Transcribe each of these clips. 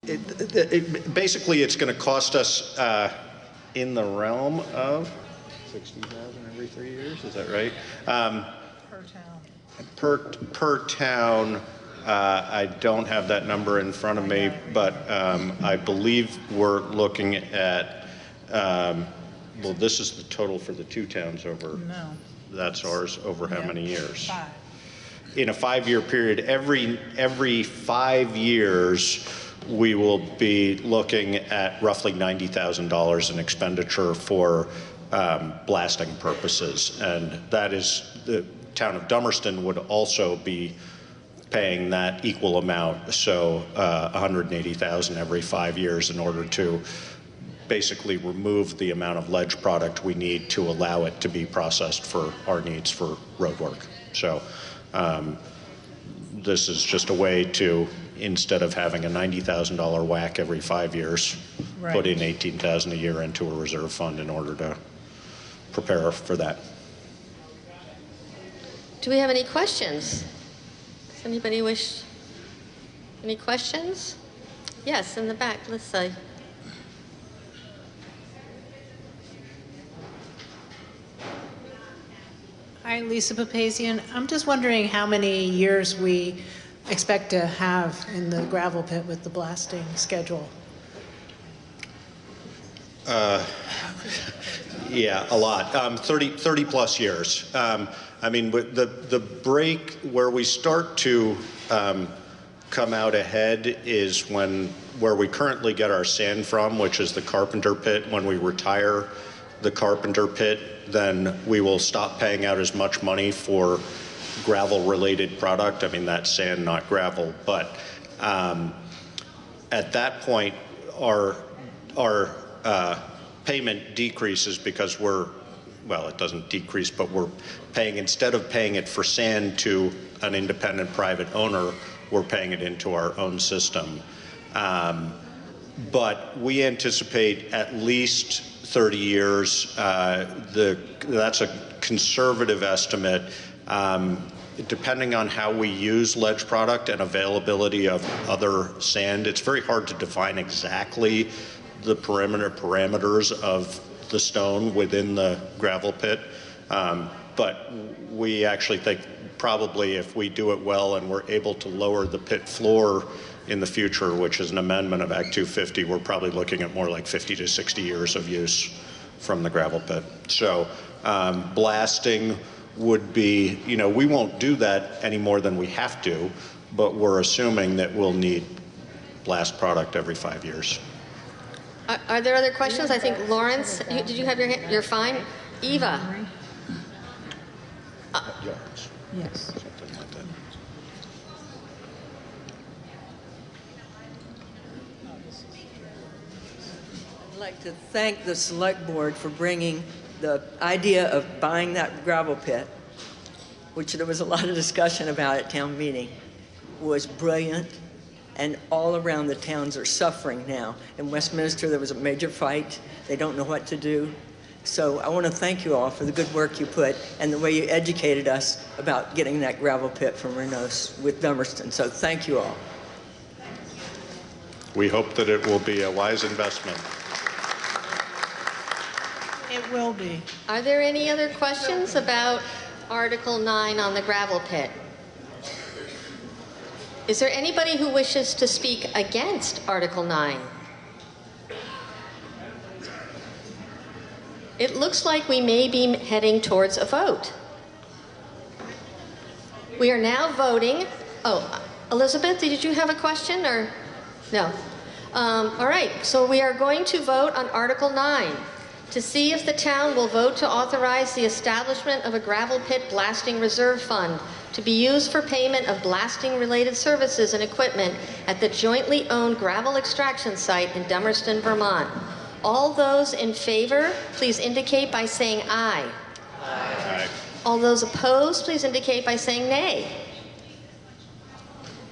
Basically, it's going to cost us in the realm of 60,000 every 3 years. Is that right? Per town. Per town. I don't have that number in front of me, but I believe we're looking at. Well, this is the total for the 2 towns over. No. That's ours over how many years? 5. In a 5-year period, every 5 years, we will be looking at roughly $90,000 in expenditure for blasting purposes, and that is the town of Dummerston would also be paying that equal amount, so $180,000 every 5 years in order to basically remove the amount of ledge product we need to allow it to be processed for our needs for road work. So this is just a way to, instead of having a $90,000 whack every 5 years, right, put in $18,000 a year into a reserve fund in order to prepare for that. Do we have any questions? Does anybody wish? Any questions? Yes, in the back. Let's see. Hi, Lisa Papazian. I'm just wondering how many years we expect to have in the gravel pit with the blasting schedule. Yeah, a lot. 30 plus years. I mean, the break where we start to come out ahead is where we currently get our sand from, which is the Carpenter pit. When we retire the Carpenter pit, then we will stop paying out as much money for gravel-related product. I mean, that's sand, not gravel. But at that point, our payment decreases because well, it doesn't decrease, but we're paying, instead of paying it for sand to an independent private owner, we're paying it into our own system. But we anticipate at least 30 years. That's a conservative estimate. Depending on how we use ledge product and availability of other sand, it's very hard to define exactly the parameters of the stone within the gravel pit. But we actually think probably if we do it well and we're able to lower the pit floor in the future, which is an amendment of Act 250, we're probably looking at more like 50 to 60 years of use from the gravel pit. So blasting would be, we won't do that any more than we have to, but we're assuming that we'll need blast product every 5 years. Are there other questions? I think Lawrence, did you have your hand? You're fine. Eva. Yards. Yes. Something like that. I'd like to thank the select board for bringing the idea of buying that gravel pit, which there was a lot of discussion about at town meeting, was brilliant. And all around the towns are suffering now. In Westminster, there was a major fight. They don't know what to do. So I want to thank you all for the good work you put and the way you educated us about getting that gravel pit from Renos with Dummerston. So thank you all. We hope that it will be a wise investment. It will be. Are there any other questions about Article 9 on the gravel pit? Is there anybody who wishes to speak against Article 9? It looks like we may be heading towards a vote. We are now voting. Oh, Elizabeth, did you have a question or no? All right, so we are going to vote on Article 9 to see if the town will vote to authorize the establishment of a gravel pit blasting reserve fund to be used for payment of blasting-related services and equipment at the jointly owned gravel extraction site in Dummerston, Vermont. All those in favor, please indicate by saying aye. Aye. All those opposed, please indicate by saying nay.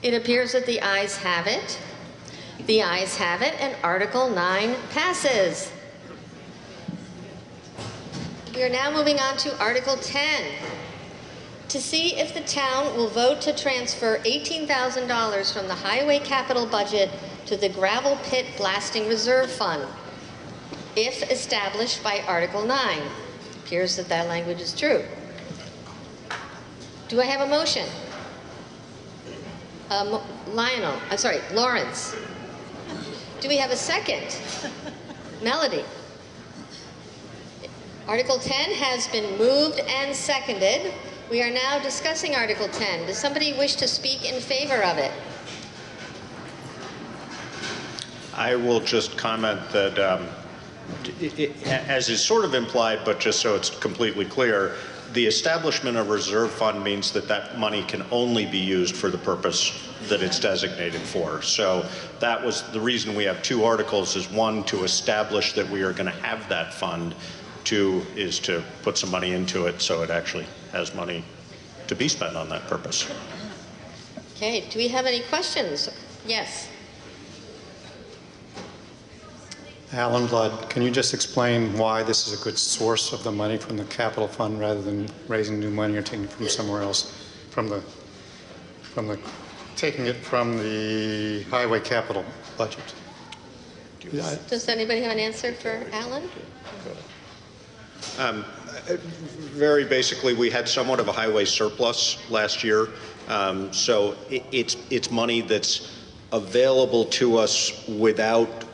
It appears that the ayes have it. The ayes have it, and Article 9 passes. We are now moving on to Article 10. To see if the town will vote to transfer $18,000 from the highway capital budget to the Gravel Pit Blasting Reserve Fund, if established by Article 9. It appears that that language is true. Do I have a motion? Lawrence. Do we have a second? Melody. Article 10 has been moved and seconded. We are now discussing Article 10. Does somebody wish to speak in favor of it? I will just comment that, as is sort of implied, but just so it's completely clear, the establishment of a reserve fund means that that money can only be used for the purpose that it's designated for. So that was the reason we have two articles, is one, to establish that we are going to have that fund. Two is to put some money into it so it actually has money to be spent on that purpose. Okay, do we have any questions? Yes. Alan Blood, can you just explain why this is a good source of the money from the capital fund rather than raising new money or taking it from somewhere else, taking it from the highway capital budget? Does anybody have an answer for Alan? Very basically, we had somewhat of a highway surplus last year, so it's money that's available to us without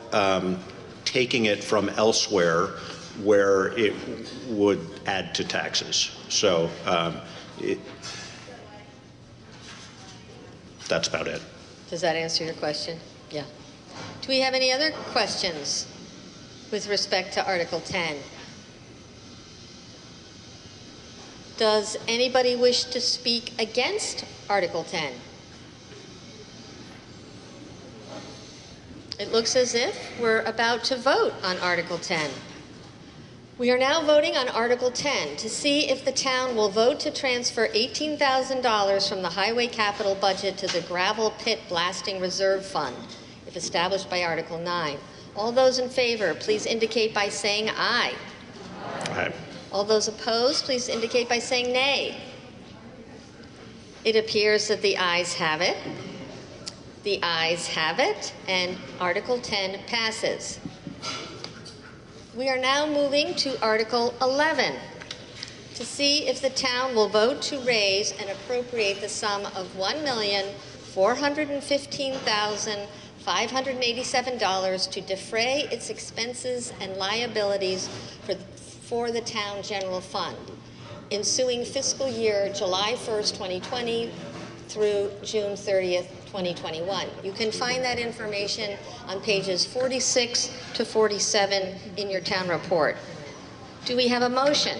taking it from elsewhere where it would add to taxes. So that's about it. Does that answer your question? Yeah. Do we have any other questions with respect to Article 10? Does anybody wish to speak against Article 10? It looks as if we're about to vote on Article 10. We are now voting on Article 10 to see if the town will vote to transfer $18,000 from the highway capital budget to the Gravel Pit Blasting Reserve Fund, if established by Article 9. All those in favor, please indicate by saying aye. Aye. All those opposed, please indicate by saying nay. It appears that the ayes have it. The ayes have it, and Article 10 passes. We are now moving to Article 11 to see if the town will vote to raise and appropriate the sum of $1,415,587 to defray its expenses and liabilities for the town general fund, ensuing fiscal year July 1st, 2020 through June 30th, 2021. You can find that information on pages 46 to 47 in your town report. Do we have a motion?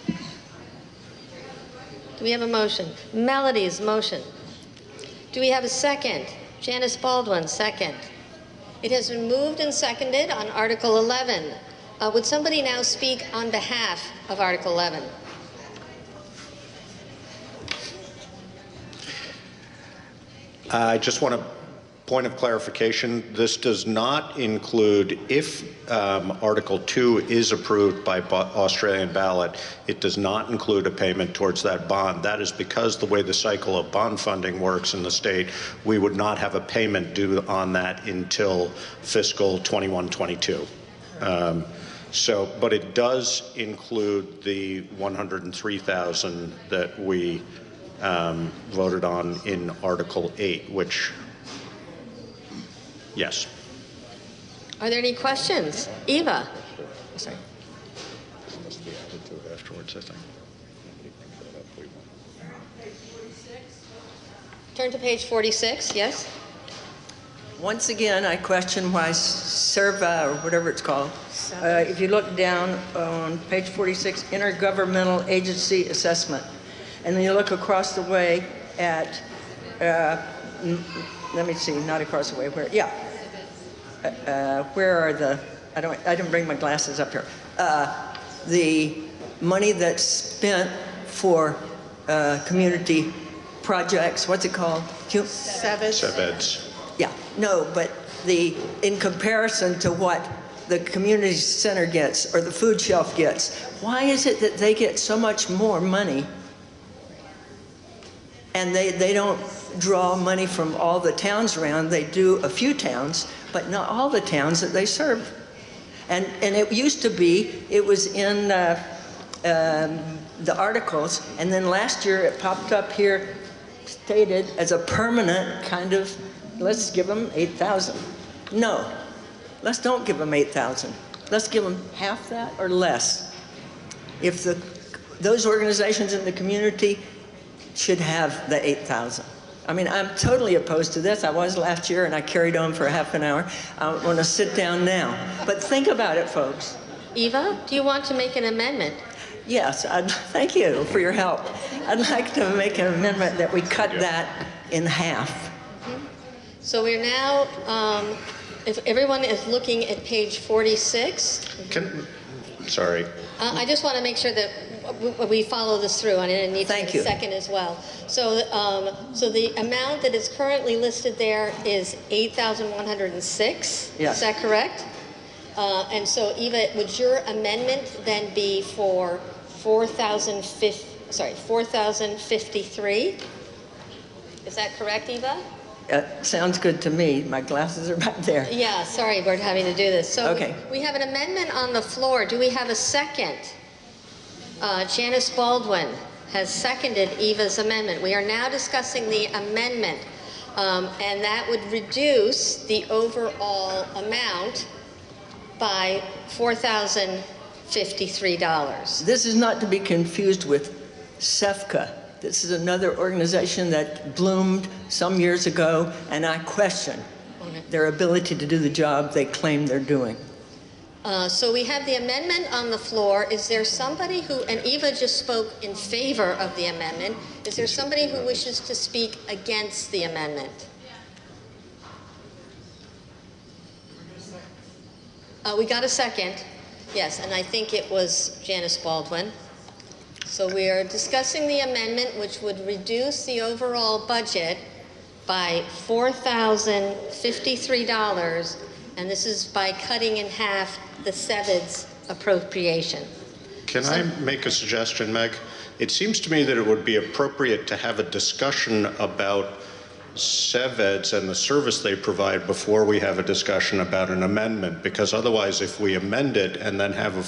Do we have a motion? Melody's motion. Do we have a second? Janice Baldwin, second. It has been moved and seconded on Article 11. Would somebody now speak on behalf of Article 11? I just want a point of clarification. This does not include, if Article 2 is approved by Australian ballot, it does not include a payment towards that bond. That is because the way the cycle of bond funding works in the state, we would not have a payment due on that until fiscal 21-22. But it does include the $103,000 that we voted on in Article 8, which, yes. Are there any questions? Eva? Sorry. Must be added to it afterwards, I think. Turn to page 46, yes? Once again, I question why CERVA, or whatever it's called, if you look down on page 46, Intergovernmental Agency Assessment, and then you look across the way at, let me see, not across the way, where, yeah. Where are the, I didn't bring my glasses up here. The money that's spent for community projects, what's it called? CEVEDS. Yeah, no, but in comparison to what the community center gets or the food shelf gets, why is it that they get so much more money And they don't draw money from all the towns around. They do a few towns, but not all the towns that they serve. And it used to be, it was in the articles, and then last year it popped up here stated as a permanent kind of, let's give them 8,000. No, let's don't give them 8,000. Let's give them half that or less. If those organizations in the community should have the 8,000. I mean, I'm totally opposed to this. I was last year and I carried on for half an hour. I want to sit down now. But think about it, folks. Eva, do you want to make an amendment? Yes, thank you for your help. I'd like to make an amendment that we cut that in half. So we're now, if everyone is looking at page 46. Sorry. I just want to make sure that we follow this through, and it needs Thank a you. second as well. So, so the amount that is currently listed there is 8,106. Yes. Is that correct? And so, Eva, would your amendment then be for 4,053? Is that correct, Eva? Sounds good to me. My glasses are back there. Yeah, sorry, we're having to do this. So Okay. we have an amendment on the floor. Do we have a second? Janice Baldwin has seconded Eva's amendment. We are now discussing the amendment, and that would reduce the overall amount by $4,053. This is not to be confused with SEFCA. This is another organization that bloomed some years ago, and I question their ability to do the job they claim they're doing. So we have the amendment on the floor. Is there somebody who, and Eva just spoke in favor of the amendment, is there somebody who wishes to speak against the amendment? We got a second. Yes, and I think it was Janice Baldwin. So we are discussing the amendment which would reduce the overall budget by $4,053, and this is by cutting in half the SEVID's appropriation. Can I make a suggestion, Meg? It seems to me that it would be appropriate to have a discussion about SEVEDs and the service they provide before we have a discussion about an amendment, because otherwise if we amend it and then have a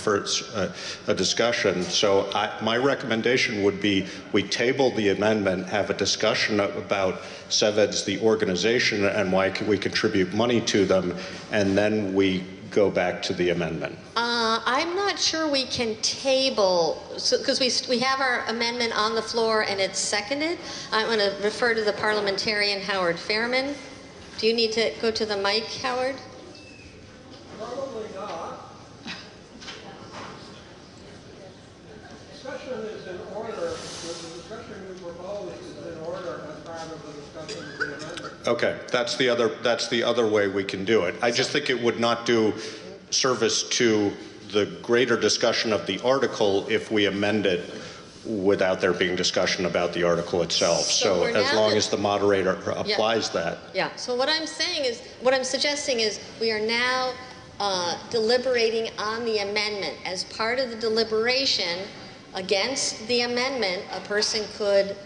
discussion, so my recommendation would be we table the amendment, have a discussion about SEVEDs, the organization, and why we contribute money to them, and then we go back to the amendment. I'm not sure we can table, because we have our amendment on the floor and it's seconded. I want to refer to the parliamentarian Howard Fairman. Do you need to go to the mic, Howard? Probably not. Discussion is in order. The discussion we proposed is in order as part of the discussion of the amendment. Okay, that's the other way we can do it. I just think it would not do service to the greater discussion of the article if we amend it without there being discussion about the article itself. So as long as the moderator applies that. Yeah, so what I'm suggesting is we are now deliberating on the amendment. As part of the deliberation against the amendment, a person could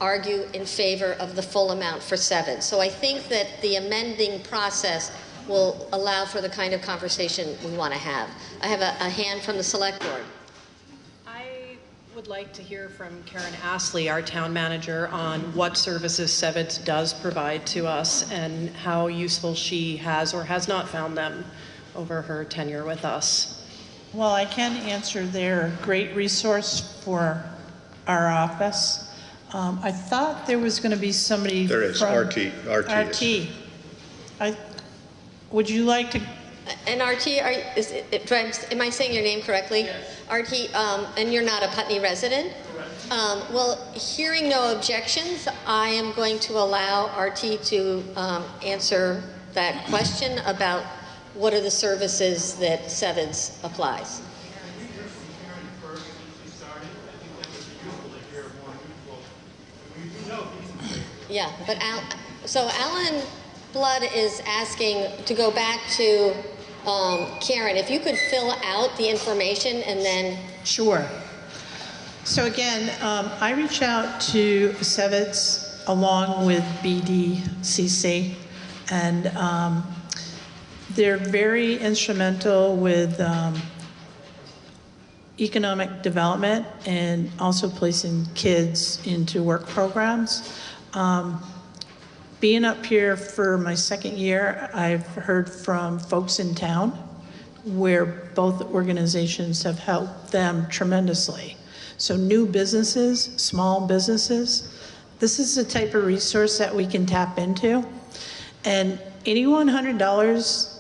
argue in favor of the full amount for SEVID. So I think that the amending process will allow for the kind of conversation we want to have. I have a hand from the select board. I would like to hear from Karen Astley, our town manager, on what services SEVID does provide to us and how useful she has or has not found them over her tenure with us. Well, I can answer. They're a great resource for our office. I thought there was going to be somebody There is, from RT. Would you like to? And RT, am I saying your name correctly? Yes. RT, and you're not a Putney resident? Correct. Well, hearing no objections, I am going to allow RT to answer that question about what are the services that SEVIDS applies. Yeah, but Alan Blood is asking to go back to Karen. If you could fill out the information and then... Sure. So again, I reach out to Sevitz along with BDCC, and they're very instrumental with economic development and also placing kids into work programs. Being up here for my second year, I've heard from folks in town where both organizations have helped them tremendously. So new businesses, small businesses, this is the type of resource that we can tap into. And any $100,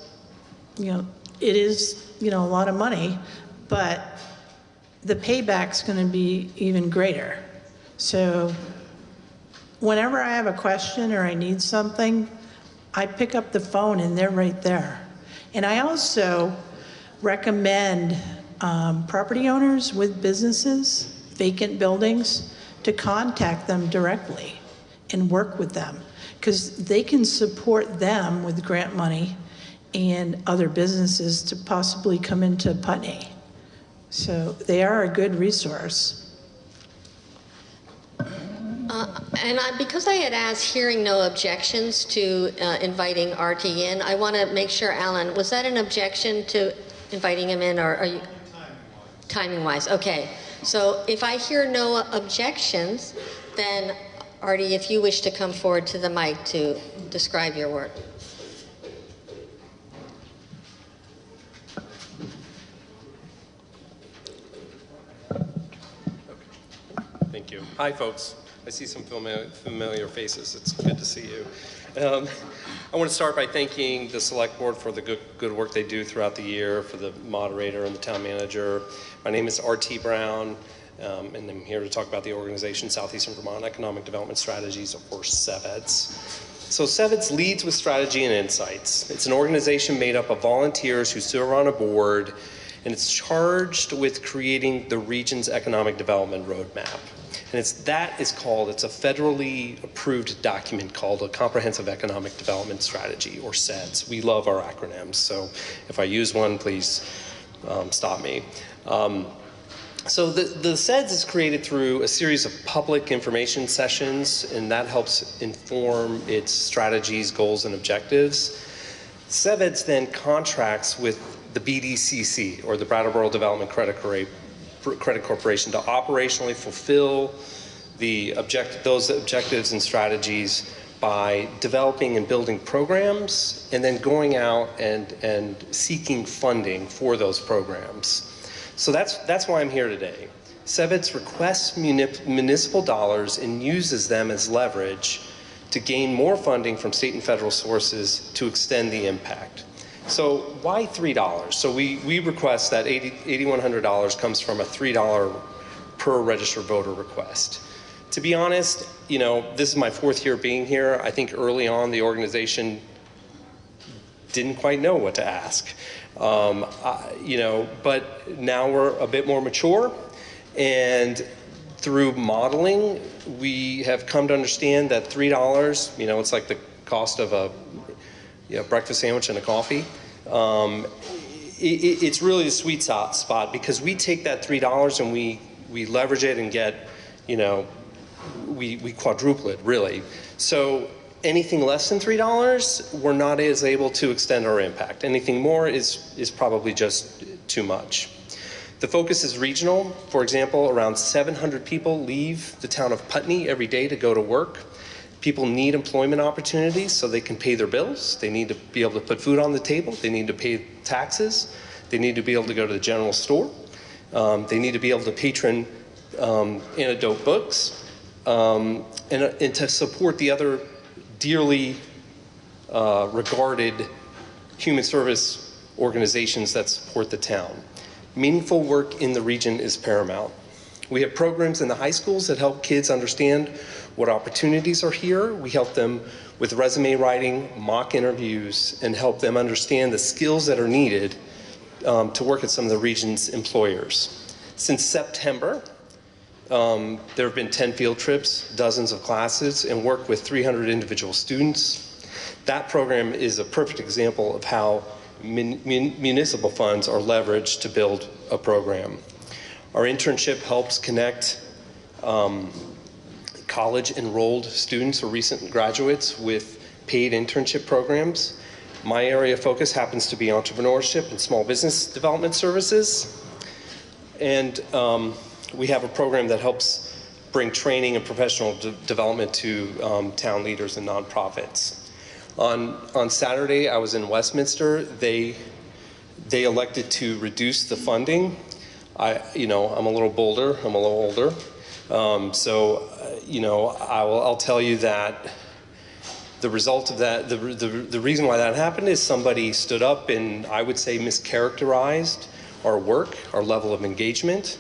it is, a lot of money, but the payback's gonna be even greater. So whenever I have a question or I need something, I pick up the phone and they're right there. And I also recommend property owners with businesses, vacant buildings, to contact them directly and work with them, because they can support them with grant money and other businesses to possibly come into Putney. So they are a good resource. Because I had asked hearing no objections to inviting RT in, I want to make sure, Alan, was that an objection to inviting him in, or are you? Timing-wise, okay. So if I hear no objections, then Artie, if you wish to come forward to the mic to describe your work. Thank you. Hi, folks. I see some familiar faces. It's good to see you. I want to start by thanking the Select Board for the good work they do throughout the year, for the moderator and the town manager. My name is R.T. Brown, and I'm here to talk about the organization Southeastern Vermont Economic Development Strategies, or SEVEDS. So SEVEDS leads with strategy and insights. It's an organization made up of volunteers who serve on a board, and it's charged with creating the region's economic development roadmap. And it's a federally approved document called a Comprehensive Economic Development Strategy, or SEDS. We love our acronyms, so if I use one, please stop me. So the SEDS is created through a series of public information sessions, and that helps inform its strategies, goals, and objectives. SEVEDS then contracts with the BDCC, or the Brattleboro Development Credit Corporation, to operationally fulfill those objectives and strategies by developing and building programs, and then going out and seeking funding for those programs. So that's why I'm here today. SEVEDS requests municipal dollars and uses them as leverage to gain more funding from state and federal sources to extend the impact. So why $3? So we request that $8,100 comes from a $3 per registered voter request. To be honest, this is my 4th year being here. I think early on the organization didn't quite know what to ask. But now we're a bit more mature, and through modeling, we have come to understand that $3, it's like the cost of a breakfast sandwich and a coffee. It's really a sweet spot, because we take that $3 and we leverage it and get, we quadruple it, really. So anything less than $3, we're not as able to extend our impact. Anything more is probably just too much. The focus is regional. For example, around 700 people leave the town of Putney every day to go to work. People need employment opportunities so they can pay their bills. They need to be able to put food on the table. They need to pay taxes. They need to be able to go to the general store. They need to be able to patron anecdote books, and to support the other dearly regarded human service organizations that support the town. Meaningful work in the region is paramount. We have programs in the high schools that help kids understand what opportunities are here. We help them with resume writing, mock interviews, and help them understand the skills that are needed to work at some of the region's employers. Since September, there have been 10 field trips, dozens of classes, and work with 300 individual students. That program is a perfect example of how municipal funds are leveraged to build a program. Our internship helps connect college-enrolled students or recent graduates with paid internship programs. My area of focus happens to be entrepreneurship and small business development services. And we have a program that helps bring training and professional development to town leaders and nonprofits. On Saturday, I was in Westminster. They elected to reduce the funding. I'm a little bolder, I'm a little older. I'll tell you that the result of that, the reason why that happened is somebody stood up and I would say mischaracterized our work, our level of engagement.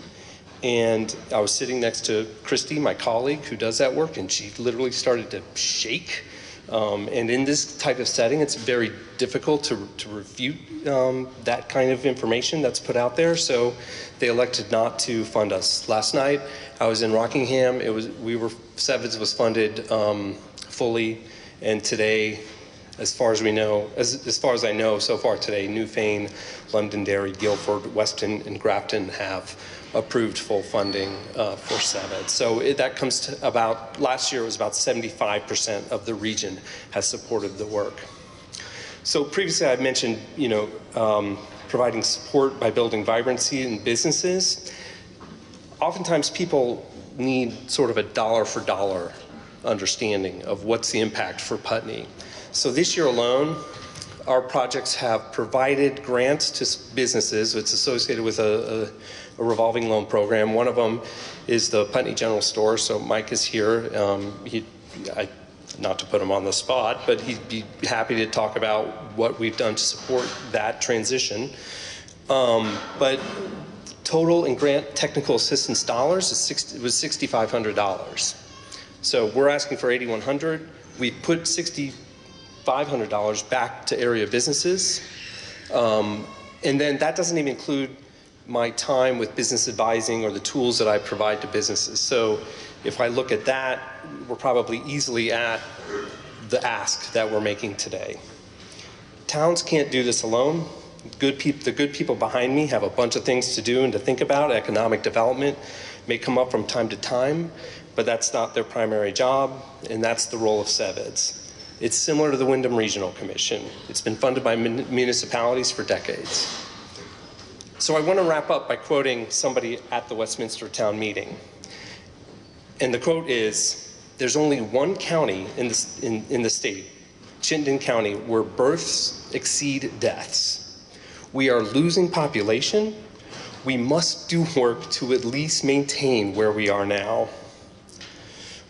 And I was sitting next to Christy, my colleague, who does that work, and she literally started to shake. And in this type of setting, it's very difficult to refute that kind of information that's put out there. So they elected not to fund us. Last night, I was in Rockingham. Sevens was funded fully, and today, as far as we know, as far as I know so far today, Newfane, Londonderry, Guilford, Weston, and Grafton have approved full funding for Sevens. So that comes to last year it was about 75% of the region has supported the work. So previously I mentioned, providing support by building vibrancy in businesses. Oftentimes people need sort of a dollar for dollar understanding of what's the impact for Putney. So this year alone, our projects have provided grants to businesses. It's associated with a revolving loan program. One of them is the Putney General Store. So Mike is here. Not to put him on the spot, but he'd be happy to talk about what we've done to support that transition. But total in grant technical assistance dollars was $6,500. So we're asking for $8,100. We put $6,500 back to area businesses. And then that doesn't even include my time with business advising or the tools that I provide to businesses. So if I look at that, we're probably easily at the ask that we're making today. Towns can't do this alone. The good people behind me have a bunch of things to do and to think about. Economic development may come up from time to time, but that's not their primary job, and that's the role of SEVEDS. It's similar to the Wyndham Regional Commission. It's been funded by municipalities for decades. So I want to wrap up by quoting somebody at the Westminster Town Meeting. And the quote is, there's only one county in the state, Chittenden County, where births exceed deaths. We are losing population. We must do work to at least maintain where we are now.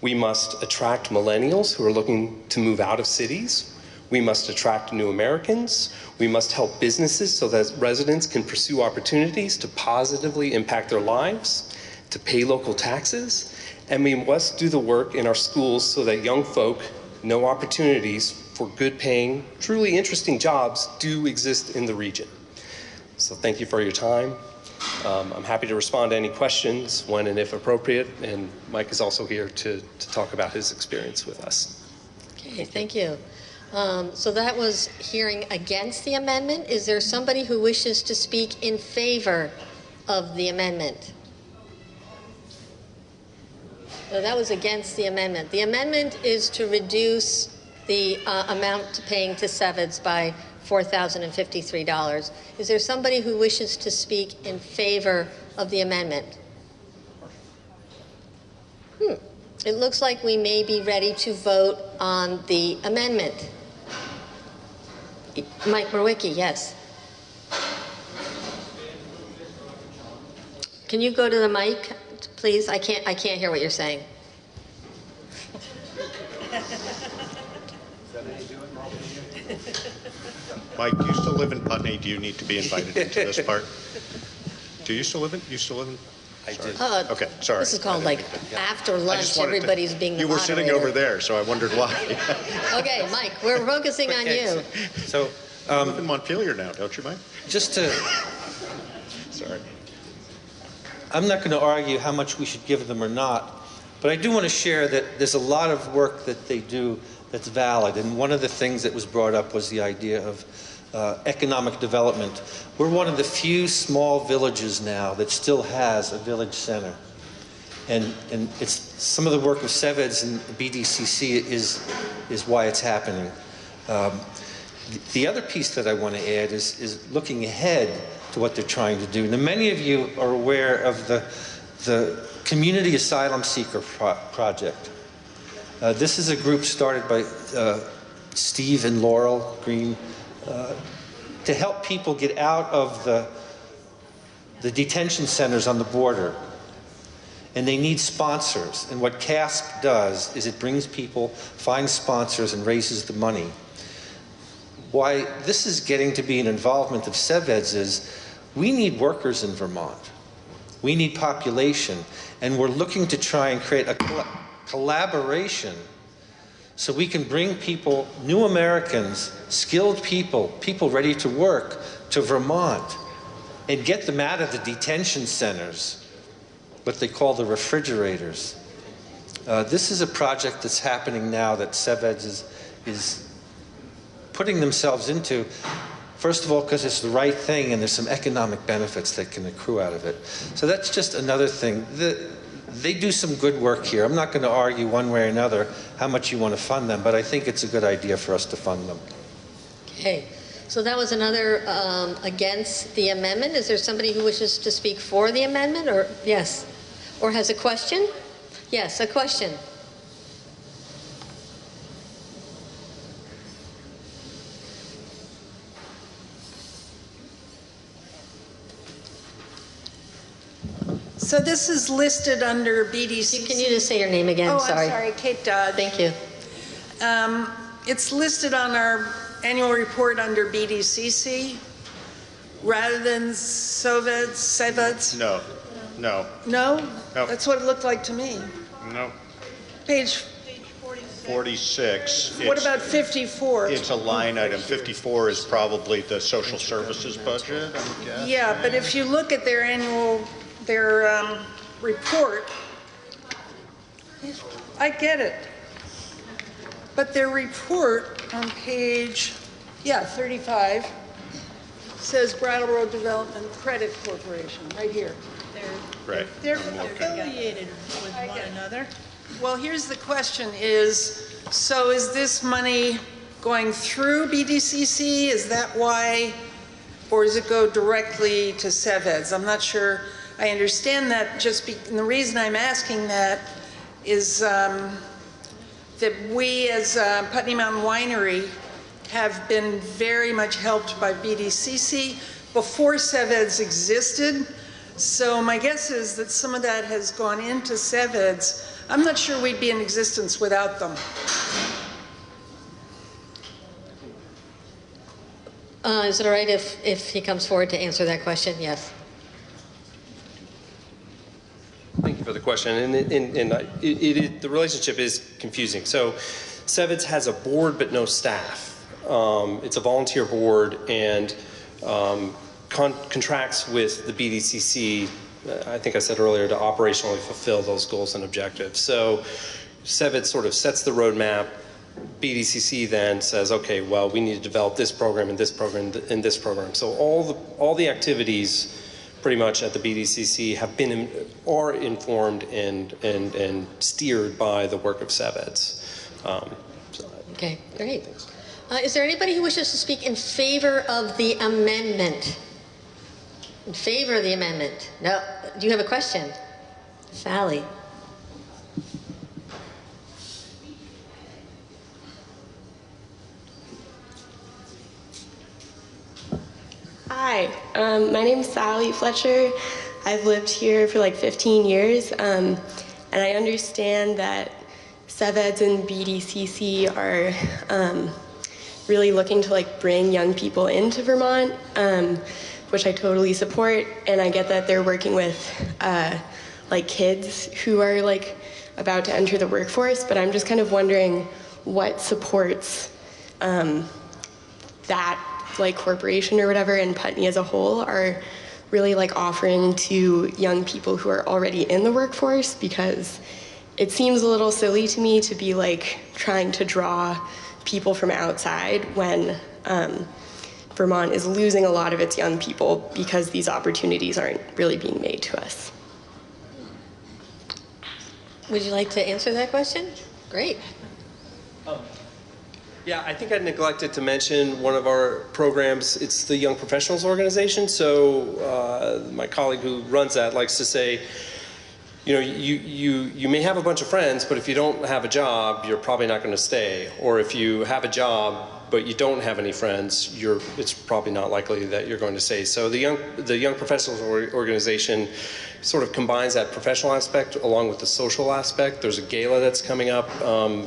We must attract millennials who are looking to move out of cities. We must attract new Americans. We must help businesses so that residents can pursue opportunities to positively impact their lives, to pay local taxes, and we must do the work in our schools so that young folk know opportunities for good-paying, truly interesting jobs do exist in the region. So thank you for your time. I'm happy to respond to any questions when and if appropriate, and Mike is also here to talk about his experience with us. Okay, thank you. So that was hearing against the amendment. Is there somebody who wishes to speak in favor of the amendment? No, that was against the amendment. The amendment is to reduce the amount paying to SEVEDS by $4,053. Is there somebody who wishes to speak in favor of the amendment? It looks like we may be ready to vote on the amendment. Mike Mrowicki, yes. Can you go to the mic, please? I can't hear what you're saying. Mike, you still live in Putney? Do you need to be invited into this part? Do you still live in? I did. Okay, sorry. This is called like after lunch, everybody's being the You were moderator. sitting over there, so I wondered why. Okay, Mike, we're focusing on you. So, You live in Montpelier now, don't you, Mike? just to, Sorry. I'm not going to argue how much we should give them or not, but I do want to share that there's a lot of work that they do that's valid. And one of the things that was brought up was the idea of economic development. We're one of the few small villages now that still has a village center. And it's some of the work of CEVEDS and BDCC is why it's happening. The other piece that I want to add is looking ahead to what they're trying to do. Now, many of you are aware of the Community Asylum Seeker Project. This is a group started by Steve and Laurel Green to help people get out of the detention centers on the border. And they need sponsors. And what CASP does is it brings people, finds sponsors, and raises the money. Why this is getting to be an involvement of CEVEDS is we need workers in Vermont. We need population. And we're looking to try and create a collaboration so we can bring people, new Americans, skilled people, people ready to work to Vermont and get them out of the detention centers, what they call the refrigerators. This is a project that's happening now that CEVEDS is putting themselves into, first of all, because it's the right thing and there's some economic benefits that can accrue out of it. So that's just another thing. They do some good work here. I'm not going to argue one way or another how much you want to fund them, but I think it's a good idea for us to fund them. Okay, so that was another against the amendment. Is there somebody who wishes to speak for the amendment, or yes, or has a question? Yes, a question. So this is listed under BDC. Can you just say your name again? Oh, sorry. I'm sorry, Kate Dodge. Thank you. It's listed on our annual report under BDCC rather than CEVEDS. No, no, No? No. That's what it looked like to me. no. Page, 46. what about 54? It's a line item. 54 is probably the social services budget, I would guess. Yeah, but if you look at their annual, report, I get it. But their report on page, 35, says Brattleboro Development Credit Corporation, right here. Right. They're affiliated with one another. Well, here's the question so is this money going through BDCC? Is that why? Or does it go directly to CEVEDS? I'm not sure. I understand that and the reason I'm asking that is that we as Putney Mountain Winery have been very much helped by BDCC before CEVEDS existed. So my guess is that some of that has gone into CEVEDS. I'm not sure we'd be in existence without them. Is it all right if he comes forward to answer that question? Yes. Thank you for the question. The relationship is confusing. So CEVEDS has a board but no staff. It's a volunteer board and contracts with the BDCC, I think I said earlier, to operationally fulfill those goals and objectives. So CEVEDS sort of sets the roadmap. BDCC then says, okay, well, we need to develop this program and this program and this program. So all the activities pretty much at the BDCC are informed and steered by the work of CEVEDS. Okay, great. Is there anybody who wishes to speak in favor of the amendment? In favor of the amendment? No. Do you have a question? Sally. Hi, my name is Sally Fletcher. I've lived here for like 15 years, and I understand that CEVEDS and BDCC are really looking to like bring young people into Vermont, which I totally support, and I get that they're working with like kids who are like about to enter the workforce, but I'm just kind of wondering what supports that like corporation or whatever and Putney as a whole are really like offering to young people who are already in the workforce, because it seems a little silly to me to be like trying to draw people from outside when Vermont is losing a lot of its young people because these opportunities aren't really being made to us. Would you like to answer that question? Great. Yeah, I think I neglected to mention one of our programs. It's the Young Professionals Organization. So my colleague who runs that likes to say, you know, you may have a bunch of friends, but if you don't have a job, you're probably not going to stay. Or if you have a job, but you don't have any friends, it's probably not likely that you're going to stay. So the Young Professionals Organization sort of combines that professional aspect along with the social aspect. There's a gala that's coming up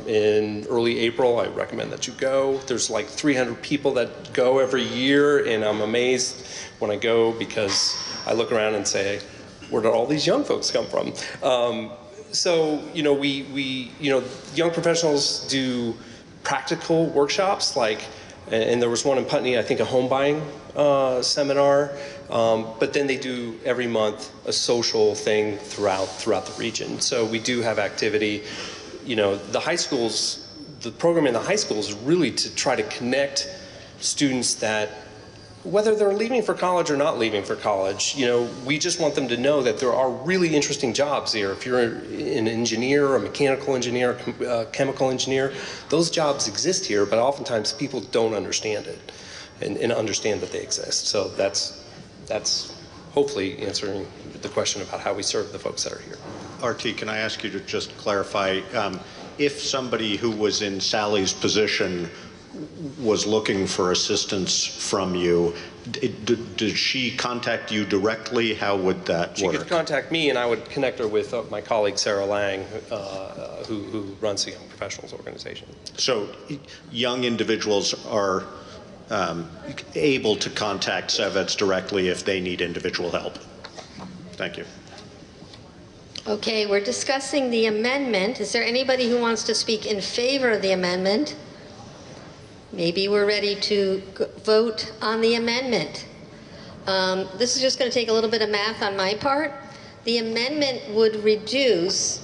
in early April. I recommend that you go. There's like 300 people that go every year, and I'm amazed when I go because I look around and say, where did all these young folks come from? So, you know, we young professionals do practical workshops, and there was one in Putney, I think a home buying seminar, but then they do every month a social thing throughout the region. So we do have activity. You know, the program in the high schools is really to try to connect students that, whether they're leaving for college or not leaving for college, you know, we just want them to know that there are really interesting jobs here. If you're an engineer, a mechanical engineer, a chemical engineer, those jobs exist here, but oftentimes people don't understand it and understand that they exist. So that's hopefully answering the question about how we serve the folks that are here. RT, can I ask you to just clarify, if somebody who was in Sally's position was looking for assistance from you, did she contact you directly? How would that work? She could contact me, and I would connect her with my colleague Sarah Lang, who runs the Young Professionals Organization. So young individuals are able to contact CEVEDS directly if they need individual help. Thank you. Okay, we're discussing the amendment. Is there anybody who wants to speak in favor of the amendment? Maybe we're ready to vote on the amendment. This is just going to take a little bit of math on my part. The amendment would reduce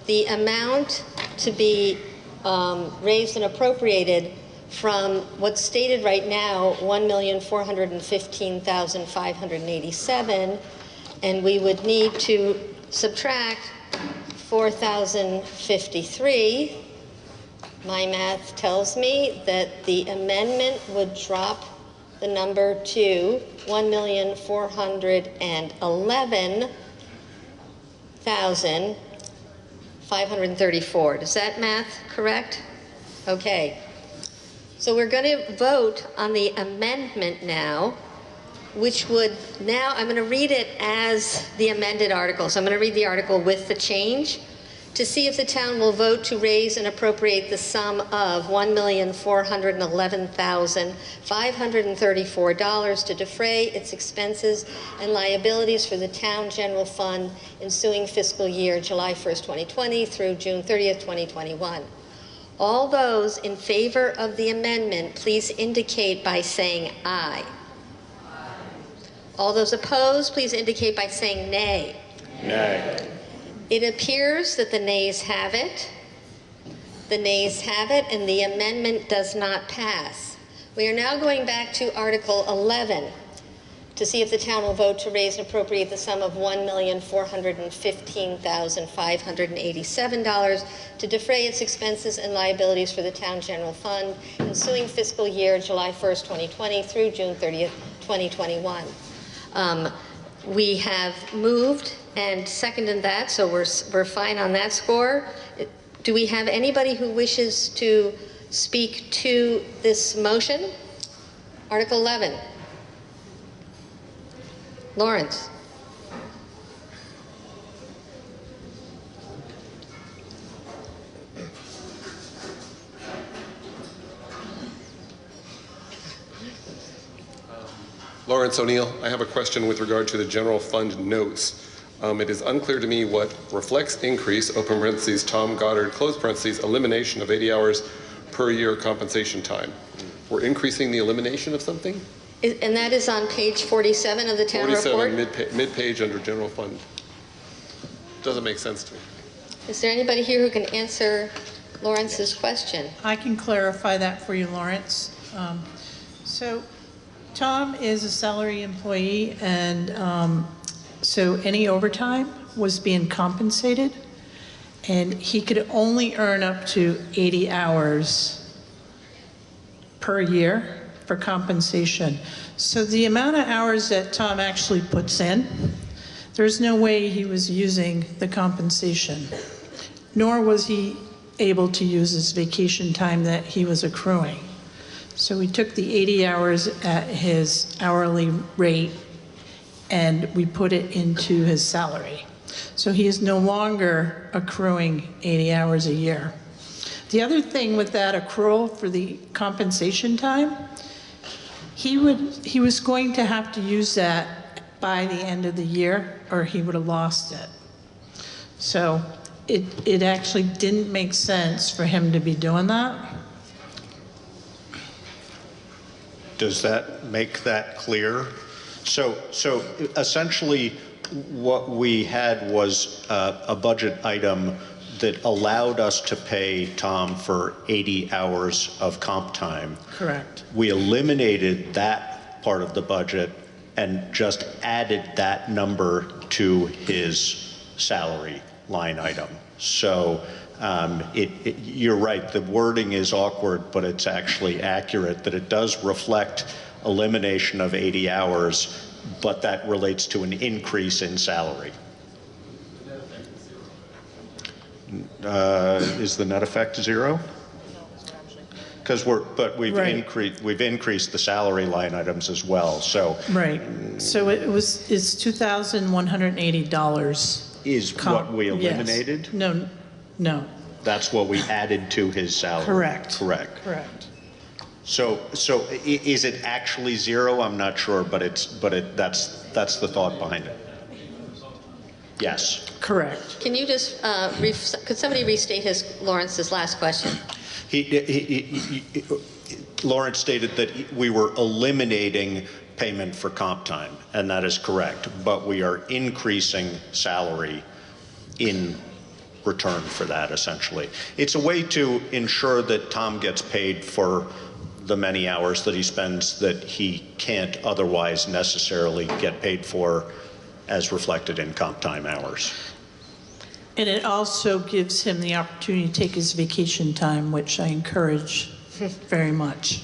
the amount to be raised and appropriated from what's stated right now, $1,415,587, and we would need to subtract 4,053. My math tells me that the amendment would drop the number to 1,411,534. Does that math correct? Okay. So we're going to vote on the amendment now, which would now, I'm going to read it as the amended article. So I'm going to read the article with the change. To see if the town will vote to raise and appropriate the sum of $1,411,534 to defray its expenses and liabilities for the town general fund ensuing fiscal year July 1st, 2020 through June 30th, 2021. All those in favor of the amendment, please indicate by saying aye. All those opposed, please indicate by saying nay. Nay. It appears that the nays have it. The nays have it, and the amendment does not pass. We are now going back to Article 11 to see if the town will vote to raise and appropriate the sum of $1,415,587 to defray its expenses and liabilities for the town general fund ensuing fiscal year July 1st, 2020 through June 30th, 2021. We have moved and seconded that, so we're fine on that score. Do we have anybody who wishes to speak to this motion? Article 11. Lawrence. Lawrence O'Neill, I have a question with regard to the general fund notes. It is unclear to me what reflects increase, open parentheses, Tom Goddard, close parentheses, elimination of 80 hours per year compensation time. We're increasing the elimination of something? And that is on page 47 of the town report? 47, mid-page under general fund. Doesn't make sense to me. Is there anybody here who can answer Lawrence's question? I can clarify that for you, Lawrence. So Tom is a salary employee, and so any overtime was being compensated. and he could only earn up to 80 hours per year for compensation. So the amount of hours that Tom actually puts in, there's no way he was using the compensation, nor was he able to use his vacation time that he was accruing. So we took the 80 hours at his hourly rate and we put it into his salary. So he is no longer accruing 80 hours a year. The other thing with that accrual for the compensation time, he was going to have to use that by the end of the year or he would have lost it. So it actually didn't make sense for him to be doing that. Does that make that clear? So essentially what we had was a budget item that allowed us to pay Tom for 80 hours of comp time. Correct. We eliminated that part of the budget and just added that number to his salary line item. So you're right, the wording is awkward, but it's actually accurate that it does reflect elimination of 80 hours, but that relates to an increase in salary. Is the net effect zero? Because we've increased the salary line items as well. So right. So it's $2,180. Is what we eliminated? Yes. No. That's what we added to his salary. Correct. Correct. So is it actually zero? I'm not sure, but that's the thought behind it. Yes. Correct. Can you just, could somebody restate Lawrence's last question? Lawrence stated that we were eliminating payment for comp time, and that is correct, but we are increasing salary in return for that, essentially. It's a way to ensure that Tom gets paid for the many hours that he spends that he can't otherwise necessarily get paid for as reflected in comp time hours. And it also gives him the opportunity to take his vacation time, which I encourage very much.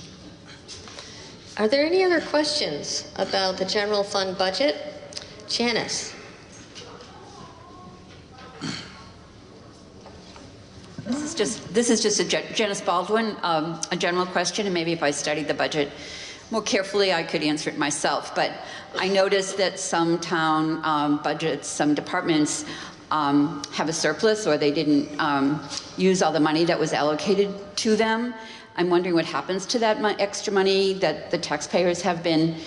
Are there any other questions about the general fund budget? Janice. This is just Janice Baldwin, a general question, and maybe if I studied the budget more carefully, I could answer it myself. But I noticed that some town budgets, some departments have a surplus, or they didn't use all the money that was allocated to them. I'm wondering what happens to that extra money that the taxpayers have been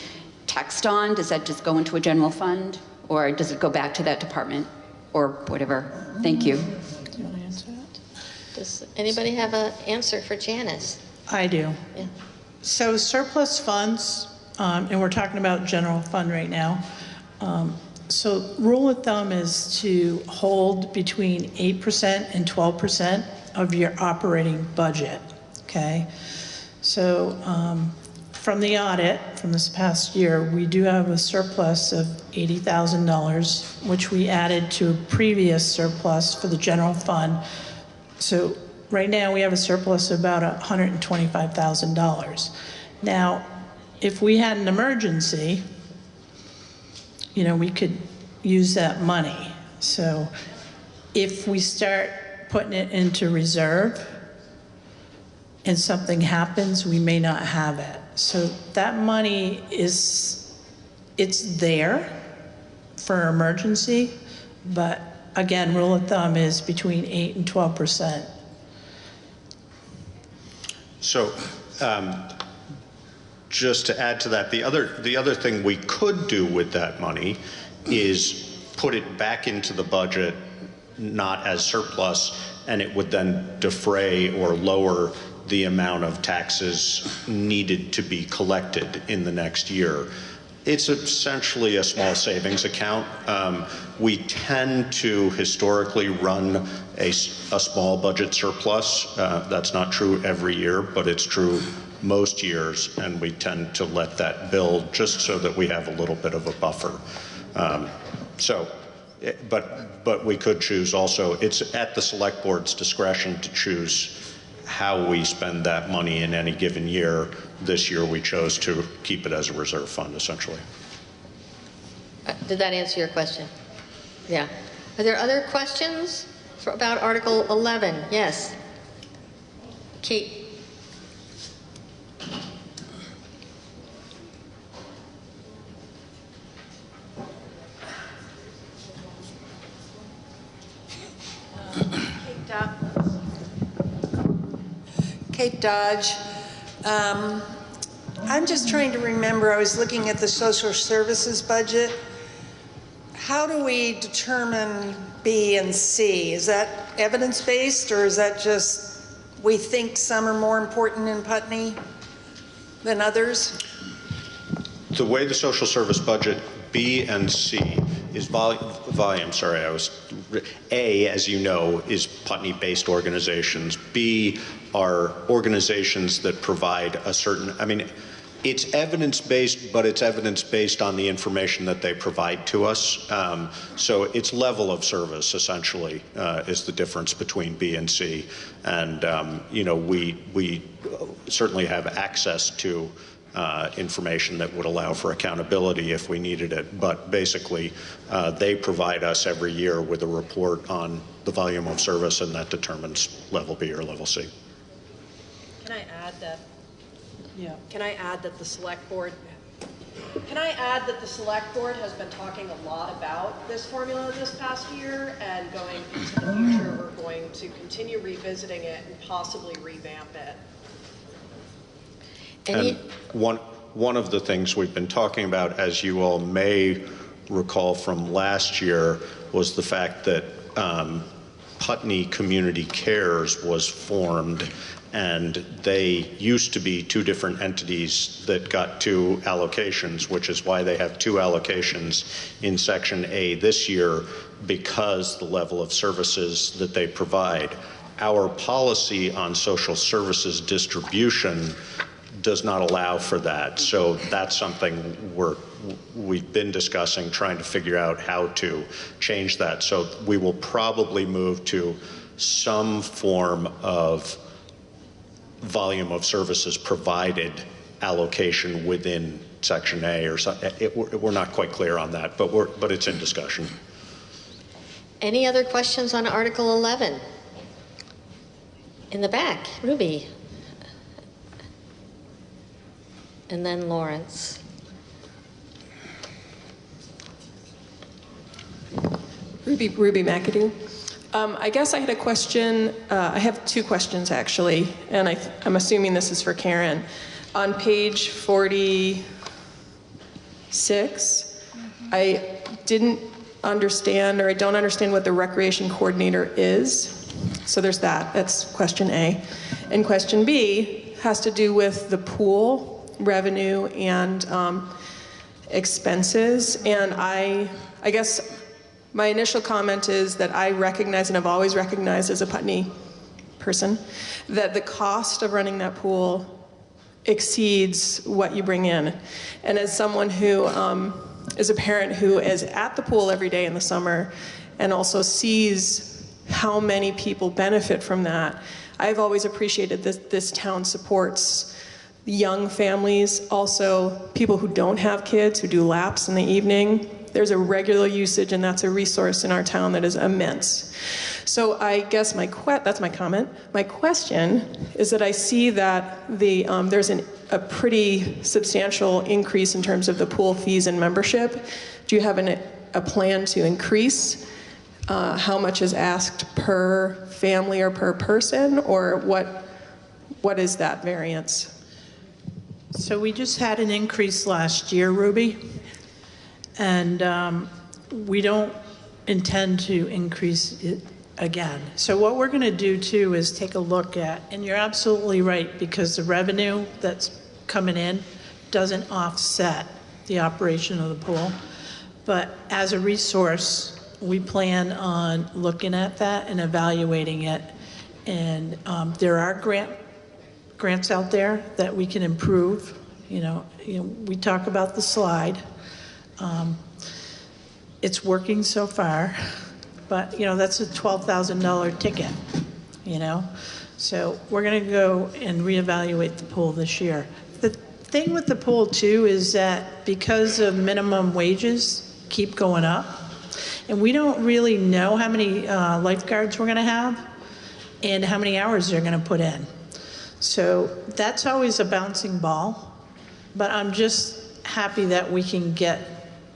taxed on. Does that just go into a general fund, or does it go back to that department, or whatever? Thank you. Do you want to answer that? Does anybody have an answer for Janice? I do. Yeah. So surplus funds, and we're talking about general fund right now. So rule of thumb is to hold between 8% and 12% of your operating budget, okay? So from the audit from this past year, we do have a surplus of $80,000, which we added to a previous surplus for the general fund. So right now we have a surplus of about $125,000. Now, if we had an emergency, we could use that money. So if we start putting it into reserve and something happens, we may not have it. So that money it's there for emergency, but again, rule of thumb is between 8 and 12%. So just to add to that, the other thing we could do with that money is put it back into the budget, not as surplus, and it would then defray or lower the amount of taxes needed to be collected in the next year. It's essentially a small savings account. We tend to historically run a small budget surplus. That's not true every year, but it's true most years, and we tend to let that build just so that we have a little bit of a buffer. So but we could choose also, it's at the select board's discretion to choose how we spend that money in any given year. This year we chose to keep it as a reserve fund, essentially. Did that answer your question? Yeah. Are there other questions about Article 11? Yes. Kate. Kate Dodge. I'm just trying to remember, I was looking at the social services budget. How do we determine B and C? Is that evidence-based, or is that just we think some are more important in Putney than others? The way the social service budget, B and C, is volume, sorry, A, as you know, is Putney-based organizations. B are organizations that provide a certain, I mean, it's evidence-based, but it's evidence-based on the information that they provide to us. So it's level of service, essentially, is the difference between B and C. And, you know, we certainly have access to information that would allow for accountability if we needed it. But basically, they provide us every year with a report on the volume of service, and that determines level B or level C. Can I add that? Yeah. Can I add that the select board? Can I add that the select board has been talking a lot about this formula this past year, and going into the future, we're going to continue revisiting it and possibly revamp it. And one of the things we've been talking about, as you all may recall from last year, was the fact that Putney Community Cares was formed, and they used to be two different entities that got two allocations, which is why they have two allocations in Section A this year, because the level of services that they provide. Our policy on social services distribution does not allow for that. So that's something we've been discussing, trying to figure out how to change that. So we will probably move to some form of volume of services provided allocation within Section A or something. We're not quite clear on that, but it's in discussion. Any other questions on Article 11? In the back, Ruby. And then Lawrence. Ruby McAdoo. I guess I had a question. I have two questions, actually, and I'm assuming this is for Karen. On page 46, I didn't understand, or I don't understand what the recreation coordinator is. So there's that. That's question A. And question B has to do with the pool revenue and expenses. And I guess my initial comment is that I recognize, and I've always recognized as a Putney person, that the cost of running that pool exceeds what you bring in. And as someone who is a parent who is at the pool every day in the summer and also sees how many people benefit from that, I've always appreciated that this town supports young families, also people who don't have kids, who do laps in the evening. There's a regular usage, and that's a resource in our town that is immense. So I guess that's my comment. My question is that I see that there's a pretty substantial increase in terms of the pool fees and membership. Do you have a plan to increase how much is asked per family or per person, or what is that variance? So we just had an increase last year, Ruby, and we don't intend to increase it again. So what we're going to do too is take a look at, and you're absolutely right, because the revenue that's coming in doesn't offset the operation of the pool. But as a resource, we plan on looking at that and evaluating it. And there are grants out there that we can improve. You know, we talk about the slide. it's working so far, but, you know, that's a $12,000 ticket, you know? So we're going to go and reevaluate the pool this year. The thing with the pool, too, is that because of minimum wages keep going up, and we don't really know how many lifeguards we're going to have and how many hours they're going to put in. So that's always a bouncing ball, but I'm just happy that we can get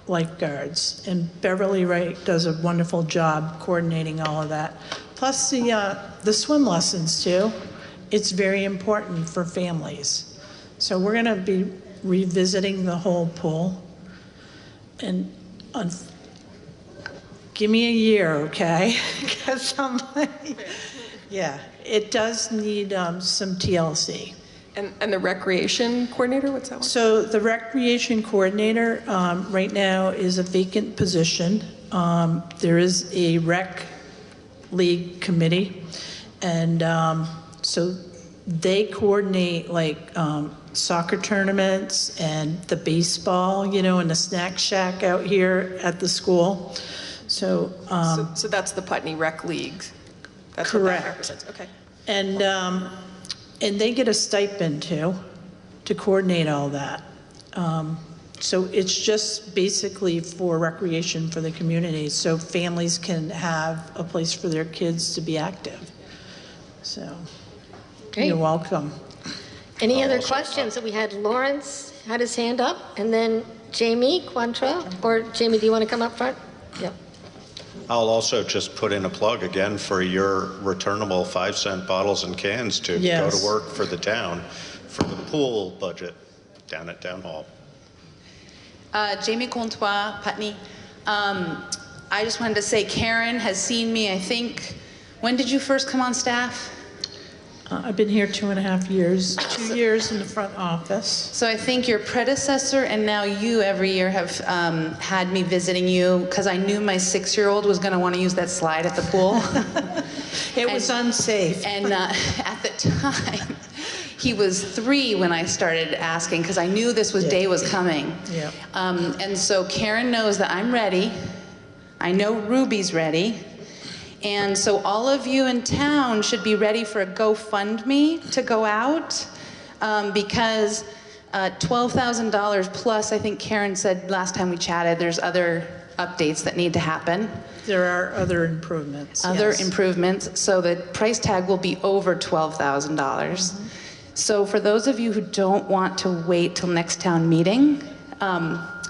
lifeguards. And Beverly Wright does a wonderful job coordinating all of that. Plus the swim lessons too. It's very important for families. So we're going to be revisiting the whole pool. And give me a year, okay? Because yeah, it does need some TLC. And the recreation coordinator, what's that one? So the recreation coordinator right now is a vacant position. There is a rec league committee, and so they coordinate like soccer tournaments and the baseball, you know, and the snack shack out here at the school. So so that's the Putney Rec League. That's correct. What that represents. Okay. And they get a stipend too to coordinate all that. So it's just basically for recreation for the community, so families can have a place for their kids to be active. So Great. You're welcome. Any other questions? We had Lawrence had his hand up, and then Jamie Quantra, or Jamie, do you want to come up front? Yep. I'll also just put in a plug again for your returnable 5-cent bottles and cans to go to work for the town for the pool budget down at Town Hall. Jamie Comtois, Putney. I just wanted to say Karen has seen me, I think, when did you first come on staff? I've been here 2.5 years, 2 years in the front office. So I think your predecessor and now you every year have had me visiting you because I knew my 6-year-old was going to want to use that slide at the pool. It was unsafe. And at the time, he was 3 when I started asking because I knew this day was coming. Yeah. And so Karen knows that I'm ready. I know Ruby's ready. And so all of you in town should be ready for a GoFundMe to go out because $12,000 plus, I think Karen said last time we chatted, there's other updates that need to happen. There are other improvements. Other improvements. So the price tag will be over $12,000. Mm-hmm. So for those of you who don't want to wait till next town meeting,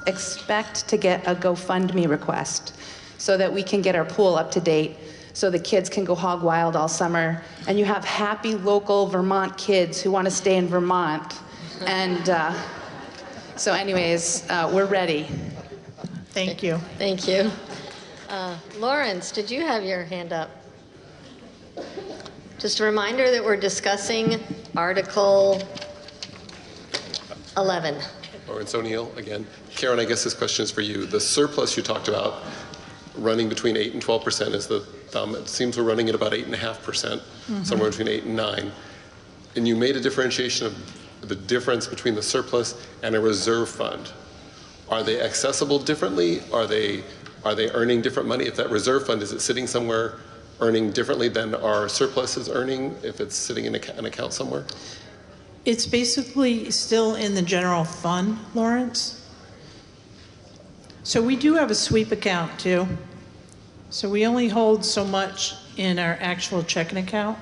expect to get a GoFundMe request so that we can get our pool up to date, so the kids can go hog wild all summer, and you have happy local Vermont kids who want to stay in Vermont. And so anyways, we're ready. Thank you. Thank you. Lawrence, did you have your hand up? Just a reminder that we're discussing Article 11. Lawrence O'Neill again. Karen, I guess this question is for you. The surplus you talked about running between 8 and 12% is the thumb. It seems we're running at about 8.5%, somewhere between 8 and 9. And you made a differentiation of the difference between the surplus and a reserve fund. Are they accessible differently? Are they earning different money? If that reserve fund, is it sitting somewhere earning differently than our surplus is earning if it's sitting in an account somewhere? It's basically still in the general fund, Lawrence. So we do have a sweep account too. So we only hold so much in our actual checking account,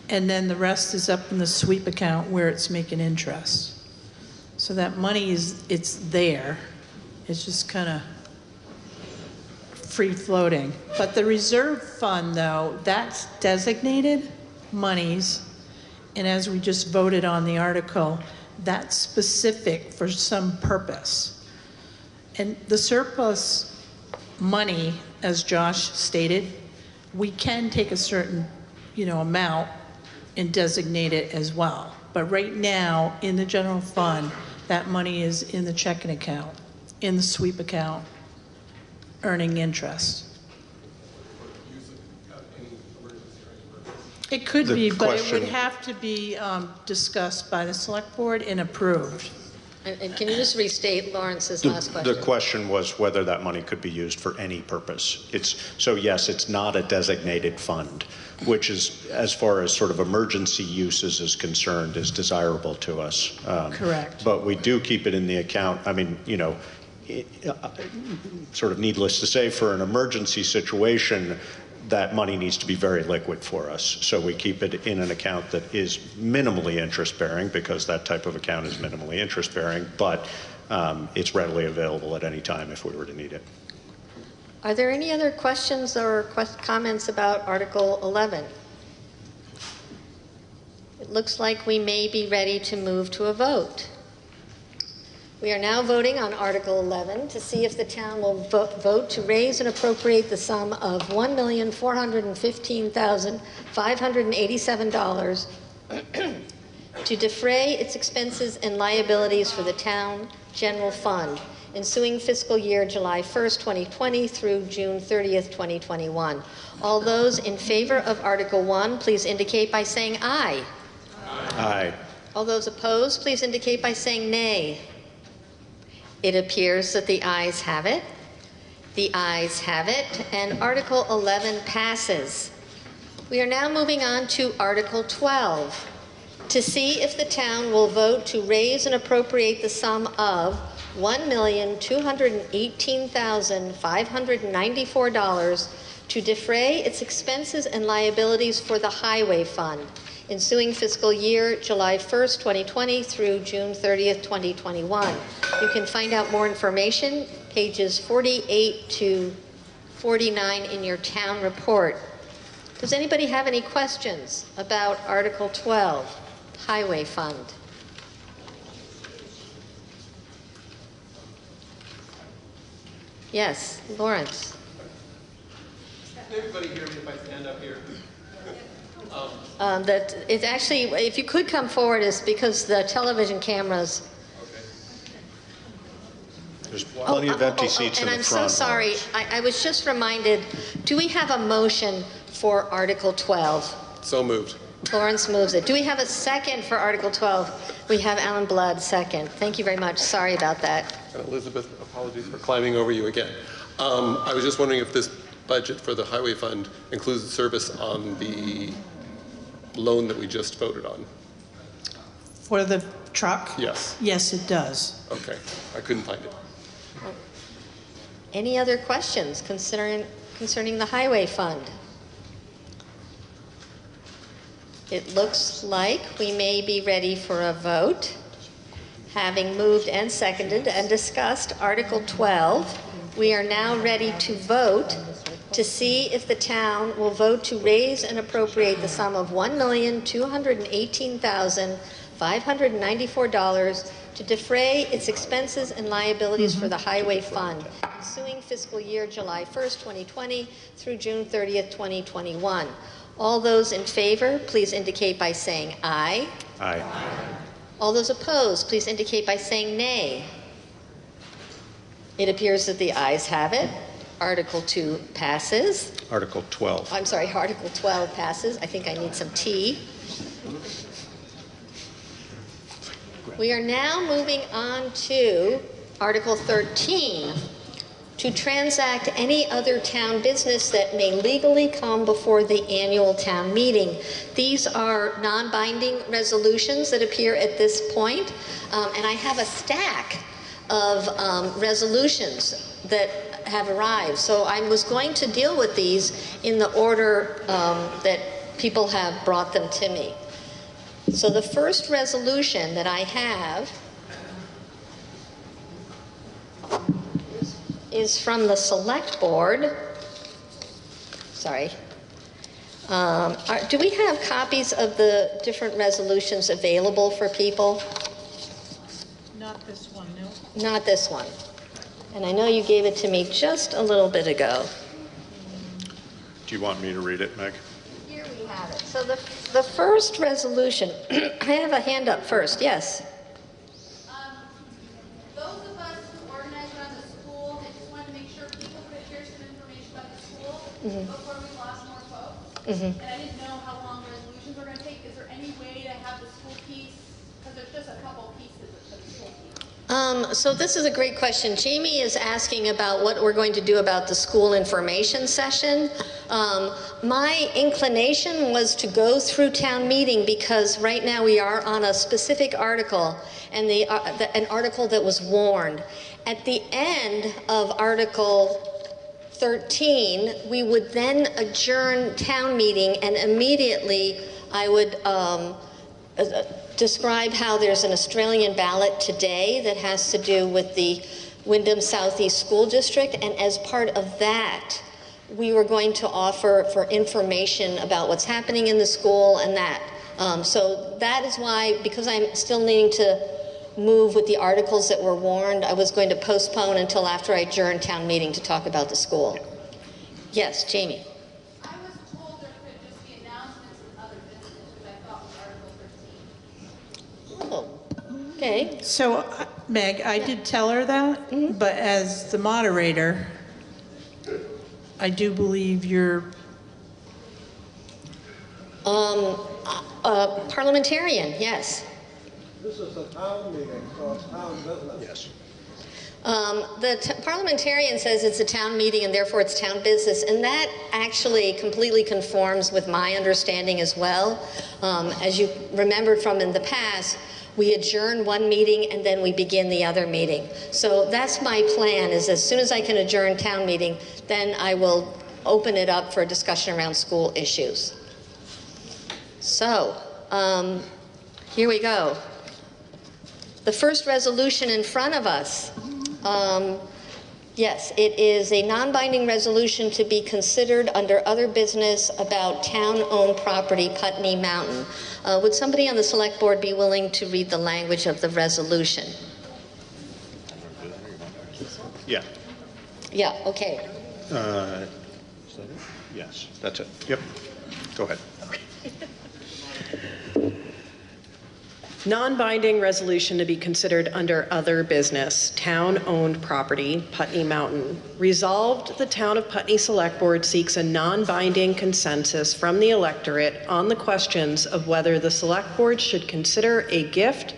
and then the rest is up in the sweep account where it's making interest. So that money it's there. It's just kind of free floating. But the reserve fund though, that's designated monies, and as we just voted on the article, that's specific for some purpose. And the surplus money, as Josh stated, we can take a certain, amount and designate it as well. But right now, in the general fund, that money is in the checking account, in the sweep account, earning interest. It could be, but it would have to be discussed by the select board and approved. And can you just restate Lawrence's last question? The question was whether that money could be used for any purpose. So yes, it's not a designated fund, which is, as far as sort of emergency uses is concerned, is desirable to us. Correct. But we do keep it in the account. I mean, sort of needless to say, for an emergency situation, that money needs to be very liquid for us. So we keep it in an account that is minimally interest bearing, because that type of account is minimally interest bearing, but it's readily available at any time if we were to need it. Are there any other questions or comments about Article 11? It looks like we may be ready to move to a vote. We are now voting on Article 11 to see if the town will vote to raise and appropriate the sum of $1,415,587 to defray its expenses and liabilities for the town general fund ensuing fiscal year July 1st, 2020 through June 30th, 2021. All those in favor of Article 1, please indicate by saying aye. Aye. All those opposed, please indicate by saying nay. It appears that the ayes have it. The ayes have it, and Article 11 passes. We are now moving on to Article 12, to see if the town will vote to raise and appropriate the sum of $1,218,594 to defray its expenses and liabilities for the Highway Fund ensuing fiscal year July 1st, 2020 through June 30th, 2021. You can find out more information, pages 48 to 49 in your town report. Does anybody have any questions about Article 12, Highway Fund? Yes, Lawrence. Can everybody hear me if I stand up here? That it actually, if you could come forward, is because the television cameras. There's plenty of empty seats in the front. And I'm so sorry. I was just reminded. Do we have a motion for Article 12? So moved. Lawrence moves it. Do we have a second for Article 12? We have Alan Blood second. Thank you very much. Sorry about that. And Elizabeth, apologies for climbing over you again. I was just wondering if this budget for the Highway Fund includes the service on the loan that we just voted on. For the truck? Yes. Yes, it does. Okay. I couldn't find it. Any other questions concerning the Highway Fund? It looks like we may be ready for a vote. Having moved and seconded and discussed Article 12, we are now ready to vote to see if the town will vote to raise and appropriate the sum of $1,218,594 to defray its expenses and liabilities for the Highway Fund ensuing fiscal year July 1st, 2020 through June 30th, 2021. All those in favor, please indicate by saying aye. Aye. All those opposed, please indicate by saying nay. It appears that the ayes have it. Article 2 passes. Article 12. I'm sorry, Article 12 passes. I think I need some tea. We are now moving on to Article 13, to transact any other town business that may legally come before the annual town meeting. These are non-binding resolutions that appear at this point, and I have a stack of resolutions that have arrived. So I was going to deal with these in the order that people have brought them to me. So the first resolution that I have is from the Select Board. Sorry. Do we have copies of the different resolutions available for people? Not this one, no. Not this one. And I know you gave it to me just a little bit ago. Do you want me to read it, Meg? Here we have it. So the first resolution, I have a hand up first. Yes. Those of us who organize around the school, I just wanted to make sure people could hear some information about the school before we lost more folks. And I didn't know how long resolutions were going to take. Is there any way to have the school piece, because there's just a couple pieces of the school piece. So this is a great question. Jamie is asking about what we're going to do about the school information session. My inclination was to go through town meeting because right now we are on a specific article, and an article that was warned. At the end of Article 13, we would then adjourn town meeting, and immediately I would describe how there's an Australian ballot today that has to do with the Wyndham Southeast School District, and as part of that, we were going to offer for information about what's happening in the school and that. So that is why, because I'm still needing to move with the articles that were warned, I was going to postpone until after I adjourned town meeting to talk about the school. Yes, Jamie. Okay. So, Meg, I did tell her that, but as the moderator, I do believe you're... Parliamentarian, yes. This is a town meeting, so it's town business. Yes. The parliamentarian says it's a town meeting and therefore it's town business, and that actually completely conforms with my understanding as well. As you remembered from in the past, we adjourn one meeting and then we begin the other meeting. So that's my plan, is as soon as I can adjourn town meeting, then I will open it up for a discussion around school issues. So, here we go. The first resolution in front of us. Yes, it is a non-binding resolution to be considered under other business about town-owned property, Putney Mountain. Would somebody on the select board be willing to read the language of the resolution? Yeah. Yeah, okay. Is that it? Yes, that's it. Yep. Go ahead. Non-binding resolution to be considered under other business, town-owned property, Putney Mountain. Resolved, the Town of Putney Select Board seeks a non-binding consensus from the electorate on the questions of whether the Select Board should consider a gift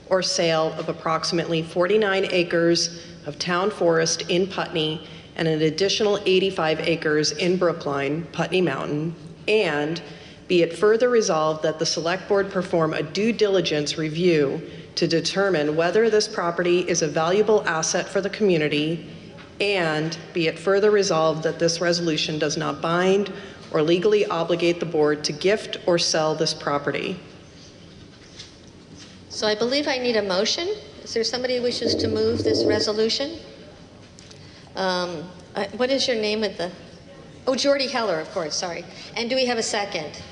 or sale of approximately 49 acres of town forest in Putney and an additional 85 acres in Brookline, Putney Mountain, and be it further resolved that the Select Board perform a due diligence review to determine whether this property is a valuable asset for the community, and be it further resolved that this resolution does not bind or legally obligate the board to gift or sell this property. So I believe I need a motion. Is there somebody who wishes to move this resolution? What is your name of the... Oh, Jordy Heller, of course, sorry. And do we have a second?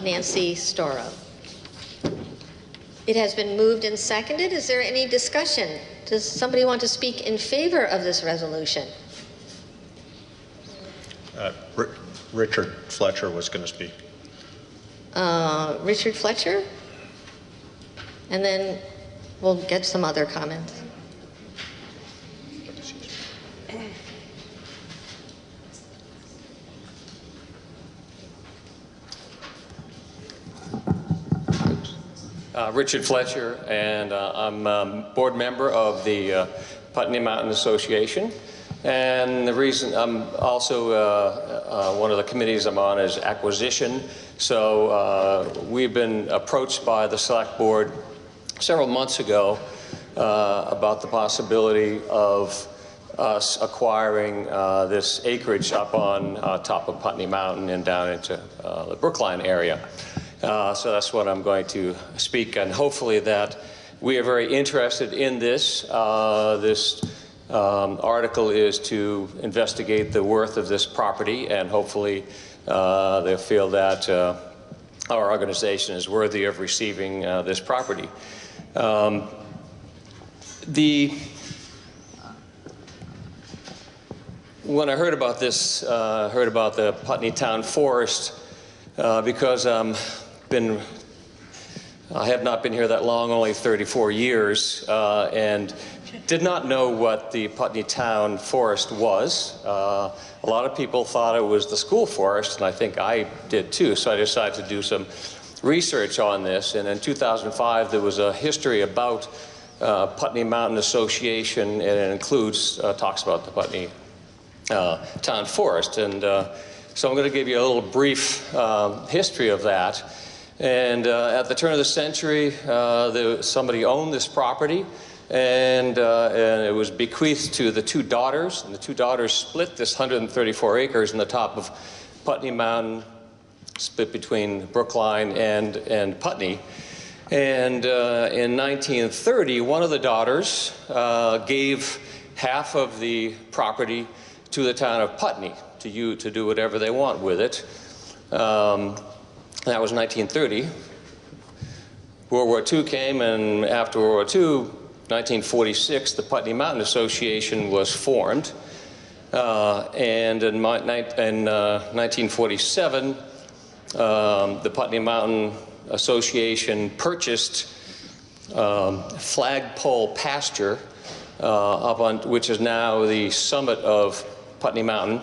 Nancy Storrow. It has been moved and seconded. Is there any discussion? Does somebody want to speak in favor of this resolution? Richard Fletcher was going to speak. Richard Fletcher? And then we'll get some other comments. Richard Fletcher, and I'm a board member of the Putney Mountain Association. And the reason I'm also one of the committees I'm on is acquisition. So we've been approached by the select board several months ago about the possibility of us acquiring this acreage up on top of Putney Mountain and down into the Brookline area. So that's what I'm going to speak, and hopefully that we are very interested in this. This article is to investigate the worth of this property, and hopefully they feel that our organization is worthy of receiving this property. When I heard about this, heard about the Putney Town Forest, because I have not been here that long, only 34 years, and did not know what the Putney Town Forest was. A lot of people thought it was the school forest, and I think I did too, so I decided to do some research on this. And in 2005, there was a history about Putney Mountain Association, and it includes, talks about the Putney Town Forest. And so I'm going to give you a little brief history of that. And at the turn of the century, somebody owned this property, and it was bequeathed to the two daughters, and the two daughters split this 134 acres in the top of Putney Mountain, split between Brookline and Putney. And in 1930, one of the daughters gave half of the property to the town of Putney to do whatever they want with it. That was 1930. World War II came, and after World War II, 1946, the Putney Mountain Association was formed. And in 1947, the Putney Mountain Association purchased Flagpole Pasture, which is now the summit of Putney Mountain,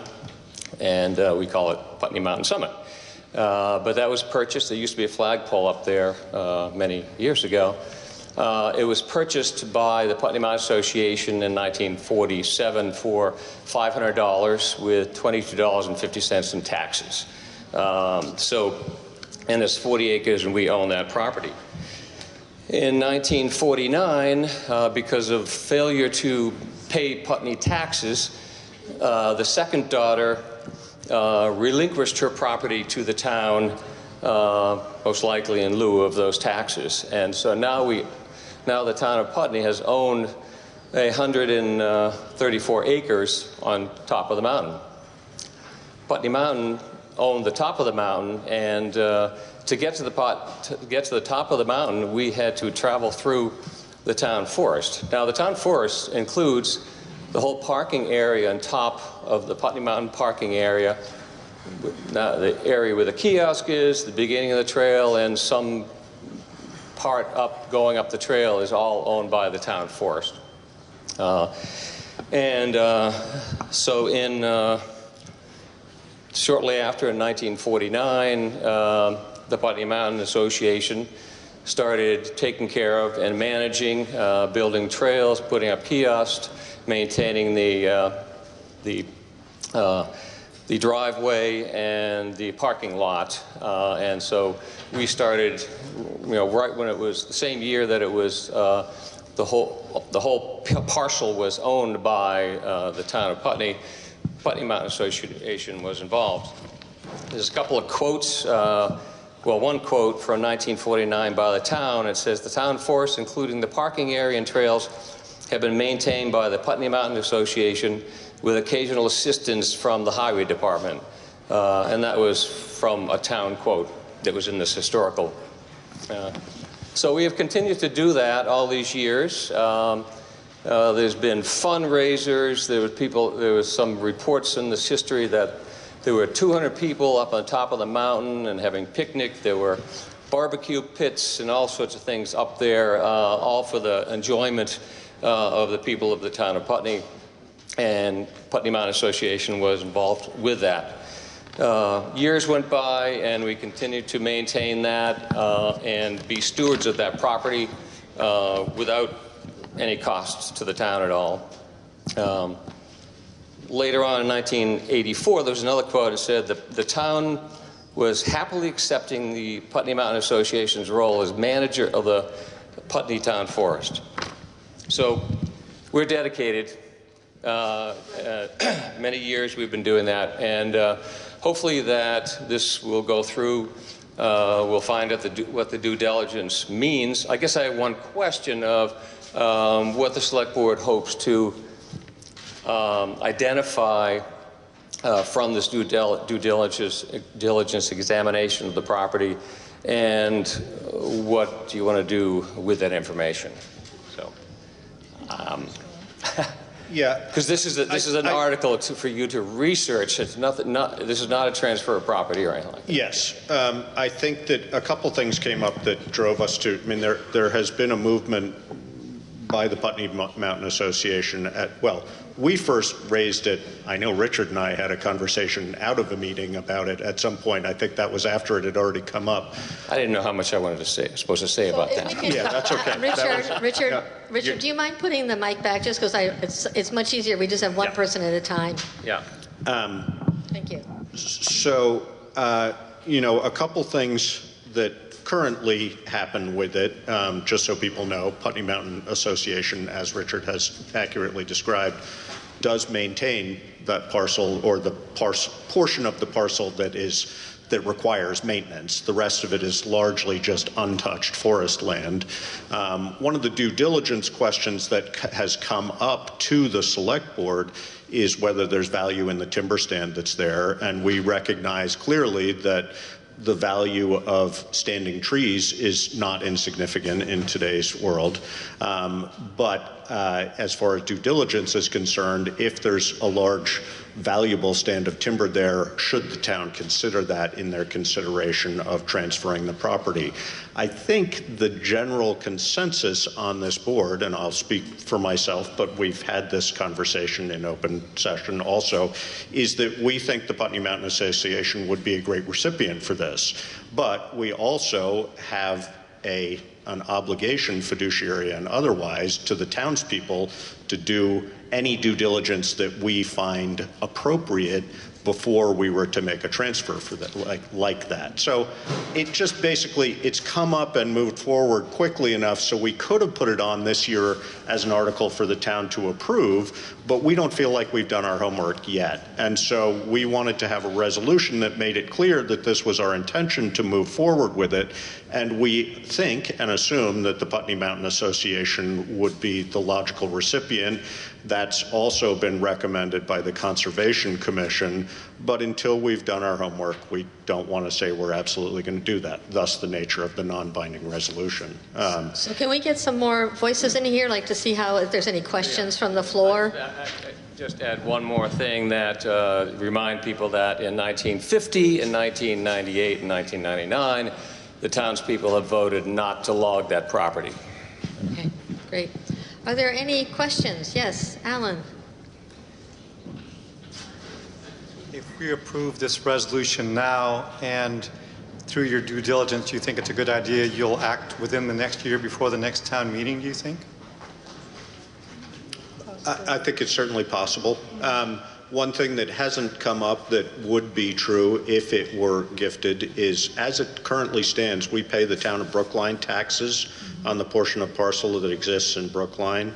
and we call it Putney Mountain Summit. But that was purchased. There used to be a flagpole up there many years ago. It was purchased by the Putney Mountain Association in 1947 for $500 with $22.50 in taxes. And there's 40 acres, and we own that property. In 1949, because of failure to pay Putney taxes, the second daughter relinquished her property to the town, most likely in lieu of those taxes. And so now the town of Putney has owned 134 acres on top of the mountain. Putney Mountain owned the top of the mountain, and to get to the top of the mountain, we had to travel through the town forest. Now, the town forest includes the whole parking area on top of the Putney Mountain parking area. Now, the area where the kiosk is, the beginning of the trail, and some part going up the trail is all owned by the town forest. Shortly after, in 1949, the Putney Mountain Association started taking care of and managing, building trails, putting up kiosks, maintaining the driveway and the parking lot. And so we started, right when it was the same year that it was the whole parcel was owned by the town of Putney. Putney Mountain Association was involved. There's a couple of quotes. One quote from 1949 by the town. It says, "The town forest, including the parking area and trails, have been maintained by the Putney Mountain Association with occasional assistance from the Highway Department." And that was from a town quote that was in this historical. So we have continued to do that all these years. There's been fundraisers. There was some reports in this history that there were 200 people up on top of the mountain and having picnic. There were barbecue pits and all sorts of things up there, all for the enjoyment of the people of the town of Putney. And Putney Mountain Association was involved with that. Years went by, and we continued to maintain that and be stewards of that property without any costs to the town at all. Later on in 1984, there was another quote that said the town was happily accepting the Putney Mountain Association's role as manager of the Putney Town Forest. So we're dedicated. Many years we've been doing that, and hopefully that this will go through. We'll find out what the due diligence means. I guess I have one question of what the Select Board hopes to identify from this due diligence examination of the property, and what do you want to do with that information? So, yeah, because this is an article for you to research. It's this is not a transfer of property or anything like that. Yes, I think that a couple things came up that drove us to. I mean, there has been a movement by the Putney Mountain Association we first raised it. I know Richard and I had a conversation out of a meeting about it at some point. I think that was after it had already come up. I didn't know how much I wanted to say, supposed to say about that. Yeah, that's okay. Richard, do you mind putting the mic back just because it's much easier. We just have one person at a time. Yeah. Thank you. So, a couple things that currently happen with it, just so people know, Putney Mountain Association, as Richard has accurately described, does maintain that parcel or the portion of the parcel that requires maintenance. The rest of it is largely just untouched forest land. One of the due diligence questions that has come up to the select board is whether there's value in the timber stand that's there, and we recognize clearly that the value of standing trees is not insignificant in today's world. But as far as due diligence is concerned, if there's a large valuable stand of timber there, should the town consider that in their consideration of transferring the property? I think the general consensus on this board, and I'll speak for myself, but we've had this conversation in open session also, is that we think the Putney Mountain Association would be a great recipient for this. But we also have an obligation, fiduciary and otherwise, to the townspeople to do any due diligence that we find appropriate before we were to make a transfer for that, like that. So it just basically, it's come up and moved forward quickly enough so we could have put it on this year as an article for the town to approve, but we don't feel like we've done our homework yet. And so we wanted to have a resolution that made it clear that this was our intention to move forward with it. And we think and assume that the Putney Mountain Association would be the logical recipient. That's also been recommended by the Conservation Commission, but until we've done our homework, we don't want to say we're absolutely going to do that, thus the nature of the non-binding resolution. So can we get some more voices in here, like to see if there's any questions from the floor? Just add one more thing that remind people that in 1950, in 1998, and 1999, the townspeople have voted not to log that property. Okay, great. Are there any questions? Yes, Alan. If we approve this resolution now and through your due diligence, you think it's a good idea, you'll act within the next year before the next town meeting, do you think? I think it's certainly possible. One thing that hasn't come up that would be true if it were gifted is, as it currently stands, we pay the town of Brookline taxes on the portion of parcel that exists in Brookline.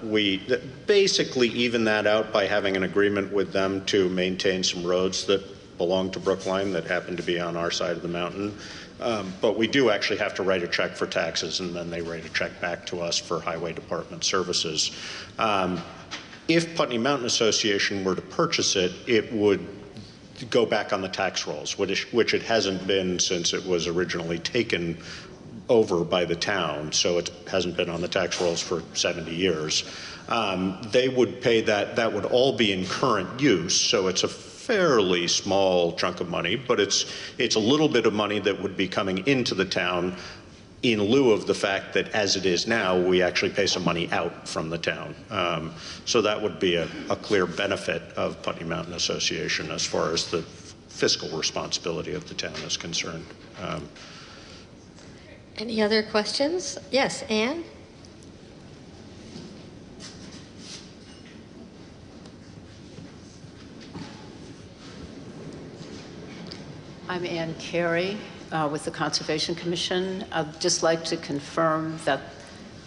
We basically even that out by having an agreement with them to maintain some roads that belong to Brookline that happen to be on our side of the mountain. But we do actually have to write a check for taxes, and then they write a check back to us for highway department services. If Putney Mountain Association were to purchase it, it would go back on the tax rolls, which it hasn't been since it was originally taken over by the town, so it hasn't been on the tax rolls for 70 years. They would pay that. That would all be in current use, so it's a fairly small chunk of money, but it's a little bit of money that would be coming into the town in lieu of the fact that as it is now, we actually pay some money out from the town. So that would be a clear benefit of Putney Mountain Association as far as the fiscal responsibility of the town is concerned. Any other questions? Yes, Anne? I'm Ann Carey with the Conservation Commission. I'd just like to confirm that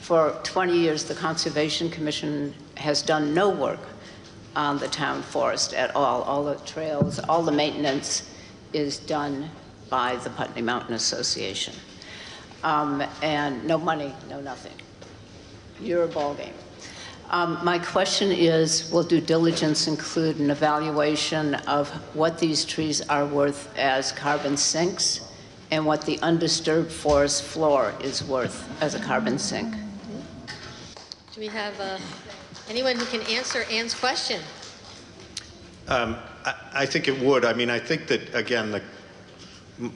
for 20 years, the Conservation Commission has done no work on the town forest at all. All the trails, all the maintenance is done by the Putney Mountain Association. And no money, no nothing. You're a ballgame. My question is, will due diligence include an evaluation of what these trees are worth as carbon sinks and what the undisturbed forest floor is worth as a carbon sink? Do we have anyone who can answer Anne's question? I think it would. I mean, I think that, again,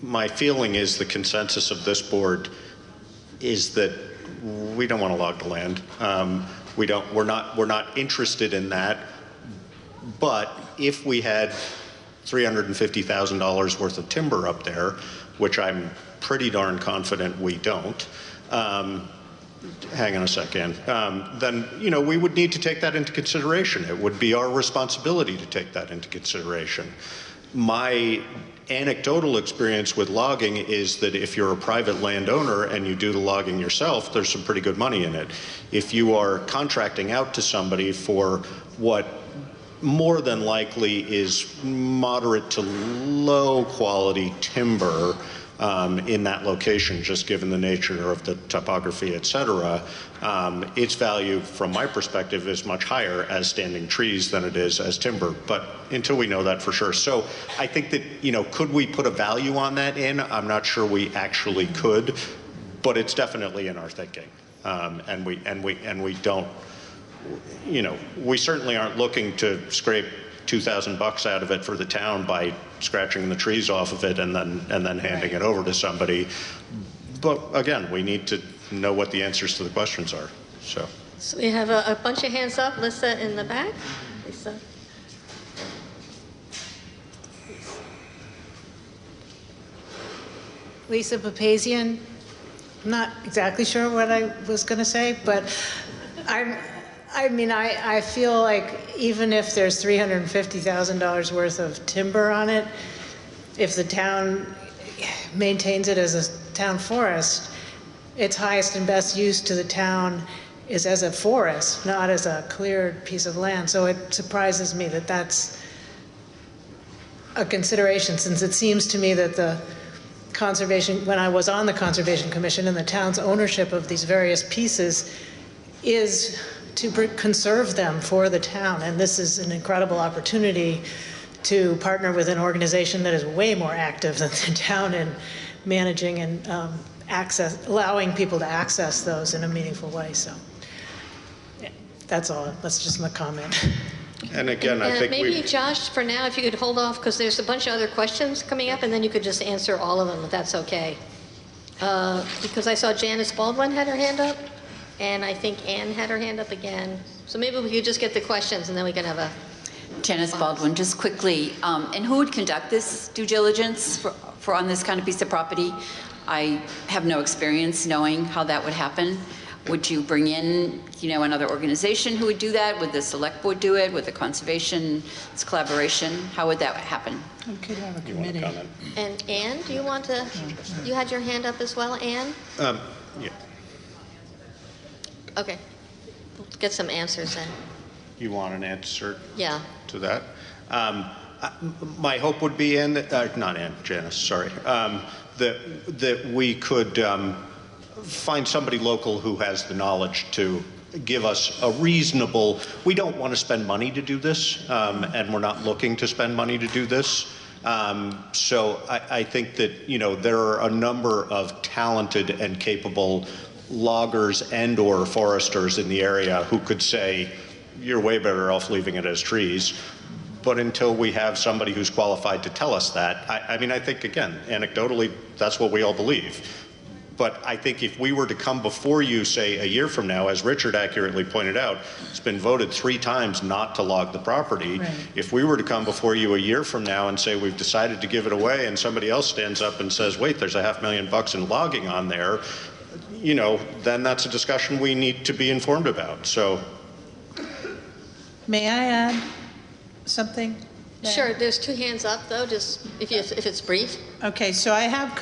my feeling is the consensus of this board is that we don't want to log the land. We're not interested in that. But if we had $350,000 worth of timber up there, which I'm pretty darn confident we don't, hang on a second, then, you know, we would need to take that into consideration. It would be our responsibility to take that into consideration. My anecdotal experience with logging is that if you're a private landowner and you do the logging yourself, there's some pretty good money in it. If you are contracting out to somebody for what more than likely is moderate to low quality timber in that location, just given the nature of the topography, et cetera, its value from my perspective is much higher as standing trees than it is as timber, but until we know that for sure. So I think that, you know, could we put a value on that in? I'm not sure we actually could, but it's definitely in our thinking. And we don't, you know, we certainly aren't looking to scrape $2,000 out of it for the town by scratching the trees off of it and then handing it over to somebody. But again, we need to know what the answers to the questions are. So we have a bunch of hands up. Lisa in the back. Lisa. Lisa Papazian. I'm not exactly sure what I was going to say, but I feel like even if there's $350,000 worth of timber on it, if the town maintains it as a town forest, its highest and best use to the town is as a forest, not as a cleared piece of land. So it surprises me that that's a consideration, since it seems to me that the conservation, when I was on the Conservation Commission, and the town's ownership of these various pieces is to conserve them for the town. And this is an incredible opportunity to partner with an organization that is way more active than the town in managing and allowing people to access those in a meaningful way. So yeah, that's all. That's just my comment. And again, I think maybe Josh, for now, if you could hold off, because there's a bunch of other questions coming up, and then you could just answer all of them, if that's okay. Because I saw Janice Baldwin had her hand up, and I think Ann had her hand up again. So maybe we could just get the questions, and then we can have a... Janice Baldwin, just quickly, and who would conduct this due diligence for on this kind of piece of property? I have no experience knowing how that would happen. Would you bring in, you know, another organization who would do that? Would the select board do it? Would the conservation collaboration? How would that happen? We could have a committee. And Ann, do you want to, you had your hand up as well, Ann? Yeah. Okay, let's get some answers then. You want an answer Yeah. to that? My hope would be, Janice, sorry, that we could find somebody local who has the knowledge to give us a reasonable, we don't want to spend money to do this, and we're not looking to spend money to do this. So I think that, you know, there are a number of talented and capable loggers and or foresters in the area who could say, you're way better off leaving it as trees. But until we have somebody who's qualified to tell us that, I mean, I think, again, anecdotally, that's what we all believe. But I think if we were to come before you, say, a year from now, as Richard accurately pointed out, it's been voted 3 times not to log the property. Right. If we were to come before you a year from now and say we've decided to give it away, and somebody else stands up and says, wait, there's $500,000 in logging on there, you know, then that's a discussion we need to be informed about. So, may I add something? Sure, there's 2 hands up though, just if it's brief. Okay, so I have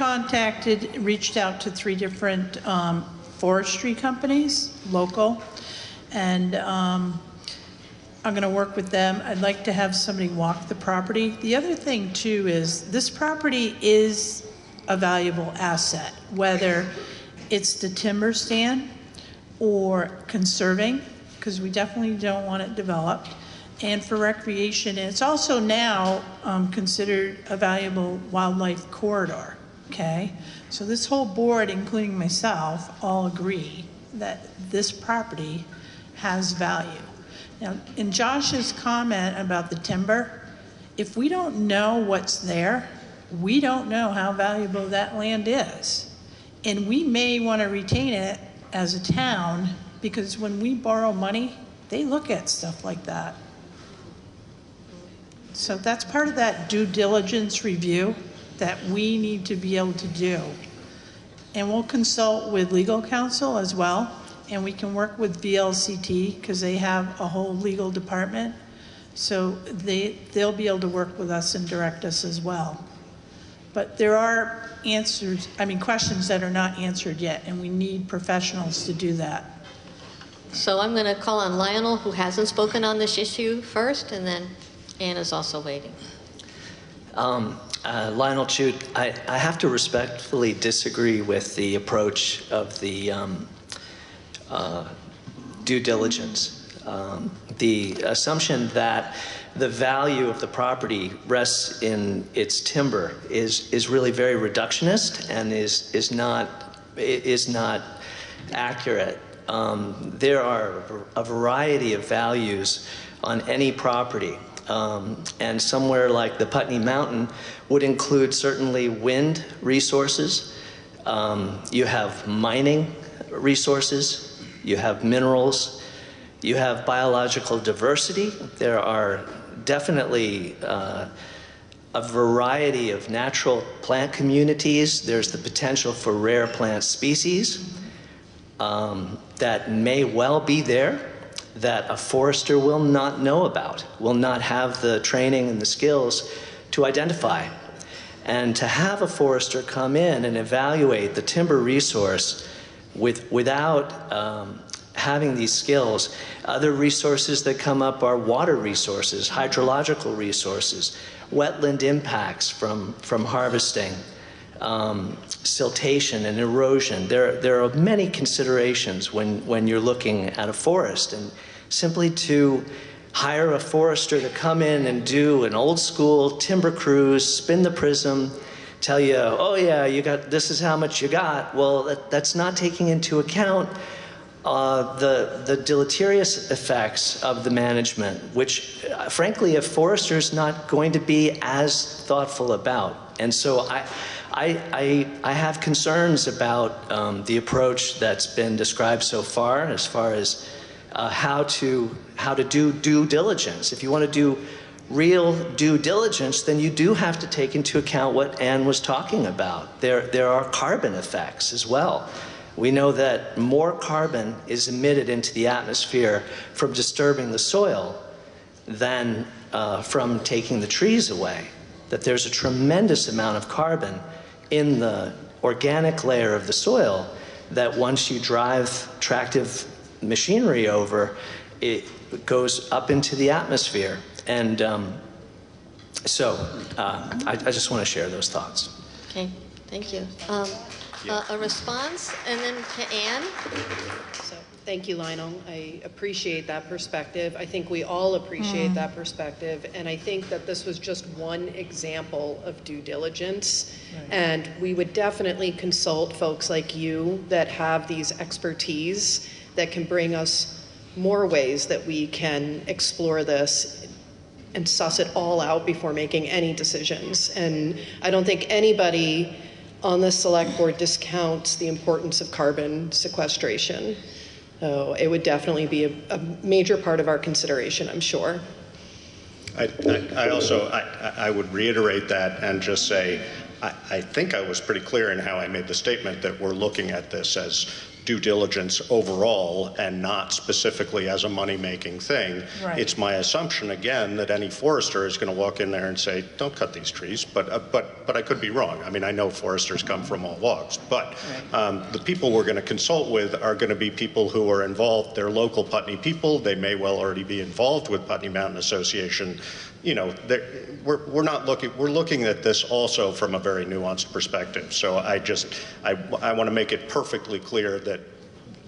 reached out to 3 different forestry companies, local, and I'm going to work with them. I'd like to have somebody walk the property. The other thing too is this property is a valuable asset, whether it's the timber stand or conserving, because we definitely don't want it developed, and for recreation. And it's also now considered a valuable wildlife corridor, okay? So this whole board, including myself, all agree that this property has value. Now, in Josh's comment about the timber, if we don't know what's there, we don't know how valuable that land is. And we may want to retain it as a town, because when we borrow money, they look at stuff like that. So that's part of that due diligence review that we need to be able to do. And we'll consult with legal counsel as well, and we can work with VLCT because they have a whole legal department. So they'll be able to work with us and direct us as well. But there are questions that are not answered yet, and we need professionals to do that. So I'm going to call on Lionel, who hasn't spoken on this issue first, and then Ann is also waiting. Lionel Chute, I have to respectfully disagree with the approach of the due diligence. The assumption that the value of the property rests in its timber is really very reductionist and is not accurate. There are a variety of values on any property. And somewhere like the Putney Mountain would include certainly wind resources. You have mining resources. You have minerals. You have biological diversity. There are definitely a variety of natural plant communities. There's the potential for rare plant species that may well be there, that a forester will not know about, will not have the training and the skills to identify. And to have a forester come in and evaluate the timber resource without having these skills, other resources that come up are water resources, hydrological resources, wetland impacts from harvesting, siltation and erosion. There are many considerations when you're looking at a forest, and simply to hire a forester to come in and do an old school timber cruise, spin the prism, tell you, oh yeah, this is how much you got. Well, that's not taking into account the deleterious effects of the management, which frankly a forester's not going to be as thoughtful about. And so I have concerns about the approach that's been described so far as how to do due diligence. If you want to do real due diligence, then you do have to take into account what Ann was talking about. There are carbon effects as well. We know that more carbon is emitted into the atmosphere from disturbing the soil than from taking the trees away. That there's a tremendous amount of carbon in the organic layer of the soil that once you drive tractive machinery over, it goes up into the atmosphere. And so I just want to share those thoughts. Okay, thank you. A response, and then to Ann. So, thank you, Lionel. I appreciate that perspective. I think we all appreciate that perspective, and I think that this was just one example of due diligence. Right. And we would definitely consult folks like you that have these expertise that can bring us more ways that we can explore this and suss it all out before making any decisions. And I don't think anybody on the select board discounts the importance of carbon sequestration. So it would definitely be a major part of our consideration, I'm sure. I would reiterate that and just say, I think I was pretty clear in how I made the statement that we're looking at this as due diligence overall and not specifically as a money-making thing. Right. It's my assumption, again, that any forester is going to walk in there and say, don't cut these trees, but I could be wrong. I mean, I know foresters come from all walks, but the people we're going to consult with are going to be people who are involved. They're local Putney people. They may well already be involved with Putney Mountain Association. You know, we're looking at this also from a very nuanced perspective. So I want to make it perfectly clear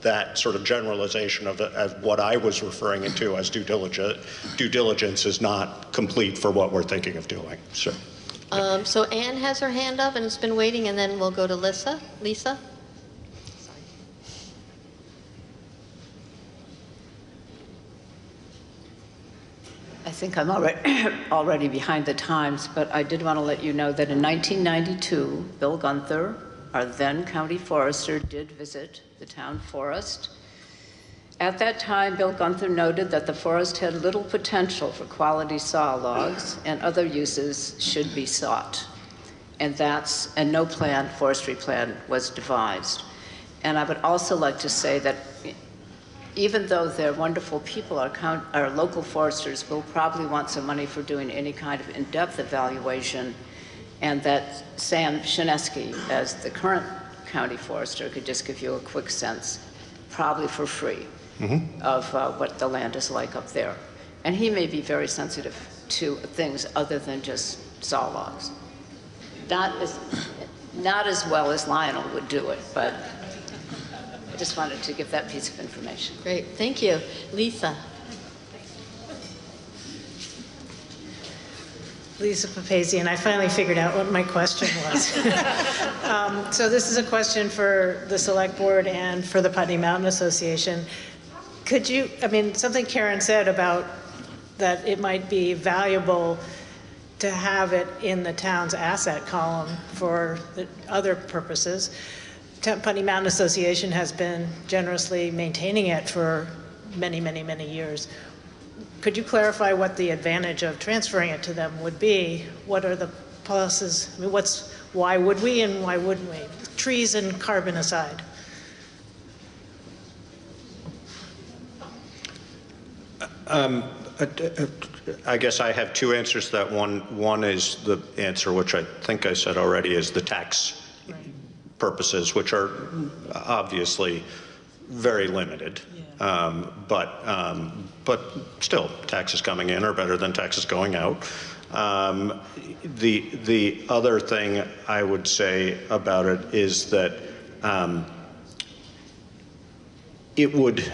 that sort of generalization of what I was referring to as due diligence is not complete for what we're thinking of doing. So Ann has her hand up and it's been waiting, and then we'll go to Lisa. I think I'm already behind the times, but I did want to let you know that in 1992, Bill Gunther our then county forester, did visit the town forest. At that time, Bill Gunther noted that the forest had little potential for quality saw logs and other uses should be sought. And no forestry plan was devised. And I would also like to say that even though they're wonderful people, our local foresters will probably want some money for doing any kind of in-depth evaluation, and that Sam Shinesky, as the current county forester, could just give you a quick sense, probably for free, of what the land is like up there. And he may be very sensitive to things other than just saw logs. Not as well as Lionel would do it, but I just wanted to give that piece of information. Great, thank you. Lisa. Lisa Papazian, I finally figured out what my question was. So this is a question for the Select Board and for the Putney Mountain Association. Could you, something Karen said about that it might be valuable to have it in the town's asset column for other purposes. Putney Mountain Association has been generously maintaining it for many, many, many years. Could you clarify what the advantage of transferring it to them would be? What are the pluses? Why would we and why wouldn't we? Trees and carbon aside. I guess I have two answers to that. One is the answer, which I think I said already, is the tax purposes, which are obviously very limited. But still, taxes coming in are better than taxes going out. The other thing I would say about it is that it would,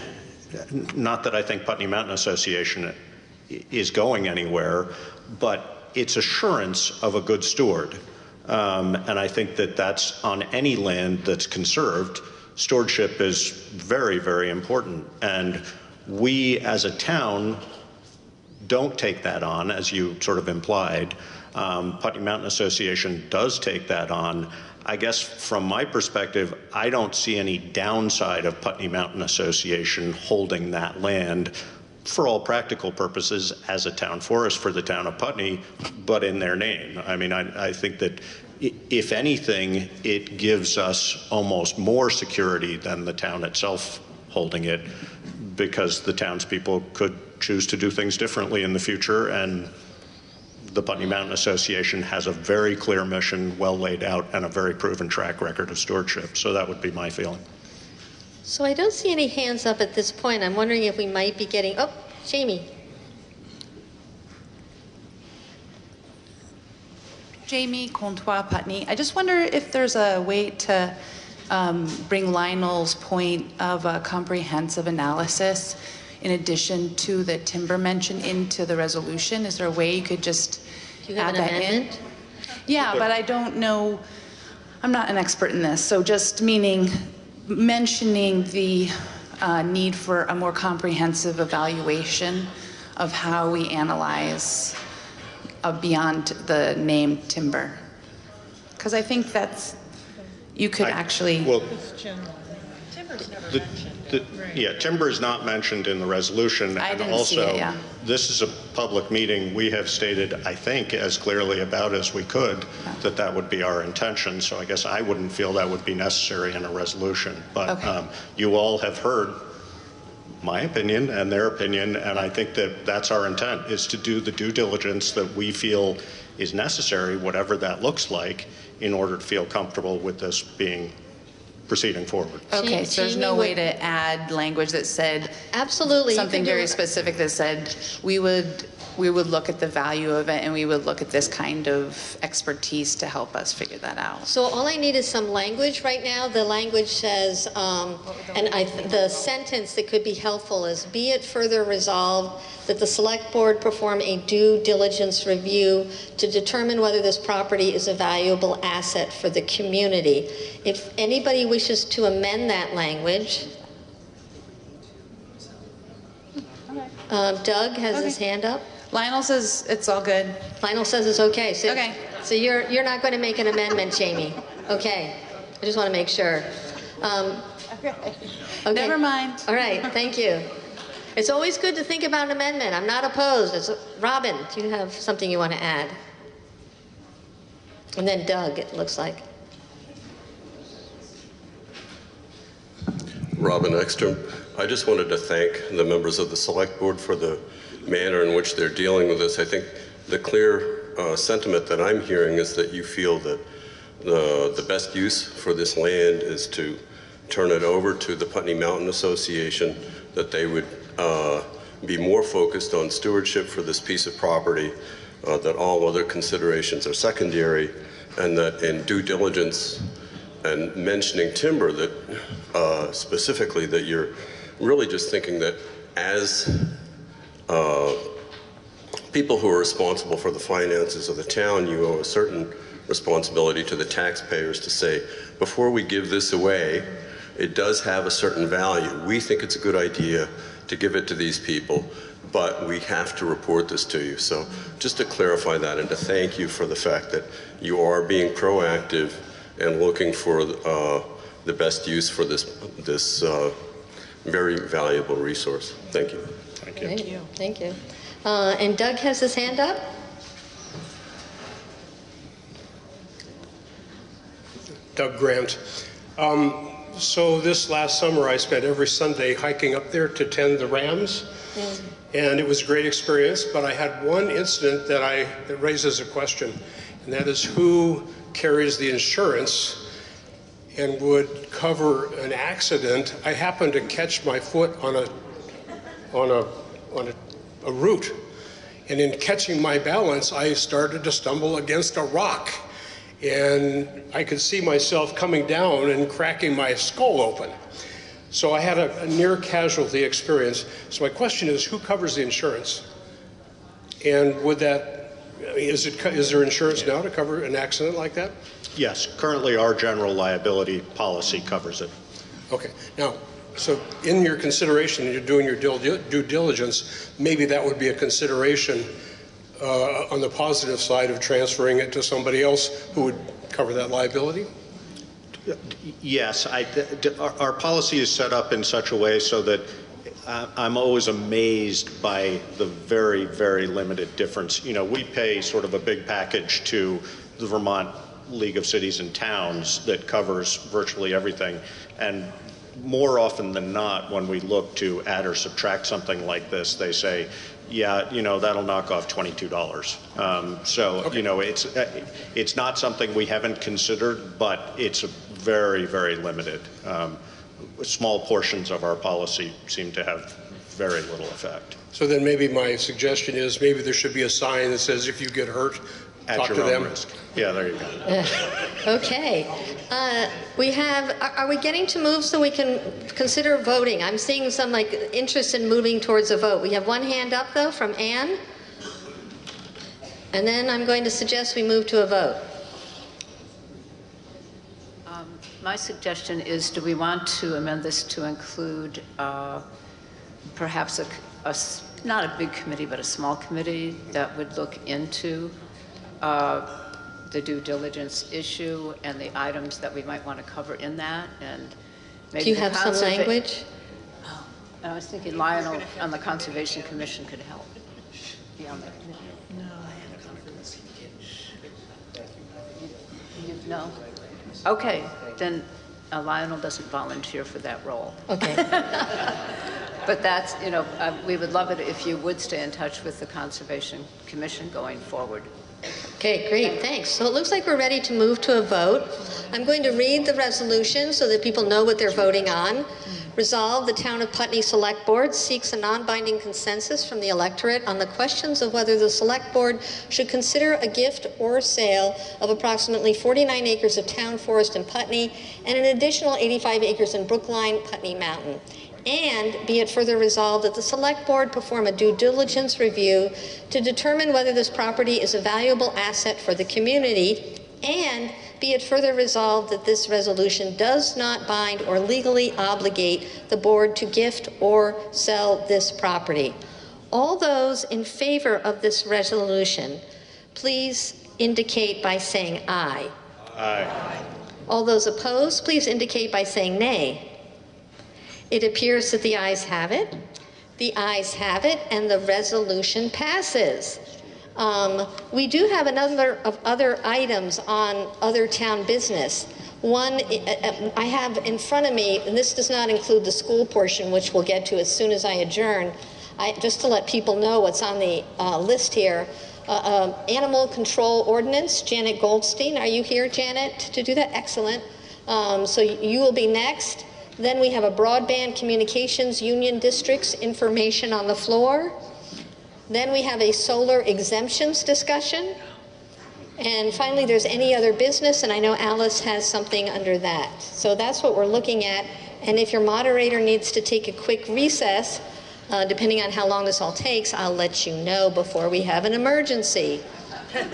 not that I think Putney Mountain Association is going anywhere, but it's assurance of a good steward. And I think that that's on any land that's conserved. Stewardship is very, very important. And we as a town don't take that on, as you sort of implied. Putney Mountain Association does take that on. I guess from my perspective, I don't see any downside of Putney Mountain Association holding that land for all practical purposes as a town forest for the town of Putney, but in their name. I mean, I think that if anything, it gives us almost more security than the town itself holding it, because the townspeople could choose to do things differently in the future, and the Putney Mountain Association has a very clear mission, well laid out, and a very proven track record of stewardship. So that would be my feeling. So I don't see any hands up at this point. I'm wondering if we might be getting, oh, Jamie. Jamie Comtois Putney. I just wonder if there's a way to bring Lionel's point of a comprehensive analysis in addition to the timber mention into the resolution. Is there a way you could just add that in? Yeah, but I don't know. I'm not an expert in this. So just mentioning the need for a more comprehensive evaluation of how we analyze beyond the name timber. Because I think that's, you could actually... Well, yeah, timber is not mentioned in the resolution. I didn't also, see it, yeah. This is a public meeting. We have stated, I think, as clearly about as we could, that that would be our intention. So I guess I wouldn't feel that would be necessary in a resolution. But okay. You all have heard my opinion and their opinion, and I think that that's our intent, is to do the due diligence that we feel is necessary, whatever that looks like, in order to feel comfortable with this proceeding forward. Okay, so there's no way to add language that said absolutely something very specific that said we would look at the value of it and we would look at this kind of expertise to help us figure that out. So all I need is some language right now. The language says, the sentence that could be helpful is, be it further resolved that the select board perform a due diligence review to determine whether this property is a valuable asset for the community. If anybody wishes to amend that language, Doug has his hand up. Lionel says it's all good. Lionel says it's okay. So, okay. So you're not going to make an amendment, Jamie. Okay. I just want to make sure. Okay. Never mind. All right, thank you. It's always good to think about an amendment. I'm not opposed. Robin, do you have something you want to add? And then Doug, it looks like. Robin Ekstrom. I just wanted to thank the members of the Select Board for the manner in which they're dealing with this. I think the clear sentiment that I'm hearing is that you feel that the best use for this land is to turn it over to the Putney Mountain Association, that they would be more focused on stewardship for this piece of property, that all other considerations are secondary, and that in due diligence and mentioning timber, that specifically that you're really just thinking that as people who are responsible for the finances of the town, you owe a certain responsibility to the taxpayers to say, before we give this away, it does have a certain value. We think it's a good idea to give it to these people, but we have to report this to you. So just to clarify that and to thank you for the fact that you are being proactive and looking for the best use for this very valuable resource. Thank you. Thank you. Thank you. Thank you. And Doug has his hand up. Doug Grant. So this last summer I spent every Sunday hiking up there to tend the rams. And it was a great experience, but I had one incident that raises a question, and that is who carries the insurance and would cover an accident. I happened to catch my foot on a root, and in catching my balance, I started to stumble against a rock, and I could see myself coming down and cracking my skull open. So I had a near casualty experience. So my question is, who covers the insurance? And would that, is there insurance now to cover an accident like that? Yes, currently our general liability policy covers it. Okay, now, so in your consideration, you're doing your due diligence, maybe that would be a consideration on the positive side of transferring it to somebody else who would cover that liability? Yes, our policy is set up in such a way so that I'm always amazed by the very, very limited difference. You know, we pay sort of a big package to the Vermont League of Cities and Towns that covers virtually everything. And more often than not, when we look to add or subtract something like this, they say, yeah, you know, that'll knock off $22. So, okay. You know, it's not something we haven't considered, but it's very, very limited. Small portions of our policy seem to have very little effect. So then maybe my suggestion is maybe there should be a sign that says if you get hurt, talk to them. Risk. Yeah, there you go. Okay. Are we getting to move so we can consider voting? I'm seeing some interest in moving towards a vote. We have one hand up though from Anne. And then I'm going to suggest we move to a vote. My suggestion is, do we want to amend this to include perhaps not a big committee, but a small committee that would look into the due diligence issue and the items that we might want to cover in that? And maybe do you have some language? Oh, I was thinking Lionel on the Conservation Commission could help. Be on the committee. No. Okay, then Lionel doesn't volunteer for that role. Okay. But that's, you know, we would love it if you would stay in touch with the Conservation Commission going forward. Okay, great, thanks. So it looks like we're ready to move to a vote. I'm going to read the resolution so that people know what they're voting on. Resolve, the Town of Putney Select Board seeks a non-binding consensus from the electorate on the questions of whether the Select Board should consider a gift or sale of approximately 49 acres of town forest in Putney and an additional 85 acres in Brookline, Putney Mountain. And be it further resolved that the Select Board perform a due diligence review to determine whether this property is a valuable asset for the community, and be it further resolved that this resolution does not bind or legally obligate the board to gift or sell this property. All those in favor of this resolution, please indicate by saying aye. Aye. All those opposed, please indicate by saying nay. It appears that the ayes have it. The ayes have it, and the resolution passes. We do have a number of other items on other town business. One, I have in front of me, and this does not include the school portion, which we'll get to as soon as I adjourn. Just to let people know what's on the list here. Animal control ordinance. Janet Goldstein, are you here, Janet, to do that? Excellent. So you will be next. Then we have a broadband communications union districts information on the floor. Then we have a solar exemptions discussion. And finally, there's any other business, and I know Alice has something under that. So that's what we're looking at. And if your moderator needs to take a quick recess, depending on how long this all takes, I'll let you know before we have an emergency.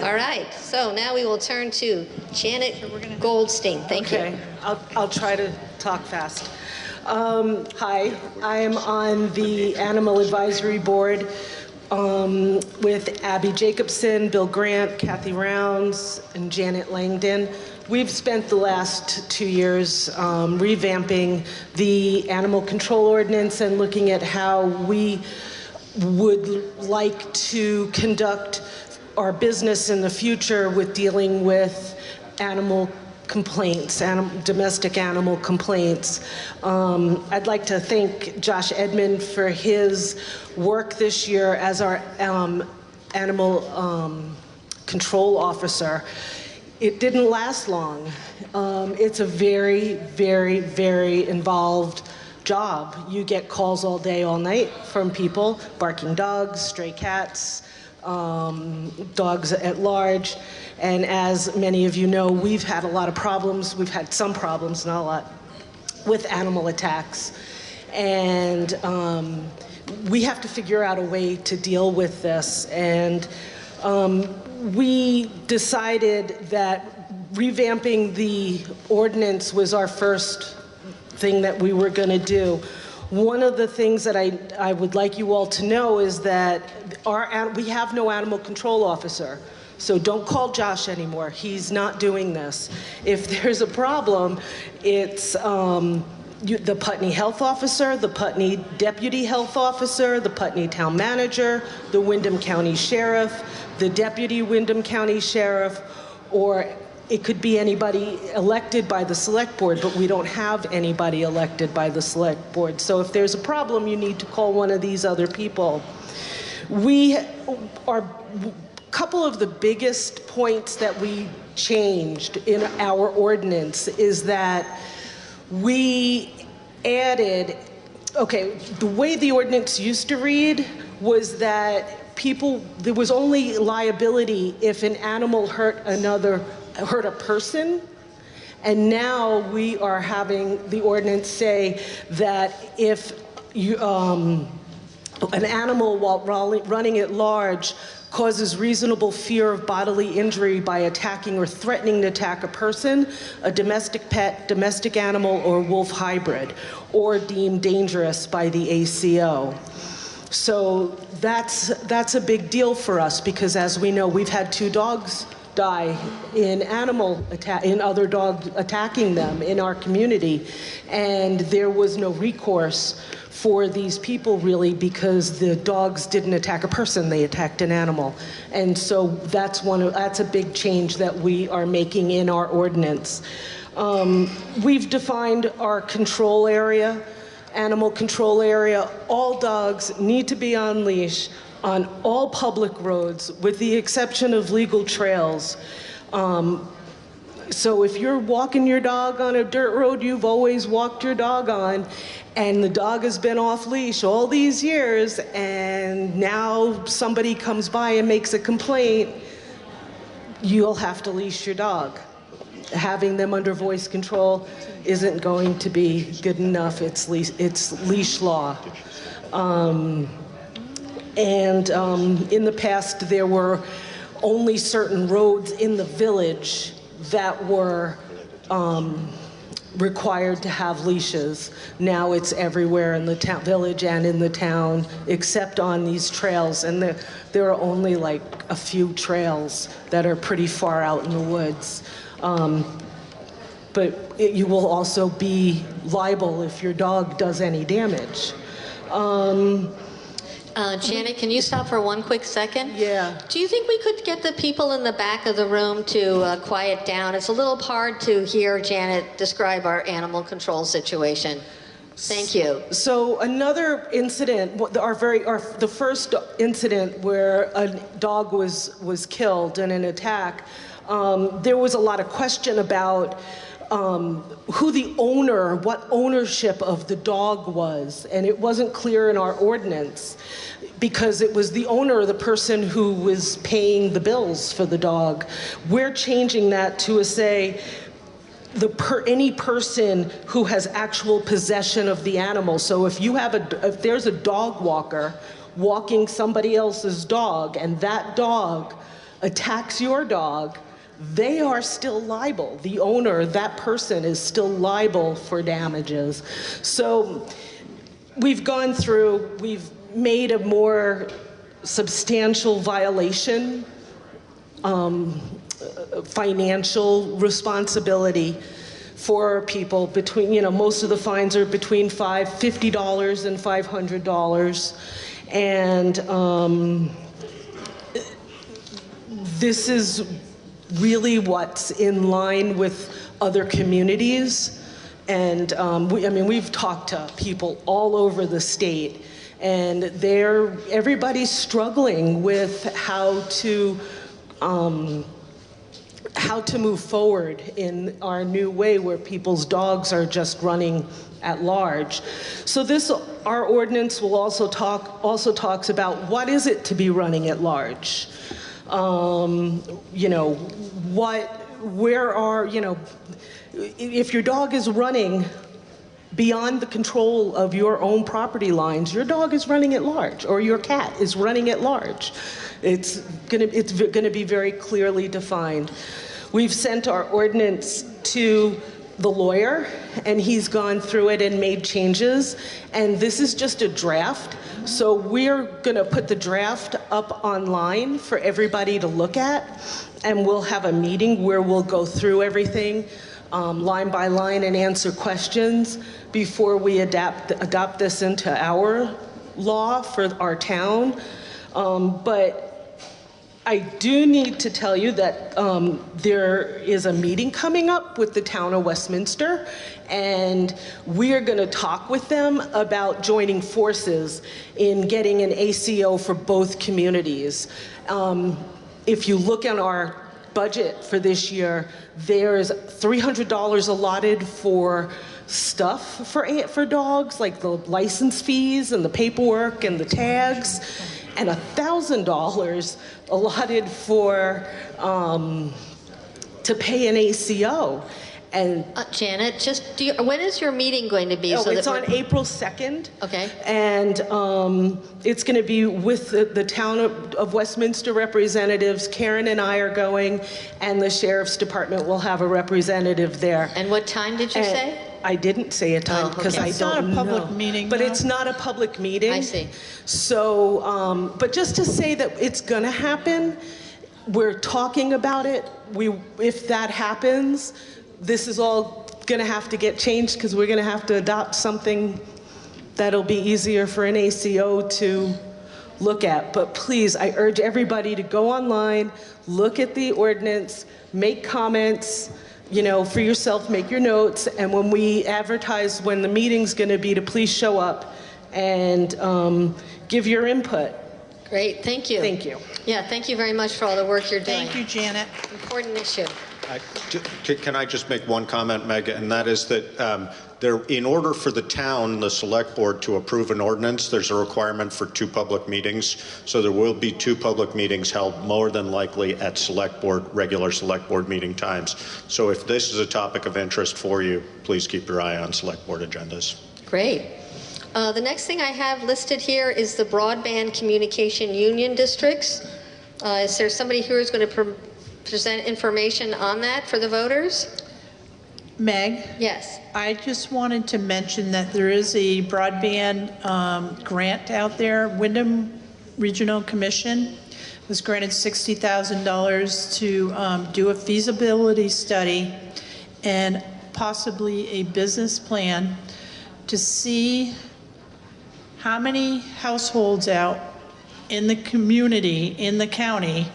All right, so now we will turn to Janet Goldstein. Thank you. I'll try to talk fast. Hi, I am on the Animal Advisory Board with Abby Jacobson, Bill Grant, Kathy Rounds, and Janet Langdon. We've spent the last 2 years revamping the animal control ordinance and looking at how we would like to conduct our business in the future with dealing with animal complaints, domestic animal complaints. I'd like to thank Josh Edmond for his work this year as our animal control officer. It didn't last long. It's a very, very, very involved job. You get calls all day, all night from people, barking dogs, stray cats, dogs at large. And as many of you know, we've had a lot of problems. We've had some problems, not a lot, with animal attacks. And we have to figure out a way to deal with this. And we decided that revamping the ordinance was our first thing that we were going to do. One of the things that I would like you all to know is that we have no animal control officer. So don't call Josh anymore. He's not doing this. If there's a problem, it's the Putney health officer, the Putney deputy health officer, the Putney town manager, the Windham County sheriff, the deputy Windham County sheriff, or it could be anybody elected by the select board, but we don't have anybody elected by the select board. So if there's a problem, you need to call one of these other people. A couple of the biggest points that we changed in our ordinance is that we added, the way the ordinance used to read was that there was only liability if an animal hurt a person, and now we are having the ordinance say that if an animal while running at large causes reasonable fear of bodily injury by attacking or threatening to attack a person, a domestic pet, domestic animal, or wolf hybrid, or deemed dangerous by the ACO. So that's a big deal for us because, as we know, we've had 2 dogs die in other dogs attacking them in our community, and there was no recourse for these people really because the dogs didn't attack a person, they attacked an animal. And so that's a big change that we are making in our ordinance. We've defined our control area, animal control area. All dogs need to be on leash on all public roads with the exception of legal trails. So if you're walking your dog on a dirt road you've always walked your dog on, and the dog has been off leash all these years, and now somebody comes by and makes a complaint, you'll have to leash your dog. Having them under voice control isn't going to be good enough. It's leash law. In the past, there were only certain roads in the village that were required to have leashes. Now it's everywhere in the village and in the town, except on these trails. And there are only like a few trails that are pretty far out in the woods. but you will also be liable if your dog does any damage. Janet, can you stop for one quick second? Yeah. Do you think we could get the people in the back of the room to quiet down? It's a little hard to hear Janet describe our animal control situation. Thank you. So another incident, the first incident where a dog was killed in an attack, there was a lot of question about who the owner, what ownership of the dog was, and it wasn't clear in our ordinance because it was the owner or the person who was paying the bills for the dog. We're changing that to say any person who has actual possession of the animal. So if there's a dog walker walking somebody else's dog and that dog attacks your dog, they are still liable. The owner, that person, is still liable for damages. So we've gone through, we've made a more substantial violation, financial responsibility for people between, most of the fines are between $50 and $500. And this is really what's in line with other communities. And we've talked to people all over the state, and everybody's struggling with how to move forward in our new way where people's dogs are just running at large. So our ordinance will also talks about what is it to be running at large. If your dog is running beyond the control of your own property lines, your dog is running at large, or your cat is running at large. It's gonna be very clearly defined. We've sent our ordinance to the lawyer, and he's gone through it and made changes, and this is just a draft. So we're gonna put the draft up online for everybody to look at, and we'll have a meeting where we'll go through everything line by line and answer questions before we adopt this into our law for our town. But I do need to tell you that there is a meeting coming up with the town of Westminster, and we are going to talk with them about joining forces in getting an ACO for both communities. If you look at our budget for this year, there's $300 allotted for stuff for dogs, like the license fees and the paperwork and the tags, and $1,000 allotted for to pay an ACO. And Janet, when is your meeting going to be? It's on April 2nd. Okay. And it's going to be with the town of Westminster representatives. Karen and I are going, and the Sheriff's Department will have a representative there. And what time did you say? I didn't say a time because I don't know. It's not a public meeting. But it's not a public meeting. I see. So, but just to say that it's going to happen, we're talking about it. If that happens, this is all going to have to get changed because we're going to have to adopt something that'll be easier for an ACO to look at. But please, I urge everybody to go online, look at the ordinance, make comments, for yourself, make your notes, and when we advertise when the meeting's going to be, to please show up and give your input. Great, thank you. Thank you. Yeah, thank you very much for all the work you're doing. Thank you, Janet. Important issue. Can I just make one comment, Meg? And that is that in order for the town, the select board, to approve an ordinance, there's a requirement for 2 public meetings. So there will be 2 public meetings held more than likely at regular select board meeting times. So if this is a topic of interest for you, please keep your eye on select board agendas. Great. The next thing I have listed here is the Broadband Communication Union Districts. Is there somebody here who's going to present information on that for the voters? Meg? Yes. I just wanted to mention that there is a broadband grant out there. Wyndham Regional Commission was granted $60,000 to do a feasibility study, and possibly a business plan to see how many households out in the community, in the county,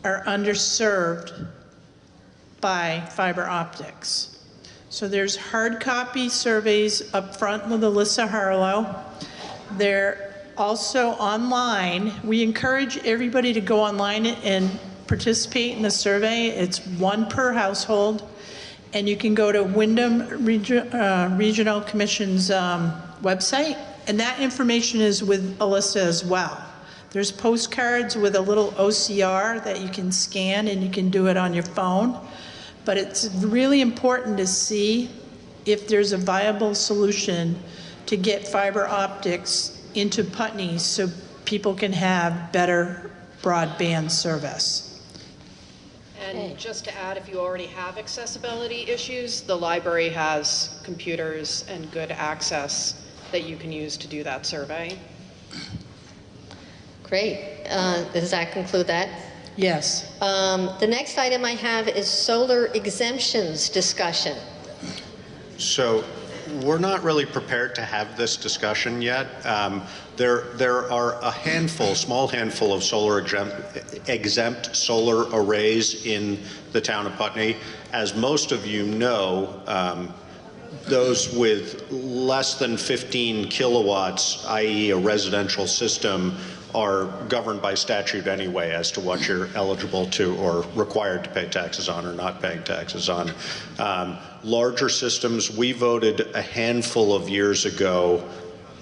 are underserved by fiber optics. So there's hard copy surveys up front with Alyssa Harlow. They're also online. We encourage everybody to go online and participate in the survey. It's one per household. And you can go to Wyndham Regional Commission's website, and that information is with Alyssa as well. There's postcards with a little OCR that you can scan, and you can do it on your phone. But it's really important to see if there's a viable solution to get fiber optics into Putney so people can have better broadband service. And just to add, if you already have accessibility issues, the library has computers and good access that you can use to do that survey. Great. Does that conclude that? Yes. The next item I have is solar exemptions discussion. So we're not really prepared to have this discussion yet. There are a handful, small handful of solar exempt solar arrays in the town of Putney. As most of you know, those with less than 15 kilowatts, i.e. a residential system, are governed by statute anyway as to what you're eligible to or required to pay taxes on or not paying taxes on. Larger systems, we voted a handful of years ago,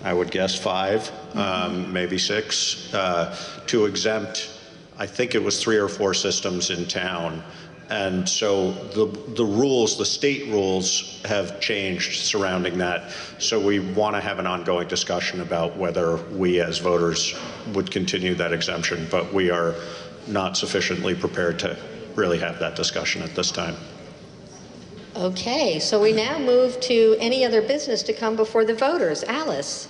I would guess 5, maybe 6, to exempt, I think it was 3 or 4 systems in town. And so the rules, the state rules have changed surrounding that. So we want to have an ongoing discussion about whether we as voters would continue that exemption, but we are not sufficiently prepared to really have that discussion at this time. Okay, so we now move to any other business to come before the voters. Alice.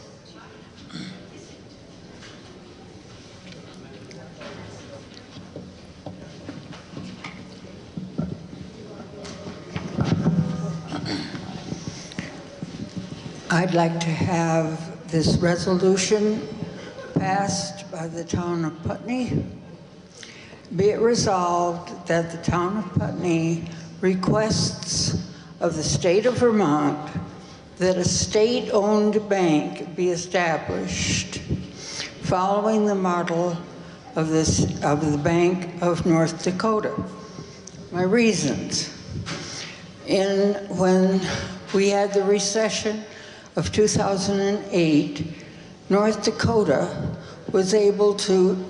I'd like to have this resolution passed by the town of Putney. Be it resolved that the town of Putney requests of the state of Vermont that a state-owned bank be established following the model of the Bank of North Dakota. My reasons. When we had the recession of 2008, North Dakota was able to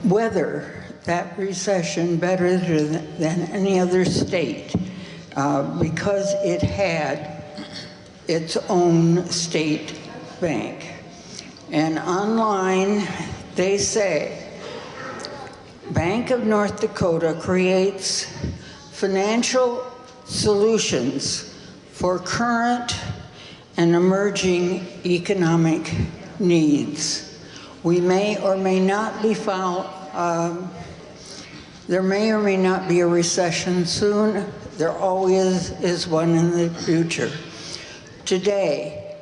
weather that recession better than any other state because it had its own state bank. And online, they say, Bank of North Dakota creates financial solutions for current and emerging economic needs. We may or may not be there may or may not be a recession soon. There always is one in the future. Today,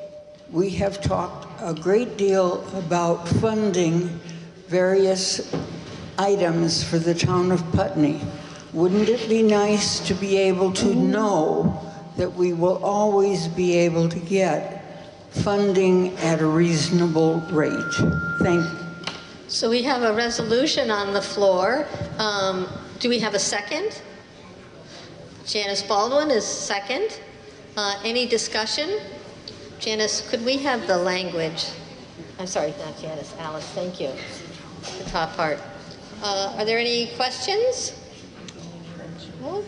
we have talked a great deal about funding various items for the town of Putney. Wouldn't it be nice to be able to know that we will always be able to get funding at a reasonable rate? Thank you. So we have a resolution on the floor. Do we have a second? Janice Baldwin is second. Any discussion? Janice, could we have the language? I'm sorry, not Janice, Alice, thank you. The top part. Are there any questions? No?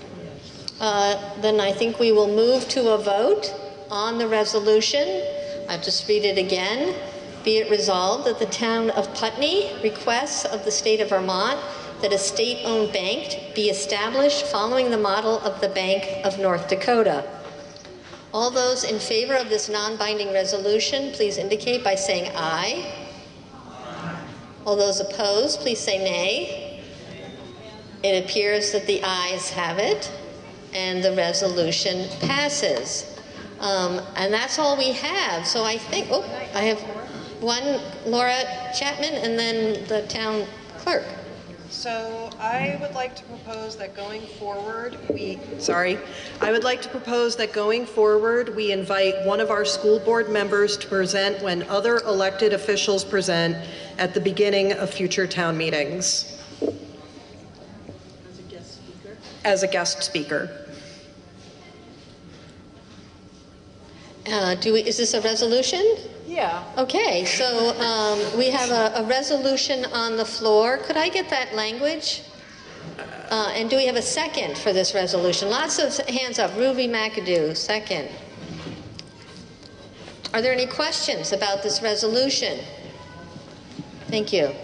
Then I think we will move to a vote on the resolution. I'll just read it again. Be it resolved that the town of Putney requests of the state of Vermont that a state-owned bank be established following the model of the Bank of North Dakota. All those in favor of this non-binding resolution, please indicate by saying aye. All those opposed, please say nay. It appears that the ayes have it. and the resolution passes. And that's all we have. So I think, I have one, Laura Chapman, and then the town clerk. So I would like to propose that going forward, we invite one of our school board members to present when other elected officials present at the beginning of future town meetings. As a guest speaker. Is this a resolution? Yeah. Okay, so we have a resolution on the floor. Could I get that language? And do we have a second for this resolution? Lots of hands up. Ruby McAdoo, second. Are there any questions about this resolution? Thank you.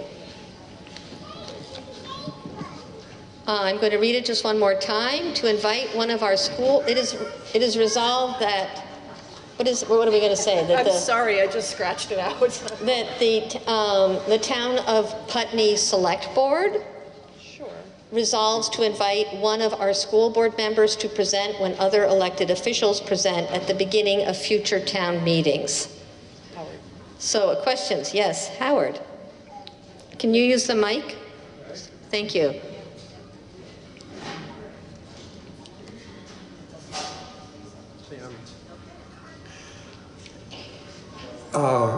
I'm going to read it just one more time. To invite one of our school, it is resolved that, what are we going to say? That I'm sorry, I just scratched it out. That the town of Putney Select Board resolves to invite one of our school board members to present when other elected officials present at the beginning of future town meetings. Howard. So questions? Yes, Howard. Can you use the mic? Thank you.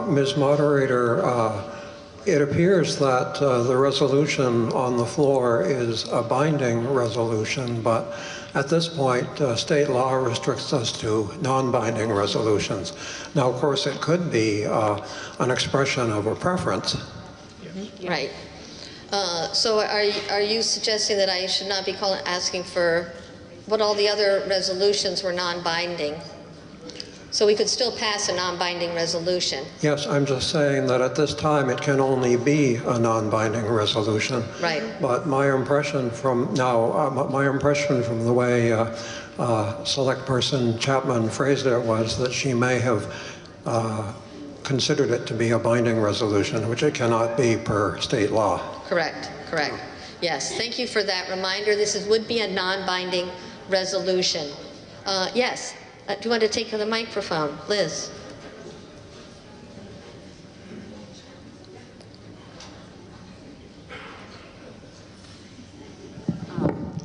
Ms. Moderator, it appears that the resolution on the floor is a binding resolution, but at this point, state law restricts us to non-binding resolutions. Now, of course, it could be an expression of a preference. Right. So are you suggesting that I should not be asking for what all the other resolutions were non-binding? So we could still pass a non-binding resolution. Yes, I'm just saying that at this time it can only be a non-binding resolution. Right. But my impression from the way Select Person Chapman phrased it was that she may have considered it to be a binding resolution, which it cannot be per state law. Correct. Yes, thank you for that reminder. This would be a non-binding resolution. Yes. Do you want to take the microphone? Liz.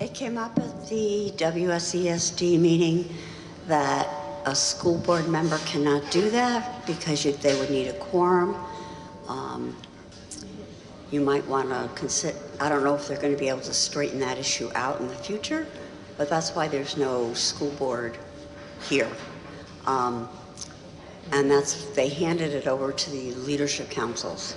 It came up at the WSESD meeting that a school board member cannot do that because they would need a quorum. You might want to consider, I don't know if they're going to be able to straighten that issue out in the future, but that's why there's no school board here. And they handed it over to the leadership councils.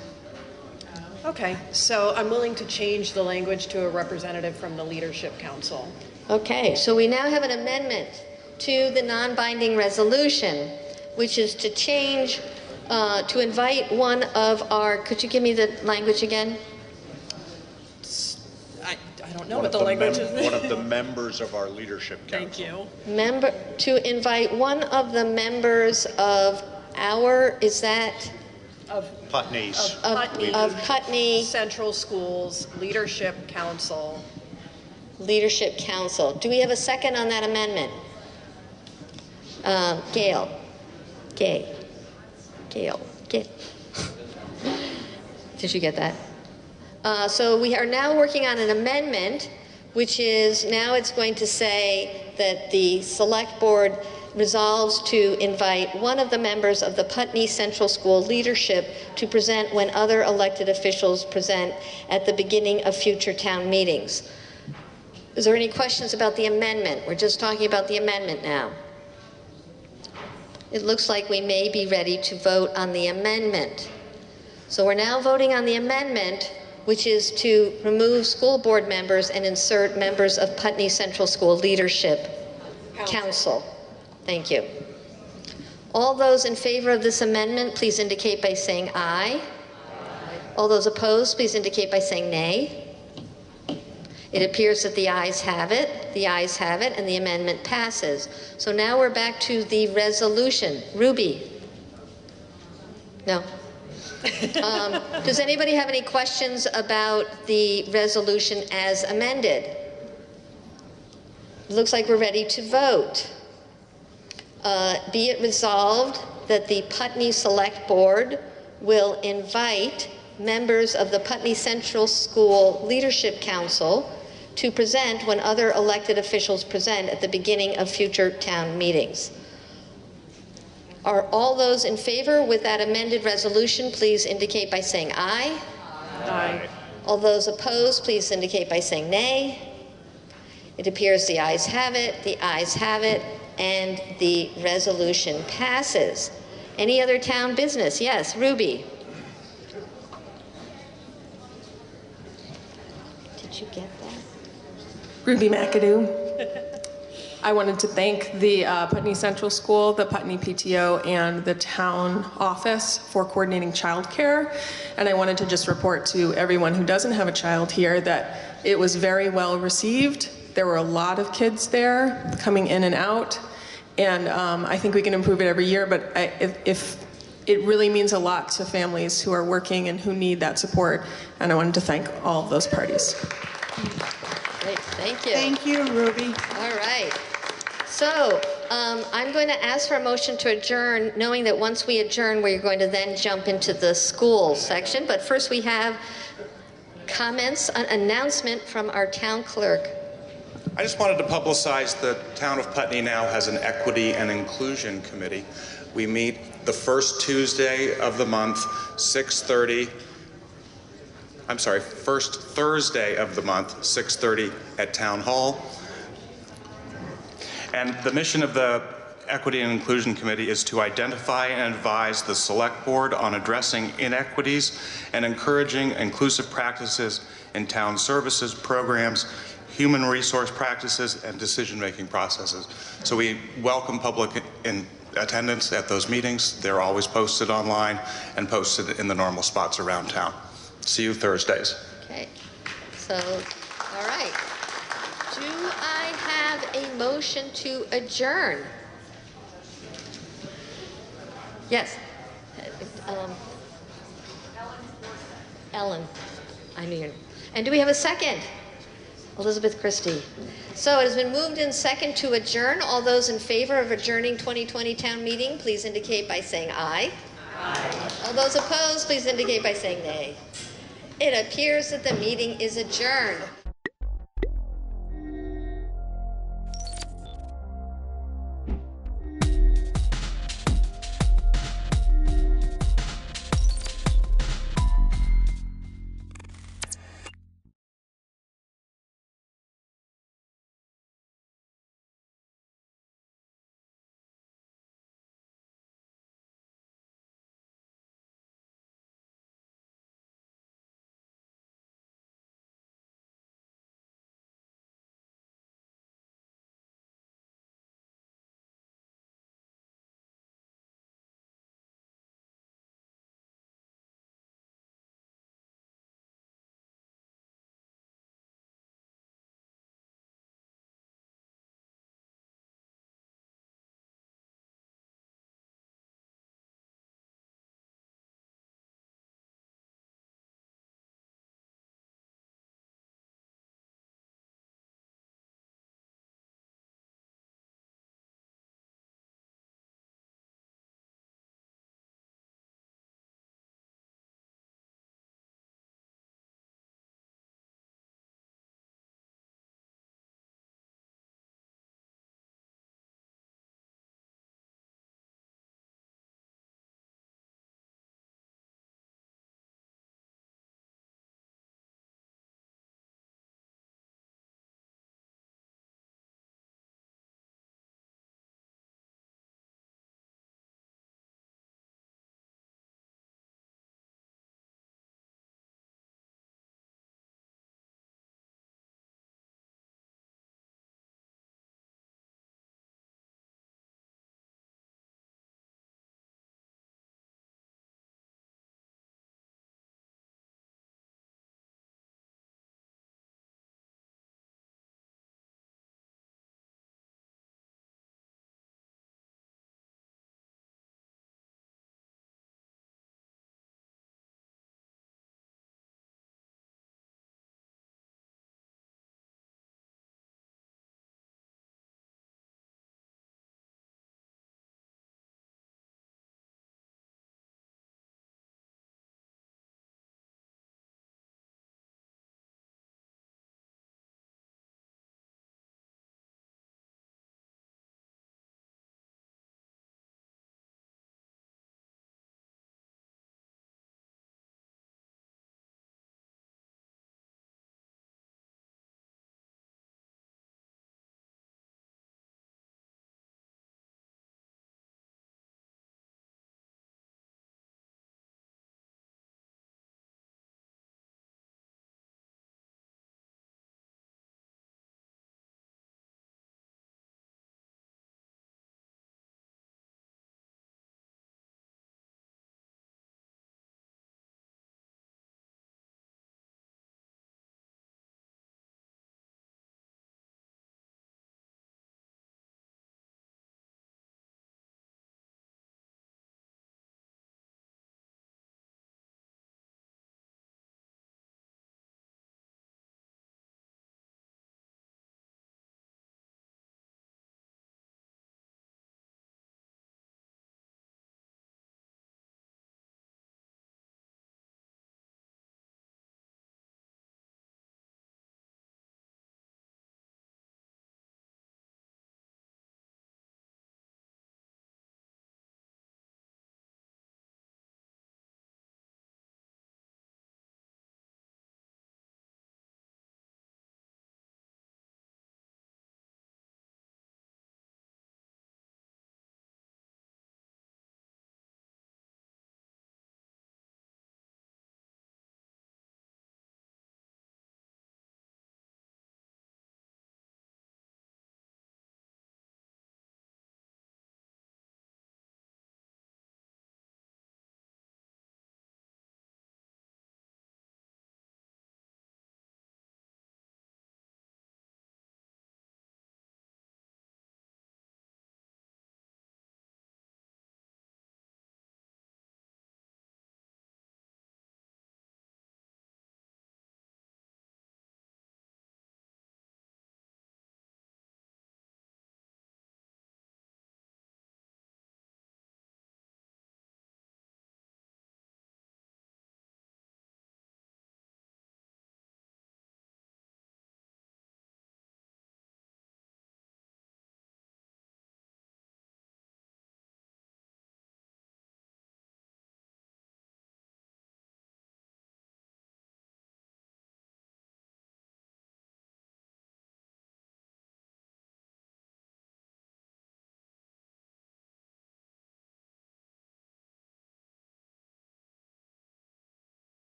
Okay, so I'm willing to change the language to a representative from the leadership council. Okay, so we now have an amendment to the non-binding resolution, which is to change, to invite one of our, could you give me the language again? I don't know what the language is. One of the members of our leadership council. Thank you. To invite one of the members of our, is that? Putney's. Of Putney. Central Schools Leadership Council. Leadership Council. Do we have a second on that amendment? Gail. Did you get that? So we are now working on an amendment, which is now it's going to say that the select board resolves to invite one of the members of the Putney Central School leadership to present when other elected officials present at the beginning of future town meetings. Is there any questions about the amendment? We're just talking about the amendment now. It looks like we may be ready to vote on the amendment. So we're now voting on the amendment, which is to remove school board members and insert members of Putney Central School Leadership Council. Thank you. All those in favor of this amendment, please indicate by saying aye. All those opposed, please indicate by saying nay. It appears that the ayes have it. The ayes have it, and the amendment passes. So now we're back to the resolution. Ruby? No? Does anybody have any questions about the resolution as amended? Looks like we're ready to vote. Be it resolved that the Putney Select Board will invite members of the Putney Central School Leadership Council to present when other elected officials present at the beginning of future town meetings. Are all those in favor with that amended resolution, please indicate by saying aye. Aye. All those opposed, please indicate by saying nay. It appears the ayes have it, and the resolution passes. Any other town business? Yes, Ruby. Did you get that? Ruby McAdoo. I wanted to thank the Putney Central School, the Putney PTO, and the town office for coordinating childcare. And I wanted to just report to everyone who doesn't have a child here that it was very well received. There were a lot of kids there coming in and out. And I think we can improve it every year, but if it really means a lot to families who are working and who need that support. And I wanted to thank all of those parties. Great, thank you. Thank you, Ruby. All right. So I'm going to ask for a motion to adjourn, knowing that once we adjourn, we're going to then jump into the school section. But first we have comments, an announcement from our town clerk. I just wanted to publicize the town of Putney now has an equity and inclusion committee. We meet the first Tuesday of the month, 6:30. I'm sorry, first Thursday of the month, 6:30 at Town Hall. And the mission of the Equity and Inclusion Committee is to identify and advise the Select Board on addressing inequities and encouraging inclusive practices in town services, programs, human resource practices, and decision-making processes. So we welcome public in attendance at those meetings. They're always posted online and posted in the normal spots around town. See you Thursdays. Okay, so, all right. Do I have a motion to adjourn? Yes. Ellen. I knew your name. And do we have a second? Elizabeth Christie. So it has been moved in second to adjourn. All those in favor of adjourning 2020 town meeting, please indicate by saying aye. Aye. All those opposed, please indicate by saying nay. It appears that the meeting is adjourned.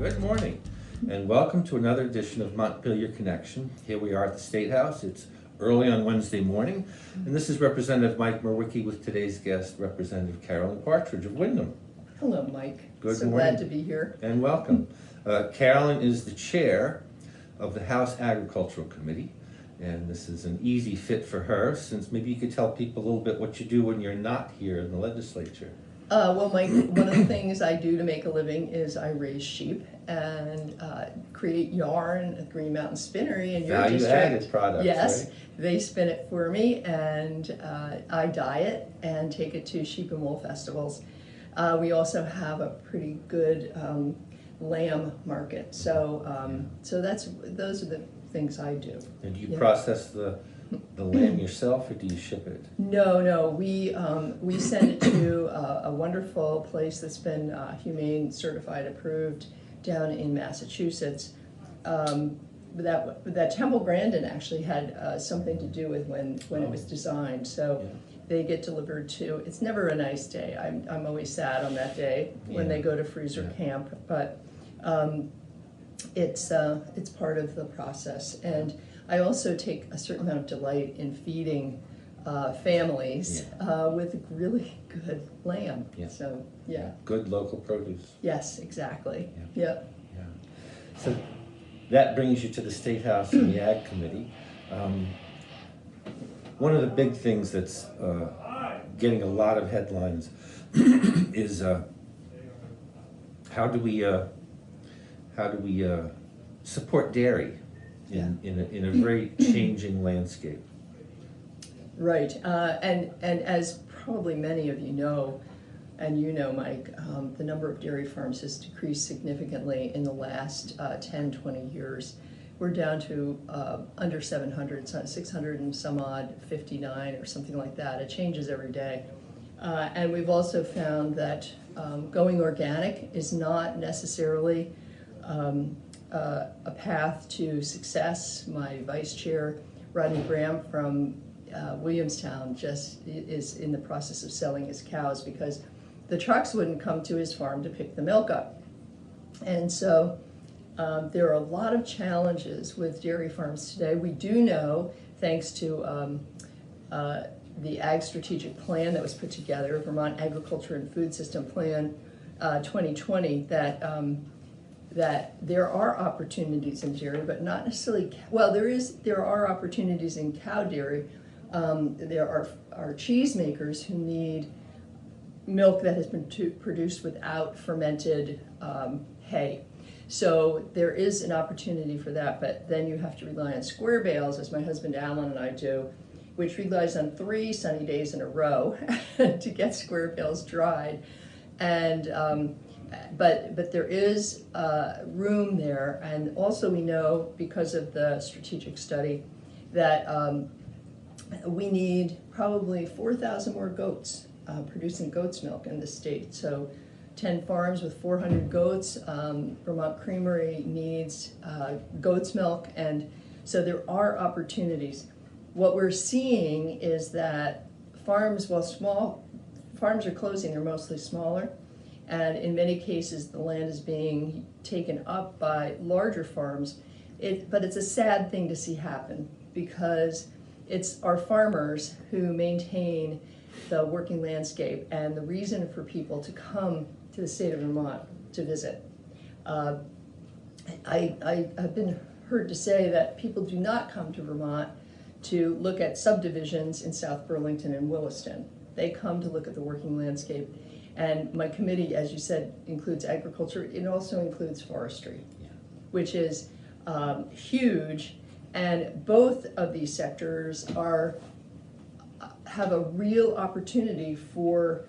Good morning, and welcome to another edition of Montpelier Connection. Here we are at the State House. It's early on Wednesday morning, and this is Representative Mike Merwicki with today's guest, Representative Carolyn Partridge of Wyndham. Hello, Mike. Good so morning. Glad to be here. And welcome. Carolyn is the chair of the House Agricultural Committee, and this is an easy fit for her, since maybe you could tell people a little bit what you do when you're not here in the legislature. Well, Mike, one of the things I do to make a living is I raise sheep and create yarn at Green Mountain Spinnery in your district. Value-added products, yes, right? They spin it for me, and I dye it and take it to sheep and wool festivals. We also have a pretty good lamb market, so those are the things I do. And do you process the lamb yourself, or do you ship it? No, we send it to a wonderful place that's been humane certified approved down in Massachusetts. That Temple Grandin actually had something to do with when it was designed. So they get delivered to. It's never a nice day. I'm always sad on that day when they go to freezer camp, but it's part of the process. And I also take a certain amount of delight in feeding families with really good lamb. Yeah. So, yeah. Good local produce. Yes, exactly. Yeah. So that brings you to the State House and the Ag Committee. One of the big things that's getting a lot of headlines is how do we support dairy in a very changing landscape? Right, and as probably many of you know, and you know, Mike, the number of dairy farms has decreased significantly in the last 10, 20 years. We're down to under 700, 600 and some odd, 59 or something like that. It changes every day. And we've also found that going organic is not necessarily a path to success. My vice chair, Rodney Graham from Williamstown, just is in the process of selling his cows because the trucks wouldn't come to his farm to pick the milk up. And so there are a lot of challenges with dairy farms today. We do know, thanks to the Ag Strategic Plan that was put together, Vermont Agriculture and Food System Plan 2020, that there are opportunities in dairy, but not necessarily, well, there are opportunities in cow dairy. There are cheesemakers who need milk that has been produced without fermented hay. So there is an opportunity for that, but then you have to rely on square bales, as my husband Alan and I do, which relies on 3 sunny days in a row to get square bales dried. And but there is room there, and also we know, because of the strategic study, that we need probably 4,000 more goats producing goat's milk in the state. So 10 farms with 400 goats. Vermont Creamery needs goat's milk, and so there are opportunities. What we're seeing is that farms, while small, farms are closing, they're mostly smaller, and in many cases the land is being taken up by larger farms. But it's a sad thing to see happen, because it's our farmers who maintain the working landscape and the reason for people to come to the state of Vermont to visit. I have been heard to say that people do not come to Vermont to look at subdivisions in South Burlington and Williston. They come to look at the working landscape. And my committee, as you said, includes agriculture. It also includes forestry, which is huge. And both of these sectors have a real opportunity for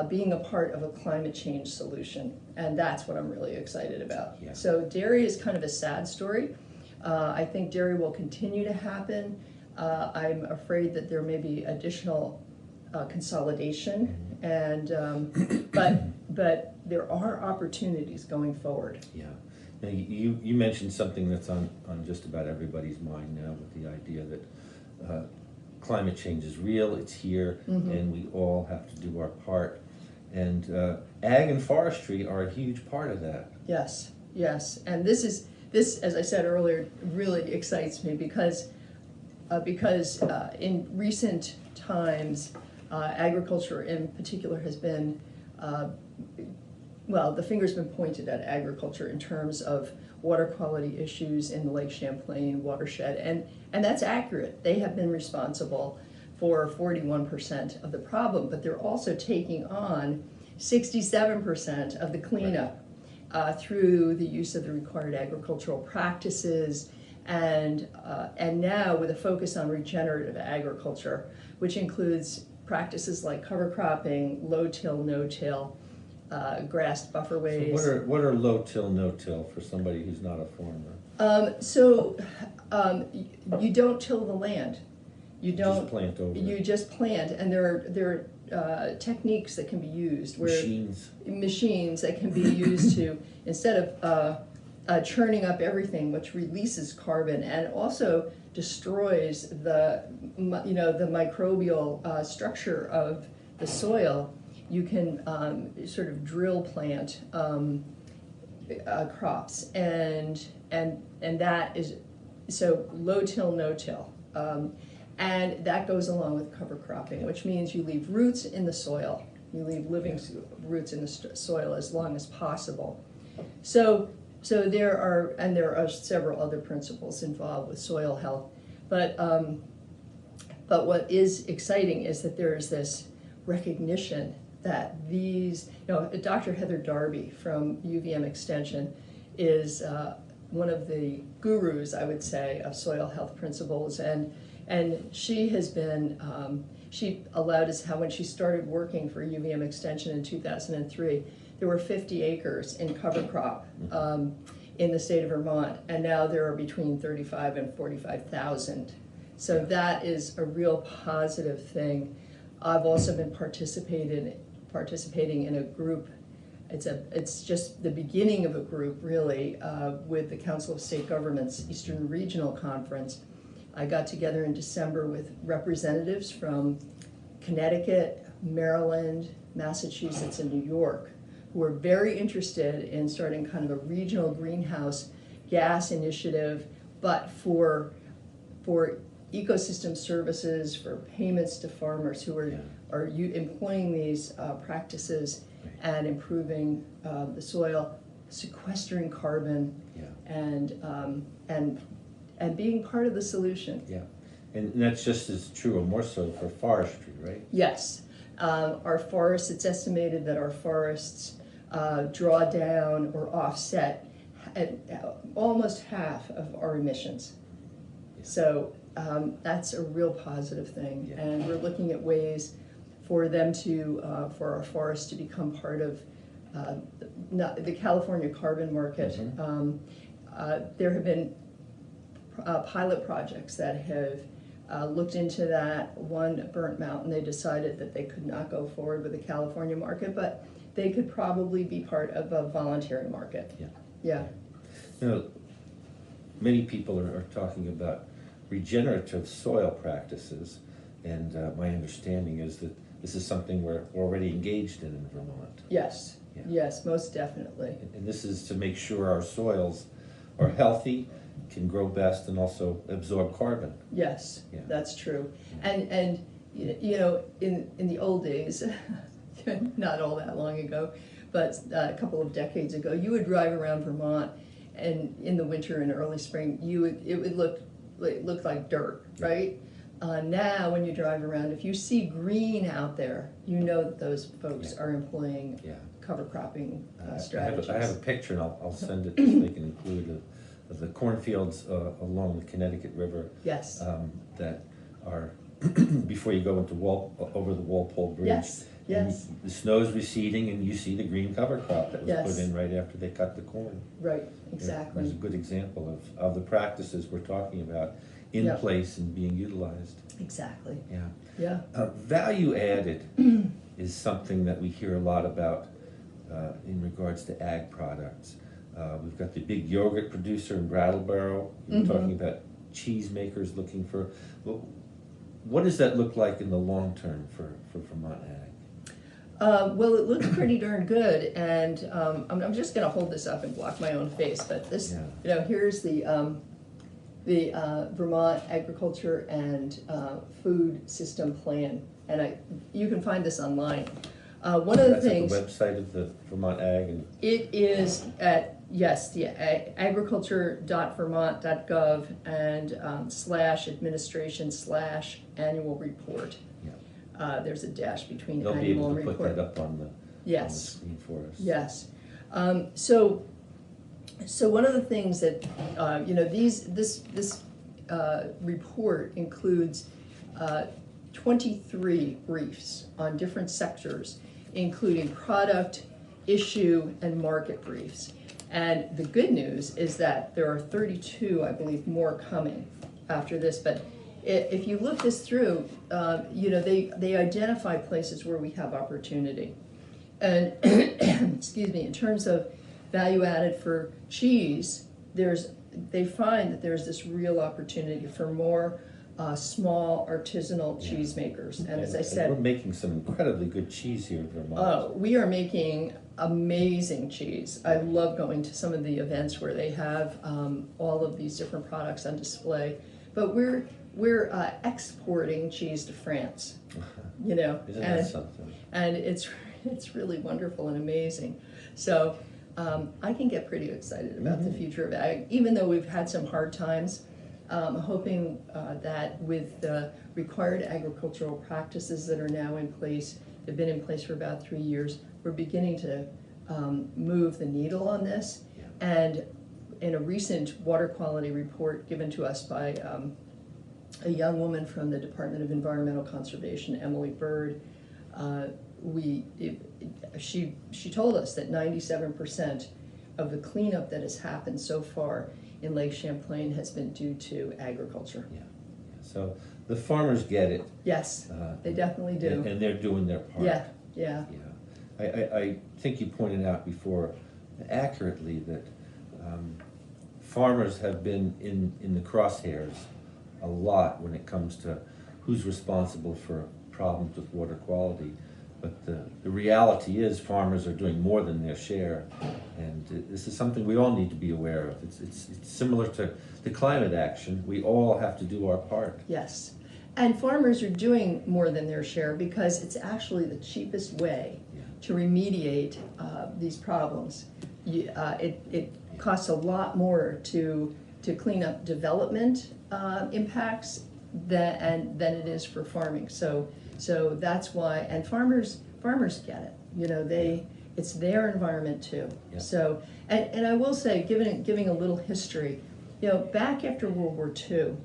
being a part of a climate change solution. And that's what I'm really excited about. Yeah. So dairy is kind of a sad story. I think dairy will continue to happen. I'm afraid that there may be additional consolidation, and but there are opportunities going forward. Yeah. Now, you mentioned something that's on just about everybody's mind now, with the idea that climate change is real, it's here, and we all have to do our part. And ag and forestry are a huge part of that. Yes. Yes, and this, as I said earlier, really excites me because in recent times, agriculture in particular has been, well, the finger's been pointed at agriculture in terms of water quality issues in the Lake Champlain watershed, and that's accurate. They have been responsible for 41% of the problem, but they're also taking on 67% of the cleanup through the use of the required agricultural practices, and now with a focus on regenerative agriculture, which includes practices like cover cropping, low-till, no-till, grass bufferways. So what are low-till, no-till for somebody who's not a farmer? You don't till the land. You don't just plant over. You just plant, and there are techniques that can be used where machines that can be used to, instead of churning up everything, which releases carbon and also destroys the microbial structure of the soil, you can sort of drill plant crops, and that is so low till, no till. And that goes along with cover cropping, which means you leave roots in the soil. You leave living roots in the soil as long as possible. So there are several other principles involved with soil health. But what is exciting is that there is this recognition that these, Dr. Heather Darby from UVM Extension is one of the gurus, I would say, of soil health principles, and she has been, she allowed us how when she started working for UVM Extension in 2003, there were 50 acres in cover crop in the state of Vermont, and now there are between 35 and 45,000. So that is a real positive thing. I've also been participating in a group. It's just the beginning of a group, really, with the Council of State Governments Eastern Regional Conference. I got together in December with representatives from Connecticut, Maryland, Massachusetts, and New York, who are very interested in starting kind of a regional greenhouse gas initiative, but for ecosystem services, for payments to farmers who are employing these practices and improving the soil, sequestering carbon, and being part of the solution. Yeah, and that's just as true or more so for forestry, right? Yes. Our forests, it's estimated that our forests draw down or offset almost half of our emissions. Yeah. So that's a real positive thing. Yeah. And we're looking at ways for them to, for our forests to become part of the California carbon market. Mm-hmm. There have been pilot projects that have looked into that. One at Burnt Mountain, they decided that they could not go forward with the California market, but they could probably be part of a voluntary market. Yeah. Many people are talking about regenerative soil practices, and my understanding is that this is something we're already engaged in Vermont. Yes. Yeah. Yes, most definitely. And this is to make sure our soils are healthy, can grow best, and also absorb carbon. Yes, that's true. And in the old days, not all that long ago, but a couple of decades ago, you would drive around Vermont, and in the winter and early spring, it would look like dirt, right? Now, when you drive around, if you see green out there, you know that those folks are employing cover cropping strategies. I have a picture, and I'll send it so they can include the cornfields along the Connecticut River. Yes. That are before you go into over the Walpole Bridge. Yes. Yes. The snow's receding, and you see the green cover crop that was put in right after they cut the corn. Right. Exactly. There's a good example of the practices we're talking about in place and being utilized. Exactly. Yeah. Value added is something that we hear a lot about in regards to ag products. We've got the big yogurt producer in Brattleboro. We're talking about cheese makers looking for. What does that look like in the long term for Vermont ag? Well, it looks pretty darn good, and I'm just going to hold this up and block my own face. But this, here's the Vermont Agriculture and Food System Plan, and you can find this online. One of the things. That's at the website of the Vermont Ag. And it is at agriculture.vermont.gov and /administration/annual report. There's a dash between they'll annual and be able to report. put that up on the screen for us. Yes. So one of the things that this report includes 23 briefs on different sectors, including product, issue, and market briefs. And the good news is that there are 32, I believe, more coming after this. But if you look this through, they identify places where we have opportunity. And excuse me, in terms of value added for cheese, they find that there's this real opportunity for more small artisanal cheese makers. And as I said, we're making some incredibly good cheese here in Vermont. Oh, we are making amazing cheese. I love going to some of the events where they have all of these different products on display. But we're exporting cheese to France, Isn't that something? And it's really wonderful and amazing. So I can get pretty excited about the future of ag, even though we've had some hard times. I'm hoping that with the required agricultural practices that are now in place, they've been in place for about 3 years, we're beginning to move the needle on this. And in a recent water quality report given to us by a young woman from the Department of Environmental Conservation, Emily Bird, she told us that 97% of the cleanup that has happened so far in Lake Champlain has been due to agriculture. So the farmers get it. Yes, they definitely do. And they're doing their part. Yeah. I think you pointed out before accurately that farmers have been in the crosshairs a lot when it comes to who's responsible for problems with water quality. But the reality is farmers are doing more than their share, and this is something we all need to be aware of. It's similar to the climate action. We all have to do our part. Yes, and farmers are doing more than their share because it's actually the cheapest way to remediate these problems. It costs a lot more to clean up development impacts than it is for farming. So that's why, and farmers get it. It's their environment too. Yeah. So, and I will say, giving a little history, back after World War II,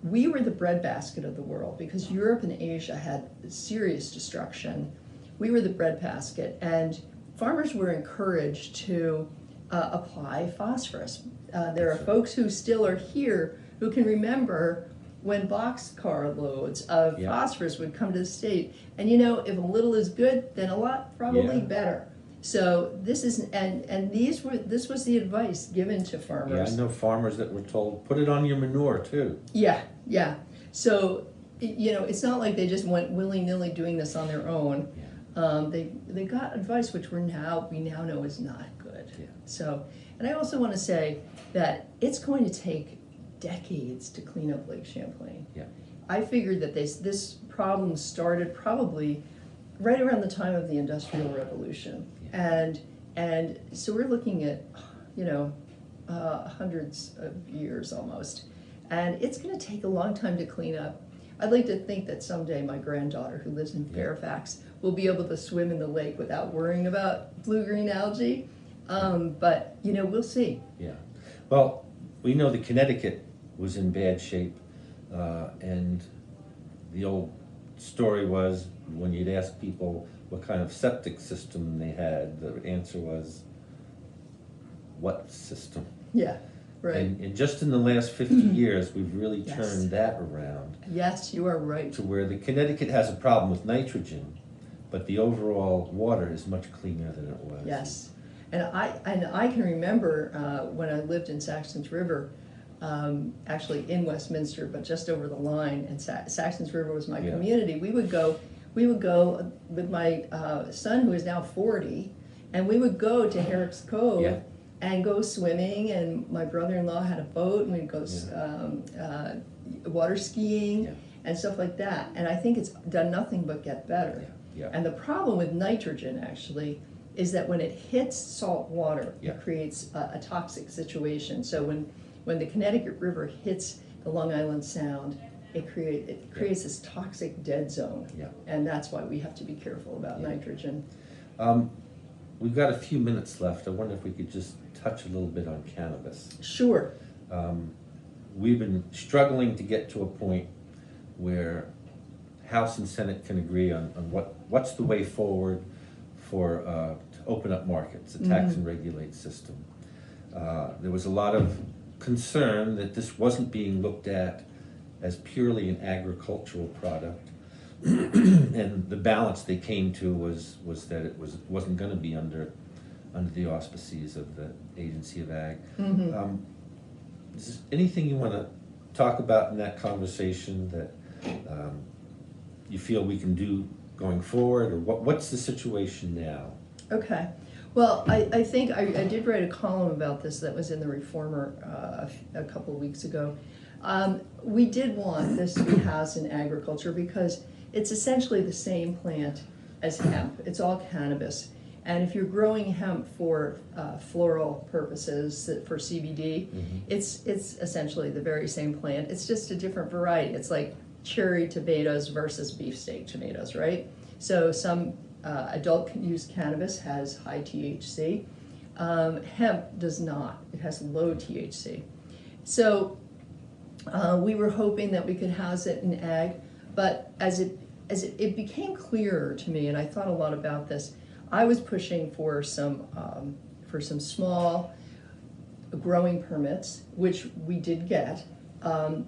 we were the breadbasket of the world because Europe and Asia had serious destruction. We were the breadbasket, and farmers were encouraged to apply phosphorus. There are folks who still are here who can remember when boxcar loads of phosphorus would come to the state. And if a little is good, then a lot probably better. So this is, and this was the advice given to farmers. Yeah, I know farmers that were told, put it on your manure too. Yeah. So, it's not like they just went willy-nilly doing this on their own. They got advice which we now know is not good. So, and I also want to say that it's going to take decades to clean up Lake Champlain. I figured that this problem started probably right around the time of the Industrial Revolution, and so we're looking at hundreds of years almost, and it's going to take a long time to clean up. I'd like to think that someday my granddaughter, who lives in Fairfax, will be able to swim in the lake without worrying about blue-green algae. But we'll see. Yeah. Well, we know that Connecticut was in bad shape, and the old story was when you'd ask people what kind of septic system they had, the answer was, what system? Yeah, right. And just in the last 50 years, we've really turned that around. Yes, you are right. To where the Connecticut has a problem with nitrogen, but the overall water is much cleaner than it was. Yes, and I can remember when I lived in Saxon's River, actually in Westminster, but just over the line, and Saxon's River was my community. We would go we would go with my son, who is now 40, and we would go to Herrick's Cove. Yeah. And go swimming, and my brother-in-law had a boat, and we'd go water skiing and stuff like that. And I think it's done nothing but get better. Yeah. And the problem with nitrogen, actually, is that when it hits salt water, Yeah. it creates a toxic situation. So when the Connecticut River hits the Long Island Sound, it creates this toxic dead zone. Yeah. And that's why we have to be careful about nitrogen. We've got a few minutes left. I wonder if we could just touch a little bit on cannabis. Sure. We've been struggling to get to a point where House and Senate can agree on what's the way forward for to open up markets, a tax and regulate system. There was a lot of concern that this wasn't being looked at as purely an agricultural product. And the balance they came to was that it wasn't going to be under the auspices of the Agency of Ag. Is there anything you want to talk about in that conversation that you feel we can do going forward, or what's the situation now? Okay. Well, I think I did write a column about this that was in the Reformer a couple of weeks ago. We did want this to be housed in agriculture because it's essentially the same plant as hemp. It's all cannabis. And if you're growing hemp for floral purposes, for CBD, it's essentially the very same plant. It's just a different variety. It's like cherry tomatoes versus beefsteak tomatoes, right? So some adult use cannabis has high THC. Hemp does not. It has low THC. So we were hoping that we could house it in ag, but as it became clearer to me, and I thought a lot about this, I was pushing for some small growing permits, which we did get.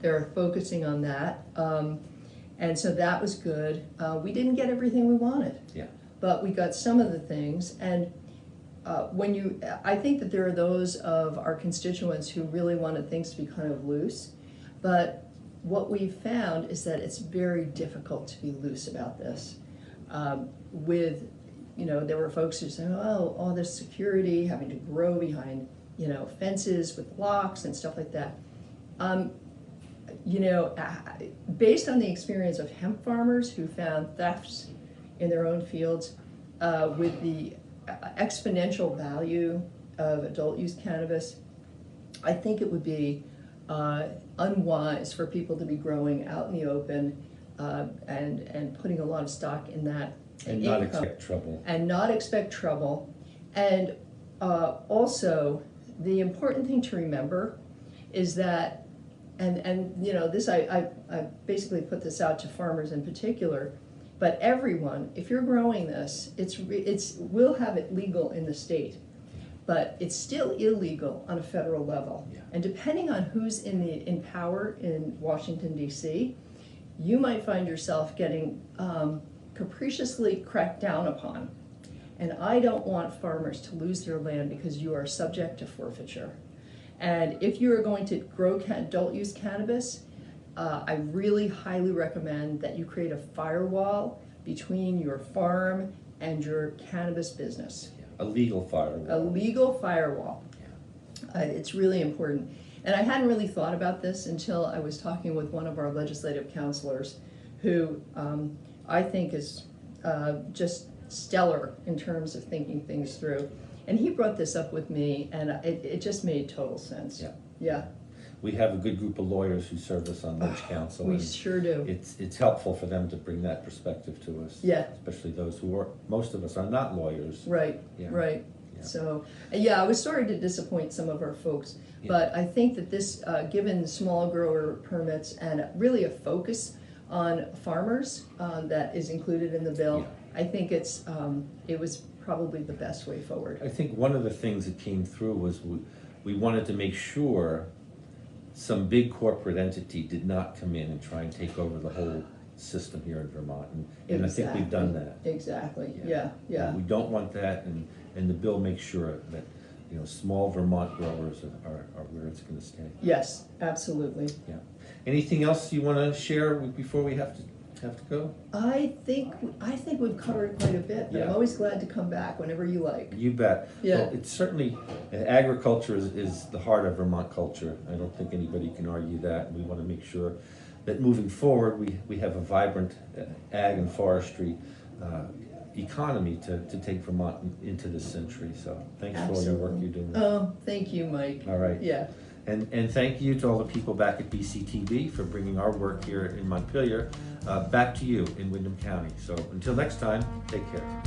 They're focusing on that, and so that was good. We didn't get everything we wanted, but we got some of the things. And I think that there are those of our constituents who really wanted things to be kind of loose, but what we've found is that it's very difficult to be loose about this. There were folks who said, oh, all this security, having to grow behind, fences with locks and stuff like that. Based on the experience of hemp farmers who found thefts in their own fields, with the exponential value of adult use cannabis, I think it would be unwise for people to be growing out in the open and putting a lot of stock in that. And not expect trouble. And not expect trouble. And also, the important thing to remember is that, this I basically put this out to farmers in particular, but everyone, if you're growing this, we'll have it legal in the state, but it's still illegal on a federal level. Yeah. And depending on who's in power in Washington, D.C., you might find yourself getting capriciously cracked down upon. And I don't want farmers to lose their land because you are subject to forfeiture. And if you are going to grow adult use cannabis, I really highly recommend that you create a firewall between your farm and your cannabis business. A legal firewall. A legal firewall. It's really important. And I hadn't really thought about this until I was talking with one of our legislative counselors who I think is just stellar in terms of thinking things through. And he brought this up with me, and it just made total sense. Yeah. We have a good group of lawyers who serve us on Ledge Council. We sure do. It's helpful for them to bring that perspective to us. Yeah. Especially those who are, most of us are not lawyers. Right, right. Yeah. So, I was sorry to disappoint some of our folks, but I think that this, given small grower permits and really a focus on farmers that is included in the bill, I think it was probably the best way forward. I think one of the things that came through was we wanted to make sure some big corporate entity did not come in and try and take over the whole system here in Vermont, and I think we've done that. Exactly. Yeah. We don't want that, and the bill makes sure that small Vermont growers are where it's going to stay. Yes, absolutely. Yeah. Anything else you want to share before we have to have to go? I think we've covered quite a bit, but I'm Yeah. always glad to come back whenever you like. You bet. Yeah. Well, it's certainly, agriculture is the heart of Vermont culture. I don't think anybody can argue that. We want to make sure that moving forward, we have a vibrant ag and forestry economy to take Vermont into this century. So thanks for all your work you're doing. Oh, thank you, Mike. All right. Yeah. And thank you to all the people back at BCTV for bringing our work here in Montpelier back to you in Windham County. So until next time, take care.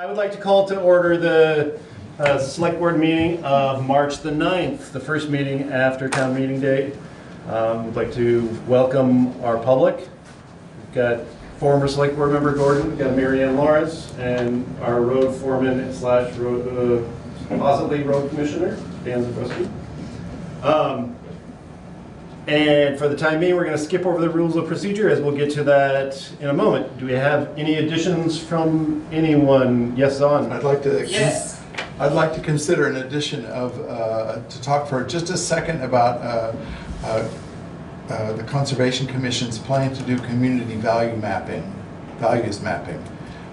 I would like to call to order the Select Board meeting of March the 9th, the first meeting after town meeting day. We'd like to welcome our public. We've got former Select Board member Gordon, we've got Mary Ann Lawrence, and our road foreman slash road, possibly road commissioner, Dan Zabrowski. And for the time being, we're going to skip over the rules of procedure, as we'll get to that in a moment. Do we have any additions from anyone? Yes, Zahn? I'd like to. Yes. I'd like to consider an addition of to talk for just a second about the Conservation Commission's plan to do community values mapping,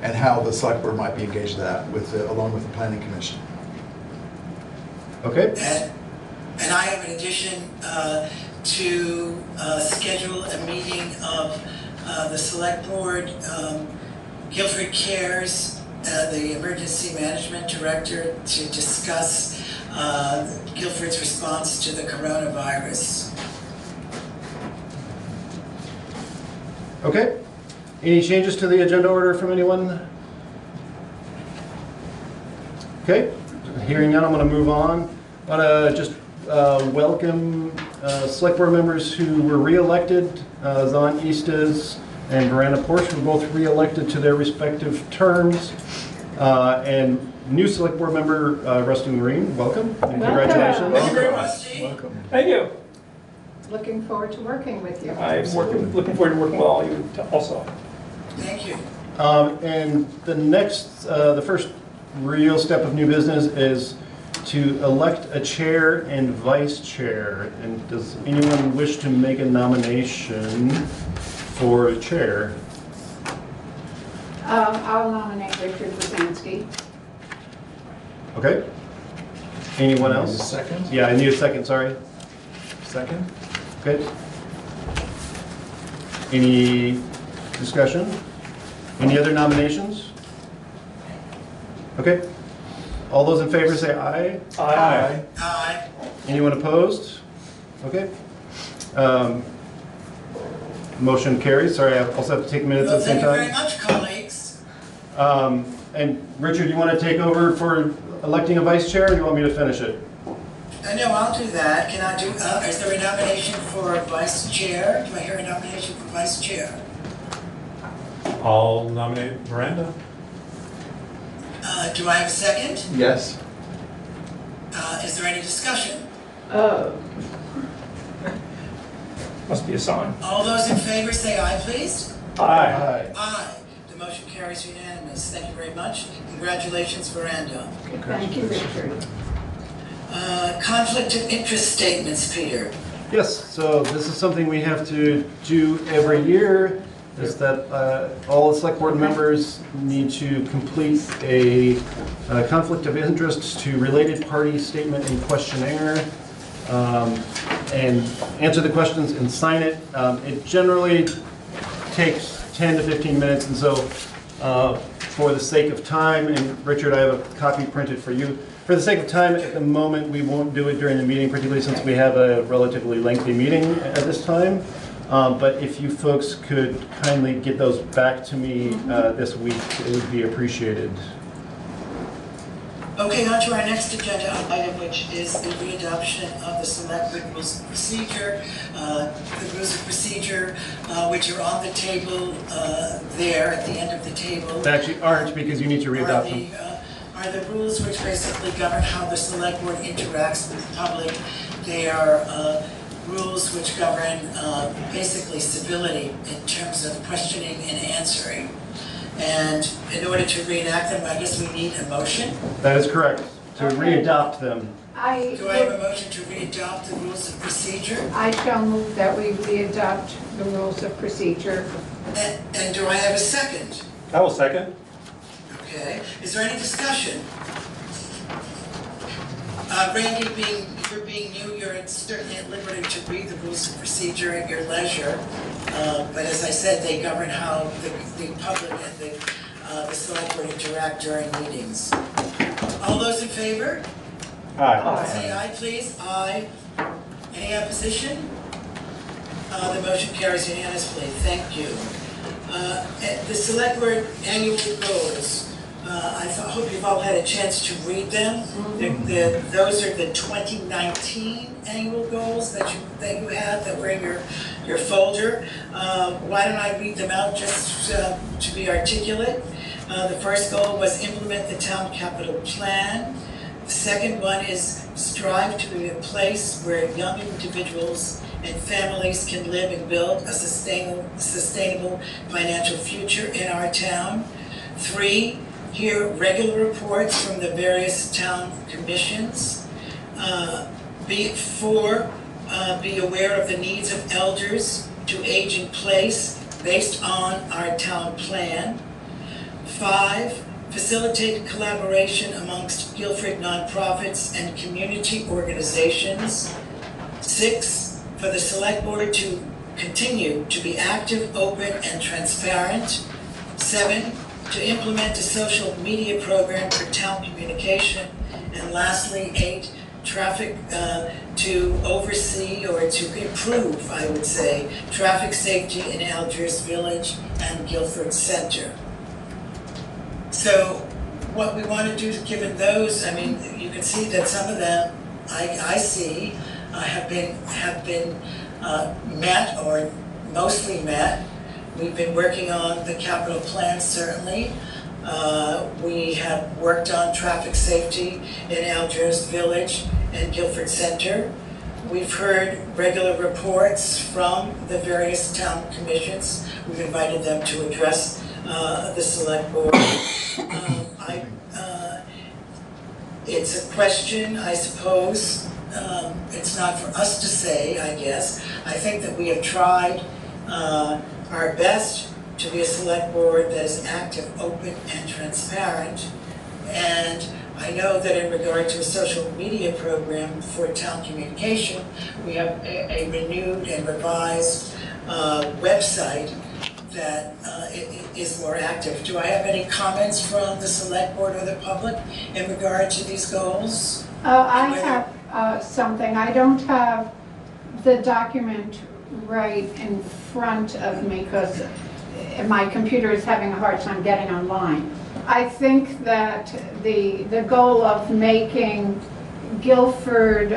and how the Select Board might be engaged in that along with the Planning Commission. Okay. And I have an addition to schedule a meeting of the Select Board, Guilford Cares, the Emergency Management Director, to discuss Guilford's response to the coronavirus. Okay. Any changes to the agenda order from anyone? Okay. Hearing none, I'm going to move on. I want to just welcome Select Board members who were re-elected. Zahn Eastes and Veranda Porsche were both re-elected to their respective terms. And new Select Board member, Rusty Marine, welcome. And congratulations. Thank you very much. Welcome. Thank you. Looking forward to working with you. I'm looking forward to working with all of you also. Thank you. And the next, the first real step of new business is to elect a chair and vice chair. And does anyone wish to make a nomination for a chair? I'll nominate Richard Brzezinski. Okay. Anyone else? Need a second? Yeah, I need a second, sorry. Second? Okay. Any discussion? Any other nominations? Okay. All those in favor say aye. Aye. Aye. Anyone opposed? Okay. Motion carries. Sorry, I also have to take minutes at the same Thank you time. very much, colleagues. And Richard, you want to take over for electing a vice chair, or do you want me to finish it? No, I'll do that. Can I do, is there a nomination for vice chair? Do I hear a nomination for vice chair? I'll nominate Miranda. Do I have a second? Yes. Is there any discussion? Must be a sign. All those in favor say aye, please. Aye. Aye. The motion carries unanimous. Thank you very much. Congratulations, Veranda. Thank you, Richard. Conflict of interest statements, Peter. Yes, so this is something we have to do every year, is that all the Select Board members need to complete a conflict of interest to related party statement and questionnaire, and answer the questions and sign it. It generally takes 10 to 15 minutes, and so for the sake of time, and Richard, I have a copy printed for you. For the sake of time, at the moment, we won't do it during the meeting, particularly since we have a relatively lengthy meeting at this time. But if you folks could kindly get those back to me this week, it would be appreciated. Okay, on to our next agenda item, which is the readoption of the Select Board Rules of Procedure. The Rules of Procedure, which are on the table there at the end of the table. They actually aren't, because you need to readopt them. Are the rules which basically govern how the Select Board interacts with the public. They are rules which govern basically civility in terms of questioning and answering. And in order to reenact them, I guess we need a motion. That is correct, to readopt them. Do I have a motion to readopt the rules of procedure? I shall move that we readopt the rules of procedure. And do I have a second? I will second. Okay. Is there any discussion? Randy, you're being new, you're certainly at liberty to read the rules of procedure at your leisure. But as I said, they govern how the public and the Select Board interact during meetings. All those in favor? Aye. Say aye, please. Aye. Any opposition? The motion carries unanimously. Thank you. The Select Board annual goals. hope you've all had a chance to read them. Those are the 2019 annual goals that you have that were in your folder. Why don't I read them out just to be articulate? The first goal was implement the town capital plan. The second one is strive to be a place where young individuals and families can live and build a sustainable financial future in our town. 3, hear regular reports from the various town commissions. 4, be aware of the needs of elders to age in place based on our town plan. 5, facilitate collaboration amongst Guilford nonprofits and community organizations. 6, for the select board to continue to be active, open, and transparent. 7, to implement a social media program for town communication. And lastly, 8, traffic to oversee or to improve, I would say, traffic safety in Algiers Village and Guilford Center. So what we want to do, given those, I mean, you can see that some of them I see have been met or mostly met. We've been working on the capital plan, certainly. We have worked on traffic safety in Algiers Village and Guilford Center. We've heard regular reports from the various town commissions. We've invited them to address the select board. It's a question, I suppose. It's not for us to say, I guess. I think that we have tried our best to be a select board that is active, open, and transparent. And I know that in regard to a social media program for town communication, we have a renewed and revised website that is more active. Do I have any comments from the select board or the public in regard to these goals? I have something. I don't have the document right in front of me because my computer is having a hard time getting online. I think that the goal of making Guilford,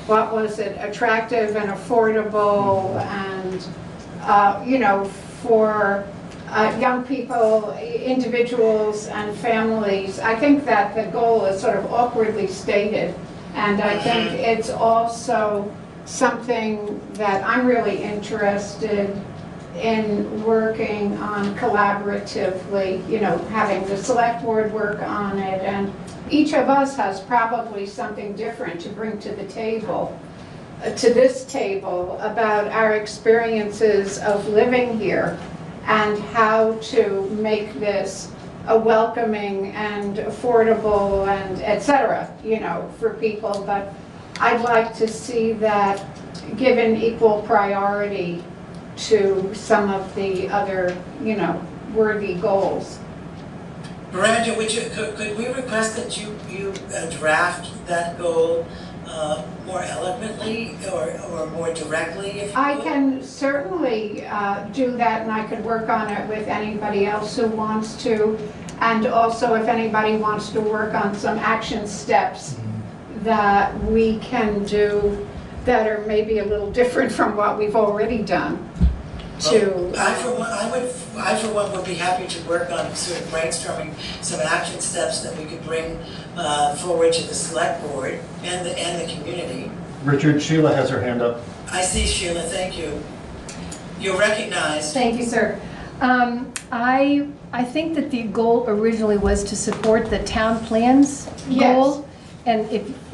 what was it, attractive and affordable and, you know, for young people, individuals, and families. I think that the goal is sort of awkwardly stated, and I think it's also something that I'm really interested in working on collaboratively, you know, having the select board work on it, and each of us has probably something different to bring to the table, to this table, about our experiences of living here and how to make this a welcoming and affordable and etc., you know, for people. But I'd like to see that given equal priority to some of the other, you know, worthy goals. Miranda, could we request that you draft that goal more eloquently or more directly? If I can certainly do that, and I could work on it with anybody else who wants to, and also if anybody wants to work on some action steps that we can do that are maybe a little different from what we've already done. I for one would be happy to work on sort of brainstorming some action steps that we could bring forward to the select board and the community. Richard, Sheila has her hand up. I see Sheila, thank you. You're recognized. Thank you, sir. I think that the goal originally was to support the town plan's goal, and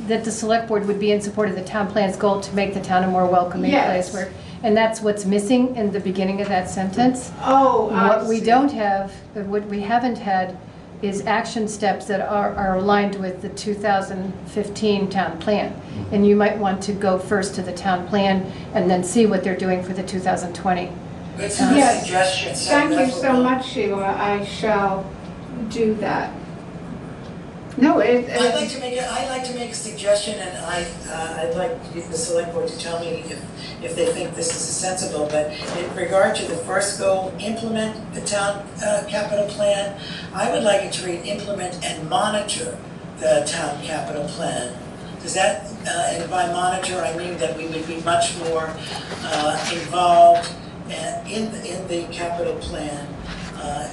that the select board would be in support of the town plan's goal to make the town a more welcoming place where. And that's what's missing in the beginning of that sentence. Oh, what we don't have, what we haven't had, is action steps that are aligned with the 2015 town plan. And you might want to go first to the town plan and then see what they're doing for the 2020. Yes. Thank you so much, Sheila. I shall do that. No, I'd like to make a suggestion, and I'd like the select board to tell me if they think this is sensible, but in regard to the first goal, implement the town capital plan, I would like it to read implement and monitor the town capital plan. Does that, and by monitor, I mean that we would be much more involved in the capital plan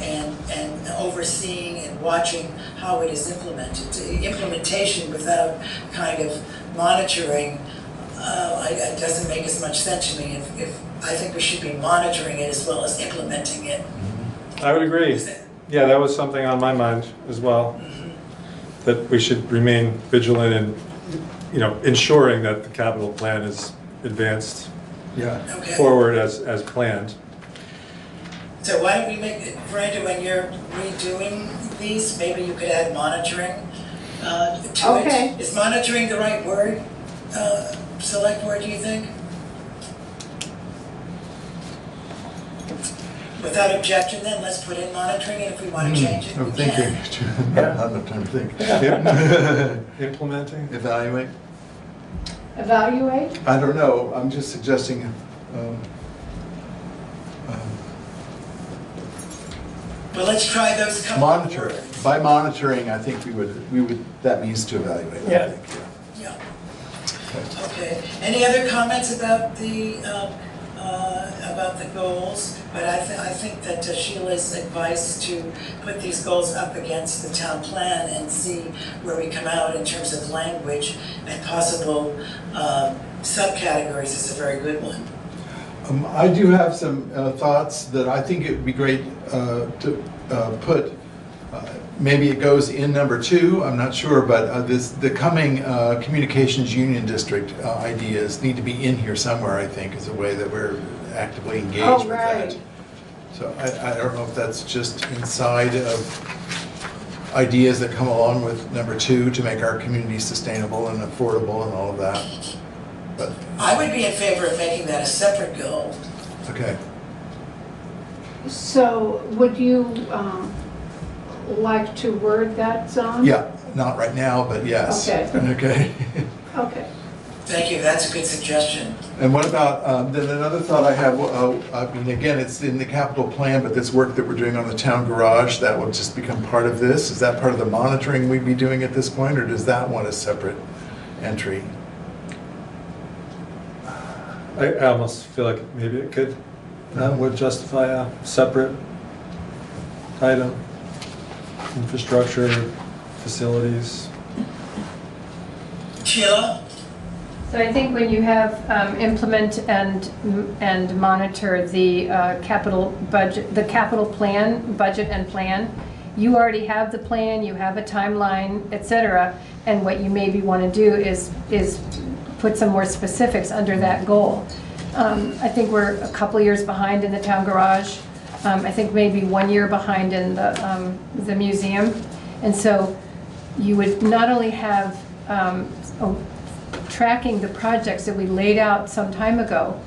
and overseeing and watching how it is implemented. Implementation without kind of monitoring it doesn't make as much sense to me. If I think we should be monitoring it as well as implementing it. I would agree. Yeah, that was something on my mind as well. That we should remain vigilant in, ensuring that the capital plan is advanced forward as planned. So why don't we make it, Brenda, when you're redoing these, maybe you could add monitoring to it. Is monitoring the right word, select board, do you think? Without objection then, let's put in monitoring, and if we want to change it, we can. I don't have time to think. Implementing? Evaluate? Evaluate? I don't know, I'm just suggesting Well, let's try those couple monitor. of words. By monitoring, I think we would, that means to evaluate. Yeah. I think, Yeah. Okay. Any other comments about the goals? But I think that Sheila's advice to put these goals up against the town plan and see where we come out in terms of language and possible subcategories is a very good one. I do have some thoughts that I think it would be great to put. Maybe it goes in number 2, I'm not sure, but the coming communications union district ideas need to be in here somewhere, I think, as a way that we're actively engaged with that. So I don't know if that's just inside of ideas that come along with number 2 to make our community sustainable and affordable and all of that. But I would be in favor of making that a separate goal. okay. So would you like to word that, Zon? Yeah, not right now, but yes. Okay. Okay. Okay. Thank you, that's a good suggestion. And what about, then another thought I have, I mean, again, it's in the capital plan, but this work that we're doing on the town garage, that will just become part of this? Is that part of the monitoring we'd be doing at this point, or does that want a separate entry? I almost feel like maybe it could, that would justify a separate item. Infrastructure, facilities. Sheila? So I think when you have implement and monitor the capital budget, the capital plan, budget and plan, you already have the plan, you have a timeline, etc. And what you maybe want to do is put some more specifics under that goal. I think we're a couple years behind in the town garage. I think maybe 1 year behind in the museum. And so you would not only have tracking the projects that we laid out some time ago,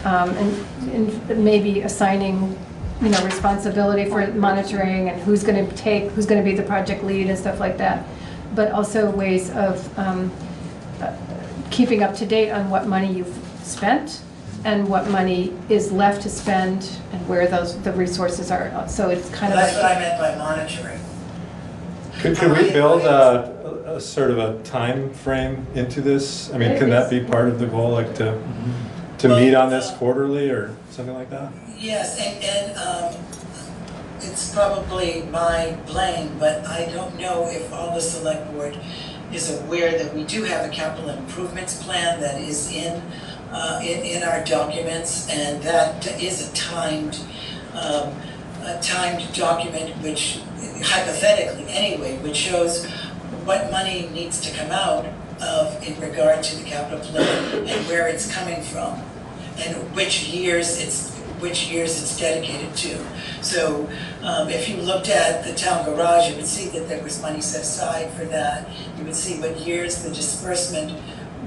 and maybe assigning responsibility for monitoring and who's going to be the project lead and stuff like that, but also ways of keeping up to date on what money you've spent and what money is left to spend and where the resources are. So it's kind of That's what I meant by monitoring. Could we build a sort of a time frame into this? I mean, can that be part of the goal, like to meet on this quarterly or something like that? Yes, and it's probably my blame, but I don't know if all the select board is aware that we do have a capital improvements plan that is in our documents, and that is a timed document, which hypothetically anyway, which shows what money needs to come out of in regard to the capital plan and where it's coming from, and which years it's dedicated to. So if you looked at the town garage, you would see that there was money set aside for that. You would see what years the disbursement,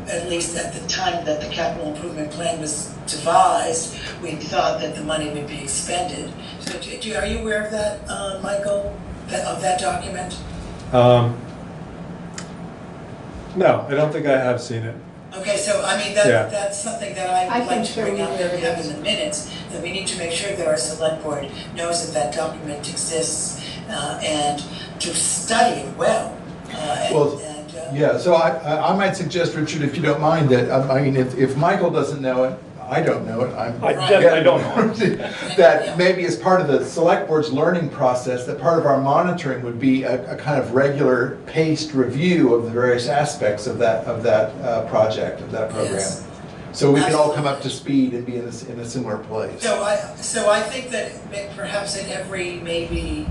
at least at the time that the capital improvement plan was devised, we thought that the money would be expended. So are you aware of that, Michael, of that document? No, I don't think I have seen it. Okay, so I mean, that's something that I would like to bring up and have in the minutes, that we need to make sure that our select board knows that that document exists and to study it well. Yeah, so I might suggest, Richard, if you don't mind, that, I mean, if Michael doesn't know it, I don't know it. I don't know it. That maybe as part of the select board's learning process, that part of our monitoring would be a kind of regular paced review of the various aspects of that project, of that program. Yes. So we can all come up to speed and be in a similar place. So I think that perhaps at every maybe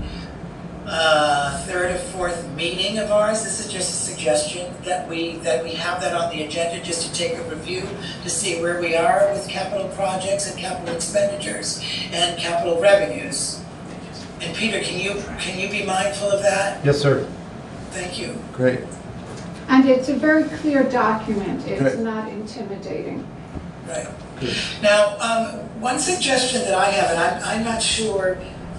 third or fourth meeting of ours, this is just a suggestion, that we have that on the agenda, just to take a review to see where we are with capital projects and capital expenditures and capital revenues. And Peter, can you be mindful of that? Yes, sir. Thank you. Great. And it's a very clear document. It's Great. not intimidating. Right. Now, one suggestion that I have, and I'm not sure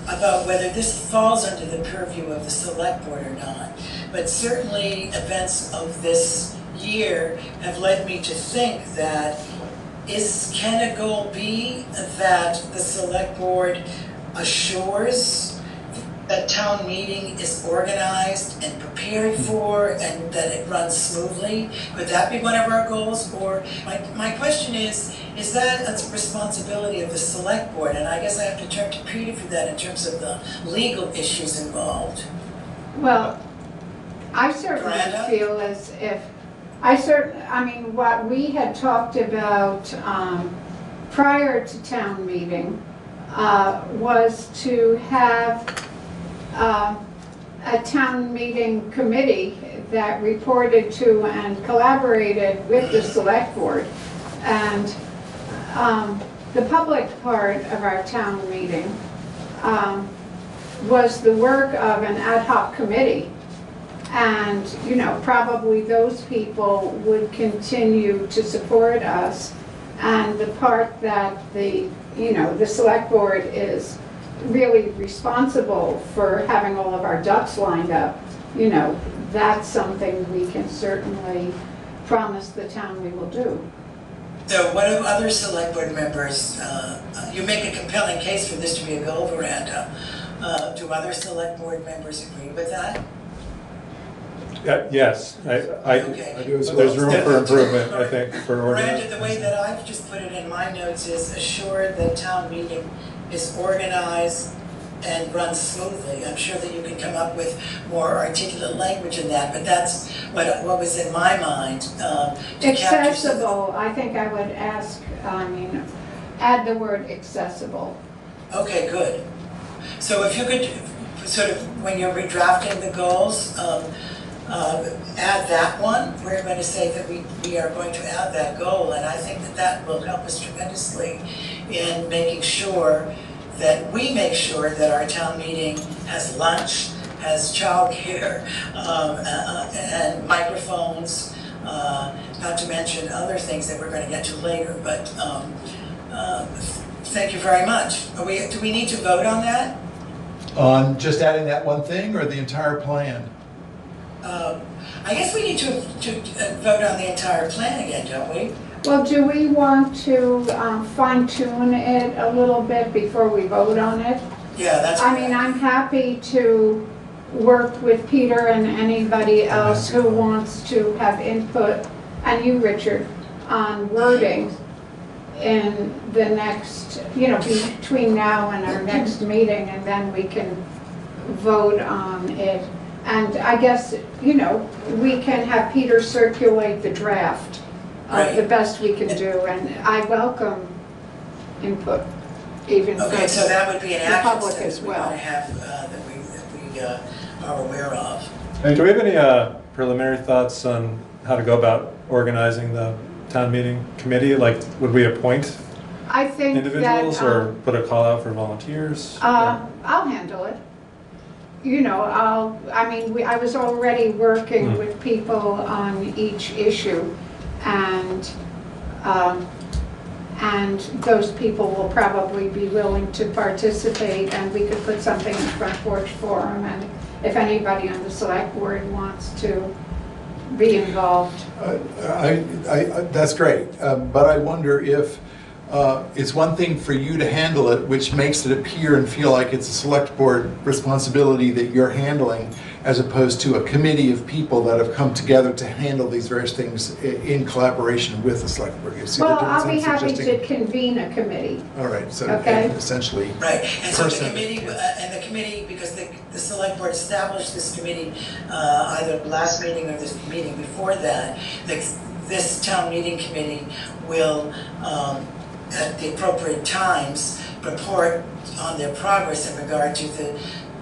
about whether this falls under the purview of the select board or not, but certainly events of this year have led me to think that can a goal be that the select board assures that town meeting is organized and prepared for and that it runs smoothly? Could that be one of our goals? Or my question is that a responsibility of the select board? And I guess I have to turn to Peter for that in terms of the legal issues involved. Well, I certainly feel as if, I mean, what we had talked about prior to town meeting was to have a town meeting committee that reported to and collaborated with the select board. And the public part of our town meeting was the work of an ad hoc committee. And, you know, probably those people would continue to support us. And the part that the select board is really responsible for having all of our ducks lined up, you know, that's something we can certainly promise the town we will do. So what do other select board members, you make a compelling case for this to be a goal, Miranda. Do other select board members agree with that? Yes, I do as well. There's room for improvement, I think, for Miranda, the way that I've just put it in my notes is assure that town meeting is organized and runs smoothly. I'm sure that you can come up with more articulate language in that, but that's what was in my mind. Accessible, I think I would add the word accessible. Okay, good. So if you could sort of, when you're redrafting the goals, add that one. We're going to say that we are going to add that goal, and I think that that will help us tremendously in making sure that we make sure that our town meeting has lunch, has childcare, and microphones, not to mention other things that we're going to get to later. But thank you very much. Do we need to vote on that? On just adding that one thing or the entire plan? I guess we need to vote on the entire plan again, don't we? Well, do we want to fine-tune it a little bit before we vote on it? Yeah, that's I mean, I'm happy to work with Peter and anybody else who wants to have input, and you, Richard, on wording in the next, you know, between now and our next meeting, and then we can vote on it. And I guess, you know, we can have Peter circulate the draft of the best we can do, and I welcome input, even from okay, so that would be an the action public step as we well. want to have that we are aware of. And do we have any preliminary thoughts on how to go about organizing the town meeting committee? Like, would we appoint I think individuals that, or put a call out for volunteers? I'll handle it. You know, I was already working with people on each issue, and those people will probably be willing to participate, and we could put something in Front Porch Forum, and if anybody on the select board wants to be involved. That's great, but I wonder if it's one thing for you to handle it, which makes it appear and feel like it's a select board responsibility that you're handling, as opposed to a committee of people that have come together to handle these various things in collaboration with the select board. You see Well, the difference I'll be I'm happy suggesting? to convene a committee. All right, so Okay. essentially. Right, and so the person- committee, because the select board established this committee either last meeting or this meeting before that, this town meeting committee will, at the appropriate times, report on their progress in regard to the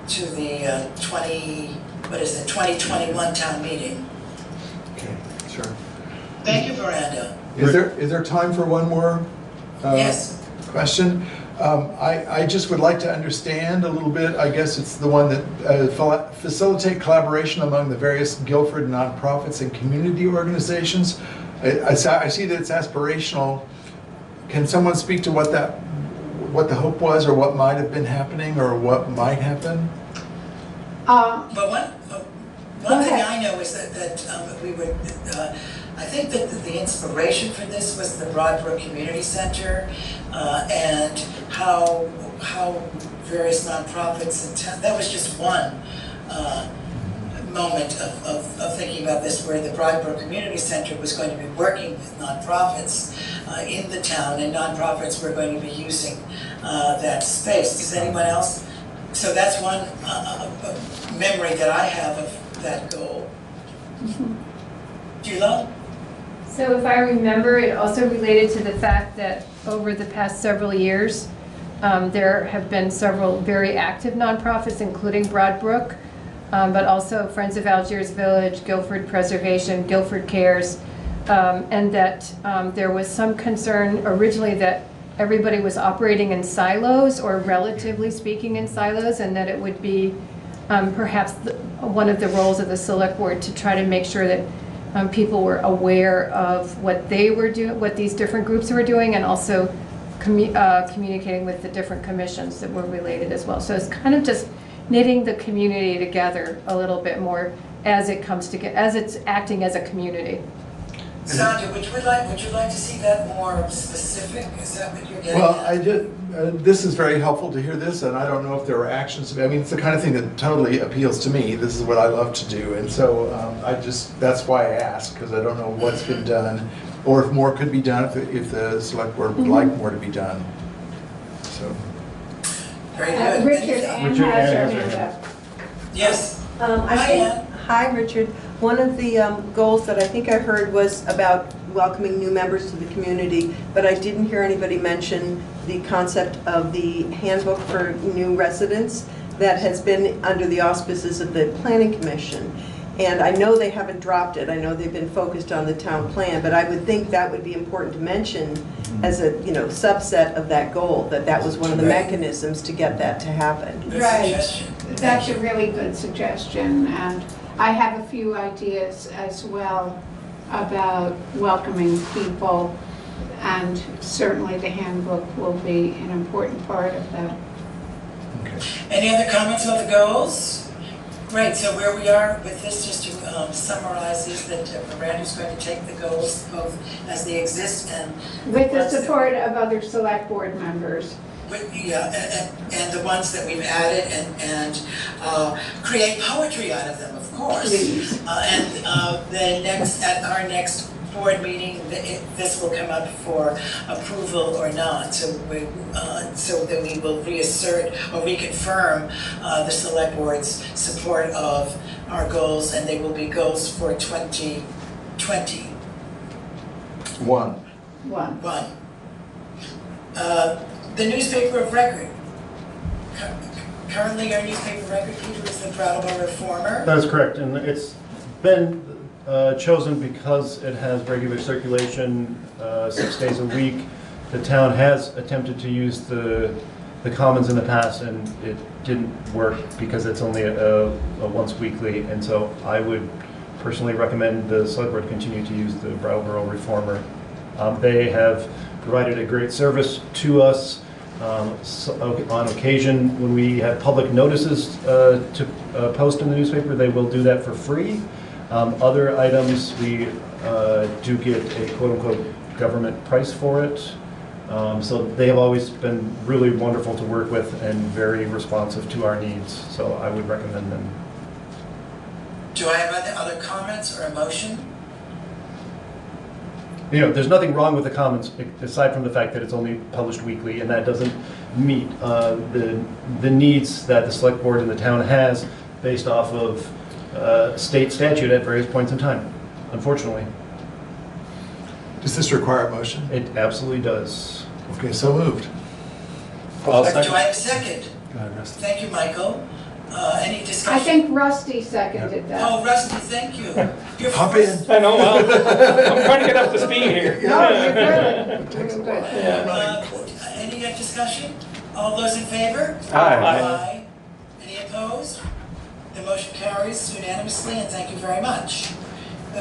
2021 town meeting. Okay, sure. Thank you, Miranda. Is there time for one more Yes. question? I just would like to understand a little bit, I guess it's the one that facilitate collaboration among the various Guilford nonprofits and community organizations. I see that it's aspirational. Can someone speak to what the hope was, or what might have been happening, or what might happen? But one thing I know is that we were, I think that the inspiration for this was the Bratt Community Center, and how various nonprofits in town, that was just one moment of thinking about this, where the Broadbrook Community Center was going to be working with nonprofits in the town, and nonprofits were going to be using that space. Does anyone else? So that's one memory that I have of that goal. Gila? So if I remember, it also related to the fact that over the past several years, there have been several very active nonprofits, including Broadbrook, but also Friends of Algiers Village, Guilford Preservation, Guilford Cares, and that there was some concern originally that everybody was operating in silos, or relatively speaking in silos, and that it would be perhaps one of the roles of the select board to try to make sure that people were aware of what they were doing, what these different groups were doing, and also communicating with the different commissions that were related as well. So it's kind of just knitting the community together a little bit more as it comes together, as it's acting as a community. Sandra, would you like to see that more specific? Is that what you're getting Well, at? this is very helpful to hear this, and I don't know if there are actions. I mean, it's the kind of thing that totally appeals to me. This is what I love to do, and so that's why I ask, because I don't know what's been done, or if more could be done, if the select board would like more to be done. So. Very good. Richard Ann has her hand up. Yes. Hi, Richard. One of the goals that I think I heard was about welcoming new members to the community, but I didn't hear anybody mention the concept of the handbook for new residents that has been under the auspices of the Planning Commission. And I know they haven't dropped it. I know they've been focused on the town plan, but I would think that would be important to mention as a subset of that goal, that was one of the mechanisms to get that to happen. Right. That's a really good suggestion, and I have a few ideas as well about welcoming people, and certainly the handbook will be an important part of that. Any other comments on the goals? Great, so where we are with this, just to summarize, is that Miranda's going to take the goals both as they exist and With the support of other select board members. And the ones that we've added, and create poetry out of them, of course. Please. Then at our next board meeting, this will come up for approval or not. So that we will reassert or reconfirm the select board's support of our goals, and they will be goals for 2020. One. The newspaper of record. Currently, our newspaper of record, Peter, is the Brattleboro Reformer. That is correct, and it's been chosen because it has regular circulation 6 days a week. The town has attempted to use the Commons in the past, and it didn't work because it's only a once weekly, and so I would personally recommend the select board continue to use the Brattleboro Reformer. They have provided a great service to us. On occasion, when we have public notices to post in the newspaper, they will do that for free. Other items, we do get a quote-unquote government price for it. So they have always been really wonderful to work with and very responsive to our needs. So I would recommend them. Do I have other comments or a motion? You know, there's nothing wrong with the comments aside from the fact that it's only published weekly, and that doesn't meet the needs that the select board in the town has based off of state statute at various points in time, unfortunately. Does this require a motion? It absolutely does. Okay, so moved. Do I have a second? Thank you, Michael. Any discussion? I think Rusty seconded that. Oh, Rusty, thank you. You're Hop first. in. I know, well, I'm trying to get up to speed here. No, you're good. You're good. Any discussion? All those in favor? Aye. Any opposed? The motion carries unanimously, and thank you very much.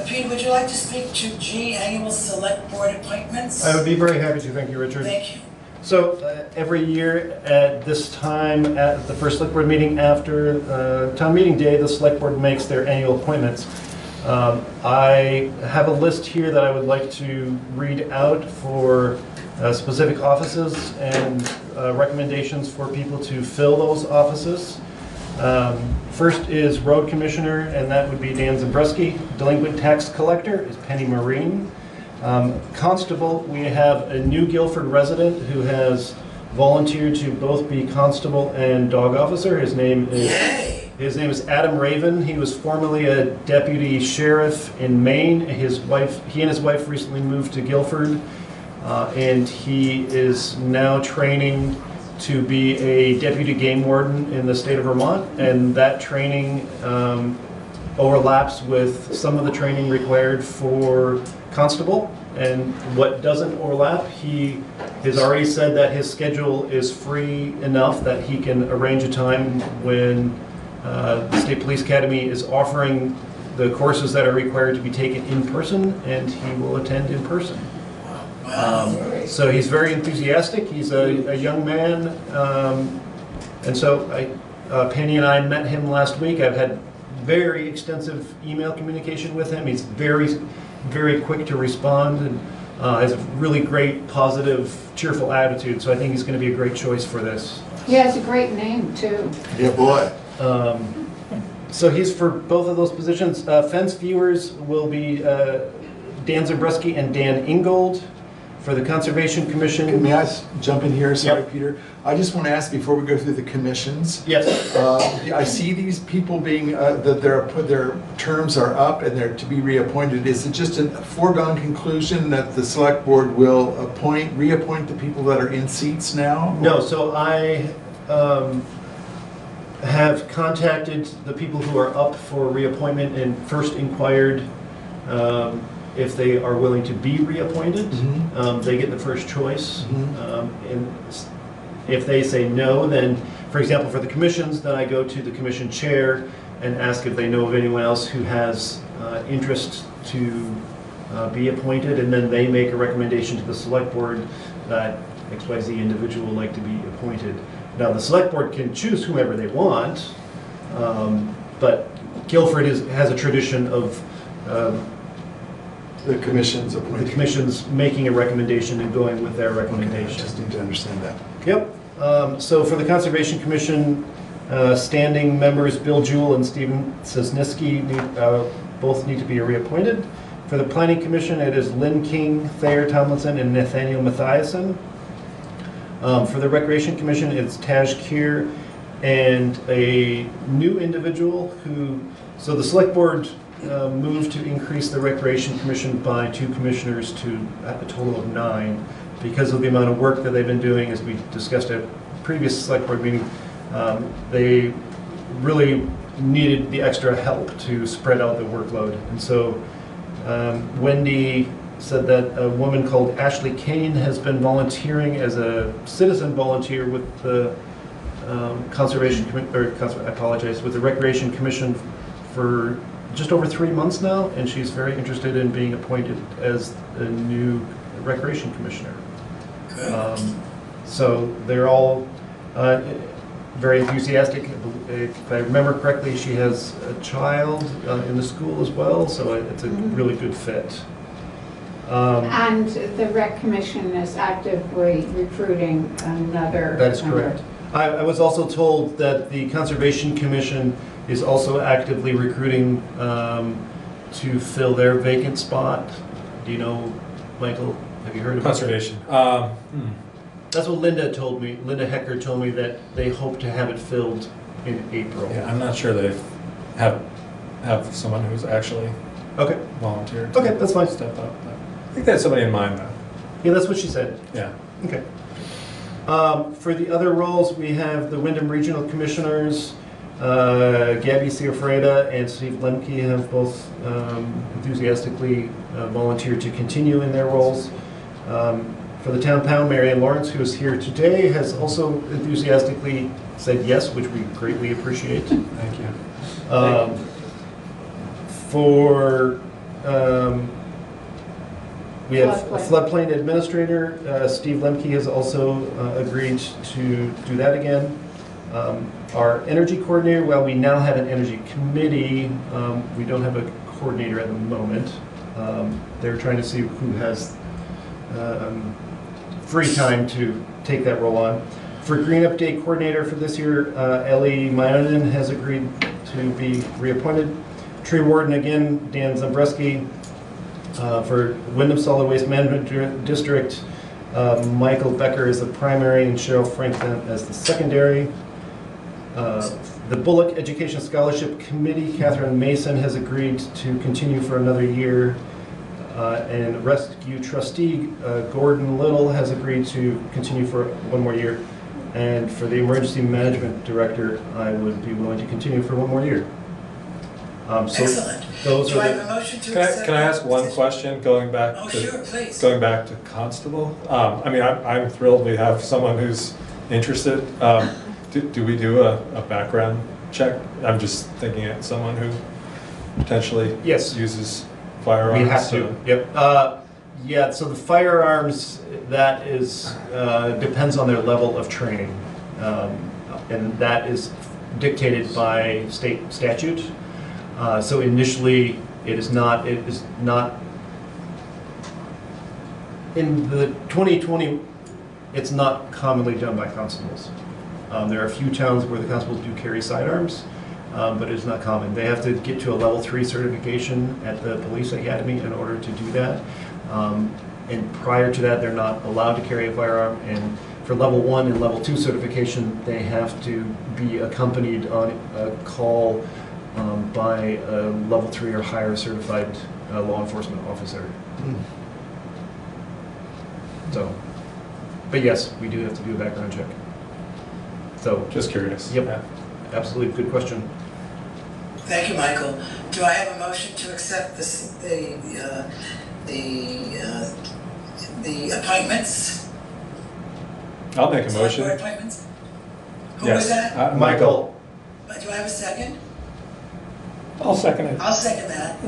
Peter, would you like to speak to G, annual select board appointments? I would be very happy to. Thank you, Richard. Thank you. So every year at this time, at the first select board meeting after town meeting day, the select board makes their annual appointments. I have a list here that I would like to read out for specific offices and recommendations for people to fill those offices. First is road commissioner, and that would be Dan Zabreski. Delinquent tax collector is Penny Marine. Constable, we have a new Guilford resident who has volunteered to both be constable and dog officer. His name is Adam Raven. He was formerly a deputy sheriff in Maine. He and his wife recently moved to Guilford, and he is now training to be a deputy game warden in the state of Vermont, and that training overlaps with some of the training required for constable. And what doesn't overlap, he has already said that his schedule is free enough that he can arrange a time when the State Police Academy is offering the courses that are required to be taken in person, and he will attend in person. So he's very enthusiastic. He's a young man, and so Penny and I met him last week. I've had very extensive email communication with him. He's very quick to respond, and has a really great, positive, cheerful attitude. So I think he's going to be a great choice for this. He has a great name too. Yeah, boy. So he's for both of those positions. Fence viewers will be Dan Zabreski and Dan Ingold. For the Conservation Commission. May I jump in here? Sorry, yep. Peter. I just want to ask before we go through the commissions. Yes. I see these people being that their terms are up and they're to be reappointed. Is it just a foregone conclusion that the select board will reappoint the people that are in seats now? No. So I have contacted the people who are up for reappointment and first inquired. If they are willing to be reappointed, they get the first choice. And if they say no, then, for example, for the commissions, then I go to the commission chair and ask if they know of anyone else who has interest to be appointed, and then they make a recommendation to the select board that XYZ individual would like to be appointed. Now, the select board can choose whomever they want, but Guilford has a tradition of the commission's appointing. The commission's making a recommendation and going with their recommendation. Okay, I just need to understand that. Yep. So for the Conservation Commission, standing members Bill Jewell and Stephen Sosniski both need to be reappointed. For the Planning Commission, it is Lynn King, Thayer Tomlinson, and Nathaniel Mathiasen. For the Recreation Commission, it's Taj Keir and a new individual who, so the Select Board moved to increase the Recreation Commission by 2 commissioners to a total of 9 because of the amount of work that they've been doing. As we discussed at a previous select board meeting, they really needed the extra help to spread out the workload. And so Wendy said that a woman called Ashley Kane has been volunteering as a citizen volunteer with the with the Recreation Commission for just over 3 months now, and she's very interested in being appointed as a new Recreation Commissioner. So they're all, very enthusiastic. If I remember correctly, she has a child in the school as well, so it's a really good fit. And the Rec Commission is actively recruiting another That is member. correct. I was also told that the Conservation Commission is also actively recruiting to fill their vacant spot. Do you know, Michael? Have you heard about Conservation. That's what Linda told me. Linda Hecker told me that they hope to have it filled in April. Yeah, I'm not sure they have someone who's actually volunteered. Okay, that's fine. Step up. I think they had somebody in mind though. Yeah, that's what she said. Yeah. Okay. For the other roles, we have the Wyndham Regional Commissioners. Gabby Ciafreda and Steve Lemke have both enthusiastically volunteered to continue in their roles. For the town pound, Marianne Lawrence, who is here today, has also enthusiastically said yes, which we greatly appreciate. Thank you. We have a floodplain administrator. Steve Lemke has also agreed to do that again. Our energy coordinator, well, we now have an energy committee. We don't have a coordinator at the moment. They're trying to see who has free time to take that role on. For Green Update Coordinator for this year, Ellie Myonin has agreed to be reappointed. Tree Warden again, Dan Zambreski. For Wyndham Solid Waste Management District, Michael Becker is the primary and Cheryl Franklin as the secondary. The Bullock Education Scholarship Committee, Catherine Mason has agreed to continue for another year. And Rescue Trustee, Gordon Little has agreed to continue for one more year. And for the Emergency Management Director, I would be willing to continue for one more year. Excellent. Those Do are I the, have a motion to accept? Can I ask one question going back Sure, please. going back to Constable? I mean, I'm thrilled we have someone who's interested. Do we do a background check? I'm just thinking of someone who potentially uses firearms. We have to. Yep. Yeah. So the firearms, that is depends on their level of training, and that is dictated by state statute. So initially, it is not in the 2020. It's not commonly done by constables. There are a few towns where the constables do carry sidearms, but it is not common. They have to get to a level 3 certification at the police academy in order to do that. And prior to that, they're not allowed to carry a firearm. And for level 1 and level 2 certification, they have to be accompanied on a call by a level 3 or higher certified law enforcement officer. So, but yes, we do have to do a background check. So, just curious. Yep, absolutely, good question. Thank you, Michael. Do I have a motion to accept the appointments? I'll make a Select motion. board appointments? Who Yes. was that? Michael. Do I have a second? I'll second it. I'll second that.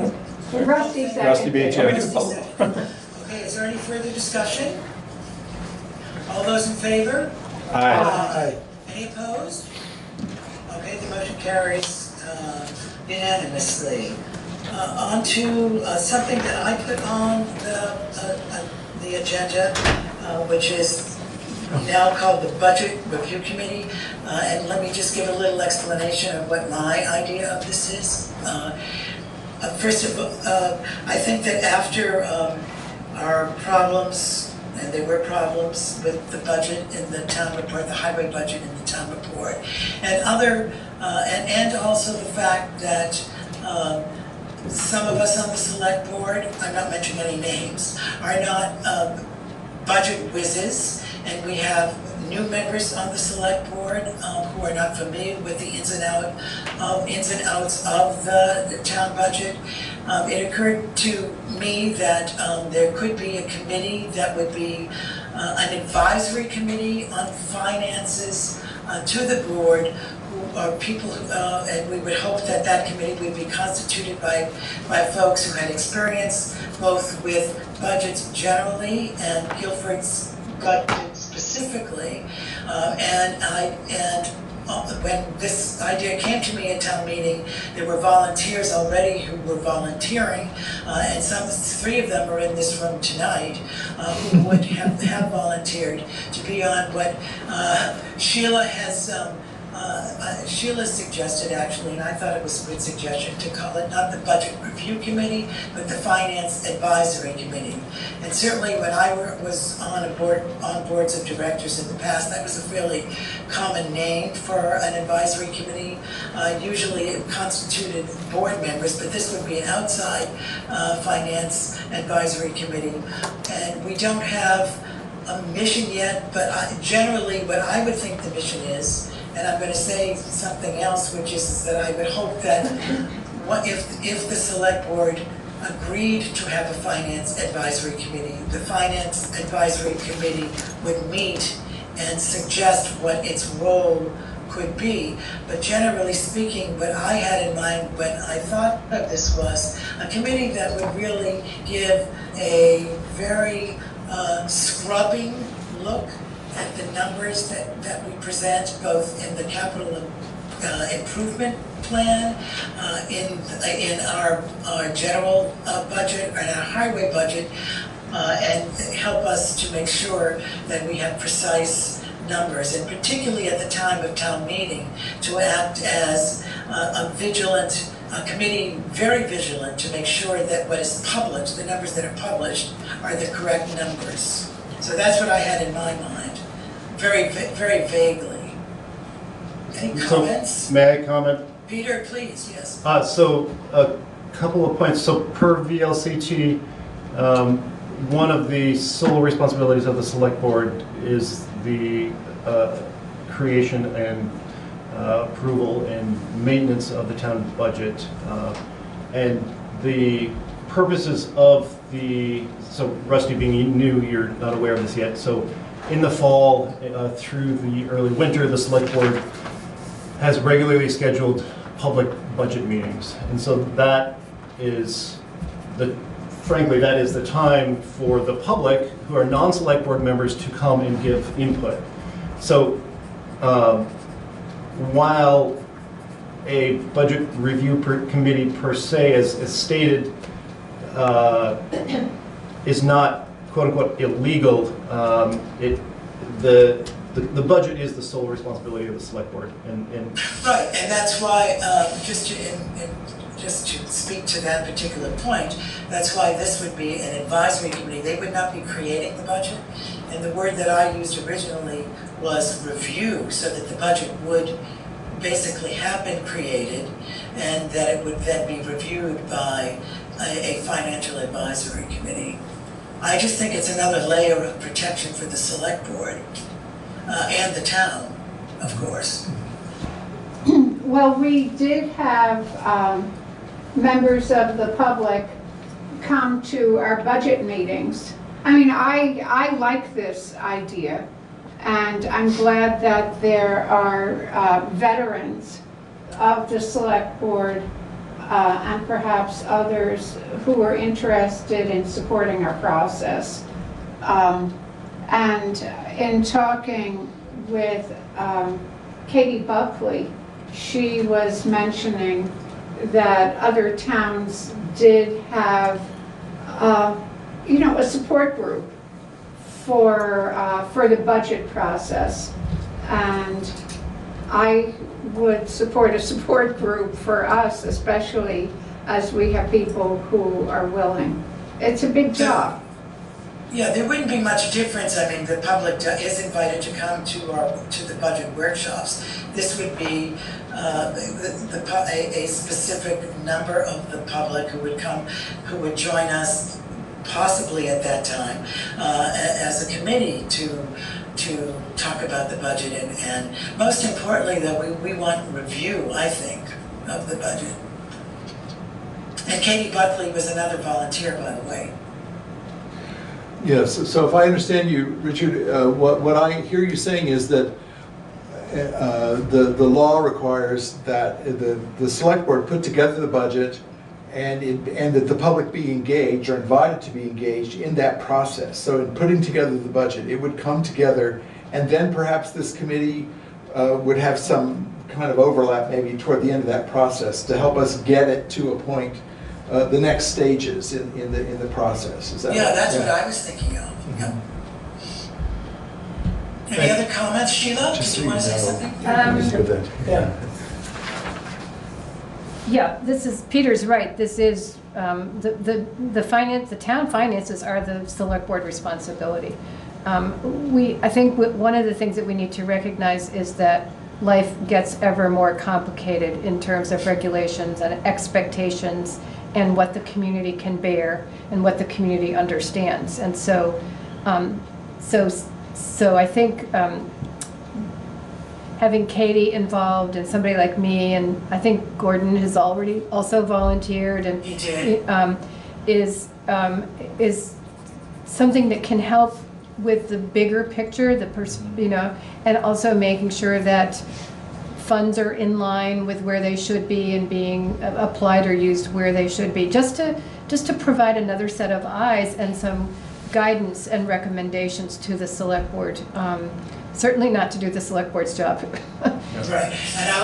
Rusty second. Rusty beat you. Rusty second. Okay, is there any further discussion? All those in favor? Aye. Any opposed? Okay, the motion carries unanimously. On to something that I put on the agenda, which is now called the Budget Review Committee. And let me just give a little explanation of what my idea of this is. First of all, I think that after our problems, and there were problems with the budget in the town report, the highway budget in the town report, and other, and also the fact that some of us on the select board, I'm not mentioning any names, are not budget whizzes, and we have new members on the select board who are not familiar with the ins and outs of the town budget. It occurred to me that there could be a committee that would be an advisory committee on finances to the board, who are people who, and we would hope that that committee would be constituted by folks who had experience both with budgets generally and Guilford's budget specifically, and when this idea came to me at town meeting, there were volunteers already who were volunteering, and three of them are in this room tonight, who would have volunteered to be on what Sheila has Sheila suggested, actually, and I thought it was a good suggestion, to call it not the Budget Review Committee, but the Finance Advisory Committee. And certainly when I was on boards of directors in the past, that was a fairly common name for an advisory committee. Usually it constituted board members, but this would be an outside Finance Advisory Committee. And we don't have a mission yet, but generally what I would think the mission is, and I'm going to say something else, which is that I would hope that if the select board agreed to have a finance advisory committee, the finance advisory committee would meet and suggest what its role could be. But generally speaking, what I had in mind when I thought of this was a committee that would really give a very scrubbing look at the numbers that we present, both in the capital improvement plan, in our general budget, and our highway budget, and help us to make sure that we have precise numbers, and particularly at the time of town meeting, to act as a vigilant committee, very vigilant, to make sure that what is published, the numbers that are published, are the correct numbers. So that's what I had in my mind, very vaguely. Any comments? So, may I comment? Peter, please, yes. So a couple of points. So per VLCT, one of the sole responsibilities of the select board is the creation and approval and maintenance of the town budget. And the purposes of so Rusty, being new, you're not aware of this yet. So in the fall through the early winter, the select board has regularly scheduled public budget meetings. And so that is frankly, that is the time for the public who are non-select board members to come and give input. So while a budget review committee per se, as stated, is not quote unquote illegal, the budget is the sole responsibility of the select board. Right, and that's why, just to speak to that particular point, that's why this would be an advisory committee. They would not be creating the budget, and the word that I used originally was review, so that the budget would basically have been created, and that it would then be reviewed by a financial advisory committee. I just think it's another layer of protection for the select board and the town, of course. Well, we did have members of the public come to our budget meetings. I mean, I like this idea, and I'm glad that there are veterans of the select board and perhaps others who are interested in supporting our process. And in talking with Katie Buckley, she was mentioning that other towns did have, a support group for the budget process, and I would support a support group for us, especially as we have people who are willing. It's a big job. Yeah, there wouldn't be much difference. I mean, the public is invited to come to the budget workshops. This would be a specific number of the public who would come, who would join us, possibly at that time, as a committee to talk about the budget, and most importantly, though, we want review, I think, of the budget. And Katie Buckley was another volunteer, by the way. Yes, so if I understand you, Richard, what I hear you saying is that the law requires that the select board put together the budget, and that the public be engaged or invited to be engaged in that process. So in putting together the budget, it would come together, and then perhaps this committee would have some kind of overlap maybe toward the end of that process to help us get it to a point, the next stages in the process. Is that Yeah, right? that's what I was thinking of. Yeah. Any other comments, Sheila? Did you want to say something? Yeah. Yeah, this is, Peter's right, this is, the town finances are the select board responsibility. I think one of the things that we need to recognize is that life gets ever more complicated in terms of regulations and expectations and what the community can bear and what the community understands. And so, so I think having Katie involved and somebody like me, and I think Gordon has already also volunteered, and is something that can help with the bigger picture, and also making sure that funds are in line with where they should be and being applied or used where they should be, just to provide another set of eyes and some guidance and recommendations to the select board. Certainly not to do the select board's job. Right.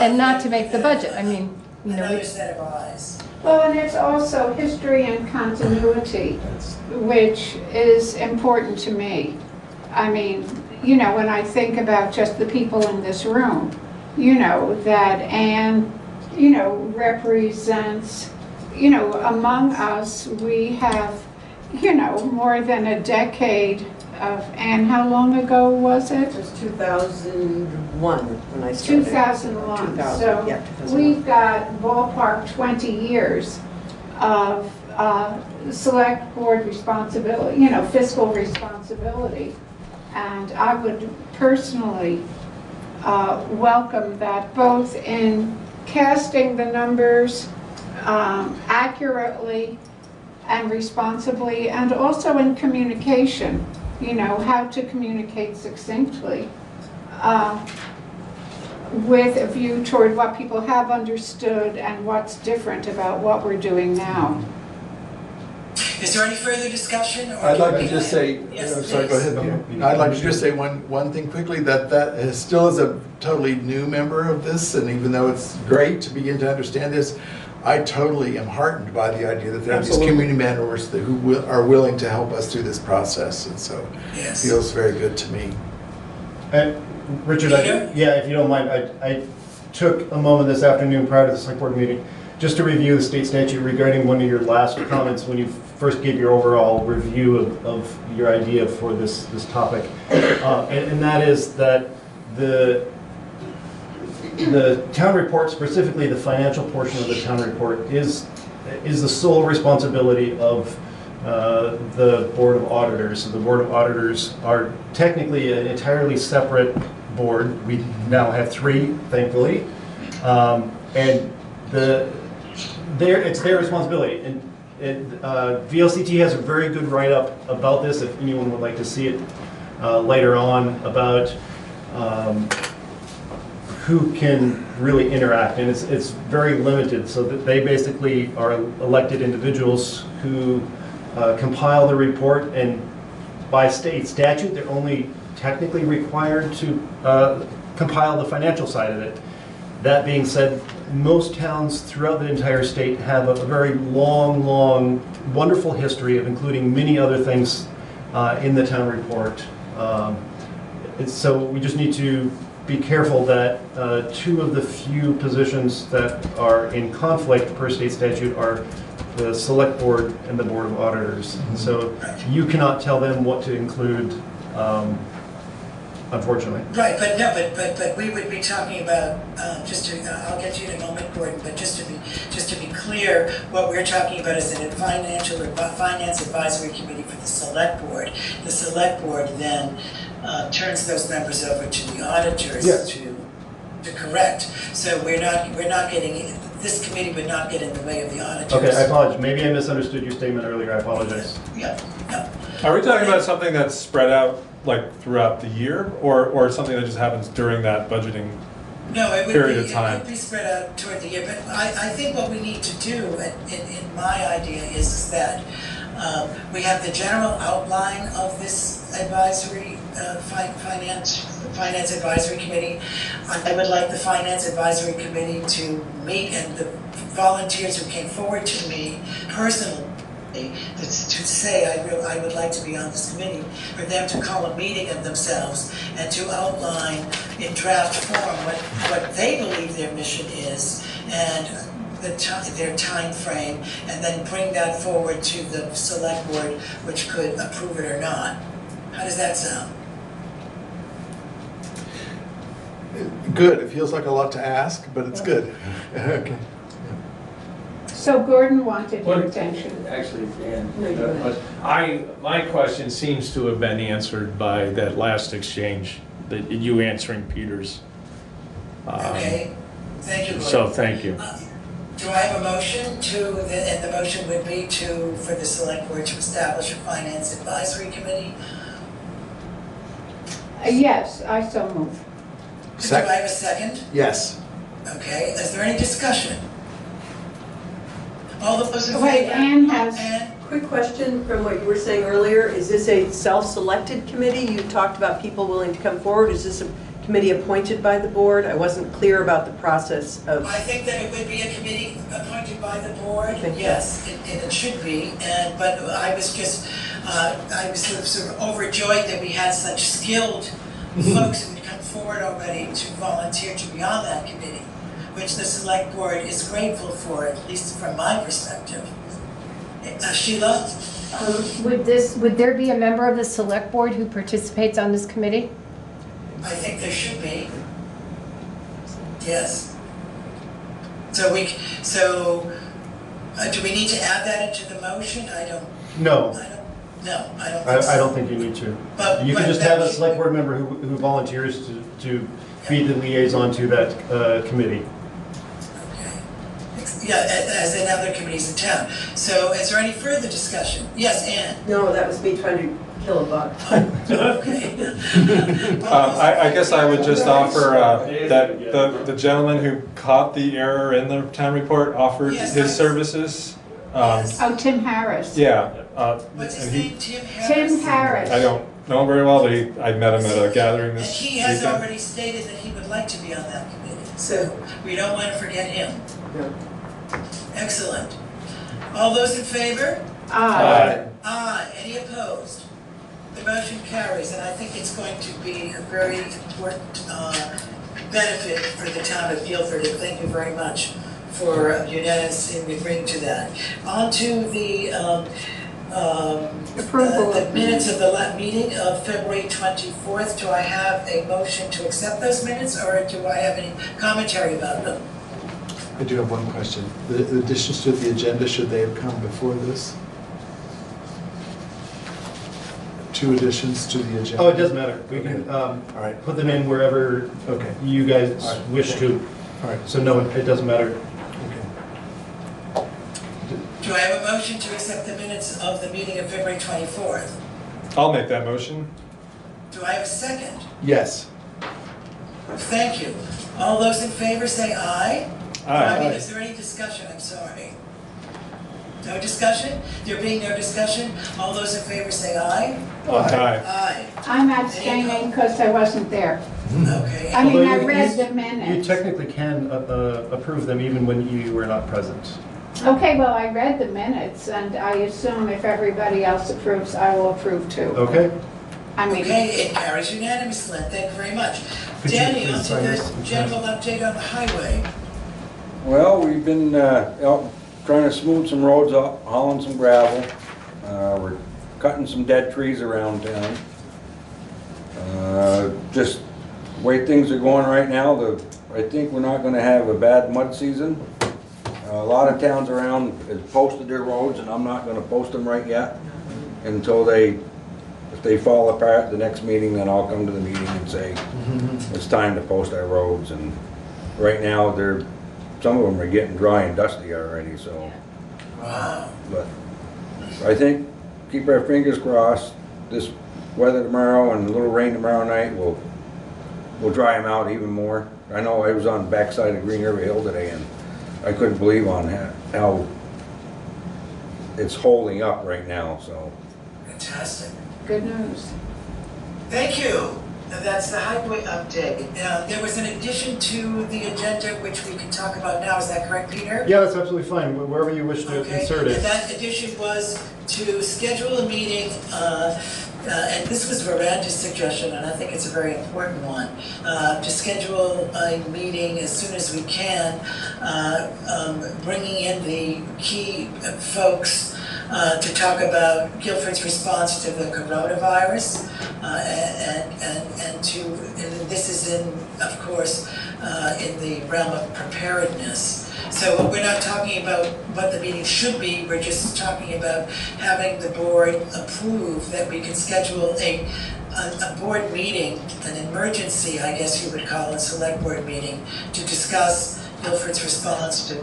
And not to make the budget. I mean, Another set of eyes. Well, and it's also history and continuity, which is important to me. I mean, when I think about just the people in this room, that Anne, represents, among us, we have, more than a decade of, and how long ago was it? It was 2001 when I started. 2001. 2000, So yeah, 2001. we've got ballpark 20 years of select board responsibility, fiscal responsibility. And I would personally welcome that, both in casting the numbers accurately and responsibly, and also in communication, how to communicate succinctly with a view toward what people have understood and what's different about what we're doing now. Is there any further discussion? I'd like to just say, Yes, sorry, go ahead, Peter. I'd like to just say one thing quickly, that still is a totally new member of this, and even though it's great to begin to understand this, I totally am heartened by the idea that there are these community members who are willing to help us through this process, and so it feels very good to me. And Richard, if you don't mind, I took a moment this afternoon prior to the select board meeting just to review the state statute regarding one of your last comments when you first gave your overall review of your idea for this topic. And that is that the town report, specifically the financial portion of the town report, is the sole responsibility of the Board of Auditors. So the Board of Auditors are technically an entirely separate board. We now have 3, thankfully. And it's their responsibility. And VLCT has a very good write-up about this, if anyone would like to see it later on, about who can really interact. And it's very limited, so that they basically are elected individuals who compile the report, and by state statute, they're only technically required to compile the financial side of it. That being said, most towns throughout the entire state have a very long, wonderful history of including many other things in the town report. So we just need to be careful that 2 of the few positions that are in conflict per state statute are the select board and the Board of Auditors. So you cannot tell them what to include, unfortunately. Right, but we would be talking about, I'll get to you in a moment, Gordon, but just to be clear, what we're talking about is a finance advisory committee for the select board. The select board then turns those members over to the auditors to correct. So we're not getting, this committee would not get in the way of the auditors. Okay, I apologize. Maybe I misunderstood your statement earlier. I apologize. Yeah. Are we talking about something that's spread out like throughout the year, or something that just happens during that budgeting period of time? It would be spread out toward the year, but I think what we need to do, in my idea, is that We have the general outline of this advisory, Finance Advisory Committee. I would like the Finance Advisory Committee to meet, and the volunteers who came forward to me personally to say I would like to be on this committee, for them to call a meeting of themselves and to outline in draft form what they believe their mission is and their time frame, and then bring that forward to the select board, which could approve it or not. How does that sound? Good. It feels like a lot to ask, but it's good. Okay. So Gordon wanted your attention. Actually, Dan, my question seems to have been answered by that last exchange, that you answering Peter's. Okay, thank you, Gordon. So thank you. Do I have a motion and the motion would be for the select board to establish a finance advisory committee? Yes, I so move. Do I have a second? Yes. Okay, is there any discussion? All those in Wait, favor? Anne has... Quick question from what you were saying earlier. Is this a self-selected committee? You talked about people willing to come forward. Is this a committee appointed by the board? I wasn't clear about the process of... I think that it would be a committee appointed by the board. Yes, it should be. But I was just, I was sort of overjoyed that we had such skilled folks who had come forward already to volunteer to be on that committee, which the select board is grateful for, at least from my perspective. Sheila? Would there be a member of the select board who participates on this committee? I think there should be. Yes. So do we need to add that into the motion? No. I don't think think you need to. But- You can but just that have a we- select board member who volunteers to be the liaison to that committee. Yeah, as in other committees in town. So is there any further discussion? Yes, Ann? No, that was me trying to kill a bug. I guess I would just offer that the gentleman who caught the error in the town report offered his services. Oh, Tim Harris. Yeah. What's his and name? Tim Harris? Tim Harris. I don't know him very well, but I met him at a gathering And this he has weekend. already stated that he would like to be on that committee. So we don't want to forget him. Excellent. All those in favor? Aye. Aye. Any opposed? The motion carries, and I think it's going to be a very important benefit for the town of Guilford, and thank you very much for unanimously agreeing to that. On to the Approval the of minutes of the meeting of February 24th. Do I have a motion to accept those minutes, or do I have any commentary about them? I do have one question. The additions to the agenda, should they have come before this? 2 additions to the agenda? Oh, it doesn't matter. We can put them in wherever you guys wish to. All right. So no, it doesn't matter. Do I have a motion to accept the minutes of the meeting of February 24th? I'll make that motion. Do I have a second? Yes. Thank you. All those in favor say aye. Aye. I mean, is there any discussion? I'm sorry. No discussion? There being no discussion, all those in favor say aye. Aye. Aye. I'm abstaining because I wasn't there. Okay. I mean, Although I you- read the You minutes. technically can approve them even when you were not present. Okay, well, I read the minutes, and I assume if everybody else approves, I will approve too. Okay? I mean, Okay, it carries unanimously. Thank you very much. Could you Danny, please on to sign this? the general update on the highway. Well, we've been out trying to smooth some roads up, hauling some gravel. We're cutting some dead trees around town. Just the way things are going right now, I think we're not gonna have a bad mud season. A lot of towns around have posted their roads, and I'm not gonna post them right yet until if they fall apart, the next meeting, then I'll come to the meeting and say, it's time to post our roads. And right now, some of them are getting dry and dusty already, so. Wow. But I think, keep our fingers crossed, this weather tomorrow and a little rain tomorrow night will dry them out even more. I know I was on the backside of Green River Hill today, and I couldn't believe on how it's holding up right now, so. Fantastic. Good news. Thank you. That's the highway update. There was an addition to the agenda which we can talk about now. Is that correct, Peter? Yeah, that's absolutely fine, wherever you wish to insert it. And that addition was to schedule a meeting, and this was Miranda's suggestion, and I think it's a very important one, to schedule a meeting as soon as we can, bringing in the key folks to talk about Guilford's response to the coronavirus, and this is in, of course, in the realm of preparedness. So we're not talking about what the meeting should be, we're just talking about having the board approve that we can schedule a board meeting, an emergency, I guess you would call it, select board meeting, to discuss Guilford's response to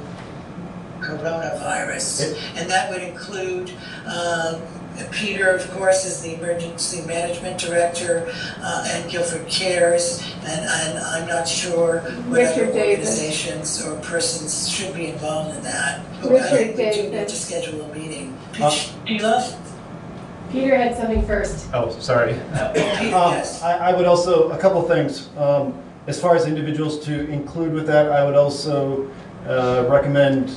coronavirus. And that would include Peter, of course, is the emergency management director, and Guilford Cares, and I'm not sure what other organizations or persons should be involved in that. But I think we do need to schedule a meeting. Sheila? Peter had something first. Oh, sorry. Yes. I would also, a couple things. As far as individuals to include with that, I would also recommend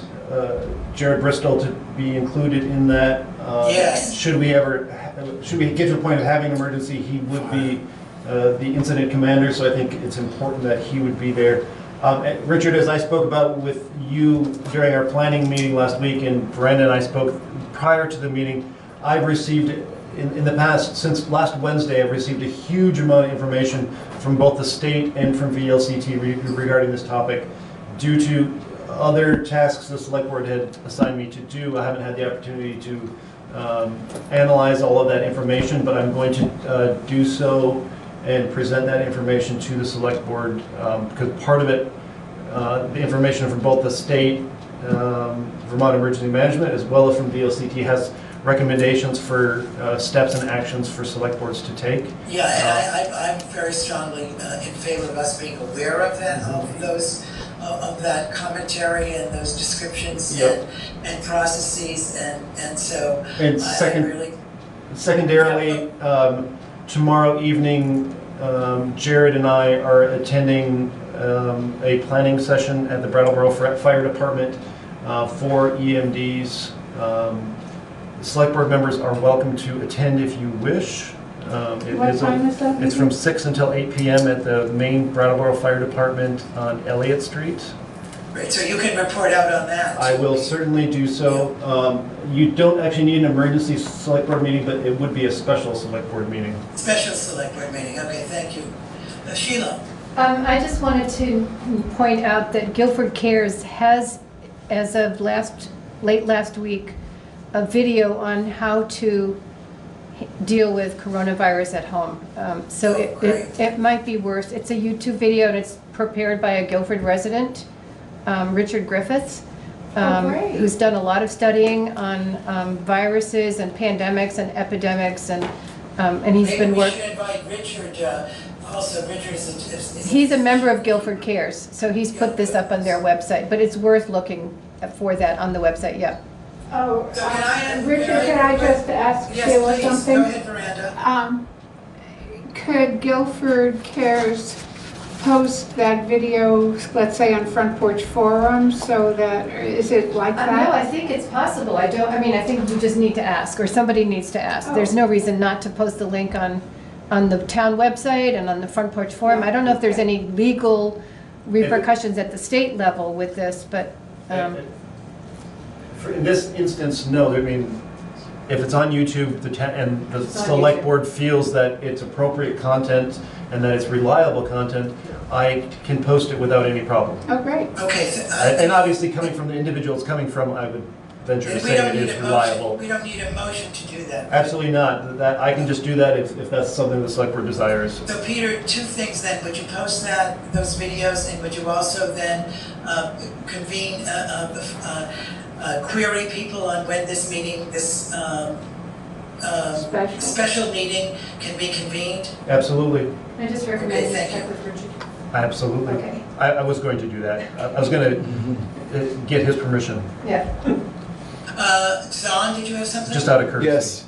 Jared Bristol to be included in that. Yes. Should we get to a point of having an emergency, he would be the incident commander, so I think it's important that he would be there. Richard, as I spoke about with you during our planning meeting last week, and Brenda and I spoke prior to the meeting, I've received, in the past, since last Wednesday, I've received a huge amount of information from both the state and from VLCT regarding this topic. Due to other tasks the select board had assigned me to do, I haven't had the opportunity to analyze all of that information, but I'm going to do so and present that information to the select board, because part of it, the information from both the state, Vermont Emergency Management, as well as from VLCT, has recommendations for steps and actions for select boards to take. Yeah, and I'm very strongly in favor of us being aware of that, of that commentary and those descriptions. Yep. and processes, and so and secondarily, tomorrow evening, Jared and I are attending a planning session at the Brattleboro Fire Department for EMDs. Select board members are welcome to attend if you wish. What time is that? It's from 6 until 8 p.m. at the main Brattleboro Fire Department on Elliott Street. Great, so you can report out on that. I will certainly do so. You don't actually need an emergency select board meeting, but it would be a special select board meeting. Special select board meeting, okay, thank you. Sheila? I just wanted to point out that Guilford Cares has, as of late last week, a video on how to deal with coronavirus at home. It might be worse. It's a YouTube video, and it's prepared by a Guilford resident, Richard Griffiths, who's done a lot of studying on viruses and pandemics and epidemics, and he's been working. We should invite Richard. Also, Richard is he's a member of Guilford Cares, so he's put this up on their website. But it's worth looking for that on the website. Yeah. Oh, Richard, can I just ask Sheila something? Go ahead, Miranda. Could Guilford Cares post that video, let's say, on Front Porch Forum, so that, is it like that? No, I think it's possible. I think you just need to ask, or somebody needs to ask. There's no reason not to post the link on the town website and on the Front Porch Forum. I don't know if there's any legal repercussions at the state level with this, but... In this instance, no. I mean, if it's on YouTube and the select board feels that it's appropriate content and that it's reliable content, I can post it without any problem. Oh, great. Okay. And obviously, coming from the individual it's coming from, I would venture to say it is reliable. We don't need a motion to do that. Absolutely not. That I can just do that if that's something the select board desires. So Peter, two things then. Would you post those videos, and would you also then convene query people on when this meeting, this special meeting can be convened? Absolutely. I just recommend you check with Richard. Absolutely. Okay. I was going to do that. I was going to get his permission. Yeah. Don, did you have something? Just out of courtesy. Yes.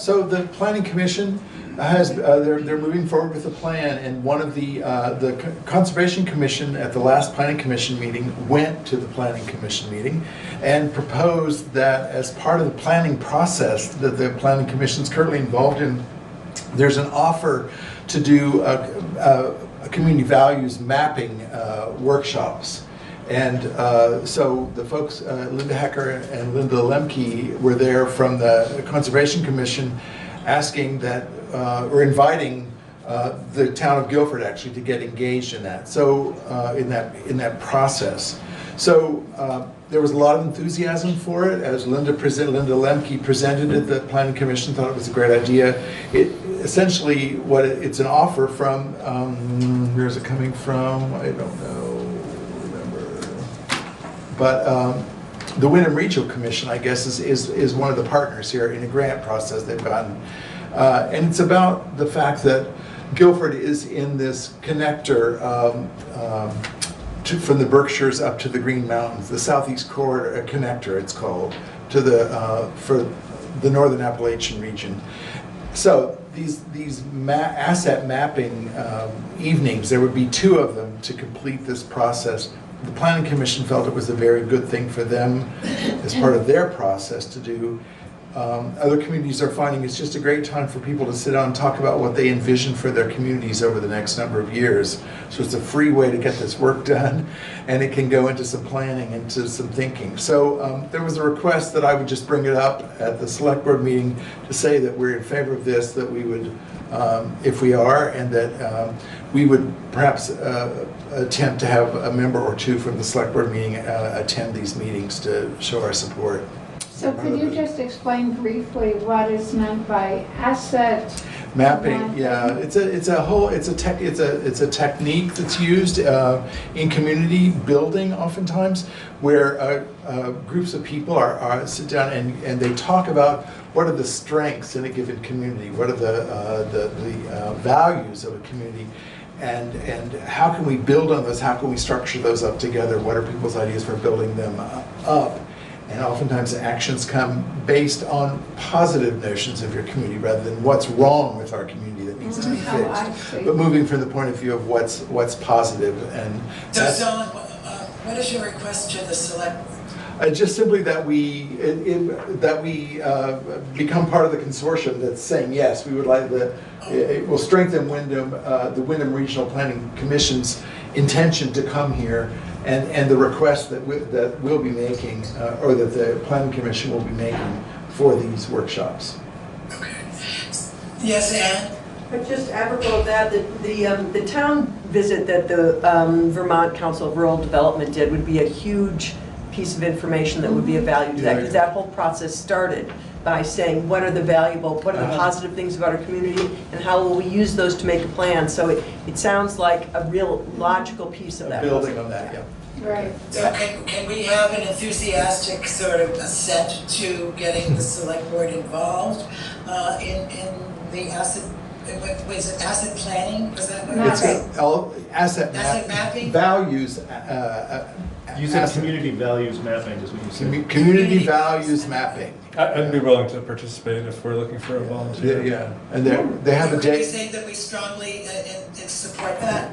So the Planning Commission has, they're moving forward with a plan, and one of the Conservation Commission at the last Planning Commission meeting went to the Planning Commission meeting and proposed that as part of the planning process that the Planning Commission is currently involved in, there's an offer to do a community values mapping workshops. And so the folks, Linda Hecker and Linda Lemke, were there from the Conservation Commission asking that, or inviting the town of Guilford actually to get engaged in that. So in that process. So there was a lot of enthusiasm for it. As Linda Lemke presented it, the Planning Commission thought it was a great idea. It essentially it's an offer from where's it coming from? I don't know. But the Wyndham Regional Commission, I guess, is one of the partners here in a grant process they've gotten. And it's about the fact that Guilford is in this connector from the Berkshires up to the Green Mountains, the Southeast Corridor connector, it's called, to for the Northern Appalachian region. So these asset mapping evenings, there would be 2 of them to complete this process. The Planning Commission felt it was a very good thing for them as part of their process to do. Other communities are finding it's just a great time for people to sit down and talk about what they envision for their communities over the next number of years. So it's a free way to get this work done, and it can go into some planning, into some thinking. So there was a request that I would just bring it up at the select board meeting to say that we're in favor of this, that we would, if we are, and that we would perhaps attempt to have a member or 2 from the select board meeting attend these meetings to show our support. So could you just explain briefly what is meant by asset mapping? Yeah, it's a technique that's used in community building oftentimes, where groups of people sit down and they talk about what are the strengths in a given community, what are the values of a community, and how can we build on those, how can we structure those up together, what are people's ideas for building them up. And oftentimes actions come based on positive notions of your community rather than what's wrong with our community that needs to be fixed. But moving from the point of view of what's positive. And so Don, what is your request to the select board? Just simply that we become part of the consortium that's saying yes, we would like it will strengthen the Wyndham Regional Planning Commission's intention to come here. And the request that we'll be making, or that the Planning Commission will be making for these workshops. Okay. Yes, Anne? But just apropos of that, the town visit that the Vermont Council of Rural Development did would be a huge piece of information that would be of value to that, because that whole process started by saying what are the positive things about our community, and how will we use those to make a plan. So it sounds like a real logical piece of that. Building on that, yeah. Right. So can we have an enthusiastic sort of assent to getting the select board involved in the asset? Was it asset planning? Was that what asset mapping? Values. You said community values mapping is what you said. Community values mapping. I'd be willing to participate if we're looking for a volunteer. Yeah, and they have a Can we date. say that we strongly support that?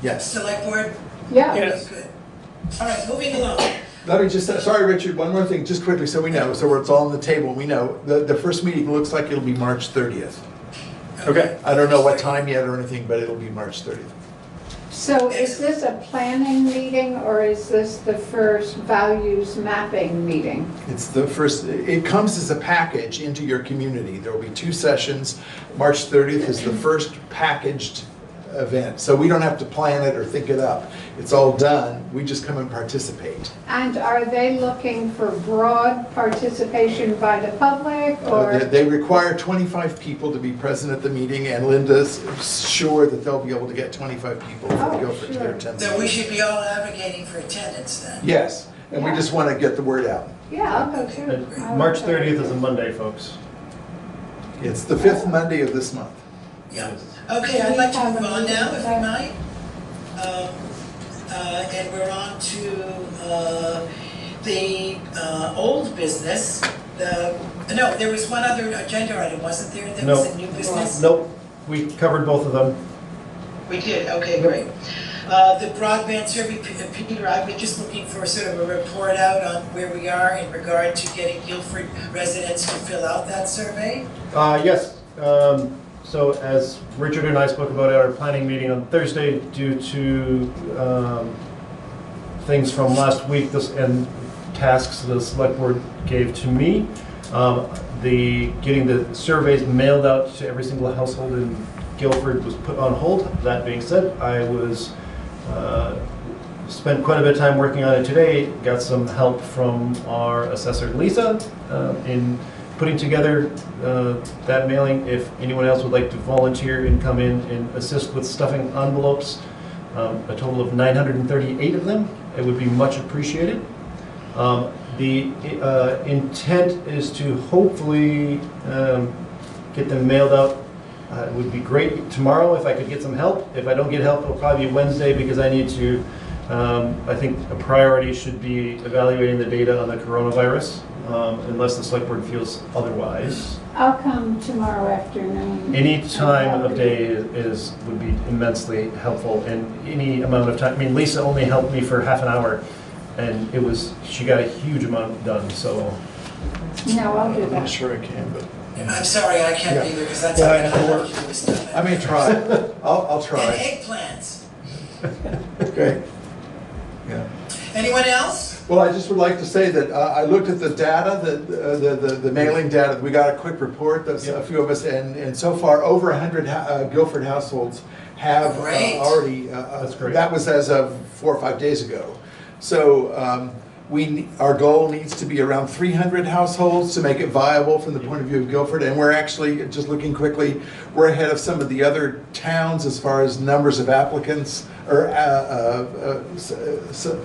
Yes. Select board? Yeah. Yes. Good. All right, moving along. Let me just, sorry Richard, one more thing, just quickly so we know, so it's all on the table, we know. The first meeting looks like it'll be March 30th. Okay. I don't know what time yet or anything, but it'll be March 30th. So is this a planning meeting, or is this the first values mapping meeting? It's the first, it comes as a package into your community. There will be 2 sessions. March 30th is the first packaged event. So we don't have to plan it or think it up. It's all done. We just come and participate. And are they looking for broad participation by the public, or? They require 25 people to be present at the meeting, and Linda's sure that they'll be able to get 25 people to go for their attendance. So we should be all advocating for attendance then? Yes, and we just want to get the word out. Yeah, I'll go too. March 30th is a Monday, folks. It's the 5th Monday of this month. Yeah. Okay, I'd like to move on now, if we might. And we're on to the old business, no, there was one other agenda item, wasn't there? That was a new business? Nope, we covered both of them. We did, okay, great. The broadband survey, Peter, I was just looking for sort of a report out on where we are in regard to getting Guilford residents to fill out that survey. Yes, so as Richard and I spoke about at our planning meeting on Thursday, due to things from last week and tasks the select board gave to me, getting the surveys mailed out to every single household in Guilford was put on hold. That being said, I spent quite a bit of time working on it today. Got some help from our assessor Lisa in putting together that mailing. If anyone else would like to volunteer and come in and assist with stuffing envelopes, a total of 938 of them, it would be much appreciated. The intent is to hopefully get them mailed out. It would be great tomorrow if I could get some help. If I don't get help, it'll probably be Wednesday because I need to, I think a priority should be evaluating the data on the coronavirus, unless the select board feels otherwise. I'll come tomorrow afternoon. Any time of day would be immensely helpful, and any amount of time. I mean, Lisa only helped me for half an hour, and she got a huge amount done, so. No, I'll do that. I'm not sure I can, but. I'm sorry, I can't be there because that's Yeah, how I work. I may try. I'll try. And eggplants. Okay. Yeah. Anyone else? Well, I just would like to say that I looked at the data, the mailing data. We got a quick report. That's a few of us, and so far over 100 Guilford households have already. That's great. That was as of 4 or 5 days ago. So our goal needs to be around 300 households to make it viable from the point of view of Guilford. And we're actually, just looking quickly, we're ahead of some of the other towns as far as numbers of applicants or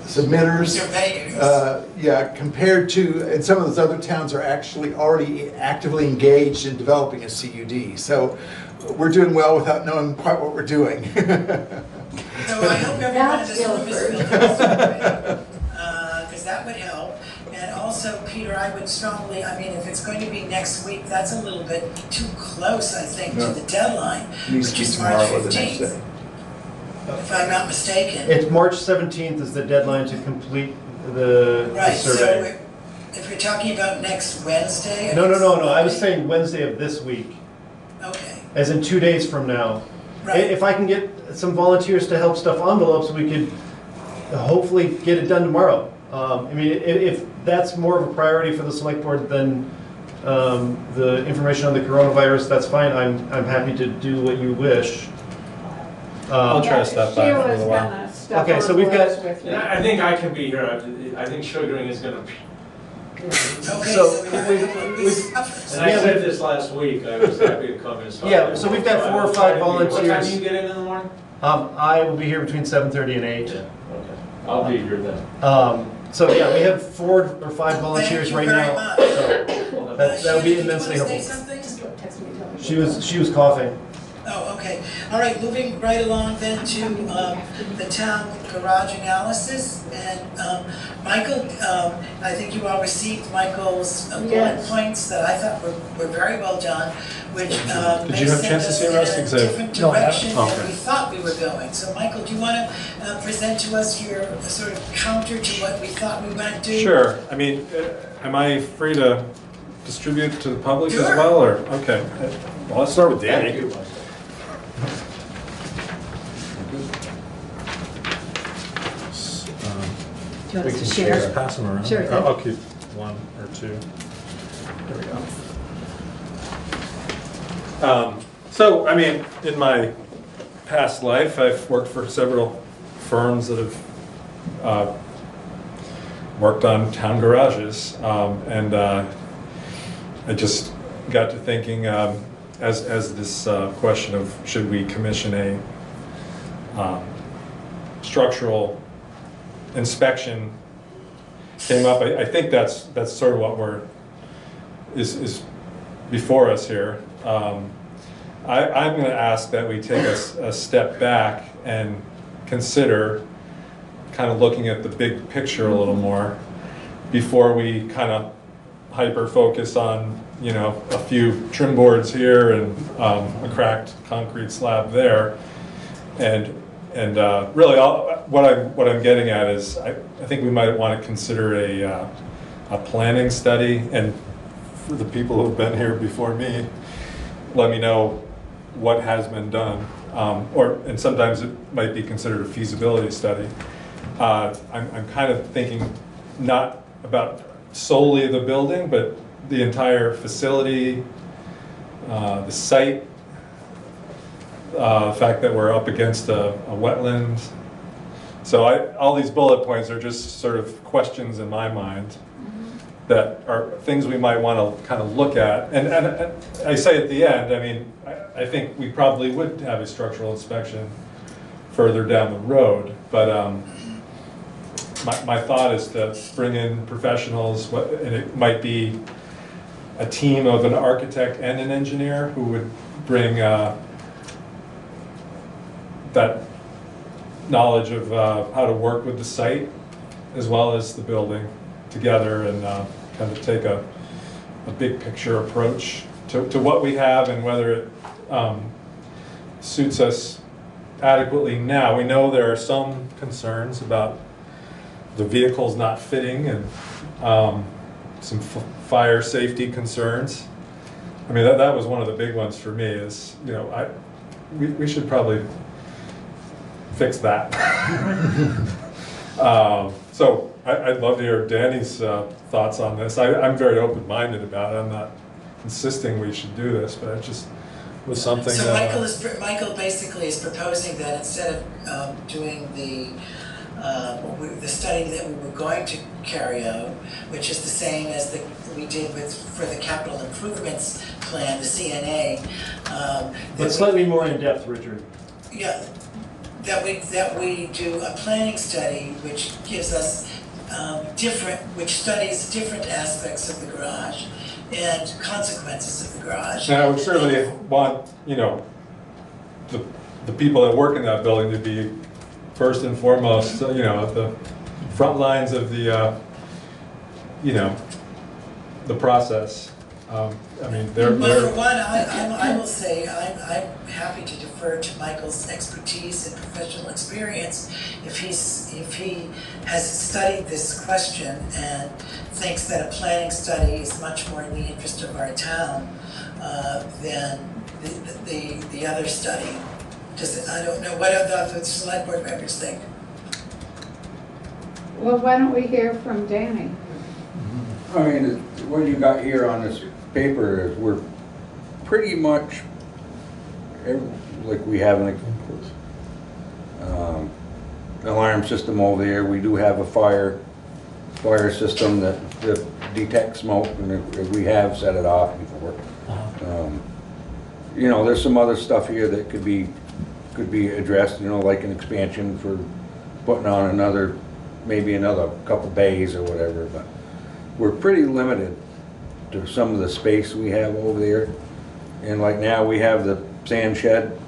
submitters. Yeah, compared to, and some of those other towns are actually already actively engaged in developing a CUD. So we're doing well without knowing quite what we're doing. So I hope everyone in this room is filled because that would help. And also, Peter, I would strongly, I mean, if it's going to be next week, that's a little bit too close, I think, to the deadline, which is March 15th, if I'm not mistaken. It's March 17th is the deadline to complete the survey. So if you're talking about next Wednesday? No. I was saying Wednesday of this week. Okay. As in 2 days from now. Right. If I can get some volunteers to help stuff envelopes, we could hopefully get it done tomorrow. I mean, if that's more of a priority for the select board than the information on the coronavirus, that's fine. I'm happy to do what you wish. I'll try to step back for a little while. Okay, so we've got. I think I can be here. I think sugaring is going to. Okay, so and I said this last week. I was happy to come in. So we've got 4 or 5 volunteers. What time do you get in the morning? I will be here between 7:30 and 8. Yeah. Okay. I'll be here then. So yeah, we have 4 or 5 volunteers right now. So that would be immensely helpful. She was coughing. Oh, okay. All right, moving right along then to the town garage analysis. And Michael, I think you all received Michael's bullet points that I thought were very well done, which Did you have a chance to see the rest? in a different direction than we thought we were going. So Michael, do you want to present to us your sort of counter to what we thought we might do? Sure. I mean, am I free to distribute to the public as well? Or okay. Well, let's start with Danny. Do you want us to share? Pass them around. Sure. I'll keep 1 or 2. There we go. So, I mean, in my past life, I've worked for several firms that have worked on town garages, and I just got to thinking, as this question of should we commission a structural inspection came up. I think that's sort of what is before us here. I'm going to ask that we take a step back and consider kind of looking at the big picture a little more, before we kind of hyper focus on, you know, a few trim boards here and a cracked concrete slab there. And really, what I'm getting at is, I think we might want to consider a planning study. And for the people who have been here before me, let me know what has been done, and sometimes it might be considered a feasibility study. I'm kind of thinking not about solely the building, but the entire facility, the site. The fact that we're up against a wetland. So all these bullet points are just sort of questions in my mind that are things we might want to kind of look at. And I say at the end, I mean, I think we probably would have a structural inspection further down the road, but my thought is to bring in professionals, and it might be a team of an architect and an engineer who would bring that knowledge of how to work with the site as well as the building together, and kind of take a big picture approach to what we have and whether it suits us adequately now. We know there are some concerns about the vehicles not fitting and some fire safety concerns. I mean, that was one of the big ones for me is, you know, we should probably fix that. So I'd love to hear Danny's thoughts on this. I'm very open-minded about it. I'm not insisting we should do this, but it just was something. So Michael basically is proposing that instead of doing the study that we were going to carry out, which is the same as we did for the capital improvements plan, the CNA. But slightly more in depth, Richard. Yeah. That we do a planning study which gives us which studies different aspects of the garage and consequences of the garage. And I would certainly want, you know, the people that work in that building to be first and foremost, you know, at the front lines of the, you know, the process. I mean, But for one, I will say I'm happy to defer to Michael's expertise and professional experience. If he has studied this question and thinks that a planning study is much more in the interest of our town than the other study. I don't know what the select board members think. Well, why don't we hear from Danny? I mean, what you got here on this paper is we're pretty much like we have an alarm system over there. We do have a fire system that detects smoke, and we have set it off before. You know, there's some other stuff here that could be addressed. You know, like an expansion for putting on maybe another couple bays or whatever. But we're pretty limited to some of the space we have over there. And like now we have the sand shed,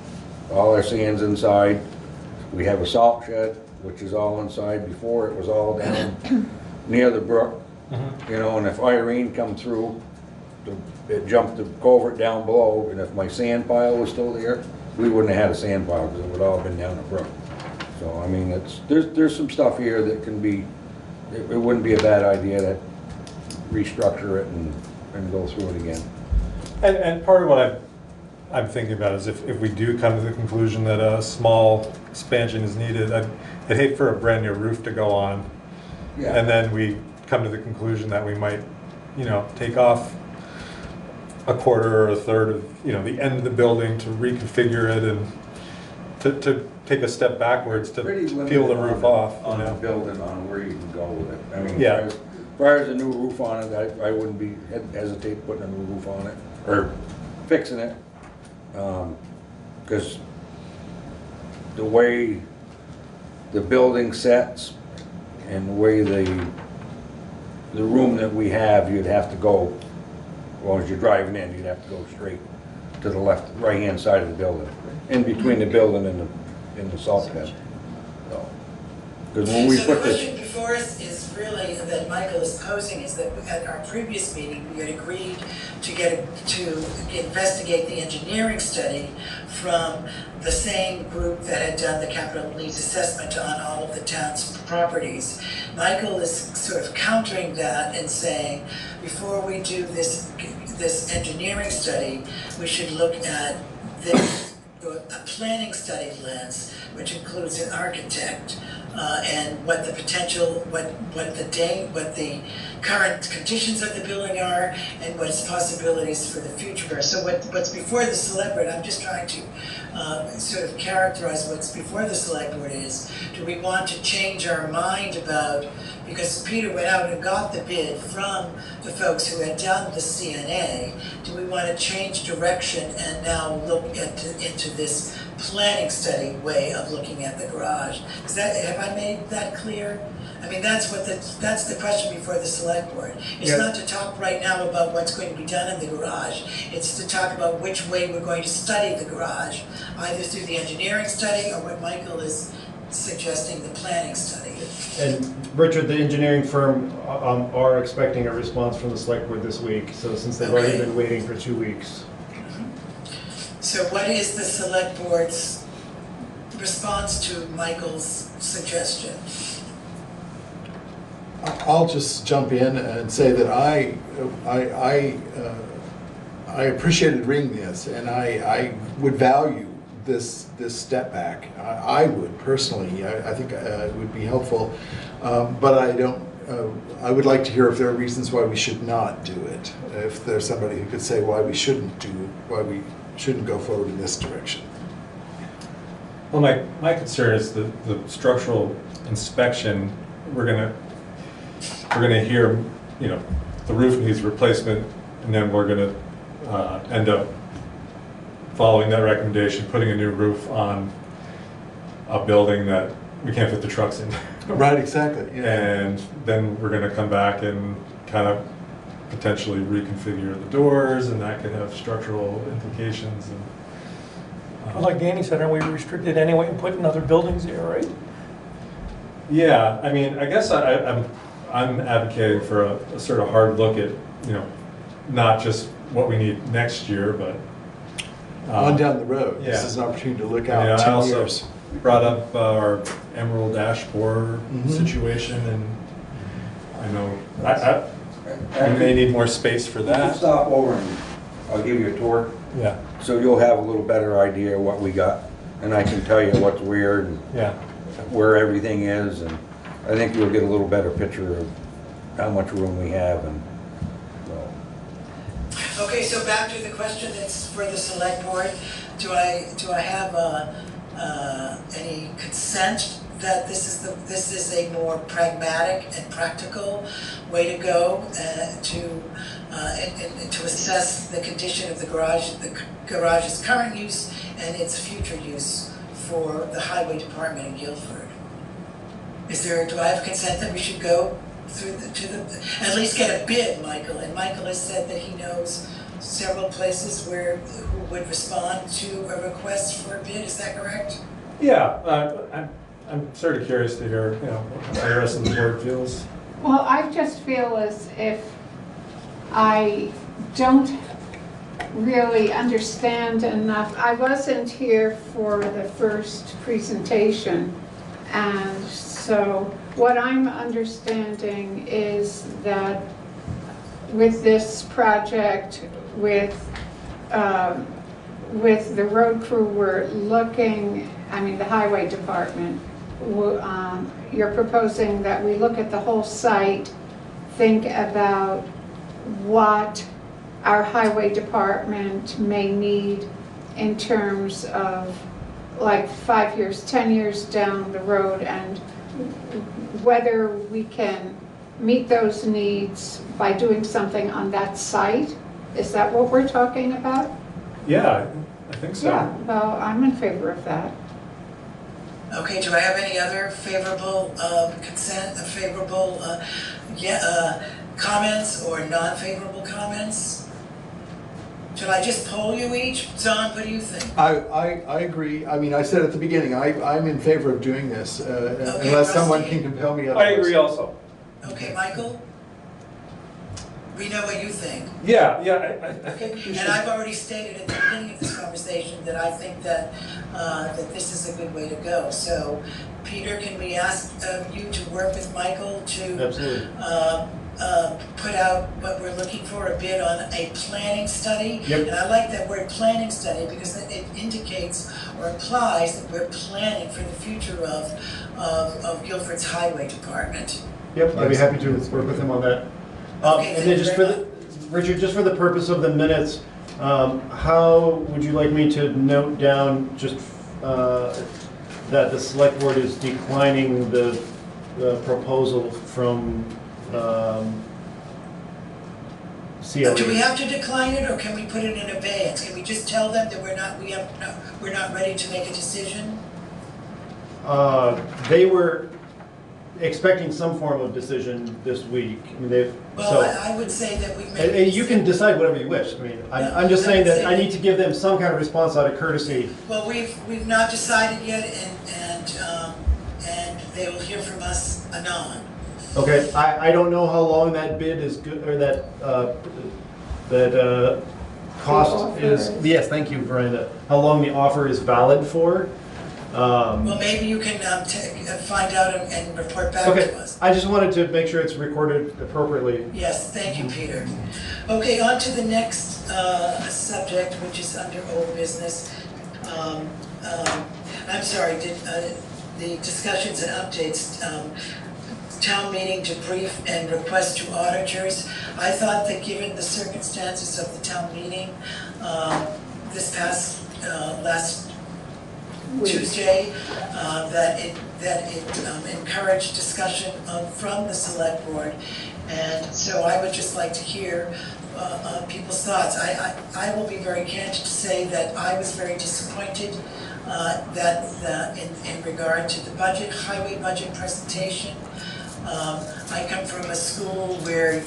all our sand's inside. We have a salt shed, which is all inside. Before it was all down near the brook. You know, and if Irene come through, it jumped the culvert down below, and if my sand pile was still there, we wouldn't have had a sand pile because it would all been down the brook. So I mean, there's some stuff here that can be, it wouldn't be a bad idea to restructure it and go through it again. And part of what I'm thinking about is if we do come to the conclusion that a small expansion is needed, I'd hate for a brand new roof to go on, and then we come to the conclusion that we might, you know, take off a quarter or a third of, you know, the end of the building to reconfigure it and to take a step backwards to peel the roof off. On the building, on where you can go with it. I mean, yeah. As far as a new roof on it, I wouldn't hesitate putting a new roof on it or fixing it, because the way the building sets and the way the room that we have, you'd have to go, well, as you're driving in, you'd have to go straight to the right-hand side of the building, in between the building and the salt shed. So Because when we So put the this, question before us is really, that Michael is posing, is that at our previous meeting, we had agreed to investigate the engineering study from the same group that had done the capital needs assessment on all of the town's properties. Michael is sort of countering that and saying, before we do this engineering study, we should look at a planning study lens, which includes an architect, and what the potential, what the current conditions of the building are, and what its possibilities for the future are. So what's before the select board, I'm just trying to sort of characterize what's before the select board is. Do we want to change our mind about, because Peter went out and got the bid from the folks who had done the CNA, do we want to change direction and now look into this planning study way of looking at the garage? Have I made that clear? I mean, that's the question before the select board. It's not to talk right now about what's going to be done in the garage. It's to talk about which way we're going to study the garage, either through the engineering study or what Michael is suggesting, the planning study. And Richard, the engineering firm are expecting a response from the select board this week, so since they've already been waiting for 2 weeks. So what is the select board's response to Michael's suggestion? I'll just jump in and say that I appreciated reading this, and I would value this step back. I would personally. I think it would be helpful, but I don't. I would like to hear if there are reasons why we should not do it. If there's somebody who could say why we shouldn't go forward in this direction. Well, my concern is the structural inspection. We're gonna hear, the roof needs replacement, and then we're gonna end up following that recommendation, putting a new roof on a building that we can't fit the trucks in. Right, exactly. Yeah. And then we're gonna come back and kind of potentially reconfigure the doors, and that could have structural implications. And, like Danny said, aren't we restricted anyway in putting other buildings there, right? Yeah, I mean, I guess I'm advocating for a sort of hard look at, not just what we need next year, but on down the road. Yeah. This is an opportunity to look out 10 years. Brought up our Emerald Ash Borer situation, and I know we may need more space for that. We'll stop over and I'll give you a tour. Yeah. So you'll have a little better idea of what we got, and I can tell you what's weird and where everything is, and I think you'll get a little better picture of how much room we have. And Okay, so back to the question that's for the select board. Do I have any consent that this is a more pragmatic and practical way to go to assess the condition of the garage's current use and its future use for the highway department in Guilford? Do I have consent that we should go through at least get a bid, Michael? And Michael has said that he knows several places who would respond to a request for a bid. Is that correct? Yeah, I'm sort of curious to hear, how the rest of the board feels. Well, I just feel as if I don't really understand enough. I wasn't here for the first presentation, and so what I'm understanding is that with this project, with the road crew, we're looking, the highway department, you're proposing that we look at the whole site, think about what our highway department may need in terms of like 5 years, 10 years down the road, and whether we can meet those needs by doing something on that site. Is that what we're talking about? Yeah, I think so. Yeah, well, I'm in favor of that. Okay, do I have any other favorable comments or non-favorable comments? Should I just poll you each? Don, what do you think? I agree. I mean, I said at the beginning, I'm in favor of doing this, Okay, unless someone Rusty? can compel me otherwise. I agree also. Okay, Michael? We know what you think. Yeah, I think you And should. I've already stated at the beginning of this conversation that I think that, that this is a good way to go. So, Peter, can we ask you to work with Michael to Absolutely. put out what we're looking for, a bid on a planning study? Yep. And I like that word planning study because it indicates or implies that we're planning for the future of Guilford's Highway Department. Yep, I'd be happy to work with him on that. Okay, And then just for the, Richard, just for the purpose of the minutes, how would you like me to note down just that the select board is declining the proposal from CLE? Do we have to decline it, or can we put it in abeyance? Can we just tell them that we're not ready to make a decision? They were expecting some form of decision this week. I mean, Well, I would say that we've made. and you can decide whatever you wish. I mean, I'm just saying that I need to give them some kind of response out of courtesy. Well, we've not decided yet, and they will hear from us anon. Okay, I don't know how long that bid is good, or that cost is. Yes, thank you, Verena. How long the offer is valid for? Well, maybe you can find out and report back to us. I just wanted to make sure it's recorded appropriately. Yes, thank you, Peter. Okay, on to the next subject, which is under old business. I'm sorry, the discussions and updates, town meeting to brief and request to auditors. I thought that given the circumstances of the town meeting this past last Tuesday, that it encouraged discussion from the select board, and so I would just like to hear people's thoughts. I will be very candid to say that I was very disappointed that in regard to the budget, highway budget presentation. I come from a school where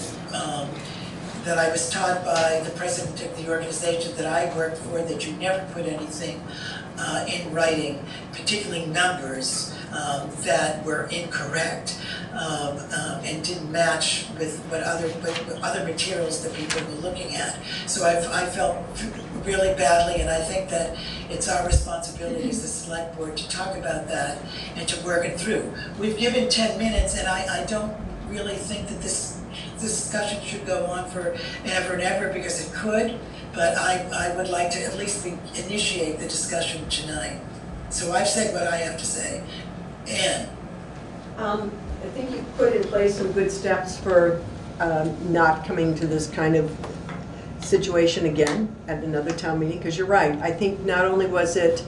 that I was taught by the president of the organization that I worked for that you never put anything in writing, particularly numbers that were incorrect and didn't match with what other materials that people were looking at. So I felt really badly, and I think that it's our responsibility as the select board to talk about that and to work it through. We've given 10 minutes, and I don't really think that this discussion should go on for ever and ever, because it could, but I would like to at least initiate the discussion tonight. So I've said what I have to say. Ann? I think you put in place some good steps for not coming to this kind of situation again at another town meeting, because you're right. I think not only was it,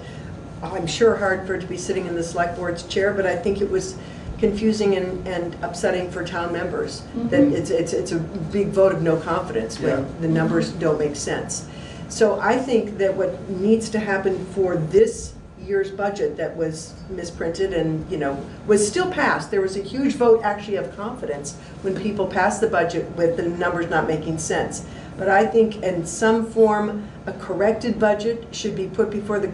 I'm sure, hard for it to be sitting in the select board's chair, but I think it was confusing and upsetting for town members. That it's a big vote of no confidence when the numbers don't make sense. So I think that what needs to happen for this year's budget that was misprinted and was still passed, there was a huge vote actually of confidence when people passed the budget with the numbers not making sense. But I think in some form a corrected budget should be put before the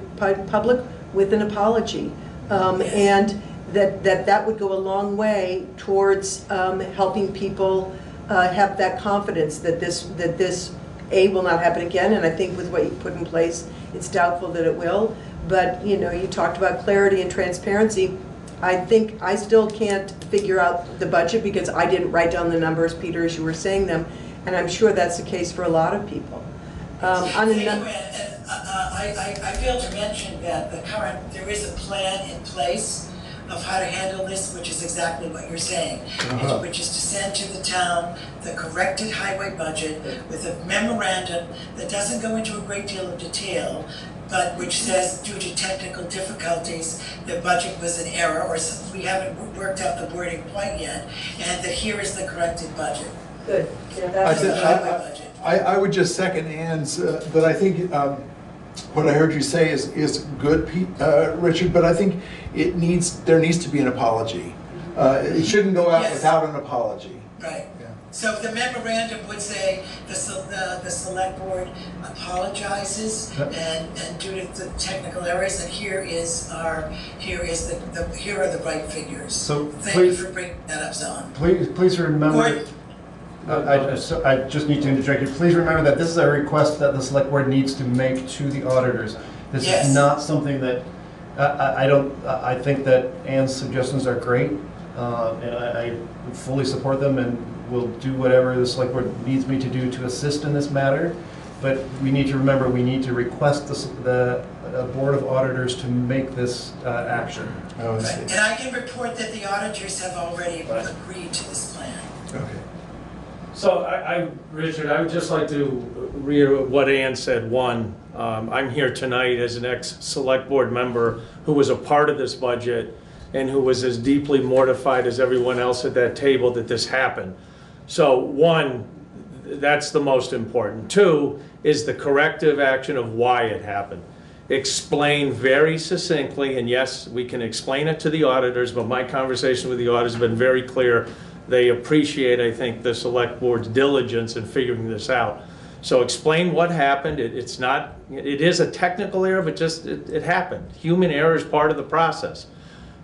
public with an apology, and that would go a long way towards helping people have that confidence that this will not happen again. And I think with what you put in place, it's doubtful that it will. But you talked about clarity and transparency. I think I still can't figure out the budget because I didn't write down the numbers, Peter, as you were saying them, and I'm sure that's the case for a lot of people. I failed to mention that there is a plan in place of how to handle this, which is exactly what you're saying, which is to send to the town the corrected highway budget with a memorandum that doesn't go into a great deal of detail, but which says due to technical difficulties, the budget was an error, or we haven't worked out the wording quite yet, and that here is the corrected budget. Good. Yeah, that's the highway budget. I would just second Ann's, but I think what I heard you say is good, Richard, but I think there needs to be an apology. It shouldn't go out without an apology. Right. Yeah. So the memorandum would say the select board apologizes and due to the technical errors, and here are the right figures. So Thank you for bringing that up, Zon. Please remember. I just need to interject here. Please remember that this is a request that the select board needs to make to the auditors. This is not something that I think that Anne's suggestions are great, and I fully support them, and will do whatever the select board needs me to do to assist in this matter. But we need to remember, we need to request the board of auditors to make this action. And I can report that the auditors have already agreed to this plan. Okay. So Richard, I would just like to reiterate what Ann said. One, I'm here tonight as an ex-select board member who was a part of this budget and who was as deeply mortified as everyone else at that table that this happened. So one, that's the most important. Two is the corrective action of why it happened. Explain very succinctly, and yes, we can explain it to the auditors, but my conversation with the auditors have been very clear. They appreciate, I think, the select board's diligence in figuring this out. So explain what happened. It is a technical error, but it happened. Human error is part of the process.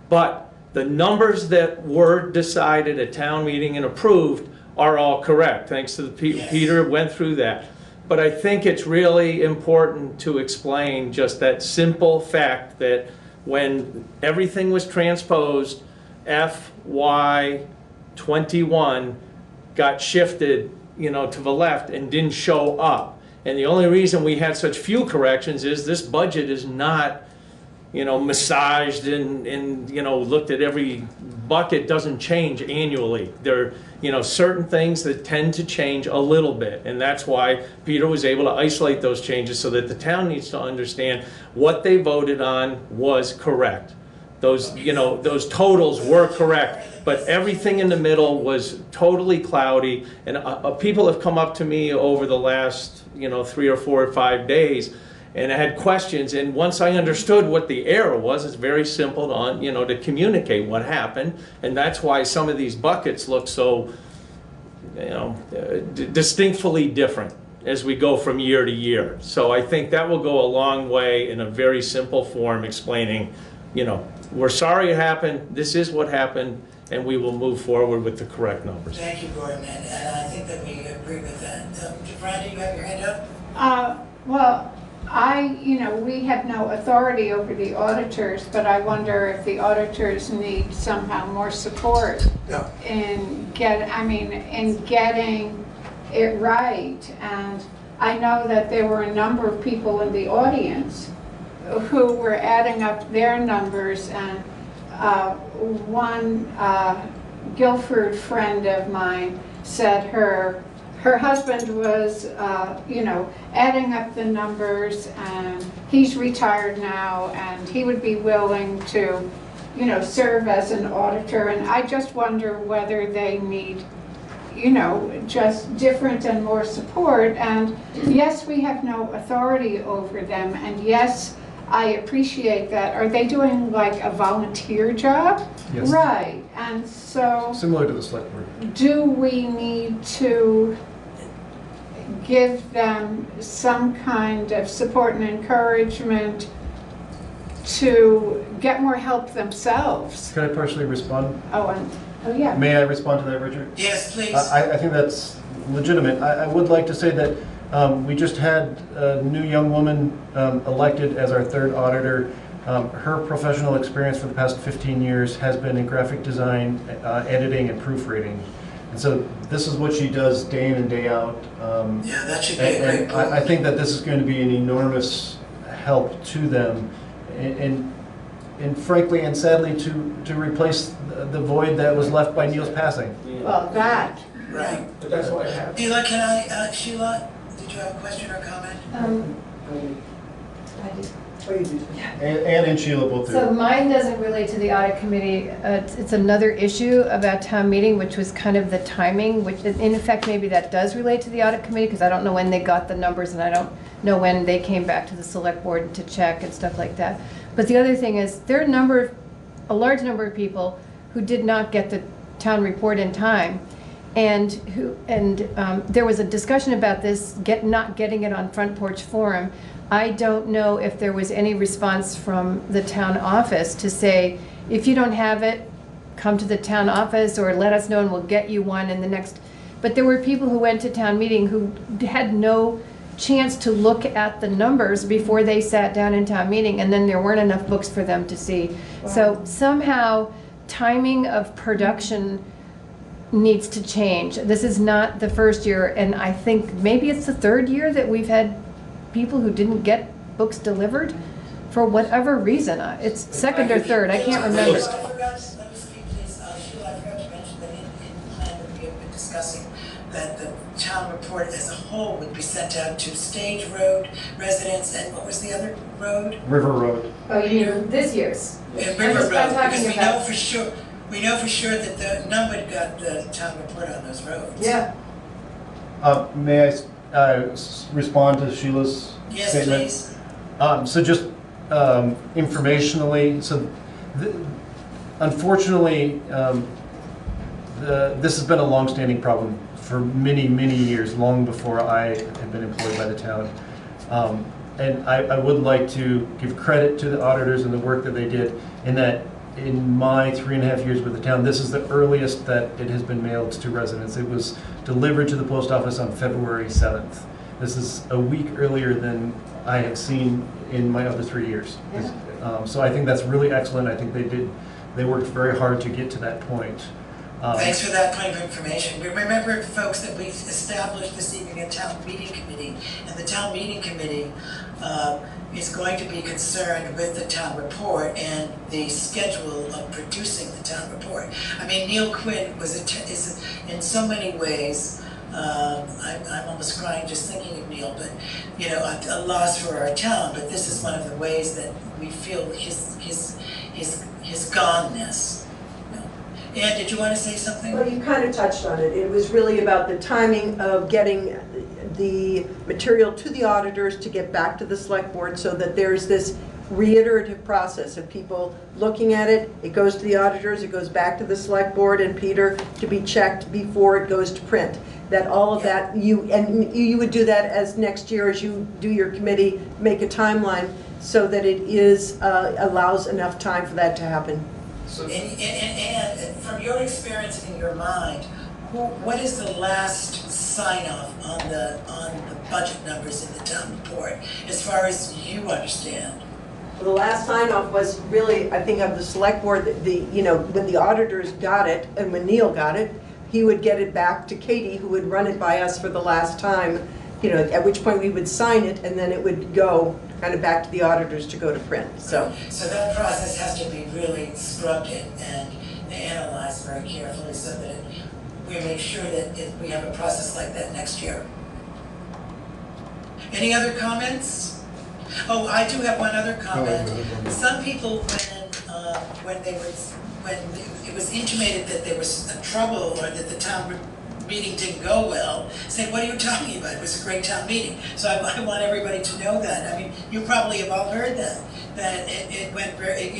But the numbers that were decided at town meeting and approved are all correct. Thanks to Peter went through that. But I think it's really important to explain just that simple fact that when everything was transposed, FY21 got shifted, to the left and didn't show up. And the only reason we had such few corrections is this budget is not, massaged and looked at every bucket doesn't change annually. There are, certain things that tend to change a little bit. And that's why Peter was able to isolate those changes so that the town needs to understand what they voted on was correct. Those, those totals were correct, but everything in the middle was totally cloudy. And people have come up to me over the last, 3 or 4 or 5 days, and I had questions. And once I understood what the error was, it's very simple to communicate what happened. And that's why some of these buckets look so, distinctly different as we go from year to year. So I think that will go a long way in a very simple form explaining, we're sorry it happened, this is what happened, and we will move forward with the correct numbers. Thank you, Gordon, and I think that we agree with that. Brandy, you have your hand up? Well, we have no authority over the auditors, but I wonder if the auditors need somehow more support in getting it right. And I know that there were a number of people in the audience who were adding up their numbers, and one Guilford friend of mine said her husband was, adding up the numbers, and he's retired now, and he would be willing to, serve as an auditor. And I just wonder whether they need, just different and more support. And yes, we have no authority over them, and yes, I appreciate that. Are they doing like a volunteer job? Yes. Right, and so... Similar to the select board. Do we need to give them some kind of support and encouragement to get more help themselves? Can I partially respond? Oh yeah. May I respond to that, Richard? Yes, please. I think that's legitimate. I would like to say that we just had a new young woman elected as our third auditor. Her professional experience for the past 15 years has been in graphic design, editing, and proofreading. And so this is what she does day in and day out. Yeah, that should be a great point. I think that this is going to be an enormous help to them, and frankly and sadly to replace the void that was left by Neil's passing. Well, that. Right. But that's what I have. Sheila, did you have a question or comment? Anne and Sheila both do. So mine doesn't relate to the audit committee. It's another issue about town meeting, which was kind of the timing, which in effect maybe that does relate to the audit committee, because I don't know when they got the numbers, and I don't know when they came back to the select board to check and stuff like that. But the other thing is, there are a large number of people who did not get the town report in time. and there was a discussion about this, not getting it on Front Porch Forum. I don't know if there was any response from the town office to say, if you don't have it, come to the town office or let us know and we'll get you one in the next. But there were people who went to town meeting who had no chance to look at the numbers before they sat down in town meeting, and then there weren't enough books for them to see. Wow. So somehow timing of production needs to change. This is not the first year, and I think maybe it's the third year that we've had people who didn't get books delivered for whatever reason. It's second or third, I can't remember. I forgot to speak, please. Sheila, I forgot to mention that in the plan that we have been discussing, that the town report as a whole would be sent out to Stage Road residents, and what was the other road? River Road. Oh, you mean this year's? River Road, because we know for sure that the Numwood got the town report on those roads. Yeah. May I respond to Sheila's statement? Yes, please. So just informationally, so unfortunately, this has been a long-standing problem for many, many years, long before I had been employed by the town. And I would like to give credit to the auditors and the work that they did, in that in my 3.5 years with the town, this is the earliest that it has been mailed to residents. It was delivered to the post office on February 7th. This is a week earlier than I have seen in my other 3 years. Yeah. So I think that's really excellent. I think they worked very hard to get to that point. Thanks for that kind of information. We remember, folks, that we established this evening a town meeting committee, and the town meeting committee is going to be concerned with the town report and the schedule of producing the town report. I mean, Neil Quinn is in so many ways, I'm almost crying just thinking of Neil, but you know, a loss for our town. But this is one of the ways that we feel his goneness. Ann, did you want to say something? Well, you kind of touched on it. It was really about the timing of getting the material to the auditors to get back to the select board, so that there's this reiterative process of people looking at it. It goes to the auditors, it goes back to the select board and Peter to be checked before it goes to print. That all of that, you would do that as next year, as you do your committee, make a timeline so that it is allows enough time for that to happen. And from your experience in your mind, what is the last sign-off on the budget numbers in the town report, as far as you understand? Well, the last sign-off was really, I think, of the select board. When the auditors got it, and when Neil got it, he would get it back to Katie, who would run it by us for the last time. At which point we would sign it, and then it would go kind of back to the auditors to go to print. So that process has to be really scrubbed in and analyzed very carefully, so that we make sure that we have a process like that next year. Any other comments? Oh, I do have one other comment. Some people, when it was intimated that there was a trouble or that the town meeting didn't go well, said, what are you talking about? It was a great town meeting. So I want everybody to know that. I mean, you probably have all heard that it went very,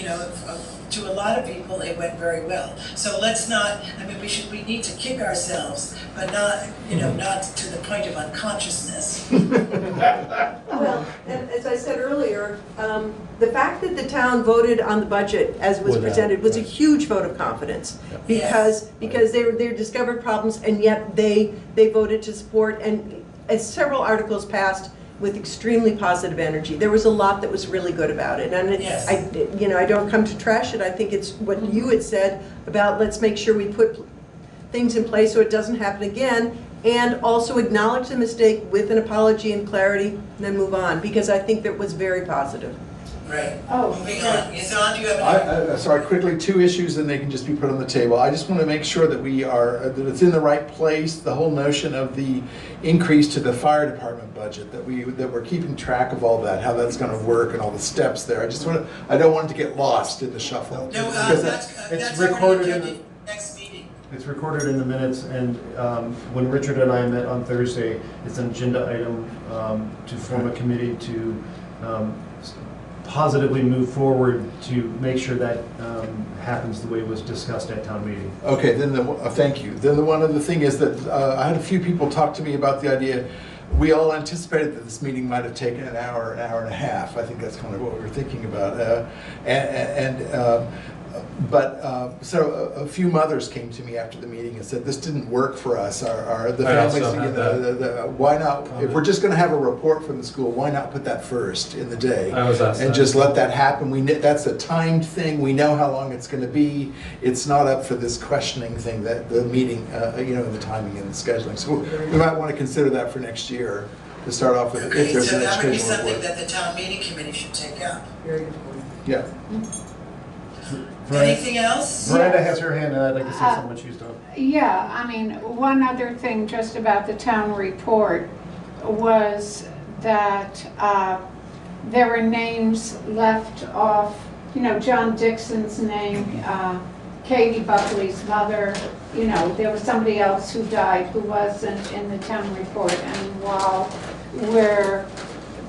to a lot of people, it went very well. So let's not, I mean, we need to kick ourselves, but not, not to the point of unconsciousness. Well, and as I said earlier, the fact that the town voted on the budget as was presented was a huge vote of confidence, because they discovered problems, and yet they voted to support, and as several articles passed with extremely positive energy. There was a lot that was really good about it, and I don't come to trash it. I think it's what you had said about, let's make sure we put things in place so it doesn't happen again, and also acknowledge the mistake with an apology and clarity, and then move on, because I think that was very positive. Right. Moving on. Yazan, do you have Sorry, quickly, 2 issues, and they can just be put on the table. I just want to make sure that that it's in the right place. The whole notion of the increase to the fire department budget, that we're keeping track of all that, how that's going to work, and all the steps there. I don't want it to get lost in the shuffle. No, it's recorded in the next meeting. It's recorded in the minutes, and when Richard and I met on Thursday, it's an agenda item to form a committee to positively move forward to make sure that happens the way it was discussed at town meeting. Okay, then thank you. Then the one other thing is that I had a few people talk to me about the idea. We all anticipated that this meeting might have taken an hour and a half. I think that's kind of what we were thinking about. So a few mothers came to me after the meeting and said, this didn't work for us. The families, why not, if we're just going to have a report from the school, why not put that first in the day? And just let that happen. That's a timed thing. We know how long it's going to be. It's not up for this questioning thing, that the meeting, the timing and the scheduling. So we might want to consider that for next year to start off with. Okay, if there's so an that would be educational something report. that the town meeting committee should take up. Very good point. Yeah. Anything else? Miranda has her hand, and I'd like to say something when she's done. Yeah, I mean, one other thing just about the town report was that there were names left off, John Dixon's name, Katie Buckley's mother, there was somebody else who died who wasn't in the town report. And while we're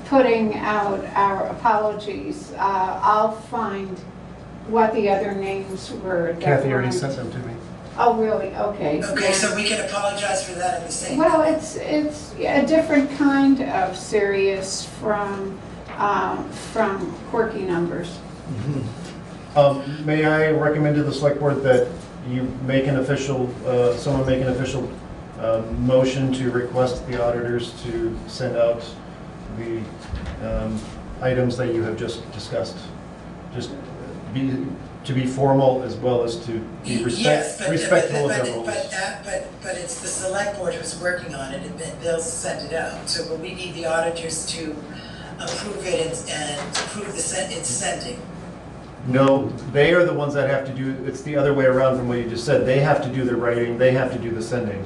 putting out our apologies, I'll find what the other names were. Kathy already sent them to me. Oh, really? Okay. Okay, so we can apologize for that at the same time. Well, it's a different kind of serious from quirky numbers. May I recommend to the select board that you make an official, someone make an official motion to request the auditors to send out the items that you have just discussed? Just to be formal as well as to be respectful of their rules. But it's the select board who's working on it, and they'll send it out. So but we need the auditors to approve it and approve its sending. No, they are the ones that have to do, it's the other way around from what you just said. They have to do the writing, they have to do the sending.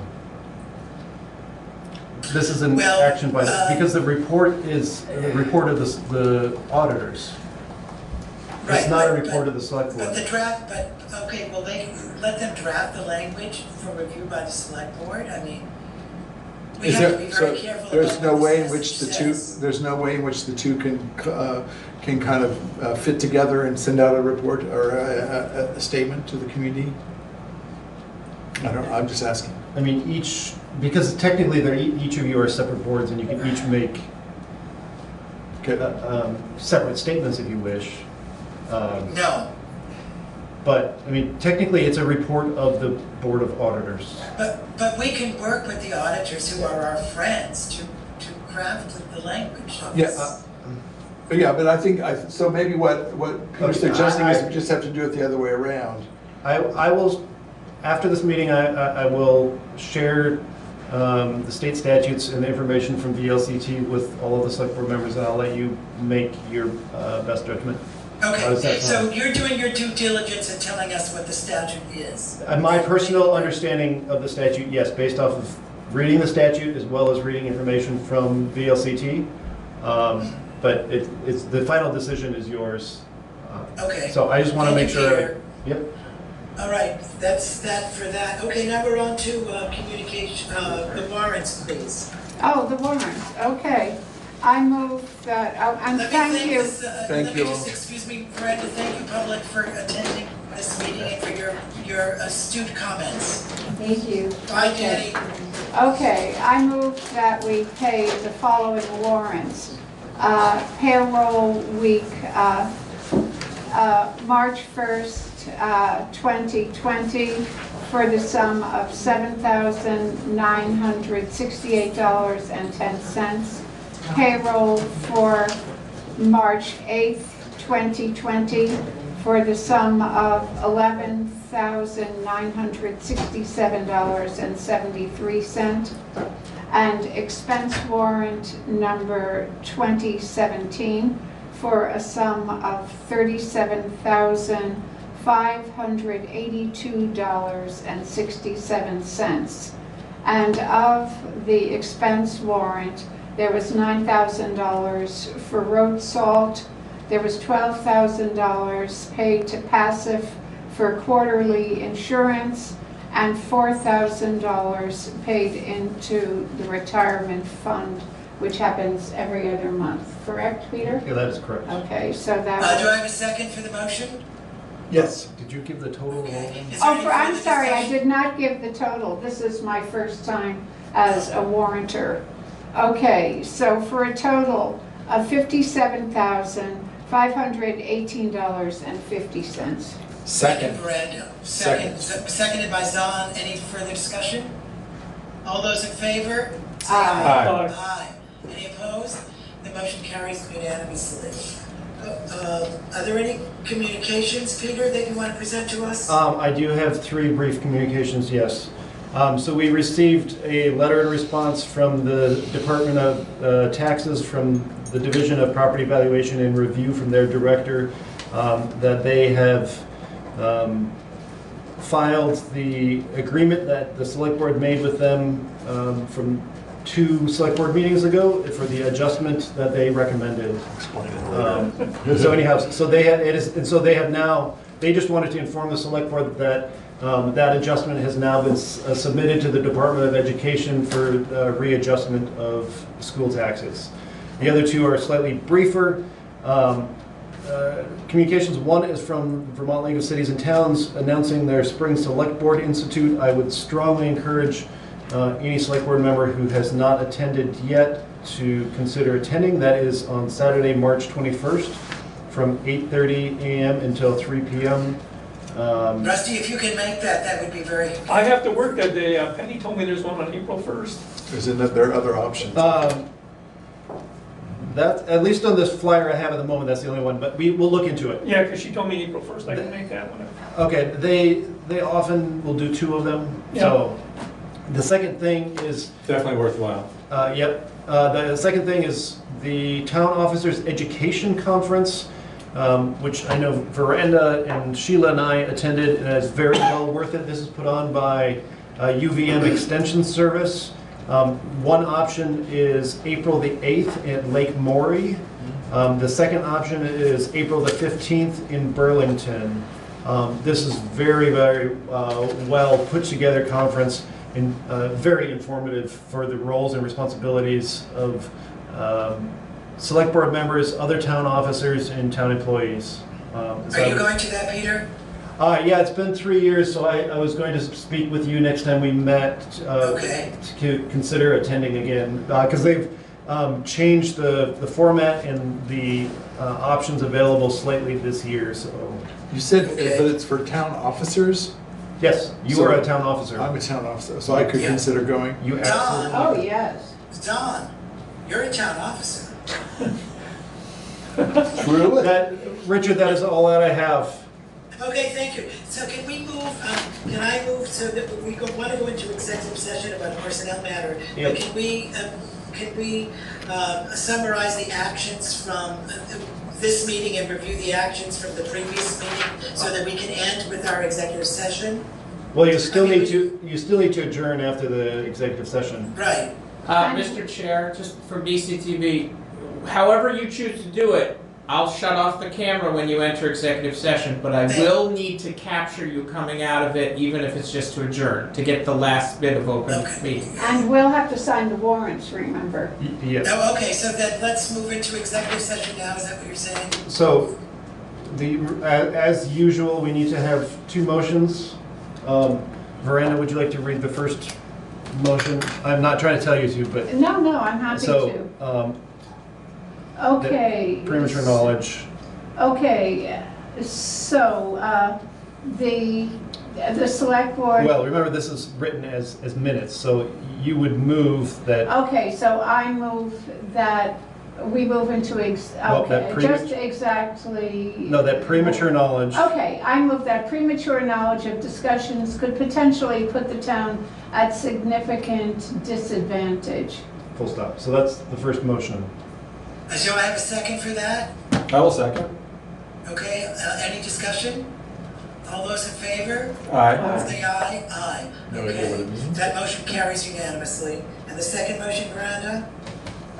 This is an action by, because the report is the report of the auditors. It's not a report of the select board. But the draft, okay, well, they let them draft the language for review by the select board. I mean, we have to be very careful. There's no way in which the two. There's no way in which the two can kind of fit together and send out a report or a statement to the community. I'm just asking. I mean, because technically each of you are separate boards, and you can each make separate statements if you wish. No. But, I mean, technically it's a report of the Board of Auditors. But we can work with the auditors who are our friends to craft the language. Yeah, but I think, so maybe what Peter's suggesting is we just have to do it the other way around. I will, after this meeting, I will share the state statutes and the information from VLCT with all of the select board members, and I'll let you make your best judgment. Okay, so you're doing your due diligence and telling us what the statute is. My personal understanding of the statute, yes, based off of reading the statute as well as reading information from VLCT. But it's the final decision is yours. Okay. So I just want to make sure. Yep. All right, that's that for that. Okay, now we're on to communication, the warrants, please. Oh, the warrants, okay. I move that, and thank you. Let me just, excuse me, Miranda, thank you, public, for attending this meeting and for your astute comments. Thank you. Bye, Jenny. Okay, I move that we pay the following warrants. Payroll week, March 1st, 2020, for the sum of $7,968.10. Payroll for March 8th, 2020, for the sum of $11,967.73. And expense warrant number 2017 for a sum of $37,582.67. And of the expense warrant, there was $9,000 for road salt. There was $12,000 paid to Passive for quarterly insurance, and $4,000 paid into the retirement fund which happens every other month, correct, Peter? Yeah, that is correct. Okay, so that Do I have a second for the motion? Yes. Did you give the total? I'm sorry, I did not give the total. This is my first time as a warranter. Okay, so for a total of $57,518.50. Second. Miranda. Seconded by Zahn. Any further discussion? All those in favor? Say Aye. Aye. Any opposed? The motion carries unanimously. Are there any communications, Peter, that you want to present to us? I do have 3 brief communications, yes. So we received a letter in response from the Department of Taxes, from the Division of Property Valuation and Review, from their director, that they have filed the agreement that the select board made with them from 2 select board meetings ago for the adjustment that they recommended. So anyhow, so they have now, they just wanted to inform the select board that that adjustment has now been submitted to the Department of Education for readjustment of school taxes. The other 2 are slightly briefer. Communications 1 is from Vermont League of Cities and Towns announcing their Spring Select Board Institute. I would strongly encourage any select board member who has not attended yet to consider attending. That is on Saturday, March 21st from 8:30 a.m. until 3 p.m. Rusty, if you can make that, that would be very... I have to work that day. Penny told me there's one on April 1st. Isn't there other options? That, at least on this flyer I have at the moment, that's the only one, but will look into it. Yeah, because she told me April 1st. I can make that one. Okay, they often will do 2 of them. Yeah. So the second thing is... Definitely worthwhile. Yep. The second thing is the Town Officers Education Conference, which I know Veranda and Sheila and I attended, and it's very well worth it. This is put on by UVM Extension Service. One option is April the 8th at Lake Maury. The second option is April the 15th in Burlington. This is very, very well put together conference and very informative for the roles and responsibilities of select board members, other town officers, and town employees. Are you going to that, Peter? Yeah, it's been 3 years, so I was going to speak with you next time we met to consider attending again, because they've changed the format and the options available slightly this year. So You said but it's for town officers? Yes, you are a town officer. I'm a town officer, so I could consider going? You absolutely. Oh, yes. Don, you're a town officer. Truly? Richard, that is all that I have. Okay, thank you. So can we move, can I move so that we want to go into executive session about a personnel matter? Yep. But can we summarize the actions from this meeting and review the actions from the previous meeting so that we can end with our executive session? Well, you still need to adjourn after the executive session. Right. Mr. Chair, just for BCTV, however you choose to do it, I'll shut off the camera when you enter executive session, but I will need to capture you coming out of it, even if it's just to adjourn, to get the last bit of open meeting. And we'll have to sign the warrants, remember? Yes. Oh, okay, so then let's move into executive session now, is that what you're saying? So, as usual, we need to have 2 motions. Veranda, would you like to read the first motion? I'm not trying to tell you to, but... No, I'm happy to. Okay. Premature knowledge. Okay, so the select board... Well, remember this is written as minutes, so you would move that... Okay, so I move that we move into, just exactly... No, that premature knowledge... Okay, I move that premature knowledge of discussions could potentially put the town at significant disadvantage. Full stop. So that's the first motion. So I have a second for that? I will second. Okay, any discussion? All those in favor? Aye. Say aye. Aye. No idea what it means. That motion carries unanimously. And the second motion, Miranda?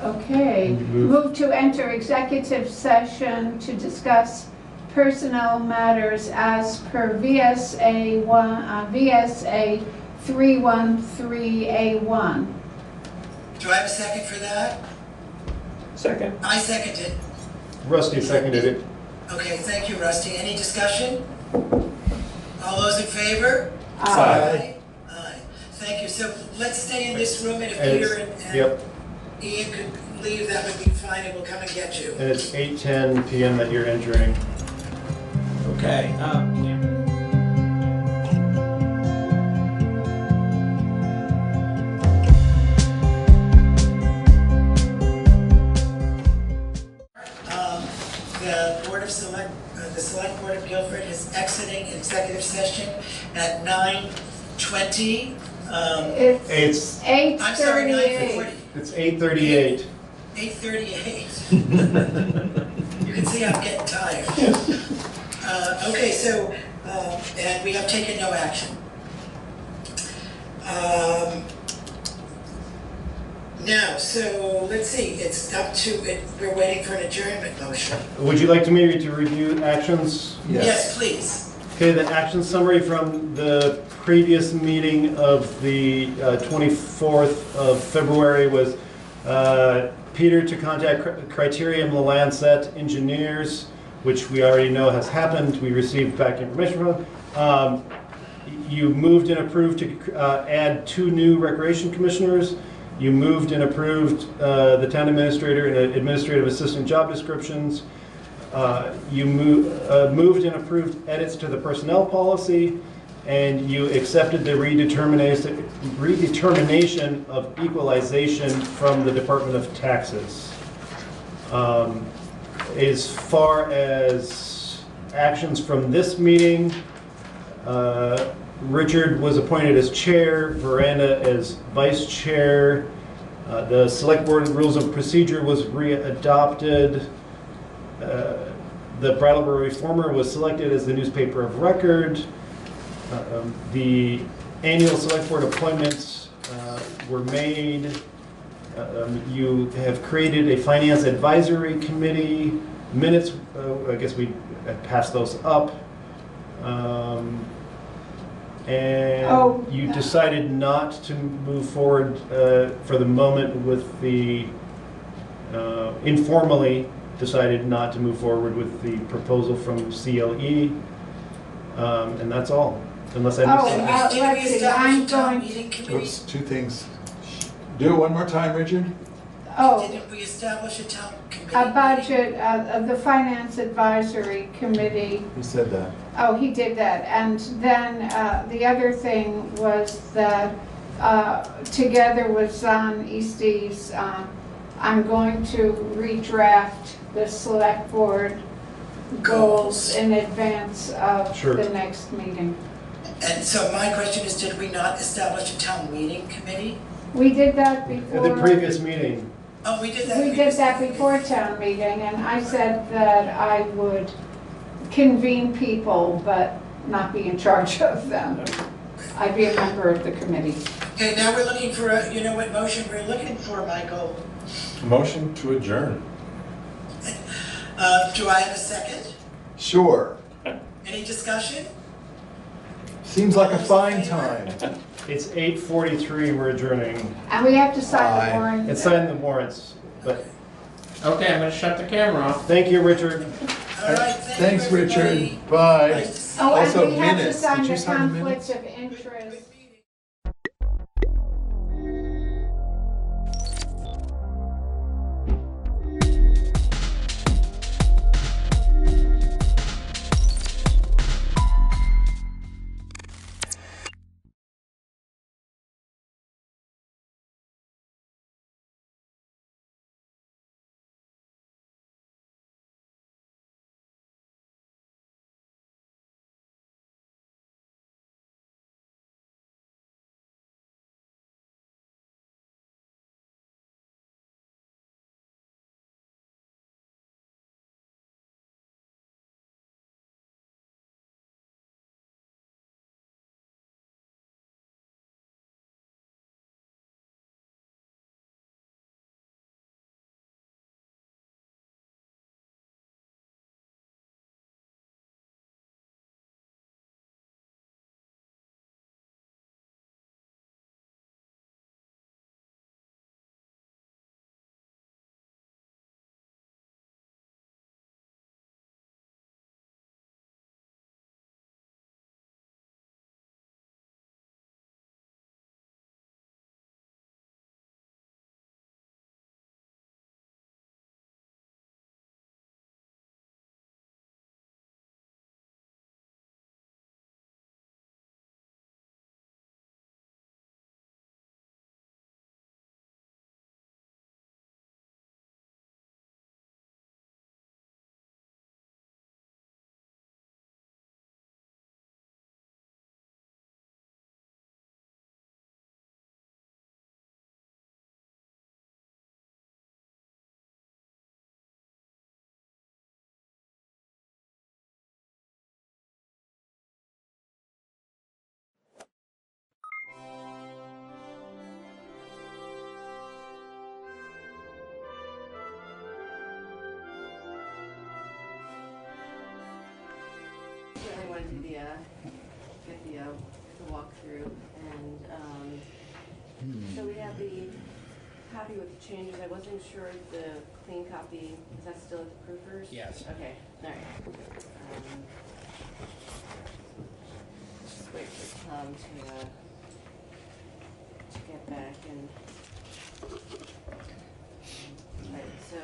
Okay, move to enter executive session to discuss personnel matters as per VSA 313A1. Do I have a second for that? Second. I seconded. Rusty seconded it. Okay, thank you, Rusty. Any discussion? All those in favor? Aye. Aye. Thank you. So let's stay in this room, and if And Peter it's- and Yep, Ian could leave, that would be fine, and we'll come and get you. and it's 8:10 PM that you're entering. Okay. The Select Board of Guilford is exiting executive session at 9:20. It's I'm sorry, 9:40. It's 8:38. 8:38. You can see I'm getting tired. Okay, so, and we have taken no action. Now, so let's see, it's up to, we're waiting for an adjournment motion. Would you like to maybe to review actions? Yes, please. Okay, the action summary from the previous meeting of the 24th of February was Peter to contact Criteria and Lancet Engineers, which we already know has happened. We received back information from. You moved and approved to add 2 new recreation commissioners. You moved and approved the town administrator and administrative assistant job descriptions. You moved and approved edits to the personnel policy, and you accepted the redetermination of equalization from the Department of Taxes. As far as actions from this meeting, Richard was appointed as chair, Veranda as vice chair. The select board rules of procedure was readopted. The Brattleboro Reformer was selected as the newspaper of record. The annual select board appointments were made. You have created a finance advisory committee. Minutes, I guess we passed those up. And you decided not to move forward for the moment with the, informally decided not to move forward with the proposal from CLE. And that's all, unless I missed something. Let's see, I'm going, Whoops, 2 things. Do it one more time, Richard. Didn't we establish a town committee? a budget of the Finance Advisory Committee. He said that. Oh, he did that. And then the other thing was that together with Zahn Easties, I'm going to redraft the select board goals in advance of the next meeting. And so my question is, did we not establish a town meeting committee? We did that before. At the previous meeting. Oh, we did that. We did that before town meeting, and I said that I would convene people, but not be in charge of them. I'd be a member of the committee. Okay, now we're looking for a, you know what motion we're looking for, Michael? Motion to adjourn. Do I have a second? Sure. Any discussion? Seems like a fine time. It's 8:43, we're adjourning. And we have to sign the warrant. It's sign the warrants, but. Okay, I'm gonna shut the camera off. Thank you, Richard. All right, Thanks, Richard. Bye. Oh, Also, and we have to minutes. sign Did you the sign the minutes? conflicts of interest. wanted to get the walkthrough, and so we have the copy with the changes. I wasn't sure the clean copy, is that still at the proofers? Yes. Okay, all right. Just wait for Tom to get back and, right, so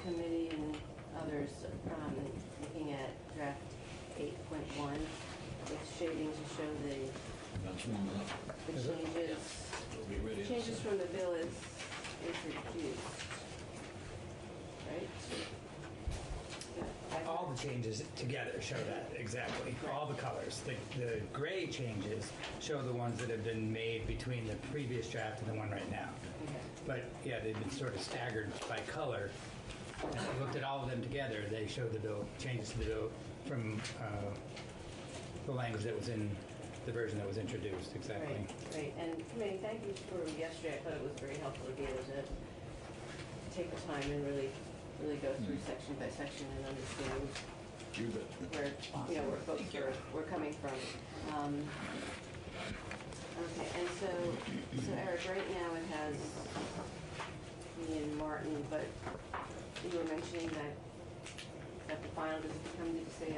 committee and others, looking at draft 8.1 with shading to show the changes from the bill is introduced, right? All the changes together show that, exactly. All the colors. The gray changes show the ones that have been made between the previous draft and the one right now. But yeah, they've been sort of staggered by color. And if you looked at all of them together, they show the bill, changes to the bill from the language that was in the version that was introduced, exactly. Right. And committee, thank you for yesterday. I thought it was very helpful to be able to take the time and really go through section by section and understand where folks were coming from. Okay, and so Eric, right now it has me and Martin, but you were mentioning that the final does it become, did you say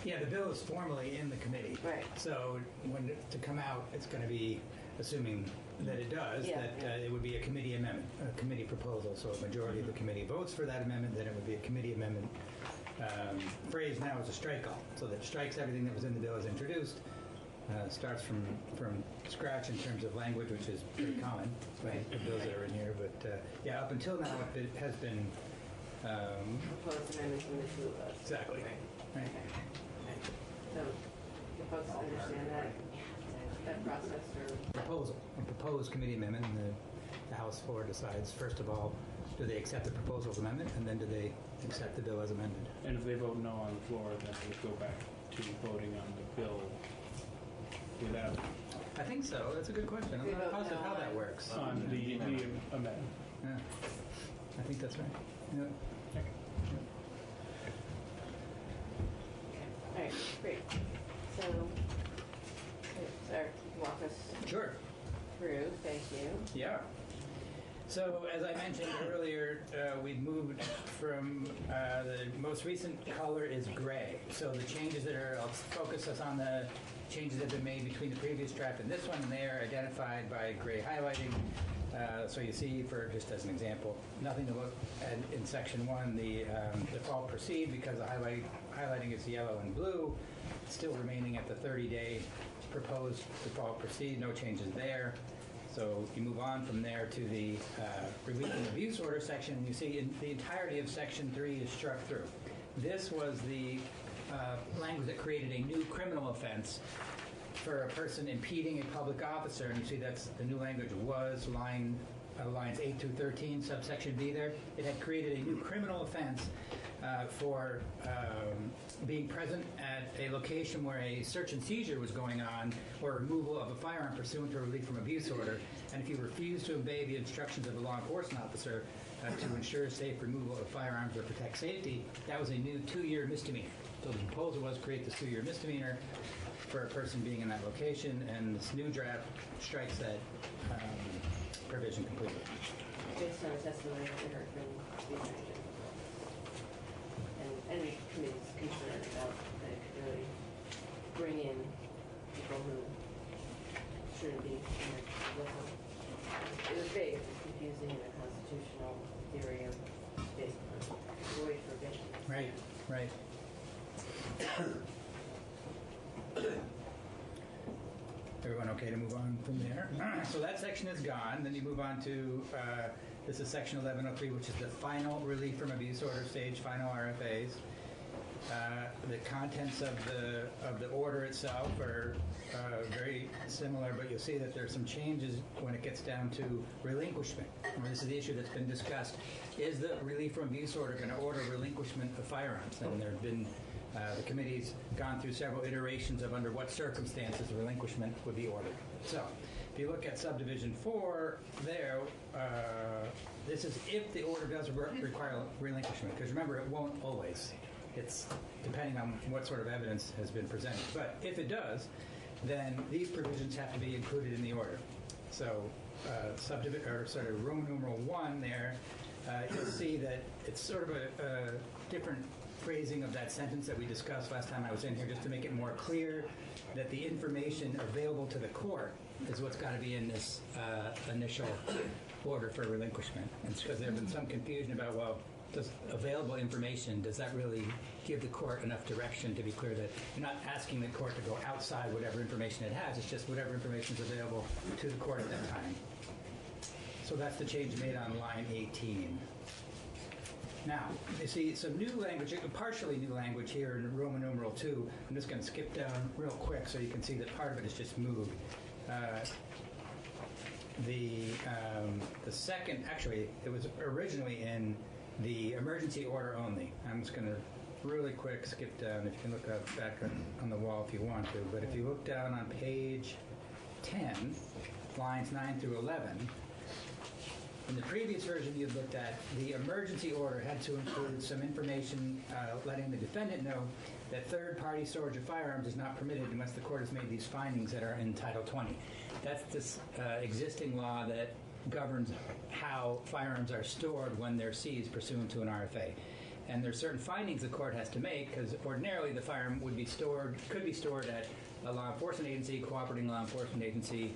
Yeah, the bill is formally in the committee. Right. So when to come out, it's going to be, assuming that it does, it would be a committee amendment, a committee proposal. So a majority of the committee votes for that amendment, then it would be a committee amendment. Phrase now is a strike all, so that strikes everything that was in the bill as introduced. Starts from scratch in terms of language, which is pretty common, right? The bills that are in here. But yeah, up until now, it has been proposed amendments from the two of us. Exactly. Right. So the folks understand that process, or a proposed committee amendment, and the House floor decides, first of all, do they accept the proposal's amendment, and then do they accept the bill as amended? And if they vote no on the floor, then we go back to voting on the bill without. I think so. That's a good question. I'm not positive how that works. On the amendment. Yeah. I think that's right. Yeah. Okay. all right, great. So, Sarah, walk us through. Thank you. Yeah. So, as I mentioned earlier, we've moved from the most recent color is gray. So the changes that are, I'll focus us on the changes that have been made between the previous draft and this one, and they are identified by gray highlighting. So you see, for just as an example, nothing to look at in section 1, the default proceed, because the highlighting is yellow and blue, still remaining at the 30-day proposed default proceed, no changes there. So you move on from there to the relief and abuse order section, and you see the entirety of section 3 is struck through. This was the language that created a new criminal offense for a person impeding a public officer, and you see that's the new language was lines 8 through 13, subsection B there. It had created a new criminal offense for being present at a location where a search and seizure was going on, or removal of a firearm pursuant to a relief from abuse order, and if you refuse to obey the instructions of a law enforcement officer to ensure safe removal of firearms or protect safety, that was a new 2-year misdemeanor. So the proposal was to create this 2-year misdemeanor for a person being in that location, and this new draft strikes that provision completely. Based on the testimony that we heard from the attorney, and any committee's concerned about that it could really bring in people who shouldn't be in it was vague, it was confusing, in a constitutional theory of void provisions. Right, right. Everyone okay to move on from there? So that section is gone. Then you move on to, this is section 1103, which is the final relief from abuse order stage, final RFAs. The contents of the order itself are very similar, but you'll see that there's some changes when it gets down to relinquishment. And this is the issue that's been discussed. Is the relief from abuse order going to order relinquishment of firearms? And there have been the committee's gone through several iterations of under what circumstances relinquishment would be ordered. So, if you look at subdivision 4 there, this is if the order does require relinquishment, because remember, it won't always. It's depending on what sort of evidence has been presented. But if it does, then these provisions have to be included in the order. So sort of Roman numeral 1 there, you'll see that it's sort of a different phrasing of that sentence that we discussed last time I was in here, just to make it more clear that the information available to the court is what's got to be in this initial order for relinquishment. And because there's been some confusion about, well, does available information, does that really give the court enough direction to be clear that you're not asking the court to go outside whatever information it has, it's just whatever information is available to the court at that time. So that's the change made on line 18. Now, you see some new language, partially new language here in Roman numeral 2. I'm just going to skip down real quick so you can see that part of it is just moved. The second, actually, it was originally in the emergency order only. I'm just going to really quick skip down. If you can look up back on the wall if you want to. But if you look down on page 10, lines 9 through 11, in the previous version you looked at, the emergency order had to include some information letting the defendant know that third-party storage of firearms is not permitted unless the court has made these findings that are in Title 20. That's this existing law that governs how firearms are stored when they're seized pursuant to an RFA. And there's certain findings the court has to make, because ordinarily the firearm could be stored at a law enforcement agency, cooperating law enforcement agency,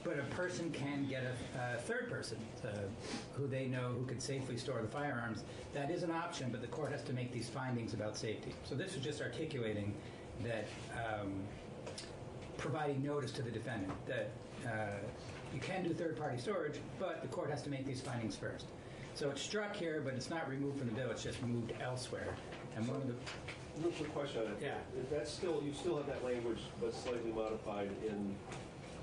but a person can get a third person who they know who can safely store the firearms. That is an option, but the court has to make these findings about safety. So this is just articulating that, providing notice to the defendant that you can do third-party storage, but the court has to make these findings first. So it's struck here, but it's not removed from the bill, it's just moved elsewhere. And one of the... Real quick question on it. Yeah. That's still, you still have that language, but slightly modified in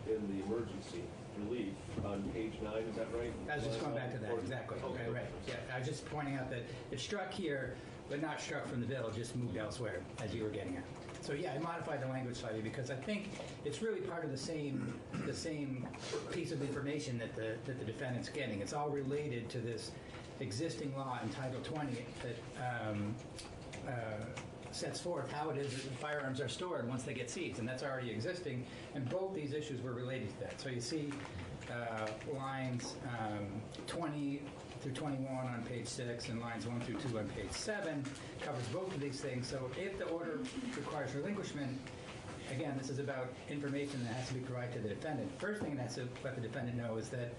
the emergency relief on page 9, is that right? I was just going back to that, exactly. Okay, right. Yeah, I was just pointing out that it's struck here, but not struck from the bill, just moved elsewhere, as you were getting at. So yeah, I modified the language slightly because I think it's really part of the same piece of information that the defendant's getting. It's all related to this existing law in Title 20 that sets forth how it is that the firearms are stored once they get seized, and that's already existing, and both these issues were related to that. So you see lines 20 through 21 on page 6 and lines 1 through 2 on page 7 covers both of these things. So if the order requires relinquishment, again, this is about information that has to be provided to the defendant. First thing that has to let the defendant know is that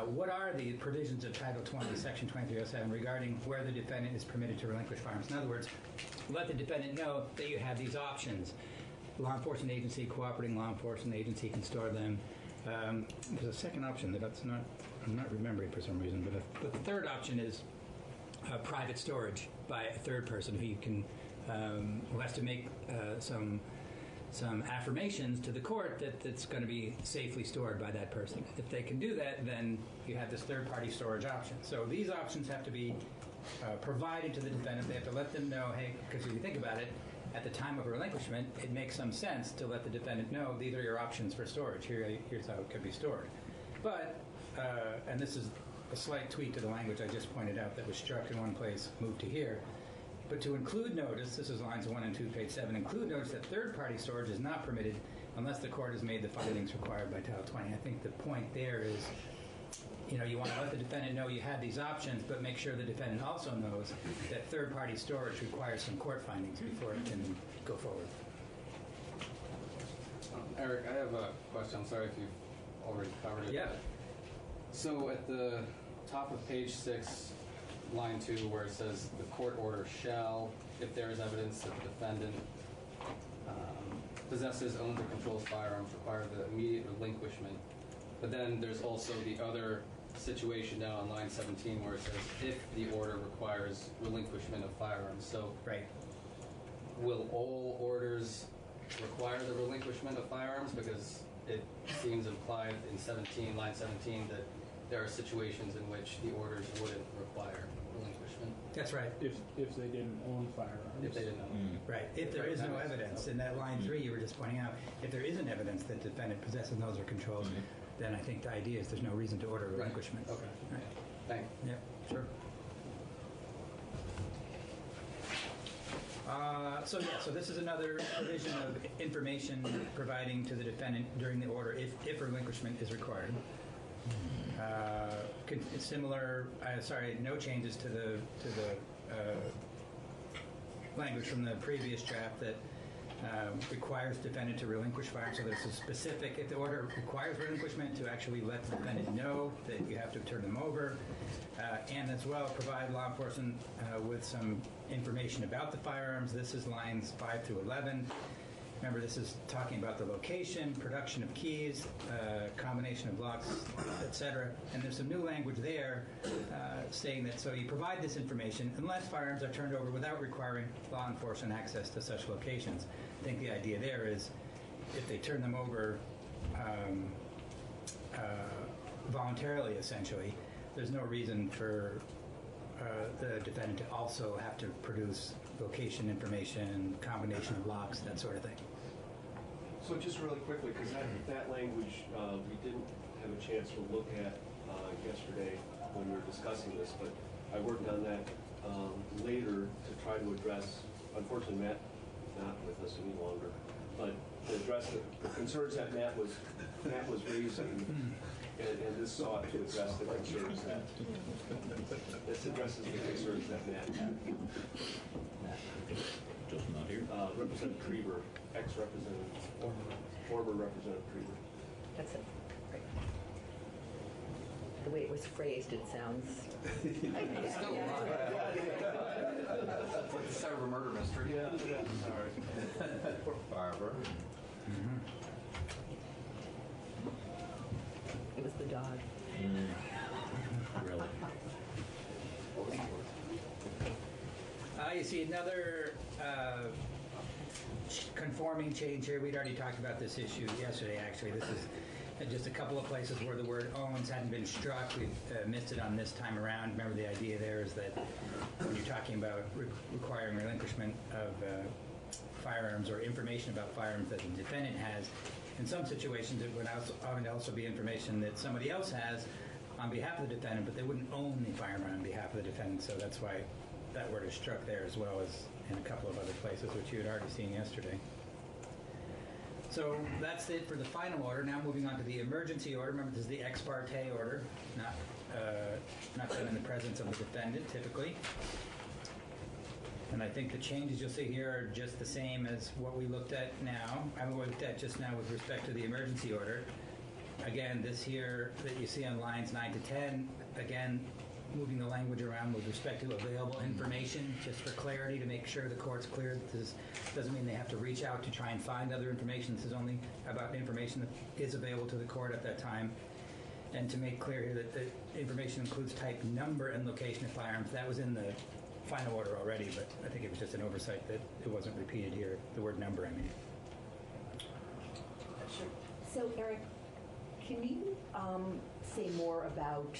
what are the provisions of Title 20, Section 2307 regarding where the defendant is permitted to relinquish firearms. In other words, let the defendant know that you have these options. Law enforcement agency, cooperating law enforcement agency can store them. There's a second option that I'm not remembering for some reason, but the third option is private storage by a third person who has to make some affirmations to the court that it's going to be safely stored by that person. If they can do that, then you have this third-party storage option. So these options have to be provided to the defendant. They have to let them know, hey, because if you think about it, at the time of relinquishment, it makes some sense to let the defendant know these are your options for storage. Here's how it could be stored. But, and this is a slight tweak to the language I just pointed out that was struck in one place, moved to here. But to include notice, this is lines 1 and 2, page 7, include notice that third-party storage is not permitted unless the court has made the findings required by Title 20. I think the point there is, you want to let the defendant know you have these options, but make sure the defendant also knows that third-party storage requires some court findings before it can go forward. Eric, I have a question. I'm sorry if you've already covered it. Yeah. So at the top of page 6, line 2, where it says the court order shall, if there is evidence that the defendant possesses, owns, or controls firearms, require the immediate relinquishment. But then there's also the other situation down on line 17 where it says if the order requires relinquishment of firearms. So right. Will all orders require the relinquishment of firearms? Because it seems implied in line 17 that there are situations in which the orders wouldn't require relinquishment. That's right. If they didn't own firearms. If they didn't own. Right. If there is no evidence, in that line 3 you were just pointing out, if there isn't evidence that the defendant possesses those or controls, then I think the idea is there's no reason to order relinquishment. Right. Okay. Right. Thank you. Yeah, sure. So this is another provision of information providing to the defendant during the order if relinquishment is required. Similar, no changes to the language from the previous draft that requires defendant to relinquish firearms. So there's a specific, if the order requires relinquishment, to actually let the defendant know that you have to turn them over, and as well provide law enforcement with some information about the firearms. This is lines 5 through 11. Remember, this is talking about the location, production of keys, combination of locks, etc. And there's some new language there saying that so you provide this information unless firearms are turned over without requiring law enforcement access to such locations. I think the idea there is if they turn them over voluntarily, essentially, there's no reason for the defendant to also have to produce location information, combination of locks, that sort of thing. So just really quickly, because that language we didn't have a chance to look at yesterday when we were discussing this, but I worked on that later to try to address, unfortunately Matt not with us any longer, but to address the concerns that Matt was raising, and this sought to address the concerns that this addresses the concerns that Matt had. Just not here. Representative Krieber, ex-representative, former Representative Krieber. That's it. Right. The way it was phrased, it sounds. It's still alive. It's like the start of a murder mystery. Yeah. Sorry. Poor Barbara. It was the dog. Really? You see another conforming change here. We'd already talked about this issue yesterday, actually. This is just a couple of places where the word owns hadn't been struck. We've missed it on this time around. Remember, the idea there is that when you're talking about requiring relinquishment of firearms or information about firearms that the defendant has, in some situations it would also be information that somebody else has on behalf of the defendant, but they wouldn't own the firearm on behalf of the defendant. So that's why that word is struck there, as well as in a couple of other places, which you had already seen yesterday. So that's it for the final order. Now moving on to the emergency order. Remember, this is the ex parte order, not done in the presence of the defendant, typically. And I think the changes you'll see here are just the same as what we looked at now. We looked at just now with respect to the emergency order. Again, this here that you see on lines 9 to 10, again, moving the language around with respect to available information, just for clarity, to make sure the court's clear that this doesn't mean they have to reach out to try and find other information. This is only about information that is available to the court at that time. And to make clear here that the information includes type, number, and location of firearms. That was in the final order already, but I think it was just an oversight that it wasn't repeated here, the word number, I mean. So, Eric, can you say more about,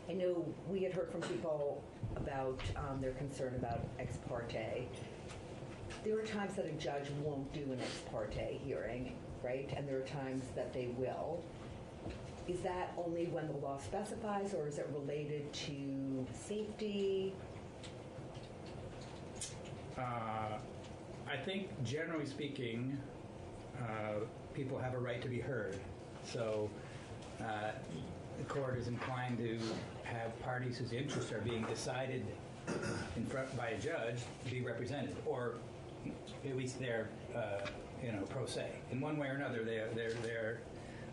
I know we had heard from people about their concern about ex parte. There are times that a judge won't do an ex parte hearing, right? And there are times that they will. Is that only when the law specifies, or is it related to safety? I think, generally speaking, people have a right to be heard. So the court is inclined to have parties whose interests are being decided in front by a judge be represented, or at least they're pro se. In one way or another, they're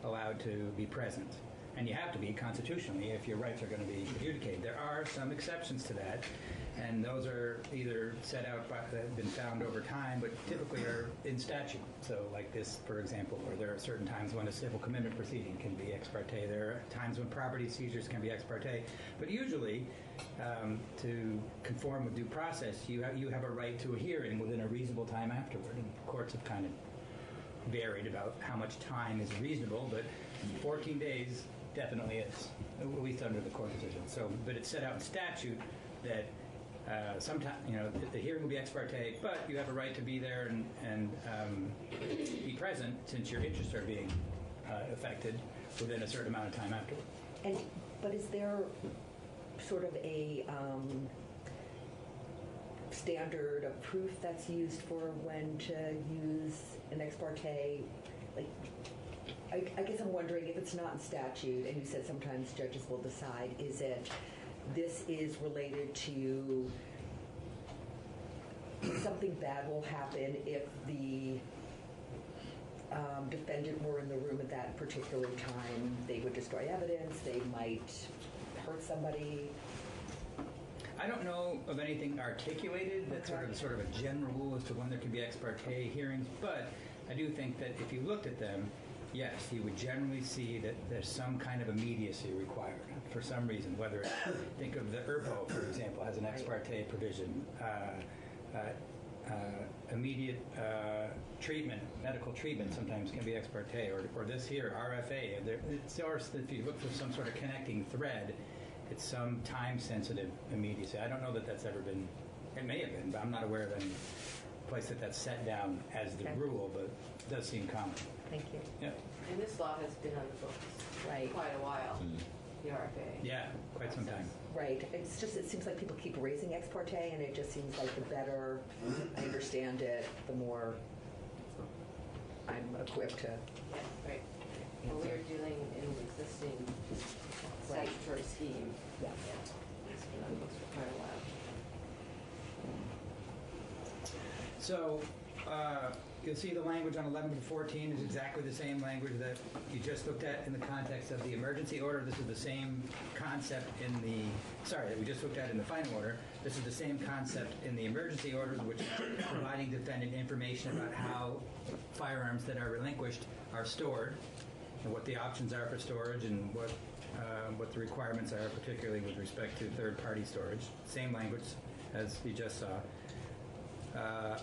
allowed to be present. And you have to be constitutionally if your rights are going to be adjudicated. There are some exceptions to that, and those are either set out that have been found over time, but typically are in statute. So like this, for example, or there are certain times when a civil commitment proceeding can be ex parte. There are times when property seizures can be ex parte. But usually, to conform with due process, you have a right to a hearing within a reasonable time afterward. And courts have kind of varied about how much time is reasonable, but 14 days definitely is, at least under the court decision. So, but it's set out in statute that sometimes, the hearing will be ex parte, but you have a right to be there and be present since your interests are being affected within a certain amount of time afterward. But is there sort of a standard of proof that's used for when to use an ex parte? Like, I guess I'm wondering if it's not in statute, and you said sometimes judges will decide, this is related to something bad will happen if the defendant were in the room at that particular time. They would destroy evidence. They might hurt somebody. I don't know of anything articulated that's sort of a general rule as to when there can be ex parte hearings, but I do think that if you looked at them, yes, you would generally see that there's some kind of immediacy required for some reason, whether think of the ERPO, for example, has an ex parte provision. Immediate treatment, medical treatment sometimes can be ex parte, or this here, RFA. If you look for some sort of connecting thread, it's some time-sensitive immediacy. I don't know that that's ever been, it may have been, but I'm not aware of any place that's set down as the rule, but it does seem common. Thank you. Yeah. And this law has been on the books quite a while, the RFA. Yeah, quite some time. Right. It's just, it seems like people keep raising ex parte, and it just seems like the better I understand it, the more I'm equipped to. Yeah, right. Well, we're dealing in an existing statutory scheme. Yeah. It's been on the books for quite a while. So, you'll see the language on 11 to 14 is exactly the same language that you just looked at in the context of the emergency order. This is the same concept that we just looked at in the final order. This is the same concept in the emergency order, which is providing defendant information about how firearms that are relinquished are stored, and what the options are for storage, and what the requirements are, particularly with respect to third-party storage. Same language as you just saw.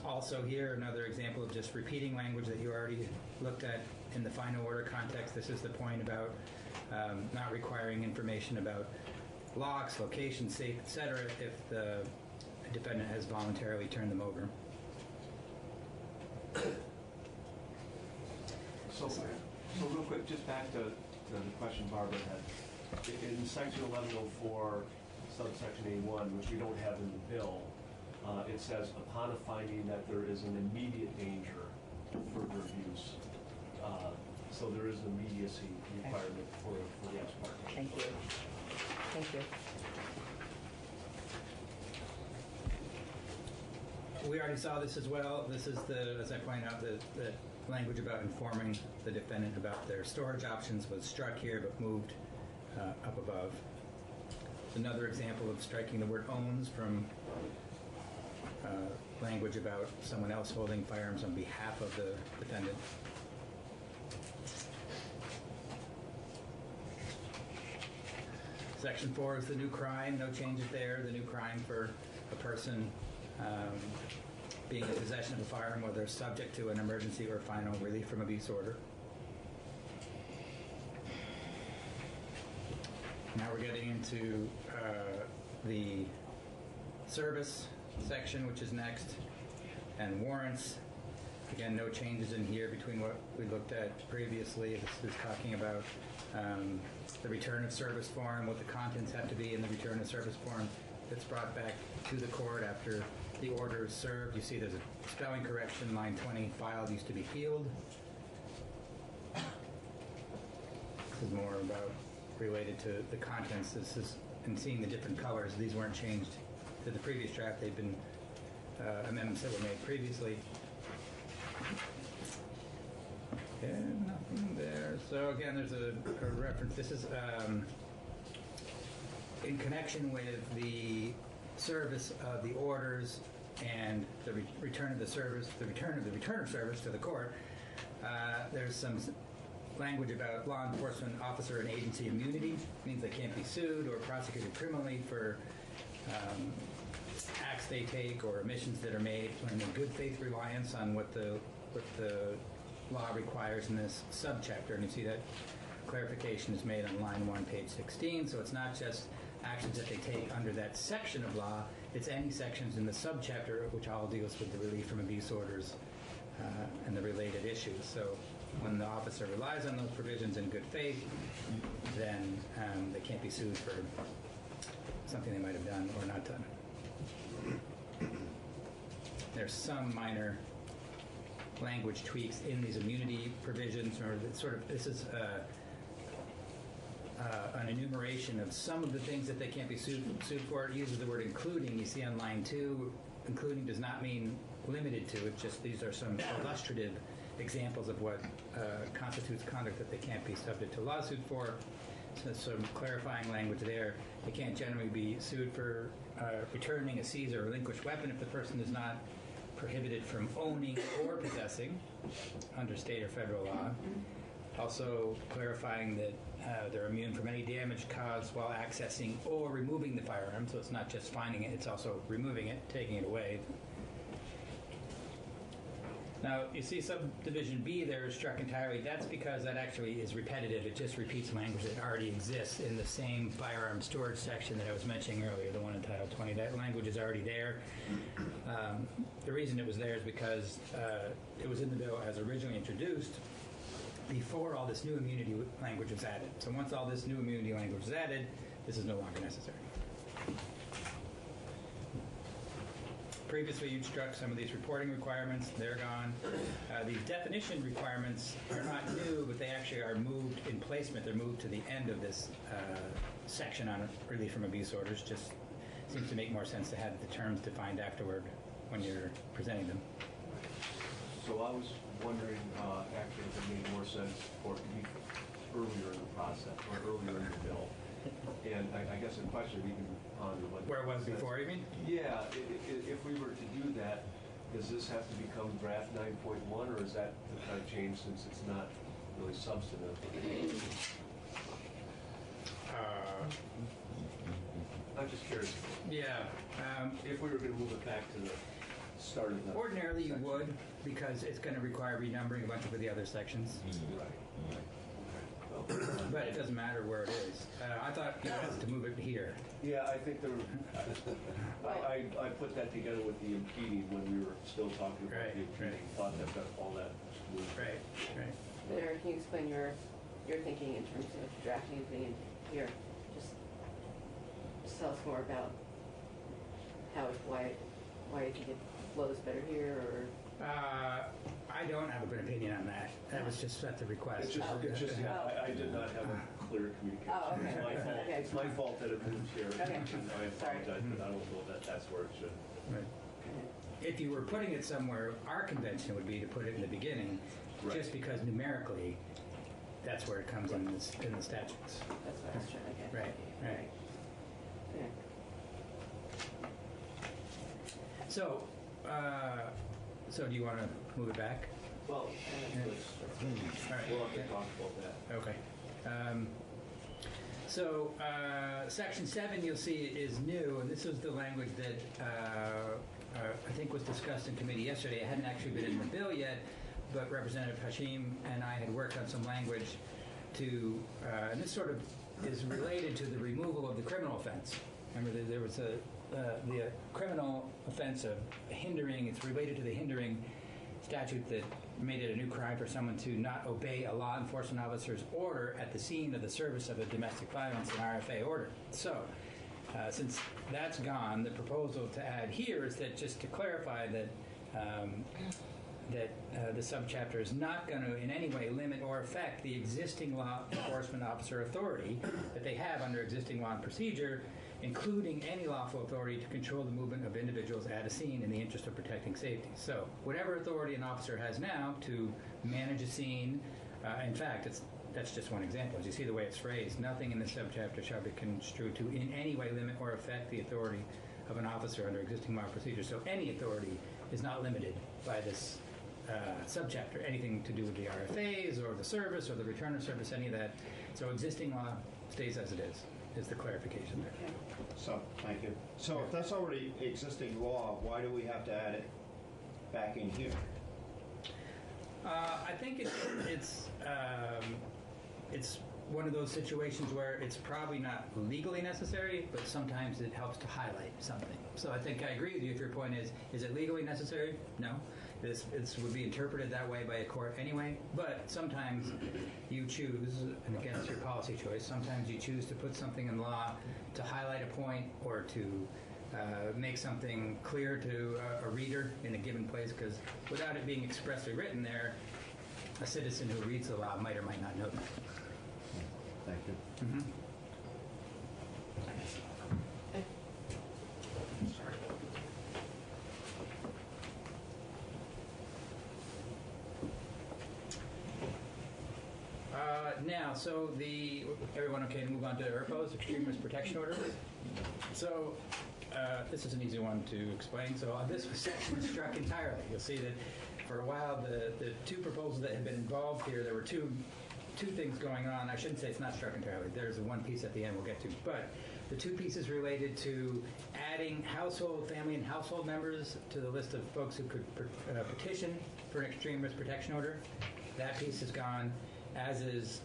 Also here, another example of just repeating language that you already looked at in the final order context. This is the point about not requiring information about locks, location, safe, etc., if the defendant has voluntarily turned them over. So real quick, just back to the question Barbara had. In section 1104, subsection A1, which we don't have in the bill, it says, upon a finding that there is an immediate danger to further abuse. So there is an immediacy requirement for the ex parte. Thank you. Thank you. We already saw this as well. This is as I pointed out, the language about informing the defendant about their storage options was struck here but moved up above. Another example of striking the word owns from language about someone else holding firearms on behalf of the defendant. Section 4 is the new crime, no changes there. The new crime for a person being in possession of a firearm, whether subject to an emergency or final relief from abuse order. Now we're getting into the service section, which is next, and warrants. Again, no changes in here between what we looked at previously. This is talking about the return of service form, what the contents have to be in the return of service form that's brought back to the court after the order is served. You see there's a spelling correction, line 20, filed used to be field. This is more about related to the contents. This is, and seeing the different colors, these weren't changed to the previous draft. They've been amendments that were made previously. And nothing there. So again, there's a reference. This is in connection with the service of the orders and the return of the service, the return of service to the court. There's some language about law enforcement officer and agency immunity. It means they can't be sued or prosecuted criminally for acts they take or omissions that are made in good faith reliance on what the law requires in this subchapter. And you see that clarification is made on line 1, page 16. So it's not just actions that they take under that section of law, it's any sections in the subchapter which all deals with the relief from abuse orders and the related issues. So when the officer relies on those provisions in good faith, then they can't be sued for something they might have done or not done. there's some minor language tweaks in these immunity provisions, or this is an enumeration of some of the things that they can't be sued for. It uses the word including. You see on line 2, including does not mean limited to. It's just these are some illustrative examples of what constitutes conduct that they can't be subject to lawsuit for. So some clarifying language there. They can't generally be sued for returning a seized or relinquished weapon if the person is not prohibited from owning or possessing under state or federal law. Also clarifying that they're immune from any damage caused while accessing or removing the firearm. So it's not just finding it, it's also removing it, taking it away. Now, you see subdivision B there is struck entirely. That's because that actually is repetitive. It just repeats language that already exists in the same firearm storage section that I was mentioning earlier, the one in Title 20. That language is already there. The reason it was there is because it was in the bill as originally introduced before all this new immunity language was added. So once all this new immunity language is added, this is no longer necessary. Previously, you'd struck some of these reporting requirements. They're gone. These definition requirements are not new, but they actually are moved in placement. They're moved to the end of this section on relief from abuse orders. Just seems to make more sense to have the terms defined afterward when you're presenting them. So I was wondering, actually, if it made more sense for it to be earlier in the process, or earlier in the bill. And I guess the question we can ponder where it was before, you mean? Yeah, if we were to do that, does this have to become draft 9.1, or is that the kind of change since it's not really substantive? I'm just curious. Yeah. If we were going to move it back to the start of the ordinarily section. You would, because it's going to require renumbering a bunch of the other sections. Right. But it doesn't matter where it is. I thought you wanted to move it here. Yeah, I think there. I put that together with the impeding when we were still talking about the impeding. Thought that all that moved. Right. There, can you explain your thinking in terms of drafting anything in here? Just tell us more about why you think it flows better here, or. I don't have an opinion on that. That was just at the request. It's just I did not have a clear communication. Oh, okay. It's my fault. Okay. It's my fault that it moved here. Okay. And I apologize, but I don't know that that's where it should. Right. If you were putting it somewhere, our convention would be to put it in the beginning, just because numerically, that's where it comes in the statutes. That's what I was trying to get. Right. Yeah. So do you want to move it back? Well, all right. We'll have to talk about that. Okay. So Section 7 you'll see is new, and this is the language that I think was discussed in committee yesterday. It hadn't actually been in the bill yet, but Representative Hashim and I had worked on some language to, and this sort of is related to the removal of the criminal offense. Remember, there was the criminal offense of hindering. It's related to the hindering statute that made it a new crime for someone to not obey a law enforcement officer's order at the scene of the service of a domestic violence and RFA order. So, since that's gone, the proposal to add here is that just to clarify that the subchapter is not going to in any way limit or affect the existing law enforcement officer authority that they have under existing law and procedure, including any lawful authority to control the movement of individuals at a scene in the interest of protecting safety. So whatever authority an officer has now to manage a scene, in fact, that's just one example. As you see the way it's phrased, nothing in this subchapter shall be construed to in any way limit or affect the authority of an officer under existing law and procedure. So any authority is not limited by this subchapter, anything to do with the RFAs or the service or the return of service, any of that. So existing law stays as it is the clarification there. So, thank you. So if that's already existing law, why do we have to add it back in here? I think it's one of those situations where it's probably not legally necessary, but sometimes it helps to highlight something. So I think I agree with you if your point is it legally necessary? No. This would be interpreted that way by a court anyway, but sometimes you choose, and again it's your policy choice, sometimes you choose to put something in law to highlight a point or to make something clear to a reader in a given place, because without it being expressly written there, a citizen who reads the law might or might not know that. Thank you. Mhm. Now, so everyone okay to move on to the ERPOs, Extreme Risk Protection Orders? So, this is an easy one to explain. So this section was struck entirely. You'll see that for a while, the two proposals that had been involved here, there were two things going on. I shouldn't say it's not struck entirely. There's one piece at the end we'll get to. But the two pieces related to adding family and household members to the list of folks who could petition for an extreme risk protection order. That piece is gone, as is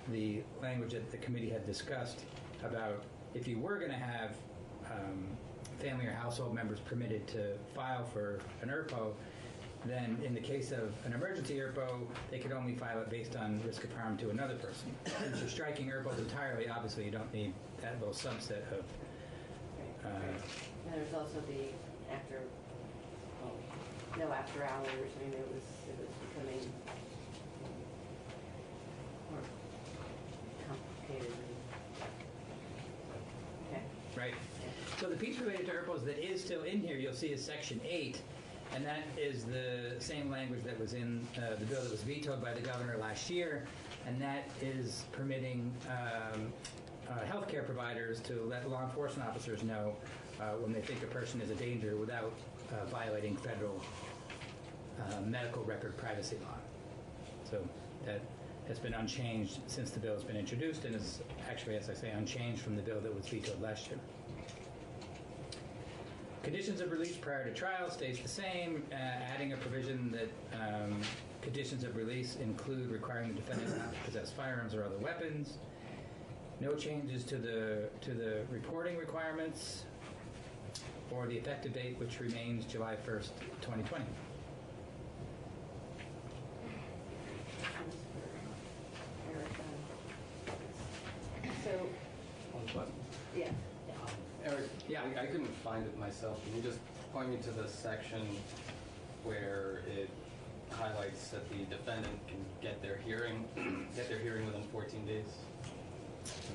the language that the committee had discussed about if you were going to have family or household members permitted to file for an ERPO, then in the case of an emergency ERPO, they could only file it based on risk of harm to another person. Since you're striking ERPOs entirely, obviously you don't need that little subset of... And there's also the no after hours. I mean, it was becoming more complicated. Okay. Right. So the piece related to ERPOs that is still in here, you'll see is Section 8, and that is the same language that was in the bill that was vetoed by the governor last year, and that is permitting healthcare providers to let law enforcement officers know when they think a person is a danger without violating federal medical record privacy law. So that has been unchanged since the bill has been introduced, and is actually, as I say, unchanged from the bill that was vetoed last year. Conditions of release prior to trial stays the same, adding a provision that conditions of release include requiring the defendant not to possess firearms or other weapons. No changes to the reporting requirements or the effective date, which remains July 1st, 2020. So, yeah. Eric, yeah, I couldn't find it myself. Can you just point me to the section where it highlights that the defendant can get their hearing within 14 days?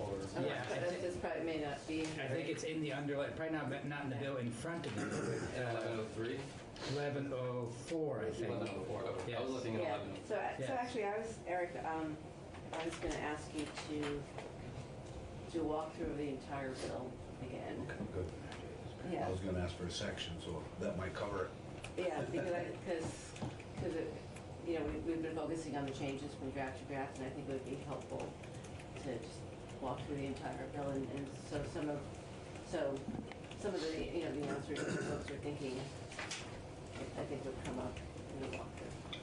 Or Yeah, this probably may not be. I think it's in the underline, probably not in the bill in front of you. 1103? 1104, I think. 1104. Okay. Yes. I was looking at Yeah. 1104. So actually, Eric, I was going to ask you to do a walkthrough of the entire bill again. Okay, good. Yeah. I was gonna ask for a section, so that might cover it. Yeah, because we've been focusing on the changes from draft to draft, and I think it would be helpful to just walk through the entire bill, and so some of the the answers that folks are thinking, I think would come up in the walkthrough.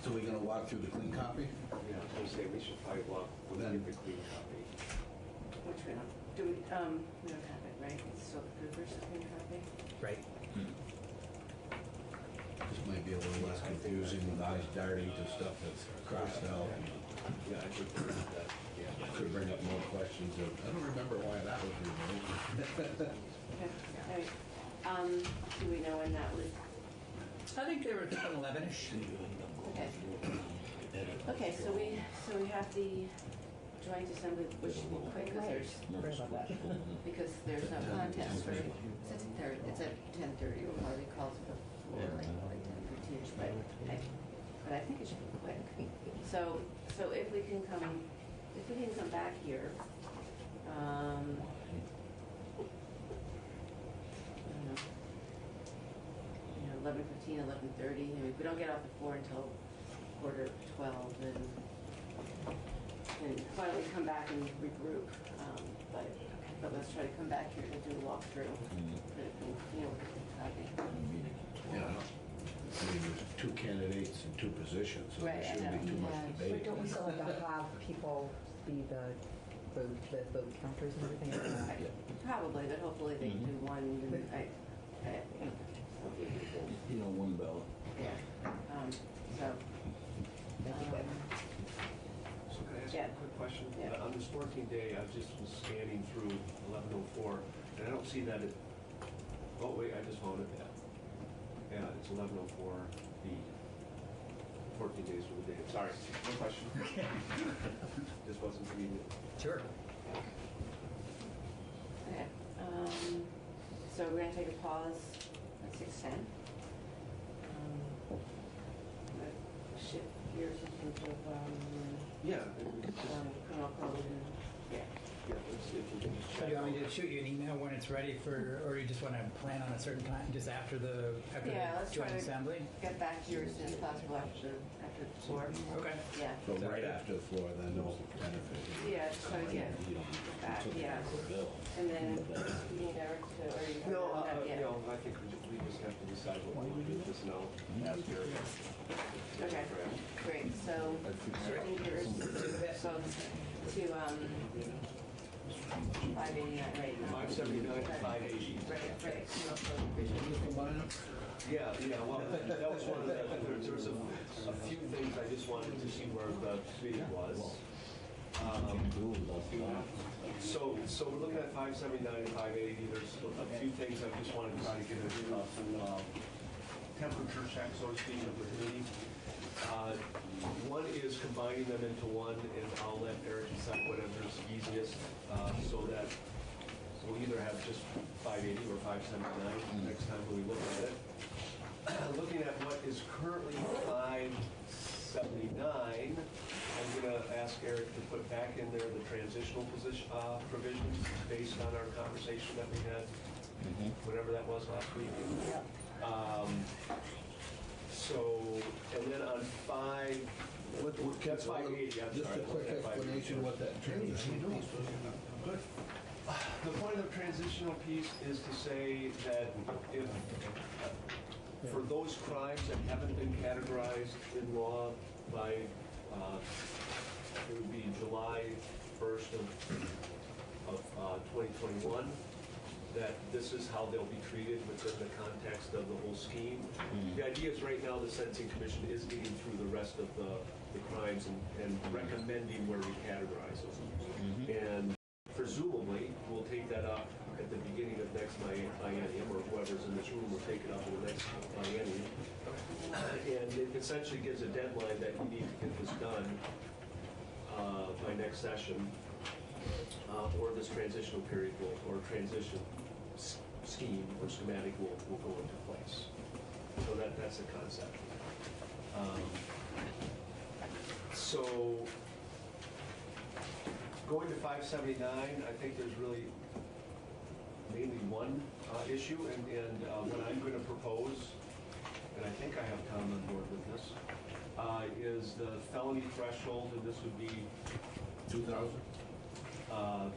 So we're gonna walk through the clean copy? Yeah, I was gonna say, we should probably walk, when we get the clean copy. Which we don't, we don't have it, right? It's still the Cooper's clean copy? Right. This might be a little less confusing with eyes darting to stuff that's crossed out. Yeah, I think that, Could bring up more questions of, I don't remember why that was removed. Okay, all right. Do we know when that was? I think they were 11-ish. Okay. Okay, so we have the joint assembly, which should be quick, because there's no contest, right? It's at 10:30, or probably calls for like 10:15, but I think it should be quick. So if we can come back here, I don't know, 11:15, 11:30. I mean, if we don't get off the floor until 11:45, then why don't we come back and regroup? But let's try to come back here to do a walkthrough. Yeah. I mean, there's two candidates and two positions, so there Right, shouldn't be too much debate. But don't we still have to have people be the vote counters and everything? Probably, but hopefully they can do one. One ballot. Yeah. So So can I ask you a quick question? Yeah. On this working day, I just was scanning through 1104, and I don't see that Oh, wait, I just found it, yeah. Yeah, it's 11:04B. 14 days from the date. Sorry, no question. Just wasn't convenient. Sure. Okay, so we're gonna take a pause at 6:10. Shift gears in terms of, Yeah. we could just- criminal code and, yeah. Yeah, let's see if we can just So check. do you want me to shoot you an email when it's ready for, or you just want to plan on a certain time, just after the Yeah, let's try joint to assembly? get back here as soon as possible after the floor. Okay. Yeah. So right after the floor, then those benefit. Yeah, just try to get back, yeah. And then you need Eric to, or you. No, yeah. I think we just have to decide what we want to do with this now. Ask Eric. Okay, great, so shifting gears, so to, 589, right? 579, 580. Right. Yeah, well, that was one of the, there was a few things I just wanted to see where the committee was. So we're looking at 579 and 580. There's a few things I just wanted to try to get a temperature check, so to speak, of the committee. One is combining them into one, and I'll let Eric decide whatever's easiest, so that we'll either have just 580 or 579 next time when we look at it. Looking at what is currently 579, I'm going to ask Eric to put back in there the transitional position, provisions based on our conversation that we had, whatever that was last week. So, and then on 580, I'm Just sorry, a quick explanation what that transition piece was. Good. The point of the transitional piece is to say that if, for those crimes that haven't been categorized in law by, it would be July 1st of 2021, that this is how they'll be treated within the context of the whole scheme. The idea is right now the Sentencing Commission is getting through the rest of the crimes and recommending where we categorize them. And presumably, we'll take that up at the beginning of next biennium, or whoever's in this room will take it up in the next biennium. And it essentially gives a deadline that you need to get this done by next session, or this transitional period will, or transition scheme or schematic will go into place. So that's the concept. So going to 579, I think there's really mainly one issue, and what I'm going to propose, and I think I have Tom on board with this, is the felony threshold, and this would be 2,000? Go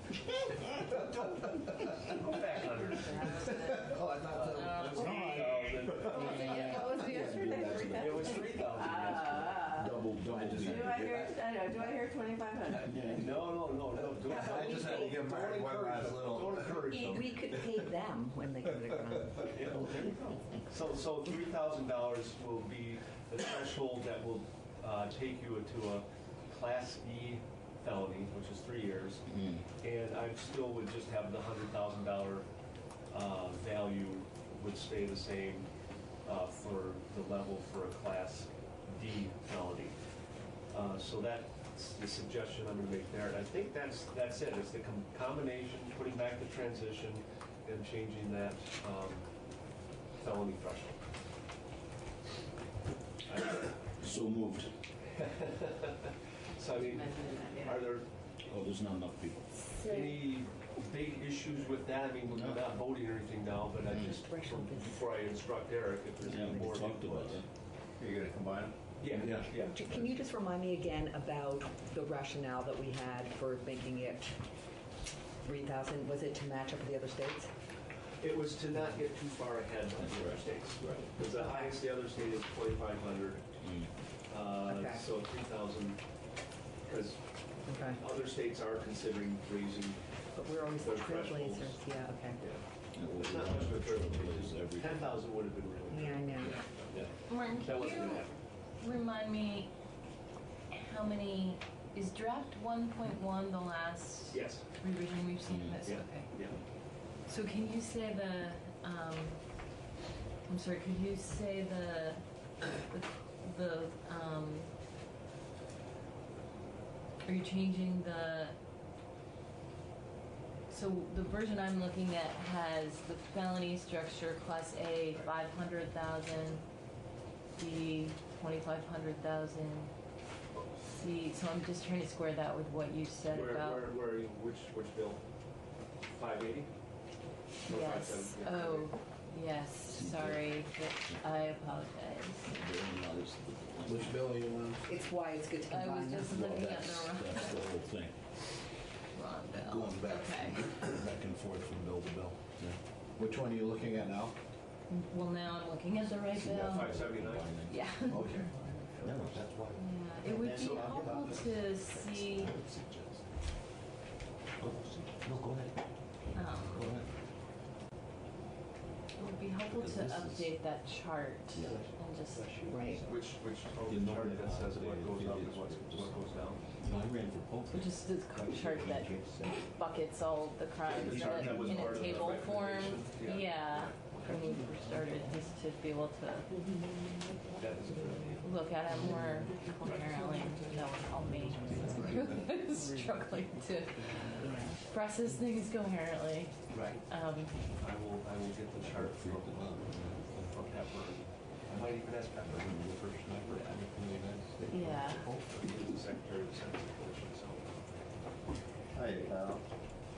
back under. Oh, I thought that was 3,000. What was the answer? It was 3,000. double. Do I hear 2,500? No. I just had to give Mary one last little. Don't encourage them. We could pay them when they commit a crime. Yeah, well, there you go. So $3,000 will be the threshold that will take you into a Class E felony, which is 3 years, and I still would just have the $100,000 value would stay the same for the level for a Class D felony. So that's the suggestion I'm going to make there. And I think that's it. It's the combination, putting back the transition and changing that felony threshold. So moved. So I mean, are there there's not enough people. any big issues with that? I mean, we're not voting or anything now, but I just, before I instruct Eric, if there's any more talked about input. it. Are you going to combine them? Yeah. Can you just remind me again about the rationale that we had for making it 3,000? Was it to match up with the other states? It was to not get too far ahead of the other states. Right. Because the highest the other state is 2,500. Okay. So 3,000, because other states are considering raising. But we're always the their thresholds. trailblazers. Yeah, okay. It's not much of a trailblazer. 10,000 would have been really. Yeah, I know. Yeah. Martin, That can wasn't gonna happen. you remind me how many, is draft 1.1 the last Yes. revision we've seen in this? Yeah. Okay. Yeah. So can you say I'm sorry, could you say are you changing so the version I'm looking at has the felony structure class A 500,000, B 2,500,000, C, so I'm just trying to square that with what you said about. Where are you, which bill? 580? Or Yes, 570? oh, yes, sorry, but I apologize. Which bill are you on? It's why it's good to I combine was them. just looking at the wrong. That's the whole thing. Wrong bill. Going back, Okay. back and forth from bill to bill. Yeah. Which one are you looking at now? Well, now I'm looking at the right Yeah, bill. 579? Yeah. Okay. No, that's why. Yeah, it would be helpful to see, No, go ahead. Go ahead. it would be helpful to update that chart and just. Right. Which chart that says what goes up and what goes down? I ran for both. Which is the chart that buckets all the crimes The chart that was in part a of the table form. recommendation? Yeah, when we first started, just to be able to That is a good idea. look at it more coherently. That would help me. Struggling to process things coherently. Right. I will get the chart from Pepper. I might even ask Pepper. Yeah. The Secretary of the Senate Commission, so. Hi,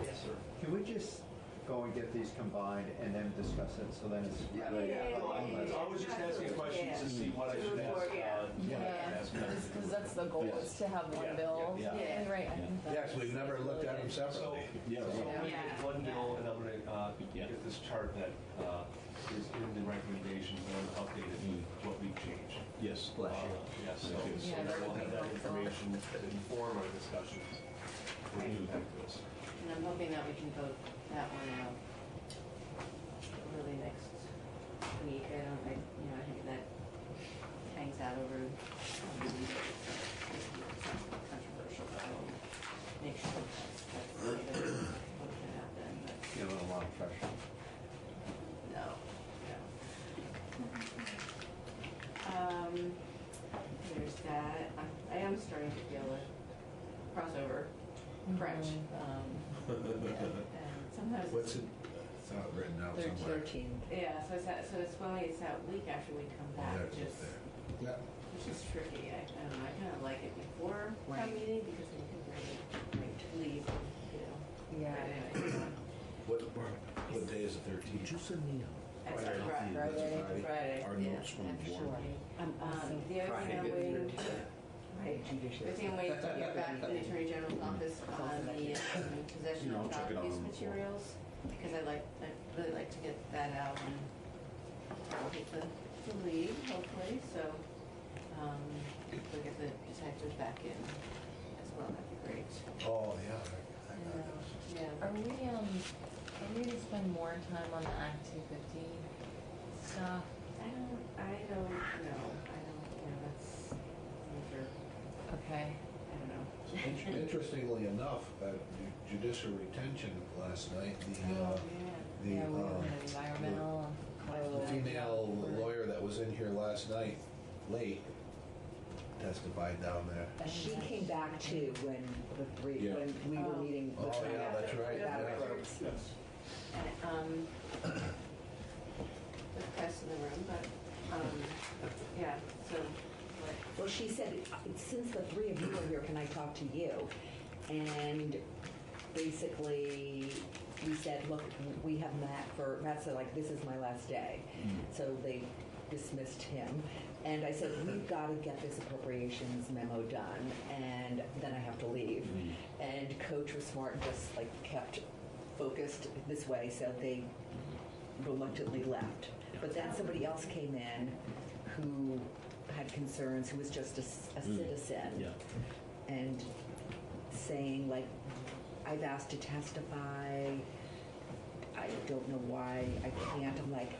Yes, sir. can we just go and get these combined and then discuss it, so then it's ready? I was just asking questions to see what I should ask. Because that's the goal, is to have one bill. Yeah. And right, I think that's. Yes, we've never looked at them separately. So I'm going to get one bill, and I'm going to get this chart that is in the recommendations, and I'm going to update it with what we've changed. Yes. Yes, so Yeah, that we'll would have be that helpful. information to inform our discussions. We'll get back to this. And I'm hoping that we can vote that one out really next week. I think that hangs out over, it's not controversial, but I'll make sure that's what can happen, but Giving a lot of pressure. no. There's that. I am starting to feel a crossover crunch. And sometimes What's it? It's not written out somewhere. 13. yeah, so it's that week after we come back, There's which it is there. Yeah. which is tricky. I don't know. I kind of like it before town Right. meeting because then you can really leave. Yeah. But anyway, What day is the 13th? Did you send me that's Friday. Friday. Friday. Our yeah, notes from the actually. board. The other thing I'm waiting. Right. The thing I'm waiting to get back from the Attorney General's office on the possession of check it child out abuse on the floor. materials, because I really like to get that out and get the lead, hopefully, so, we'll get the detectives back in as well, that'd be great. Oh, yeah. Yeah. Are we to spend more time on the Act 250 stuff? I don't know, that's, major, Okay. I don't know. Interestingly enough, at judicial retention last night, Yeah, we have the environmental. female lawyer that was in here last night, late, testified down there. She came back too when Yeah. when we were meeting. Oh, yeah, that's right. Yeah. Yeah. And, the press in the room, but, yeah, so, what? Well, she said, since the three of you are here, can I talk to you? And basically, we said, look, we have Matt said, like, this is my last day. So they dismissed him. And I said, we've got to get this appropriations memo done, and then I have to leave. And Coach was smart and just, like, kept focused this way, so they reluctantly left. But then somebody else came in who had concerns, who was just a citizen, and saying, like, I've asked to testify, I don't know why I can't. I'm like,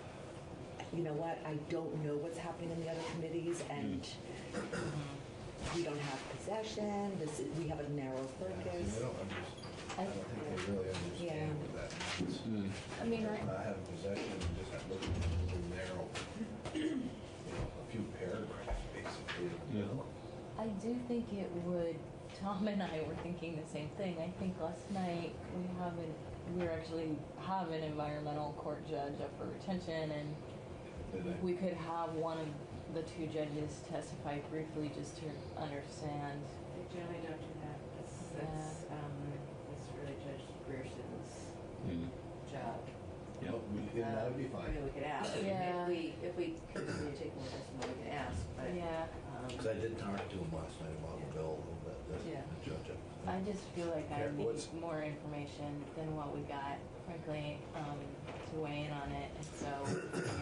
you know what, I don't know what's happening in the other committees, and we don't have possession, we have a narrow focus. I don't think they really understand what that means. I mean, Not having possession, and just looking at a little narrow, a few paragraphs, basically, in the middle. I do think it would, Tom and I were thinking the same thing. I think last night we actually have an environmental court judge up for retention, and we could have one of the two judges testify briefly just to understand. They generally don't do that. That's really Judge Grierson's job. That would be fine. I mean, we could ask. Yeah. If we continue taking the testimony, we can ask, but. Yeah. Because I did talk to him last night about the bill a little bit, the judge. I just feel like I Okay, need what's- more information than what we got, frankly, to weigh in on it. And so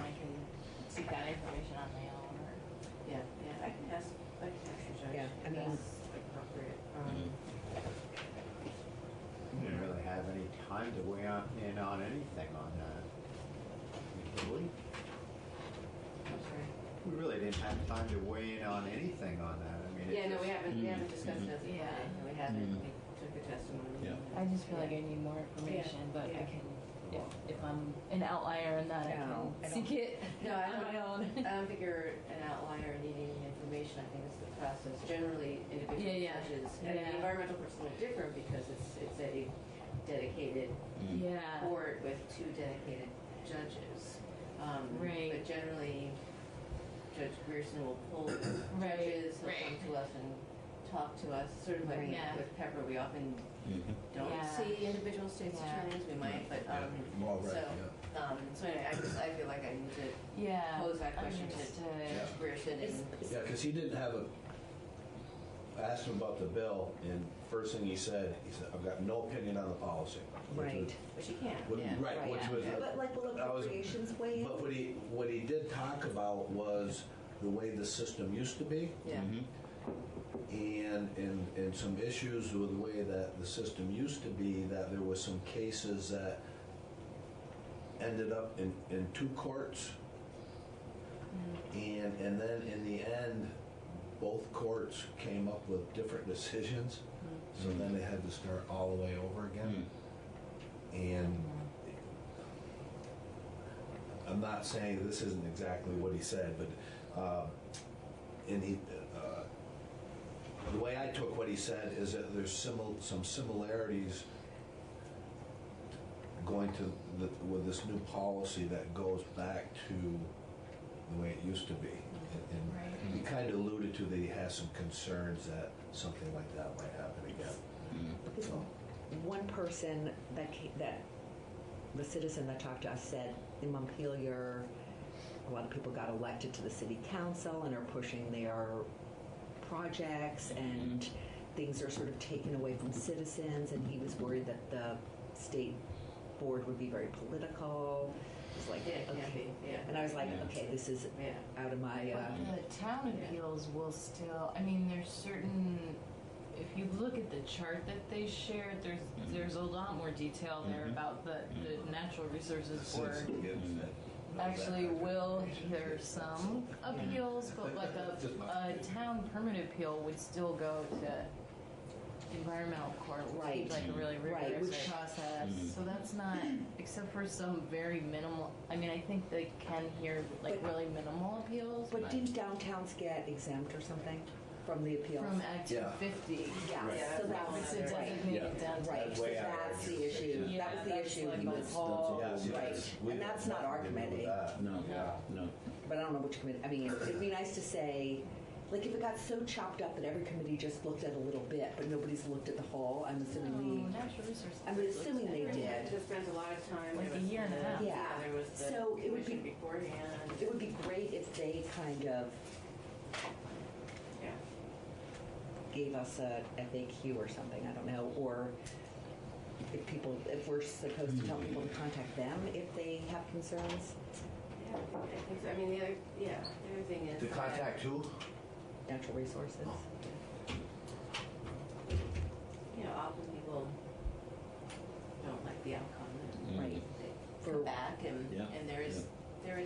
I can seek that information on my own. Or, Yeah, I can ask the judge. Yeah, I if mean- that's appropriate. We didn't really have any time to weigh in on anything on that. Did we? I'm sorry. We really didn't have time to weigh in on anything on that. I mean, it Yeah, no, just- we haven't discussed it as a Yeah. plan. We haven't, we took the testimony. I just feel like I need more information, but I can, if I'm an outlier in that, I No, can seek it No, I on my own. don't think you're an outlier needing information. I think it's the process. Generally, individual Yeah. judges, and the Yeah. environmental court's a little different because it's a dedicated Yeah. court with two dedicated judges. Right. But generally, Judge Grierson will pull Right. judges, he'll come to us and talk to us, sort of like Yeah. with Pepper, we often don't Yeah. see individual states Yeah. attorneys, we might, but, Well, right, so anyway, I feel like I need to Yeah. pose that question to Understood. Judge Grierson and. Yeah, because he didn't have I asked him about the bill, and first thing he said, I've got no opinion on the policy. Right. Which you can't, What- yeah. Right, which was. But like, will that was- appropriations weigh in? But what he did talk about was the way the system used to be. Yeah. And some issues with the way that the system used to be, that there was some cases that ended up in two courts. And then in the end, both courts came up with different decisions. So then they had to start all the way over again. And I'm not saying this isn't exactly what he said, but the way I took what he said is that there's some similarities going to with this new policy that goes back to the way it used to be. And he kind of alluded to that he has some concerns that something like that might happen again. So, One person that the citizen that talked to us said in Montpelier, a lot of people got elected to the city council and are pushing their projects, and things are sort of taken away from citizens, and he was worried that the state board would be very political. It was like, Yeah, it can okay. be, yeah. And I was like, okay, this is out of my... But the town appeals will still, I mean, there's certain, if you look at the chart that they shared, there's a lot more detail there about the Natural Resources Board. Actually will hear some appeals, but like a town permit appeal would still go to environmental court, which Right. is like a really Right, rigorous which- process. So that's not, except for some very minimal, I mean, I think they can hear like really minimal appeals. But didn't downtowns get exempt or something from the appeals? From Act 250. Yeah, Right. so that was It's a right. designated downtown. Right, so that's the issue. Yeah, That was the that's issue. like He a was whole- right, and that's not our committee. No, no. But I don't know which committee. I mean, it'd be nice to say, like, if it got so chopped up that every committee just looked at a little bit, but nobody's looked at the whole. I'm assuming Natural Resources. I'm assuming they did. Just spent a lot of time. Like There a was year and a the- half. Yeah. There was the So it would commission be- beforehand. It would be great if they kind of Yeah. gave us a FAQ or something. I don't know, or if we're supposed to tell people to contact them if they have concerns. Yeah, I think so. I mean, the other thing is. To that- contact who? Natural resources. You know, often people don't like the outcome, and Right. they come back, and there is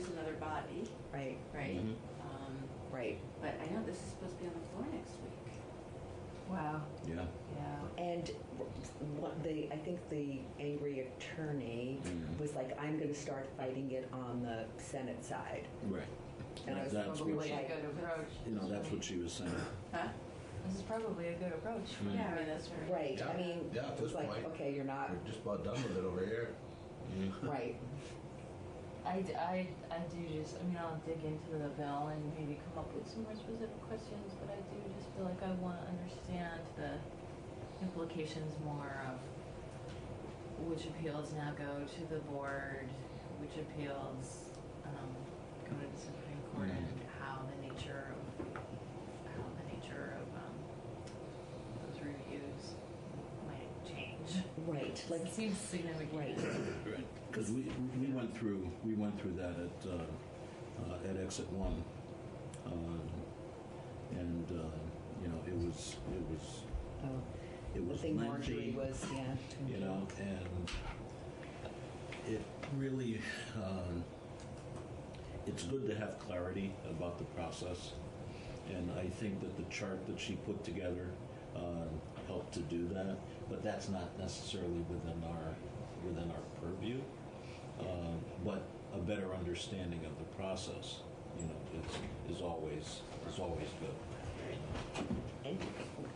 another body, Right. right? Right. But I know this is supposed to be on the floor next week. Wow. Yeah. Yeah. And I think the angry attorney was like, I'm going to start fighting it on the Senate side. Right. And I was That's probably what she, like, a good approach. that's what she was saying. Huh? This is probably a good approach. Mm. Yeah, I mean, that's right. right. Yeah. I mean, Yeah, at it's this like, point, okay, you're not. We're just about done with it over here. Right. I do just, I mean, I'll dig into the bill and maybe come up with some more specific questions, but I do just feel like I want to understand the implications more of which appeals now go to the board, which appeals go to the Supreme Court, and how the nature of those reviews might change. Right. Like, it seems significant. Right. Right. Because we went through that at exit 1, and you know, it was I think Marjorie lengthy, was, yeah. you know, and it really it's good to have clarity about the process, and I think that the chart that she put together helped to do that, but that's not necessarily within our purview. But a better understanding of the process, you know, is always good. And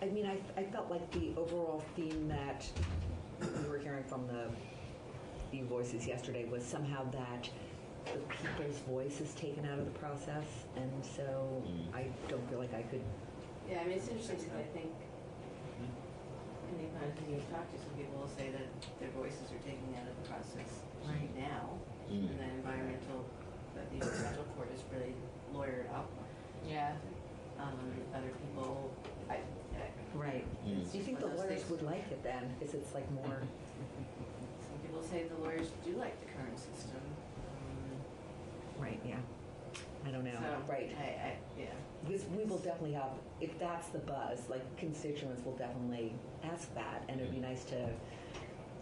I mean, I felt like the overall theme that we were hearing from the few voices yesterday was somehow that the people's voice is taken out of the process, and so I don't feel like I could. Yeah, I mean, it's interesting because I think anytime you talk to some people will say that their voices are taken out of the process right now, and that the environmental court is really lawyered up. Yeah. Other people, Right. Do you think the lawyers would like it then? Because it's like more. Some people say the lawyers do like the current system. Right. Yeah. I don't know. So, right. Yeah. Because we will definitely have, if that's the buzz, like constituents will definitely ask that, and it'd be nice to,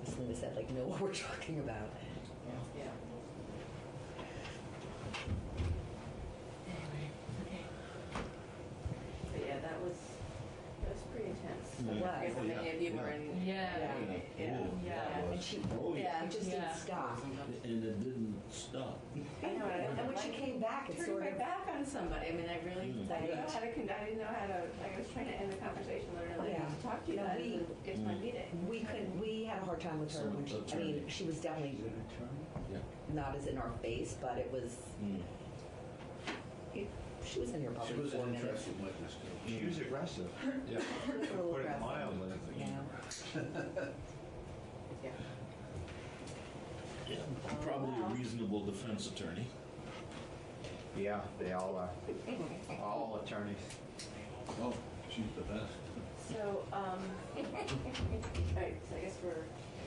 as Linda said, like know what we're talking about. Yeah. Anyway, okay. But yeah, that was pretty intense. I guess many of you were in. Yeah. And she, it just didn't stop. And it didn't stop. I know, and when she came back, it turned sort my of back on somebody. I mean, I really, I didn't know how to, I didn't know how to, I was trying to end the conversation literally to talk to you guys. It's my meeting. We had a hard time with her when she, I mean, she was definitely not as in our face, but it was, she was in here probably She was 4 an minutes. interesting witness too. She was aggressive. Yeah. She was a little Put it aggressive. mildly. Yeah. Probably a reasonable defense attorney. Yeah, they all are. All attorneys. Oh, she's the best. So, all right, so I guess we're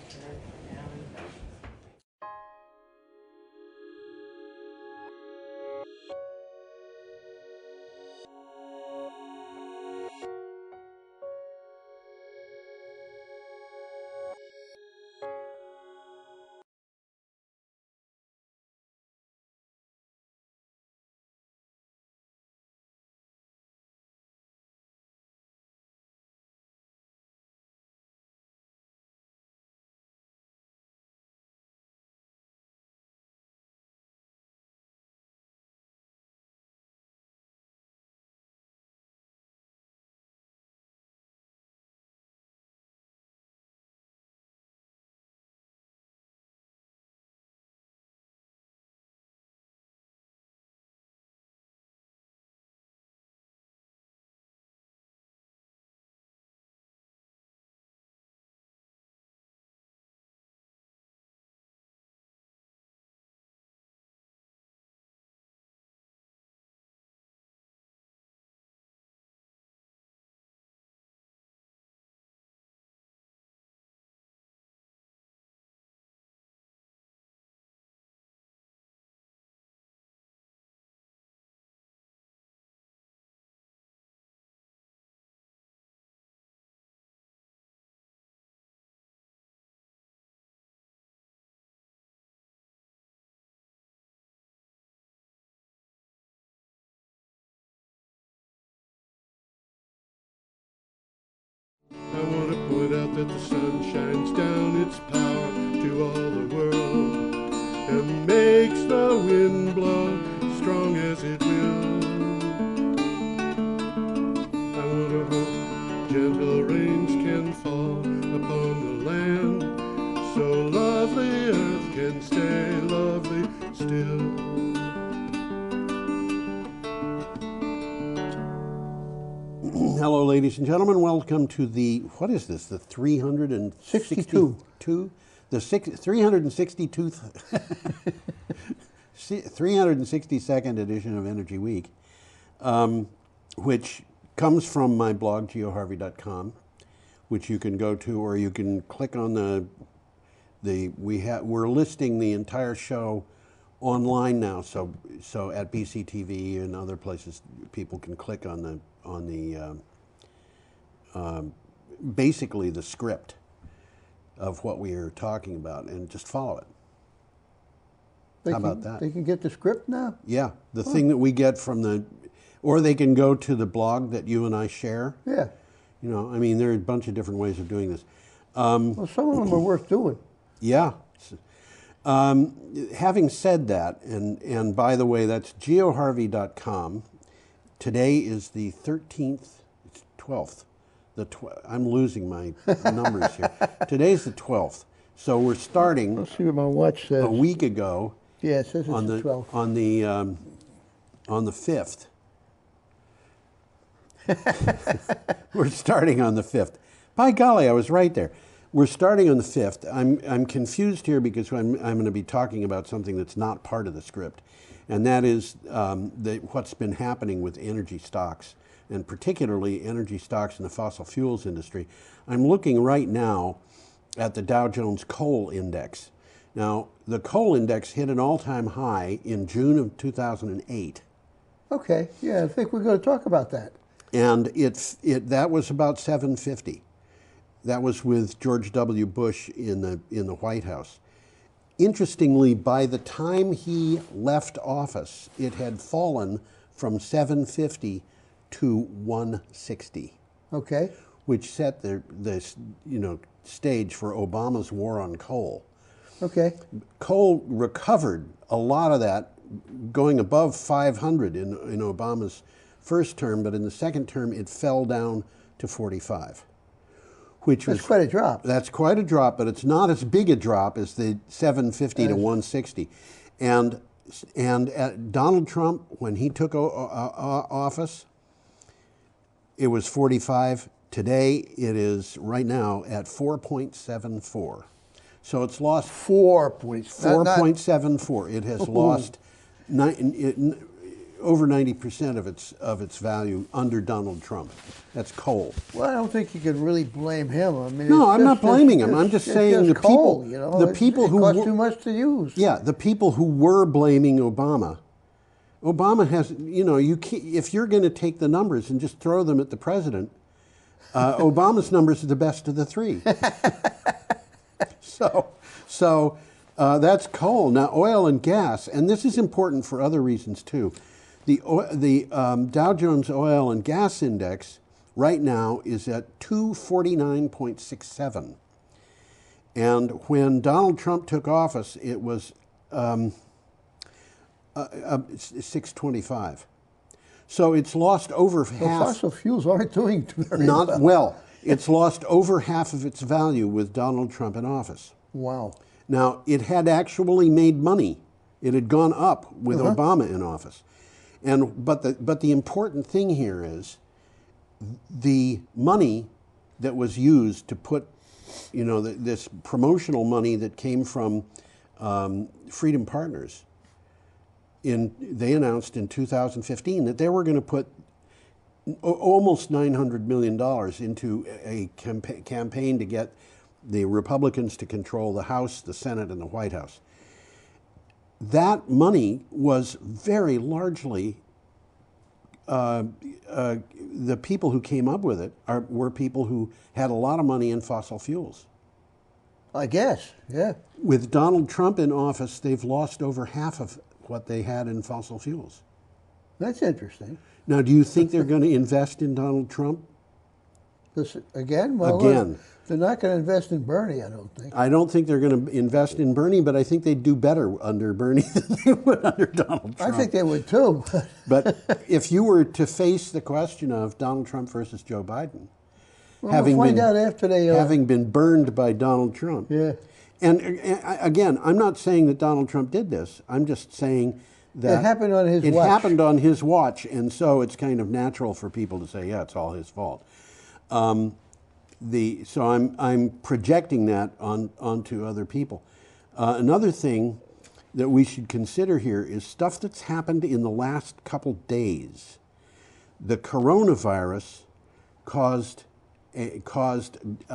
adjourned for now. that the sun shines down its power to all the world and makes the wind blow strong as it will. I want to hope gentle rains can fall upon the land, so lovely earth can stay lovely still. Hello, ladies and gentlemen. Welcome to the, what is this, the 362? The 362th, 362nd edition of Energy Week, which comes from my blog, geoharvey.com, which you can go to, or you can click on we're listing the entire show online now, so at BCTV and other places, people can click on the basically the script of what we are talking about and just follow it. How about that? They can get the script now? Yeah, the thing that we get from or they can go to the blog that you and I share. Yeah. You know, I mean, there are a bunch of different ways of doing this. Well, some of them are worth doing. Yeah. Having said that, and by the way, that's geoharvey.com. Today is the 13th, it's 12th. I'm losing my numbers here. Today's the 12th. So we're starting. Let's see what my watch says. A week ago. Yeah, it says it's the 12th. On the 5th. We're starting on the 5th. By golly, I was right there. We're starting on the 5th. I'm confused here because I'm going to be talking about something that's not part of the script, and that is what's been happening with energy stocks, and particularly energy stocks in the fossil fuels industry. I'm looking right now at the Dow Jones Coal Index. Now, the coal index hit an all-time high in June of 2008. Okay, yeah, I think we're going to talk about that. And that was about 750. That was with George W. Bush in the White House. Interestingly, by the time he left office, it had fallen from 750 to 160. Okay. Which set the stage for Obama's war on coal. Okay. Coal recovered a lot of that, going above 500 in Obama's first term, but in the second term it fell down to 45. That's quite a drop. That's quite a drop, but it's not as big a drop as the 750 to 160. And Donald Trump, when he took office, it was 45. Today, it is right now at 4.74. So it's lost 4.74. It has lost over 90% of its value under Donald Trump. That's coal. Well, I don't think you can really blame him. I mean, no, I'm not blaming him. I'm just saying the coal, people, the people who cost too much to use. Yeah, the people who were blaming Obama. Obama has, if you're going to take the numbers and just throw them at the president, Obama's numbers are the best of the three. So that's coal. Now, oil and gas, and this is important for other reasons too. The Dow Jones Oil and Gas Index right now is at 249.67. And when Donald Trump took office, it was 625. So it's lost over half. Fossil fuels aren't doing very not well. It's lost over half of its value with Donald Trump in office. Wow. Now, it had actually made money. It had gone up with Obama in office. But the important thing here is the money that was used to put, this promotional money that came from Freedom Partners. They announced in 2015 that they were going to put almost $900 million into a campaign to get the Republicans to control the House, the Senate, and the White House. That money was very largely, the people who came up with it were people who had a lot of money in fossil fuels. I guess, yeah. With Donald Trump in office, they've lost over half of what they had in fossil fuels. That's interesting. Now, do you think they're going to invest in Donald Trump? Again? Well, Again. they're not going to invest in Bernie, I don't think. I don't think they're going to invest in Bernie, but I think they'd do better under Bernie than they would under Donald Trump. I think they would too. But if you were to face the question of Donald Trump versus Joe Biden, Well, we'll find out after they... having been burned by Donald Trump. Yeah. And again, I'm not saying that Donald Trump did this. I'm just saying that It happened on his it watch. happened on his watch, and so it's kind of natural for people to say, yeah, it's all his fault. So I'm projecting that onto other people. Another thing that we should consider here is stuff that's happened in the last couple days. The coronavirus caused a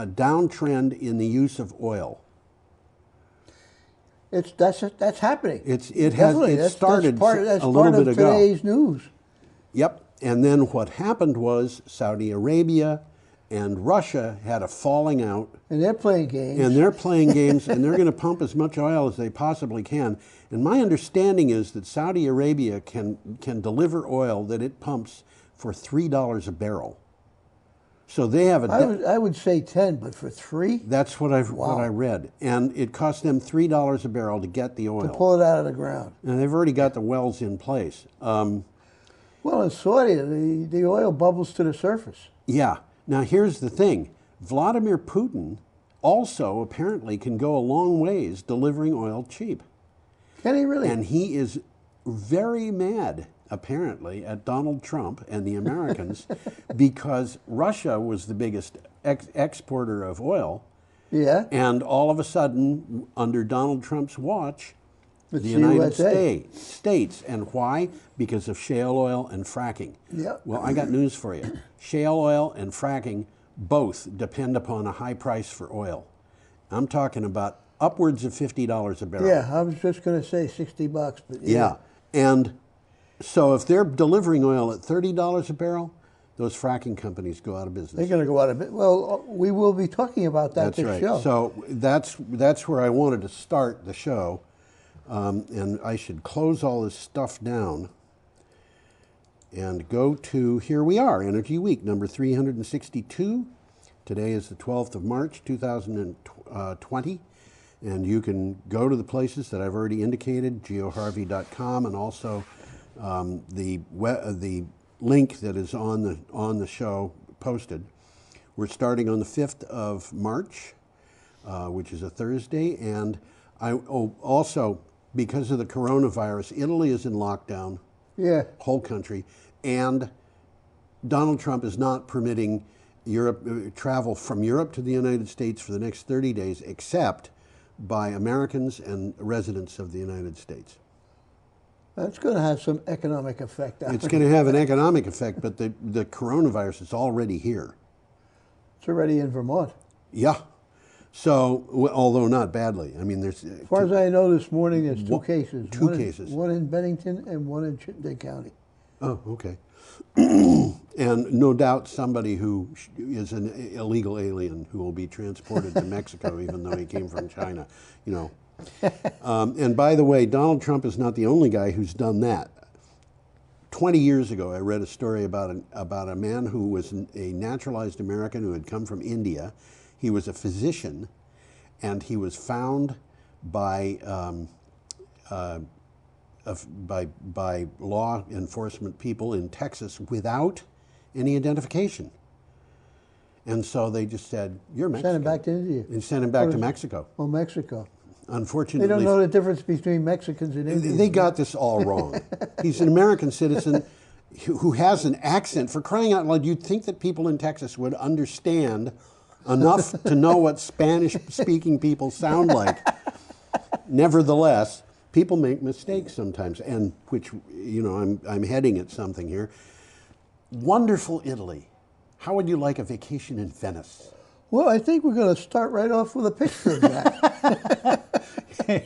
downtrend in the use of oil. That's happening. It started that's a little part bit of ago. Today's news. Yep. And then what happened was Saudi Arabia and Russia had a falling out. And they're playing games. And they're playing games, and they're going to pump as much oil as they possibly can. And my understanding is that Saudi Arabia can deliver oil that it pumps for $3 a barrel. So they have I would say 10, but for 3? That's what I read. And it cost them $3 a barrel to get the oil. To pull it out of the ground. And they've already got the wells in place. Well, in Saudi, the oil bubbles to the surface. Yeah. Now, here's the thing. Vladimir Putin also apparently can go a long ways delivering oil cheap. Can he really? And he is very mad, apparently, at Donald Trump and the Americans because Russia was the biggest exporter of oil. Yeah. And all of a sudden, under Donald Trump's watch, It's the United USA. States. And why? Because of shale oil and fracking. Yeah. Well, I got news for you. Shale oil and fracking both depend upon a high price for oil. I'm talking about upwards of $50 a barrel. Yeah, I was just going to say $60, but Yeah. And so if they're delivering oil at $30 a barrel, those fracking companies go out of business. they're going to go out of it. Well, we will be talking about that That's this right. show. So that's where I wanted to start the show. And I should close all this stuff down and go to, here we are, Energy Week, number 362. Today is the 12th of March, 2020. And you can go to the places that I've already indicated, geoharvey.com, and also the link that is on the show posted. We're starting on the 5th of March, which is a Thursday. And also, because of the coronavirus, Italy is in lockdown. Yeah. Whole country. And Donald Trump is not permitting travel from Europe to the United States for the next 30 days, except by Americans and residents of the United States. That's going to have some economic effect. It's going to have an economic effect, but the coronavirus is already here. It's already in Vermont. Yeah. So, although not badly. I mean, there's... As far as I know, this morning there's two cases. Two cases. One in Bennington and one in Chittenden County. Oh, okay. And no doubt somebody who is an illegal alien who will be transported to Mexico, even though he came from China, you know. And by the way, Donald Trump is not the only guy who's done that. 20 years ago, I read a story about a man who was a naturalized American who had come from India. He was a physician, and he was found by law enforcement people in Texas without any identification. And so they just said, "You're Mexican." Send him back to India. And sent him back to Mexico. Oh, Mexico. Unfortunately, they don't know the difference between Mexicans and Indians. They got this all wrong. He's an American citizen who has an accent. For crying out loud, you'd think that people in Texas would understand enough to know what Spanish-speaking people sound like. Nevertheless, people make mistakes sometimes, and which, you know, I'm heading at something here. Wonderful Italy. How would you like a vacation in Venice? Well, I think we're going to start right off with a picture of that.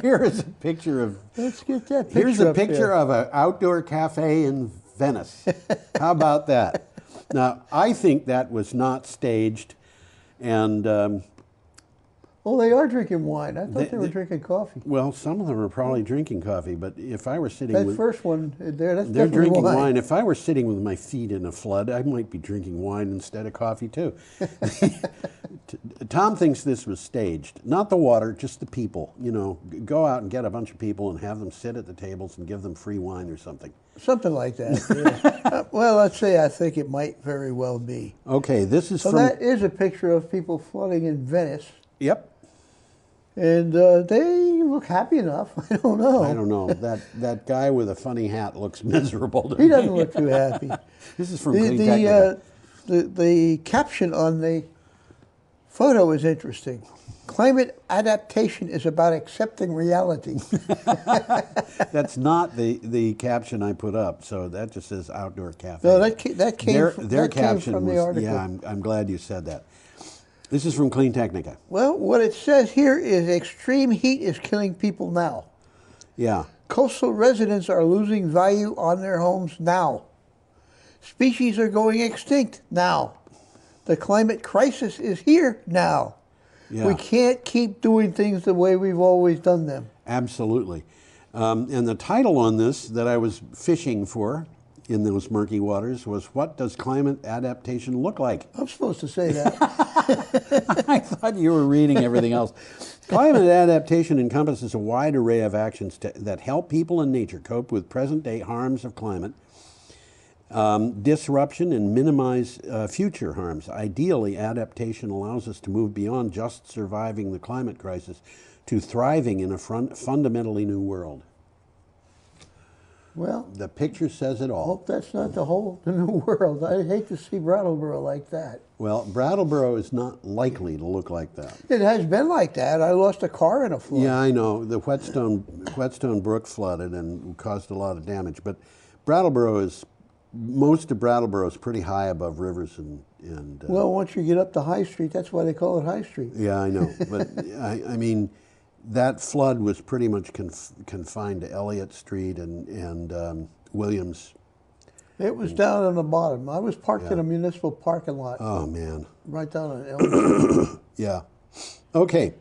Here is a picture of... Let's get that picture. Here's a up picture here. of an outdoor cafe in Venice. How about that? Now, I think that was not staged, and... well, Oh, they are drinking wine. I thought they were drinking coffee. Well, some of them are probably drinking coffee, but if I were sitting That with... first one there, that's They're definitely drinking wine. wine. If I were sitting with my feet in a flood, I might be drinking wine instead of coffee too. Tom thinks this was staged. Not the water, just the people. You know, go out and get a bunch of people and have them sit at the tables and give them free wine or something. Something like that. Yeah. Well, let's say I think it might very well be. Okay, this is so from... that is a picture of people flooding in Venice. Yep. And they look happy enough. I don't know. I don't know. That guy with a funny hat looks miserable to He me. doesn't look too happy. This is from Clean Technica. The caption on the photo is interesting. Climate adaptation is about accepting reality. That's not the caption I put up, so that just says outdoor cafe. No, that came their caption from the was, article. yeah, I'm glad you said that. This is from Clean Technica. Well, what it says here is extreme heat is killing people now. Yeah. Coastal residents are losing value on their homes now. Species are going extinct now. The climate crisis is here now. Yeah. We can't keep doing things the way we've always done them. Absolutely. And the title on this that I was fishing for in those murky waters was, "What does climate adaptation look like?" I'm supposed to say that. I thought you were reading everything else. Climate adaptation encompasses a wide array of actions that help people and nature cope with present-day harms of climate disruption and minimize future harms. Ideally, adaptation allows us to move beyond just surviving the climate crisis to thriving in a fundamentally new world. Well, the picture says it all. Hope that's not the new world. I hate to see Brattleboro like that. Well, Brattleboro is not likely to look like that. It has been like that. I lost a car in a flood. Yeah, I know. The Whetstone Brook flooded and caused a lot of damage. But most of Brattleboro is pretty high above rivers and well, once you get up to High Street, that's why they call it High Street. Yeah, I know. But I mean, that flood was pretty much confined to Elliott Street and Williams. It was down on the bottom. I was parked in a municipal parking lot. Oh, man. Right down on Elliott Street. Yeah. Okay.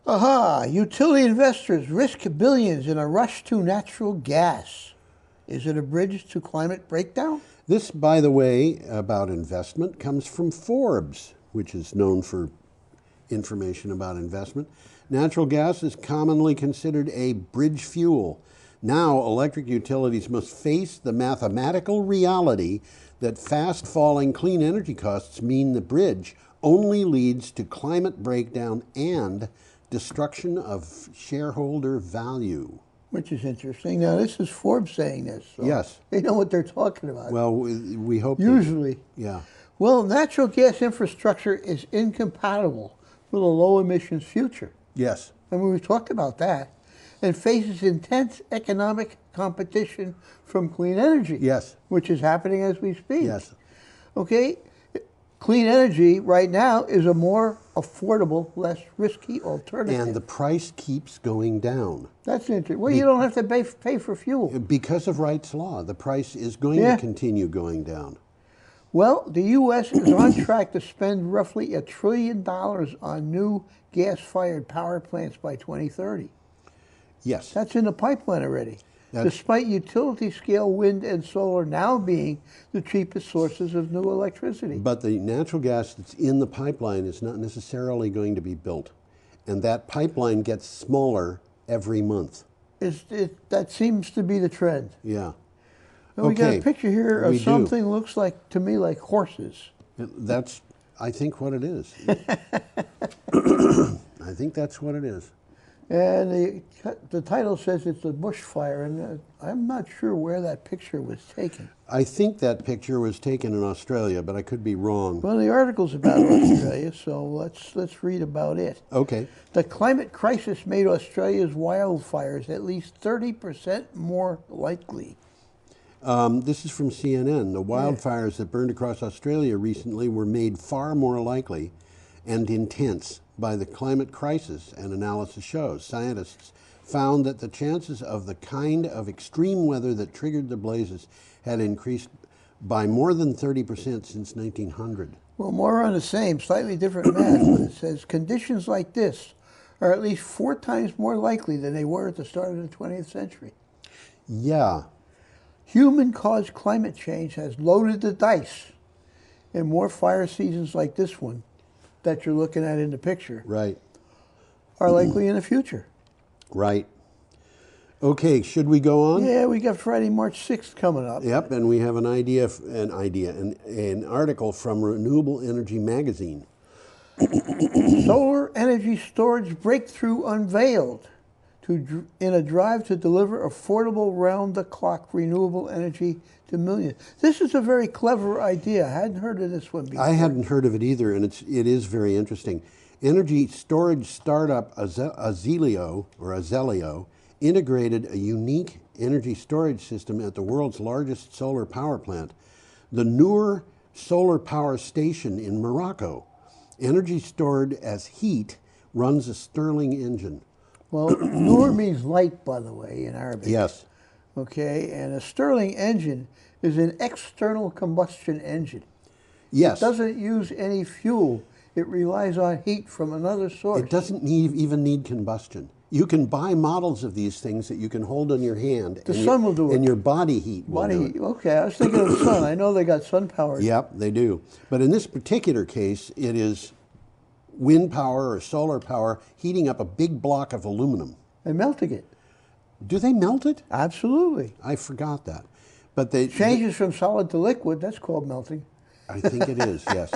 Aha! Utility investors risk billions in a rush to natural gas. Is it a bridge to climate breakdown? This, by the way, about investment, comes from Forbes, which is known for information about investment. Natural gas is commonly considered a bridge fuel. Now, electric utilities must face the mathematical reality that fast-falling clean energy costs mean the bridge only leads to climate breakdown and destruction of shareholder value. Which is interesting. Now, this is Forbes saying this. So yes. They know what they're talking about. Well, we hope. Usually. Yeah. Well, natural gas infrastructure is incompatible with a low-emissions future. Yes. I mean, we've talked about that. And faces intense economic competition from clean energy. Yes. Which is happening as we speak. Yes. Okay? Clean energy right now is a more affordable, less risky alternative. And the price keeps going down. That's interesting. Well, you don't have to pay for fuel. Because of Wright's Law, the price is going to continue going down. Well, the U.S. is on track to spend roughly $1 trillion on new gas-fired power plants by 2030. Yes. That's in the pipeline already. Despite utility-scale wind and solar now being the cheapest sources of new electricity. But the natural gas that's in the pipeline is not necessarily going to be built. And that pipeline gets smaller every month. That seems to be the trend. Yeah. And we got a picture here of something looks like, to me, like horses. That's, I think, what it is. I think that's what it is. And the title says it's a bushfire, and I'm not sure where that picture was taken. I think that picture was taken in Australia, but I could be wrong. Well, the article's about Australia, so let's read about it. Okay. The climate crisis made Australia's wildfires at least 30% more likely. This is from CNN. The wildfires that burned across Australia recently were made far more likely and intense by the climate crisis, an analysis shows. Scientists found that the chances of the kind of extreme weather that triggered the blazes had increased by more than 30% since 1900. Well, more on the same, slightly different math, but it says conditions like this are at least 4 times more likely than they were at the start of the 20th century. Yeah. Human-caused climate change has loaded the dice, and more fire seasons like this one that you're looking at in the picture Right. are likely in the future. Right. Okay, should we go on? Yeah, we got Friday, March 6th coming up. Yep, and we have an article from Renewable Energy Magazine. Solar energy storage breakthrough unveiled in a drive to deliver affordable round-the-clock renewable energy to millions. This is a very clever idea. I hadn't heard of this one before. I hadn't heard of it either, and it is very interesting. Energy storage startup Azelio integrated a unique energy storage system at the world's largest solar power plant, the Noor Solar Power Station in Morocco. Energy stored as heat runs a Stirling engine. Well, Noor means light, by the way, in Arabic. Yes. Okay, and a Stirling engine is an external combustion engine. Yes. It doesn't use any fuel. It relies on heat from another source. It doesn't even need combustion. You can buy models of these things that you can hold on your hand. The sun will do it. And your body heat will do it. Okay, I was thinking of the sun. I know they got sun power. Yep, they do. But in this particular case, it is wind power or solar power heating up a big block of aluminum. And melting it. Do they melt it? Absolutely. I forgot that. But they changes from solid to liquid. That's called melting. I think it is, yes.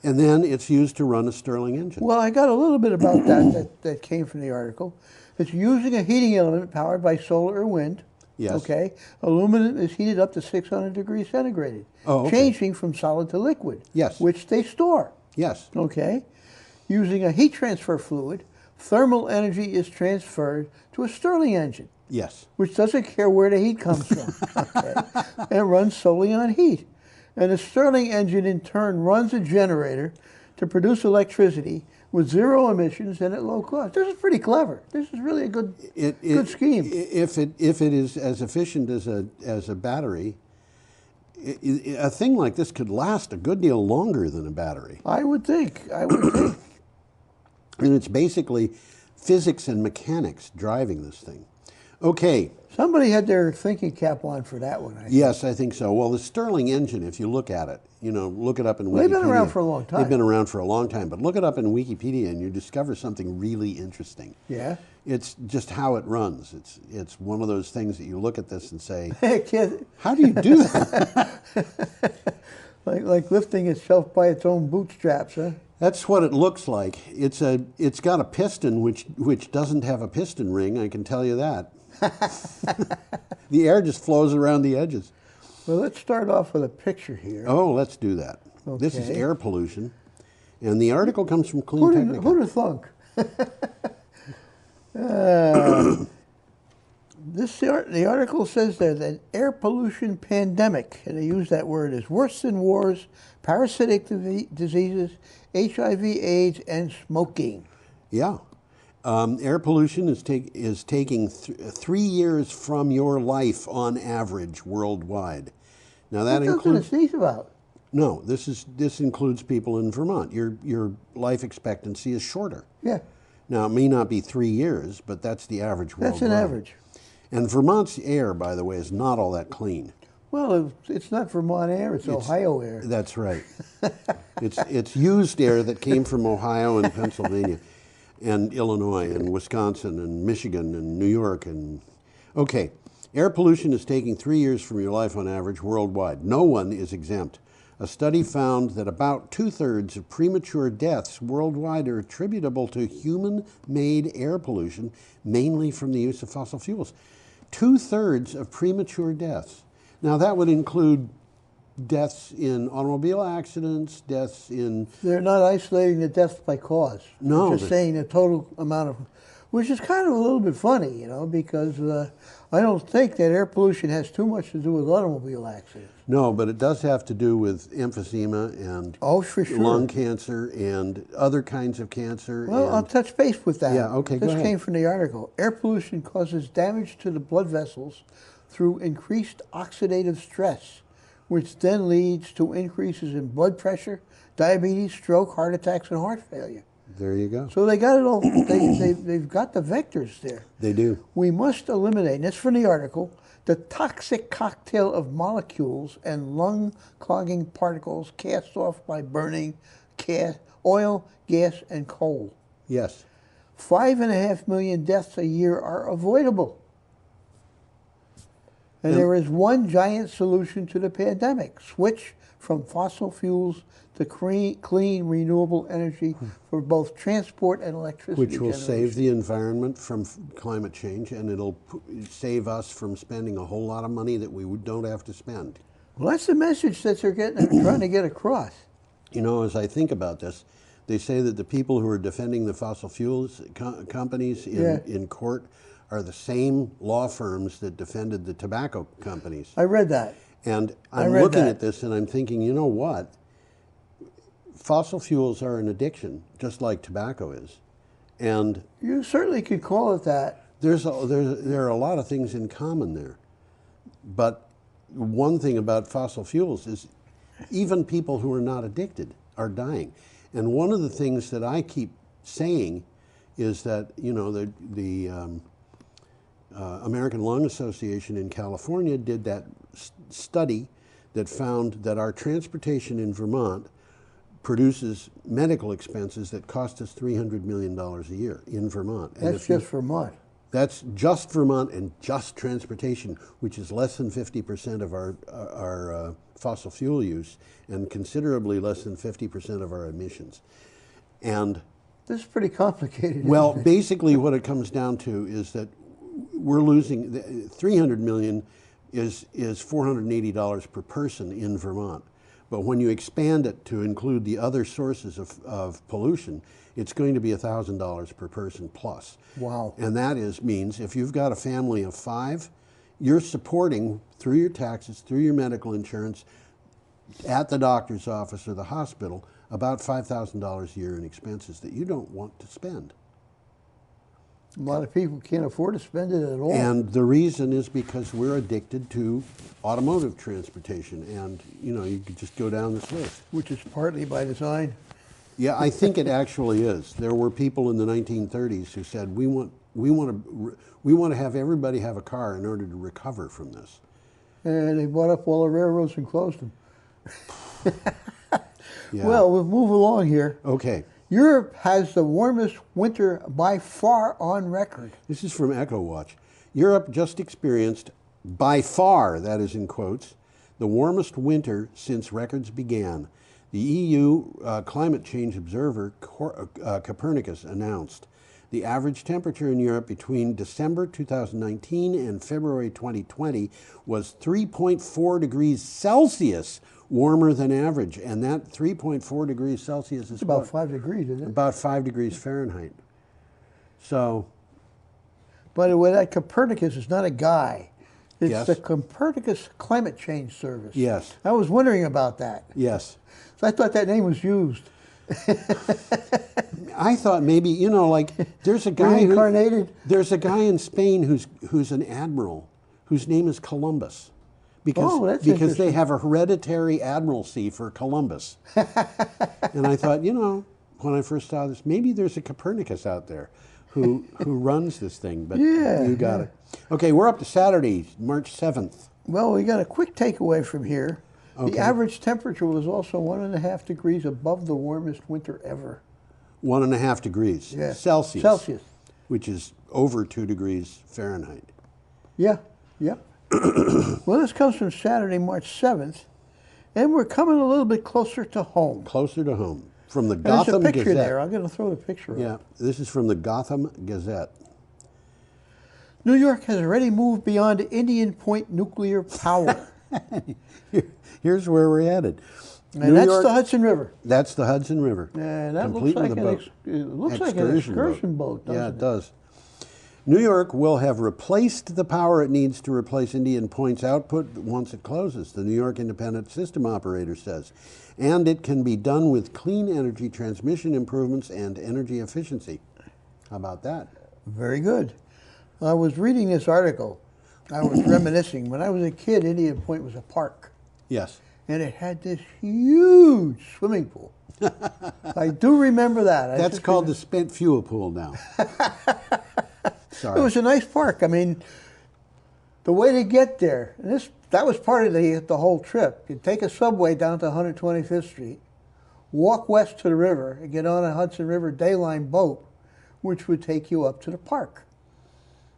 And then it's used to run a Stirling engine. Well, I got a little bit about that came from the article. It's using a heating element powered by solar or wind. Yes. Okay. Aluminum is heated up to 600 degrees centigrade, changing from solid to liquid. Yes. Which they store. Yes. Okay. Using a heat transfer fluid, thermal energy is transferred to a Stirling engine. Yes. Which doesn't care where the heat comes from. Okay. And runs solely on heat. And the Stirling engine, in turn, runs a generator to produce electricity with 0 emissions and at low cost. This is pretty clever. This is really a good scheme. If it is as efficient as a battery, a thing like this could last a good deal longer than a battery. I would think. And it's basically physics and mechanics driving this thing. Okay. Somebody had their thinking cap on for that one, I think. Yes, I think so. Well, the Stirling engine, if you look at it, look it up in Wikipedia. They've been around for a long time. They've been around for a long time, but look it up in Wikipedia and you discover something really interesting. Yeah? It's just how it runs. It's one of those things that you look at this and say, Hey, kid. How do you do that? like lifting itself by its own bootstraps, huh? That's what it looks like. It's got a piston which doesn't have a piston ring, I can tell you that. The air just flows around the edges. Well, let's start off with a picture here. Oh, let's do that. Okay. This is air pollution, and the article comes from Clean Technica. Who'd have thunk? The article says there that air pollution pandemic, and they use that word, is worse than wars, parasitic diseases, HIV, AIDS, and smoking. Yeah. Air pollution is taking 3 years from your life on average worldwide. Now that includes. What does it sneeze about? No, this includes people in Vermont. Your life expectancy is shorter. Yeah. Now it may not be 3 years, but that's the average worldwide. That's an average. And Vermont's air, by the way, is not all that clean. Well, it's not Vermont air; it's Ohio air. That's right. It's used air that came from Ohio and Pennsylvania, and Illinois and Wisconsin and Michigan and New York and okay. Air pollution is taking 3 years from your life on average worldwide. No one is exempt. A study found that about 2/3 of premature deaths worldwide are attributable to human-made air pollution, mainly from the use of fossil fuels. 2/3 of premature deaths. Now that would include deaths in automobile accidents, deaths in... They're not isolating the deaths by cause. No. They're just saying the total amount of... Which is kind of a little bit funny, because I don't think that air pollution has too much to do with automobile accidents. No, but it does have to do with emphysema and for sure. lung cancer and other kinds of cancer. Well, I'll touch base with that. Yeah, okay, go ahead. This came from the article. Air pollution causes damage to the blood vessels through increased oxidative stress, which then leads to increases in blood pressure, diabetes, stroke, heart attacks, and heart failure. There you go. So they got it all. They've got the vectors there. They do. We must eliminate, and that's from the article, the toxic cocktail of molecules and lung-clogging particles cast off by burning oil, gas, and coal. Yes. 5.5 million deaths a year are avoidable. And there is one giant solution to the pandemic. Switch from fossil fuels to clean, renewable energy for both transport and electricity Which will generation. save the environment from climate change, and it'll save us from spending a whole lot of money that we don't have to spend. Well, that's the message that they're trying to get across. You know, as I think about this, they say that the people who are defending the fossil fuels companies in court are the same law firms that defended the tobacco companies. I read that. And I'm looking at this and I'm thinking, you know what? Fossil fuels are an addiction, just like tobacco is. And you certainly could call it that. There are a lot of things in common there. But one thing about fossil fuels is even people who are not addicted are dying. And one of the things that I keep saying is that, you know, the American Lung Association in California did that study that found that our transportation in Vermont produces medical expenses that cost us $300 million a year in Vermont. That's just Vermont. That's just Vermont and just transportation, which is less than 50% of our fossil fuel use and considerably less than 50% of our emissions. And this is pretty complicated. Well, basically what it comes down to is that we're losing, $300 million is $480 per person in Vermont. But when you expand it to include the other sources of pollution, it's going to be $1,000 per person plus. Wow. And that means if you've got a family of 5, you're supporting, through your taxes, through your medical insurance, at the doctor's office or the hospital, about $5,000 a year in expenses that you don't want to spend. A lot of people can't afford to spend it at all. And the reason is because we're addicted to automotive transportation. And, you know, you could just go down this list. Which is partly by design. Yeah, I think it actually is. There were people in the 1930s who said, we want to have everybody have a car in order to recover from this. And they bought up all the railroads and closed them. Yeah. Well, we'll move along here. Okay. Europe has the warmest winter by far on record. This is from EchoWatch. Europe just experienced, by far, that is in quotes, the warmest winter since records began. The EU climate change observer Copernicus announced the average temperature in Europe between December 2019 and February 2020 was 3.4 degrees Celsius warmer than average. And that 3.4 degrees Celsius is about 5 degrees, isn't it? About 5 degrees Fahrenheit. So. By the way, that Copernicus is not a guy. It's Yes. the Copernicus Climate Change Service. Yes. I was wondering about that. Yes. So I thought that name was used. I thought maybe, you know, like there's a guy Reincarnated? There's a guy in Spain who's an admiral whose name is Columbus. Because they have a hereditary admiralcy for Columbus. And I thought, you know, when I first saw this, maybe there's a Copernicus out there who runs this thing, but you got it. Okay, we're up to Saturday, March 7th. Well, we got a quick takeaway from here. Okay. The average temperature was also 1.5 degrees above the warmest winter ever. 1.5 degrees Celsius. Celsius. Which is over 2 degrees Fahrenheit. Yeah, yep. Well, this comes from Saturday, March 7th, and we're coming a little bit closer to home. Closer to home. From the And Gotham there's a picture Gazette. there. I'm going to throw the picture up. Yeah, this is from the Gotham Gazette. New York has already moved beyond Indian Point nuclear power. Here's where we're headed. And that's the Hudson River. That's the Hudson River. And that Complete looks with like a an boat. it looks like an excursion boat, doesn't Yeah, it does. New York will have replaced the power it needs to replace Indian Point's output once it closes, the New York Independent System Operator says. And it can be done with clean energy transmission improvements and energy efficiency. How about that? Very good. I was reading this article. I was reminiscing. When I was a kid, Indian Point was a park. Yes. And it had this huge swimming pool. I do remember that. That's called the spent fuel pool now. Sorry. It was a nice park. I mean, the way to get there, and that was part of the whole trip. You'd take a subway down to 125th Street, walk west to the river, and get on a Hudson River Dayline boat, which would take you up to the park.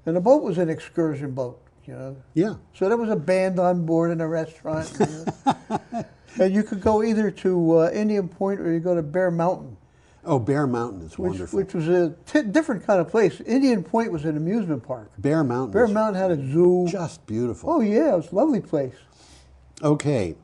And the boat was an excursion boat, you know. Yeah. So there was a band on board and a restaurant. You know. And you could go either to Indian Point or you go to Bear Mountain. Oh, Bear Mountain is wonderful. Which was a different kind of place. Indian Point was an amusement park. Bear Mountain. Bear Mountain had a zoo. Just beautiful. Oh yeah, it was a lovely place. Okay,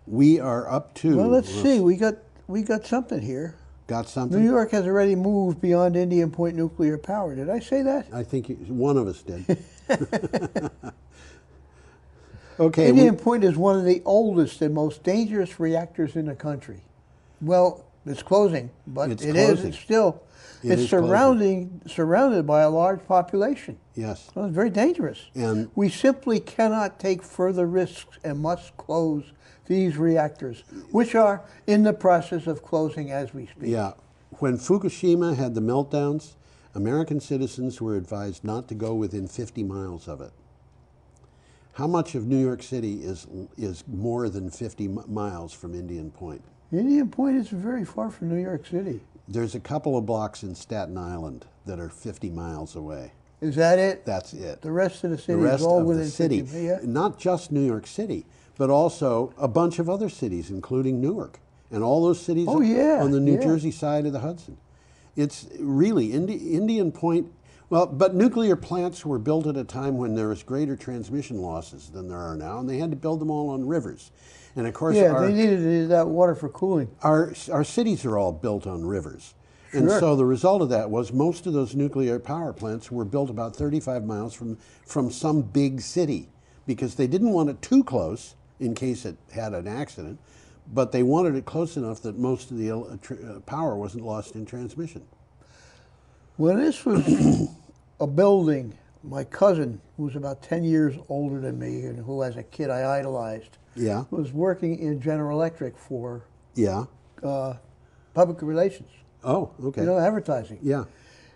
we are up to. Well, let's see. We got something here. Got something? New York has already moved beyond Indian Point nuclear power. Did I say that? I think one of us did. Okay. Indian Point is one of the oldest and most dangerous reactors in the country. Well, it's closing, but It's it closing. is. It's still. It It's is surrounded by a large population. Yes. Well, it's very dangerous. And we simply cannot take further risks and must close these reactors, which are in the process of closing as we speak. yeah, when Fukushima had the meltdowns, American citizens were advised not to go within 50 miles of it. How much of New York City is more than 50 miles from Indian Point? Indian Point is very far from New York City. There's a couple of blocks in Staten Island that are 50 miles away. Is that it? That's it. The rest of the The city rest is all of within the city, 50. Yeah. not just New York City, but also a bunch of other cities, including Newark, and all those cities Oh, yeah, on the New yeah. Jersey side of the Hudson. It's really, Indian Point, well, but nuclear plants were built at a time when there was greater transmission losses than there are now, and they had to build them all on rivers. And of course, Yeah, they needed that water for cooling. our cities are all built on rivers. And Sure. so the result of that was most of those nuclear power plants were built about 35 miles from some big city because they didn't want it too close in case it had an accident, but they wanted it close enough that most of the power wasn't lost in transmission. When this was a building, my cousin, who was about 10 years older than me and who as a kid I idolized, Yeah, was working in General Electric for yeah. public relations, Oh, okay. you know, advertising. Yeah,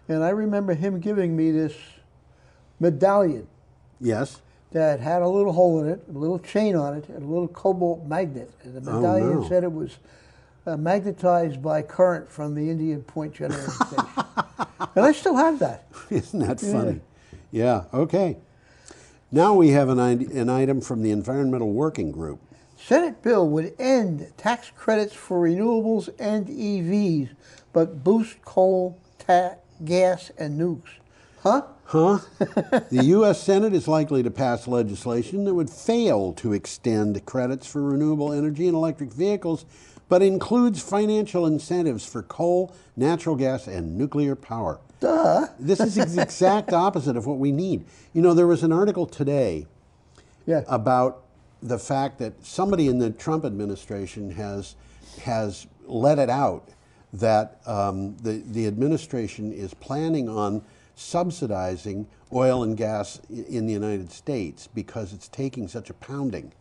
And I remember him giving me this medallion yes. that had a little hole in it, a little chain on it, and a little cobalt magnet. And the medallion no. said it was magnetized by current from the Indian Point generating station. And I still have that. Isn't that funny? Yeah, okay. Now we have an item from the Environmental Working Group. Senate bill would end tax credits for renewables and EVs, but boost coal, gas, and nukes. Huh? Huh? The U.S. Senate is likely to pass legislation that would fail to extend credits for renewable energy and electric vehicles, but includes financial incentives for coal, natural gas, and nuclear power. Duh. This is the exact opposite of what we need. You know, there was an article today about the fact that somebody in the Trump administration has let it out that the administration is planning on subsidizing oil and gas in the United States because it's taking such a pounding.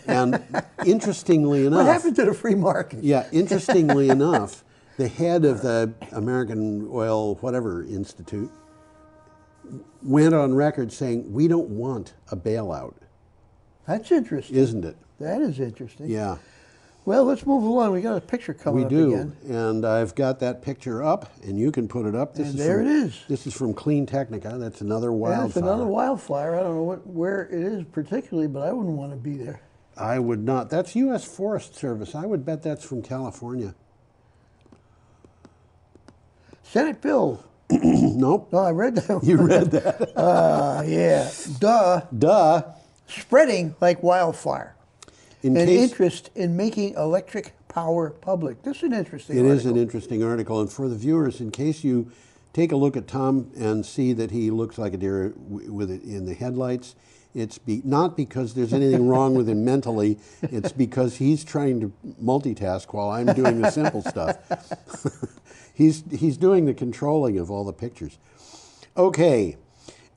And interestingly enough... What happened to the free market? Yeah, interestingly enough, the head of the American Oil Whatever Institute went on record saying, we don't want a bailout. That's interesting. Isn't it? That is interesting. Yeah. Well, let's move along. We got a picture coming We up do, again. and I've got that picture up, and you can put it up. And there it is. This is from Clean Technica. That's another wildfire. That's another wildfire. I don't know where it is particularly, but I wouldn't want to be there. I would not. That's U.S. Forest Service. I would bet that's from California. Senate bill. Nope. No, I read that. You read that. Yeah. Duh. Duh. Spreading like wildfire. In An case, interest in making electric power public. This is an interesting It article. is an interesting article, and for the viewers, in case you take a look at Tom and see that he looks like a deer with it in the headlights, it's not because there's anything wrong with him mentally, it's because he's trying to multitask while I'm doing the simple stuff. He's doing the controlling of all the pictures. Okay,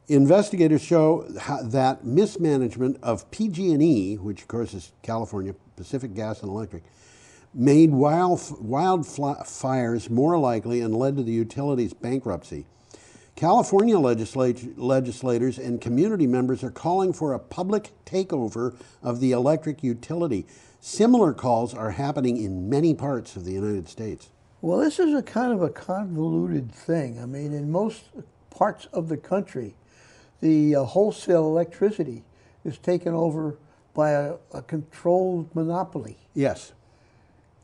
Investigators show that mismanagement of PG&E, which of course is California Pacific Gas and Electric, made wildfires more likely and led to the utility's bankruptcy. California legislators and community members are calling for a public takeover of the electric utility. Similar calls are happening in many parts of the United States. Well, this is a kind of a convoluted thing. I mean, in most parts of the country, the wholesale electricity is taken over by a controlled monopoly. Yes.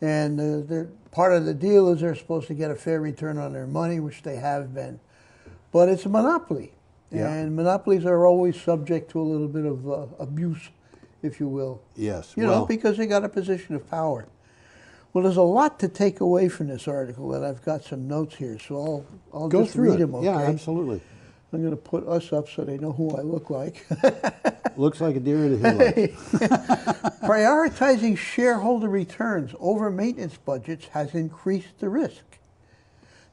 And part of the deal is they're supposed to get a fair return on their money, which they have been. But it's a monopoly. Yeah. And monopolies are always subject to a little bit of abuse, if you will. Yes. You know, because they got a position of power. Well, there's a lot to take away from this article, and I've got some notes here, so I'll Go just through read it. them, okay? Yeah, absolutely. I'm going to put us up so they know who I look like. Looks like a deer in a headlight. Prioritizing shareholder returns over maintenance budgets has increased the risk.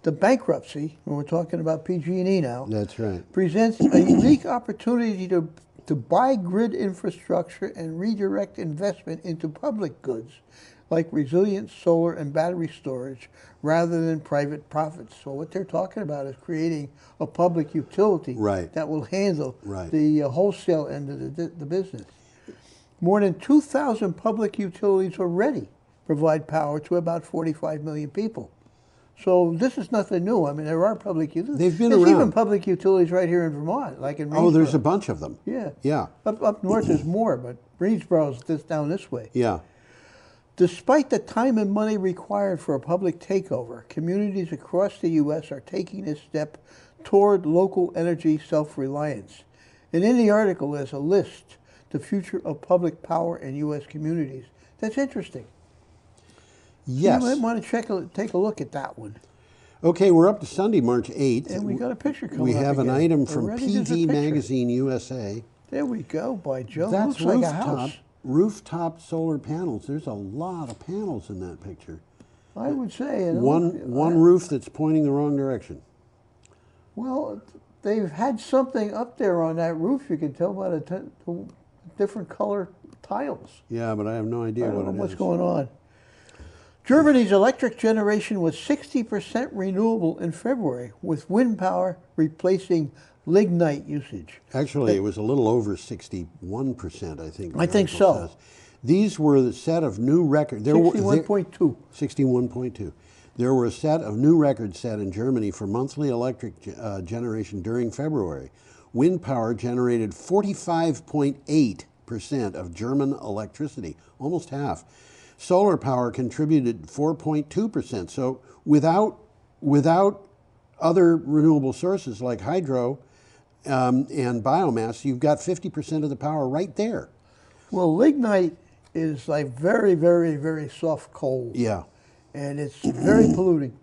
The bankruptcy, when we're talking about PG&E now, That's right. presents a unique opportunity to buy grid infrastructure and redirect investment into public goods like resilient solar and battery storage rather than private profits. So what they're talking about is creating a public utility that will handle the wholesale end of the business. More than 2,000 public utilities already provide power to about 45 million people. So this is nothing new. I mean, there are public utilities. They've been There's around. even public utilities right here in Vermont, like in Reedsboro. Oh, there's a bunch of them. Yeah. Yeah. Up north there's more, but Reedsboro's just down this way. Yeah. Despite the time and money required for a public takeover, communities across the U.S. are taking this step toward local energy self-reliance. And in the article there's a list, the future of public power in U.S. communities. That's interesting. Yes. You might want to take a look at that one. Okay, we're up to Sunday, March 8th. And we got a picture coming We up have an again. item from Already there's a PG picture. Magazine USA. There we go, by Joe. That's Looks like a house. rooftop solar panels. There's a lot of panels in that picture. I would say. You know, One roof that's pointing the wrong direction. Well, they've had something up there on that roof. You can tell by the different color tiles. Yeah, but I have no idea I don't what know it what's is. going on. Germany's electric generation was 60% renewable in February, with wind power replacing lignite usage. Actually, it was a little over 61%, I think. I think the so. article says. These were the set of new records. 61.2. 61.2. There were a set of new records set in Germany for monthly electric generation during February. Wind power generated 45.8% of German electricity, almost half. Solar power contributed 4.2%. So without other renewable sources like hydro and biomass, you've got 50% of the power right there. Well, lignite is like very, very, very soft coal. Yeah. And it's very polluting.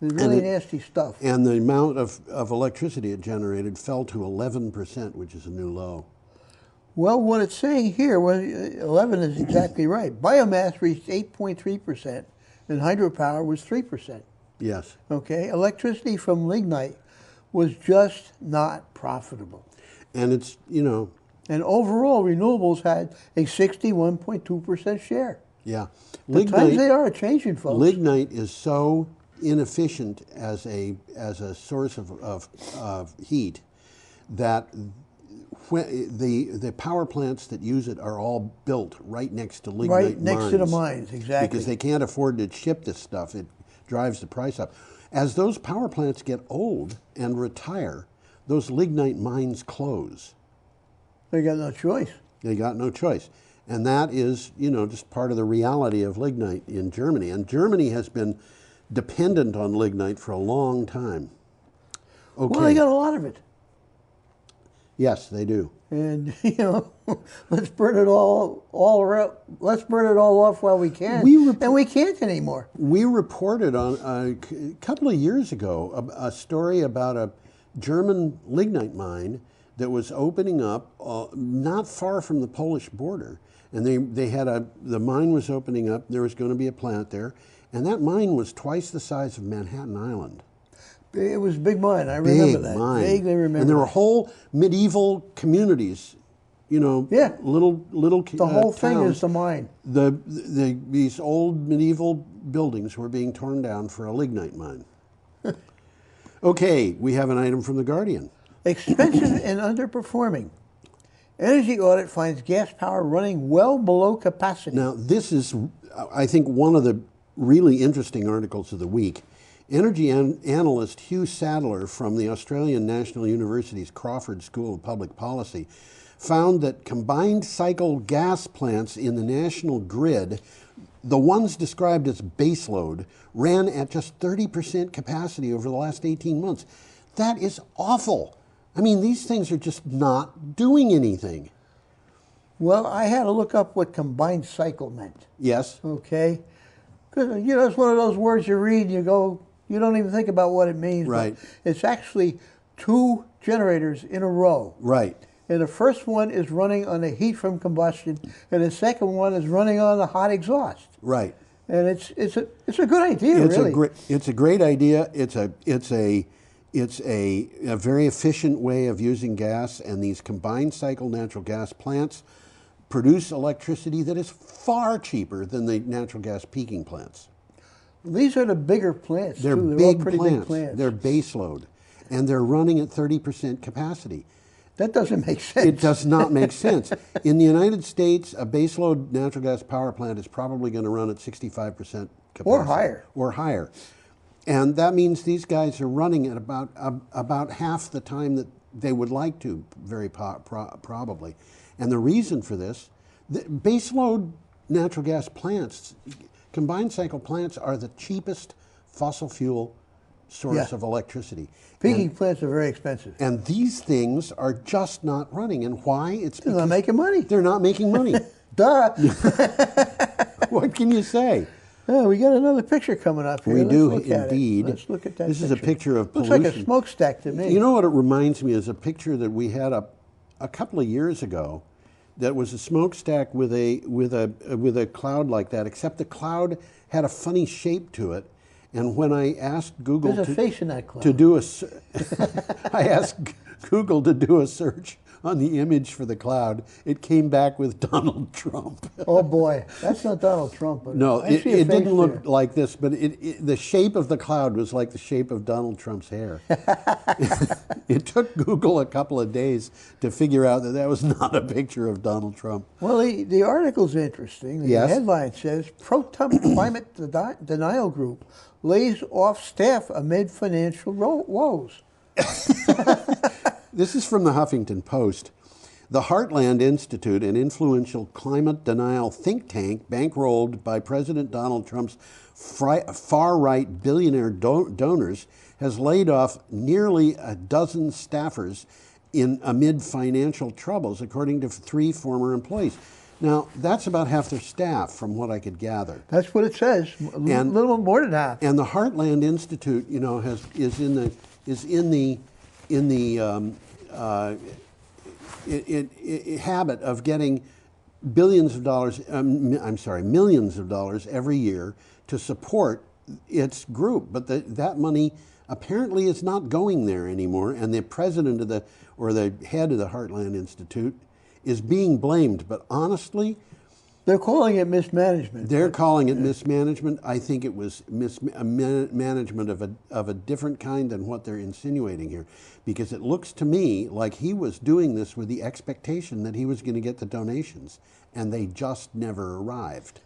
It's really nasty stuff. And the amount of electricity it generated fell to 11%, which is a new low. Well, what it's saying here, 11 is exactly right. Biomass reached 8.3%, and hydropower was 3%. Yes. Okay, electricity from lignite was just not profitable. And it's, you know. And overall, renewables had a 61.2% share. Yeah. The times they are changing, folks. Lignite is so inefficient as a source of heat that the power plants that use it are all built right next to lignite mines. Right next to the mines, exactly. Because they can't afford to ship this stuff. It drives the price up. As those power plants get old and retire, those lignite mines close. They got no choice. They got no choice. And that is, you know, just part of the reality of lignite in Germany. And Germany has been dependent on lignite for a long time. Okay. Well, they got a lot of it. Yes, they do. And, you know, let's burn it all let's burn it all off while we can. And we can't anymore. We reported on a couple of years ago a story about a German lignite mine that was opening up not far from the Polish border. And the mine was opening up, there was going to be a plant there, and that mine was twice the size of Manhattan Island. It was big mine. I remember that. mine. Vaguely remember. And there were that. whole medieval communities, you know, Yeah. little The whole thing towns. is the mine. These old medieval buildings were being torn down for a lignite mine. Okay, we have an item from the Guardian. Expensive and underperforming. Energy audit finds gas power running well below capacity. Now, this is, I think, one of the really interesting articles of the week. Energy analyst Hugh Sadler from the Australian National University's Crawford School of Public Policy found that combined cycle gas plants in the national grid, the ones described as baseload, ran at just 30% capacity over the last 18 months. That is awful. I mean, these things are just not doing anything. Well, I had to look up what combined cycle meant. Yes. Okay? Because, you know, it's one of those words you read and you go, you don't even think about what it means. Right. But it's actually two generators in a row. Right. And the first one is running on the heat from combustion, and the second one is running on the hot exhaust. Right. And it's a good idea, really. It's a great idea. It's a very efficient way of using gas, and these combined cycle natural gas plants produce electricity that is far cheaper than the natural gas peaking plants. These are the bigger plants. They're too. big all pretty plants. big plants. They're base load, and they're running at 30% capacity. That doesn't make sense. It does not make sense. In the United States, a baseload natural gas power plant is probably going to run at 65% capacity. Or higher. Or higher. And that means these guys are running at about half the time that they would like to, very probably. And the reason for this, the baseload natural gas plants, combined cycle plants, are the cheapest fossil fuel source of electricity. Peaking plants are very expensive. And these things are just not running. And why? It's They're not making money. They're not making money. Duh. What can you say? Oh, we got another picture coming up here. We Let's do look at it. indeed. Let's look at that This is a picture of Looks pollution. like a smokestack to me. You know what it reminds me is a picture that we had a couple of years ago that was a smokestack with a cloud like that, except the cloud had a funny shape to it. And when I asked Google There's a face in that cloud. to do I asked Google to do a search on the image for the cloud, it came back with Donald Trump. Oh boy, that's not Donald Trump. But No, I it see a face didn't look there. like this, but the shape of the cloud was like the shape of Donald Trump's hair. It took Google a couple of days to figure out that that was not a picture of Donald Trump. Well, the article's interesting. The Yes. headline says, Pro-Trump climate denial group lays off staff amid financial woes. This is from the Huffington Post. The Heartland Institute, an influential climate denial think tank bankrolled by President Donald Trump's far-right billionaire donors, has laid off nearly a dozen staffers amid financial troubles, according to 3 former employees. Now, that's about half their staff, from what I could gather. That's what it says. A little more than half. And the Heartland Institute, you know, is in the habit of getting millions of dollars every year to support its group, but that money apparently is not going there anymore. And the president of the head of the Heartland Institute is being blamed. But honestly, they're calling it mismanagement. They're calling it mismanagement. I think it was mismanagement of a different kind than what they're insinuating here, because it looks to me like he was doing this with the expectation that he was going to get the donations, and they just never arrived.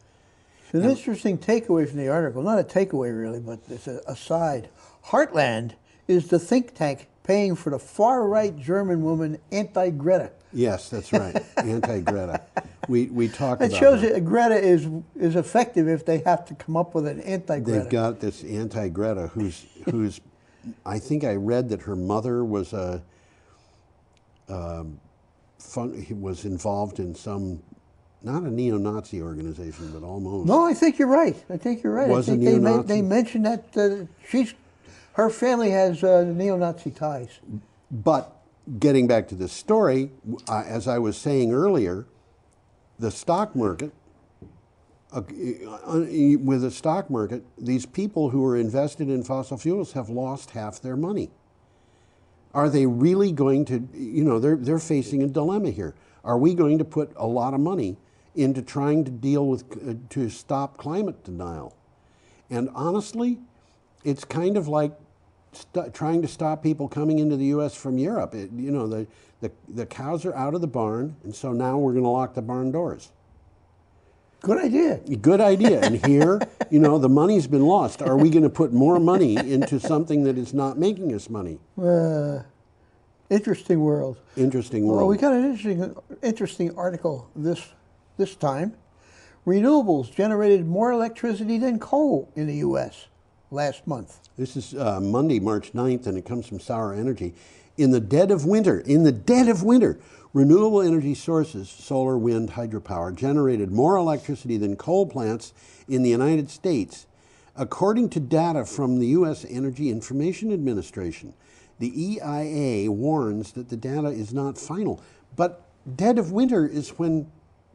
It's an interesting takeaway from the article. Not a takeaway, really, but it's an aside. Heartland is the think tank paying for the far-right German woman anti-Greta. Yes, that's right. Anti-Greta. We talked about It shows that. that Greta is effective if they have to come up with an anti-Greta. They've got this anti-Greta who's I think I read that her mother was was involved in some, not a neo-Nazi organization, but almost. No, I think you're right. I think you're right. Was I think a neo-Nazi? they mentioned that her family has neo-Nazi ties. But getting back to this story, as I was saying earlier, the stock market with the stock market, these people who are invested in fossil fuels have lost half their money. Are they really going to, they're facing a dilemma here. Are we going to put a lot of money into trying to deal with, to stop climate denial? And honestly, it's kind of like trying to stop people coming into the U.S. from Europe. The cows are out of the barn, and so now we're going to lock the barn doors. Good idea. Good idea. And here, the money's been lost. Are we going to put more money into something that is not making us money? Interesting world. Interesting world. Well, we got an interesting article this time. Renewables generated more electricity than coal in the U.S. last month. This is Monday, March 9th, and it comes from Sour Energy. In the dead of winter, renewable energy sources, solar, wind, hydropower, generated more electricity than coal plants in the United States. According to data from the U.S. Energy Information Administration, the EIA warns that the data is not final. But dead of winter is when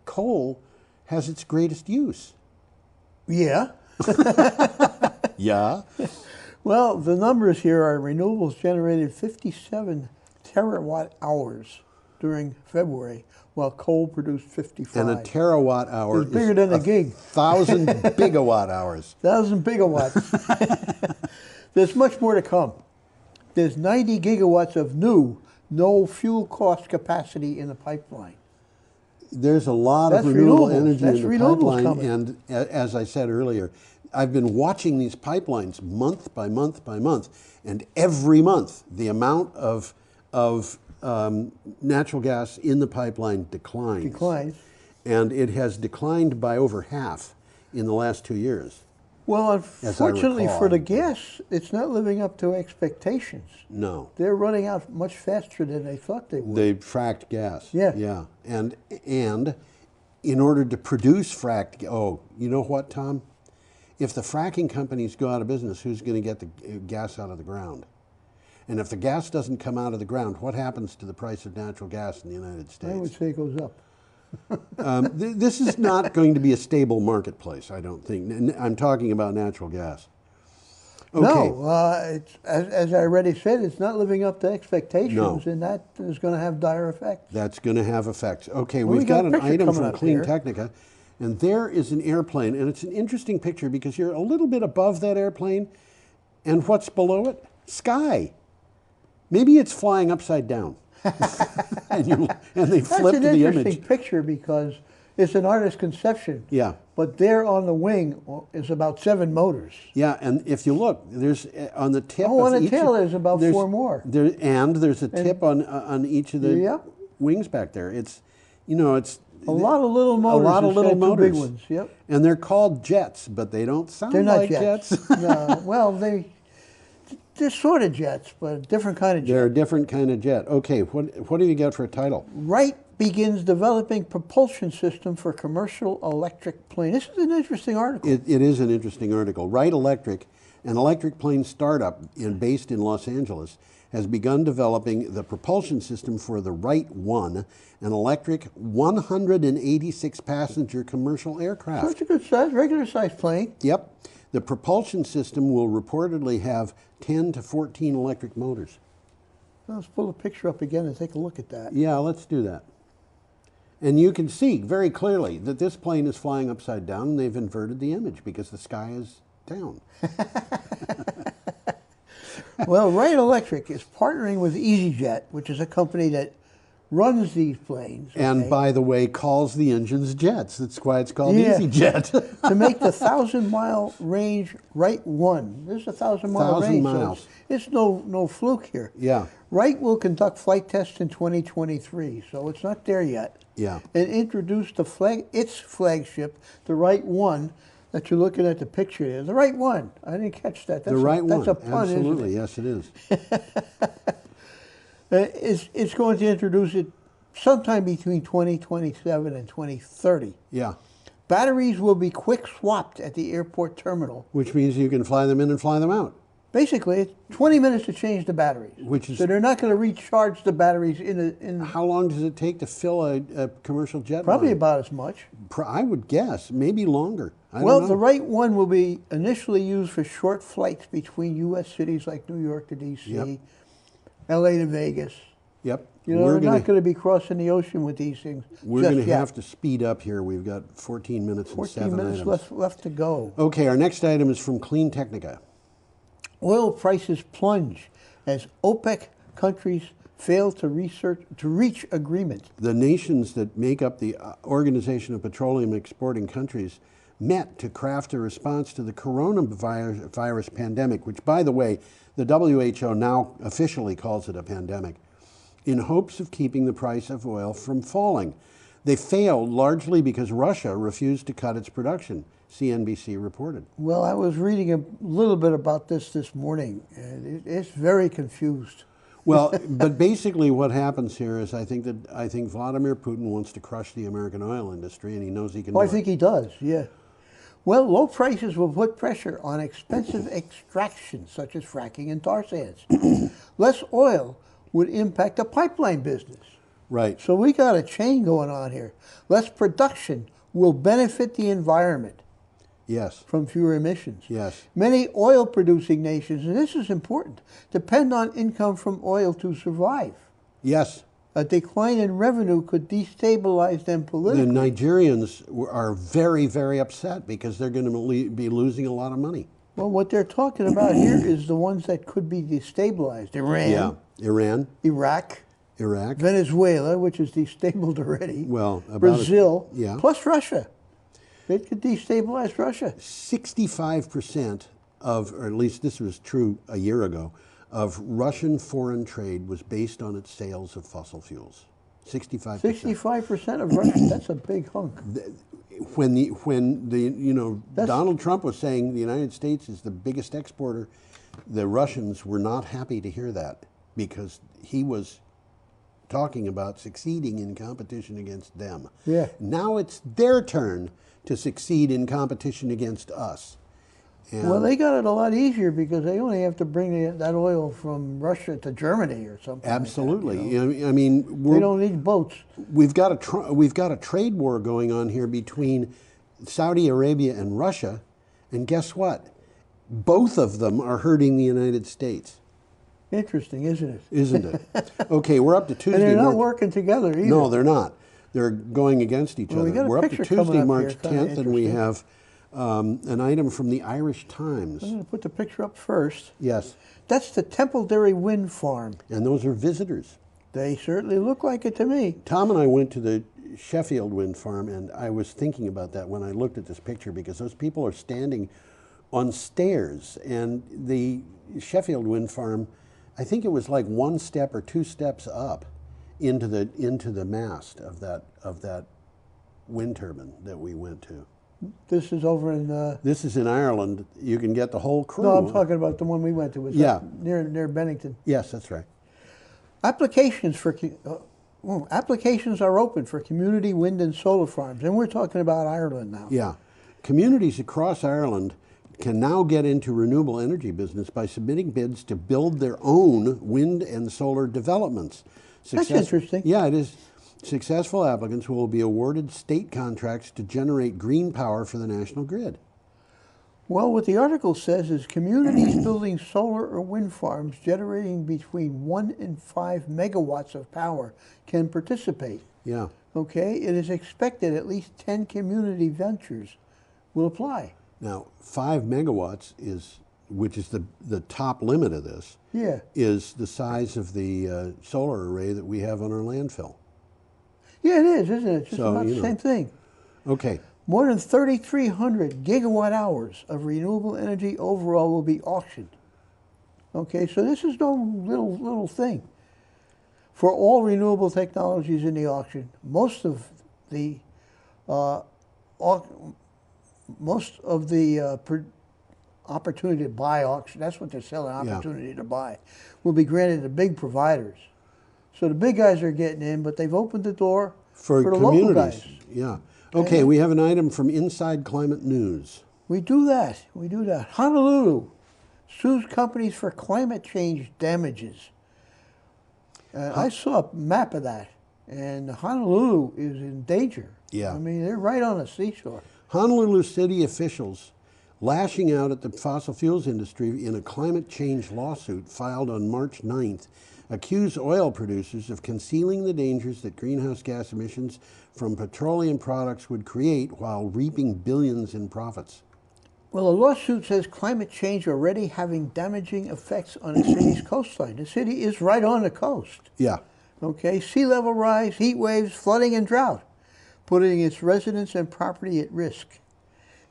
coal has its greatest use. Yeah. Yeah. Well, the numbers here are renewables generated 57 terawatt hours during February, while coal produced 55. And a terawatt hour is bigger than a gig. 1,000 gigawatt hours. 1,000 gigawatts. There's much more to come. There's 90 gigawatts of new, no fuel cost capacity in the pipeline. There's a lot of renewable energy in the pipeline, and as I said earlier, I've been watching these pipelines month by month by month, and every month the amount of natural gas in the pipeline declines. And it has declined by over half in the last 2 years. Well, unfortunately for the gas, it's not living up to expectations. No. They're running out much faster than they thought they would. They fracked gas. Yeah. Yeah. And in order to produce fracked, you know what, Tom? If the fracking companies go out of business, who's going to get the gas out of the ground? And if the gas doesn't come out of the ground, what happens to the price of natural gas in the United States? I would say it goes up. This is not going to be a stable marketplace, I don't think. I'm talking about natural gas. Okay. No, as I already said, it's not living up to expectations, No. and that is going to have dire effects. That's going to have effects. Okay, Well, we've got an a picture item coming from up Clean here. Technica, and there is an airplane, and it's an interesting picture because you're a little bit above that airplane, and what's below it? Sky. Maybe it's flying upside down. and they flip to the That's an image. interesting picture because it's an artist's conception. Yeah. But there on the wing is about 7 motors. Yeah, and if you look, there's on the tip. Oh, on of the each tail there's about 4 more. And there's a tip on each of the wings back there. It's, it's a lot of little motors. A lot of little motors. 2 big ones. Yep. And they're called jets, but they don't sound They're not like jets. No, well, they're sort of jets, but a different kind of jet. They're a different kind of jet. Okay, what do you got for a title? Wright begins developing propulsion system for commercial electric plane. This is an interesting article. It is an interesting article. Wright Electric, an electric plane startup based in Los Angeles, has begun developing the propulsion system for the Wright 1, an electric 186-passenger commercial aircraft. So it's a good size, regular size plane. Yep. The propulsion system will reportedly have 10 to 14 electric motors. Let's pull the picture up again and take a look at that. Yeah, let's do that. And you can see very clearly that this plane is flying upside down, and they've inverted the image because the sky is down. Well, Wright Electric is partnering with EasyJet, which is a company that runs these planes. And by the way, calls the engines jets. That's why it's called EasyJet. To make the 1,000-mile range Wright 1. This is a 1,000-mile range. 1,000 miles. So it's no fluke here. Yeah. Wright will conduct flight tests in 2023, so it's not there yet. Yeah. And introduce its flagship, the Wright 1, that you're looking at the picture there. The Wright 1. I didn't catch that. The Wright 1. That's a pun, Absolutely. isn't it? Yes, it is. It's going to introduce it sometime between 2027 and 2030. Yeah. Batteries will be quick swapped at the airport terminal. Which means you can fly them in and fly them out. Basically, it's 20 minutes to change the batteries. Which is so they're not going to recharge the batteries in. How long does it take to fill a commercial jet? Probably line? about as much. I would guess, maybe longer. I Well, don't know. the right one will be initially used for short flights between U.S. cities like New York to D.C., Yep. L.A. to Vegas. Yep. You know, they're not going to be crossing the ocean with these things. We're just going to yet. have to speed up here. We've got 14 minutes and 14 7 minutes items. left to go. Okay, our next item is from Clean Technica. Oil prices plunge as OPEC countries fail to reach agreement. The nations that make up the Organization of Petroleum Exporting Countries met to craft a response to the coronavirus pandemic, which, by the way, the WHO now officially calls it a pandemic, in hopes of keeping the price of oil from falling. They failed largely because Russia refused to cut its production, CNBC reported. Well, I was reading a little bit about this morning, and it's very confused. Well, but basically what happens here is I think Vladimir Putin wants to crush the American oil industry, and he knows he can do I it. think he does, yeah. Well, low prices will put pressure on expensive extractions, such as fracking and tar sands. Less oil would impact the pipeline business. Right. So we got a chain going on here. Less production will benefit the environment. Yes. From fewer emissions. Yes. Many oil-producing nations, and this is important, depend on income from oil to survive. Yes. A decline in revenue could destabilize them politically. The Nigerians are very, very upset because they're going to be losing a lot of money. Well, what they're talking about here is the ones that could be destabilized. Iran. Yeah. Iran. Iraq. Venezuela, which is destabilized already. Well, Brazil. Yeah. Plus Russia. It could destabilize Russia. 65% of, or at least this was true a year ago, of Russian foreign trade was based on its sales of fossil fuels. 65%. 65% of Russia, that's a big hunk. When Donald Trump was saying the United States is the biggest exporter, the Russians were not happy to hear that because he was talking about succeeding in competition against them. Yeah. Now it's their turn to succeed in competition against us. And Well, they got it a lot easier because they only have to bring that oil from Russia to Germany or something. absolutely. Like that, you know? I mean, They don't need boats. we've got a trade war going on here between Saudi Arabia and Russia, and guess what? Both of them are hurting the United States. Interesting, isn't it? Isn't it? Okay, we're up to Tuesday. And they're not March- working together either. No, they're not. They're going against each Well, we other. got a We're up to picture coming Tuesday, up March here, kinda 10th, and we interesting. have an item from the Irish Times. I'm going to put the picture up first. Yes. That's the Templeberry Wind Farm. And those are visitors. They certainly look like it to me. Tom and I went to the Sheffield Wind Farm, and I was thinking about that when I looked at this picture because those people are standing on stairs, and the Sheffield Wind Farm, I think it was like one step or two steps up into the mast of that wind turbine that we went to. This is over in... This is in Ireland. You can get the whole crew. No, I'm talking about the one we went to. Was Yeah. near Bennington. Yes, that's right. Applications are open for community wind and solar farms, and we're talking about Ireland now. Yeah. Communities across Ireland can now get into renewable energy business by submitting bids to build their own wind and solar developments. That's interesting. Yeah, it is. Successful applicants will be awarded state contracts to generate green power for the national grid. Well, what the article says is communities building solar or wind farms generating between 1 and 5 megawatts of power can participate. Yeah. Okay, it is expected at least 10 community ventures will apply. Now, 5 megawatts is, which is the top limit of this, Yeah. is the size of the solar array that we have on our landfill. Yeah, it is, isn't it? Just So, about you the know. same thing. Okay. More than 3,300 gigawatt hours of renewable energy overall will be auctioned. Okay, so this is no little thing. For all renewable technologies in the auction, most of the opportunity to buy auction, that's what they're selling, opportunity to buy, will be granted to big providers. So the big guys are getting in, but they've opened the door for the local communities. guys. Yeah. Okay, we have an item from Inside Climate News. We do that. We do that. Honolulu sues companies for climate change damages. I saw a map of that, and Honolulu is in danger. Yeah. I mean, they're right on the seashore. Honolulu city officials lashing out at the fossil fuels industry in a climate change lawsuit filed on March 9th accuse oil producers of concealing the dangers that greenhouse gas emissions from petroleum products would create while reaping billions in profits. Well, the lawsuit says climate change already having damaging effects on the city's coastline. The city is right on the coast. Yeah. Okay, sea level rise, heat waves, flooding, and drought, putting its residents and property at risk.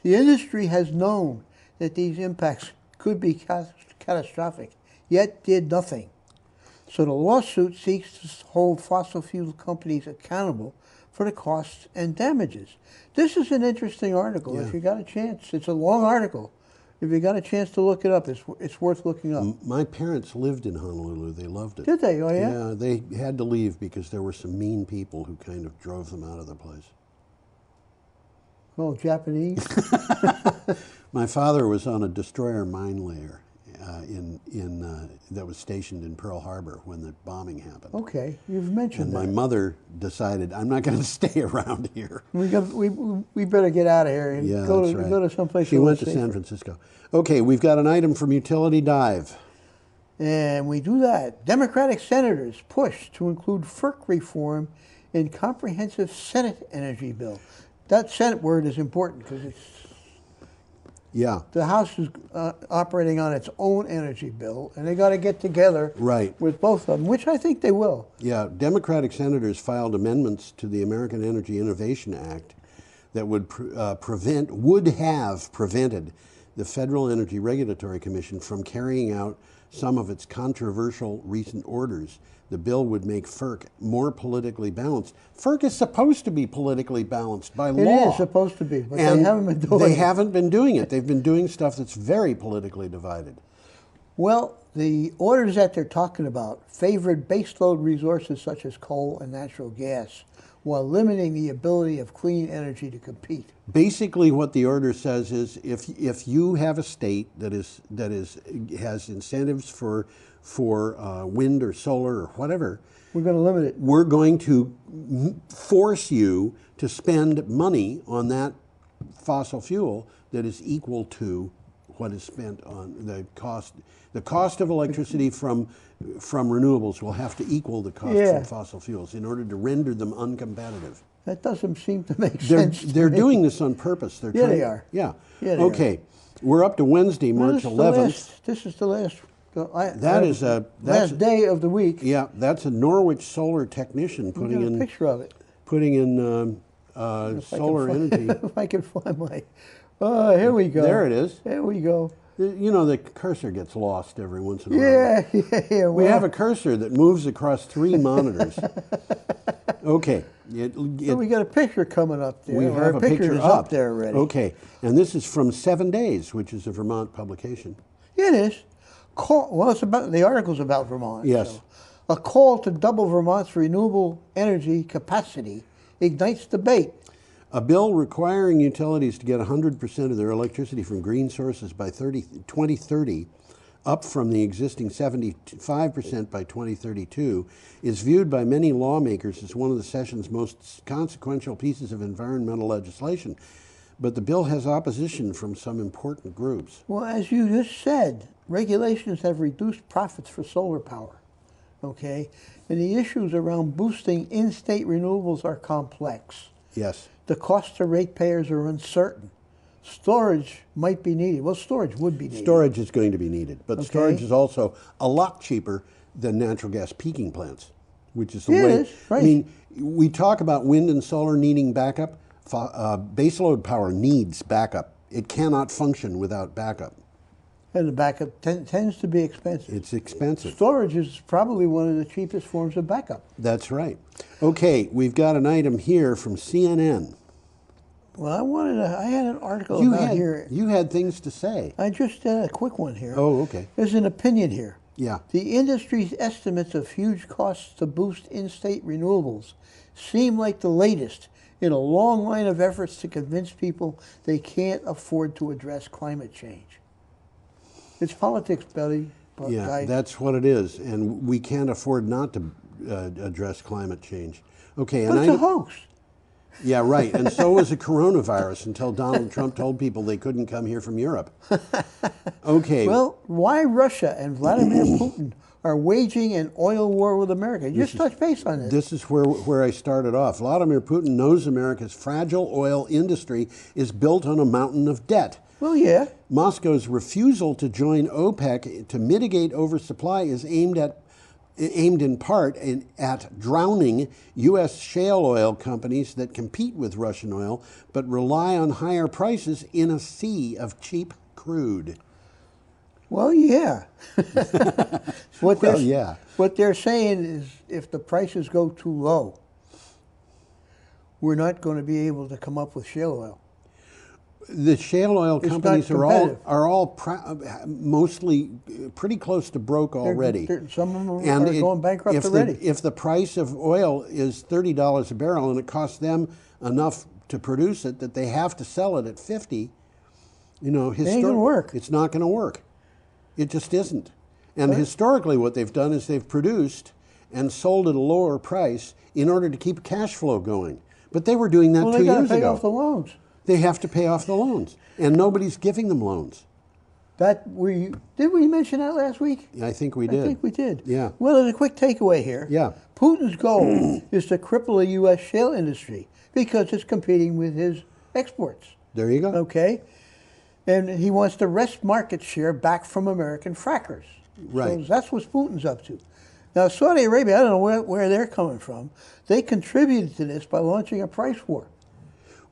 The industry has known that these impacts could be catastrophic, yet did nothing. So the lawsuit seeks to hold fossil fuel companies accountable for the costs and damages. This is an interesting article. Yeah. If you got a chance, it's a long article. If you got a chance to look it up, it's worth looking up. My parents lived in Honolulu. They loved it. Did they? Oh, yeah? Yeah, they had to leave because there were some mean people who kind of drove them out of the place. Oh, Japanese? My father was on a destroyer mine layer that was stationed in Pearl Harbor when the bombing happened. Okay, you've mentioned And that. my mother decided, I'm not going to stay around here. We better get out of here and Yeah, go that's right. to someplace. She a little went to safer. San Francisco. Okay, we've got an item from Utility Dive. And we do that. Democratic senators push to include FERC reform in comprehensive Senate energy bill. That Senate word is important because it's the House is operating on its own energy bill, and they got to get together with both of them, which I think they will. Yeah, Democratic senators filed amendments to the American Energy Innovation Act that would have prevented the Federal Energy Regulatory Commission from carrying out some of its controversial recent orders. The bill would make FERC more politically balanced. FERC is supposed to be politically balanced by law. It is supposed to be, but and they haven't been doing it. They haven't been doing it. They've been doing stuff that's very politically divided. Well, the orders that they're talking about favored baseload resources such as coal and natural gas, while limiting the ability of clean energy to compete. Basically, what the order says is, if you have a state that has incentives for wind or solar or whatever, we're going to limit it. We're going to force you to spend money on that fossil fuel that is equal to what is spent on the cost. The cost of electricity from renewables will have to equal the cost from fossil fuels in order to render them uncompetitive. That doesn't seem to make sense. They're doing this on purpose. They're trying, they are. Yeah. Yeah, they okay. We're up to Wednesday, March 11th. This is the last. Last day of the week. Yeah, that's a Norwich solar technician putting in a picture of it. Putting in solar energy. If I can find my. Here we go. There it is. There we go. You know, the cursor gets lost every once in a while. Yeah. We have a cursor that moves across 3 monitors. Okay. So we got a picture coming up there. We have a picture up there already. Okay. And this is from 7 Days, which is a Vermont publication. Yeah, it is. It's about the article's about Vermont. Yes. So. A call to double Vermont's renewable energy capacity ignites debate. A bill requiring utilities to get 100% of their electricity from green sources by 2030, up from the existing 75% by 2032, is viewed by many lawmakers as one of the session's most consequential pieces of environmental legislation. But the bill has opposition from some important groups. Well, as you just said, regulations have reduced profits for solar power, okay? And the issues around boosting in-state renewables are complex. Yes. The costs to ratepayers are uncertain. Storage might be needed. Well, storage would be needed. Storage is going to be needed, but Okay. storage is also a lot cheaper than natural gas peaking plants, which is the Yeah, way. it is, right. I mean, we talk about wind and solar needing backup. Baseload power needs backup. It cannot function without backup. And the backup tends to be expensive. It's expensive. Storage is probably one of the cheapest forms of backup. That's right. Okay, we've got an item here from CNN. Well, I had an article here. You had things to say. I just did a quick one here. Oh, okay. There's an opinion here. Yeah. The industry's estimates of huge costs to boost in-state renewables seem like the latest in a long line of efforts to convince people they can't afford to address climate change. It's politics, Billy. Yeah, guy. that's what it is, and we can't afford not to address climate change. Okay, But and it's a hoax. Yeah, right. And so was the coronavirus until Donald Trump told people they couldn't come here from Europe. Okay. Well, why Russia and Vladimir Putin are waging an oil war with America? Just touch base on this. This is where I started off. Vladimir Putin knows America's fragile oil industry is built on a mountain of debt. Well, yeah. Moscow's refusal to join OPEC to mitigate oversupply is aimed in part at drowning U.S. shale oil companies that compete with Russian oil but rely on higher prices in a sea of cheap crude. Well, yeah. What they're saying is if the prices go too low, we're not going to be able to come up with shale oil. The shale oil It's companies not are all mostly pretty close to broke already. Some of them are going bankrupt already. If the price of oil is $30 a barrel and it costs them enough to produce it that they have to sell it at 50, it ain't gonna work. It's not going to work. It just isn't. And historically, what they've done is they've produced and sold at a lower price in order to keep cash flow going. But they were doing that 2 years ago. Well, they got to pay off the loans. They have to pay off the loans, and nobody's giving them loans. Did we mention that last week? I think we did. I think we did. Yeah. Well, there's a quick takeaway here. Yeah. Putin's goal is to cripple the U.S. shale industry because it's competing with his exports. There you go. Okay. And he wants to wrest market share back from American frackers. Right. So that's what Putin's up to. Now, Saudi Arabia, I don't know where they're coming from. They contributed to this by launching a price war.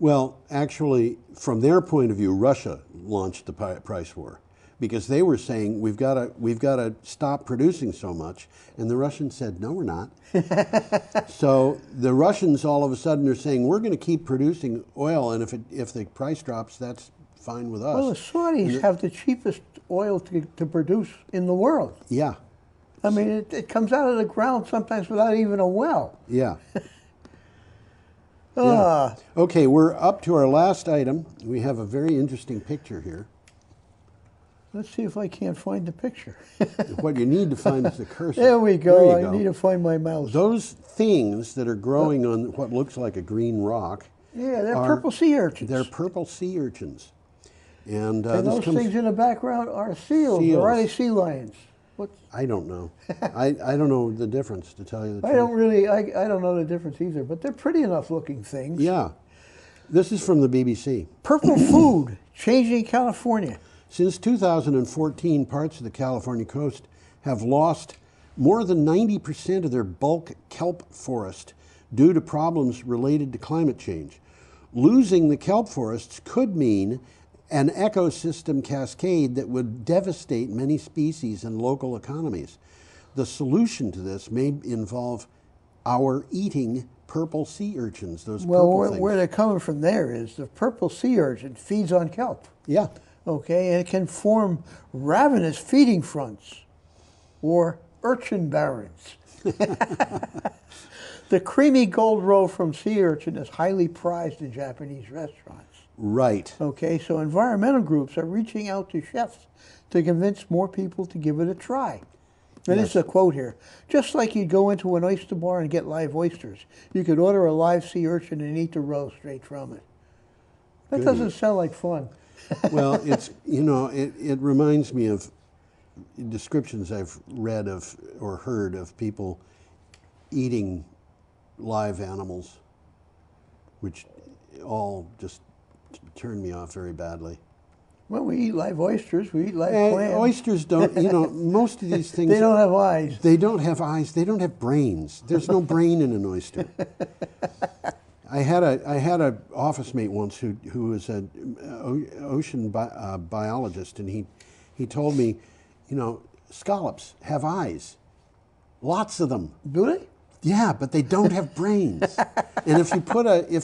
Well, actually, from their point of view, Russia launched the price war because they were saying we've got to stop producing so much, and the Russians said no, we're not. So the Russians all of a sudden are saying we're going to keep producing oil, and if the price drops, that's fine with us. Well, the Saudis have the cheapest oil to produce in the world. Yeah. I mean, it comes out of the ground sometimes without even a well. Yeah. Yeah. Okay, we're up to our last item. We have a very interesting picture here. Let's see if I can't find the picture. What you need to find is the cursor. There we go. I need to find my mouse. Those things that are growing on what looks like a green rock. Yeah, they're purple sea urchins. They're purple sea urchins. And those things in the background are seals. Or are they sea lions? I don't know. I don't know the difference, to tell you the truth. I don't know the difference either, but they're pretty enough looking things. Yeah. This is from the BBC. Purple food changing California. Since 2014, parts of the California coast have lost more than 90% of their bulk kelp forest due to problems related to climate change. Losing the kelp forests could mean an ecosystem cascade that would devastate many species and local economies. The solution to this may involve our eating purple sea urchins, those purple things. Where they're coming from there is the purple sea urchin feeds on kelp. Yeah. Okay, and it can form ravenous feeding fronts or urchin barrens. The creamy gold roe from sea urchin is highly prized in Japanese restaurants. Right. Okay, so environmental groups are reaching out to chefs to convince more people to give it a try. And this is a quote here. Just like you'd go into an oyster bar and get live oysters, you could order a live sea urchin and eat the roe straight from it. That doesn't sound like fun. Well, it's, it reminds me of descriptions I've read of or heard of people eating live animals, which all just turned me off very badly. Well, we eat live oysters, we eat live clams. Oysters don't, most of these things... They don't have eyes. They don't have eyes, they don't have brains. There's no brain in an oyster. I had a office mate once who was an ocean biologist, and he told me, scallops have eyes, lots of them. Do they? Yeah, but they don't have brains. And if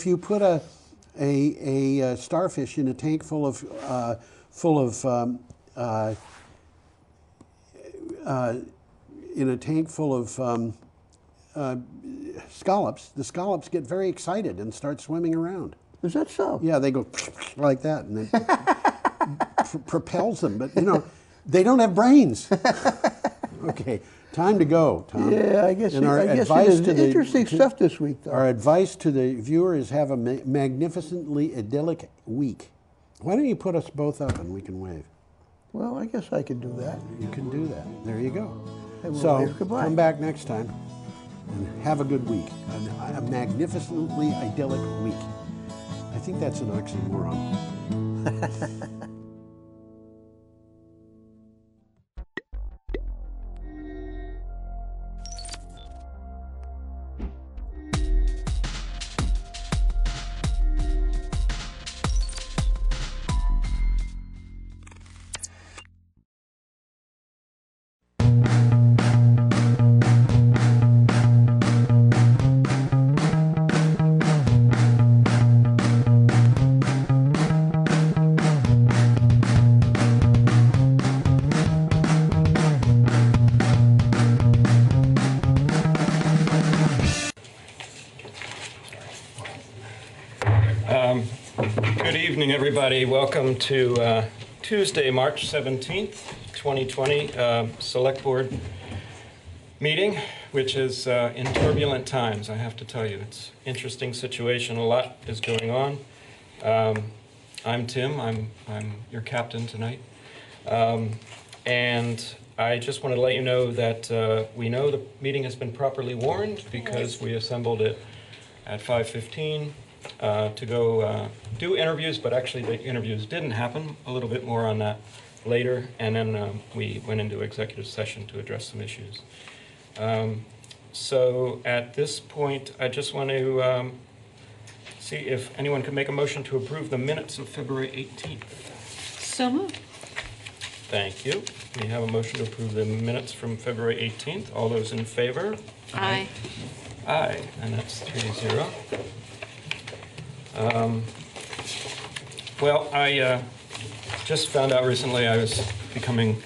you put a starfish in a tank full of scallops, the scallops get very excited and start swimming around. Is that so? Yeah, they go like that, and it propels them. But They don't have brains. Okay, time to go, Tom. Yeah, I guess, And it, our I guess advice it is. Interesting stuff this week, though. Our advice to the viewer is have a magnificently idyllic week. Why don't you put us both up and we can wave? Well, I guess I can do that. You can do that. There you go. And we'll So wave goodbye. come back next time and have a good week. A magnificently idyllic week. I think that's an oxymoron. Good evening, everybody. Welcome to Tuesday, March 17th, 2020 Select Board meeting, which is in turbulent times, I have to tell you. It's an interesting situation. A lot is going on. I'm Tim. I'm your captain tonight. And I just want to let you know that we know the meeting has been properly warned because we assembled it at 5:15 to go do interviews, but actually the interviews didn't happen. A little bit more on that later. And then we went into executive session to address some issues. So at this point, I just want to see if anyone could make a motion to approve the minutes of February 18th. So moved. Thank you. We have a motion to approve the minutes from February 18th. All those in favor? Aye. Aye, and that's 3-0. Well, I just found out recently I was becoming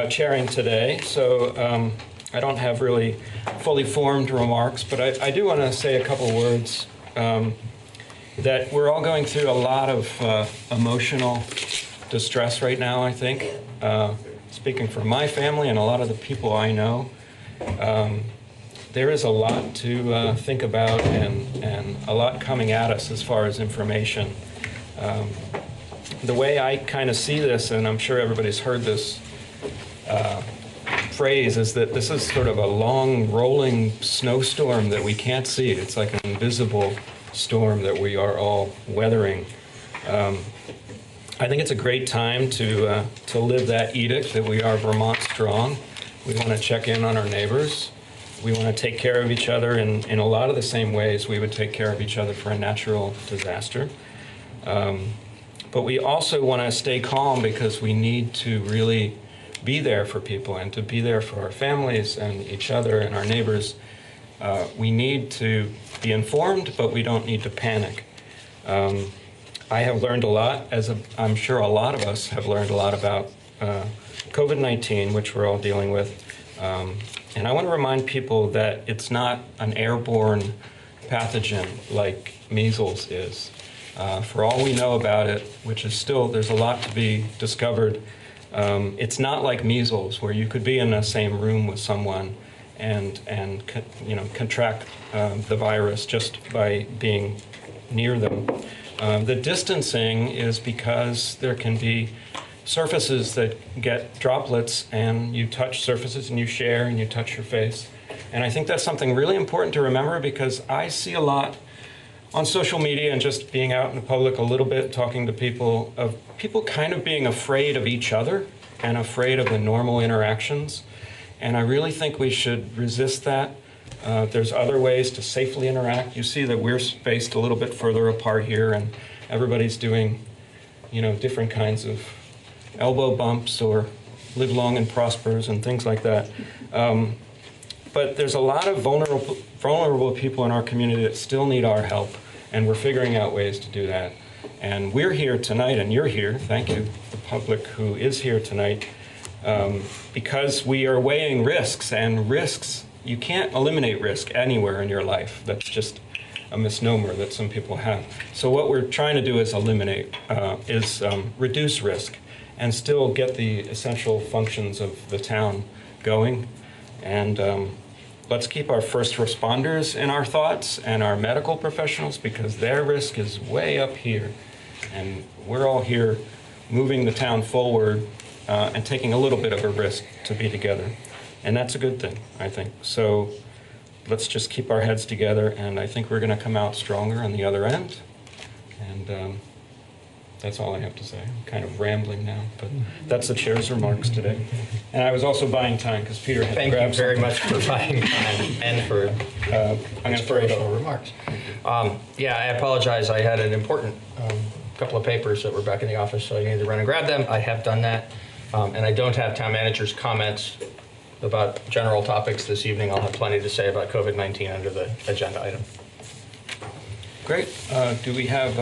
chairing today, so I don't have really fully formed remarks, but I do want to say a couple words that we're all going through a lot of emotional distress right now, I think. Speaking for my family and a lot of the people I know, there is a lot to think about and a lot coming at us as far as information. The way I kind of see this, and I'm sure everybody's heard this phrase, is that this is sort of a long rolling snowstorm that we can't see. It's like an invisible storm that we are all weathering. I think it's a great time to live that edict that we are Vermont strong. We want to check in on our neighbors. We want to take care of each other in a lot of the same ways we would take care of each other for a natural disaster. But we also want to stay calm because we need to really be there for people and to be there for our families and each other and our neighbors. We need to be informed, but we don't need to panic. I have learned a lot, as I'm sure a lot of us have learned a lot about COVID-19, which we're all dealing with. And I want to remind people that it's not an airborne pathogen like measles is. For all we know about it, which is still, there's a lot to be discovered, it's not like measles, where you could be in the same room with someone and contract the virus just by being near them. The distancing is because there can be surfaces that get droplets, and you touch surfaces and you share and you touch your face. And I think that's something really important to remember, because I see a lot on social media and just being out in the public a little bit, talking to people, of people kind of being afraid of each other and afraid of the normal interactions. And I really think we should resist that. There's other ways to safely interact. You see that we're spaced a little bit further apart here, and everybody's doing, different kinds of elbow bumps or live long and prospers and things like that. But there's a lot of vulnerable people in our community that still need our help, and we're figuring out ways to do that. And we're here tonight, and you're here, thank you, the public who is here tonight, because we are weighing risks, and risks, you can't eliminate risk anywhere in your life. That's just a misnomer that some people have. So what we're trying to do is reduce risk. and still get the essential functions of the town going. And let's keep our first responders in our thoughts and our medical professionals, because their risk is way up here. And we're all here moving the town forward and taking a little bit of a risk to be together. And that's a good thing, I think. So let's just keep our heads together, and I think we're going to come out stronger on the other end. And that's all I have to say. I'm kind of rambling now, but that's the chair's remarks today. And I was also buying time because Peter had to grab Thank you very something. much for buying time and for inspirational remarks. Yeah, I apologize. I had an important couple of papers that were back in the office, so I needed to run and grab them. I have done that. And I don't have town manager's comments about general topics this evening. I'll have plenty to say about COVID-19 under the agenda item. Great. Do we have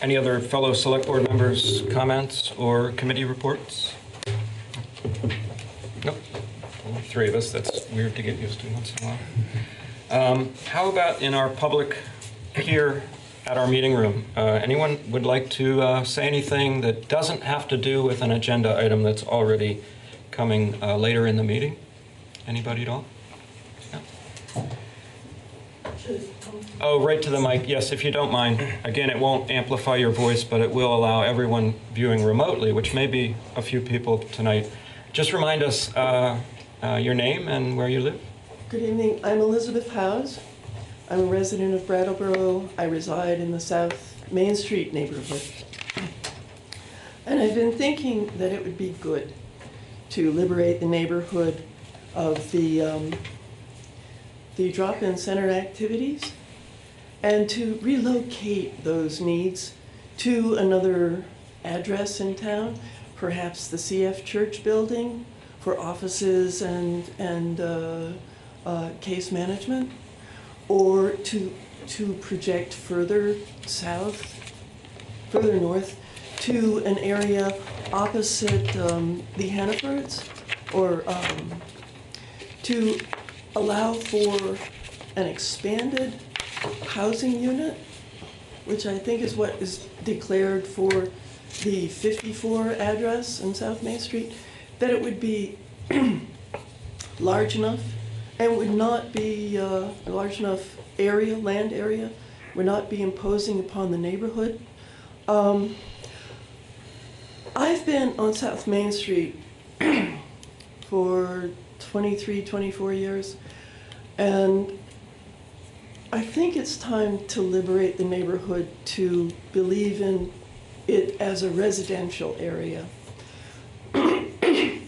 any other fellow select board members' comments or committee reports? Nope. Only three of us. That's weird to get used to once in a while. How about in our public here at our meeting room? Anyone would like to say anything that doesn't have to do with an agenda item that's already coming later in the meeting? Anybody at all? No? Oh, right to the mic. Yes, if you don't mind. Again, it won't amplify your voice, but it will allow everyone viewing remotely, which may be a few people tonight. Just remind us your name and where you live. Good evening. I'm Elizabeth Howes. I'm a resident of Brattleboro. I reside in the South Main Street neighborhood. And I've been thinking that it would be good to liberate the neighborhood of the drop-in center activities and to relocate those needs to another address in town, perhaps the CF Church building for offices and case management, or to project further south, further north, to an area opposite the Hannafords, or to allow for an expanded housing unit, which I think is what is declared for the 54 address in South Main Street, that it would be large enough and would not be a large enough area, land area, would not be imposing upon the neighborhood. I've been on South Main Street for 23, 24 years, and I think it's time to liberate the neighborhood to believe in it as a residential area. I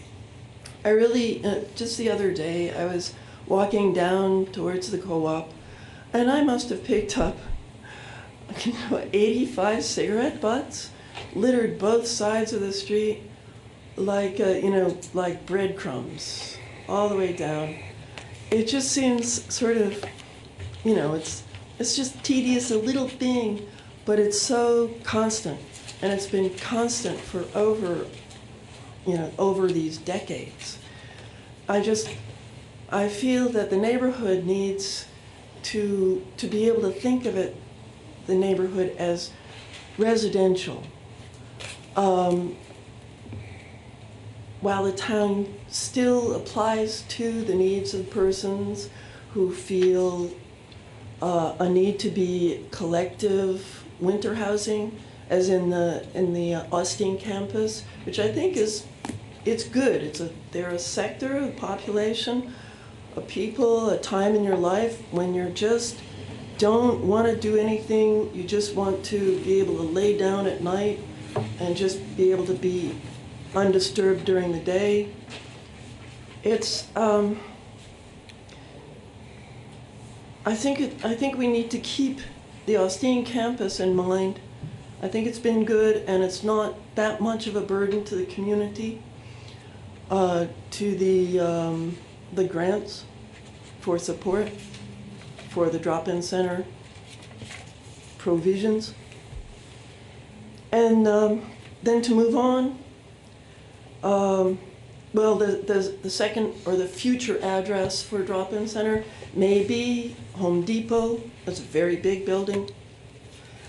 really, just the other day, I was walking down towards the co-op, and I must have picked up 85 cigarette butts littered both sides of the street like, like breadcrumbs all the way down. It just seems sort of, it's just tedious, a little thing, but it's so constant, and it's been constant for over these decades. I feel that the neighborhood needs to be able to think of it, the neighborhood, as residential. While the town still applies to the needs of persons who feel a need to be collective winter housing, as in the Austin campus, which I think it's good. They're a sector of population, of people, a time in your life when you just don't want to do anything. You just want to be able to lay down at night and just be able to be undisturbed during the day. It's I think we need to keep the Austin campus in mind. I think it's been good, and it's not that much of a burden to the community, to the grants for support for the drop-in center provisions. And then to move on, well, the second or the future address for drop-in center may be Home Depot. It's a very big building.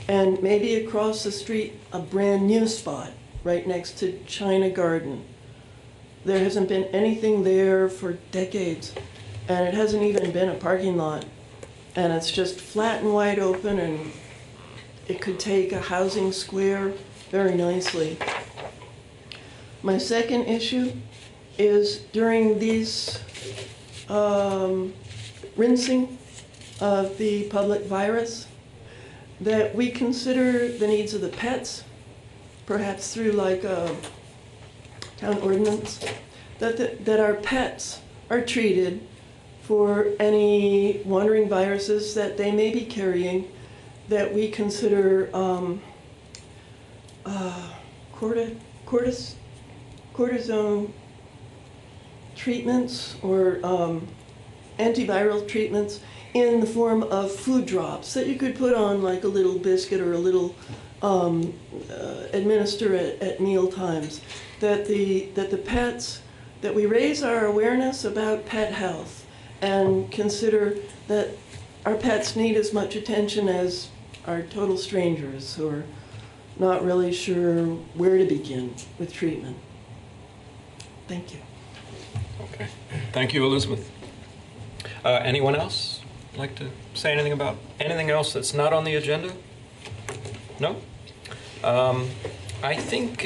And maybe across the street, a brand new spot right next to China Garden. There hasn't been anything there for decades, and it hasn't even been a parking lot. And it's just flat and wide open, and it could take a housing square very nicely. My second issue is during these rinsing of the public virus, that we consider the needs of the pets, perhaps through like a town ordinance, that our pets are treated for any wandering viruses that they may be carrying, that we consider cortisone treatments or antiviral treatments in the form of food drops that you could put on like a little biscuit or a little administer at meal times. That the pets, that we raise our awareness about pet health and consider that our pets need as much attention as our total strangers who are not really sure where to begin with treatment. Thank you. Okay. Thank you, Elizabeth. Anyone else like to say anything about anything else that's not on the agenda? No? I think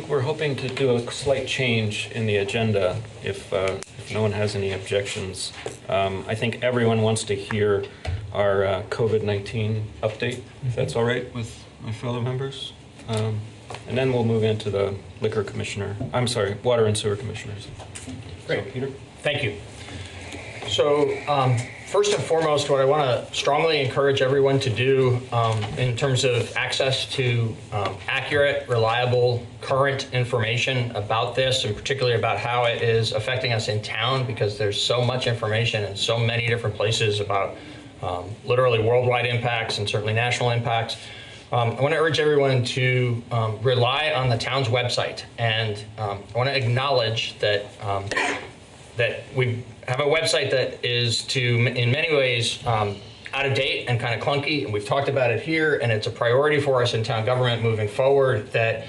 we're hoping to do a slight change in the agenda if no one has any objections. I think everyone wants to hear our COVID-19 update, if that's all right with my fellow members. And then we'll move into the liquor commissioner, I'm sorry, water and sewer commissioners. Great. So, Peter? Thank you. So first and foremost, what I want to strongly encourage everyone to do in terms of access to accurate, reliable, current information about this, and particularly about how it is affecting us in town, because there's so much information in so many different places about literally worldwide impacts and certainly national impacts. I want to urge everyone to rely on the town's website, and I want to acknowledge that that we have a website that is in many ways out of date and kind of clunky, and we've talked about it here, and it's a priority for us in town government moving forward that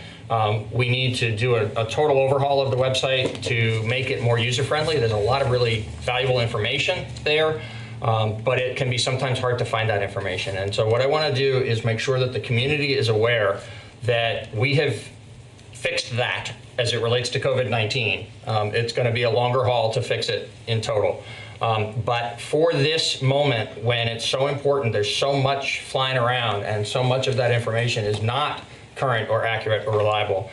we need to do a total overhaul of the website to make it more user-friendly. There's a lot of really valuable information there. But it can be sometimes hard to find that information. And so what I want to do is make sure that the community is aware that we have fixed that as it relates to COVID-19. It's going to be a longer haul to fix it in total. But for this moment, when it's so important, there's so much flying around and so much of that information is not current or accurate or reliable.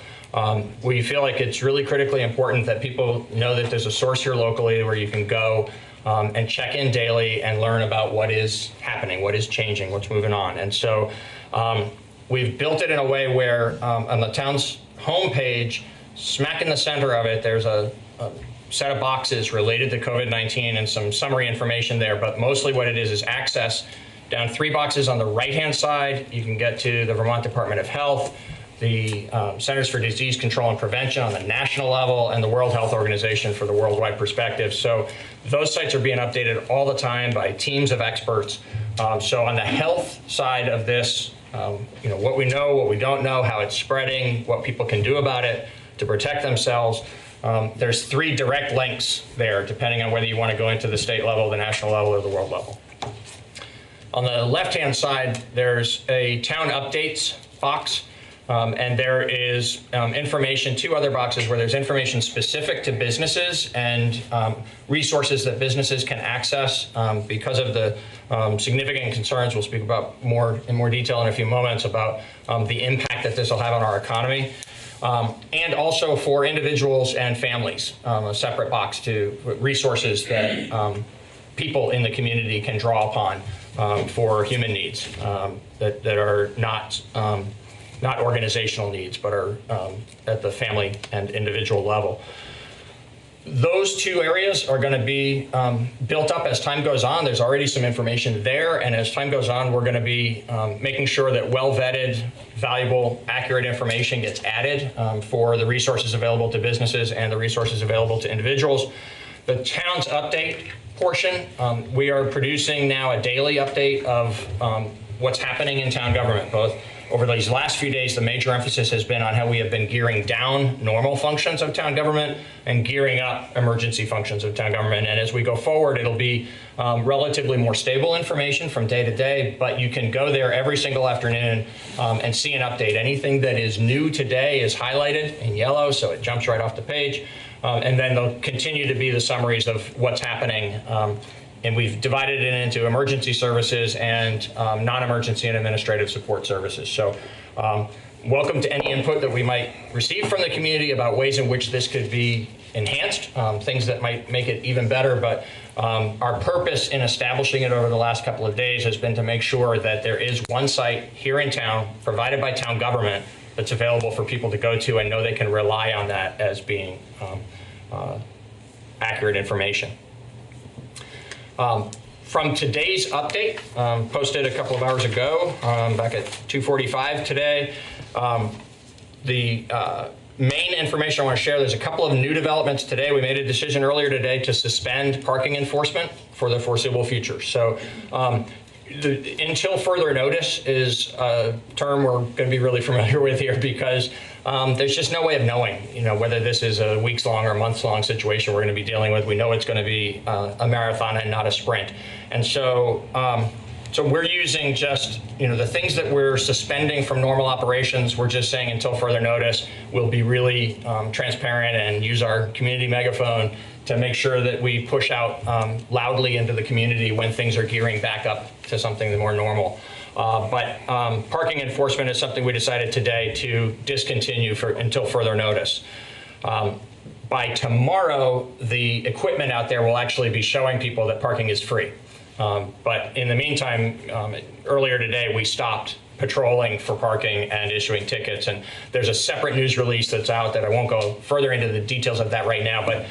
We feel like it's really critically important that people know that there's a source here locally where you can go and check in daily and learn about what is happening, what is changing, what's moving on. And so we've built it in a way where on the town's homepage, smack in the center of it, there's a set of boxes related to COVID-19 and some summary information there, but mostly what it is access. Down 3 boxes on the right-hand side, you can get to the Vermont Department of Health, the Centers for Disease Control and Prevention on the national level, and the World Health Organization for the worldwide perspective. So those sites are being updated all the time by teams of experts. So on the health side of this, what we know, what we don't know, how it's spreading, what people can do about it to protect themselves. There's 3 direct links there, depending on whether you want to go into the state level, the national level, or the world level. On the left-hand side, there's a town updates box. And there is information, 2 other boxes where there's information specific to businesses and resources that businesses can access because of the significant concerns we'll speak about in more detail in a few moments about the impact that this will have on our economy. And also for individuals and families, a separate box to resources that people in the community can draw upon for human needs that are not organizational needs, but are at the family and individual level. Those 2 areas are going to be built up as time goes on. There's already some information there, and as time goes on, we're going to be making sure that well-vetted, valuable, accurate information gets added for the resources available to businesses and the resources available to individuals. The town's update portion, we are producing now a daily update of what's happening in town government, both over these last few days, the major emphasis has been on how we have been gearing down normal functions of town government and gearing up emergency functions of town government. And as we go forward, it'll be relatively more stable information from day to day, but you can go there every single afternoon and see an update. Anything that is new today is highlighted in yellow, so it jumps right off the page. And then there'll continue to be the summaries of what's happening. And we've divided it into emergency services and non-emergency and administrative support services. So welcome to any input that we might receive from the community about ways in which this could be enhanced, things that might make it even better. But our purpose in establishing it over the last couple of days has been to make sure that there is one site here in town provided by town government that's available for people to go to and know they can rely on that as being accurate information. From today's update, posted a couple of hours ago, back at 2:45 today, the main information I want to share, there's a couple of new developments today. We made a decision earlier today to suspend parking enforcement for the foreseeable future. So until further notice is a term we're going to be really familiar with here, because there's just no way of knowing, whether this is a weeks-long or months-long situation we're going to be dealing with. We know it's going to be a marathon and not a sprint. And so so we're using just, the things that we're suspending from normal operations, we're just saying until further notice. We'll be really transparent and use our community megaphone to make sure that we push out loudly into the community when things are gearing back up to something more normal. But parking enforcement is something we decided today to discontinue until further notice. By tomorrow, the equipment out there will actually be showing people that parking is free. But in the meantime, earlier today, we stopped patrolling for parking and issuing tickets. And there's a separate news release that's out that I won't go further into the details of that right now, but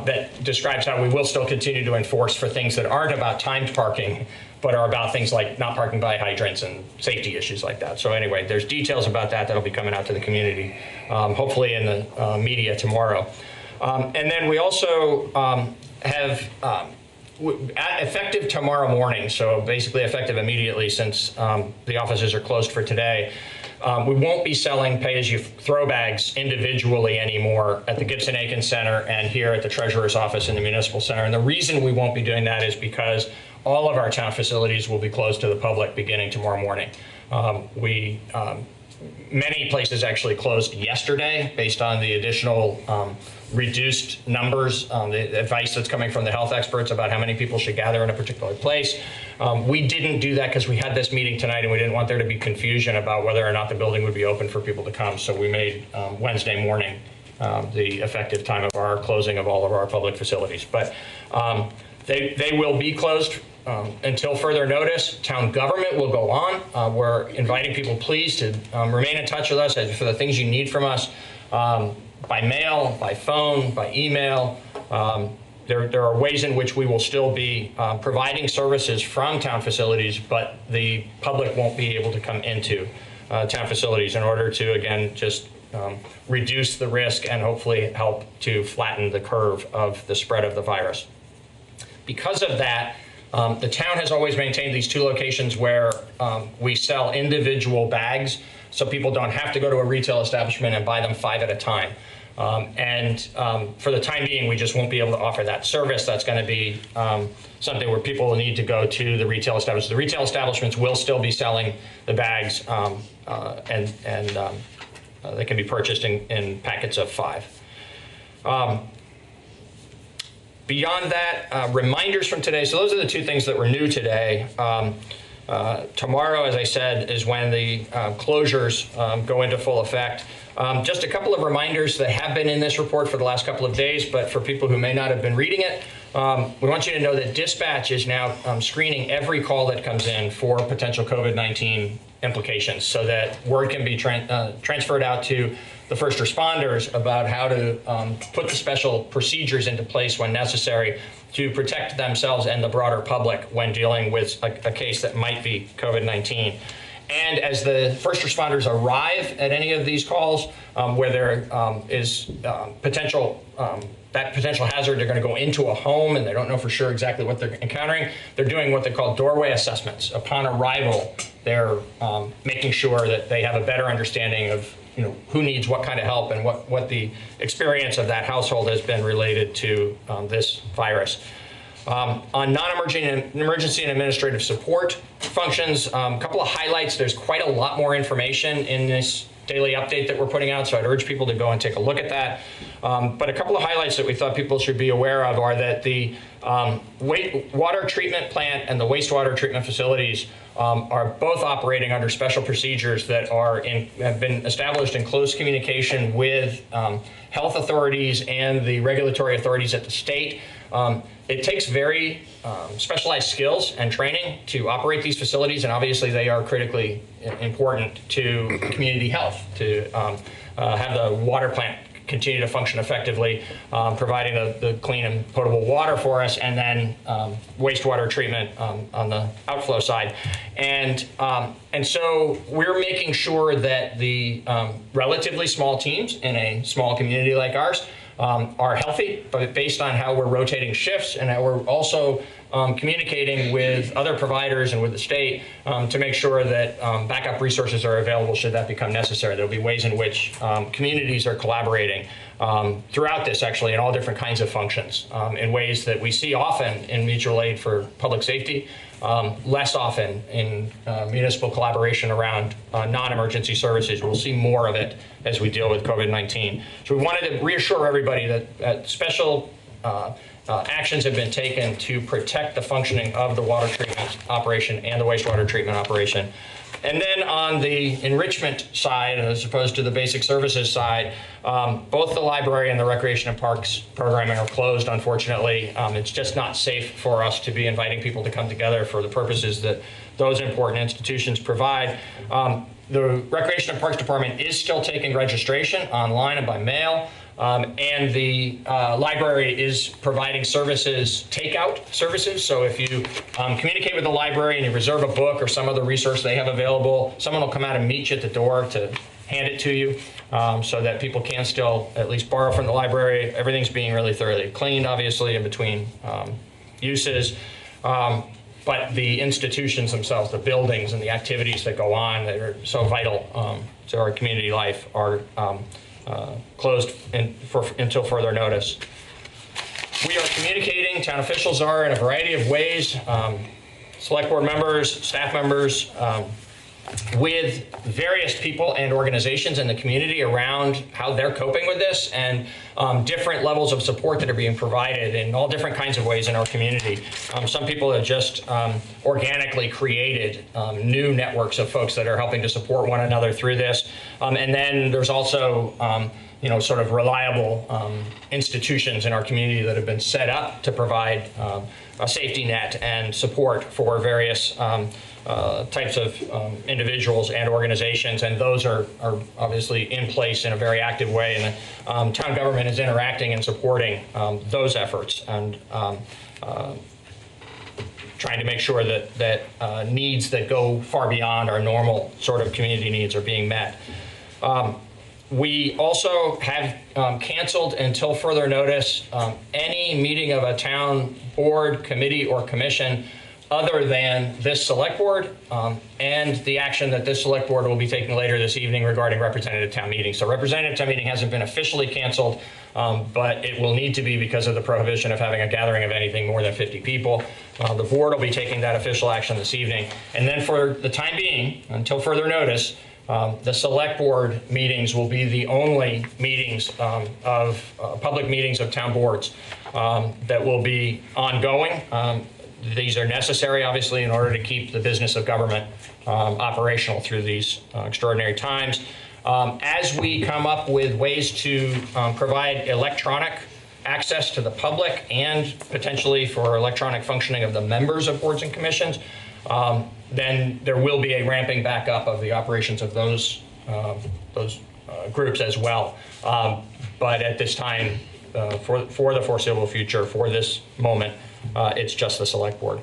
that describes how we will still continue to enforce for things that aren't about timed parking, but are about things like not parking by hydrants and safety issues like that. So anyway, there's details about that that'll be coming out to the community, hopefully in the media tomorrow. And then we also have effective tomorrow morning, so basically effective immediately since the offices are closed for today, we won't be selling pay-as-you-throw bags individually anymore at the Gibson Aiken Center and here at the Treasurer's office in the Municipal Center. And the reason we won't be doing that is because all of our town facilities will be closed to the public beginning tomorrow morning. Many places actually closed yesterday based on the additional reduced numbers, the advice that's coming from the health experts about how many people should gather in a particular place. We didn't do that because we had this meeting tonight and we didn't want there to be confusion about whether or not the building would be open for people to come. So we made Wednesday morning the effective time of our closing of all of our public facilities. But they will be closed until further notice. Town government will go on. We're inviting people, please, to remain in touch with us for the things you need from us. By mail, by phone, by email. There are ways in which we will still be providing services from town facilities, but the public won't be able to come into town facilities in order to, again, just reduce the risk and hopefully help to flatten the curve of the spread of the virus. Because of that, the town has always maintained these two locations where we sell individual bags so people don't have to go to a retail establishment and buy them 5 at a time. For the time being, we just won't be able to offer that service. That's going to be something where people will need to go to the retail establishments. The retail establishments will still be selling the bags, and they can be purchased in packets of 5. Beyond that, reminders from today. So those are the two things that were new today. Tomorrow, as I said, is when the closures go into full effect. Just a couple of reminders that have been in this report for the last couple of days, but for people who may not have been reading it, we want you to know that dispatch is now screening every call that comes in for potential COVID-19 implications so that word can be transferred out to the first responders about how to put the special procedures into place when necessary to protect themselves and the broader public when dealing with a case that might be COVID-19. And as the first responders arrive at any of these calls where there is potential hazard, they're going to go into a home and they don't know for sure exactly what they're encountering. They're doing what they call doorway assessments. Upon arrival, they're making sure that they have a better understanding of who needs what kind of help and what the experience of that household has been related to this virus. On non-emergency and administrative support functions, a couple of highlights. There's quite a lot more information in this daily update that we're putting out, so I'd urge people to go and take a look at that. But a couple of highlights that we thought people should be aware of are that the water treatment plant and the wastewater treatment facilities are both operating under special procedures that have been established in close communication with health authorities and the regulatory authorities at the state. It takes very specialized skills and training to operate these facilities, and obviously they are critically important to community health, to have the water plant continue to function effectively, providing the clean and potable water for us, and then wastewater treatment on the outflow side. And so we're making sure that the relatively small teams in a small community like ours are healthy, but based on how we're rotating shifts and how we're also communicating with other providers and with the state to make sure that backup resources are available should that become necessary. There'll be ways in which communities are collaborating throughout this, actually, in all different kinds of functions, in ways that we see often in mutual aid for public safety, less often in municipal collaboration around non-emergency services. We'll see more of it as we deal with COVID-19. So we wanted to reassure everybody that special actions have been taken to protect the functioning of the water treatment operation and the wastewater treatment operation. And then on the enrichment side, as opposed to the basic services side, both the library and the recreation and parks programming are closed, unfortunately. It's just not safe for us to be inviting people to come together for the purposes that those important institutions provide. The Recreation and Parks Department is still taking registration online and by mail. And the library is providing services, takeout services. So if you communicate with the library and you reserve a book or some other resource they have available, someone will come out and meet you at the door to hand it to you so that people can still at least borrow from the library. Everything's being really thoroughly cleaned, obviously, in between uses. But the institutions themselves, the buildings and the activities that go on that are so vital to our community life are closed until further notice. We are communicating, town officials are, in a variety of ways, select board members, staff members, with various people and organizations in the community around how they're coping with this, and different levels of support that are being provided in all different kinds of ways in our community. Some people have just organically created new networks of folks that are helping to support one another through this. And then there's also sort of reliable institutions in our community that have been set up to provide a safety net and support for various types of individuals and organizations, and those are obviously in place in a very active way, and the town government is interacting and supporting those efforts, and trying to make sure that needs that go far beyond our normal sort of community needs are being met. We also have canceled until further notice any meeting of a town board, committee, or commission other than this select board and the action that this select board will be taking later this evening regarding representative town meeting. So representative town meeting hasn't been officially canceled, but it will need to be because of the prohibition of having a gathering of anything more than 50 people. The board will be taking that official action this evening. And then for the time being, until further notice, the select board meetings will be the only meetings of public meetings of town boards that will be ongoing. These are necessary, obviously, in order to keep the business of government operational through these extraordinary times. As we come up with ways to provide electronic access to the public and potentially for electronic functioning of the members of boards and commissions, then there will be a ramping back up of the operations of those groups as well. But at this time, for the foreseeable future, for this moment, it's just the select board.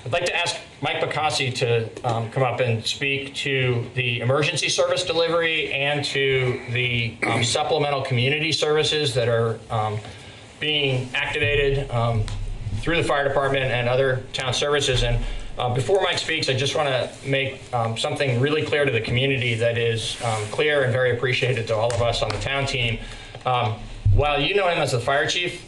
I'd like to ask Mike Bacassi to come up and speak to the emergency service delivery and to the supplemental community services that are being activated through the fire department and other town services. And Before Mike speaks, I just want to make something really clear to the community that is clear and very appreciated to all of us on the town team. While you know him as the fire chief,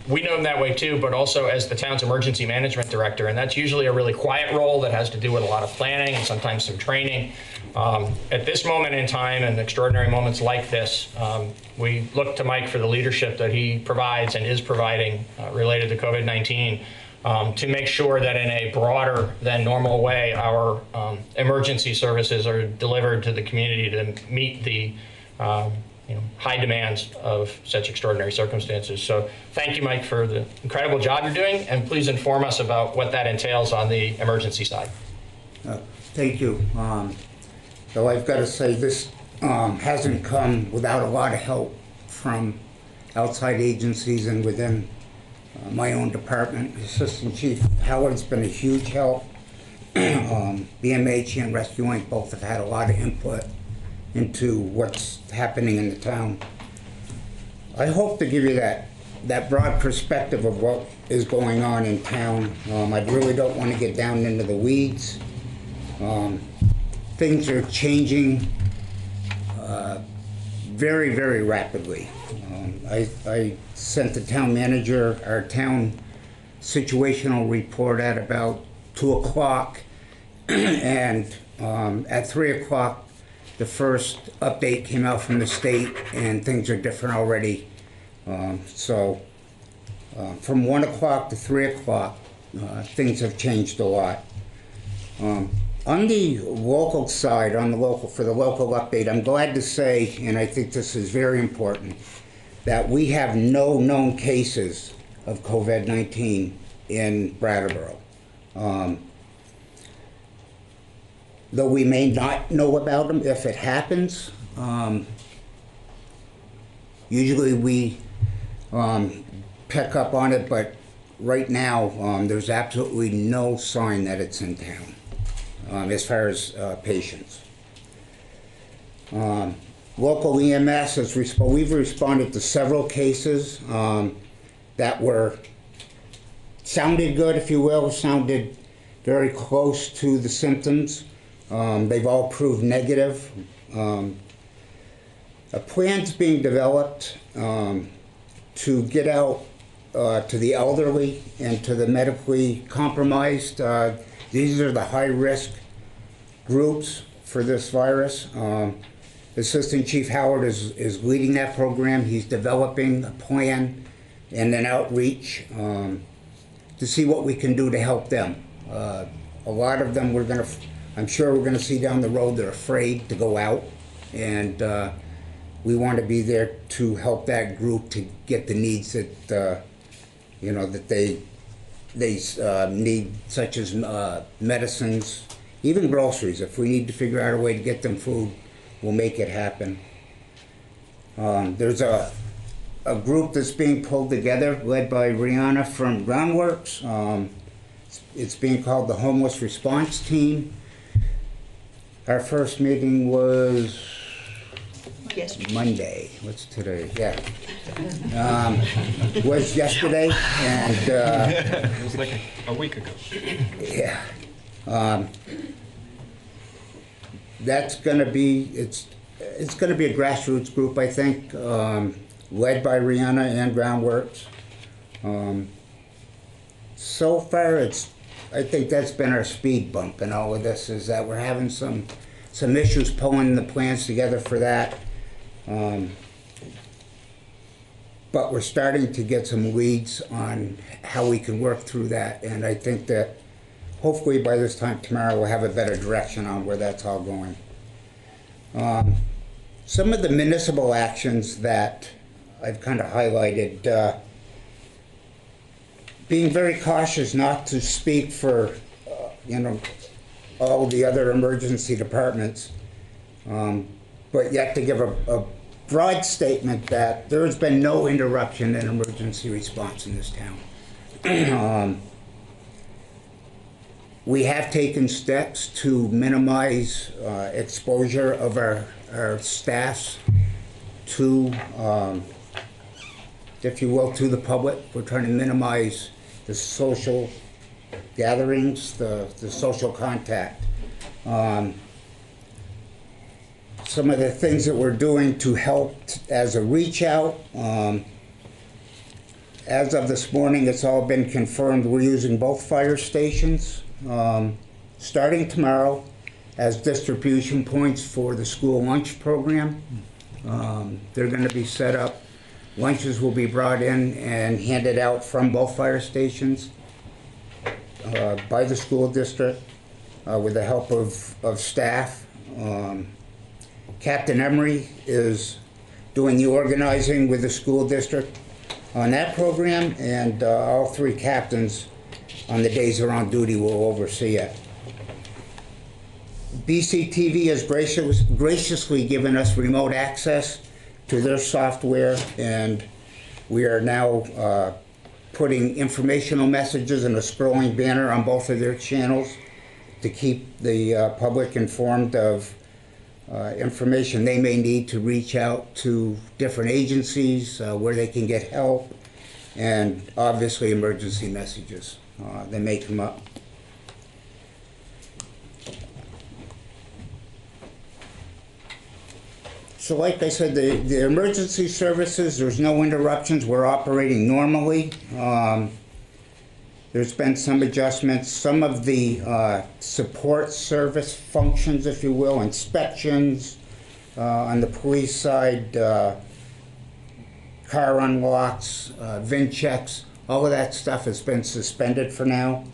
we know him that way too, but also as the town's emergency management director, and that's usually a really quiet role that has to do with a lot of planning and sometimes some training. At this moment in time and extraordinary moments like this, we look to Mike for the leadership that he provides and is providing related to COVID-19 to make sure that in a broader than normal way, our emergency services are delivered to the community to meet the high demands of such extraordinary circumstances. So thank you, Mike, for the incredible job you're doing, and please inform us about what that entails on the emergency side. Thank you. Though I've got to say this hasn't come without a lot of help from outside agencies and within my own department. Assistant Chief Howard's been a huge help. BMH and Rescue Inc. both have had a lot of input into what's happening in the town. I hope to give you that broad perspective of what is going on in town. I really don't want to get down into the weeds. Things are changing very, very rapidly. I sent the town manager our town situational report at about 2 o'clock, and at 3 o'clock the first update came out from the state, and things are different already. From 1 o'clock to 3 o'clock, things have changed a lot. On the local side, for the local update, I'm glad to say, and I think this is very important, that we have no known cases of COVID-19 in Brattleboro. Though we may not know about them if it happens, usually we pick up on it, but right now there's absolutely no sign that it's in town. As far as patients. Local EMS, we've responded to several cases that sounded good, if you will, sounded very close to the symptoms. They've all proved negative. A plan's being developed to get out to the elderly and to the medically compromised. These are the high-risk groups for this virus. Assistant Chief Howard is leading that program. He's developing a plan and an outreach to see what we can do to help them. A lot of them I'm sure we're gonna see down the road, they're afraid to go out, and we want to be there to help that group to get the needs that that they need, such as medicines, even groceries. If we need to figure out a way to get them food, we'll make it happen. There's a group that's being pulled together, led by Rihanna from Groundworks. It's being called the Homeless Response Team. Our first meeting was Monday. What's today? Yeah. Was yesterday, and it was like a week ago. Yeah. That's going to be it's going to be a grassroots group, I think, led by Rihanna and Groundworks. So far, I think that's been our speed bump in all of this, is that we're having some issues pulling the plans together for that. But we're starting to get some leads on how we can work through that, and I think that hopefully by this time tomorrow we'll have a better direction on where that's all going. Some of the municipal actions that I've kind of highlighted, being very cautious not to speak for all the other emergency departments, but yet to give a broad statement that there has been no interruption in emergency response in this town. We have taken steps to minimize exposure of our staffs to, if you will, to the public. We're trying to minimize the social gatherings, the social contact. Some of the things that we're doing to help as a reach out. As of this morning, it's all been confirmed. We're using both fire stations starting tomorrow as distribution points for the school lunch program. They're going to be set up. Lunches will be brought in and handed out from both fire stations by the school district with the help of staff. Captain Emery is doing the organizing with the school district on that program, and all three captains on the days they're on duty will oversee it. BCTV has graciously given us remote access to their software, and we are now putting informational messages and a scrolling banner on both of their channels to keep the public informed of information they may need to reach out to different agencies where they can get help, and obviously emergency messages that may come up. So like I said, the emergency services, there's no interruptions. We're operating normally. There's been some adjustments. Some of the support service functions, if you will, inspections on the police side, car unlocks, VIN checks, all of that stuff has been suspended for now.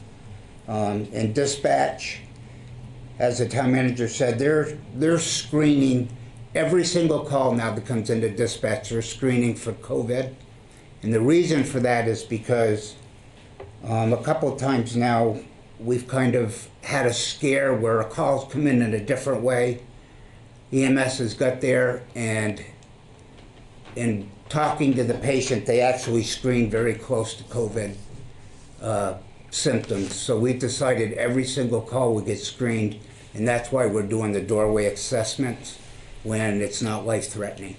And dispatch, as the town manager said, they're screening every single call now that comes into dispatch. They're screening for COVID. And the reason for that is because a couple of times now we've kind of had a scare where a call's come in a different way. EMS has got there, and in talking to the patient, they actually screened very close to COVID symptoms. So we've decided every single call will get screened, and that's why we're doing the doorway assessments when it's not life-threatening.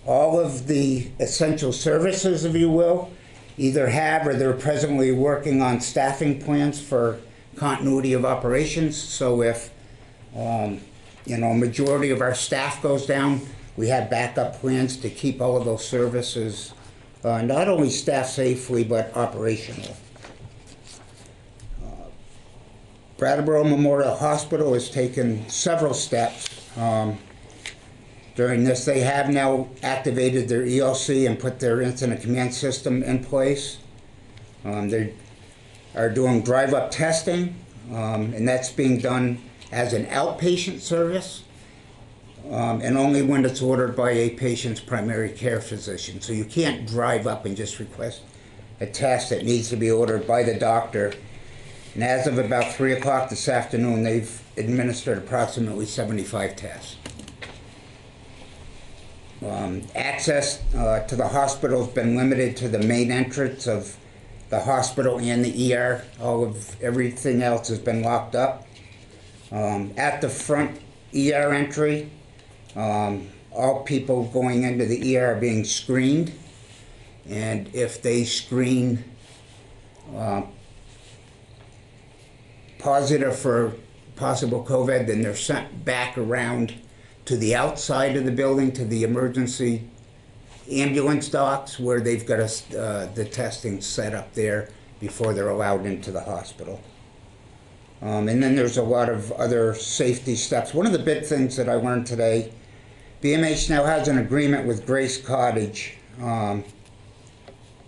All of the essential services, if you will, either have or they're presently working on staffing plans for continuity of operations. So if a majority of our staff goes down, we have backup plans to keep all of those services not only staffed safely but operational. Brattleboro Memorial Hospital has taken several steps during this. They have now activated their ELC and put their incident command system in place. They are doing drive-up testing, and that's being done as an outpatient service, and only when it's ordered by a patient's primary care physician. So you can't drive up and just request a test. It needs to be ordered by the doctor. And as of about 3 o'clock this afternoon, they've administered approximately 75 tests. Access to the hospital has been limited to the main entrance of the hospital and the ER. Everything else has been locked up. At the front ER entry, all people going into the ER are being screened. And if they screen positive for possible COVID, then they're sent back around to the outside of the building, to the emergency ambulance docks, where they've got the testing set up there before they're allowed into the hospital. And then there's a lot of other safety steps. One of the big things that I learned today, BMH now has an agreement with Grace Cottage to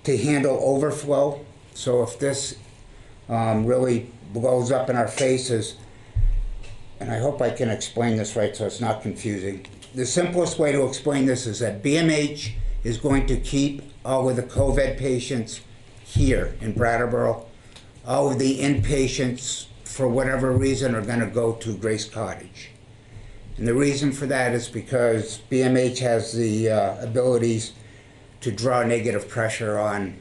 handle overflow. So if this really blows up in our faces, and I hope I can explain this right so it's not confusing. The simplest way to explain this is that BMH is going to keep all of the COVID patients here in Brattleboro. All of the inpatients, for whatever reason, are going to go to Grace Cottage. And the reason for that is because BMH has the abilities to draw negative pressure on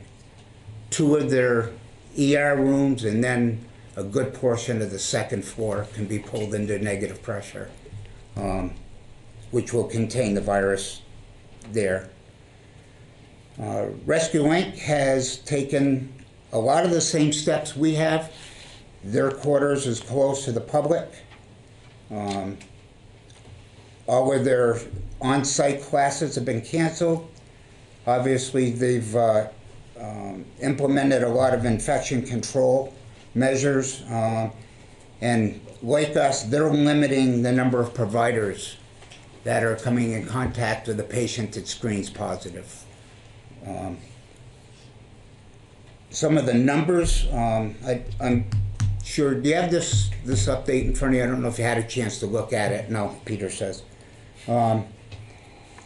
2 of their ER rooms, and then a good portion of the second floor can be pulled into negative pressure, which will contain the virus there. Rescue Inc. has taken a lot of the same steps we have. Their quarters is closed to the public. All of their on-site classes have been canceled. Obviously, they've implemented a lot of infection control measures. And like us, they're limiting the number of providers that are coming in contact with a patient that screens positive. Some of the numbers, I'm sure, do you have this update in front of you? I don't know if you had a chance to look at it. No, Peter says.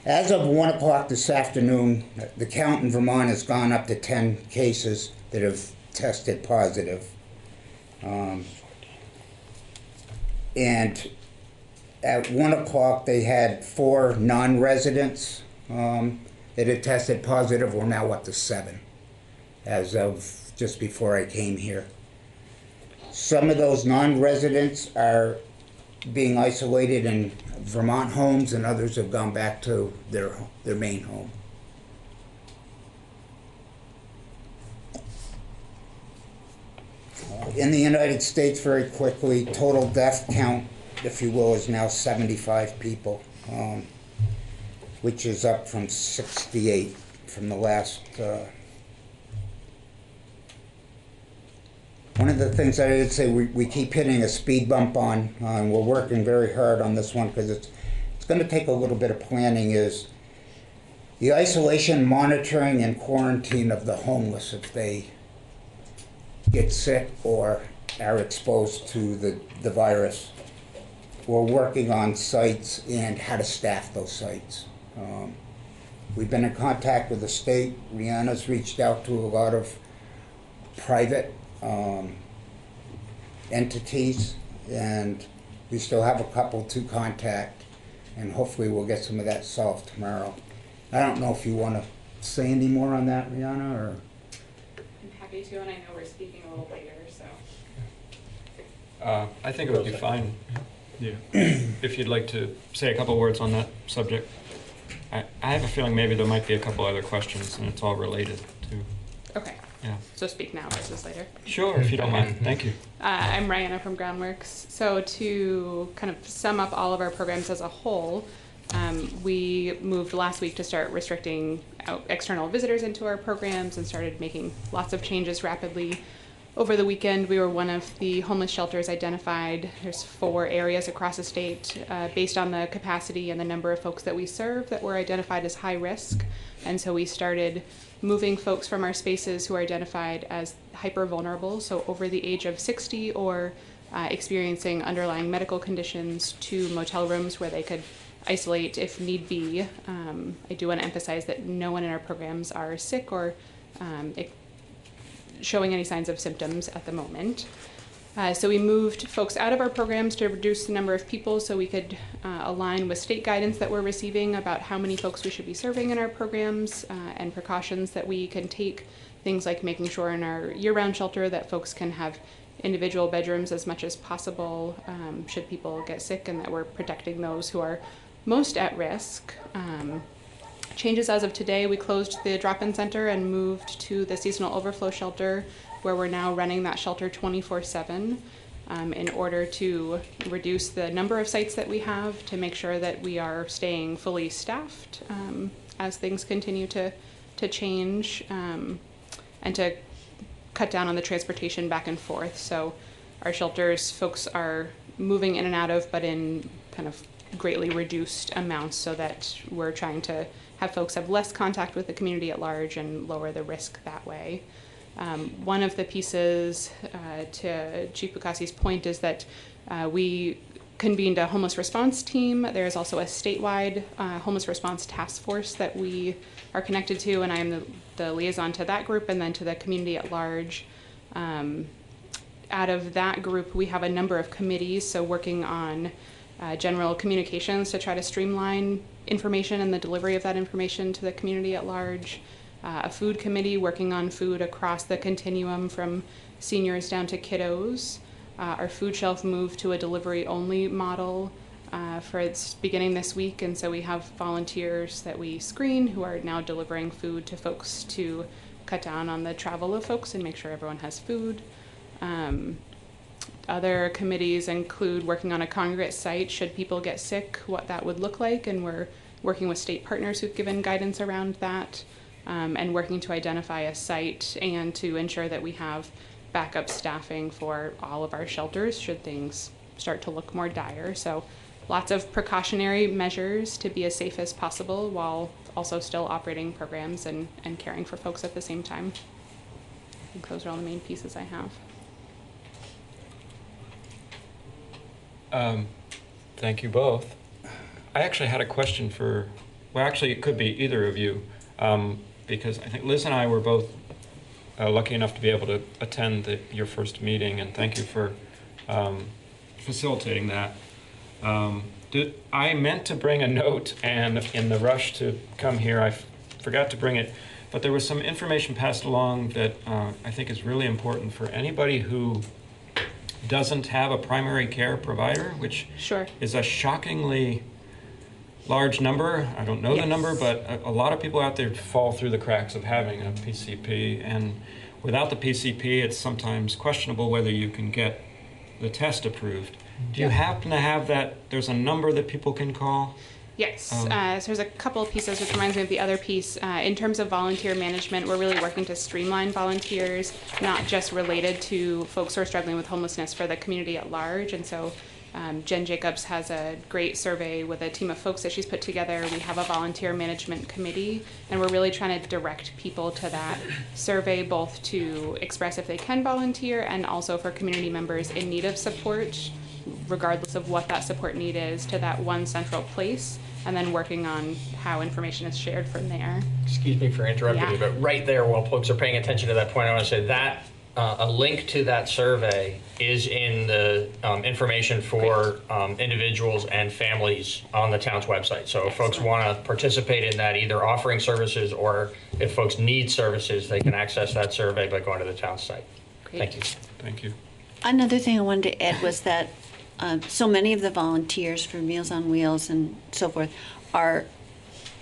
As of 1 o'clock this afternoon, the count in Vermont has gone up to 10 cases that have tested positive. And at 1 o'clock, they had 4 non-residents that had tested positive. We're now up to 7 as of just before I came here. Some of those non-residents are being isolated in Vermont homes, and others have gone back to their main home. In the United States, very quickly, total death count, if you will, is now 75 people, which is up from 68 from the last. One of the things I would say we keep hitting a speed bump on, and we're working very hard on this one because it's going to take a little bit of planning, is the isolation, monitoring, and quarantine of the homeless if they get sick or are exposed to the virus. We're working on sites and how to staff those sites. We've been in contact with the state. Rihanna's reached out to a lot of private entities, and we still have a couple to contact, and hopefully we'll get some of that solved tomorrow. I don't know if you want to say any more on that, Rihanna, or? I'm happy to, and I know we're speaking a little later, so. I think it would be fine. Yeah. If you'd like to say a couple words on that subject. I have a feeling maybe there might be a couple other questions, and it's all related to. Okay. Yeah. So speak now versus later. Sure, if you don't mind. Thank you. I'm Rihanna from Groundworks. So to kind of sum up all of our programs as a whole, we moved last week to start restricting external visitors into our programs and started making lots of changes rapidly. Over the weekend, we were one of the homeless shelters identified. There's 4 areas across the state based on the capacity and the number of folks that we serve that were identified as high risk. And so we started moving folks from our spaces who are identified as hyper vulnerable, so over the age of 60 or experiencing underlying medical conditions, to motel rooms where they could isolate if need be. I do want to emphasize that no one in our programs are sick or showing any signs of symptoms at the moment. So we moved folks out of our programs to reduce the number of people so we could align with state guidance that we're receiving about how many folks we should be serving in our programs and precautions that we can take. Things like making sure in our year-round shelter that folks can have individual bedrooms as much as possible should people get sick, and that we're protecting those who are most at risk. Changes as of today, we closed the drop-in center and moved to the seasonal overflow shelter, where we're now running that shelter 24/7 in order to reduce the number of sites that we have, to make sure that we are staying fully staffed as things continue to change, and to cut down on the transportation back and forth. So our shelters, folks are moving in and out of, but in kind of greatly reduced amounts, so that we're trying to have folks have less contact with the community at large and lower the risk that way. One of the pieces to Chief Bukassi's point is that we convened a homeless response team. There's also a statewide homeless response task force that we are connected to, and I am the liaison to that group and then to the community at large. Out of that group, we have a number of committees, so working on general communications to try to streamline information and the delivery of that information to the community at large. A food committee working on food across the continuum from seniors down to kiddos. Our food shelf moved to a delivery-only model. beginning this week, and so we have volunteers that we screen who are now delivering food to folks to cut down on the travel of folks and make sure everyone has food. Other committees include working on a congregate site should people get sick, what that would look like, and we're working with state partners who've given guidance around that, and working to identify a site and to ensure that we have backup staffing for all of our shelters should things start to look more dire. So lots of precautionary measures to be as safe as possible while also still operating programs and caring for folks at the same time. I think those are all the main pieces I have. Thank you both. I actually had a question for, well, actually it could be either of you, because I think Liz and I were both lucky enough to be able to attend your first meeting, and thank you for facilitating that. I meant to bring a note, and in the rush to come here, I forgot to bring it, but there was some information passed along that I think is really important for anybody who doesn't have a primary care provider, which is a shockingly large number. I don't know the number, but a lot of people out there fall through the cracks of having a PCP, and without the PCP, it's sometimes questionable whether you can get the test approved. Do you happen to have that? There's a number that people can call? Yes, so there's a couple of pieces, which reminds me of the other piece. In terms of volunteer management, we're really working to streamline volunteers, not just related to folks who are struggling with homelessness, for the community at large. And so Jen Jacobs has a great survey with a team of folks that she's put together. We have a volunteer management committee, and we're really trying to direct people to that survey, both to express if they can volunteer and also for community members in need of support, regardless of what that support need is, to that one central place, and then working on how information is shared from there. Excuse me for interrupting you, but right there, while folks are paying attention to that point, I want to say that a link to that survey is in the information for individuals and families on the town's website. So if folks want to participate in that, either offering services or if folks need services, they can access that survey by going to the town site. Great. Thank you. Thank you. Another thing I wanted to add was that so many of the volunteers for Meals on Wheels and so forth are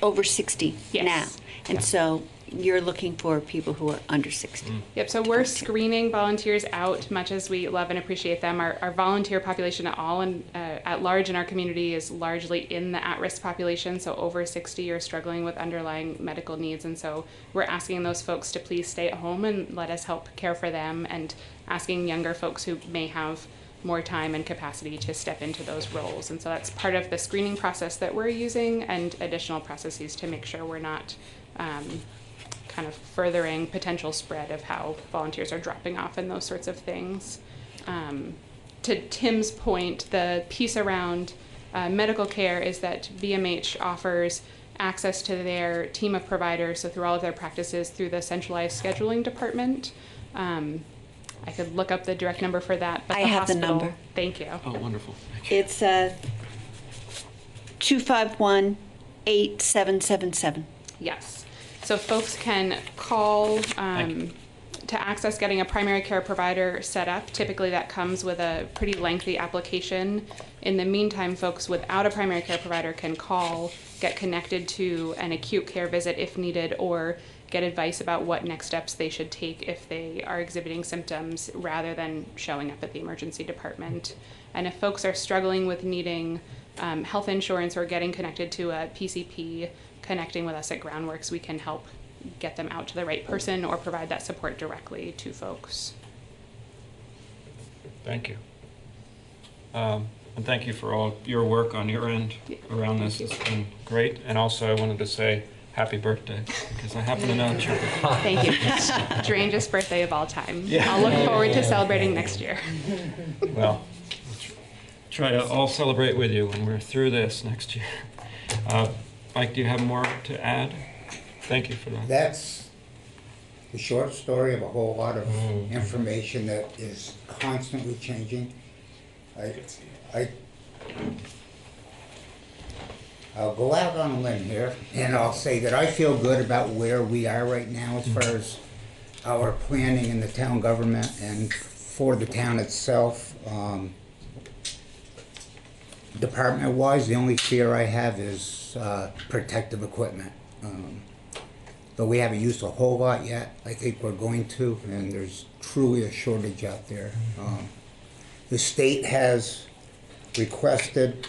over 60 now. And so you're looking for people who are under 60. Yep, so we're screening volunteers out, much as we love and appreciate them. Our volunteer population at large in our community is largely in the at-risk population, so over 60 are struggling with underlying medical needs, and so we're asking those folks to please stay at home and let us help care for them, and asking younger folks who may have more time and capacity to step into those roles. And so that's part of the screening process that we're using, and additional processes to make sure we're not kind of furthering potential spread of how volunteers are dropping off and those sorts of things. To Tim's point, the piece around medical care is that VMH offers access to their team of providers, so through all of their practices, through the centralized scheduling department. I could look up the direct number for that. But I have the number. Thank you. Oh, wonderful. It's 251-8777. Yes. So folks can call to access getting a primary care provider set up. Typically that comes with a pretty lengthy application. In the meantime, folks without a primary care provider can call, get connected to an acute care visit if needed, or get advice about what next steps they should take if they are exhibiting symptoms rather than showing up at the emergency department. And if folks are struggling with needing health insurance or getting connected to a PCP, connecting with us at Groundworks, we can help get them out to the right person or provide that support directly to folks. Thank you. And thank you for all your work on your end around this. It's been great. And also I wanted to say happy birthday, because I happen to know it's your birthday. Thank you. Strangest birthday of all time. Yeah. I'll look forward to celebrating next year. Well, we'll try to all celebrate with you when we're through this next year. Mike, do you have more to add? Thank you for that. That's the short story of a whole lot of information that is constantly changing. I'll go out on a limb here, and I'll say that I feel good about where we are right now as far as our planning in the town government and for the town itself. Department-wise, the only fear I have is protective equipment. But we haven't used a whole lot yet. I think we're going to, and there's truly a shortage out there. The state has requested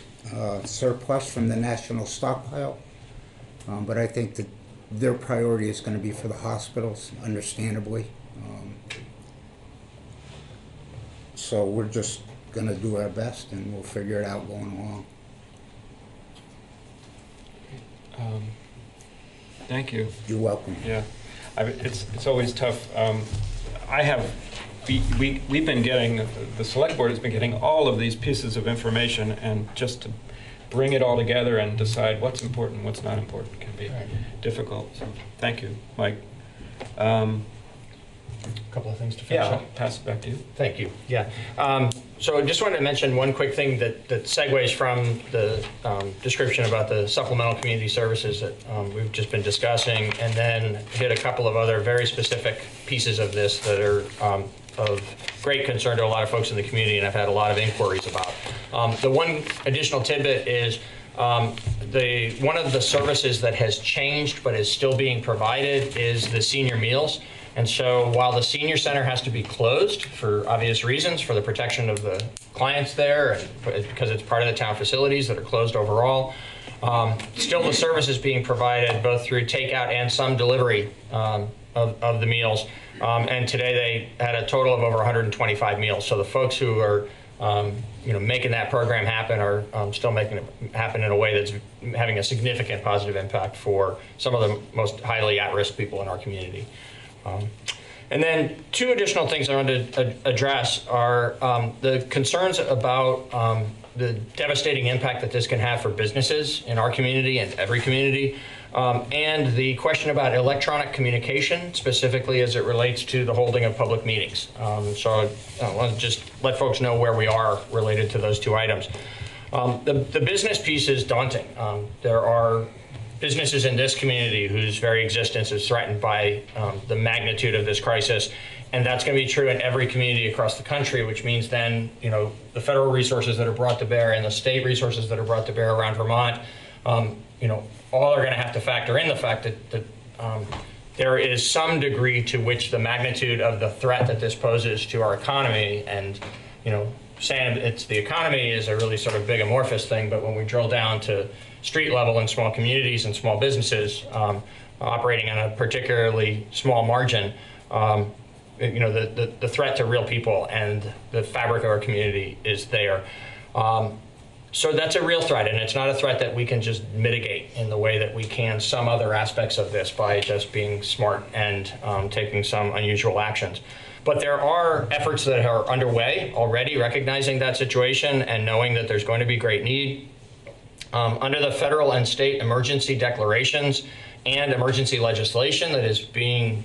surplus from the national stockpile, but I think that their priority is going to be for the hospitals, understandably. So we're just going to do our best, and we'll figure it out going along. Thank you. You're welcome. Yeah, it's always tough. We've been getting, the select board has been getting all of these pieces of information, and just to bring it all together and decide what's important, what's not important can be difficult. So thank you, Mike. A couple of things to finish up. I'll pass it back to you. Thank you. Yeah. So I just wanted to mention one quick thing that segues from the description about the supplemental community services that we've just been discussing, and then hit a couple of other very specific pieces of this that are of great concern to a lot of folks in the community, and I've had a lot of inquiries about. The one additional tidbit is one of the services that has changed but is still being provided is the senior meals. And so while the senior center has to be closed for obvious reasons, for the protection of the clients there, and because it's part of the town facilities that are closed overall, still the service is being provided both through takeout and some delivery of the meals. And today they had a total of over 125 meals. So the folks who are making that program happen are still making it happen in a way that's having a significant positive impact for some of the most highly at-risk people in our community. And then two additional things I wanted to address are the concerns about the devastating impact that this can have for businesses in our community and every community, and the question about electronic communication, specifically as it relates to the holding of public meetings. So I want to just let folks know where we are related to those two items. The business piece is daunting. There are businesses in this community whose very existence is threatened by the magnitude of this crisis, and that's going to be true in every community across the country, which means then, the federal resources that are brought to bear and the state resources that are brought to bear around Vermont, all are going to have to factor in the fact that there is some degree to which the magnitude of the threat that this poses to our economy, and saying it's the economy is a really sort of big amorphous thing, but when we drill down to street level in small communities and small businesses operating on a particularly small margin, the threat to real people and the fabric of our community is there. So that's a real threat, and it's not a threat that we can just mitigate in the way that we can some other aspects of this by just being smart and taking some unusual actions. But there are efforts that are underway already, recognizing that situation and knowing that there's going to be great need. Under the federal and state emergency declarations and emergency legislation that is being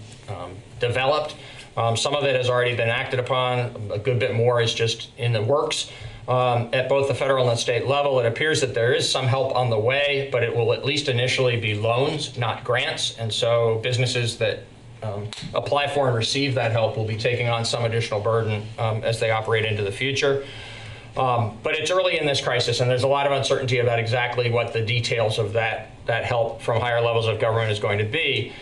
developed, some of it has already been acted upon. A good bit more is just in the works. At both the federal and the state level, it appears that there is some help on the way, but it will at least initially be loans, not grants. And so businesses that apply for and receive that help will be taking on some additional burden as they operate into the future. But it's early in this crisis, and there's a lot of uncertainty about exactly what the details of that help from higher levels of government is going to be.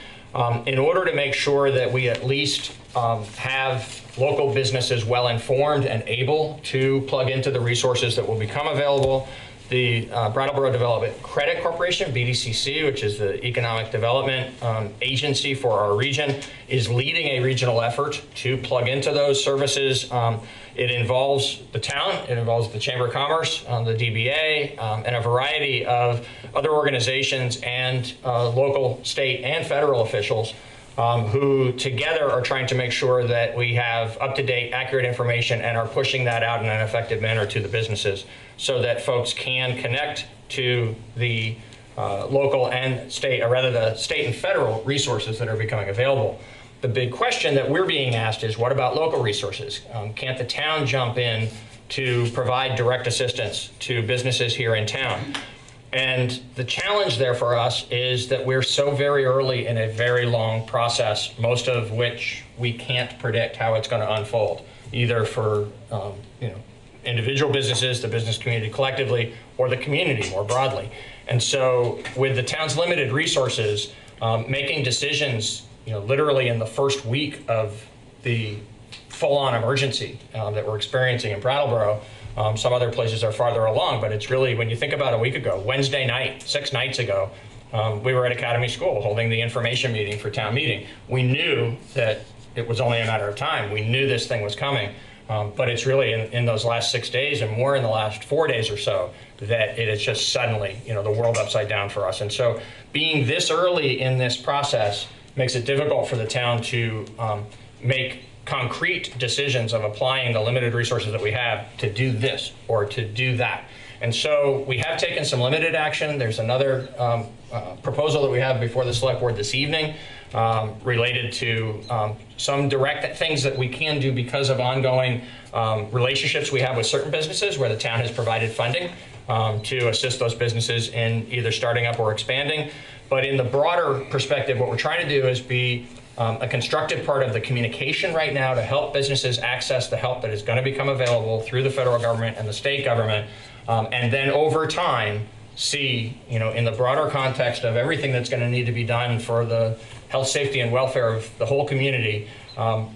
In order to make sure that we at least have local businesses well informed and able to plug into the resources that will become available, the Brattleboro Development Credit Corporation, BDCC, which is the economic development agency for our region, is leading a regional effort to plug into those services. It involves the town, it involves the Chamber of Commerce, the DBA, and a variety of other organizations and local, state, and federal officials who together are trying to make sure that we have up-to-date, accurate information and are pushing that out in an effective manner to the businesses so that folks can connect to the local and state, or rather the state and federal resources that are becoming available. The big question that we're being asked is, what about local resources? Can't the town jump in to provide direct assistance to businesses here in town? And the challenge there for us is that we're so very early in a very long process, most of which we can't predict how it's going to unfold, either for individual businesses, the business community collectively, or the community more broadly. And so with the town's limited resources, making decisions, literally in the first week of the full-on emergency that we're experiencing in Brattleboro. Some other places are farther along, but it's really, when you think about a week ago, Wednesday night, 6 nights ago, we were at Academy School holding the information meeting for town meeting. We knew that it was only a matter of time. We knew this thing was coming, but it's really in those last 6 days and more in the last 4 days or so that it is just suddenly, the world upside down for us. And so being this early in this process makes it difficult for the town to make concrete decisions of applying the limited resources that we have to do this or to do that. And so we have taken some limited action. There's another proposal that we have before the select board this evening related to some direct things that we can do because of ongoing relationships we have with certain businesses where the town has provided funding to assist those businesses in either starting up or expanding. But in the broader perspective, what we're trying to do is be a constructive part of the communication right now to help businesses access the help that is going to become available through the federal government and the state government. And then over time, see, in the broader context of everything that's going to need to be done for the health, safety, and welfare of the whole community,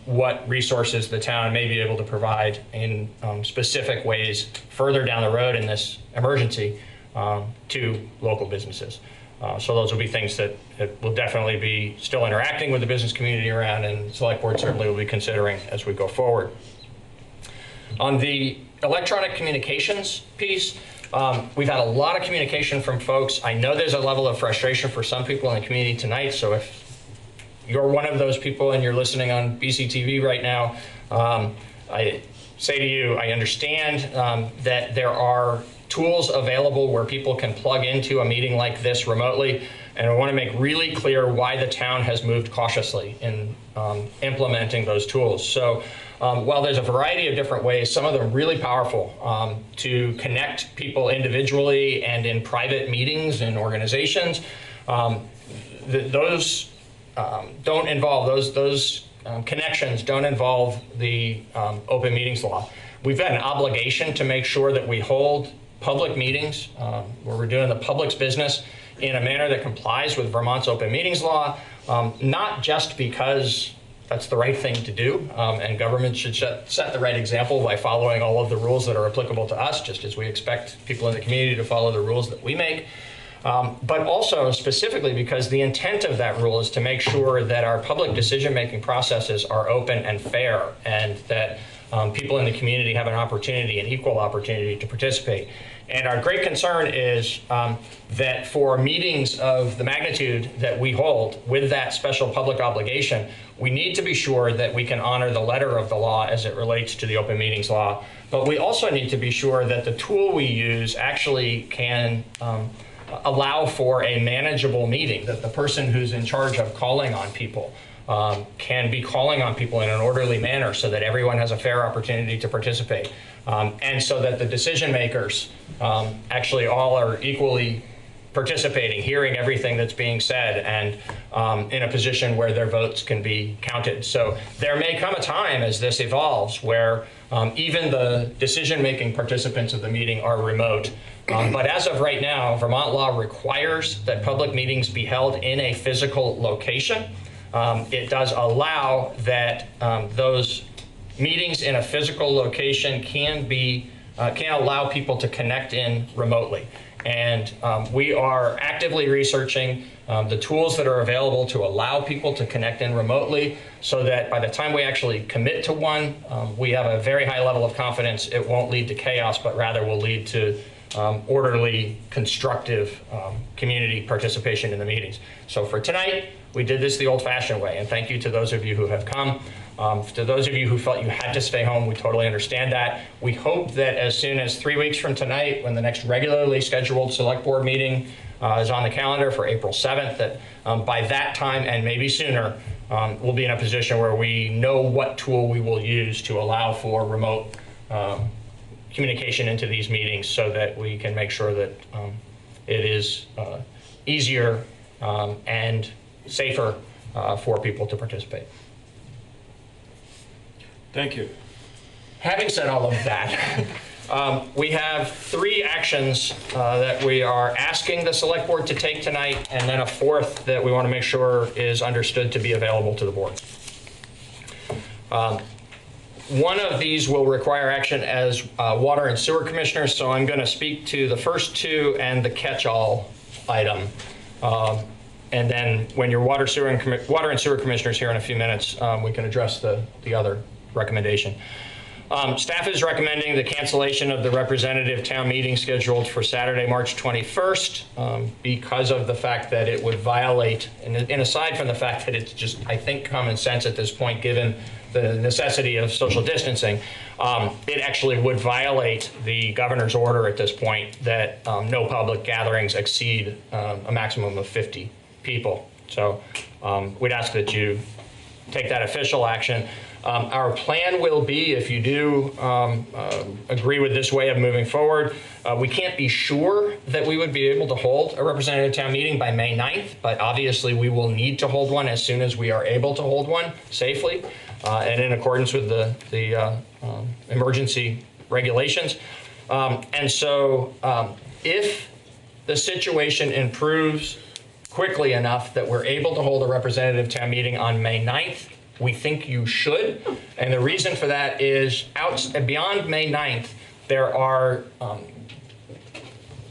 what resources the town may be able to provide in specific ways further down the road in this emergency to local businesses. So those will be things that will definitely be still interacting with the business community around, and the select board certainly will be considering as we go forward. On the electronic communications piece, we've had a lot of communication from folks. I know there's a level of frustration for some people in the community tonight, so if you're one of those people and you're listening on BCTV right now, I say to you, I understand that there are tools available where people can plug into a meeting like this remotely, and I want to make really clear why the town has moved cautiously in implementing those tools. So while there's a variety of different ways, some of them really powerful to connect people individually and in private meetings and organizations, those don't involve, those connections don't involve the open meetings law. We've got an obligation to make sure that we hold public meetings where we're doing the public's business in a manner that complies with Vermont's open meetings law, not just because that's the right thing to do, and government should set the right example by following all of the rules that are applicable to us, just as we expect people in the community to follow the rules that we make, but also specifically because the intent of that rule is to make sure that our public decision-making processes are open and fair, and that people in the community have an opportunity, an equal opportunity to participate. And our great concern is that for meetings of the magnitude that we hold with that special public obligation, we need to be sure that we can honor the letter of the law as it relates to the open meetings law. But we also need to be sure that the tool we use actually can allow for a manageable meeting, that the person who's in charge of calling on people can be calling on people in an orderly manner so that everyone has a fair opportunity to participate. And so that the decision makers actually all are equally participating, hearing everything that's being said, and in a position where their votes can be counted. So there may come a time as this evolves where even the decision-making participants of the meeting are remote. But as of right now, Vermont law requires that public meetings be held in a physical location. It does allow that those meetings in a physical location can allow people to connect in remotely. And we are actively researching the tools that are available to allow people to connect in remotely, so that by the time we actually commit to one, we have a very high level of confidence it won't lead to chaos, but rather will lead to orderly, constructive community participation in the meetings. So for tonight, we did this the old-fashioned way, and thank you to those of you who have come. To those of you who felt you had to stay home, we totally understand that. We hope that as soon as 3 weeks from tonight, when the next regularly scheduled select board meeting is on the calendar for April 7th, that by that time and maybe sooner, we'll be in a position where we know what tool we will use to allow for remote communication into these meetings, so that we can make sure that it is easier and safer for people to participate. Thank you. Having said all of that, We have 3 actions that we are asking the select board to take tonight, and then a 4th that we want to make sure is understood to be available to the board. One of these will require action as water and sewer commissioners, so I'm going to speak to the first 2 and the catch-all item. And then when your water and sewer commissioners here in a few minutes, we can address the other recommendation. Staff is recommending the cancellation of the representative town meeting scheduled for Saturday, March 21st, because of the fact that it would violate, and aside from the fact that it's just, I think, common sense at this point, given the necessity of social distancing, it actually would violate the governor's order at this point that no public gatherings exceed a maximum of 50 people. So we'd ask that you take that official action. Our plan will be, if you do agree with this way of moving forward, we can't be sure that we would be able to hold a representative town meeting by May 9th, but obviously we will need to hold one as soon as we are able to hold one safely and in accordance with the emergency regulations. And so if the situation improves quickly enough that we're able to hold a representative town meeting on May 9th, we think you should. And the reason for that is beyond May 9th, there are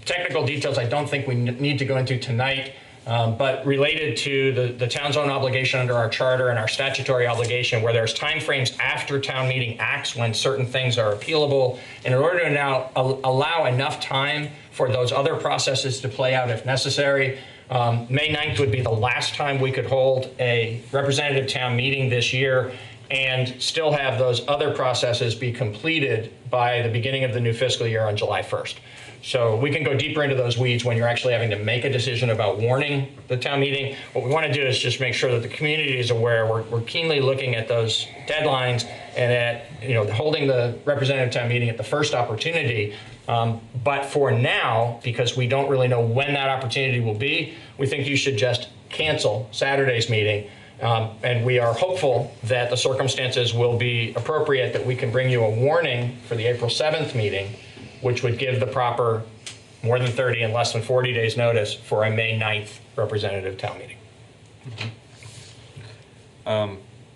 technical details I don't think we need to go into tonight, but related to the town's own obligation under our charter and our statutory obligation, where there's timeframes after town meeting acts when certain things are appealable. And in order to now allow enough time for those other processes to play out if necessary, May 9th would be the last time we could hold a representative town meeting this year and still have those other processes be completed by the beginning of the new fiscal year on July 1st. So we can go deeper into those weeds when you're actually having to make a decision about warning the town meeting. What we want to do is just make sure that the community is aware. We're keenly looking at those deadlines and at holding the representative town meeting at the first opportunity. But for now, because we don't really know when that opportunity will be, we think you should just cancel Saturday's meeting. And we are hopeful that the circumstances will be appropriate, that we can bring you a warning for the April 7th meeting, which would give the proper more than 30 and less than 40 days notice for a May 9th representative town meeting.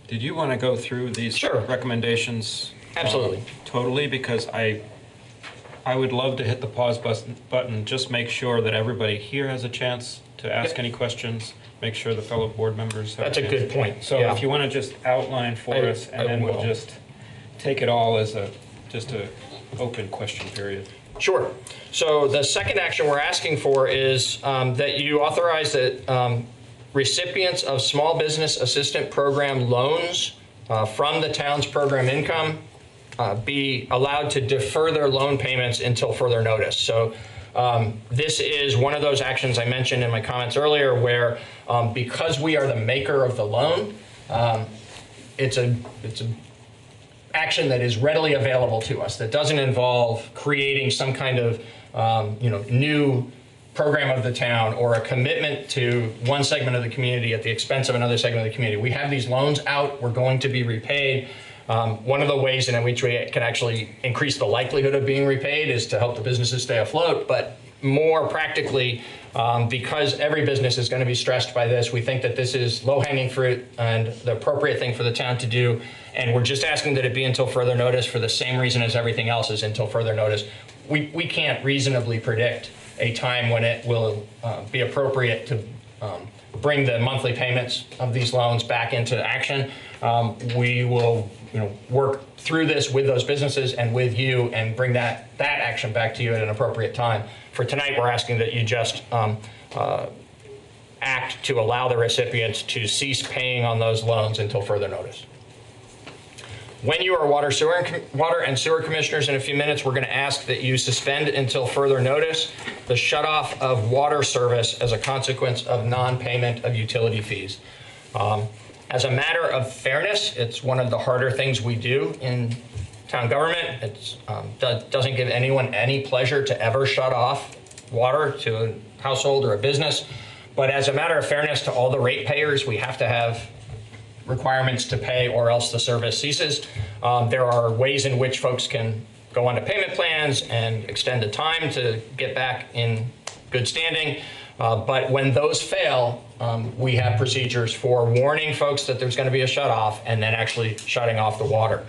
Did you want to go through these recommendations? Absolutely. Totally, because I would love to hit the pause button, just make sure that everybody here has a chance to ask any questions, make sure the fellow board members have That's a good point. So if you want to just outline for us, and then we'll just take it all as just a open question period. Sure. So the second action we're asking for is that you authorize that recipients of small business assistant program loans from the town's program income be allowed to defer their loan payments until further notice. So this is one of those actions I mentioned in my comments earlier where because we are the maker of the loan, it's a action that is readily available to us, that doesn't involve creating some kind of new program of the town or a commitment to one segment of the community at the expense of another segment of the community. We have these loans out, we're going to be repaid. One of the ways in which we can actually increase the likelihood of being repaid is to help the businesses stay afloat, but more practically, because every business is going to be stressed by this, we think that this is low-hanging fruit and the appropriate thing for the town to do. And we're just asking that it be until further notice for the same reason as everything else is until further notice. We can't reasonably predict a time when it will be appropriate to bring the monthly payments of these loans back into action. We will work through this with those businesses and with you and bring that action back to you at an appropriate time. For tonight, we're asking that you just act to allow the recipients to cease paying on those loans until further notice. When you are water and sewer commissioners in a few minutes, we're going to ask that you suspend until further notice the shutoff of water service as a consequence of non-payment of utility fees. As a matter of fairness, it's one of the harder things we do in town government. It doesn't give anyone any pleasure to ever shut off water to a household or a business. But as a matter of fairness to all the ratepayers, we have to have requirements to pay or else the service ceases. There are ways in which folks can go on to payment plans and extend the time to get back in good standing. But when those fail, we have procedures for warning folks that there's going to be a shut-off and then actually shutting off the water.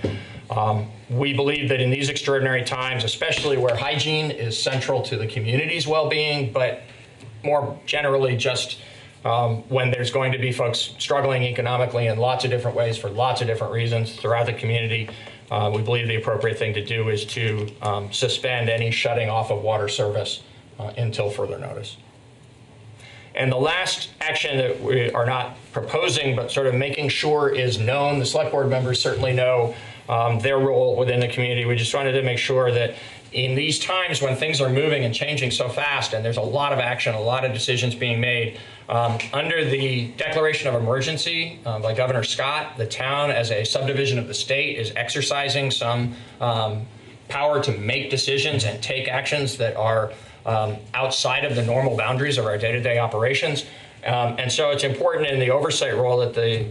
We believe that in these extraordinary times, especially where hygiene is central to the community's well-being, but more generally just when there's going to be folks struggling economically in lots of different ways for lots of different reasons throughout the community, we believe the appropriate thing to do is to suspend any shutting off of water service until further notice. And the last action that we are not proposing, but sort of making sure is known, the select board members certainly know their role within the community. We just wanted to make sure that in these times when things are moving and changing so fast and there's a lot of action, a lot of decisions being made, under the declaration of emergency by Governor Scott, the town as a subdivision of the state is exercising some power to make decisions and take actions that are outside of the normal boundaries of our day-to-day operations. And so it's important in the oversight role that the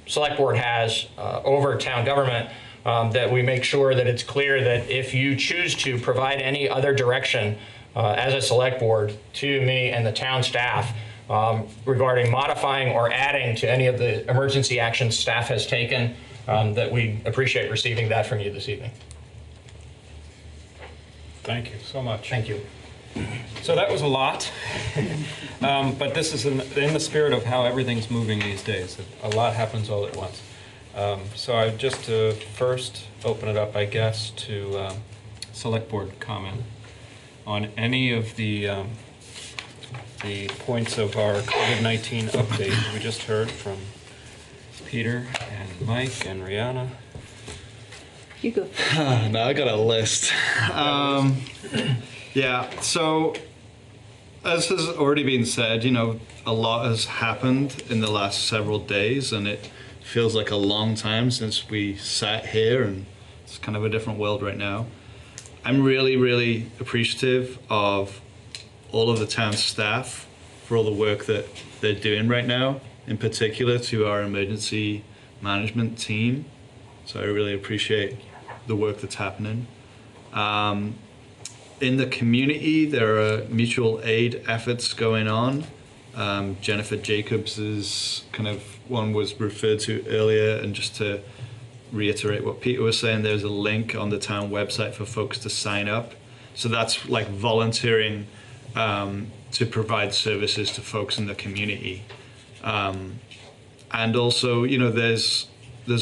select board has over town government that we make sure that it's clear that if you choose to provide any other direction as a select board to me and the town staff regarding modifying or adding to any of the emergency actions staff has taken, that we appreciate receiving that from you this evening. Thank you so much. Thank you. So that was a lot, but this is in the spirit of how everything's moving these days. A lot happens all at once. So I just to first open it up, I guess, to select board comment on any of the points of our COVID-19 update. We just heard from Peter and Mike and Rihanna. You go. No, I got a list. Yeah, so as has already been said, you know, a lot has happened in the last several days, and it feels like a long time since we sat here, and it's kind of a different world right now. I'm really, really appreciative of all of the town staff for all the work that they're doing right now, in particular to our emergency management team. So I really appreciate the work that's happening. In the community, there are mutual aid efforts going on. Jennifer Jacobs' kind of one was referred to earlier, and just to reiterate what Peter was saying, there's a link on the town website for folks to sign up. So that's like volunteering to provide services to folks in the community. And also, you know, there's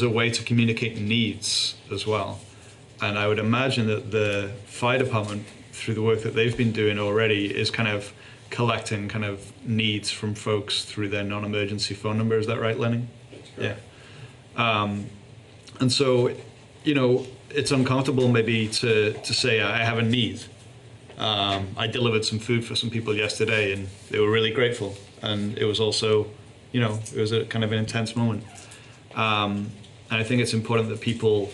a way to communicate needs as well. And I would imagine that the fire department, through the work that they've been doing already, is kind of collecting kind of needs from folks through their non-emergency phone number. Is that right, Lenny? Yeah. And so, you know, it's uncomfortable maybe to say, I have a need. I delivered some food for some people yesterday and they were really grateful. And it was also, you know, it was a kind of an intense moment. And I think it's important that people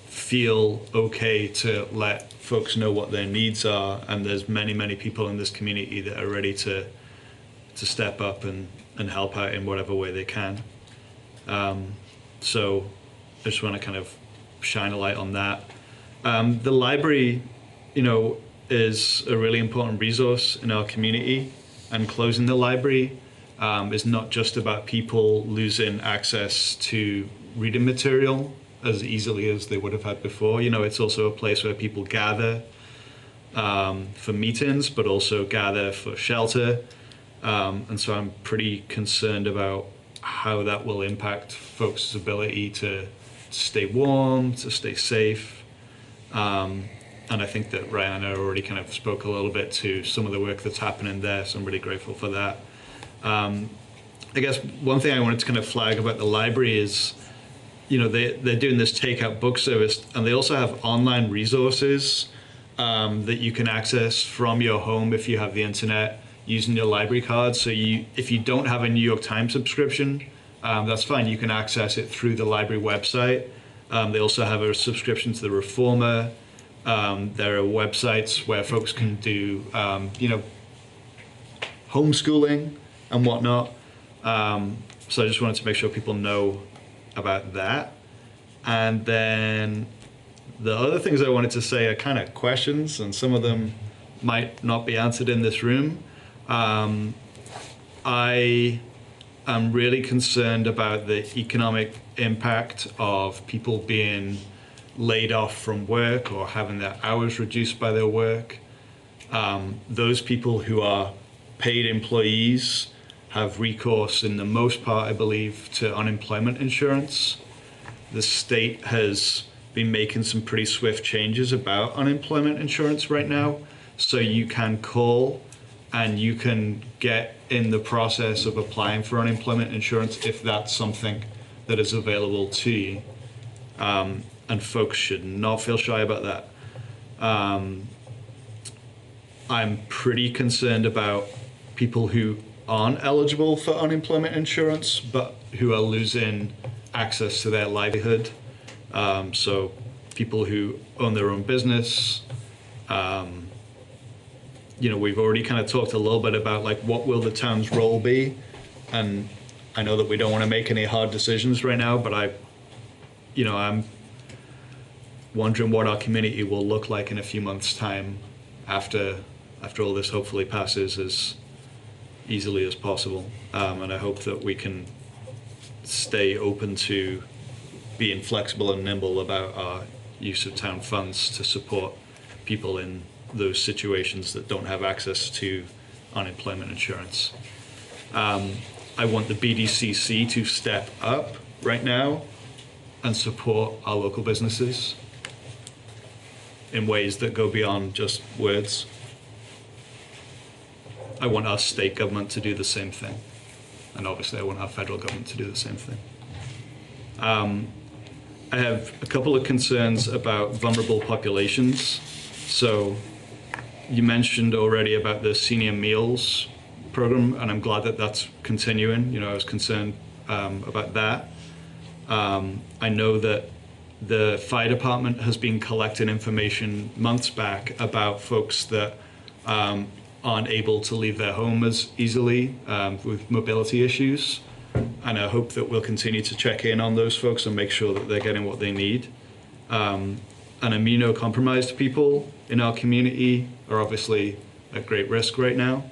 feel okay to let folks know what their needs are, and there's many, many people in this community that are ready to step up and help out in whatever way they can. So I just want to kind of shine a light on that. The library, you know, is a really important resource in our community, and closing the library is not just about people losing access to reading material as easily as they would have had before. You know, it's also a place where people gather for meetings, but also gather for shelter. And so I'm pretty concerned about how that will impact folks' ability to stay warm, to stay safe. And I think that Rihanna already kind of spoke a little bit to some of the work that's happening there, so I'm really grateful for that. I guess one thing I wanted to kind of flag about the library is, you know, they're doing this takeout book service, and they also have online resources that you can access from your home if you have the internet using your library card. So if you don't have a New York Times subscription, that's fine. You can access it through the library website. They also have a subscription to the Reformer. There are websites where folks can do, you know, homeschooling and whatnot. So I just wanted to make sure people know about that. And then The other things I wanted to say are kind of questions, and some of them might not be answered in this room. I am really concerned about the economic impact of people being laid off from work or having their hours reduced by their work. Those people who are paid employees have recourse, in the most part, I believe, to unemployment insurance. The state has been making some pretty swift changes about unemployment insurance right now. So you can call and you can get in the process of applying for unemployment insurance if that's something that is available to you. And folks should not feel shy about that. I'm pretty concerned about people who aren't eligible for unemployment insurance, but who are losing access to their livelihood. So people who own their own business. We've already kind of talked a little bit about like what will the town's role be, and I know that we don't want to make any hard decisions right now, but I'm wondering what our community will look like in a few months' time after all this hopefully passes as easily as possible. And I hope that we can stay open to being flexible and nimble about our use of town funds to support people in those situations that don't have access to unemployment insurance. I want the BDCC to step up right now and support our local businesses in ways that go beyond just words. I want our state government to do the same thing. And obviously I want our federal government to do the same thing. I have a couple of concerns about vulnerable populations. So you mentioned already about the senior meals program, and I'm glad that that's continuing. I was concerned about that. I know that the fire department has been collecting information months back about folks that aren't able to leave their home as easily with mobility issues. And I hope that we'll continue to check in on those folks and make sure that they're getting what they need. And immunocompromised people in our community are obviously at great risk right now.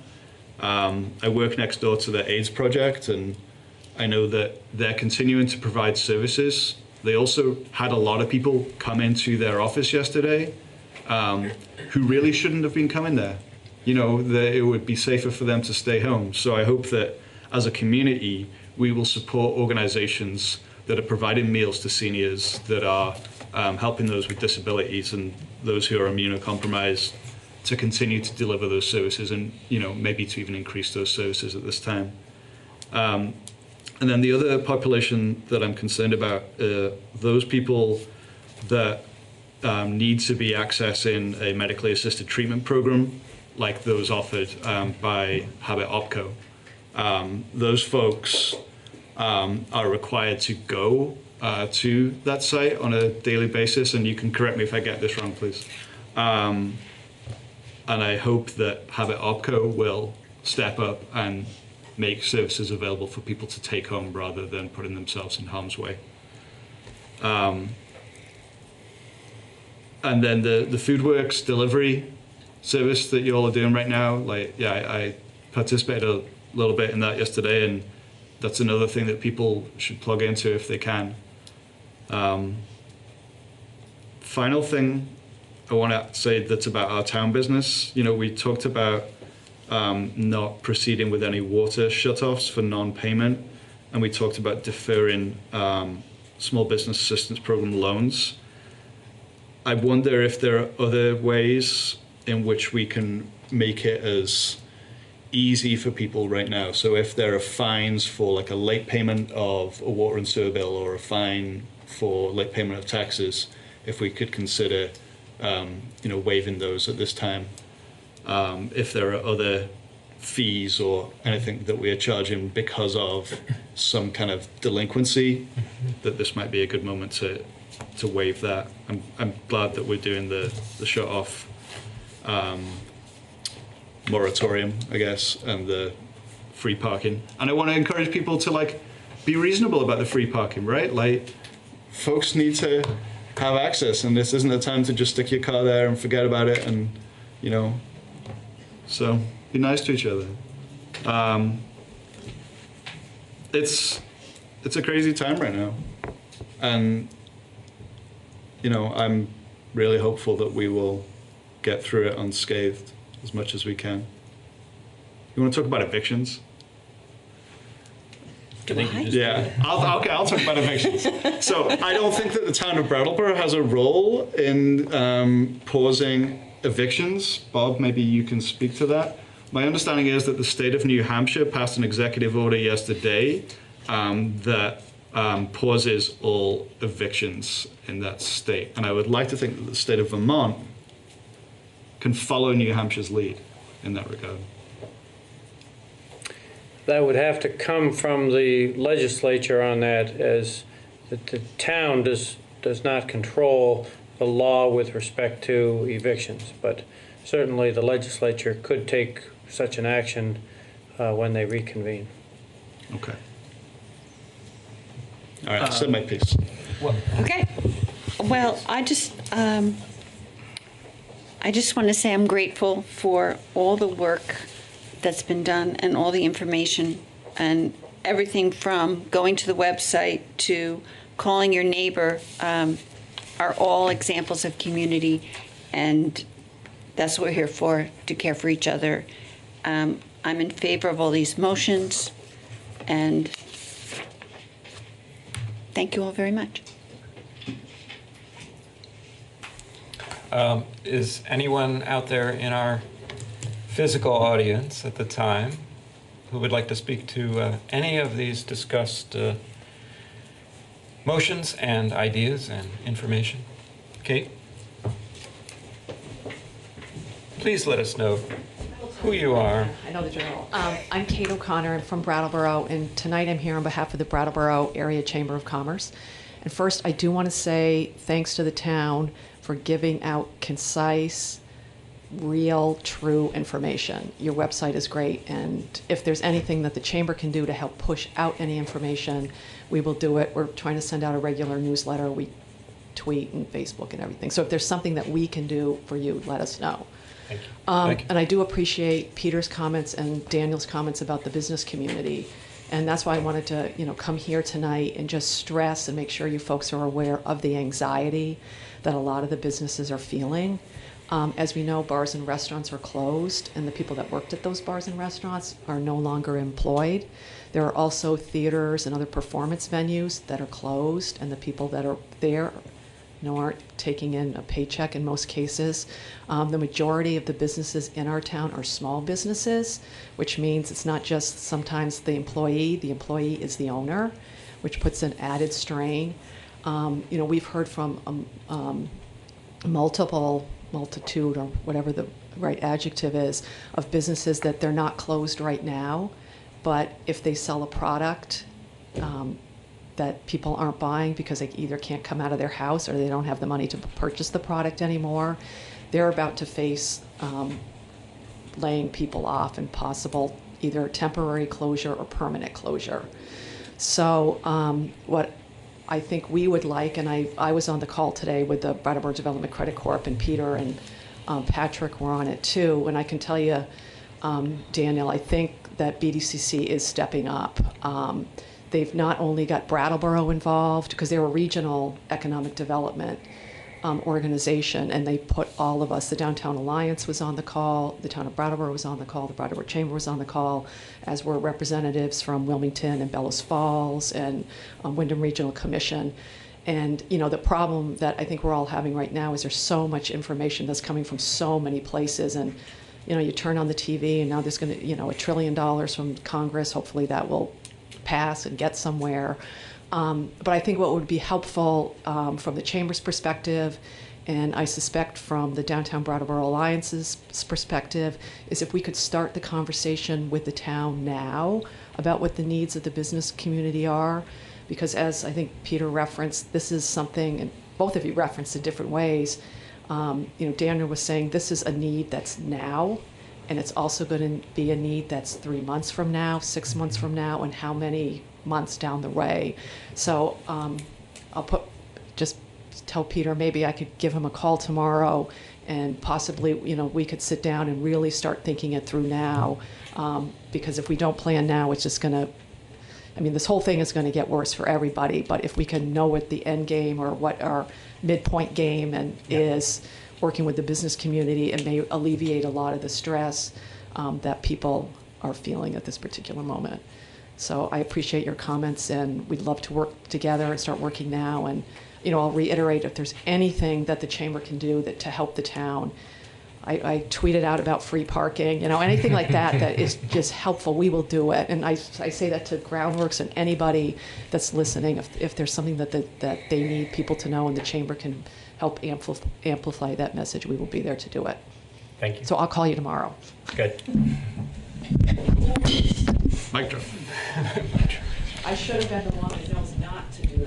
I work next door to the AIDS Project, and I know that they're continuing to provide services. They also had a lot of people come into their office yesterday who really shouldn't have been coming there. That it would be safer for them to stay home. So I hope that as a community, we will support organizations that are providing meals to seniors, that are helping those with disabilities and those who are immunocompromised, to continue to deliver those services, and maybe to even increase those services at this time. And then the other population that I'm concerned about, those people that need to be accessing a medically assisted treatment program like those offered by Habit OPCO. Those folks are required to go to that site on a daily basis, and you can correct me if I get this wrong, please. And I hope that Habit OPCO will step up and make services available for people to take home rather than putting themselves in harm's way. And then the FoodWorks delivery service that you all are doing right now, I participated a little bit in that yesterday, and that's another thing that people should plug into if they can. Final thing I want to say that's about our town business. We talked about not proceeding with any water shutoffs for non-payment, and we talked about deferring small business assistance program loans. I wonder if there are other ways in which we can make it as easy for people right now. So if there are fines for like a late payment of a water and sewer bill, or a fine for late payment of taxes, if we could consider waiving those at this time. If there are other fees or anything that we are charging because of some kind of delinquency, that this might be a good moment to waive that. I'm glad that we're doing the shut off moratorium, I guess, and the free parking. And I want to encourage people to be reasonable about the free parking, right? Folks need to have access, and this isn't the time to just stick your car there and forget about it, and so be nice to each other. It's a crazy time right now, and I'm really hopeful that we will get through it unscathed as much as we can. You want to talk about evictions? Yeah, I'll talk about evictions. So I don't think that the town of Brattleboro has a role in pausing evictions. Bob, maybe you can speak to that. My understanding is that the state of New Hampshire passed an executive order yesterday that pauses all evictions in that state. And I would like to think that the state of Vermont can follow New Hampshire's lead in that regard. That would have to come from the legislature on that, as the town does not control the law with respect to evictions. But certainly the legislature could take such an action when they reconvene. Okay. All right, said my piece. Okay. Well, I just want to say I'm grateful for all the work that's been done and all the information and everything from going to the website to calling your neighbor are all examples of community, and that's what we're here for, to care for each other. I'm in favor of all these motions, and thank you all very much. Is anyone out there in our physical audience at the time who would like to speak to any of these discussed motions and ideas and information? Kate? Please let us know who you are. I know the drill. I'm Kate O'Connor. I'm from Brattleboro, and tonight I'm here on behalf of the Brattleboro Area Chamber of Commerce. And first, I do want to say thanks to the town for giving out concise, real, true information. Your website is great, and if there's anything that the chamber can do to help push out any information, we will do it. We're trying to send out a regular newsletter. We tweet and Facebook and everything. So if there's something that we can do for you, let us know. Thank you. And I do appreciate Peter's comments and Daniel's comments about the business community. And that's why I wanted to, come here tonight and just stress and make sure you folks are aware of the anxiety that a lot of the businesses are feeling. As we know, bars and restaurants are closed, and the people that worked at those bars and restaurants are no longer employed. There are also theaters and other performance venues that are closed, and the people that are there aren't taking in a paycheck in most cases. The majority of the businesses in our town are small businesses, which means it's not just sometimes the employee is the owner, which puts an added strain. We've heard from multitude, or whatever the right adjective is, of businesses that they're not closed right now, but if they sell a product that people aren't buying because they either can't come out of their house or they don't have the money to purchase the product anymore, they're about to face laying people off and possible either temporary closure or permanent closure. So what I think we would like, and I was on the call today with the Brattleboro Development Credit Corp, and Peter and Patrick were on it too, and I can tell you, Daniel, I think that BDCC is stepping up. They've not only got Brattleboro involved, because they're a regional economic development organization, and they put all of us. The Downtown Alliance was on the call, the town of Brattleboro was on the call, the Brattleboro Chamber was on the call, as were representatives from Wilmington and Bellows Falls and Wyndham Regional Commission. And the problem that I think we're all having right now is there's so much information that's coming from so many places, and you turn on the TV and now there's going to $1 trillion from Congress. Hopefully that will pass and get somewhere. But I think what would be helpful from the Chamber's perspective, and I suspect from the Downtown Brattleboro Alliance's perspective, is if we could start the conversation with the town now about what the needs of the business community are. Because as I think Peter referenced, this is something, and both of you referenced in different ways, Daniel was saying this is a need that's now, and it's also going to be a need that's 3 months from now, 6 months from now, and how many months down the way. So I'll just tell Peter maybe I could give him a call tomorrow and possibly, we could sit down and really start thinking it through now. Because if we don't plan now, it's just going to, this whole thing is going to get worse for everybody. But if we can know what the end game or what our midpoint game is, working with the business community, it may alleviate a lot of the stress that people are feeling at this particular moment. So I appreciate your comments, and we'd love to work together and start working now. And I'll reiterate, if there's anything that the chamber can do to help the town, I tweeted out about free parking, anything like that is just helpful, we will do it. And I say that to Groundworks and anybody that's listening. If there's something that they need people to know and the chamber can help amplify that message, we will be there to do it. Thank you. So I'll call you tomorrow. Good. Mic drop. I should have been the one that knows not to do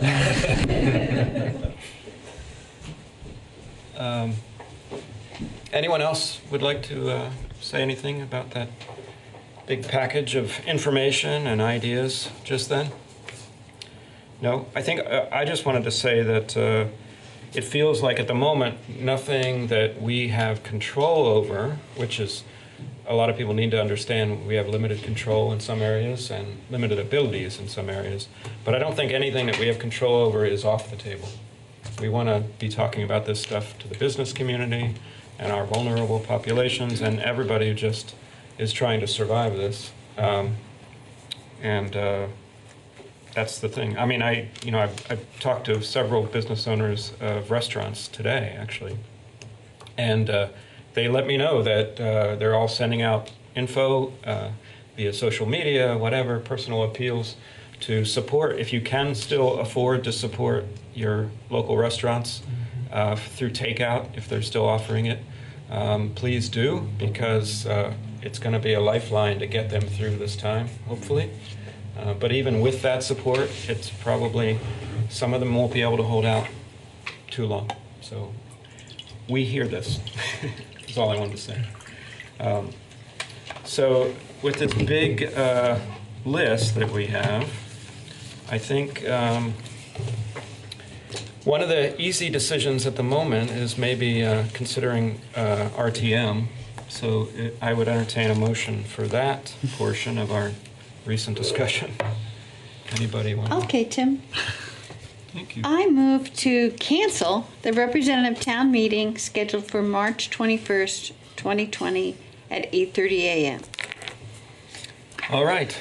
that. Anyone else would like to say anything about that big package of information and ideas just then? No? I think I just wanted to say that it feels like at the moment nothing that we have control over, which is a lot of people need to understand we have limited control in some areas and limited abilities in some areas. But I don't think anything that we have control over is off the table. We want to be talking about this stuff to the business community and our vulnerable populations and everybody who just is trying to survive this. That's the thing. I've talked to several business owners of restaurants today, actually, and they let me know that they're all sending out info via social media, whatever, personal appeals to support. If you can still afford to support your local restaurants through takeout, if they're still offering it, please do, because it's going to be a lifeline to get them through this time, hopefully. But even with that support, it's probably, some of them won't be able to hold out too long. So we hear this. That's all I wanted to say. So with this big list that we have, I think one of the easy decisions at the moment is maybe considering RTM. So I would entertain a motion for that portion of our recent discussion. Anybody want to? Okay, Tim. Thank you. I move to cancel the representative town meeting scheduled for March 21st, 2020 at 8:30 a.m. All right.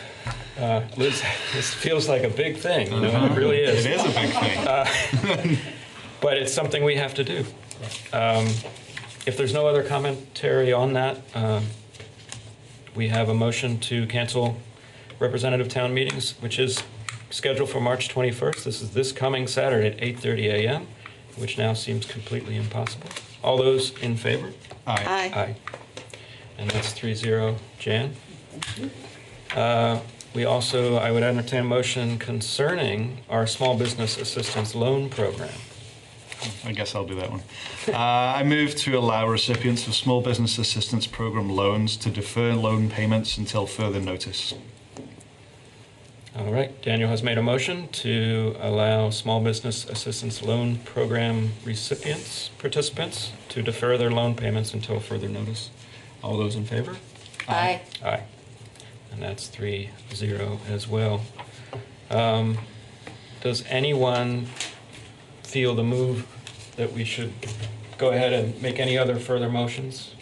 Liz, this feels like a big thing. It really is. It is a big thing. But it's something we have to do. If there's no other commentary on that, we have a motion to cancel representative town meetings, which is scheduled for March 21st. This is this coming Saturday at 8:30 a.m., which now seems completely impossible. All those in favor? Aye. Aye. And that's 3-0. Jan? We also, I would entertain a motion concerning our small business assistance loan program. I guess I'll do that one. I move to allow recipients of Small Business Assistance Program loans to defer loan payments until further notice. All right, Daniel has made a motion to allow Small Business Assistance Loan Program participants to defer their loan payments until further notice. All those in favor? Aye. Aye. And that's 3-0 as well. Does anyone feel the move that we should go ahead and make any other further motions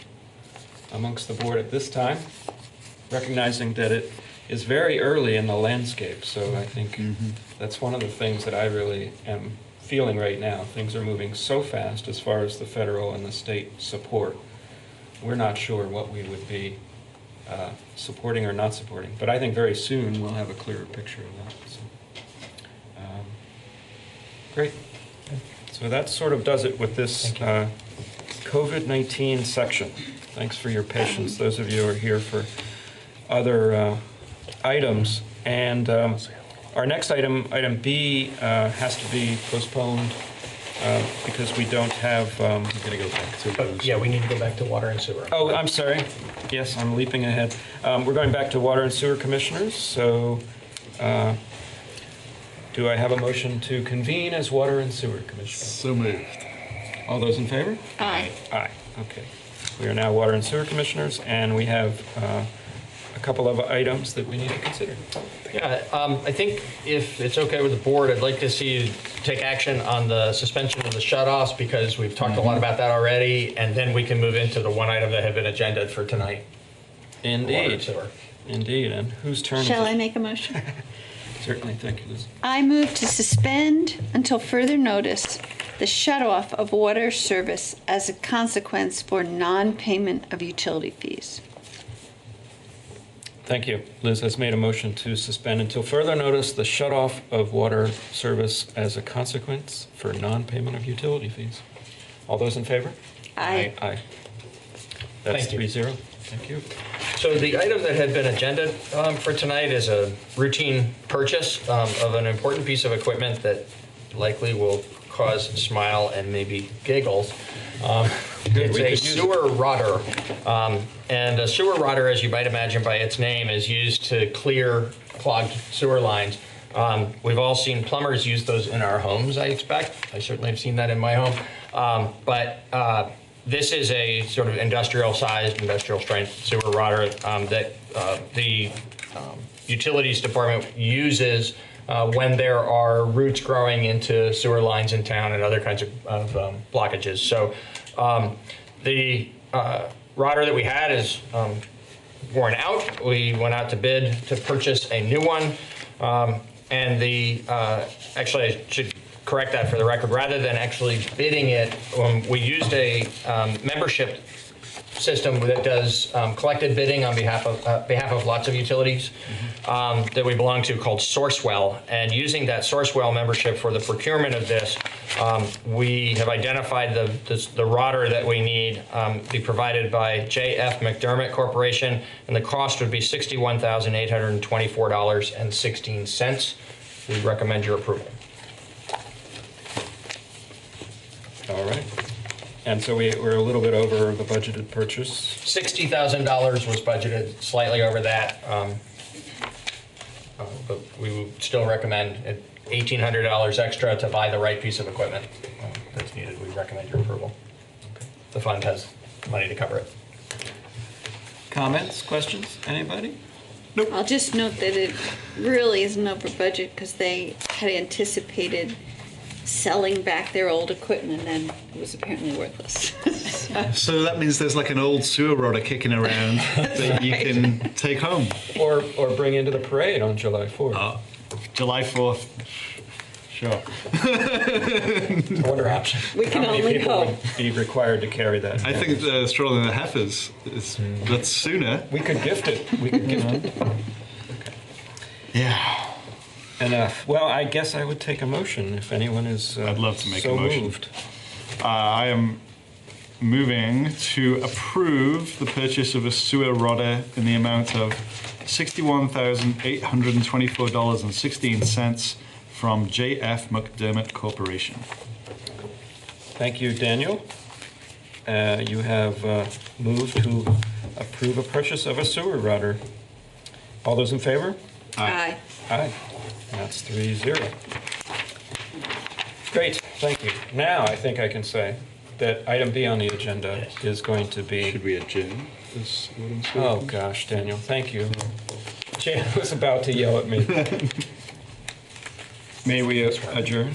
amongst the board at this time, recognizing that it is very early in the landscape? So I think that's one of the things that I really am feeling right now. Things are moving so fast as far as the federal and the state support. We're not sure what we would be supporting or not supporting, but I think very soon we'll have a clearer picture of that. So, great. So that sort of does it with this COVID-19 section. Thanks for your patience, those of you who are here for other items. And our next item, item B, has to be postponed because we don't have... I'm going to go back to... Yeah, we need to go back to water and sewer. Oh, I'm sorry. Yes, I'm leaping ahead. We're going back to water and sewer commissioners. So Do I have a motion to convene as Water and Sewer Commissioners? So moved. All those in favor? Aye. Aye, okay. We are now Water and Sewer Commissioners, and we have a couple of items that we need to consider. Yeah, I think if it's okay with the board, I'd like to see you take action on the suspension of the shutoffs because we've talked a lot about that already, and then we can move into the one item that had been agended for tonight. Water and Indeed. sewer. Indeed, and whose turn Shall is I it? make a motion? Certainly, thank you, Liz. I move to suspend until further notice the shut-off of water service as a consequence for non-payment of utility fees. Thank you. Liz has made a motion to suspend until further notice the shut-off of water service as a consequence for non-payment of utility fees. All those in favor? Aye. Aye. That's Thank you. 3-0. Thank you. So the item that had been agended for tonight is a routine purchase of an important piece of equipment that likely will cause a smile and maybe giggles. It's a sewer rotter. And a sewer rotter, as you might imagine by its name, is used to clear clogged sewer lines. We've all seen plumbers use those in our homes, I expect. I certainly have seen that in my home. But this is a sort of industrial-sized, industrial-strength sewer rotter that the utilities department uses when there are roots growing into sewer lines in town and other kinds of blockages. So the rotter that we had is worn out. We went out to bid to purchase a new one. And actually, I should correct that for the record. Rather than actually bidding it, we used a membership system that does collective bidding on behalf of lots of utilities that we belong to called Sourcewell. And using that Sourcewell membership for the procurement of this, we have identified the rotter that we need be provided by J.F. McDermott Corporation, and the cost would be $61,824.16. We recommend your approval. All right. And so we're a little bit over the budgeted purchase. $60,000 was budgeted, slightly over that. But we would still recommend $1,800 extra to buy the right piece of equipment that's needed. We recommend your approval. The fund has money to cover it. Comments, questions, anybody? Nope. I'll just note that it really isn't over budget because they had anticipated selling back their old equipment and it was apparently worthless. So that means there's like an old sewer rotter kicking around that you can take home. Or bring into the parade on July 4th. July 4th. Sure. Wonder option. We can How many only people hope. would be required to carry that? I think Strolling the Heifers, that's sooner. We could gift it. We could gift it. Okay. Yeah. Enough. Well, I guess I would take a motion if anyone is I'd love to make so a motion. moved. I am moving to approve the purchase of a sewer rotter in the amount of $61,824.16 from J.F. McDermott Corporation. Thank you, Daniel. You have moved to approve a purchase of a sewer rotter. All those in favor? Aye. Aye. That's 3-0. Great, thank you. Now I think I can say that item B on the agenda is going to be... Should we adjourn this? Oh gosh, Daniel, thank you. Jan was about to yell at me. May we adjourn?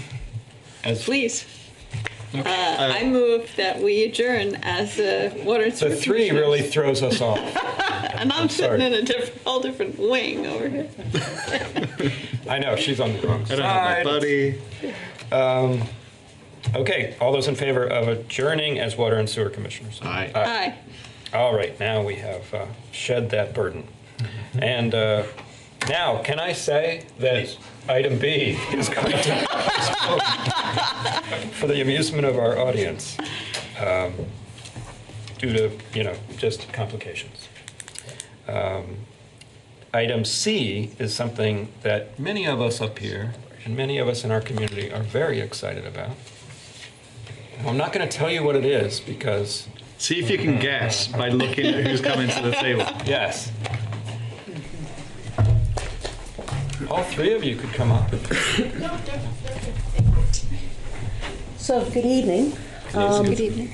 Please. I move that we adjourn as a water and sewer The 3 commissioners. really throws us off. And I'm sitting sorry. in a whole different wing over here. I know, she's on the wrong I side. don't have my buddy. Okay, all those in favor of adjourning as Water and Sewer Commissioners? Aye. Aye. All right, now we have shed that burden. And now, can I say that item B is going to be postponed for the amusement of our audience due to, just complications. Item C is something that many of us up here and many of us in our community are very excited about. I'm not going to tell you what it is because... See if you can guess by looking at who's coming to the table. Yes. All three of you could come up. So, good evening. Good evening.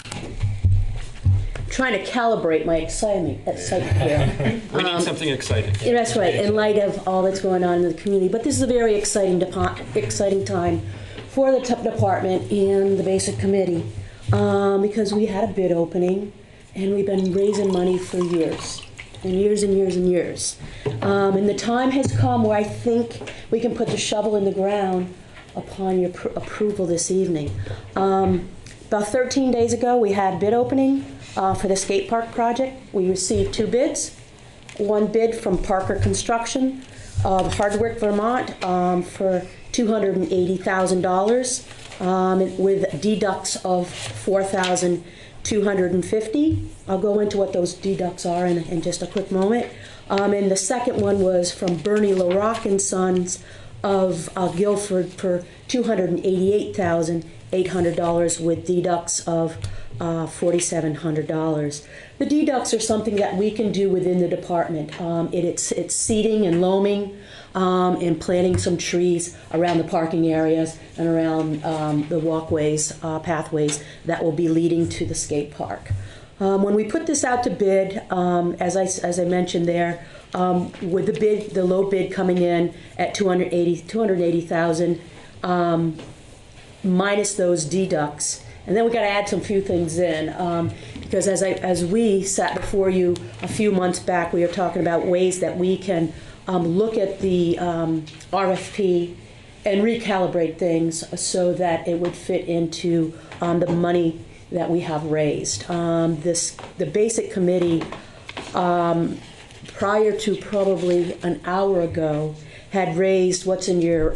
Trying to calibrate my excitement here. We need something exciting. Yeah, that's right, in light of all that's going on in the community. But this is a very exciting time for the department and the basic committee because we had a bid opening and we've been raising money for years and years and years and years. And the time has come where I think we can put the shovel in the ground upon your approval this evening. About 13 days ago, we had bid opening for the skate park project. We received 2 bids. One bid from Parker Construction of Hardwick, Vermont for $280,000 with deducts of $4,250. I'll go into what those deducts are in just a quick moment. And the second one was from Bernie LaRock and Sons of Guilford for $288,800 with deducts of $4,700. The deducts are something that we can do within the department. It's seeding and loaming and planting some trees around the parking areas and around the walkways, pathways that will be leading to the skate park. When we put this out to bid, as I mentioned there, with the low bid coming in at $280,000 minus those deducts. And then we got to add some few things in because as we sat before you a few months back, we were talking about ways that we can look at the RFP and recalibrate things so that it would fit into the money that we have raised. The basic committee, prior to probably an hour ago, had raised what's in your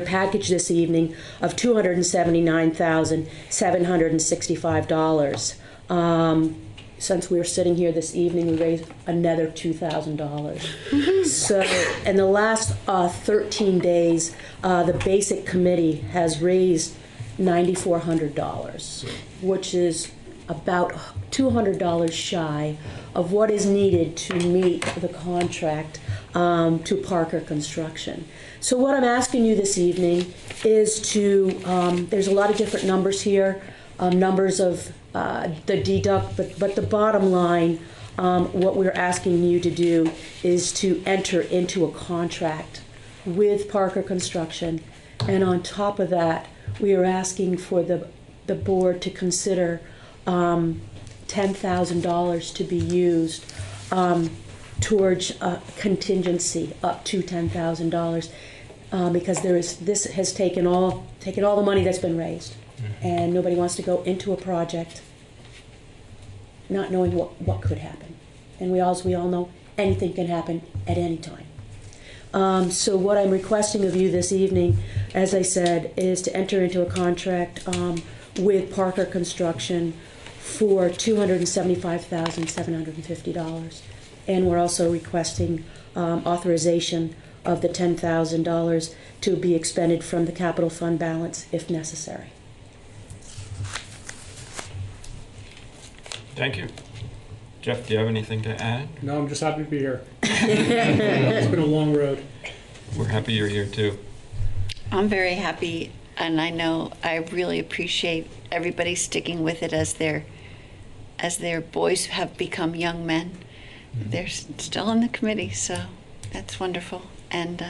package this evening of $279,765. Since we were sitting here this evening, we raised another $2,000. So in the last 13 days, the basic committee has raised $9,400, which is about $200 shy of what is needed to meet the contract to Parker Construction. So what I'm asking you this evening is to, there's a lot of different numbers here, numbers of the deduct, but the bottom line, what we're asking you to do is to enter into a contract with Parker Construction. And on top of that, we are asking for the board to consider $10,000 to be used towards contingency up to $10,000 because this has taken all the money that's been raised, and nobody wants to go into a project not knowing what could happen. And we all know anything can happen at any time. So what I'm requesting of you this evening, as I said, is to enter into a contract with Parker Construction for $275,750. And we're also requesting authorization of the $10,000 to be expended from the capital fund balance if necessary. Thank you. Jeff, do you have anything to add? No, I'm just happy to be here. It's been a long road. We're happy you're here too. I'm very happy, and I know I really appreciate everybody sticking with it as their boys have become young men. They're still in the committee, so that's wonderful. And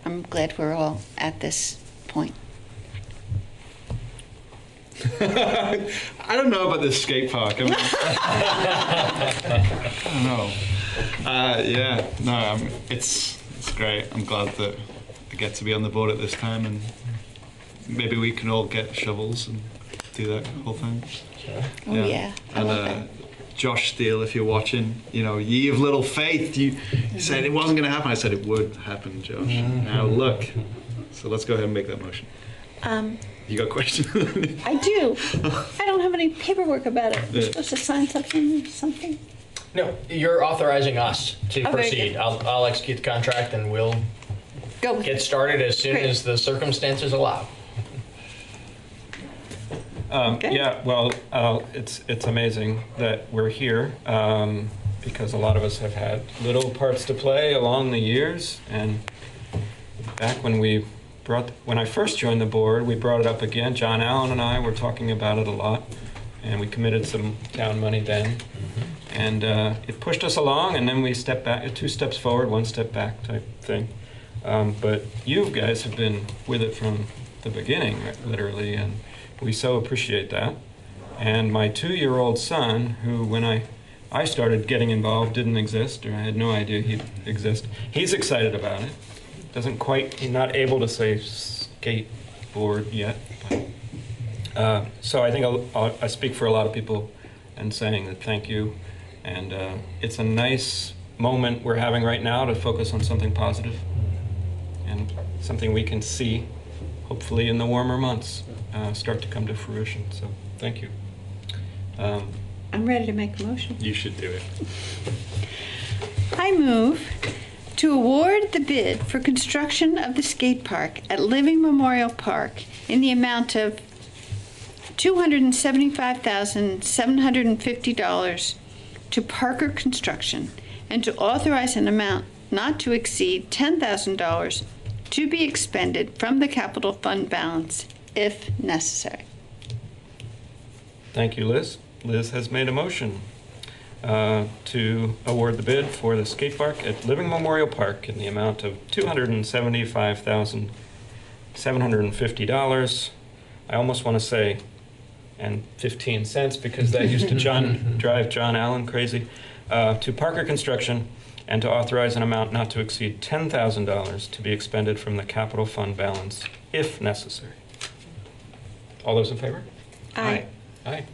I'm glad we're all at this point. I don't know about this skate park. I don't know. It's great. I'm glad that I get to be on the board at this time, and maybe we can all get shovels and do that whole thing. Sure. Oh yeah. And Josh Steele, if you're watching, ye of little faith, you said it wasn't going to happen. I said it would happen, Josh. Now look. So let's go ahead and make that motion. You got a question? I do. I don't have any paperwork about it. We're supposed to sign something? No, you're authorizing us to proceed. I'll execute the contract and we'll get started as soon as the circumstances allow. Yeah, well, it's amazing that we're here because a lot of us have had little parts to play along the years. And back when I first joined the board, we brought it up again. John Allen and I were talking about it a lot, and we committed some town money then. And it pushed us along, and then we stepped back, 2 steps forward, 1 step back type thing. But you guys have been with it from the beginning, literally, and we so appreciate that. And my 2-year-old son, who when I started getting involved didn't exist, or I had no idea he'd exist, he's excited about it. He's not able to say skateboard yet. But, so I think I speak for a lot of people in saying that thank you. And it's a nice moment we're having right now to focus on something positive and something we can see, hopefully in the warmer months, start to come to fruition. So thank you. I'm ready to make a motion. You should do it. I move to award the bid for construction of the skate park at Living Memorial Park in the amount of $275,750 to Parker Construction, and to authorize an amount not to exceed $10,000 to be expended from the capital fund balance if necessary. Thank you, Liz. Liz has made a motion to award the bid for the skate park at Living Memorial Park in the amount of $275,750. I almost want to say, and 15 cents, because that used to drive John Allen crazy, to Parker Construction, and to authorize an amount not to exceed $10,000 to be expended from the capital fund balance, if necessary. All those in favor? Aye. Aye.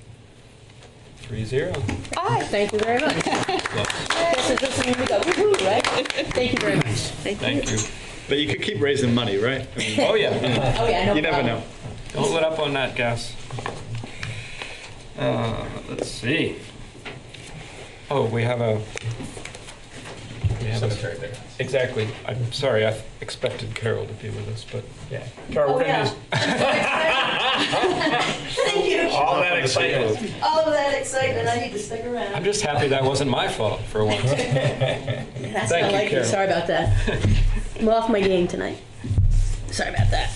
3-0. Aye. Thank you very much. Guess it doesn't mean we go woohoo, right? Thank you very much. Thank you. But you could keep raising money, right? I mean, oh, yeah. Oh, yeah, no You never problem. know. Don't let up on that, gas. Let's see. Oh, we have a cemetery there. Exactly. I'm sorry. I expected Carol to be with us, but yeah. Carol, we're gonna use Thank you. all that excitement. All of that excitement, I need to stick around. I'm just happy that wasn't my fault for once. That's Thank not you, like Carol. me. Sorry about that. I'm off my game tonight. Sorry about that.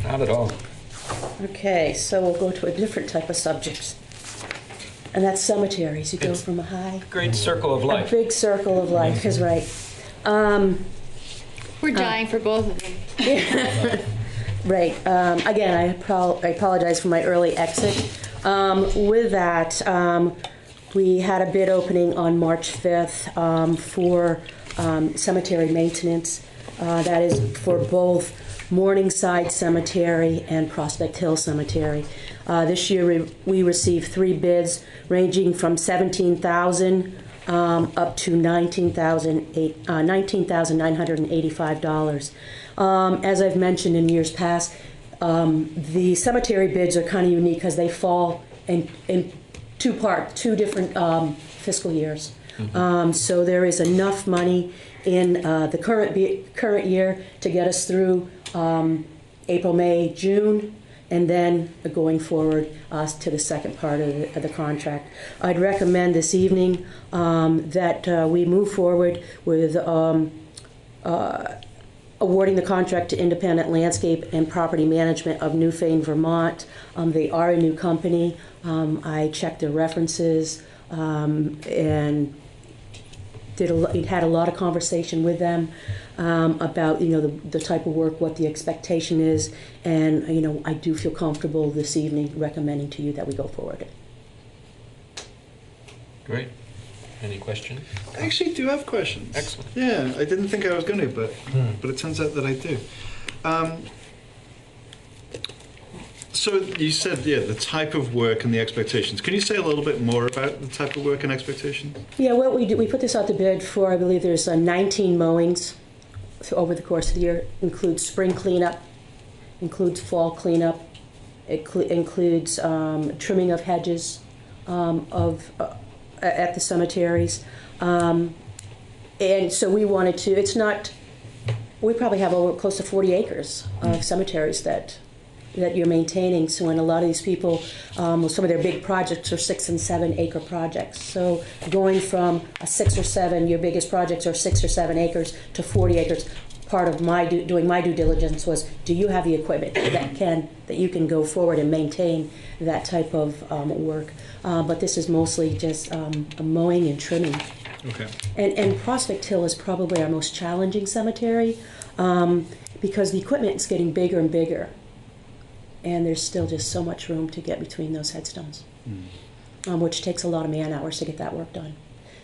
Not at all. Okay, so we'll go to a different type of subject. And that's cemeteries. You go from a high... Great circle of life. A big circle of life is right. We're dying for both of them. Right. Again, I apologize for my early exit. With that, we had a bid opening on March 5th for cemetery maintenance. That is for both Morningside Cemetery and Prospect Hill Cemetery. This year we received 3 bids ranging from $17,000 up to $19,985. As I've mentioned in years past, the cemetery bids are kind of unique because they fall in 2 different fiscal years. So there is enough money in the current year to get us through April, May, June, and then going forward to the second part of the contract. I'd recommend this evening that we move forward with awarding the contract to Independent Landscape and Property Management of Newfane, Vermont. They are a new company. I checked their references and had a lot of conversation with them about the type of work, what the expectation is, and I do feel comfortable this evening recommending to you that we go forward. Great. Any questions? I actually do have questions. Excellent. Yeah, I didn't think I was going to, but it turns out that I do. So you said, the type of work and the expectations. Can you say a little bit more about the type of work and expectations? Yeah, what we do, we put this out to bid for, I believe there's 19 mowings over the course of the year. Includes spring cleanup, includes fall cleanup, it includes trimming of hedges at the cemeteries. And so we wanted to, we probably have over close to 40 acres of cemeteries that that you're maintaining. So when a lot of these people, some of their big projects are 6 and 7 acre projects. So going from a 6 or 7, your biggest projects are 6 or 7 acres to 40 acres. Part of my doing my due diligence was, do you have the equipment that you can go forward and maintain that type of work? But this is mostly just mowing and trimming. Okay. And Prospect Hill is probably our most challenging cemetery because the equipment is getting bigger and bigger, and there's still just so much room to get between those headstones, which takes a lot of man hours to get that work done.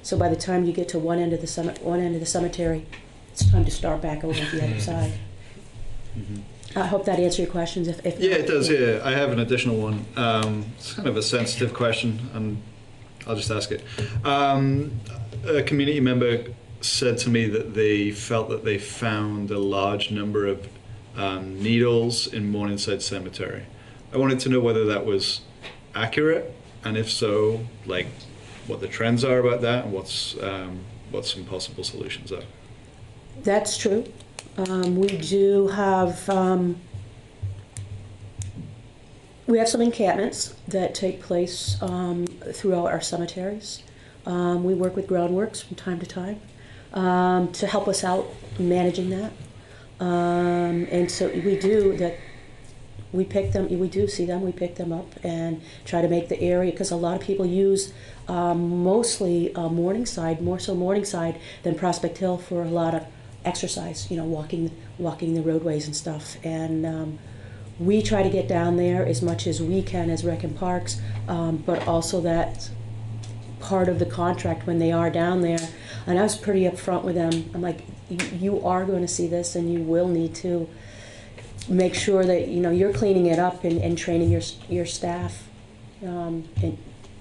So by the time you get to one end of the cemetery, it's time to start back over at the other side. I hope that answers your questions. If yeah, it does. Yeah, I have an additional one. It's kind of a sensitive question, and I'll just ask it. A community member said to me that they felt that they found a large number of needles in Morningside Cemetery. I wanted to know whether that was accurate, and if so, like what the trends are about that, and what some possible solutions are. That's true. We do have some encampments that take place throughout our cemeteries. We work with Groundworks from time to time to help us out managing that. And so we do that. We pick them. We do see them. We pick them up and try to make the area, because a lot of people use mostly Morningside, more so Morningside than Prospect Hill for a lot of exercise, walking the roadways and stuff. And we try to get down there as much as we can as Rec and Parks, but also that part of the contract when they are down there. And I was pretty upfront with them. I'm like, you are going to see this, and you will need to make sure that you're cleaning it up and training your staff and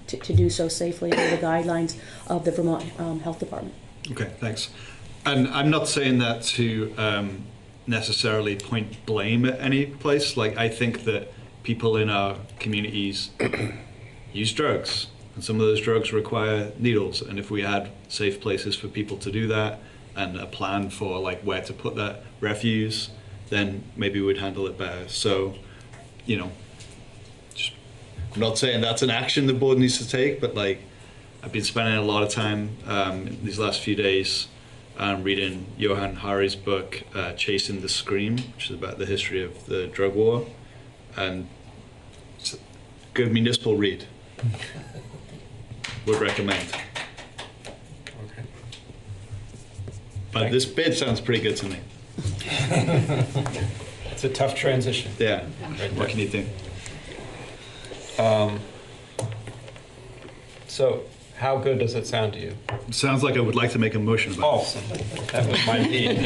to do so safely under the guidelines of the Vermont Health Department. Okay, thanks. And I'm not saying that to necessarily point blame at any place. Like, I think that people in our communities use drugs, and some of those drugs require needles. And if we had safe places for people to do that, and a plan for like where to put that refuse, then maybe we'd handle it better. So, I'm not saying that's an action the board needs to take, but like, I've been spending a lot of time these last few days reading Johann Hari's book, Chasing the Scream, which is about the history of the drug war, and it's a good municipal read. Would recommend. Okay. But this bid sounds pretty good to me. It's a tough transition. Yeah. What can you think? So, how good does it sound to you? It sounds like I would like to make a motion about it. That was my need.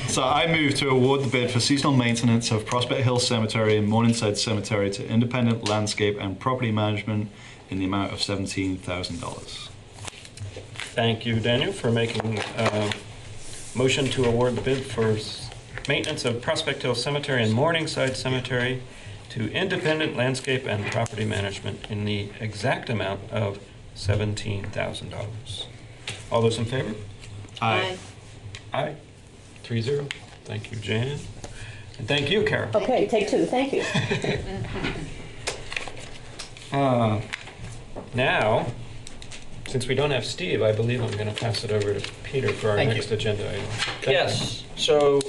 So I move to award the bid for seasonal maintenance of Prospect Hill Cemetery and Morningside Cemetery to Independent Landscape and Property Management in the amount of $17,000. Thank you, Daniel, for making a motion to award the bid for maintenance of Prospect Hill Cemetery and Morningside Cemetery to Independent Landscape and Property Management in the exact amount of $17,000. All those in favor? Aye. Aye. 3-0. Thank you, Jan. And thank you, Carol. Okay, take two. Thank you. Now, since we don't have Steve, I believe I'm going to pass it over to Peter for our next agenda item. Yes. So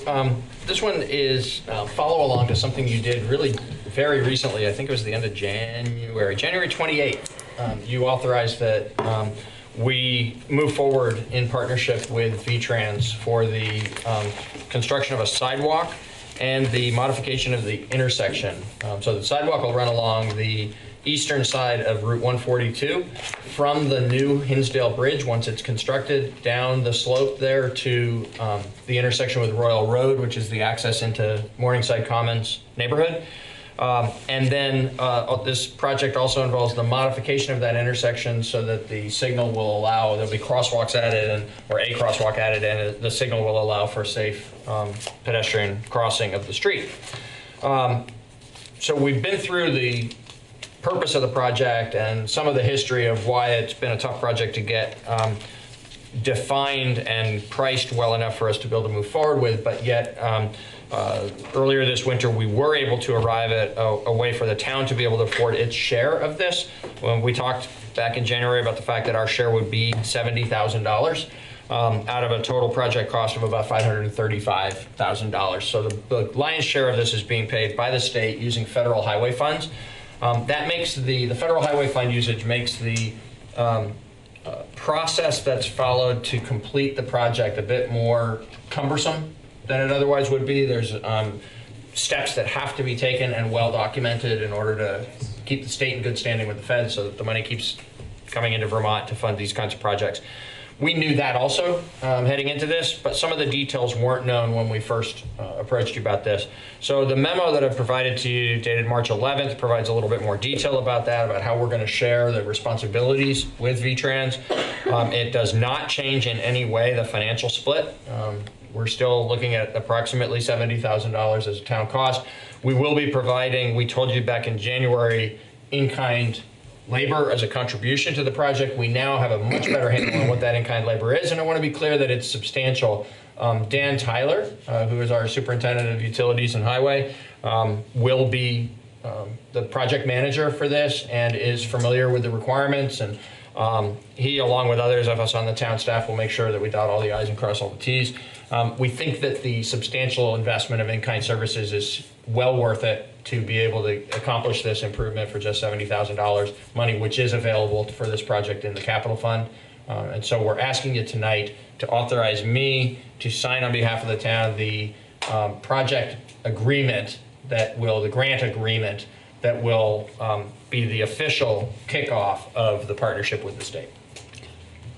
this one is follow along to something you did really very recently. I think it was the end of January 28th. You authorized that we move forward in partnership with VTrans for the construction of a sidewalk and the modification of the intersection. So the sidewalk will run along the eastern side of Route 142 from the new Hinsdale Bridge, once it's constructed, down the slope there to the intersection with Royal Road, which is the access into Morningside Commons neighborhood. And then this project also involves the modification of that intersection so that the signal will allow, there'll be crosswalks added, or a crosswalk added, and the signal will allow for safe pedestrian crossing of the street. So we've been through the purpose of the project and some of the history of why it's been a tough project to get. defined and priced well enough for us to be able to move forward with, but yet earlier this winter we were able to arrive at a way for the town to be able to afford its share of this. When we talked back in January about the fact that our share would be $70,000 out of a total project cost of about $535,000. So the lion's share of this is being paid by the state using federal highway funds. That makes the federal highway fund usage makes the process that's followed to complete the project a bit more cumbersome than it otherwise would be. There's steps that have to be taken and well documented in order to keep the state in good standing with the feds so that the money keeps coming into Vermont to fund these kinds of projects. We knew that also heading into this, but some of the details weren't known when we first approached you about this. So the memo that I've provided to you dated March 11th provides a little bit more detail about that, about how we're going to share the responsibilities with VTrans. It does not change in any way the financial split. We're still looking at approximately $70,000 as a town cost. We will be providing, we told you back in January, in-kind labor as a contribution to the project. We now have a much better handle on what that in-kind labor is, and I want to be clear that it's substantial. Dan Tyler, who is our superintendent of utilities and highway, will be the project manager for this and is familiar with the requirements, and he, along with others of us on the town staff, will make sure that we dot all the I's and cross all the T's. We think that the substantial investment of in-kind services is well worth it to be able to accomplish this improvement for just $70,000, money which is available for this project in the capital fund. And so we're asking you tonight to authorize me to sign on behalf of the town the project agreement that will, the grant agreement that will be the official kickoff of the partnership with the state.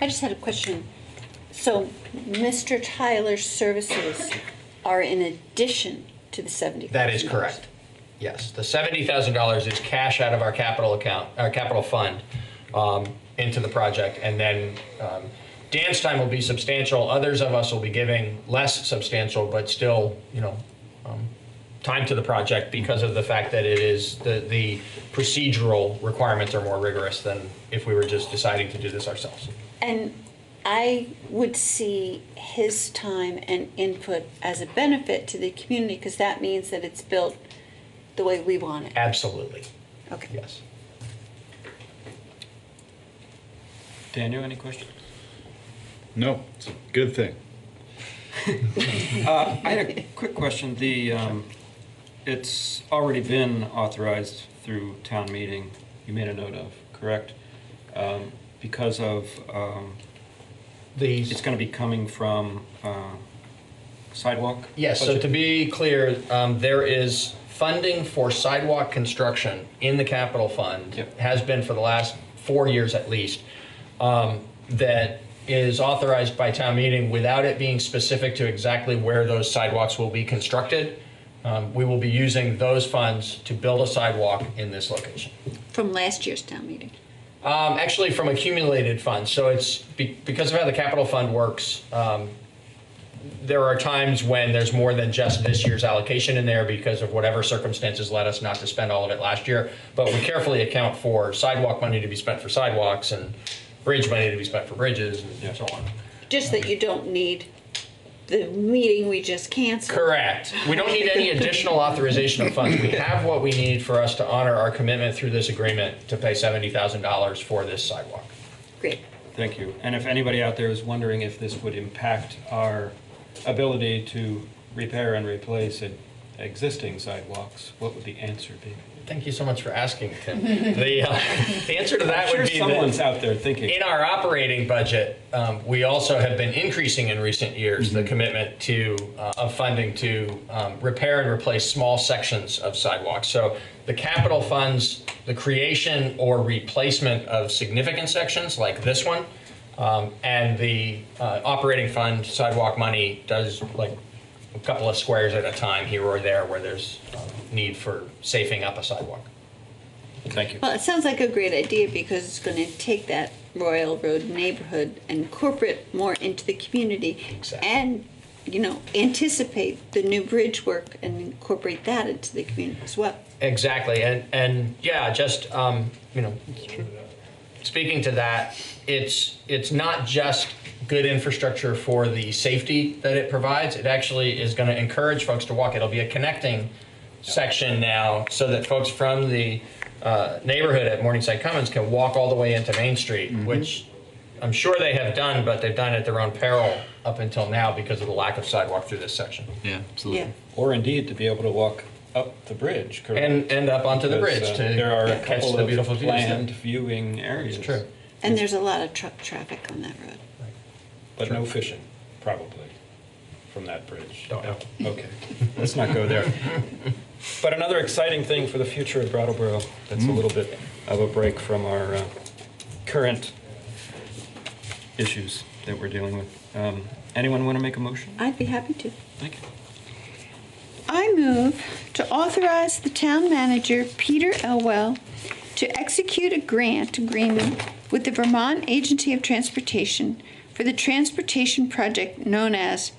I just had a question. So Mr. Tyler's services are in addition to the $70,000? That is correct. Yes, the $70,000 is cash out of our capital account, our capital fund, into the project, and then Dan's time will be substantial. Others of us will be giving less substantial, but still, you know, time to the project because of the fact that it is the procedural requirements are more rigorous than if we were just deciding to do this ourselves. And I would see his time and input as a benefit to the community because that means that it's built the way we want it. Absolutely. Okay. Yes. Daniel, any questions? No, it's a good thing. I had a quick question. It's already been authorized through town meeting. You made a note of, correct? Because of it's going to be coming from sidewalk. Yes. budget? So to be clear, there is funding for sidewalk construction in the capital fund. Yep. Has been for the last 4 years at least. That is authorized by town meeting without it being specific to exactly where those sidewalks will be constructed. We will be using those funds to build a sidewalk in this location. From last year's town meeting? Actually from accumulated funds. So it's because of how the capital fund works, there are times when there's more than just this year's allocation in there because of whatever circumstances led us not to spend all of it last year. But we carefully account for sidewalk money to be spent for sidewalks and bridge money to be spent for bridges and so on. Just that you don't need the meeting we just canceled. Correct. We don't need any additional authorization of funds. We have what we need for us to honor our commitment through this agreement to pay $70,000 for this sidewalk. Great. Thank you. And if anybody out there is wondering if this would impact our ability to repair and replace existing sidewalks, what would the answer be? Thank you so much for asking, Tim. The answer to that would be someone's out there thinking. In our operating budget, we also have been increasing in recent years the commitment to of funding to repair and replace small sections of sidewalks. So the capital funds the creation or replacement of significant sections like this one, and the operating fund sidewalk money does like a couple of squares at a time here or there where there's need for safing up a sidewalk. Thank you. Well, it sounds like a great idea because it's going to take that Royal Road neighborhood and incorporate more into the community. Exactly. And, you know, anticipate the new bridge work and incorporate that into the community as well. Exactly. And yeah, just, you know, speaking to that, it's not just good infrastructure for the safety that it provides. It actually is going to encourage folks to walk. It'll be a connecting section now so that folks from the neighborhood at Morningside Commons can walk all the way into Main Street, which I'm sure they have done, but they've done it at their own peril up until now because of the lack of sidewalk through this section. Yeah, absolutely. Yeah. Or indeed to be able to walk up the bridge, correct? And up onto the Because, bridge to there are a catch couple the of beautiful views. planned viewing areas. It's true. And there's a lot of truck traffic on that road. But no fishing, probably, from that bridge. Don't know. Okay, let's not go there. But another exciting thing for the future of Brattleboro, that's a little bit of a break from our current issues that we're dealing with. Anyone want to make a motion? I'd be happy to. Thank you. I move to authorize the town manager, Peter Elwell, to execute a grant agreement with the Vermont Agency of Transportation for the transportation project known as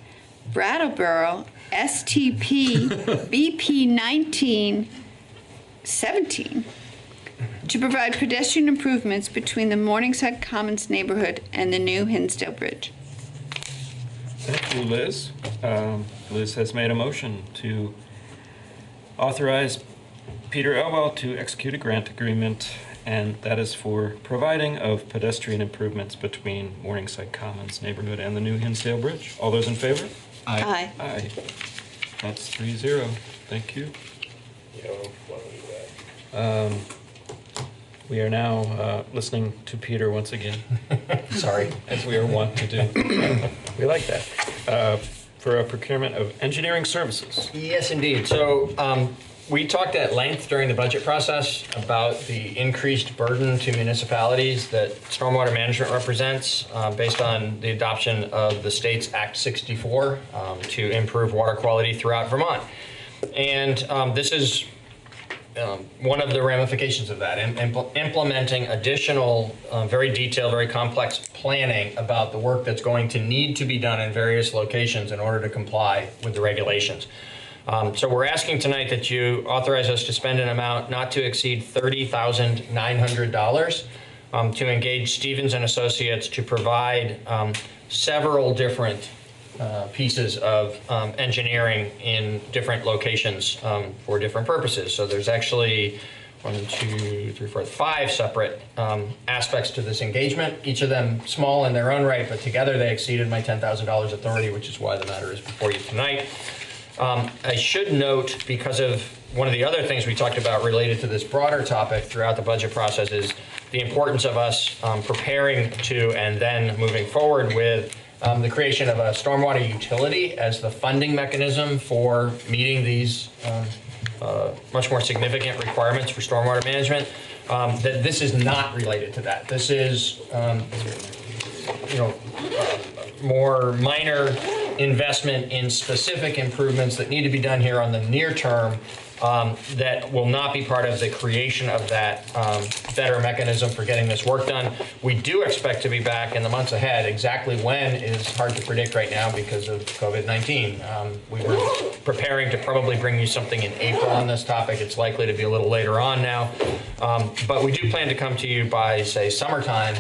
Brattleboro STP BP 1917 to provide pedestrian improvements between the Morningside Commons neighborhood and the new Hinsdale Bridge. Thank you, Liz. Liz has made a motion to authorize Peter Elwell to execute a grant agreement, and that is for providing of pedestrian improvements between Morningside Commons neighborhood and the new Hinsdale Bridge. All those in favor? Aye. Aye. That's 3-0. Thank you. We are now listening to Peter once again. Sorry. As we are wont to do. We like that. For a procurement of engineering services. Yes, indeed. So we talked at length during the budget process about the increased burden to municipalities that stormwater management represents based on the adoption of the state's Act 64 to improve water quality throughout Vermont. And this is one of the ramifications of that, implementing additional, very detailed, very complex planning about the work that's going to need to be done in various locations in order to comply with the regulations. So we're asking tonight that you authorize us to spend an amount not to exceed $30,900 to engage Stevens and Associates to provide several different pieces of engineering in different locations for different purposes. So there's actually 5 separate aspects to this engagement, each of them small in their own right, but together they exceeded my $10,000 authority, which is why the matter is before you tonight. I should note, because of one of the other things we talked about related to this broader topic throughout the budget process, is the importance of us preparing to and then moving forward with the creation of a stormwater utility as the funding mechanism for meeting these much more significant requirements for stormwater management. That this is not related to that. This is, more minor investment in specific improvements that need to be done here on the near term that will not be part of the creation of that better mechanism for getting this work done. We do expect to be back in the months ahead. Exactly when is hard to predict right now because of COVID-19. We were preparing to probably bring you something in April on this topic. It's likely to be a little later on now. But we do plan to come to you by, say, summertime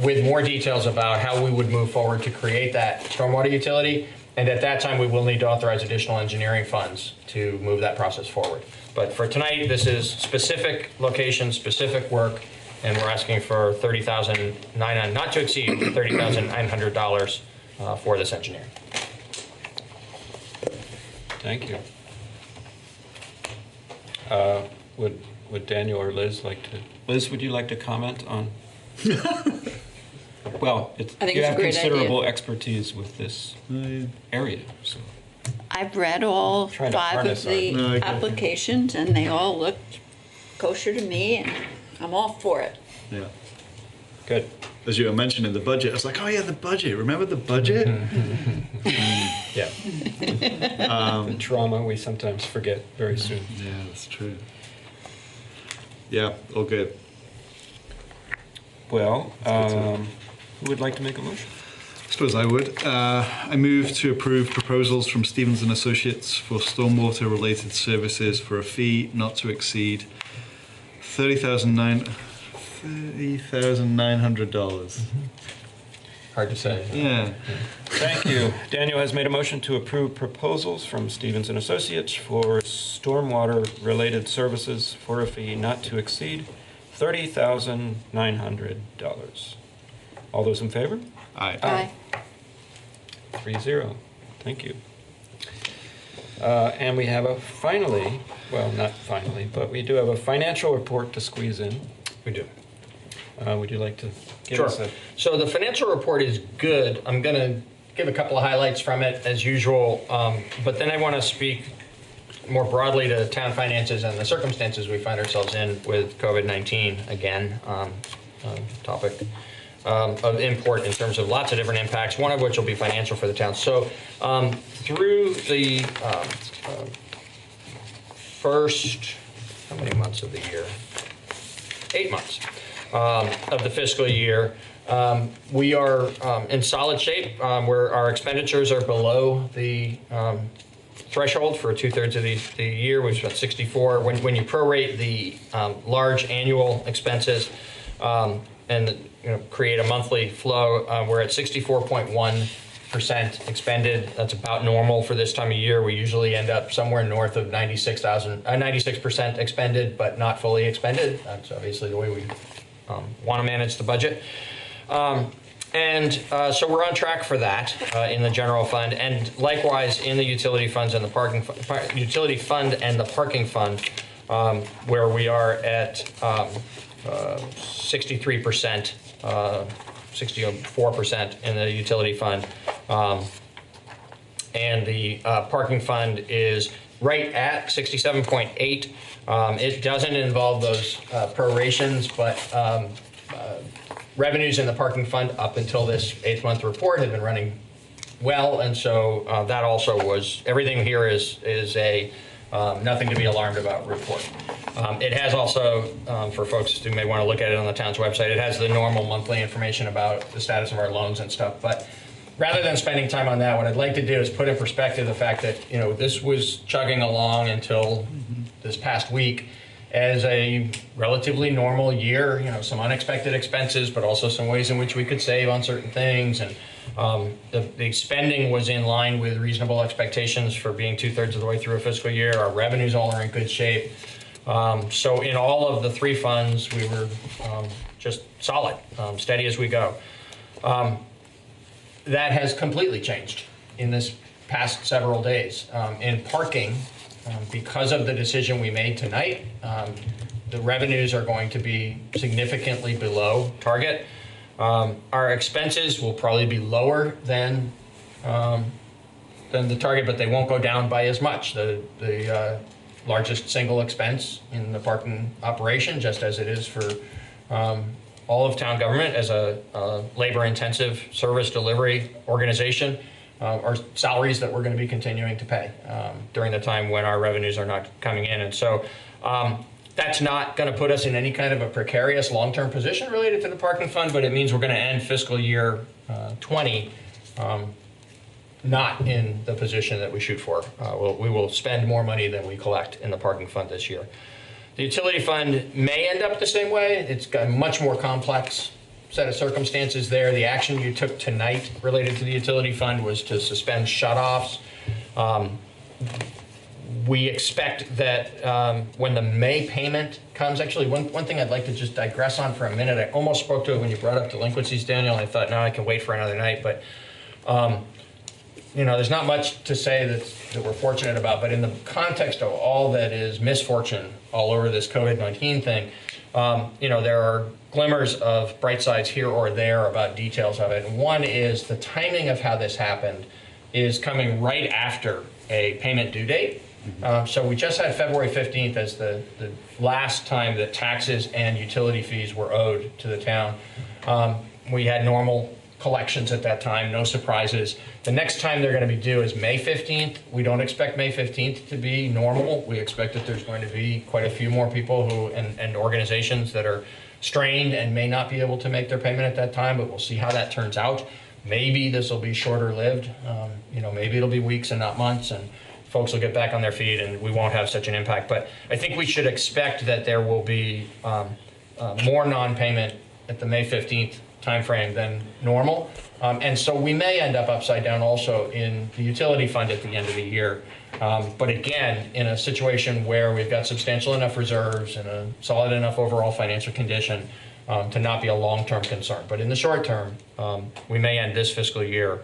with more details about how we would move forward to create that stormwater utility. And at that time, we will need to authorize additional engineering funds to move that process forward. But for tonight, this is specific location, specific work, and we're asking for $30,900, not to exceed $30,900 for this engineering. Thank you. Would Daniel or Liz like to? Liz, would you like to comment on? Well, you have considerable expertise with this area. So. I've read all 5 of the applications, and they all looked kosher to me, and I'm all for it. Yeah. Good. As you were mentioning the budget, I was like, oh yeah, the budget. Remember the budget? Yeah. The trauma we sometimes forget very soon. Yeah, that's true. Yeah, all good. Well, who would like to make a motion? I suppose I would. I move to approve proposals from Stevens and Associates for stormwater related services for a fee not to exceed $30,900. hard to say. Yeah. Thank you. Daniel has made a motion to approve proposals from Stevens and Associates for stormwater-related services for a fee not to exceed $30,900. All those in favor? Aye. Aye. 3-0. Thank you. And we have not finally, but we do have a financial report to squeeze in. We do. Would you like to give Sure. us a... So the financial report is good. I'm going to give a couple of highlights from it as usual, but then I want to speak more broadly to town finances and the circumstances we find ourselves in with COVID-19 again, topic of import in terms of lots of different impacts, one of which will be financial for the town. So through the first, how many months of the year? 8 months of the fiscal year, we are in solid shape where our expenditures are below the threshold for 2/3 of the year. We've spent 64. When you prorate the large annual expenses and create a monthly flow, we're at 64.1% expended. That's about normal for this time of year. We usually end up somewhere north of 96% expended, but not fully expended. That's obviously the way we want to manage the budget. So we're on track for that in the general fund, and likewise in the utility funds and the parking utility fund and the parking fund, where we are at 63%, 64% in the utility fund, and the parking fund is right at 67.8. It doesn't involve those prorations, but revenues in the parking fund up until this 8th month report have been running well, and so that also was, everything here is a nothing to be alarmed about report. It has also, for folks who may want to look at it on the town's website, it has the normal monthly information about the status of our loans and stuff, but rather than spending time on that, what I'd like to do is put in perspective the fact that, this was chugging along until this past week as a relatively normal year, some unexpected expenses, but also some ways in which we could save on certain things. And the spending was in line with reasonable expectations for being 2/3 of the way through a fiscal year. Our revenues all are in good shape. So in all of the three funds, we were just solid, steady as we go. That has completely changed in this past several days. In parking, because of the decision we made tonight, the revenues are going to be significantly below target. Our expenses will probably be lower than the target, but they won't go down by as much. The largest single expense in the parking operation, just as it is for all of town government as a labor-intensive service delivery organization, are salaries that we're going to be continuing to pay during the time when our revenues are not coming in. And so that's not going to put us in any kind of a precarious long-term position related to the parking fund, but it means we're going to end fiscal year 20 not in the position that we shoot for. We will spend more money than we collect in the parking fund this year. The utility fund may end up the same way. It's got a much more complex set of circumstances there. The action you took tonight related to the utility fund was to suspend shutoffs. We expect that when the May payment comes, actually one thing I'd like to just digress on for a minute. I almost spoke to it when you brought up delinquencies, Daniel, and I thought, no, I can wait for another night. But there's not much to say that we're fortunate about, but in the context of all that is misfortune all over this COVID-19 thing, there are glimmers of bright sides here or there about details of it. And one is the timing of how this happened is coming right after a payment due date. So we just had February 15th as the last time that taxes and utility fees were owed to the town. We had normal collections at that time, no surprises. The next time they're going to be due is May 15th. We don't expect May 15th to be normal. We expect that there's going to be quite a few more people and organizations that are strained and may not be able to make their payment at that time, but we'll see how that turns out. Maybe this will be shorter lived. Maybe it'll be weeks and not months, and folks will get back on their feet and we won't have such an impact. But I think we should expect that there will be more non-payment at the May 15th time frame than normal. And so we may end up upside down also in the utility fund at the end of the year. But again, in a situation where we've got substantial enough reserves and a solid enough overall financial condition to not be a long-term concern. But in the short term, we may end this fiscal year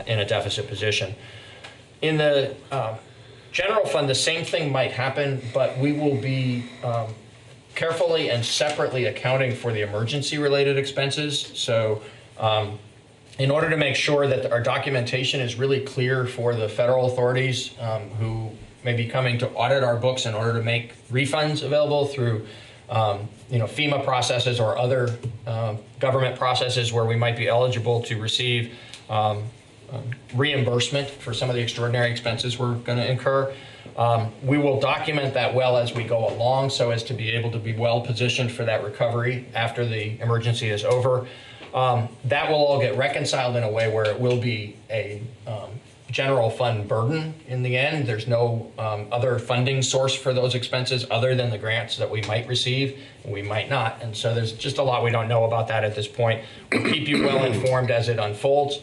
in a deficit position. In the general fund, the same thing might happen, but we will be carefully and separately accounting for the emergency-related expenses. So in order to make sure that our documentation is really clear for the federal authorities who may be coming to audit our books in order to make refunds available through FEMA processes or other government processes where we might be eligible to receive reimbursement for some of the extraordinary expenses we're going to incur. We will document that well as we go along so as to be able to be well positioned for that recovery after the emergency is over. That will all get reconciled in a way where it will be a general fund burden in the end. There's no other funding source for those expenses other than the grants that we might receive and we might not. And so there's just a lot we don't know about that at this point. We'll keep you well informed as it unfolds.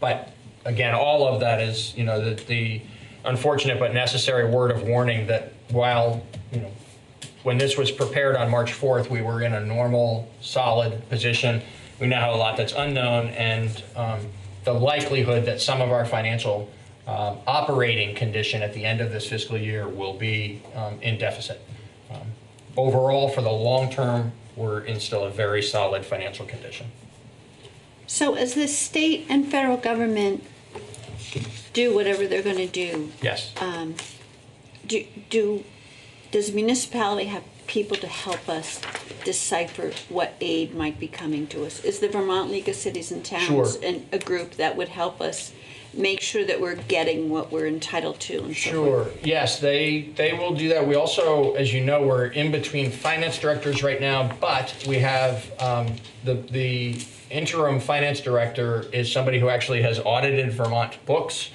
But again, all of that is, the unfortunate but necessary word of warning that while, when this was prepared on March 4th, we were in a normal, solid position. We now have a lot that's unknown, and the likelihood that some of our financial operating condition at the end of this fiscal year will be in deficit. Overall, for the long term, we're in still a very solid financial condition. So as the state and federal government do whatever they're going to do, yes, does municipality have people to help us decipher what aid might be coming to us? Is the Vermont League of Cities and Towns a group that would help us make sure that we're getting what we're entitled to? And sure. So yes, they will do that. We also, as you know, we're in between finance directors right now, but we have the interim finance director is somebody who actually has audited Vermont books,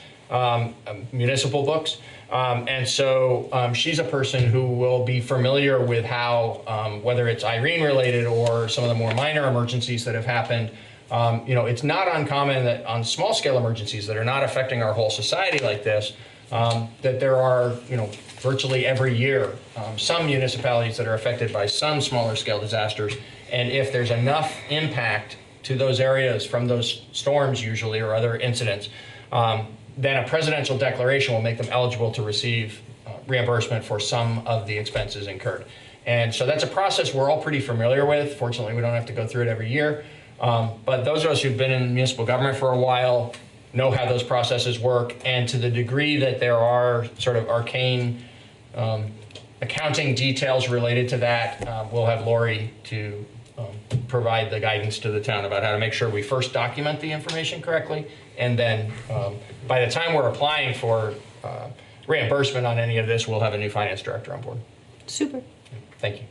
municipal books. And so she's a person who will be familiar with how, whether it's Irene related or some of the more minor emergencies that have happened, it's not uncommon that on small scale emergencies that are not affecting our whole society like this, that there are, virtually every year, some municipalities that are affected by some smaller scale disasters. And if there's enough impact to those areas from those storms usually or other incidents, then a presidential declaration will make them eligible to receive reimbursement for some of the expenses incurred. And so that's a process we're all pretty familiar with. Fortunately, we don't have to go through it every year. But those of us who've been in municipal government for a while know how those processes work. And to the degree that there are sort of arcane accounting details related to that, we'll have Lori to provide the guidance to the town about how to make sure we first document the information correctly. And then by the time we're applying for reimbursement on any of this, we'll have a new finance director on board. Super. Thank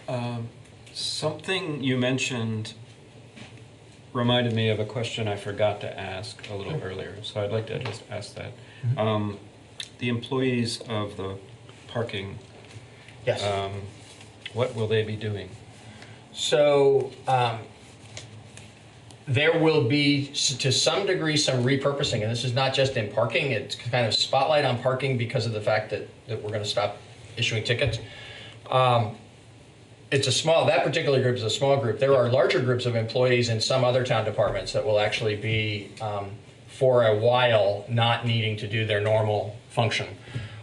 you. Something you mentioned reminded me of a question I forgot to ask a little earlier, so I'd like to just ask that. Mm-hmm. The employees of the parking, yes. What will they be doing? So there will be, to some degree, some repurposing, and this is not just in parking, it's kind of spotlight on parking because of the fact that we're going to stop issuing tickets. It's a small, that particular group is a small group. There are larger groups of employees in some other town departments that will actually be, for a while, not needing to do their normal function.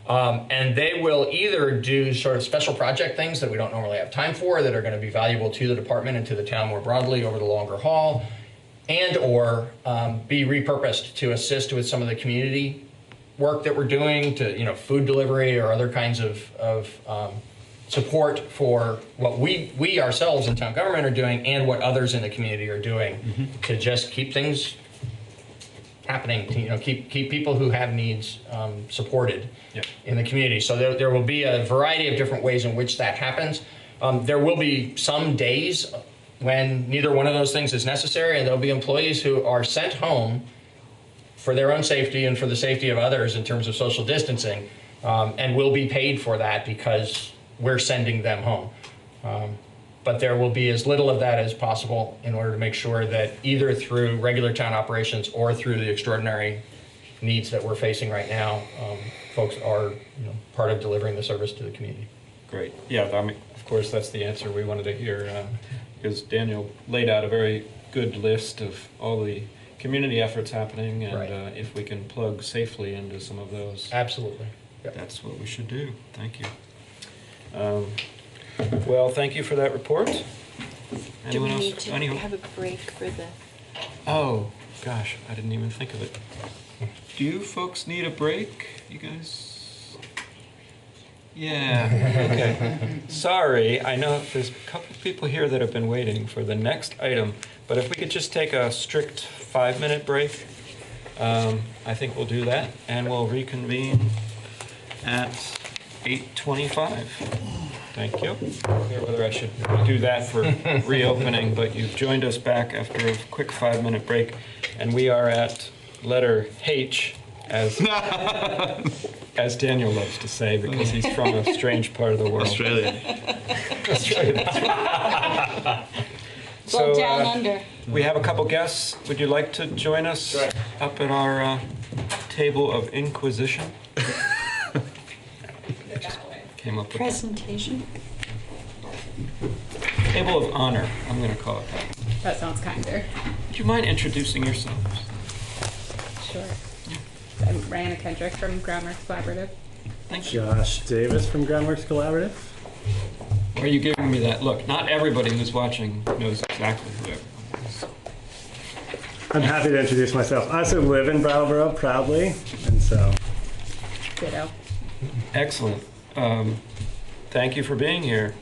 And they will either do sort of special project things that we don't normally have time for that are going to be valuable to the department and to the town more broadly over the longer haul, and or be repurposed to assist with some of the community work that we're doing to, food delivery or other kinds of support for what we ourselves in town government are doing and what others in the community are doing to just keep things happening, to keep people who have needs supported in the community. So there will be a variety of different ways in which that happens. There will be some days when neither one of those things is necessary, and there'll be employees who are sent home for their own safety and for the safety of others in terms of social distancing, and will be paid for that because we're sending them home. but there will be as little of that as possible in order to make sure that either through regular town operations or through the extraordinary needs that we're facing right now, folks are part of delivering the service to the community. Great. Yeah, I mean, of course, that's the answer we wanted to hear, because Daniel laid out a very good list of all the community efforts happening, and Right. If we can plug safely into some of those. Absolutely. Yep. That's what we should do. Thank you. Well, thank you for that report. Do we Anyone need else? to Anyone? have a break for the... Oh, gosh, I didn't even think of it. Do you folks need a break? You guys? Yeah, okay. Sorry, I know there's a couple of people here that have been waiting for the next item, but if we could just take a strict 5-minute break, I think we'll do that, and we'll reconvene at 8:25. Thank you. I wonder whether I should do that for reopening, but you've joined us back after a quick 5-minute break, and we are at letter H, as Daniel loves to say, because he's from a strange part of the world. Australia. So, down under. we have a couple guests. Would you like to join us up at our table of inquisition? Came up with Presentation? table of honor, I'm going to call it that. That sounds kinder. Would you mind introducing yourselves? Sure. I'm Rihanna Kendrick from Groundworks Collaborative. Thank you. Josh Davis from Groundworks Collaborative. Why are you giving me that look? Not everybody who's watching knows exactly who everyone is. I'm happy to introduce myself. I also live in Brattleboro proudly, and so. Ditto. Excellent. Thank you for being here.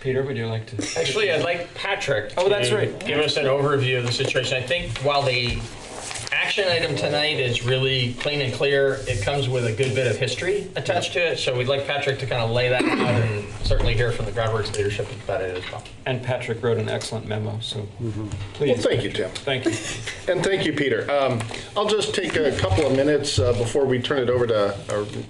Peter, would you like to? Actually, I'd like Patrick Oh, that's to right. give us an overview of the situation. I think while the action item tonight is really clean and clear, it comes with a good bit of history attached to it. So we'd like Patrick to kind of lay that out and certainly hear from the Groundworks leadership about it as well. And Patrick wrote an excellent memo, so please. Well, thank you, Tim. Thank you. And thank you, Peter. I'll just take a couple of minutes before we turn it over to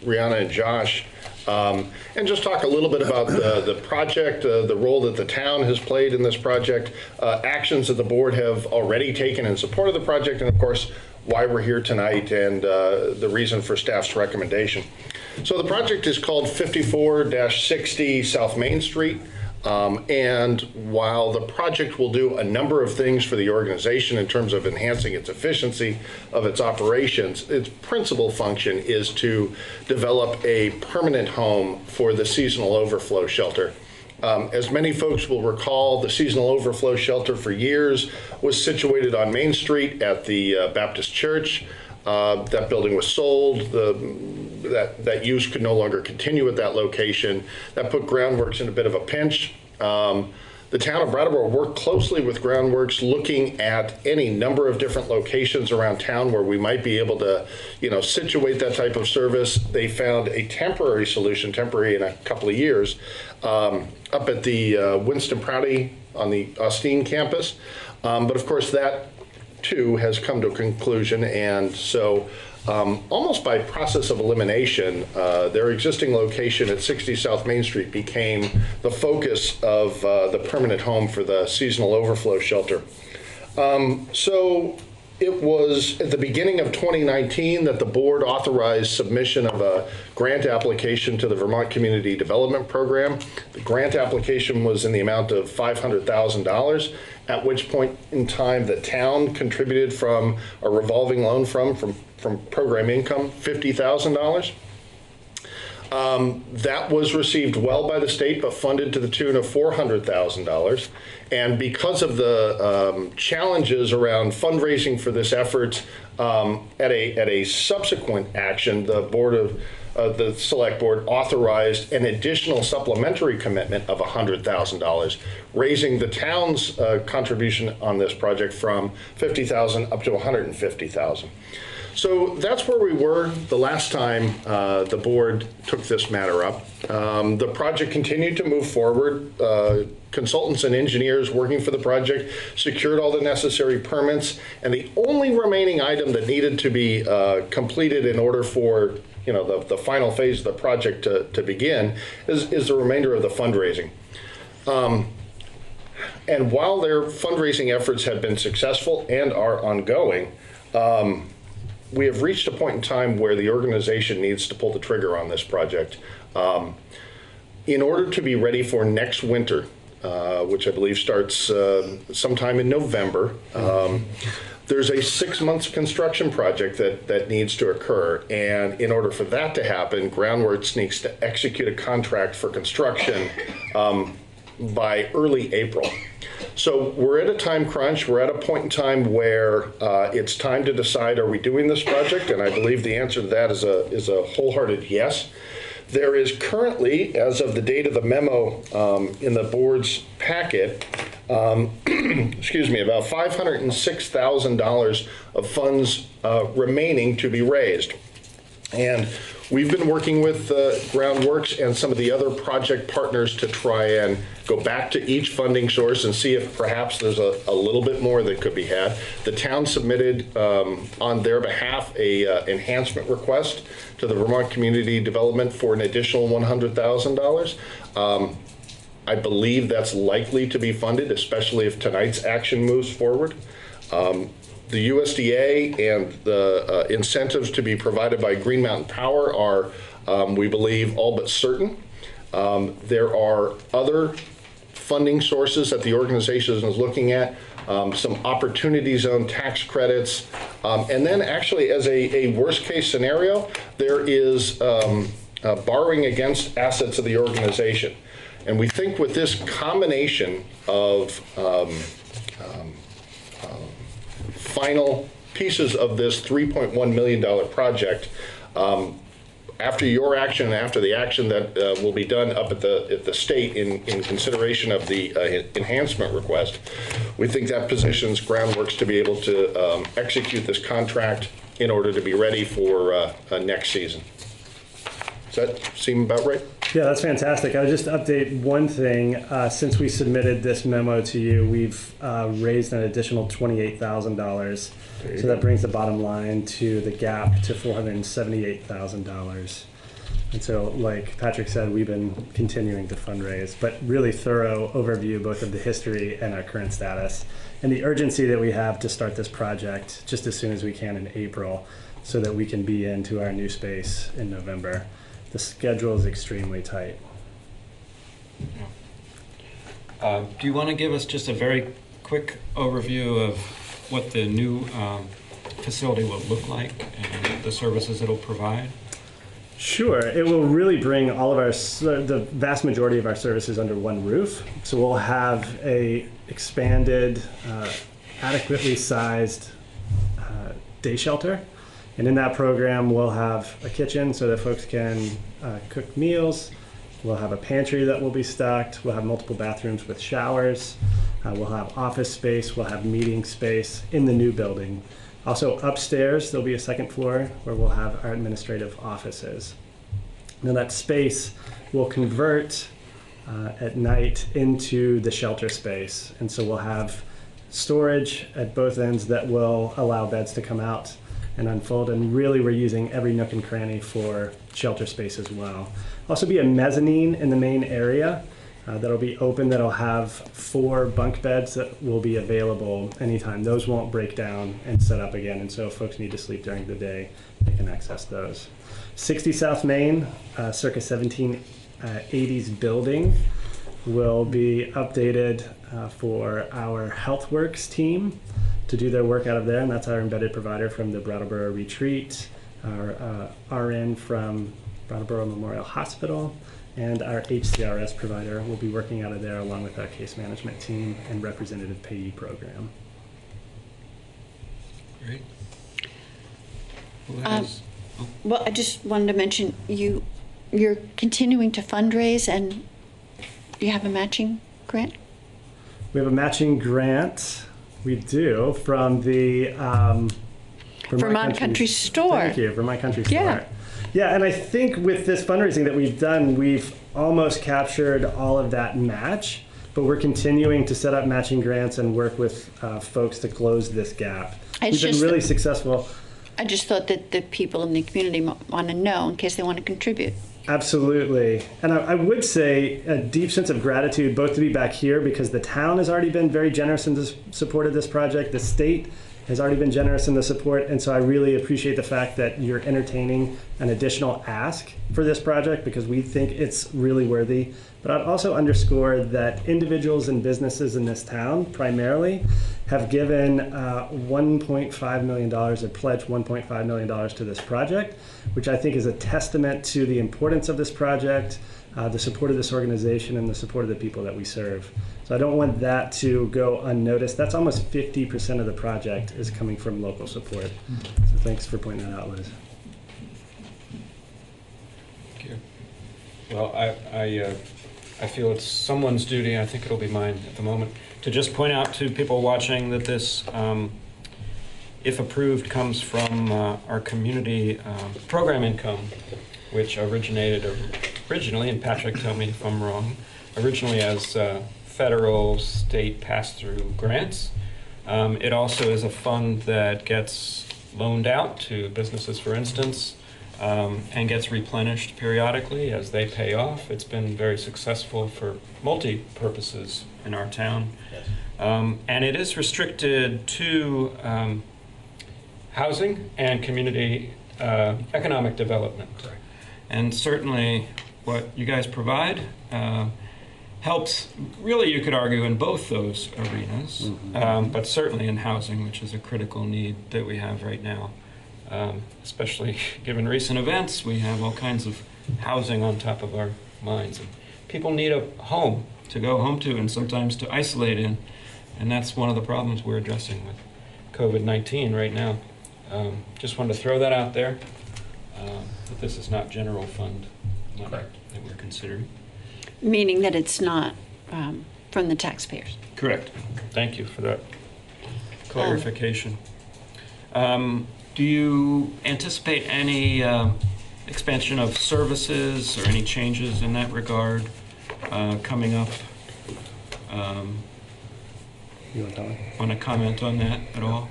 Rihanna and Josh, and just talk a little bit about the project, the role that the town has played in this project, actions that the board have already taken in support of the project, and of course, why we're here tonight and the reason for staff's recommendation. So the project is called 54-60 South Main Street. And while the project will do a number of things for the organization in terms of enhancing its efficiency of its operations, its principal function is to develop a permanent home for the seasonal overflow shelter. As many folks will recall, the seasonal overflow shelter for years was situated on Main Street at the Baptist Church. That building was sold. That use could no longer continue at that location. That put Groundworks in a bit of a pinch. The town of Brattleboro worked closely with Groundworks, looking at any number of different locations around town where we might be able to, situate that type of service. They found a temporary solution, temporary in a couple of years, up at the Winston Prouty on the Austin campus. But of course, that too has come to a conclusion, and so almost by process of elimination, their existing location at 60 South Main Street became the focus of the permanent home for the seasonal overflow shelter. So it was at the beginning of 2019 that the board authorized submission of a grant application to the Vermont Community Development Program. The grant application was in the amount of $500,000, at which point in time the town contributed from a revolving loan from program income, $50,000. That was received well by the state, but funded to the tune of $400,000. And because of the challenges around fundraising for this effort, at a subsequent action, the select board authorized an additional supplementary commitment of $100,000, raising the town's contribution on this project from $50,000 up to $150,000. So that's where we were the last time the board took this matter up. The project continued to move forward. Consultants and engineers working for the project secured all the necessary permits, and the only remaining item that needed to be completed in order for the final phase of the project to begin is the remainder of the fundraising. And while their fundraising efforts have been successful and are ongoing, we have reached a point in time where the organization needs to pull the trigger on this project. In order to be ready for next winter, which I believe starts sometime in November, there's a 6 months construction project that needs to occur. And in order for that to happen, Groundworks needs to execute a contract for construction by early April. So we're at a time crunch. We're at a point in time where it's time to decide, are we doing this project? And I believe the answer to that is a wholehearted yes. There is currently, as of the date of the memo in the board's packet, excuse me, about $506,000 of funds remaining to be raised. And we've been working with Groundworks and some of the other project partners to try and go back to each funding source and see if perhaps there's a little bit more that could be had. The town submitted on their behalf a enhancement request to the Vermont Community Development for an additional $100,000. I believe that's likely to be funded, especially if tonight's action moves forward. The USDA and the incentives to be provided by Green Mountain Power are, we believe, all but certain. There are other funding sources that the organization is looking at, some opportunity zone tax credits, and then actually as a worst case scenario, there is borrowing against assets of the organization. And we think with this combination of final pieces of this $3.1 million project, after your action and after the action that will be done up at the state in consideration of the enhancement request, we think that positions Groundworks to be able to execute this contract in order to be ready for next season. Does that seem about right? Yeah, that's fantastic. I would just update one thing. Since we submitted this memo to you, we've raised an additional $28,000. So that brings the bottom line to the gap to $478,000. And so, like Patrick said, we've been continuing to fundraise, but really thorough overview both of the history and our current status and the urgency that we have to start this project just as soon as we can in April so that we can be into our new space in November. The schedule is extremely tight. Do you want to give us just a very quick overview of what the new facility will look like and the services it'll provide? Sure. It will really bring all of the vast majority of our services under one roof. So we'll have a expanded, adequately sized day shelter. And in that program, we'll have a kitchen so that folks can cook meals. We'll have a pantry that will be stocked. We'll have multiple bathrooms with showers. We'll have office space. We'll have meeting space in the new building. Also upstairs, there'll be a second floor where we'll have our administrative offices. Now that space will convert at night into the shelter space. And so we'll have storage at both ends that will allow beds to come out and unfold, and really we're using every nook and cranny for shelter space as well. Also be a mezzanine in the main area that'll be open, that'll have 4 bunk beds that will be available anytime. Those won't break down and set up again, and so if folks need to sleep during the day, they can access those. 60 South Main, circa 1780s building, will be updated for our HealthWorks team to do their work out of there, and that's our embedded provider from the Brattleboro Retreat, our RN from Brattleboro Memorial Hospital, and our HCRS provider will be working out of there along with our case management team and representative payee program. Great. Well, I just wanted to mention you're continuing to fundraise, and you have a matching grant? We have a matching grant. We do, from the Vermont Country Store. Thank you, Vermont Country Store. Yeah. Yeah, and I think with this fundraising that we've done, we've almost captured all of that match, but we're continuing to set up matching grants and work with folks to close this gap. We've been really successful. I just thought that the people in the community want to know in case they want to contribute. Absolutely. And I would say a deep sense of gratitude both to be back here because the town has already been very generous in the support of this project. The state has already been generous in the support. And so I really appreciate the fact that you're entertaining an additional ask for this project because we think it's really worthy. But I'd also underscore that individuals and businesses in this town primarily have given $1.5 million or pledged $1.5 million to this project, which I think is a testament to the importance of this project, the support of this organization, and the support of the people that we serve. So I don't want that to go unnoticed. That's almost 50% of the project is coming from local support. So thanks for pointing that out, Liz. Thank you. Well, I feel it's someone's duty, I think it'll be mine at the moment, to just point out to people watching that this, if approved, comes from our community program income, which originated originally, and Patrick, tell me if I'm wrong, originally as federal, state pass-through grants. It also is a fund that gets loaned out to businesses, for instance, and gets replenished periodically as they pay off. It's been very successful for multi-purposes in our town. Yes. And it is restricted to housing and community economic development. Correct. And certainly what you guys provide helps, really you could argue, in both those arenas, but certainly in housing, which is a critical need that we have right now. Especially given recent events, we have all kinds of housing on top of our minds. And people need a home to go home to and sometimes to isolate in. And that's one of the problems we're addressing with COVID-19 right now. Just wanted to throw that out there, that this is not general fund money that we're considering. Meaning that it's not from the taxpayers. Correct. Thank you for that clarification. Do you anticipate any expansion of services or any changes in that regard coming up? You want to comment on that at all?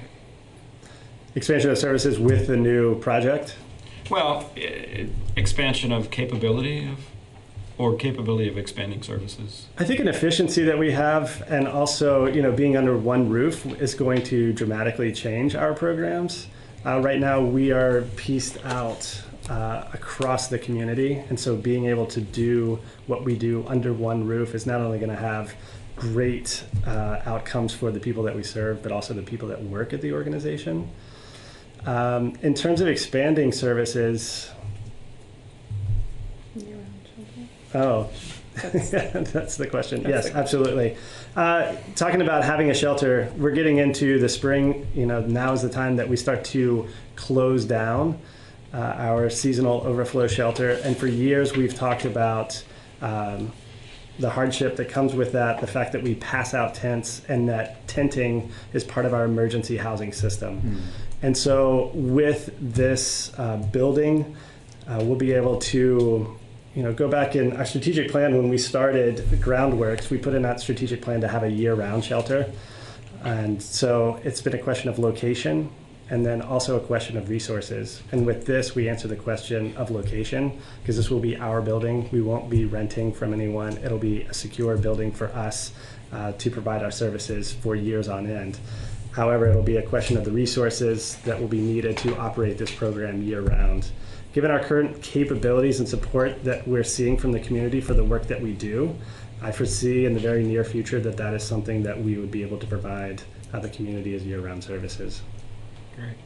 Expansion of services with the new project? Well, expansion of capability of expanding services. I think an efficiency that we have, and also, being under one roof is going to dramatically change our programs. Right now, we are pieced out across the community, and so being able to do what we do under one roof is not only going to have great outcomes for the people that we serve, but also the people that work at the organization. In terms of expanding services, that's the question. Yes, absolutely. Talking about having a shelter, we're getting into the spring. Now is the time that we start to close down our seasonal overflow shelter. And for years, we've talked about the hardship that comes with that, the fact that we pass out tents, and that tenting is part of our emergency housing system. And so with this building, we'll be able to go back in our strategic plan. When we started the groundworks, we put in that strategic plan to have a year-round shelter. And so it's been a question of location and then also a question of resources. And with this, we answer the question of location because this will be our building. We won't be renting from anyone. It'll be a secure building for us to provide our services for years on end. However, it'll be a question of the resources that will be needed to operate this program year-round. Given our current capabilities and support that we're seeing from the community for the work that we do, I foresee in the very near future that that is something that we would be able to provide the community as year-round services. Great.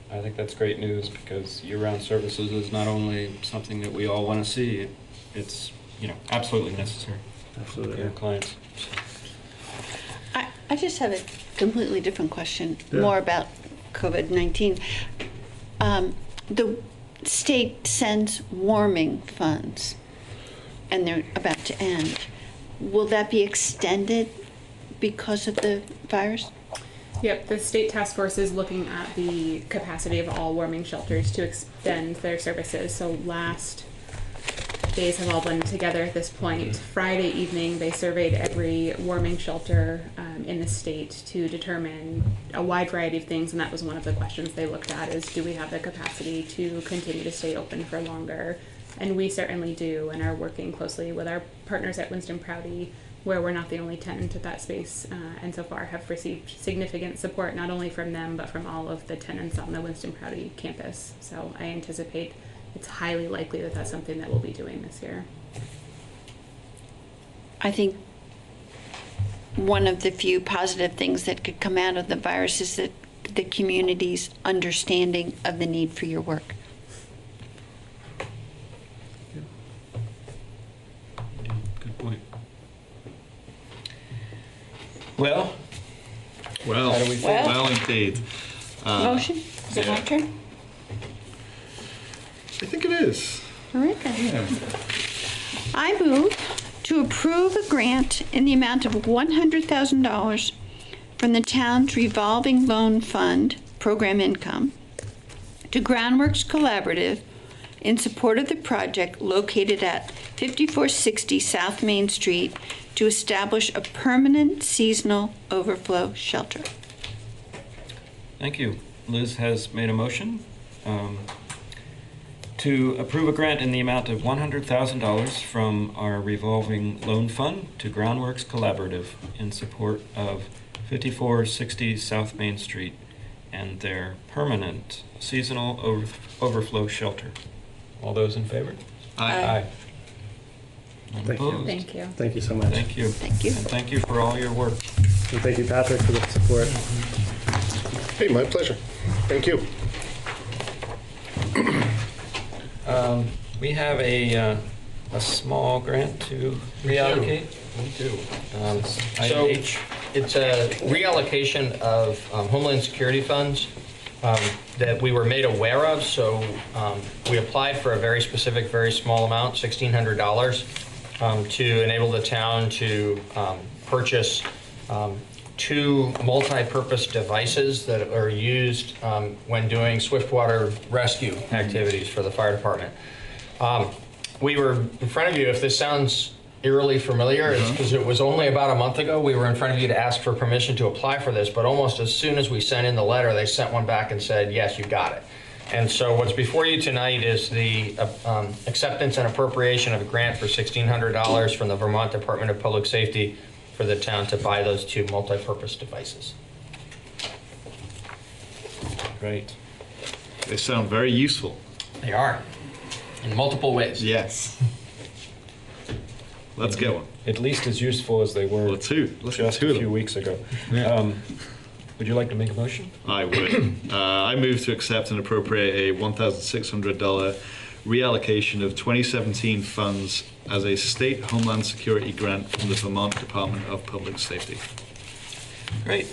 I think that's great news because year-round services is not only something that we all want to see, it's absolutely necessary. Absolutely. For our clients. I just have a completely different question, more about COVID-19. The state sends warming funds, and they're about to end. Will that be extended because of the virus? Yep, the state task force is looking at the capacity of all warming shelters to extend their services. So last days have all blended together at this point. Friday evening, they surveyed every warming shelter in the state to determine a wide variety of things, and that was one of the questions they looked at is, do we have the capacity to continue to stay open for longer? And we certainly do, and are working closely with our partners at Winston Prouty, where we're not the only tenant at that space, and so far have received significant support not only from them but from all of the tenants on the Winston Prouty campus. So I anticipate it's highly likely that that's something that we'll be doing this year. I think one of the few positive things that could come out of the virus is that the community's understanding of the need for your work. Good point. Well, Well, how do we feel? well, indeed. Motion? Is it my turn? I think it is. All right then. Yeah. I move to approve a grant in the amount of $100,000 from the town's revolving loan fund program income to Groundworks Collaborative in support of the project located at 5460 South Main Street to establish a permanent seasonal overflow shelter. Thank you. Liz has made a motion to approve a grant in the amount of $100,000 from our revolving loan fund to Groundworks Collaborative in support of 5460 South Main Street and their permanent seasonal overflow shelter. All those in favor? Aye. None Thank you. opposed? Thank you. Thank you so much. Thank you. Thank you. And thank you for all your work. And thank you, Patrick, for the support. Hey, my pleasure. Thank you. We have a small grant to reallocate. We do. Item So H. it's a reallocation of Homeland Security funds that we were made aware of. So we applied for a very specific, very small amount, $1,600, to enable the town to purchase 2 multi-purpose devices that are used when doing swiftwater rescue activities for the fire department. We were in front of you, if this sounds eerily familiar, it's because it was only about a month ago we were in front of you to ask for permission to apply for this, but almost as soon as we sent in the letter, they sent one back and said, yes, you got it. And so what's before you tonight is the acceptance and appropriation of a grant for $1,600 from the Vermont Department of Public Safety for the town to buy those 2 multi-purpose devices. Great. They sound very useful. They are, in multiple ways. Yes. Let's get one. At least as useful as they were Let's do just a few weeks ago. Would you like to make a motion? I would. I move to accept and appropriate a $1,600 reallocation of 2017 funds as a state Homeland Security grant from the Vermont Department of Public Safety. Great.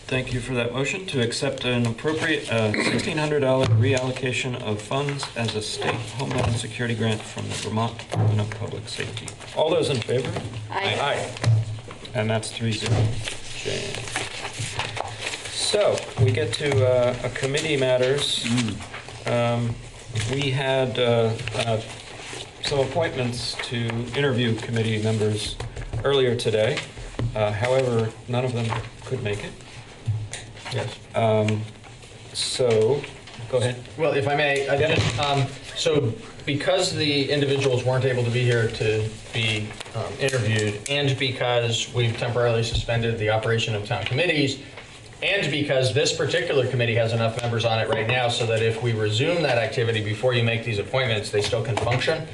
Thank you for that motion to accept and appropriate $1,600 reallocation of funds as a state Homeland Security grant from the Vermont Department of Public Safety. All those in favor? Aye. Aye. And that's 3-0. Jane. So we get to committee matters. We had some appointments to interview committee members earlier today. However, none of them could make it. Yes. So, go ahead. Well, if I may, so because the individuals weren't able to be here to be interviewed, and because we've temporarily suspended the operation of town committees, and because this particular committee has enough members on it right now so that if we resume that activity before you make these appointments, they still can function,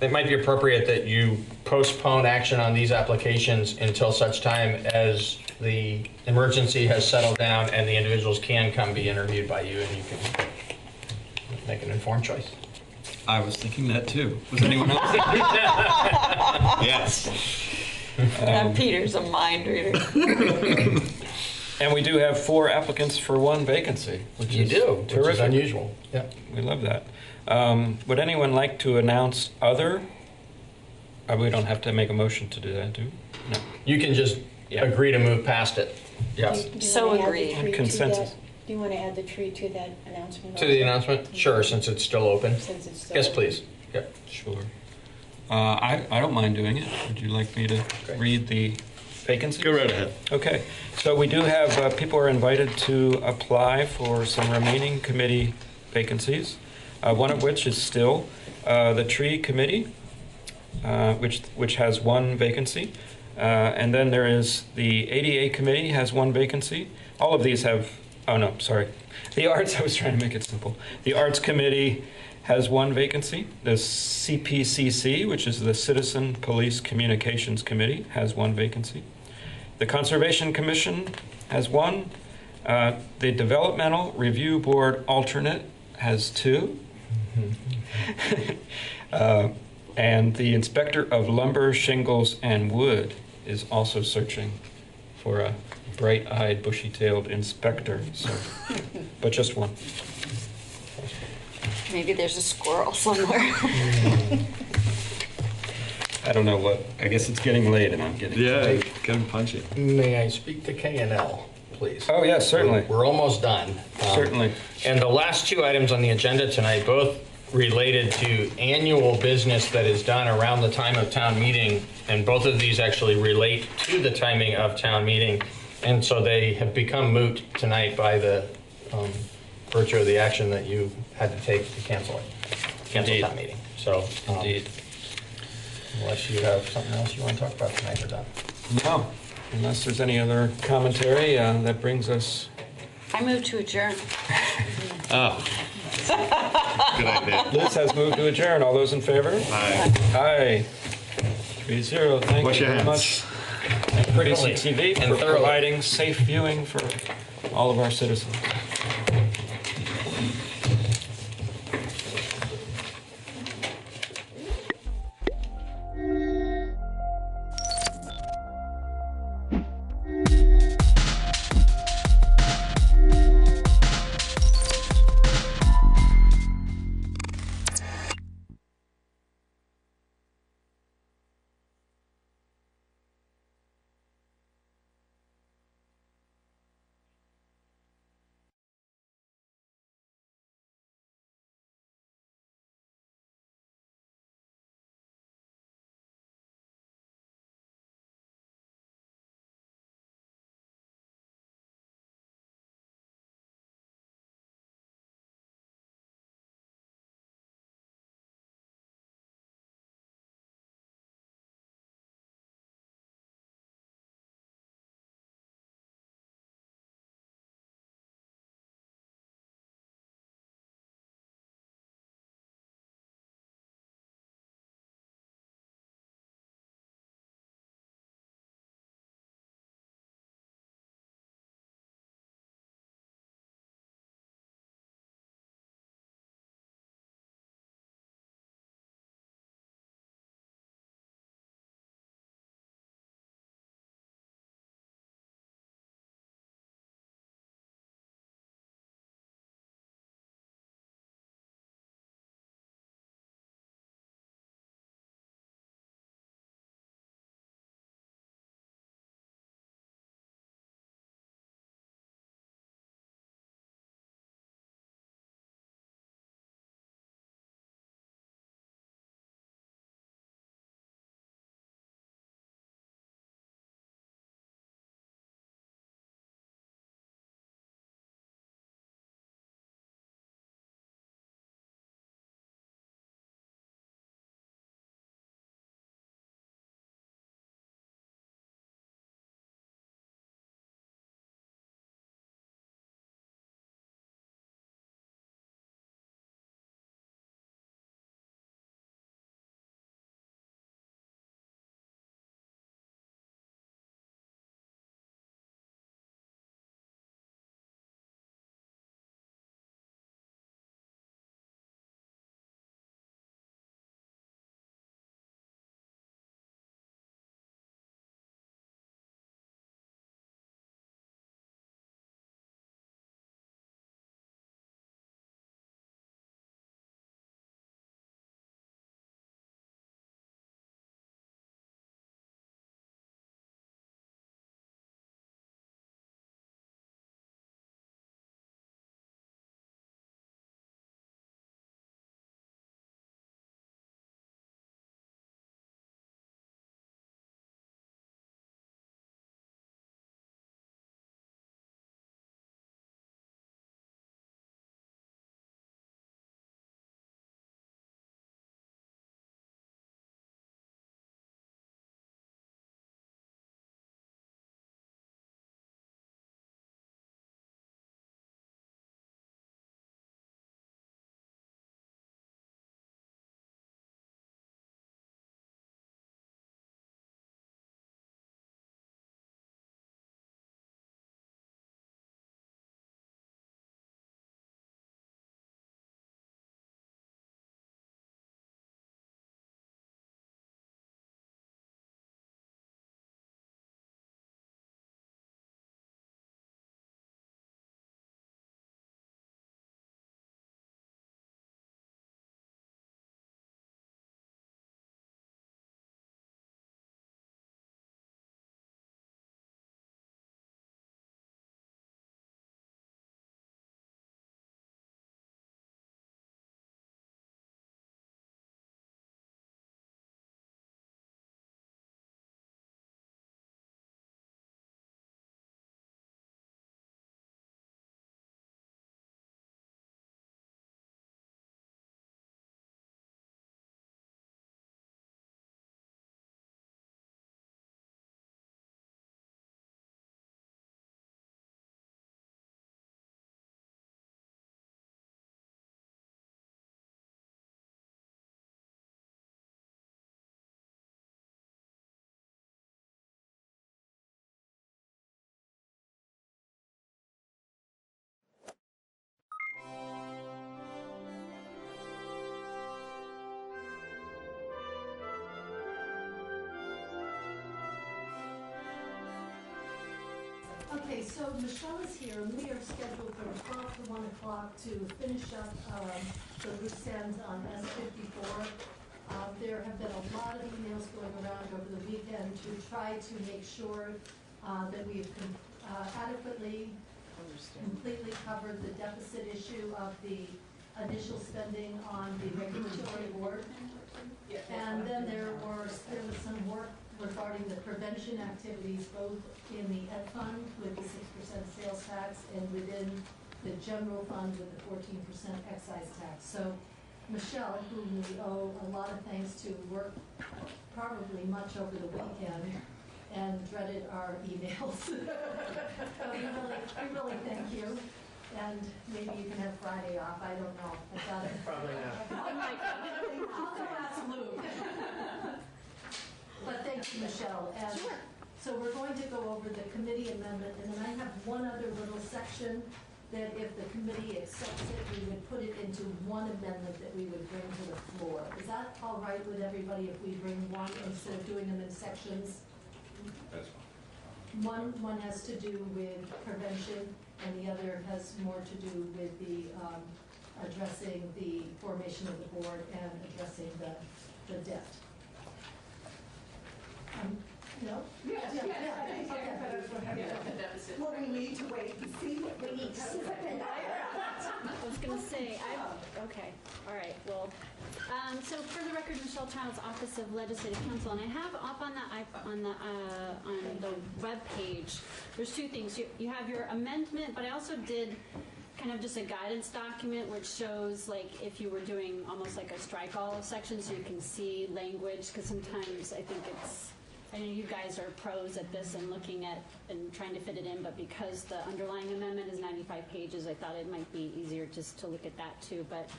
it might be appropriate that you postpone action on these applications until such time as the emergency has settled down and the individuals can come be interviewed by you and you can make an informed choice. I was thinking that too. Was anyone else? Yes. Peter's a mind reader. And we do have 4 applicants for 1 vacancy, which is terrific. Which is unusual. Yeah. We love that. Would anyone like to announce other? We don't have to make a motion to do that, do we? No. You can just agree to move past it. Yes. So agreed. Consensus. Do you want to add the tree to that announcement? To the announcement? Sure, since it's still open. Since it's still Yes, open. please. Yep. Sure. I don't mind doing it. Would you like me to read the vacancies? Go right ahead. Okay, so we do have, people are invited to apply for some remaining committee vacancies, one of which is still the tree committee, which has one vacancy. And then there is the ADA committee has one vacancy. All of these have, oh no, sorry. The arts, I was trying to make it simple. The arts committee has one vacancy. The CPCC, which is the Citizen Police Communications Committee, has one vacancy. The Conservation Commission has one. The Developmental Review Board alternate has two. And the Inspector of Lumber, Shingles, and Wood is also searching for a bright-eyed, bushy-tailed inspector. So, but just one. Maybe there's a squirrel somewhere. I don't know what. I guess it's getting late, and I'm getting getting punchy. May I speak to K&L, please? Oh yes, certainly. We're almost done. Certainly. And the last two items on the agenda tonight, both related to annual business that is done around the time of town meeting, and both of these actually relate to the timing of town meeting, and so they have become moot tonight by the virtue of the action that you had to take to cancel town meeting. So, indeed. Unless you have something else you want to talk about tonight, we're done. No, unless there's any other commentary, that brings us. I move to adjourn. Oh. Good idea. Liz has moved to adjourn. All those in favor? Aye. Aye. 3-0. Thank Wash you your very hands. much. And Producer TV for providing safe viewing for all of our citizens. Okay, so Michelle is here, and we are scheduled from 12 to 1 o'clock to finish up the loose ends on S54. There have been a lot of emails going around over the weekend to try to make sure that we've adequately, completely covered the deficit issue of the initial spending on the regulatory board. And then there was some work regarding the prevention activities, both in the ed fund with the 6% sales tax and within the general fund with the 14% excise tax. So Michelle, whom we owe a lot of thanks to, worked probably much over the weekend and dreaded our emails. So we really thank you. And maybe you can have Friday off. I don't know. I got it. Probably not. I'll go ask Luke. But thank you, Michelle. And sure. So we're going to go over the committee amendment, and then I have one other little section that if the committee accepts it, we would put it into one amendment that we would bring to the floor. Is that all right with everybody if we bring one instead of doing them in sections? That's fine. One has to do with prevention, and the other has more to do with the addressing the formation of the board and addressing the debt. No? Yes, Okay. Well, we need to wait and see what we need to see. I was going to say, okay, all right, well, so for the record, Michelle Childs, Office of Legislative Counsel, and I have up on the web page, there's two things. You have your amendment, but I also did kind of just a guidance document which shows like if you were doing almost like a strike all of sections so you can see language, because sometimes I think I know you guys are pros at this and looking at and trying to fit it in, but because the underlying amendment is 95 pages, I thought it might be easier just to look at that too. But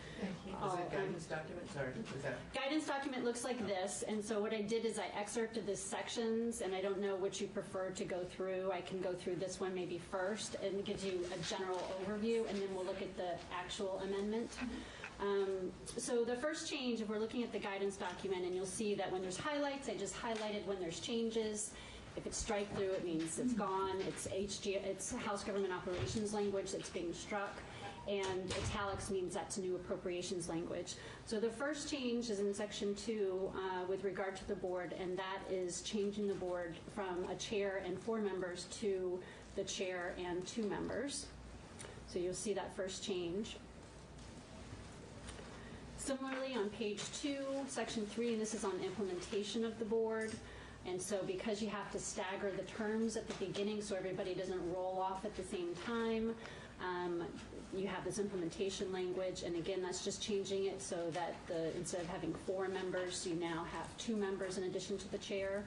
was it guidance document? Sorry, was that? Guidance document looks like this, and so what I did is I excerpted the sections, and I don't know which you prefer to go through. I can go through this one maybe first, and it gives you a general overview, and then we'll look at the actual amendment. So the first change, if we're looking at the guidance document, and you'll see that when there's highlights, I just highlighted when there's changes. If it's strike through, it means it's gone. It's House Government Operations language that's being struck, and italics means that's new appropriations language. So the first change is in section 2 with regard to the board, and that is changing the board from a chair and 4 members to the chair and 2 members. So you'll see that first change. Similarly, on page 2, section 3, and this is on implementation of the board. And so because you have to stagger the terms at the beginning so everybody doesn't roll off at the same time, you have this implementation language. And again, that's just changing it so that instead of having 4 members, you now have 2 members in addition to the chair.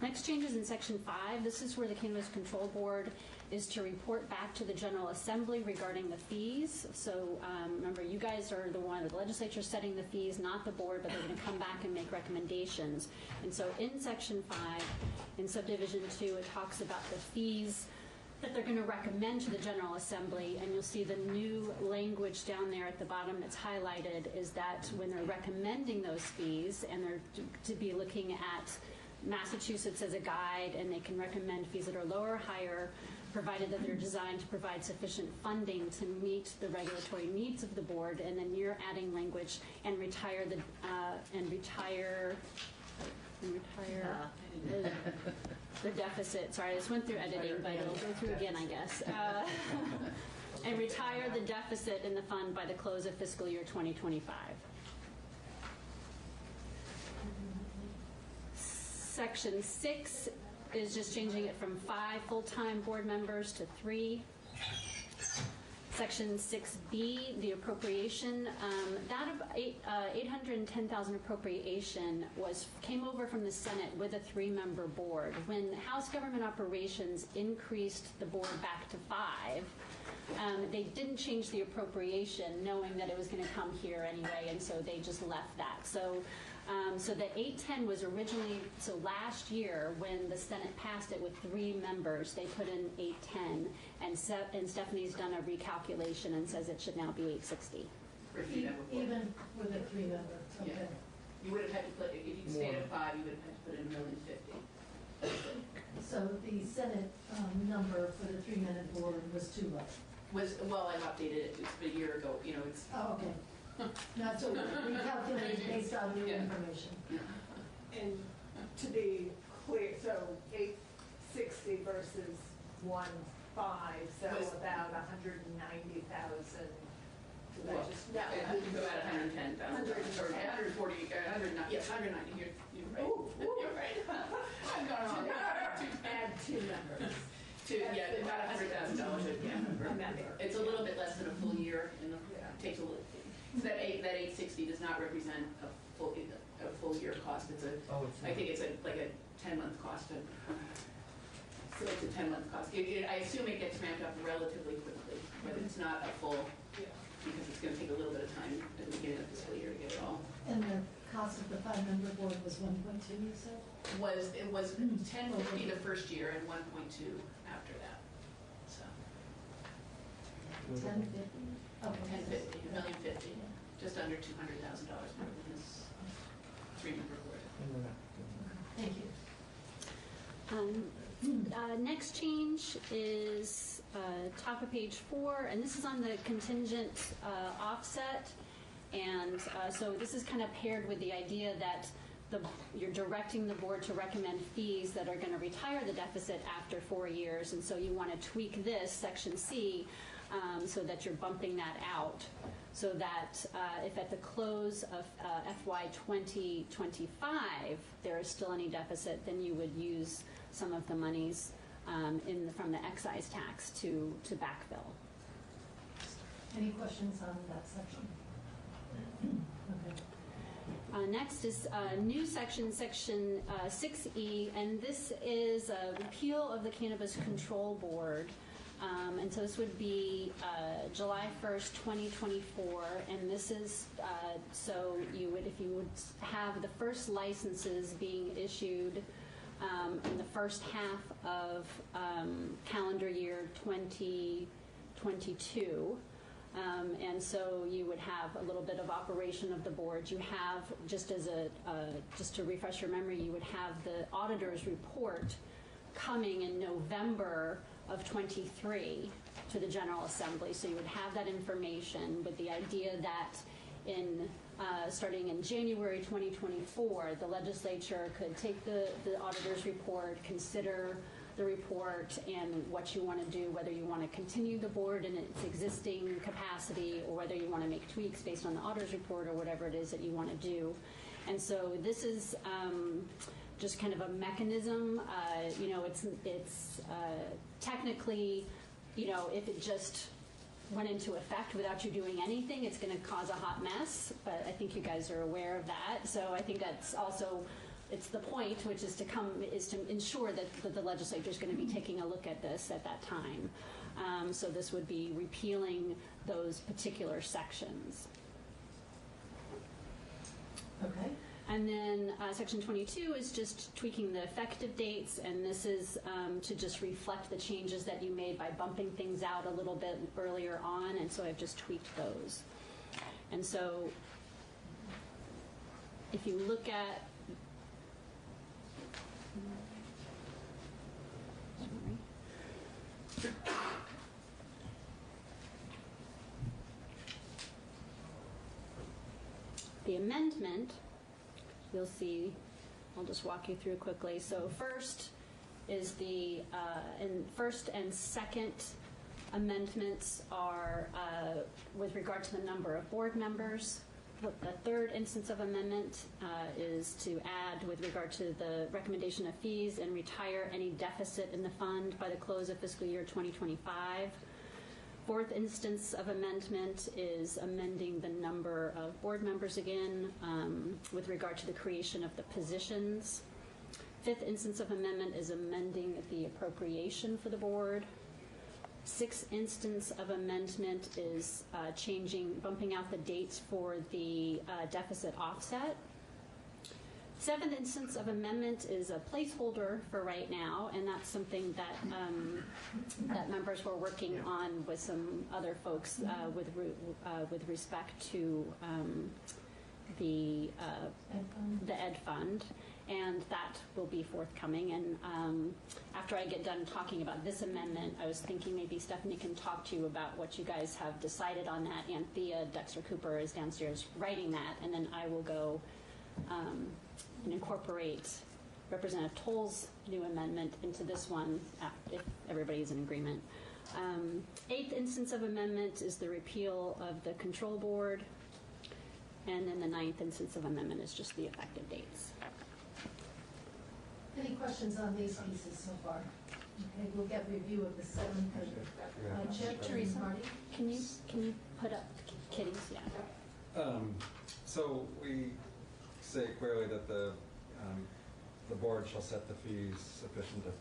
Next change is in section 5. This is where the Cannabis Control Board is to report back to the General Assembly regarding the fees. So remember, you guys are the legislature setting the fees, not the board, but they're going to come back and make recommendations. And so in section 5, in subdivision 2, it talks about the fees that they're going to recommend to the General Assembly, and you'll see the new language down there at the bottom that's highlighted is that when they're recommending those fees, and they're to be looking at Massachusetts as a guide, and they can recommend fees that are lower or higher, provided that they're designed to provide sufficient funding to meet the regulatory needs of the board. And then you're adding language and retire the deficit. Sorry, I just went through editing, but it'll go through again, I guess. And retire the deficit in the fund by the close of fiscal year 2025. Section 6 is just changing it from 5 full-time board members to 3. Section 6B, the appropriation, that $810,000 appropriation came over from the Senate with a 3-member board. When House Government Operations increased the board back to 5, they didn't change the appropriation, knowing that it was going to come here anyway, and so they just left that. So the 810 was originally, so last year when the Senate passed it with 3 members, they put in 810, and Stephanie's done a recalculation and says it should now be 860. Even with a 3-member, okay. Yeah. You would have had to put, if you stayed at 5, you would have had to put in $1,050,000. So the Senate number for the 3-minute board was too low. Well, I've updated it. It's a year ago. You know, it's. Oh, okay. Not so recalculated based on new information. And to be clear, so 860 versus 1.5, so Was- about 190,000. Well, about 110,000 or 140, 190. Yes, 190. You're right. You're right. I've gone wrong. To add 2 members. About $100,000. Yeah, it's a little bit less than a full year, and it takes a little. So that 860 does not represent a full year cost. It's I think it's like a 10-month cost. So it's a 10-month cost. I assume it gets ramped up relatively quickly, but it's not a full. Because it's going to take a little bit of time at the beginning of the fiscal year to get it all. And the cost of the 5-member board was 1.2, you said? It was 1050 the first year and 1.2 after that. So 1050? Okay. 1050, $1,050,000, just under $200,000 more than this 3-member board. Thank you. Next change is top of page 4, and this is on the contingent offset. And so this is kind of paired with the idea that you're directing the board to recommend fees that are going to retire the deficit after 4 years. And so you want to tweak this, section C, so that you're bumping that out. So that if at the close of FY 2025 there is still any deficit, then you would use some of the monies from the excise tax to backfill. Any questions on that section? Okay. Next is a new section 6E, and this is a repeal of the Cannabis Control Board. And so this would be July 1st, 2024, and this is so if you would have the first licenses being issued in the first half of calendar year 2022. And so you would have a little bit of operation of the board. You have, just to refresh your memory, you would have the auditor's report coming in November of 23 to the General Assembly. So you would have that information with the idea that starting in January 2024, the legislature could take the auditor's report, consider the report and what you want to do, whether you want to continue the board in its existing capacity or whether you want to make tweaks based on the auditor's report or whatever it is that you want to do. And so this is just kind of a mechanism. It's technically, if it just went into effect without you doing anything, it's going to cause a hot mess. But I think you guys are aware of that. So I think that's also, it's the point, which is to ensure that the legislature is going to be taking a look at this at that time. So this would be repealing those particular sections. Okay. And then section 22 is just tweaking the effective dates, and this is to just reflect the changes that you made by bumping things out a little bit earlier on, and so I've just tweaked those. And so if you look at the amendment, you'll see, I'll just walk you through quickly. So first is the first and second amendments are with regard to the number of board members. The third instance of amendment is to add with regard to the recommendation of fees and retire any deficit in the fund by the close of fiscal year 2025. Fourth instance of amendment is amending the number of board members again with regard to the creation of the positions. Fifth instance of amendment is amending the appropriation for the board. Sixth instance of amendment is bumping out the dates for the deficit offset. Seventh instance of amendment is a placeholder for right now, and that's something that that members were working on with some other folks with respect to the Ed Fund. and that will be forthcoming. And after I get done talking about this amendment, I was thinking maybe Stephanie can talk to you about what you guys have decided on that. Anthea Dexter Cooper is downstairs writing that, and then I will go and incorporate Representative Toll's new amendment into this one if everybody's in agreement. Eighth instance of amendment is the repeal of the control board, and then the ninth instance of amendment is just the effective dates. Any questions on these pieces so far? Okay, we'll get review of the 700. Chip, Teresa, Marty? can you put up Kitty's? Yeah. So we say clearly that the board shall set the fees sufficient to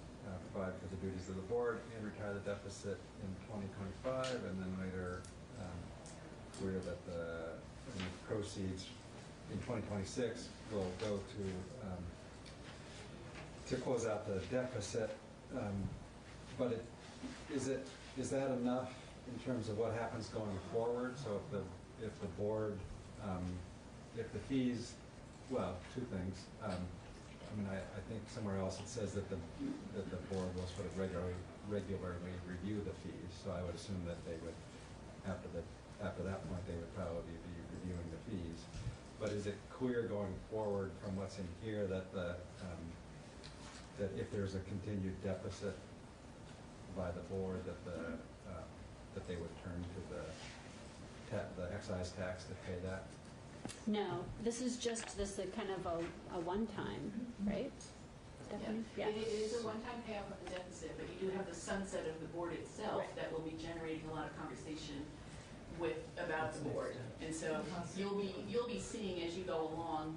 provide for the duties of the board and retire the deficit in 2025, and then later clear that the proceeds in 2026 will go to close out the deficit. But is that enough in terms of what happens going forward? So if the board, if the fees, well, two things. I mean, I think somewhere else it says that the board will sort of regularly review the fees. So I would assume that they would, after that point, they would probably be reviewing the fees. But is it clear going forward from what's in here that that if there's a continued deficit by the board, that they would turn to the excise tax to pay that? No, this is just kind of a one-time, right? Stephanie? Yeah. It is a one-time payoff of the deficit, but you do have the sunset of the board itself that will be generating a lot of conversation about the board. And so you'll be seeing as you go along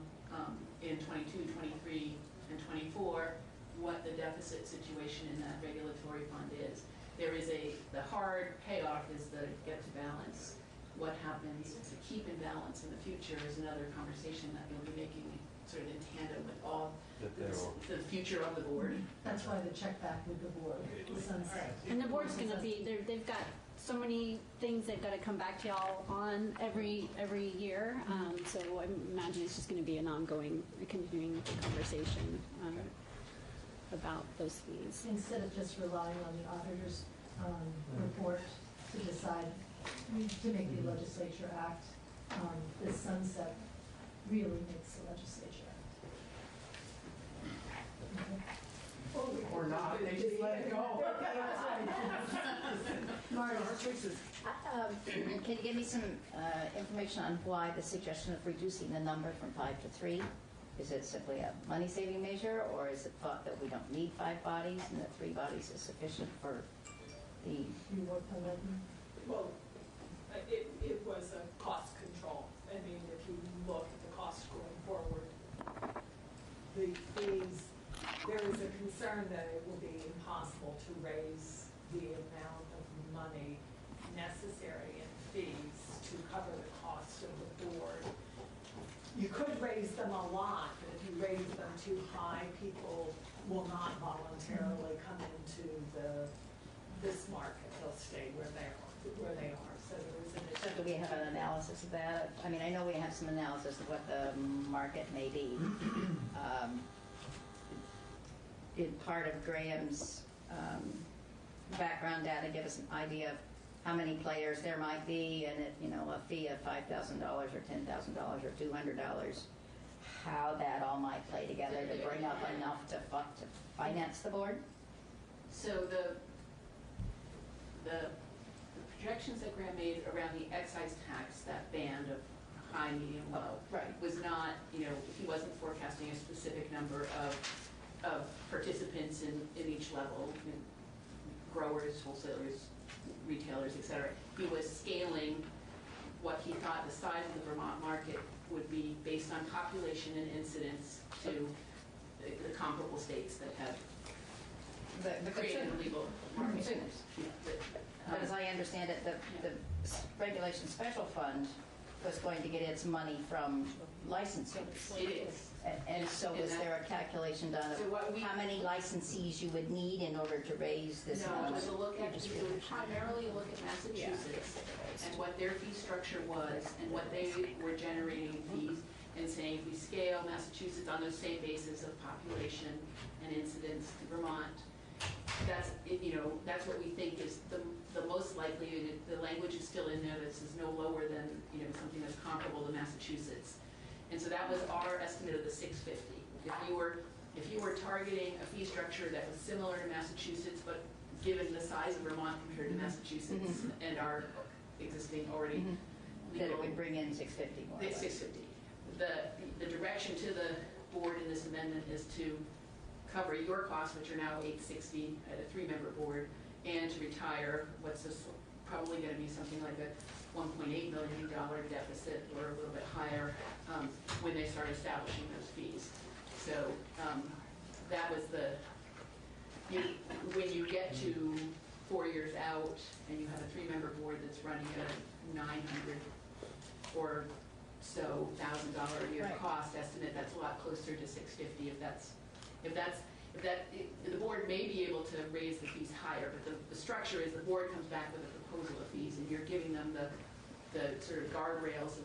in 22, 23, and 24 what the deficit situation in that regulatory fund is. There is the hard payoff is the get to balance. What happens to keep in balance in the future is another conversation that you'll be making sort of in tandem with all the future of the board. That's why the check back with the board, the sunset. And the board's going to be, they've got so many things they've got to come back to y'all on every year. So I imagine it's just going to be an ongoing, continuing conversation about those fees. Instead of just relying on the auditor's report to decide, to make the legislature act, this sunset really makes the legislature act. Okay. Or not, they just let it go. Can you give me some information on why the suggestion of reducing the number from 5 to 3? Is it simply a money-saving measure, or is it thought that we don't need 5 bodies and that 3 bodies is sufficient for the... You work on that? Well, it was a cost control. I mean, if you look at the cost going forward, the fees, there is a concern that it will be impossible to raise the amount of money necessary in fees to cover the cost of the board. You could raise them a lot, but if you raise them too high, people will not voluntarily come into this market. They'll stay where they are. So there is an So do we have an analysis of that? I mean, I know we have some analysis of what the market may be. In part of Graham's background data, give us an idea of how many players there might be, and if, a fee of $5,000 or $10,000 or $200, how that all might play together to bring up enough to finance the board? So the projections that Graham made around the excise tax, that band of high, medium, low, was not, he wasn't forecasting a specific number of participants in each level, growers, wholesalers, retailers, et cetera. He was scaling what he thought the size of the Vermont market would be based on population and incidence to the comparable states that have created illegal market. But as I understand it, the regulation special fund was going to get its money from licenses. It is. And so was there a calculation done of how many licensees you would need in order to raise this No, number? it was primarily a look at Massachusetts and what their fee structure was and what they were generating fees. and saying if we scale Massachusetts on those same basis of population and incidence to Vermont, that's that's what we think is the most likely. And the language is still in there that says no lower than something that's comparable to Massachusetts. And so that was our estimate of the 650. If you were targeting a fee structure that was similar to Massachusetts, but given the size of Vermont compared to Massachusetts and our existing already that it would bring in 650 more. 650. The direction to the board in this amendment is to cover your costs, which are now 860 at a 3-member board, and to retire what's probably going to be something like a $1.8 million deficit or a little bit higher when they start establishing those fees. So that was when you get to 4 years out and you have a 3-member board that's running at a $900 or so $1,000 a year cost estimate, that's a lot closer to 650 the board may be able to raise the fees higher, but the structure is the board comes back with a proposal of fees and you're giving them the sort of guardrails of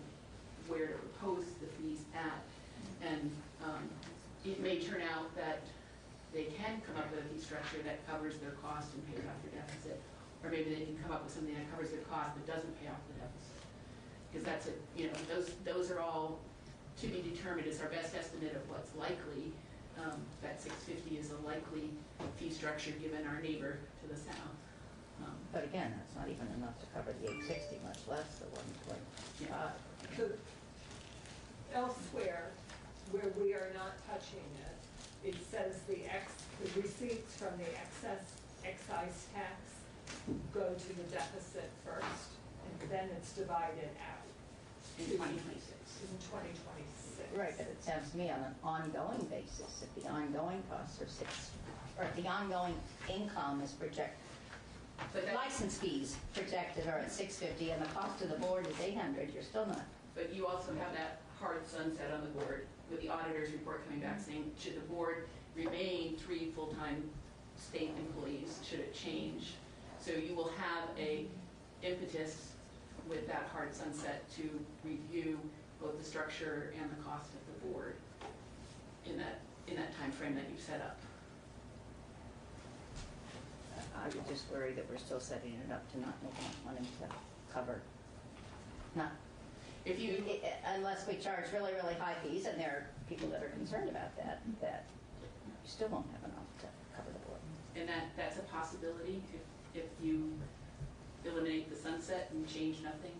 where to propose the fees at. And it may turn out that they can come up with a fee structure that covers their cost and pays off their deficit. Or maybe they can come up with something that covers their cost but doesn't pay off the deficit. Because that's those are all to be determined. It's our best estimate of what's likely. That 650 is a likely fee structure given our neighbor to the south. But again, that's not even enough to cover the 860, much less the 125. So elsewhere, where we are not touching it, it says the receipts from the excise tax go to the deficit first, and then it's divided out. In 2026. In 2026. Right, but it sounds to me on an ongoing basis, if the ongoing costs are or if the ongoing income is projected, license fees projected are at 650 and the cost to the board is 800, you're still not. But you also have that hard sunset on the board with the auditor's report coming back saying, should the board remain 3 full-time state employees? Should it change? So you will have a impetus with that hard sunset to review both the structure and the cost of the board in that time frame that you've set up. I would just worry that we're still setting it up to not make enough money to cover. Unless we charge really, really high fees, and there are people that are concerned about that you still won't have enough to cover the board. And that's a possibility if you eliminate the sunset and change nothing.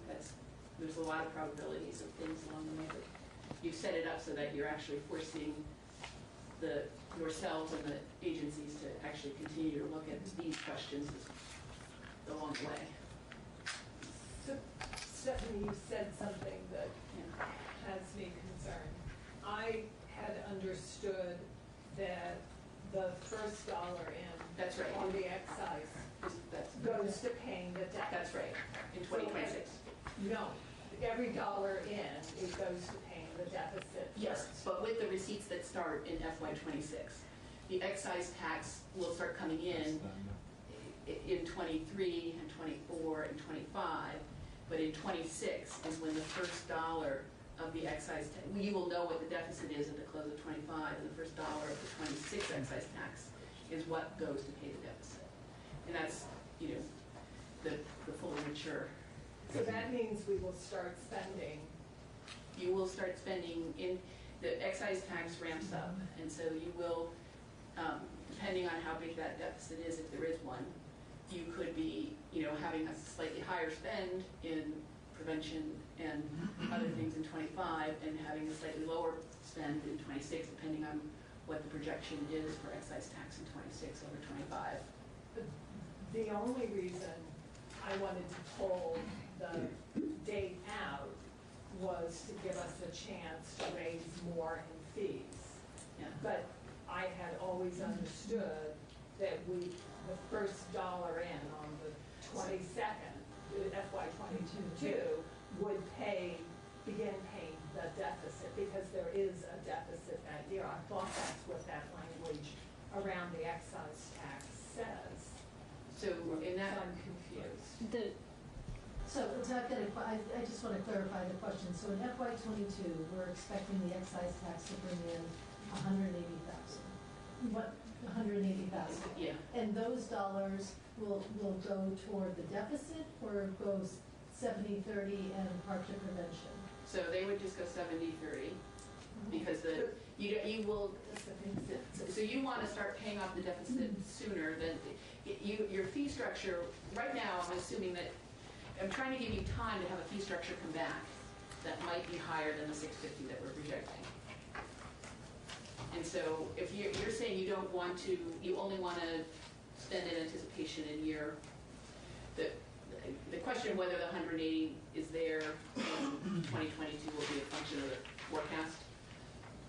There's a lot of probabilities of things along the way, but you've set it up so that you're actually forcing yourselves and the agencies to actually continue to look at these questions along the way. So, Stephanie, you said something that has me concerned. I had understood that the first dollar in on the excise goes to paying the debt. That's right, in 2026. No, every dollar in, it goes to paying the deficit. Yes, but with the receipts that start in FY26. The excise tax will start coming in 23 and 24 and 25, but in 26 is when the first dollar of the excise tax, you will know what the deficit is at the close of 25, and the first dollar of the 26 excise tax is what goes to pay the deficit. And that's, the fully mature. So that means we will start spending. You will start spending the excise tax ramps up, and so you will, depending on how big that deficit is, if there is one, you could be, having a slightly higher spend in prevention and other things in 25 and having a slightly lower spend in 26, depending on what the projection is for excise tax in 26 over 25. The only reason I wanted to pull the date out was to give us a chance to raise more in fees. Yeah. But I had always understood that the first dollar in on the 22nd, FY22, would begin paying the deficit because there is a deficit that year. I thought that's what that language around the excise tax says. So in that, I'm confused. So I've got I just want to clarify the question. So in FY '22, we're expecting the excise tax to bring in 180,000. What, 180,000? Yeah. And those dollars will go toward the deficit or goes 70-30 and hardship prevention? So they would just go 70-30 because you will, so you want to start paying off the deficit sooner than, your fee structure, right now I'm assuming that, I'm trying to give you time to have a fee structure come back that might be higher than the 650 that we're projecting. And so if you're saying you don't want to, you only want to spend in anticipation in year, the question of whether the 180 is there in 2022 will be a function of the forecast.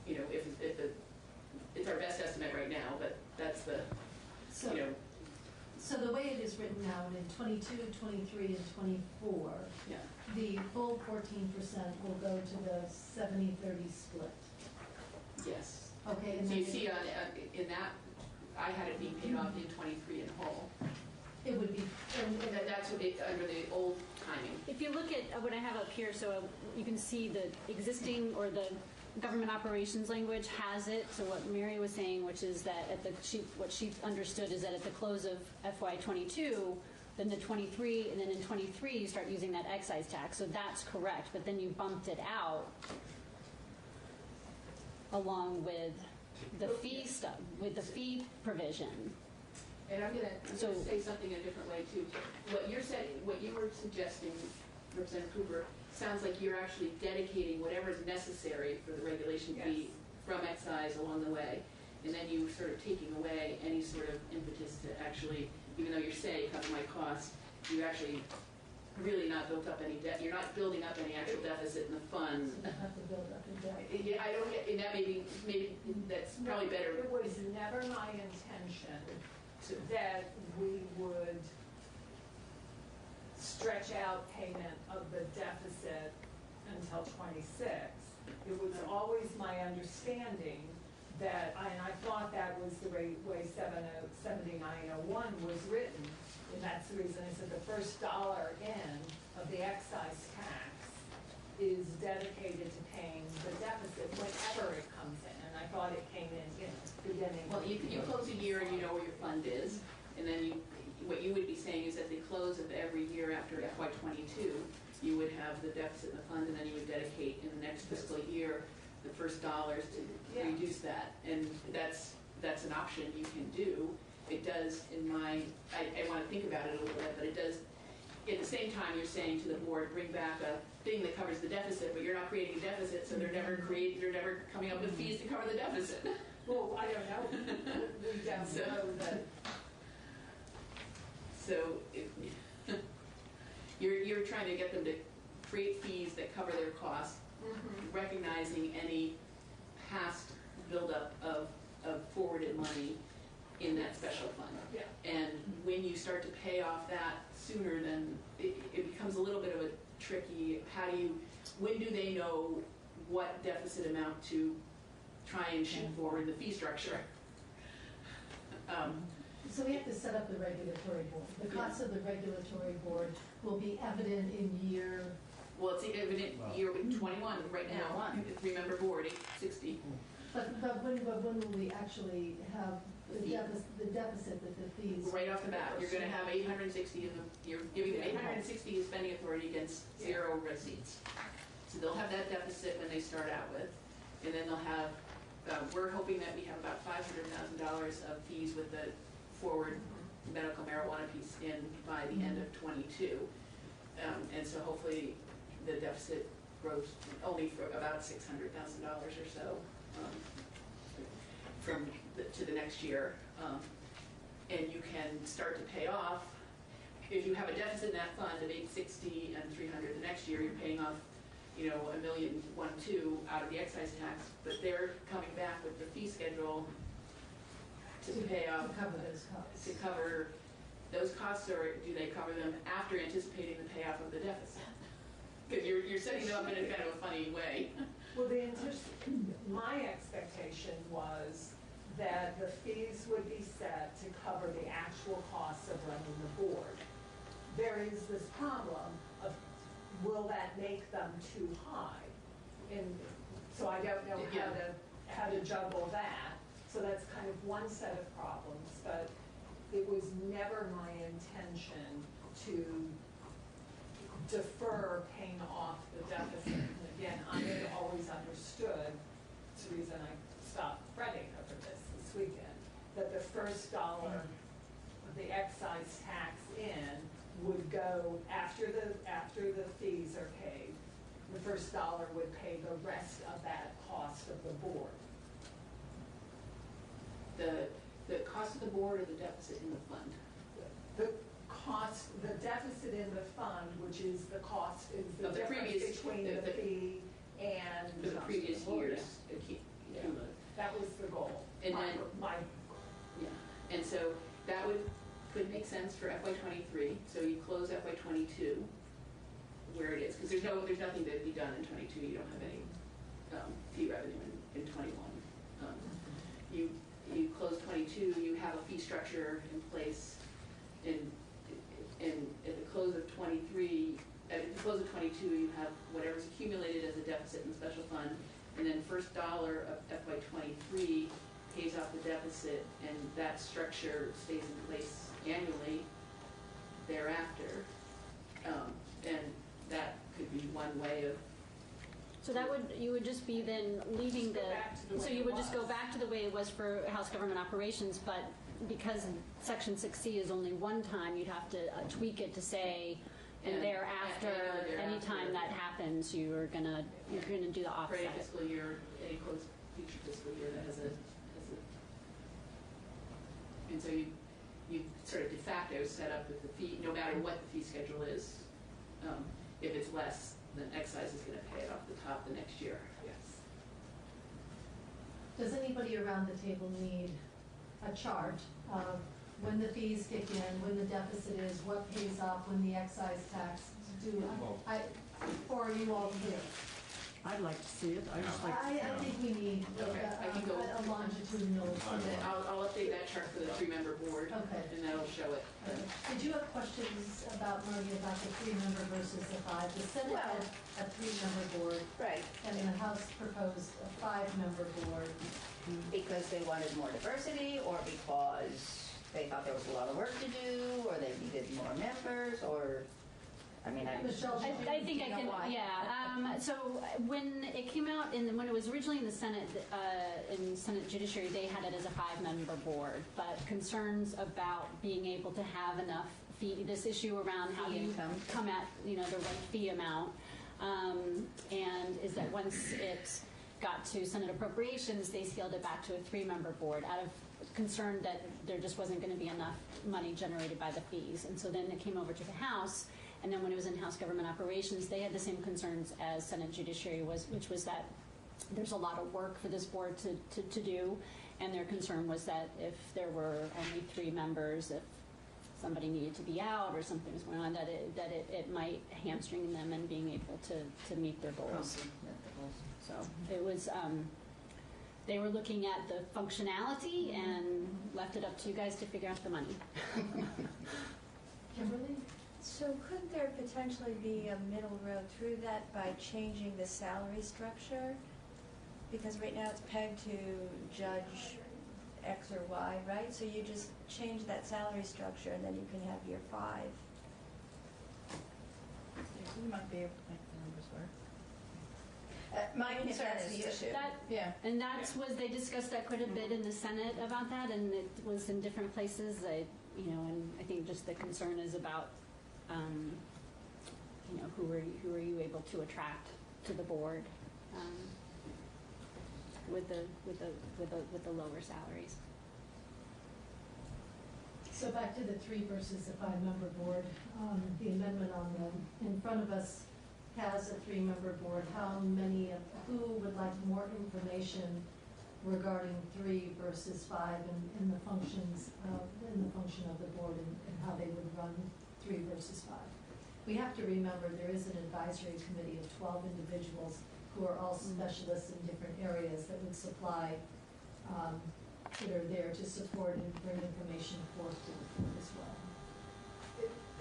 You know, if it's our best estimate right now, but that's the, so, you know. So the way it is written out in 22, 23, and 24, yeah, the full 14% will go to the 70-30 split. Yes. Okay. And so you see in that, I had it being paid off in 23 in whole. It would be, that's what it, under the old timing. If you look at what I have up here, so you can see the existing or the government operations language has it. So what Mary was saying, which is that at the what she understood is that at the close of FY22, then the 23, and then in 23 you start using that excise tax. So that's correct, but then you bumped it out along with the fee stuff, with the fee provision. And I'm going to say something in a different way too. What you're saying, what you were suggesting, Representative Cooper, sounds like you're actually dedicating whatever is necessary for the regulation fee from excise along the way, and then you sort of taking away any sort of impetus to actually, even though you're saying cover my costs, you actually really not built up any debt. You're not building up any actual deficit in the fund. You have to build up a debt. Yeah, I don't get, and that maybe that's probably better. It was never my intention that we would stretch out payment of the deficit until 26. It was always my understanding that, and I thought that was the way 7901 was written, and that's the reason I said the first dollar in of the excise tax is dedicated to paying the deficit whenever it comes in, and I thought it came in, beginning. Well, you close a year and you know where your fund is, and then what you would be saying is at the close of every year after FY22, you would have the deficit in the fund, and then you would dedicate in the next fiscal year the first dollars to reduce that, and that's an option you can do. It does, I want to think about it a little bit, but it does. At the same time, you're saying to the board, bring back a thing that covers the deficit, but you're not creating a deficit, so they're never coming up with fees to cover the deficit. Well, I don't know. We don't know that. So you're trying to get them to create fees that cover their costs, recognizing any past buildup of forwarded money in that special fund. Yeah. And when you start to pay off that sooner, then it becomes a little bit of a tricky, when do they know what deficit amount to try and shoot for in the fee structure? So we have to set up the regulatory board. The cost of the regulatory board will be evident in year. Well, it's evident year 21 right now. Remember board 860. But when will we actually have the deficit that the fees? Right off the bat, you're going to have 860. You're giving them 860 in spending authority against 0 receipts. So they'll have that deficit when they start out with, and then they'll have. We're hoping that we have about $500,000 of fees with the forward medical marijuana piece in by the end of 22, and so hopefully the deficit grows only for about $600,000 or so to the next year, and you can start to pay off. If you have a deficit in that fund of 860 and 300 the next year, you're paying off, $1,120,000 out of the excise tax, but they're coming back with the fee schedule to pay off, to cover those costs. To cover those costs, or do they cover them after anticipating the payoff of the deficit? Because you're setting them up in a kind of a funny way. Well, my expectation was that the fees would be set to cover the actual costs of running the board. there is this problem of, will that make them too high? And so I don't know how to juggle that. So that's kind of one set of problems, but it was never my intention to defer paying off the deficit. And again, I had always understood, it's the reason I stopped fretting over this weekend, that the first dollar of the excise tax in would go after the fees are paid. The first dollar would pay the rest of that cost of the board. The cost of the board or the deficit in the fund? The deficit in the fund, which is the cost, is the difference between the fee and for the previous years. Yeah. That was the goal. And and so that could make sense for FY23. So you close FY22 where it is, because there's nothing to be done in 22. You don't have any fee revenue in 21. You close 22. You have a fee structure in place, and at the close of 23. At the close of 22, you have whatever's accumulated as a deficit in the special fund, and then first dollar of FY23 pays off the deficit, and that structure stays in place annually thereafter. And that could be one way of. So you would just be then leaving so you would just go back to the way it was for House Government Operations, but because Section 6C is only one time, you'd have to tweak it to say, and thereafter, anytime that happens, you're gonna do the opposite. For any fiscal year, any close future fiscal year that has a and so you sort of de facto set up with the fee, no matter what the fee schedule is. If it's less, then excise is going to pay it off the top the next year. Yes. Does anybody around the table need a chart of when the fees kick in, when the deficit is, what pays off, when the excise tax due? For you all to do. I'd like to see it. I think we need a longitudinal. I'll update that chart for the 3-member board, and that'll show it. Did you have questions about, Marty, about the 3-member versus the 5? The Senate had a 3-member board, right, and the House proposed a 5-member board. Because they wanted more diversity, or because they thought there was a lot of work to do, or they needed more members, or. I mean, I think I can. Yeah. So when it came out, when it was originally in the Senate, in Senate Judiciary, they had it as a 5-member board. But concerns about being able to have enough fee, this issue around how you come at the right fee amount, and is that once it got to Senate Appropriations, they scaled it back to a 3-member board out of concern that there just wasn't going to be enough money generated by the fees. And so then it came over to the House. And then when it was in House Government Operations, they had the same concerns as Senate Judiciary which was that there's a lot of work for this board to do. And their concern was that if there were only 3 members, if somebody needed to be out or something was going on, that it might hamstring them in being able to meet their goals. So it was, they were looking at the functionality and left it up to you guys to figure out the money. Kimberly? So couldn't there potentially be a middle road through that by changing the salary structure? Because right now it's pegged to judge X or Y, right? So you just change that salary structure and then you can have your 5. You might be able to make the numbers work. My concern is the issue. And was they discussed that quite a bit in the Senate about that, and it was in different places. And I think just the concern is about, who are you able to attract to the board with the lower salaries. So back to the 3 versus the 5-member board, the amendment in front of us has a 3-member board. Who would like more information regarding 3 versus 5 and the functions function of the board and how they would run 3 versus 5? We have to remember there is an advisory committee of 12 individuals who are all specialists in different areas that would supply, that are there to support and bring information forth to the board as well.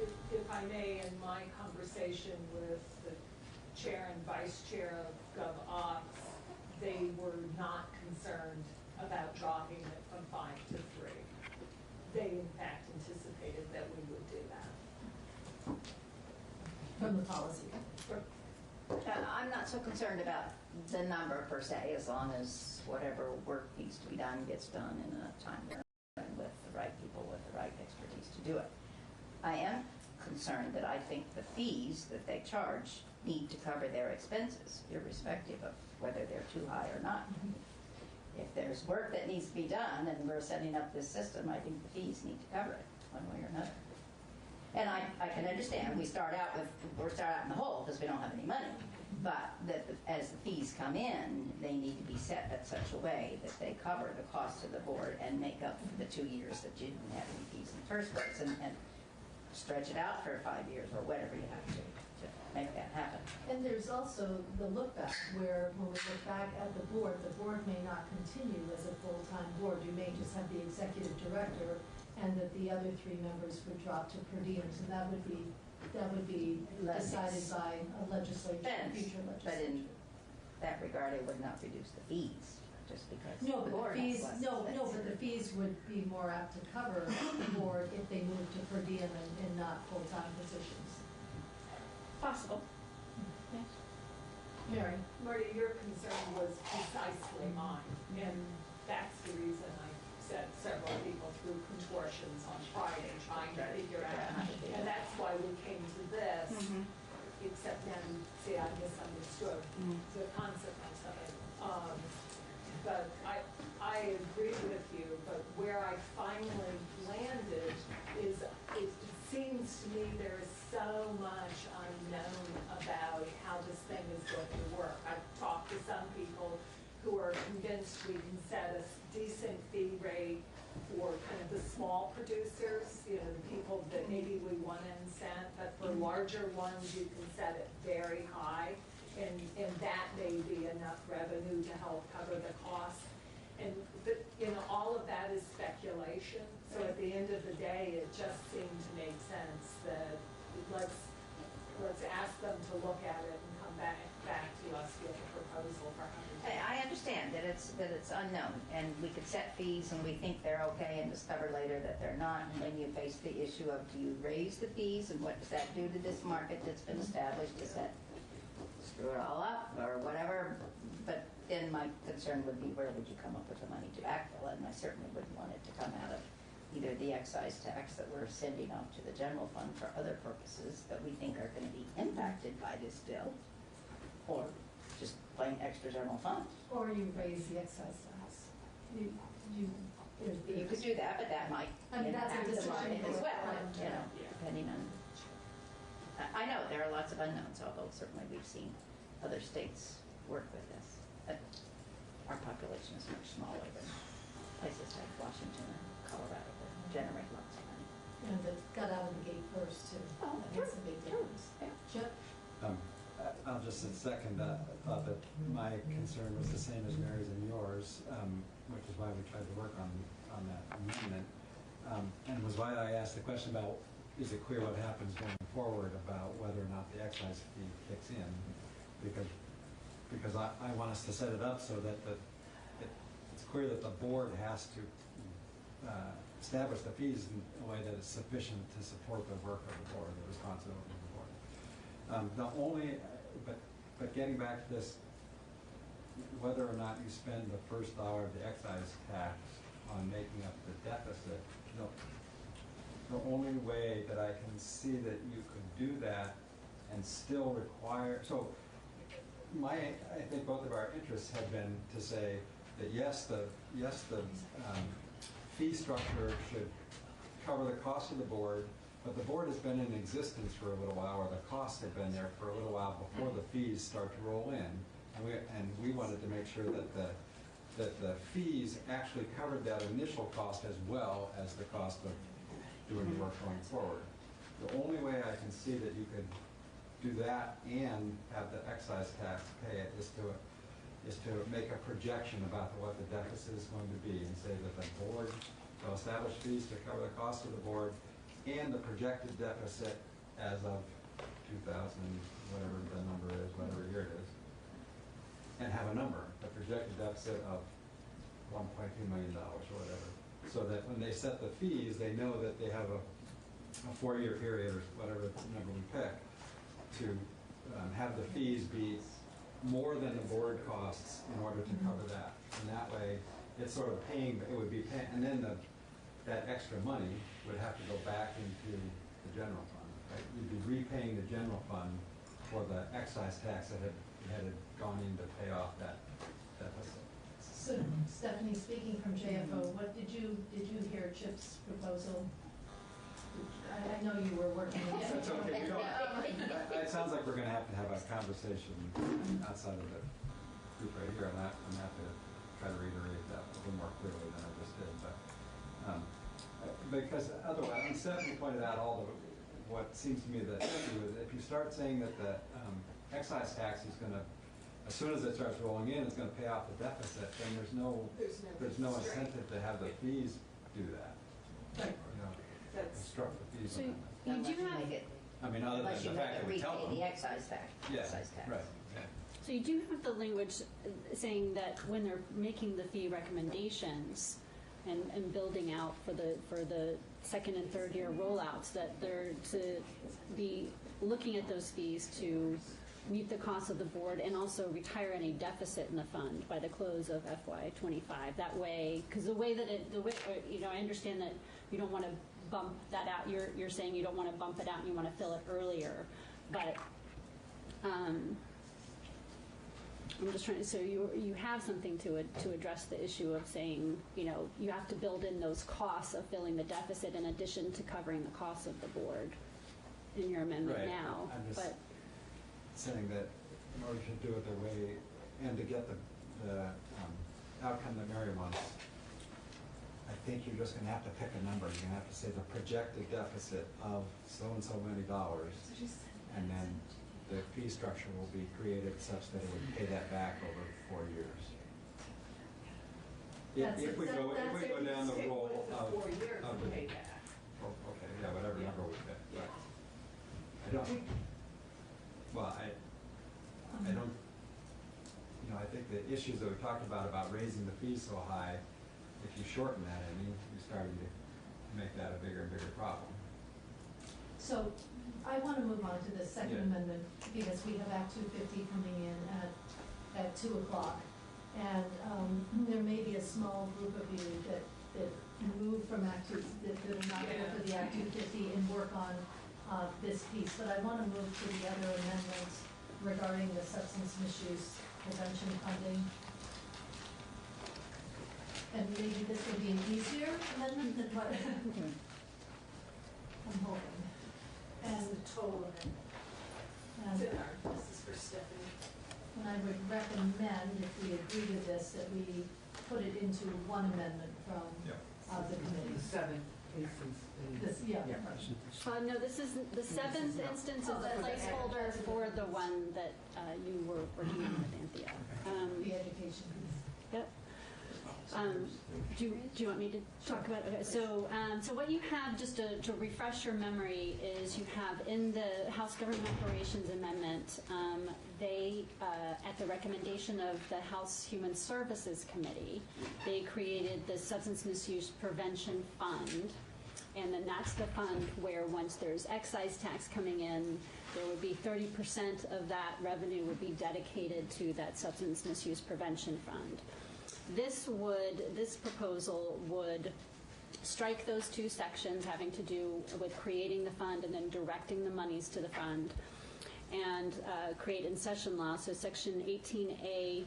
if I may, in my conversation with the chair and vice chair of GovOps, they were not concerned about dropping it from 5 to 3. They in fact anticipated that we would do that. From the policy. I'm not so concerned about the number per se, as long as whatever work needs to be done gets done in a timely and with the right people with the right expertise to do it. I am concerned that I think the fees that they charge need to cover their expenses, irrespective of whether they're too high or not. If there's work that needs to be done and we're setting up this system, I think the fees need to cover it one way or another. And I can understand we're start out in the hole because we don't have any money. But that as the fees come in, they need to be set in such a way that they cover the cost of the board and make up for the 2 years that you didn't have any fees in the first place, and stretch it out for 5 years or whatever you have to make that happen. And there's also the look back, where when we look back at the board may not continue as a full-time board. You may just have the executive director, and that the other 3 members would drop to per diems, and that would be decided by a legislature, future legislature. But in that regard, it would not reduce the fees, just because No, the but board the fees, has less no, expense. but the fees would be more apt to cover the board if they moved to per diem and not full-time positions. Possible. Yes. Mary? Marty, your concern was precisely mine, and that's the reason I set several people through contortions on Friday trying to figure out. And that's why we came to this, except then, see, I misunderstood the consequence of it. But I agree with you, but where I finally landed is it seems to me there is so much unknown about how this thing is going to work. I've talked to some people who are convinced we can set a decent fee rate for kind of the small producers, you know, the people that maybe we want to incent, but for larger ones, you can set it very high, and that may be enough revenue to help cover the cost. But you know, all of that is speculation. So at the end of the day, it just seemed to make sense that let's ask them to look at it and come back to us with a proposal for I understand that it's unknown, and we could set fees and we think they're okay and discover later that they're not, and then you face the issue of, do you raise the fees, and what does that do to this market that's been established? Does that screw it all up or whatever? But then my concern would be, where would you come up with the money to backfill it? And I certainly wouldn't want it to come out of either the excise tax that we're sending off to the general fund for other purposes that we think are going to be impacted by this bill, or just plain extra general fund. Or you raise the excise tax. You could do that, but that might impact the market as well, you know, depending on. I know there are lots of unknowns, although certainly we've seen other states work with this. But our population is much smaller than places like Washington and Colorado that generate lots of money. And that got out of the gate first too. Oh, that makes a big difference. Chip? I'll just second that. I thought that my concern was the same as Mary's and yours, which is why we tried to work on that amendment, and was why I asked the question about, is it clear what happens going forward about whether or not the excise fee kicks in? Because I want us to set it up so that it's clear that the board has to establish the fees in a way that is sufficient to support the work of the board, the responsibility of the board. But getting back to this, whether or not you spend the first dollar of the excise tax on making up the deficit, the only way that I can see that you could do that and still require, so I think both of our interests have been to say that yes, the fee structure should cover the cost of the board, but the board has been in existence for a little while, or the costs have been there for a little while before the fees start to roll in. And we wanted to make sure that the fees actually covered that initial cost as well as the cost of doing the work going forward. The only way I can see that you could do that and have the excise tax pay it is to make a projection about what the deficit is going to be, and say that the board will establish fees to cover the cost of the board, and the projected deficit as of 2000, whatever the number is, whatever year it is, and have a number, a projected deficit of $1.2 million or whatever, so that when they set the fees, they know that they have a 4-year period or whatever number we pick to have the fees be more than the board costs in order to cover that. And that way, it's sort of paying, it would be paying, and then that extra money would have to go back into the general fund, right? You'd be repaying the general fund for the excise tax that had gone in to pay off that deficit. So Stephanie, speaking from JFO, what did you hear Chip's proposal? I know you were working on it. That's okay. We don't, it sounds like we're going to have a conversation outside of the group right here, and I'm going to have to try to reiterate that a little more clearly than I just did. But because otherwise, I mean, Stephanie pointed out all the what seems to me that if you start saying that the excise tax is going to, as soon as it starts rolling in, it's going to pay off the deficit, then there's no incentive to have the fees do that. Right. You know, instruct the fees. So on you that. do have it. I mean, other than Unless you the have fact to that we tell repay them. the excise tax. Yeah, Excise tax. right. Yeah. So you do have the language saying that when they're making the fee recommendations and building out for the second and third year rollouts, that they're to be looking at those fees to meet the costs of the board and also retire any deficit in the fund by the close of FY25. That way, because I understand that you don't want to bump that out. You're saying you don't want to bump it out and you want to fill it earlier, but I'm just trying to, so you have something to address the issue of saying, you have to build in those costs of filling the deficit in addition to covering the costs of the board in your amendment Right. now. I'm just But saying that in order to do it the way, and to get the outcome that Mary wants, I think you're just going to have to pick a number. You're going to have to say the projected deficit of so-and-so many dollars, and then the fee structure will be created such that it would pay that back over 4 years. If we go down the roll of 4 years of to the, pay back. oh, okay, yeah, whatever number we pick. Right. I don't. Well, I don't. I think the issues that we talked about raising the fees so high, if you shorten that, you're starting to make that a bigger and bigger problem. So I want to move on to the second amendment because we have Act 250 coming in at 2 o'clock. And there may be a small group of you that move from Act 2, that are not here for the Act 250 and work on this piece. But I want to move to the other amendments regarding the substance misuse prevention funding. And maybe this would be an easier amendment than what I'm hoping. And the total amendment. This is for Stephanie. And I would recommend, if we agree to this, that we put it into one amendment from the committee. 7 cases. no, this is the seventh instance is a placeholder for the one that you were working on with Anthea. The education piece. Yep. Do you want me to talk about it? Okay, so what you have, just to refresh your memory, is you have in the House Government Operations Amendment, they, at the recommendation of the House Human Services Committee, they created the Substance Misuse Prevention Fund. And then that's the fund where once there's excise tax coming in, there would be 30% of that revenue would be dedicated to that Substance Misuse Prevention Fund. This proposal would strike those two sections having to do with creating the fund and then directing the monies to the fund, and create in session law. So Section 18A,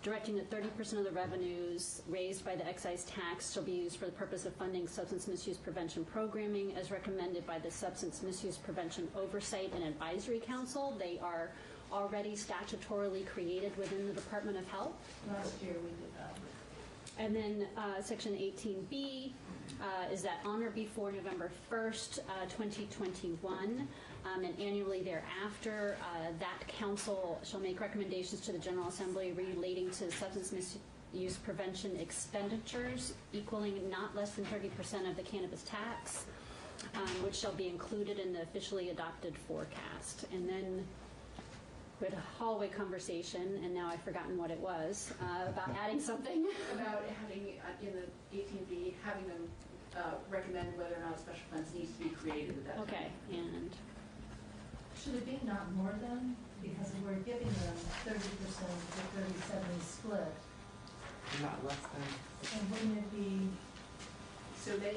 directing that 30% of the revenues raised by the excise tax shall be used for the purpose of funding substance misuse prevention programming as recommended by the Substance Misuse Prevention Oversight and Advisory Council. They are already statutorily created within the Department of Health. Last year we did that. And then Section 18B is that on or before November 1st, 2021, and annually thereafter, that council shall make recommendations to the General Assembly relating to substance misuse prevention expenditures equaling not less than 30% of the cannabis tax. which shall be included in the officially adopted forecast. And then we had a hallway conversation, and now I've forgotten what it was, about adding something. About having, in the 18B, having them recommend whether or not special funds needs to be created at that time. Okay, and Should it be not more than? Because we're giving them 30% to 30-70 split. Not less than. And wouldn't it be, So the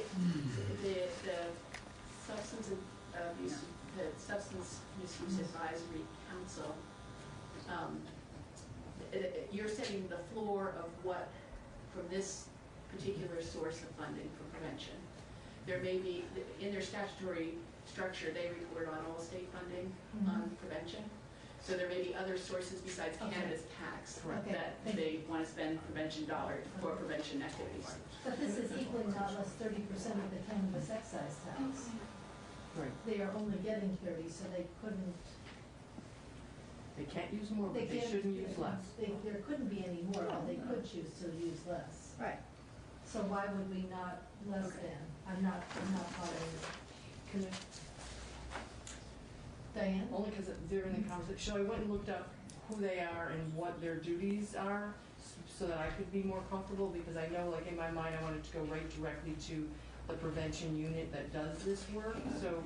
substance abuse, the Substance Misuse Advisory Council, you're setting the floor of what, from this particular source of funding for prevention. There may be, in their statutory structure, they report on all state funding on prevention. So there may be other sources besides cannabis tax that they want to spend prevention dollars for prevention activities. but this is equaling not less 30% of the cannabis excise tax. Right. They are only getting 30, so they couldn't. They can't use more, but they can't- shouldn't use less. There couldn't be any more, but they could choose to use less. Right. So why would we not less than? I'm not following Can I, you. Diane? only because they're in the conversation. So I went and looked up who they are and what their duties are so that I could be more comfortable, because I know, like, in my mind, I wanted to go right directly to the prevention unit that does this work. So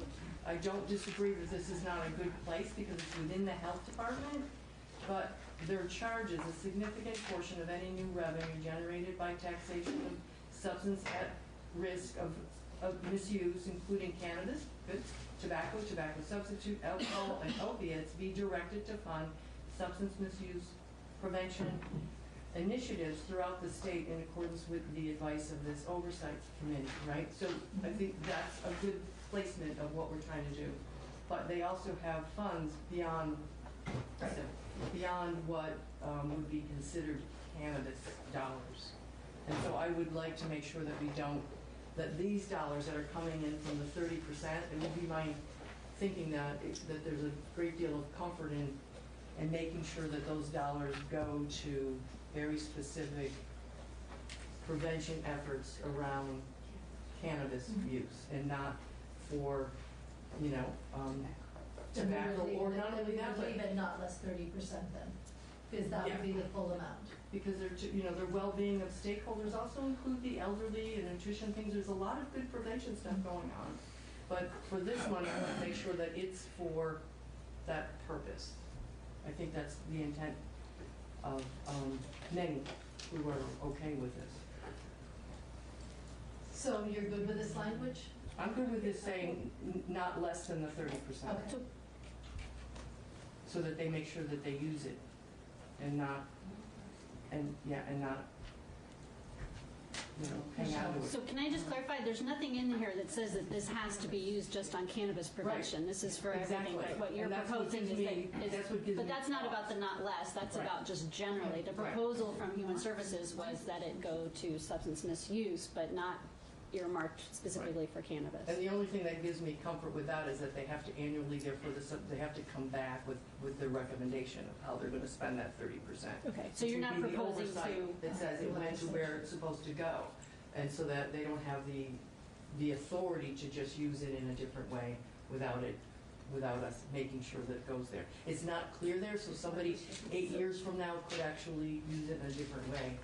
I don't disagree that this is not a good place because it's within the health department, but their charge is a significant portion of any new revenue generated by taxation of substance at risk of misuse, including cannabis, goods, tobacco, tobacco substitute, alcohol, and opiates, be directed to fund substance misuse prevention initiatives throughout the state in accordance with the advice of this oversight committee, right? So I think that's a good placement of what we're trying to do. But they also have funds beyond what would be considered cannabis dollars. And so I would like to make sure that we don't, that these dollars that are coming in from the 30%, it would be my thinking that there's a great deal of comfort in making sure that those dollars go to very specific prevention efforts around cannabis use and not for, tobacco or not only that, but leave it not less 30% then, because that would be the full amount. because their well-being of stakeholders also include the elderly and nutrition things. There's a lot of good prevention stuff going on. But for this one, I want to make sure that it's for that purpose. I think that's the intent of many who are okay with this. So you're good with this language? I'm good with this saying not less than the 30%. Okay. So that they make sure that they use it and not, hang out with it. So can I just clarify, there's nothing in here that says that this has to be used just on cannabis prevention. Right. This is for Exactly. everything. What you're And that's what proposing gives is me- that's what gives but me that's not pause. about the not less, that's Right. about just generally. The Right. proposal from Human Services was that it go to substance misuse, but not earmarked specifically for cannabis. And the only thing that gives me comfort with that is that they have to annually, they have to come back with their recommendation of how they're going to spend that 30%. Okay, so you're not proposing to- That says it went to where it's supposed to go, and so that they don't have the authority to just use it in a different way without us making sure that it goes there. It's not clear there, so somebody 8 years from now could actually use it in a different way,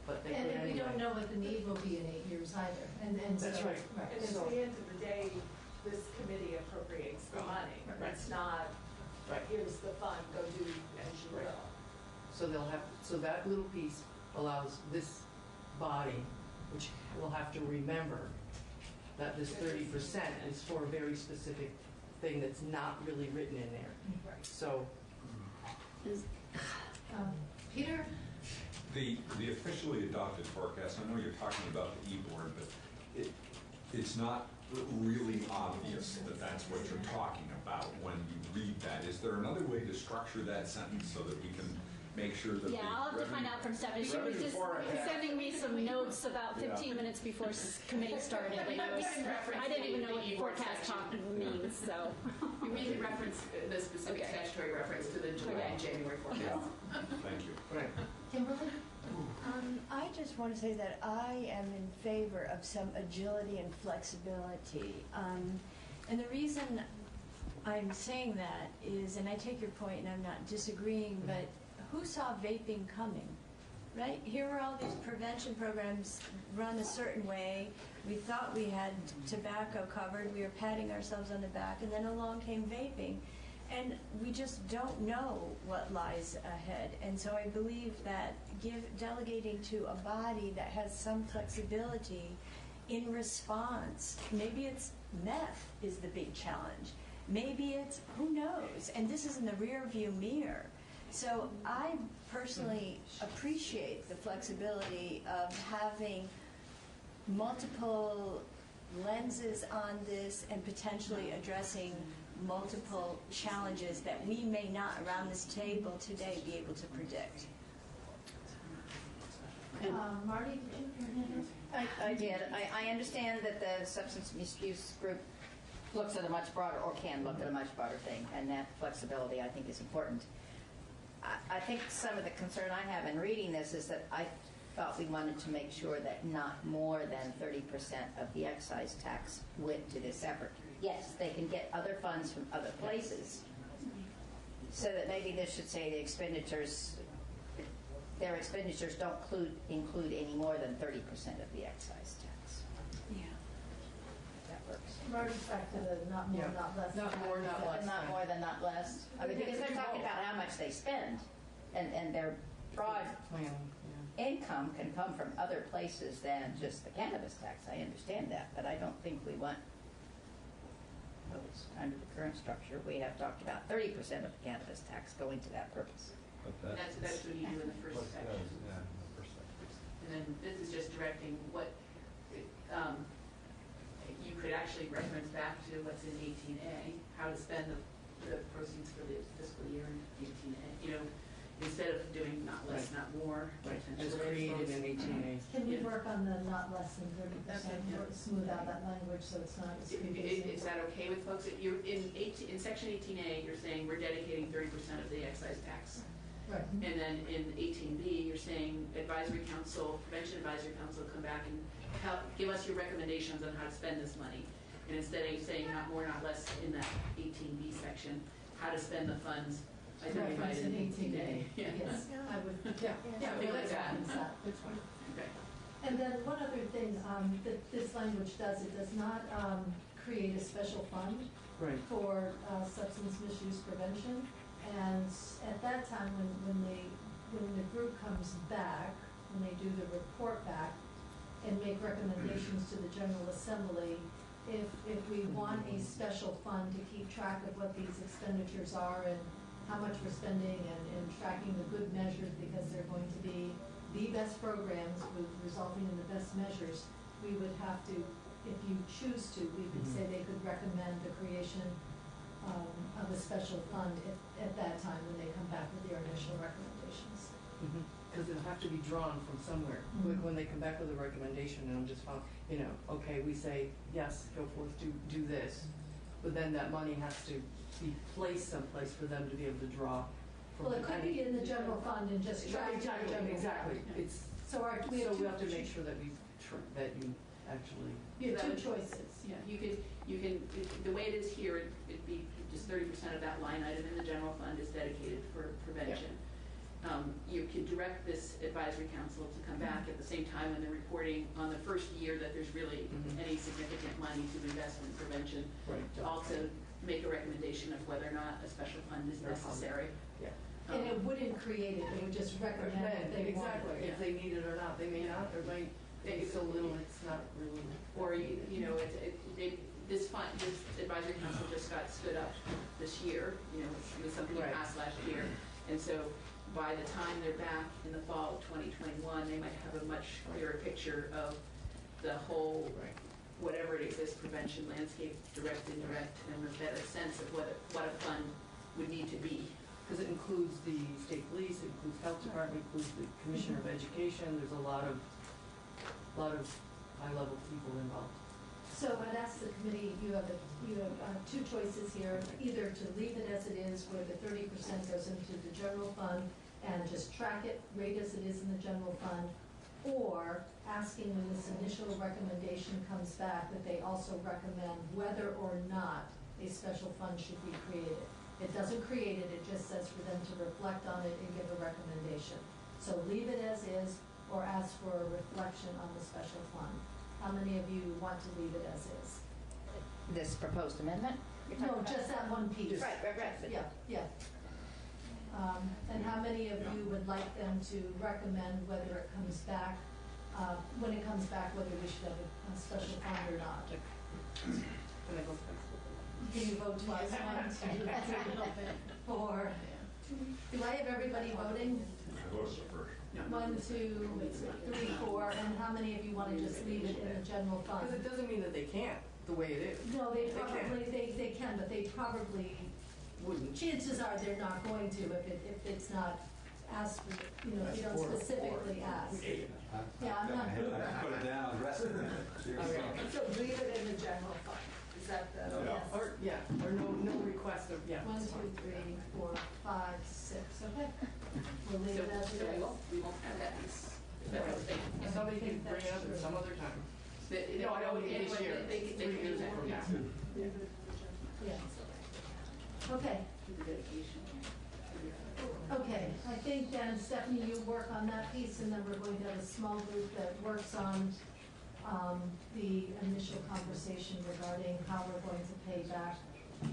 but they could And anyway. we don't know what the need will be in 8 years either. And That's so- right. And at the end of the day, this committee appropriates the money. Right. It's not, Right. here's the fund, go do as you Right. will. So that little piece allows this body, which will have to remember that this 30% is for a very specific thing that's not really written in there. Right. So, Peter? The officially adopted forecast, I know you're talking about the e-board, but it's not really obvious that that's what you're talking about when you read that. Is there another way to structure that sentence so that we can make sure that Yeah, I'll have to find out from Stephanie. She was just sending me some notes about 15 minutes before committee started. And I didn't even know what forecast talk means, so. You may reference the specific statutory reference to the July and January forecast. Thank you. right. Kimberly? I just want to say that I am in favor of some agility and flexibility. And the reason I'm saying that is, and I take your point and I'm not disagreeing, but who saw vaping coming? Right? Here were all these prevention programs run a certain way. We thought we had tobacco covered. We were patting ourselves on the back, and then along came vaping. And we just don't know what lies ahead. And so I believe that delegating to a body that has some flexibility in response, maybe it's meth is the big challenge. Maybe it's, who knows? And this is in the rear view mirror. So I personally appreciate the flexibility of having multiple lenses on this and potentially addressing multiple challenges that we may not around this table today be able to predict. Marty, did you have your hand up? I did. I understand that the substance misuse group looks at a much broader, or can look at a much broader thing, and that flexibility I think is important. I think some of the concern I have in reading this is that I thought we wanted to make sure that not more than 30% of the excise tax went to this effort. Yes, they can get other funds from other places, so that maybe this should say the expenditures, their expenditures don't include any more than 30% of the excise tax. Yeah. That works. Marty's back to the not more, not less. Not more, not less. Not more than not less. I mean, because they're talking about how much they spend, and their broad income can come from other places than just the cannabis tax. I understand that, but I don't think we want those under the current structure. We have talked about 30% of the cannabis tax going to that purpose. And that's what you do in the first section. And then this is just directing what you could actually reference back to what's in 18A, how to spend the proceeds for the fiscal year in 18A. You know, instead of doing not less, not more. As created in 18A. Can we work on the not less than 30%, smooth out that language so it's not as confusing? Is that okay with folks? You're in section 18A, you're saying we're dedicating 30% of the excise tax. Right. And then in 18B, you're saying advisory council, prevention advisory council, come back and help give us your recommendations on how to spend this money. And instead of saying not more, not less in that 18B section, how to spend the funds identified in 18A. Yeah. Yes, I would. Yeah, something like that. That's fine. Okay. And then one other thing that this language does, it does not create a special fund for substance misuse prevention. And at that time, when the group comes back, when they do the report back and make recommendations to the General Assembly, if we want a special fund to keep track of what these expenditures are and how much we're spending and tracking the good measures, because they're going to be the best programs resulting in the best measures, we would have to, if you choose to, we could say they could recommend the creation of a special fund at that time when they come back with their initial recommendations. Because it'll have to be drawn from somewhere. When they come back with a recommendation, it'll just follow, okay, we say, yes, go forth, do this. But then that money has to be placed someplace for them to be able to draw from. Well, it could be in the general fund and just track. Exactly. So we have to make sure that that you actually. You have two choices. Yeah, you can, the way it is here, it'd be just 30% of that line item in the general fund is dedicated for prevention. You could direct this advisory council to come back at the same time when they're reporting on the first year that there's really any significant money to invest in prevention, to also make a recommendation of whether or not a special fund is necessary. Yeah. And it wouldn't create it, it would just recommend if they want it. Exactly, if they need it or not. They may not, or might be so little it's not really. Or, this advisory council just got stood up this year, it was something that passed last year. And so by the time they're back in the fall of 2021, they might have a much clearer picture of the whole, whatever it is, this prevention landscape, direct, indirect, and a better sense of what a fund would need to be. Because it includes the state police, it includes health department, it includes the commissioner of education. There's a lot of high-level people involved. So I'd ask the committee, you have two choices here, either to leave it as it is, where the 30% goes into the general fund and just track it, rate as it is in the general fund, or asking when this initial recommendation comes back that they also recommend whether or not a special fund should be created. It doesn't create it, it just says for them to reflect on it and give a recommendation. So leave it as is, or ask for a reflection on the special fund. How many of you want to leave it as is? This proposed amendment? You're talking No, about? just that one piece. Right. Yeah, yeah. And how many of you would like them to recommend whether it comes back, when it comes back, whether we should have a special fund or not? Can you vote twice? 1, 2, 3, 4. Do I have everybody voting? I voted first. 1, 2, 3, 4, and how many of you want to just leave it in the general fund? Because it doesn't mean that they can't, the way it is. No, they can't. probably, they can, but they probably wouldn't. Chances are they're not going to if it's not asked, for, you know, if you don't specifically ask. Yeah, I'm not. Put it down, rest of it. Okay, so leave it in the general fund. Is that the? Yes. Or no request of, yeah. 1, 2, 3, 4, 5, 6, okay. We'll leave it as it is. We won't have that piece. Somebody can bring it up at some other time. No, I don't think this year, 3 years from now. Yeah. Okay. Okay, I think then, Stephanie, you work on that piece, and then we're going to have a small group that works on the initial conversation regarding how we're going to pay back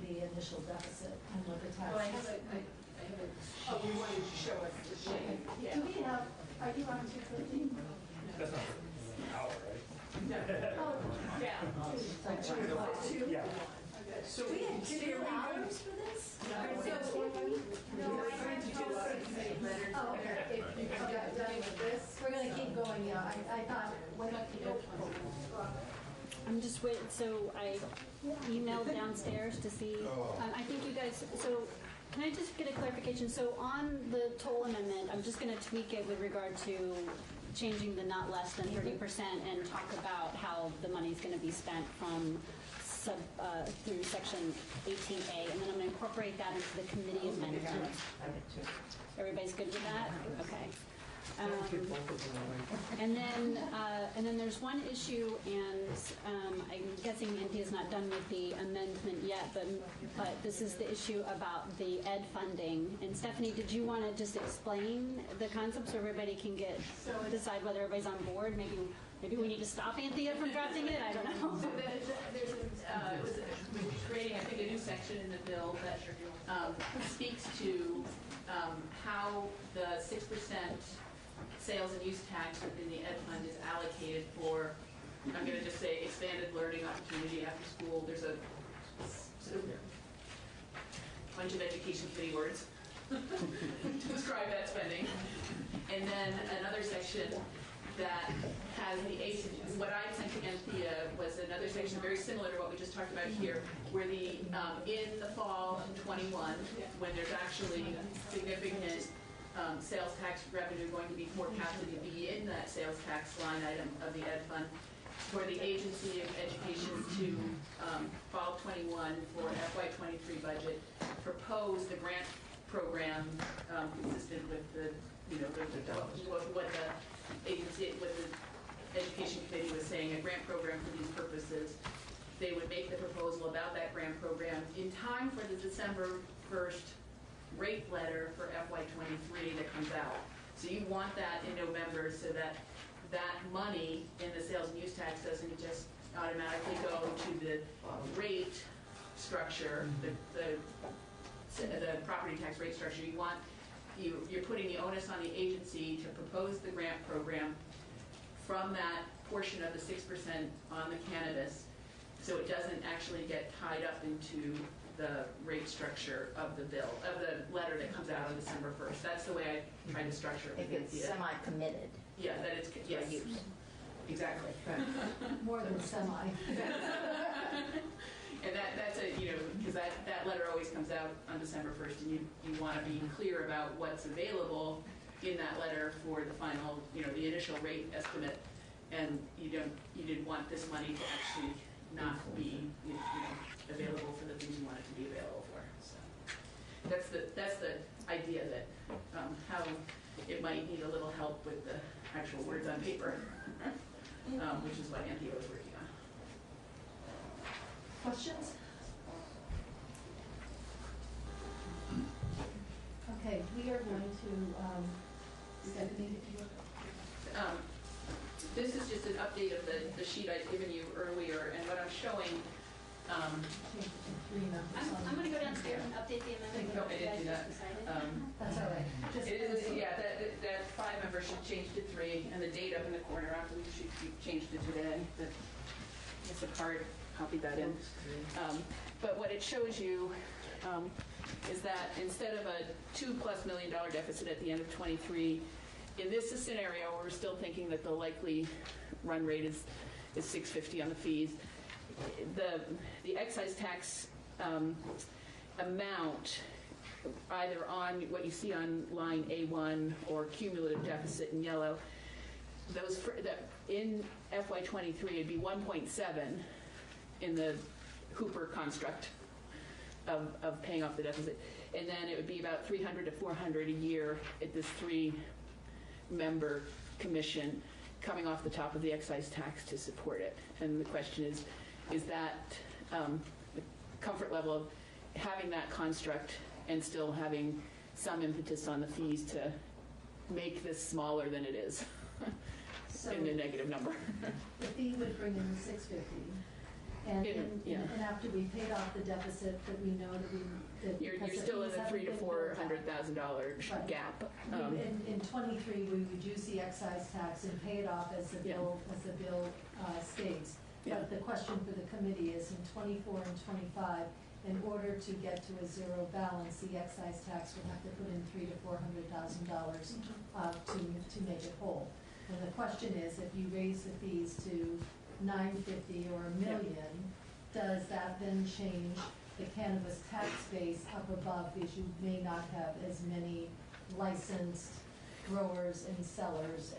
the initial deficit and what the tax Well, I is. have a, Oh, you wanted to show us the shape. Do we have, are you on 250? That's not an hour, right? Oh, Yeah. Yeah. So we had 2 hours for this? No, I had Oh, okay. If you got done with this. We're gonna keep going, yeah, I thought, we're not keep going. I'm just waiting, so I emailed downstairs to see, I think you guys, so can I just get a clarification? So on the toll amendment, I'm just gonna tweak it with regard to changing the not less than 30% and talk about how the money's gonna be spent from through section 18A, and then I'm gonna incorporate that into the committee amendment. Everybody's good with that? Okay. And then there's one issue, and I'm guessing NP is not done with the amendment yet, but this is the issue about the ed funding. And Stephanie, did you want to just explain the concept so everybody can decide whether everybody's on board? Maybe we need to stop Anthea from drafting it. I don't know. So there's creating, I think, a new section in the bill that speaks to how the 6% sales and use tax within the ed fund is allocated for, I'm going to just say, expanded learning opportunity after school. There's a bunch of education committee words to describe that spending. And then another section that has what I sent to Anthea was another section very similar to what we just talked about here, where the in the fall of 21, when there's actually significant sales tax revenue going to be forecasted to be in that sales tax line item of the ed fund, for the Agency of Education to fall 21 for FY23 budget, propose the grant program consistent with the what the agency, what the education committee was saying, a grant program for these purposes. They would make the proposal about that grant program in time for the December 1st rate letter for FY23 that comes out. So you want that in November so that that money in the sales and use tax doesn't just automatically go to the rate structure, the property tax rate structure. You want, you're putting the onus on the agency to propose the grant program from that portion of the 6% on the cannabis, so it doesn't actually get tied up into the rate structure of the bill, of the letter that comes out on December 1st. That's the way I tried to structure it. If it's semi-committed. Yeah, that it's, yes. Use. Exactly. More than semi. And that's because that letter always comes out on December 1st, and you want to be clear about what's available in that letter for the final, the initial rate estimate, and you didn't want this money to actually not be available for the things you want it to be available for. So That's the idea, that how it might need a little help with the actual words on paper, which is what Anthea was working on. Questions? Okay, we are going to, Stephanie, if you would. This is just an update of the sheet I'd given you earlier, and what I'm showing. I'm going to go downstairs and update the amendment. No, I didn't do that. That's all right. It is, yeah, that 5 member should change to 3, and the date up in the corner after we should be changed to today. It's a card, copied that in. But what it shows you is that instead of a $2+ million deficit at the end of 23, in this scenario, we're still thinking that the likely run rate is $650 on the fees. The excise tax amount, either on what you see on line A1 or cumulative deficit in yellow, in FY23 it'd be 1.7 in the Hooper construct of paying off the deficit, and then it would be about 300 to 400 a year at this 3-member commission coming off the top of the excise tax to support it. And the question is that the comfort level of having that construct and still having some impetus on the fees to make this smaller than it is in a negative number. The fee would bring in the $650. And after we paid off the deficit that we know that you're still in the $300,000 to $400,000 gap. In 23, we reduce the excise tax and pay it off as the bill states. But the question for the committee is in 24 and 25, in order to get to a zero balance, the excise tax would have to put in $300,000 to $400,000 to make it whole. And the question is, if you raise the fees to $950 or $1 million, does that then change the cannabis tax base up above, because you may not have as many licensed growers and sellers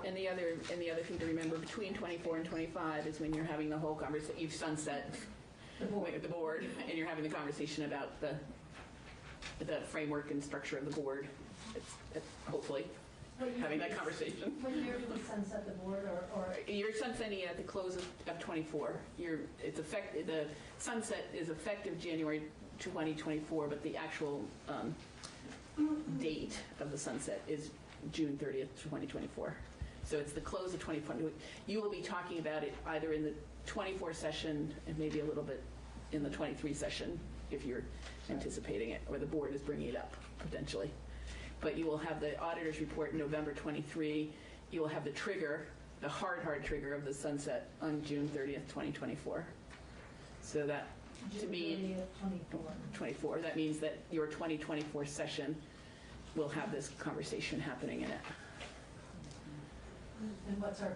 and the other thing to remember between 24 and 25 is when you're having the whole conversation, you've sunset the board, and you're having the conversation about the framework and structure of the board. It's hopefully having that conversation. What year do we sunset the board, or? You're sunsetting it at the close of 24. The sunset is effective January 2024, but the actual date of the sunset is June 30th, 2024. So it's the close of 2020. You will be talking about it either in the 24 session and maybe a little bit in the 23 session if you're anticipating it, or the board is bringing it up potentially. But you will have the auditor's report in November 23. You will have the trigger, the hard trigger of the sunset on June 30th, 2024. So that, to me, 24. That means that your 2024 session will have this conversation happening in it. And what's our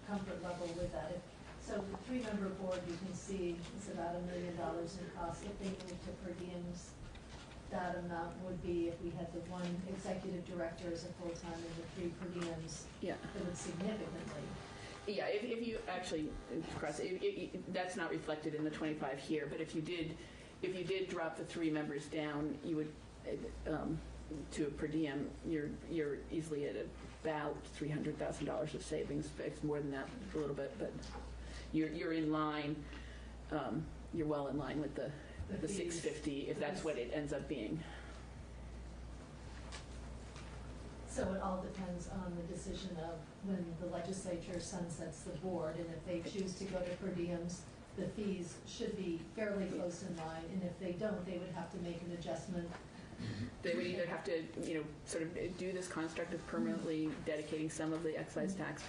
comfort level with that? So the 3-member board, you can see, is about $1 million in cost. If they move to per diems, that amount would be, if we had the 1 executive director as a full-time and the 3 per diems, it would significantly. Yeah, if you actually cross that's not reflected in the 25 here, but if you did drop the 3 members down, you would to a per diem, you're easily at about $300,000 of savings. It's more than that a little bit, but you're in line. You're well in line with the 650 if that's what it ends up being. So it all depends on the decision of when the legislature sunsets the board, and if they choose to go to per diems, the fees should be fairly close in line, and if they don't, they would have to make an adjustment. They would either have to, sort of do this construct of permanently dedicating some of the excise tax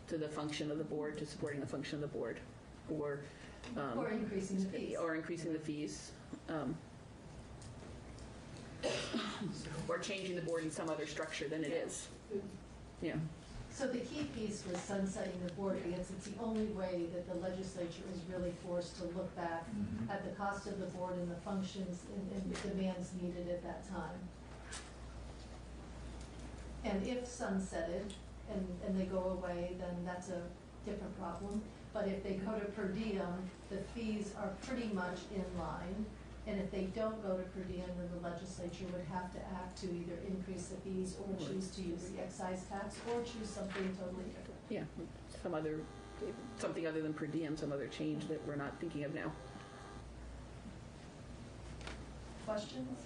to the function of the board, to supporting the function of the board, or increasing the fees. Or increasing the fees. Or changing the board in some other structure than it is. Yeah. So the key piece was sunsetting the board, because it's the only way that the legislature is really forced to look back at the cost of the board and the functions and demands needed at that time. And if sunsetted and they go away, then that's a different problem. But if they go to per diem, the fees are pretty much in line. And if they don't go to per diem, then the legislature would have to act to either increase the fees or choose to use the excise tax or choose something totally different. Yeah, something other than per diem, some other change that we're not thinking of now. Questions?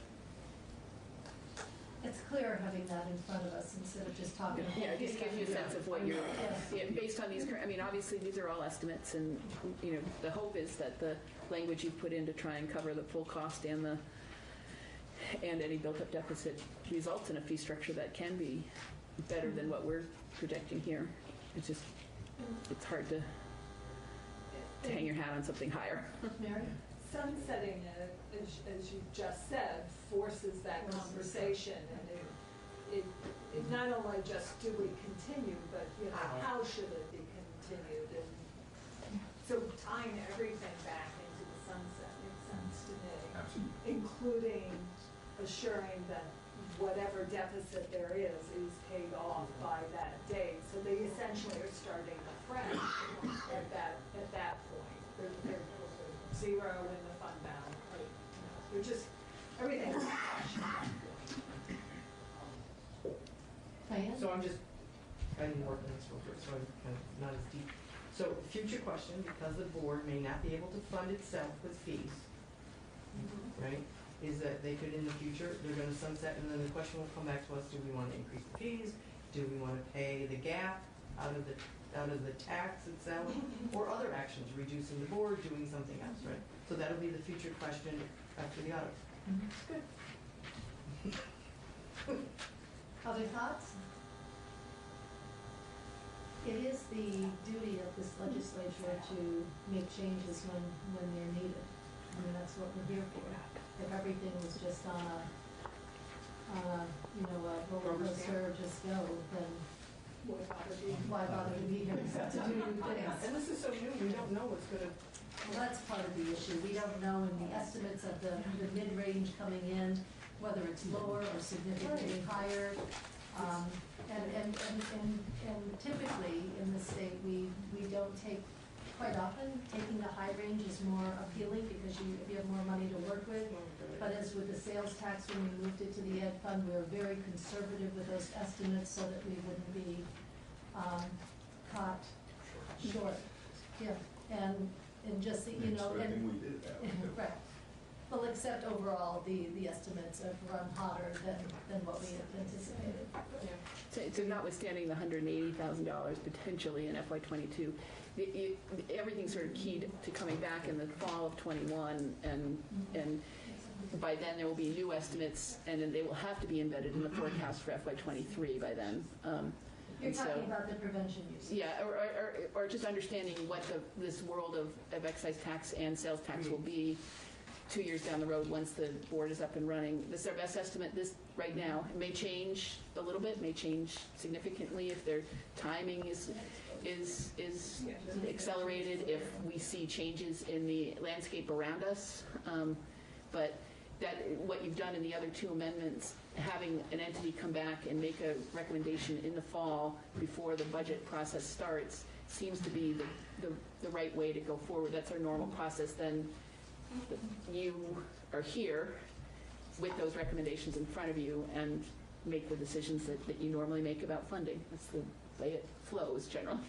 It's clear having that in front of us instead of just talking. Yeah, it just gives you a sense of what you're, yeah, based on these, I mean, obviously, these are all estimates, and, you know, the hope is that the language you've put in to try and cover the full cost and any built-up deficit results in a fee structure that can be better than what we're projecting here. It's just, it's hard to hang your hat on something higher. Mary? Sunsetting it, as you just said, forces that conversation, and it not only just do we continue, but you know, how should it be continued, and so tying everything back into the sunset makes sense to me. Absolutely. Including assuring that whatever deficit there is paid off by that date. So they essentially are starting afresh at that point. They're zero in the fund balance. They're just, everything's fresh. Diane? So I need more than this real quick, so I'm kind of not as deep. So future question, because the board may not be able to fund itself with fees, right? Is that they could in the future, they're gonna sunset, and then the question will come back to us, do we want to increase the fees? Do we want to pay the gap out of the tax itself, or other actions, reducing the board, doing something else, right? So that'll be the future question after the audit. Good. Other thoughts? It is the duty of this legislature to make changes when they're needed. I mean, that's what we're here for. If everything was just on a roller coaster, just go, then why bother to be here except to do new things? And this is so new, we don't know what's gonna. Well, that's part of the issue. We don't know in the estimates of the mid-range coming in, whether it's lower or significantly higher. And typically in the state, we don't take, quite often, taking the high range is more appealing because if you have more money to work with. But as with the sales tax, when we moved it to the ed fund, we were very conservative with those estimates so that we wouldn't be caught short. Yeah, and just, you know. Expecting we did that. Right. Well, except overall, the estimates have run hotter than what we had anticipated. So notwithstanding the $180,000 potentially in FY22, everything's sort of keyed to coming back in the fall of 21, and by then there will be new estimates, and then they will have to be embedded in the forecast for FY23 by then. You're talking about the prevention use. Yeah, or just understanding what this world of excise tax and sales tax will be 2 years down the road once the board is up and running. This is our best estimate this right now. It may change a little bit, may change significantly if their timing is accelerated, if we see changes in the landscape around us. But what you've done in the other two amendments, having an entity come back and make a recommendation in the fall before the budget process starts, seems to be the right way to go forward. That's our normal process. Then you are here with those recommendations in front of you and make the decisions that you normally make about funding. That's the way it flows generally.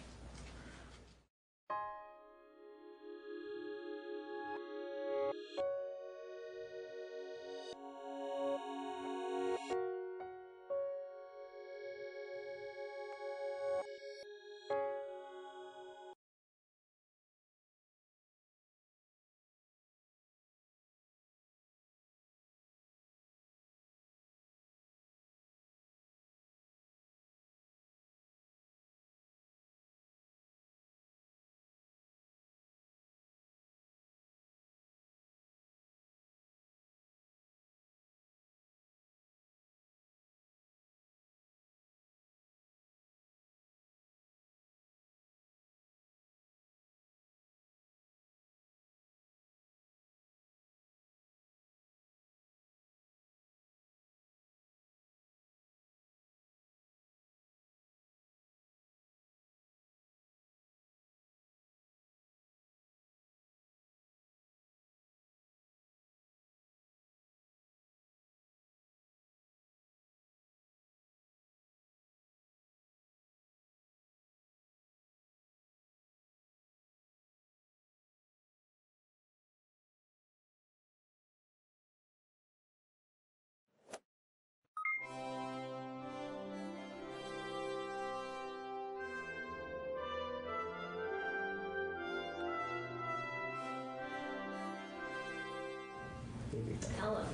Ellen,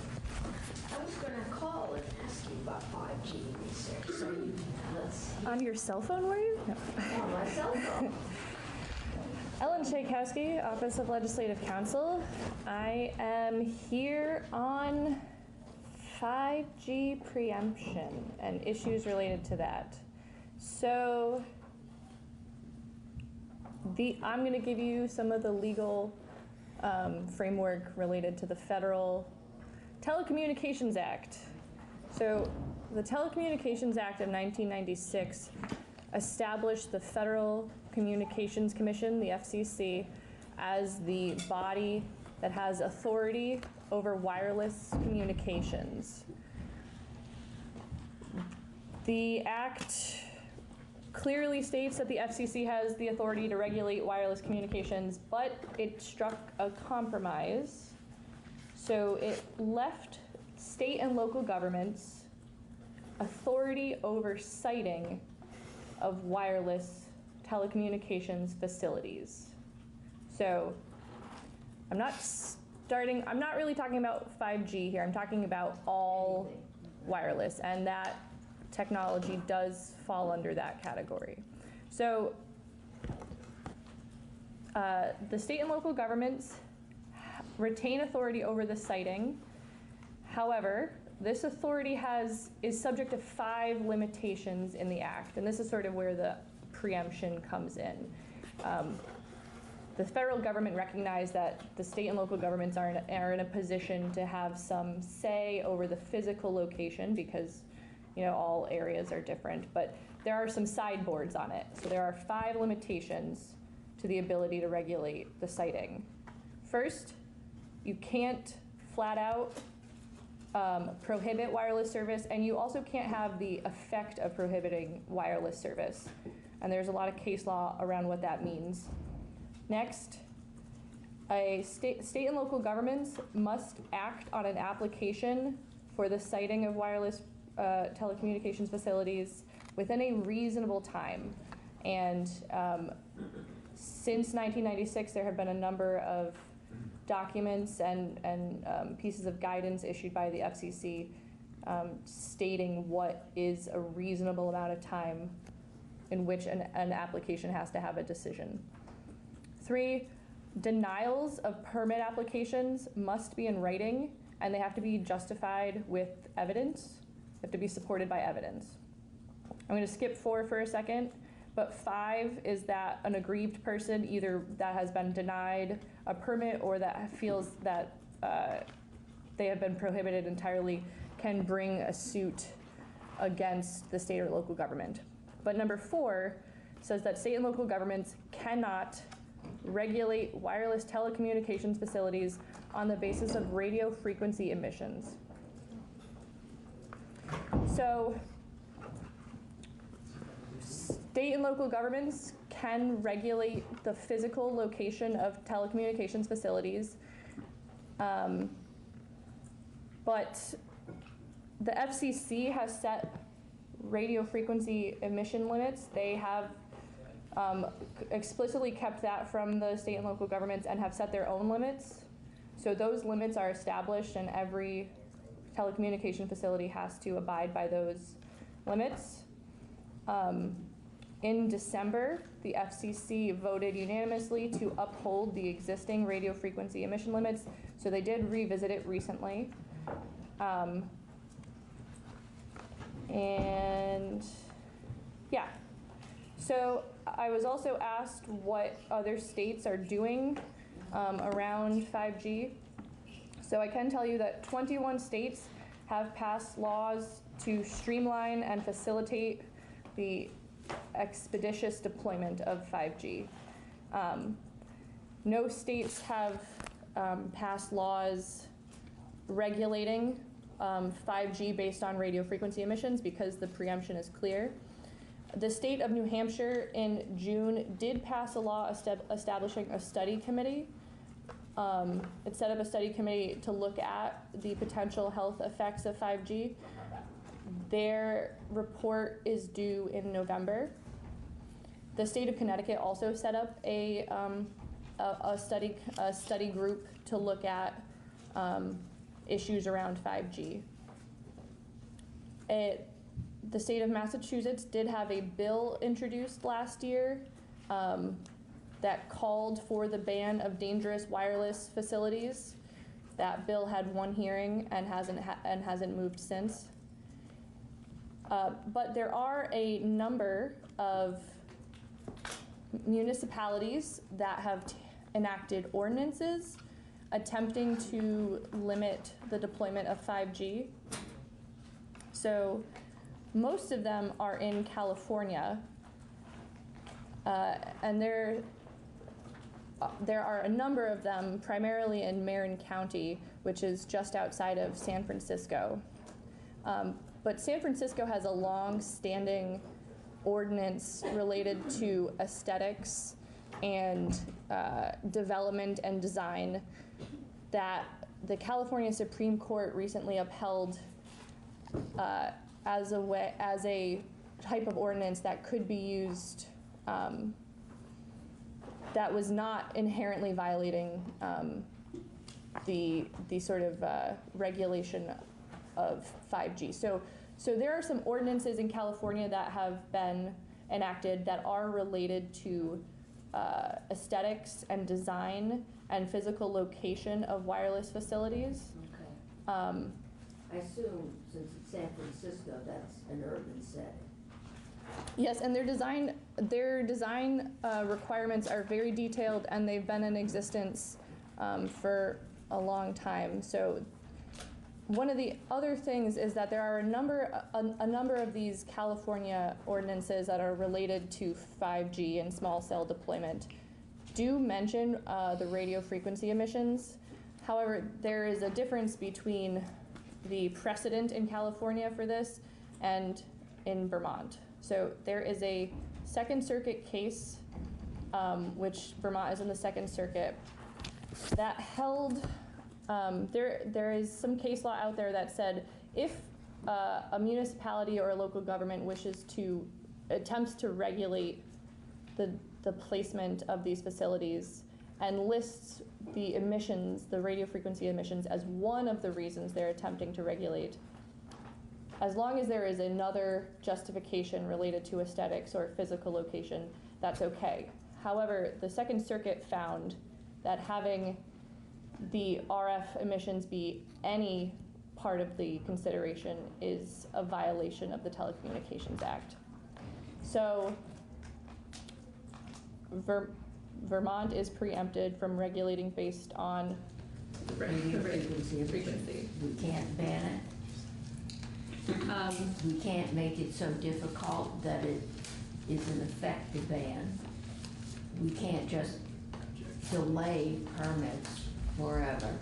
I was going to call and ask you about 5G research. So let's. On your cell phone, were you? No. On my cell phone. Ellen Tchaikovsky, Office of Legislative Counsel. I am here on 5G preemption and issues related to that. So I'm going to give you some of the legal framework related to the Federal Telecommunications Act. So the Telecommunications Act of 1996 established the Federal Communications Commission, the FCC, as the body that has authority over wireless communications. The Act clearly states that the FCC has the authority to regulate wireless communications, but it struck a compromise. So it left state and local governments authority over siting of wireless telecommunications facilities. So I'm not really talking about 5G here. I'm talking about all wireless, and that technology does fall under that category. So the state and local governments retain authority over the siting. However, this authority is subject to 5 limitations in the Act, and this is sort of where the preemption comes in. The federal government recognized that the state and local governments are in a position to have some say over the physical location because, you know, all areas are different, but there are some sideboards on it. So there are 5 limitations to the ability to regulate the siting. First, you can't flat out prohibit wireless service, and you also can't have the effect of prohibiting wireless service. And there's a lot of case law around what that means. Next, state and local governments must act on an application for the siting of wireless telecommunications facilities within a reasonable time. And since 1996, there have been a number of documents and pieces of guidance issued by the FCC stating what is a reasonable amount of time in which an application has to have a decision. 3, denials of permit applications must be in writing, and they have to be justified with evidence. They have to be supported by evidence. I'm going to skip 4 for a second, but 5 is that an aggrieved person, either that has been denied a permit or that feels that they have been prohibited entirely, can bring a suit against the state or local government. But number 4 says that state and local governments cannot regulate wireless telecommunications facilities on the basis of radio frequency emissions. So state and local governments can regulate the physical location of telecommunications facilities, but the FCC has set radio frequency emission limits. They have explicitly kept that from the state and local governments and have set their own limits. So those limits are established, and every telecommunication facility has to abide by those limits. In December, the FCC voted unanimously to uphold the existing radio frequency emission limits, so they did revisit it recently. And yeah, so I was also asked what other states are doing around 5G. So I can tell you that 21 states have passed laws to streamline and facilitate the expeditious deployment of 5G. No states have passed laws regulating 5G based on radio frequency emissions because the preemption is clear. The state of New Hampshire in June did pass a law establishing a study committee. It set up a study committee to look at the potential health effects of 5G. Their report is due in November. The state of Connecticut also set up a study group to look at issues around 5G. The state of Massachusetts did have a bill introduced last year that called for the ban of dangerous wireless facilities. That bill had one hearing and hasn't moved since. But there are a number of municipalities that have enacted ordinances attempting to limit the deployment of 5G. So most of them are in California, and there are a number of them primarily in Marin County, which is just outside of San Francisco. But San Francisco has a long-standing ordinance related to aesthetics and development and design that the California Supreme Court recently upheld as a type of ordinance that could be used that was not inherently violating the sort of regulation of 5G. So there are some ordinances in California that have been enacted that are related to aesthetics and design and physical location of wireless facilities. Okay. I assume since it's San Francisco, that's an urban setting. Yes, and their design requirements are very detailed, and they've been in existence for a long time. So one of the other things is that there are a number of these California ordinances that are related to 5G and small cell deployment do mention the radio frequency emissions. However, there is a difference between the precedent in California for this and in Vermont. So there is a Second Circuit case, which Vermont is in the Second Circuit, that held, there is some case law out there that said if a municipality or a local government attempts to regulate the placement of these facilities and lists the emissions, the radio frequency emissions, as one of the reasons they're attempting to regulate, as long as there is another justification related to aesthetics or physical location, that's okay. However, the Second Circuit found that having the RF emissions be any part of the consideration is a violation of the Telecommunications Act. So Vermont is preempted from regulating based on the frequency. We can't ban it. We can't make it so difficult that it is in effect to ban. We can't just delay permits forever.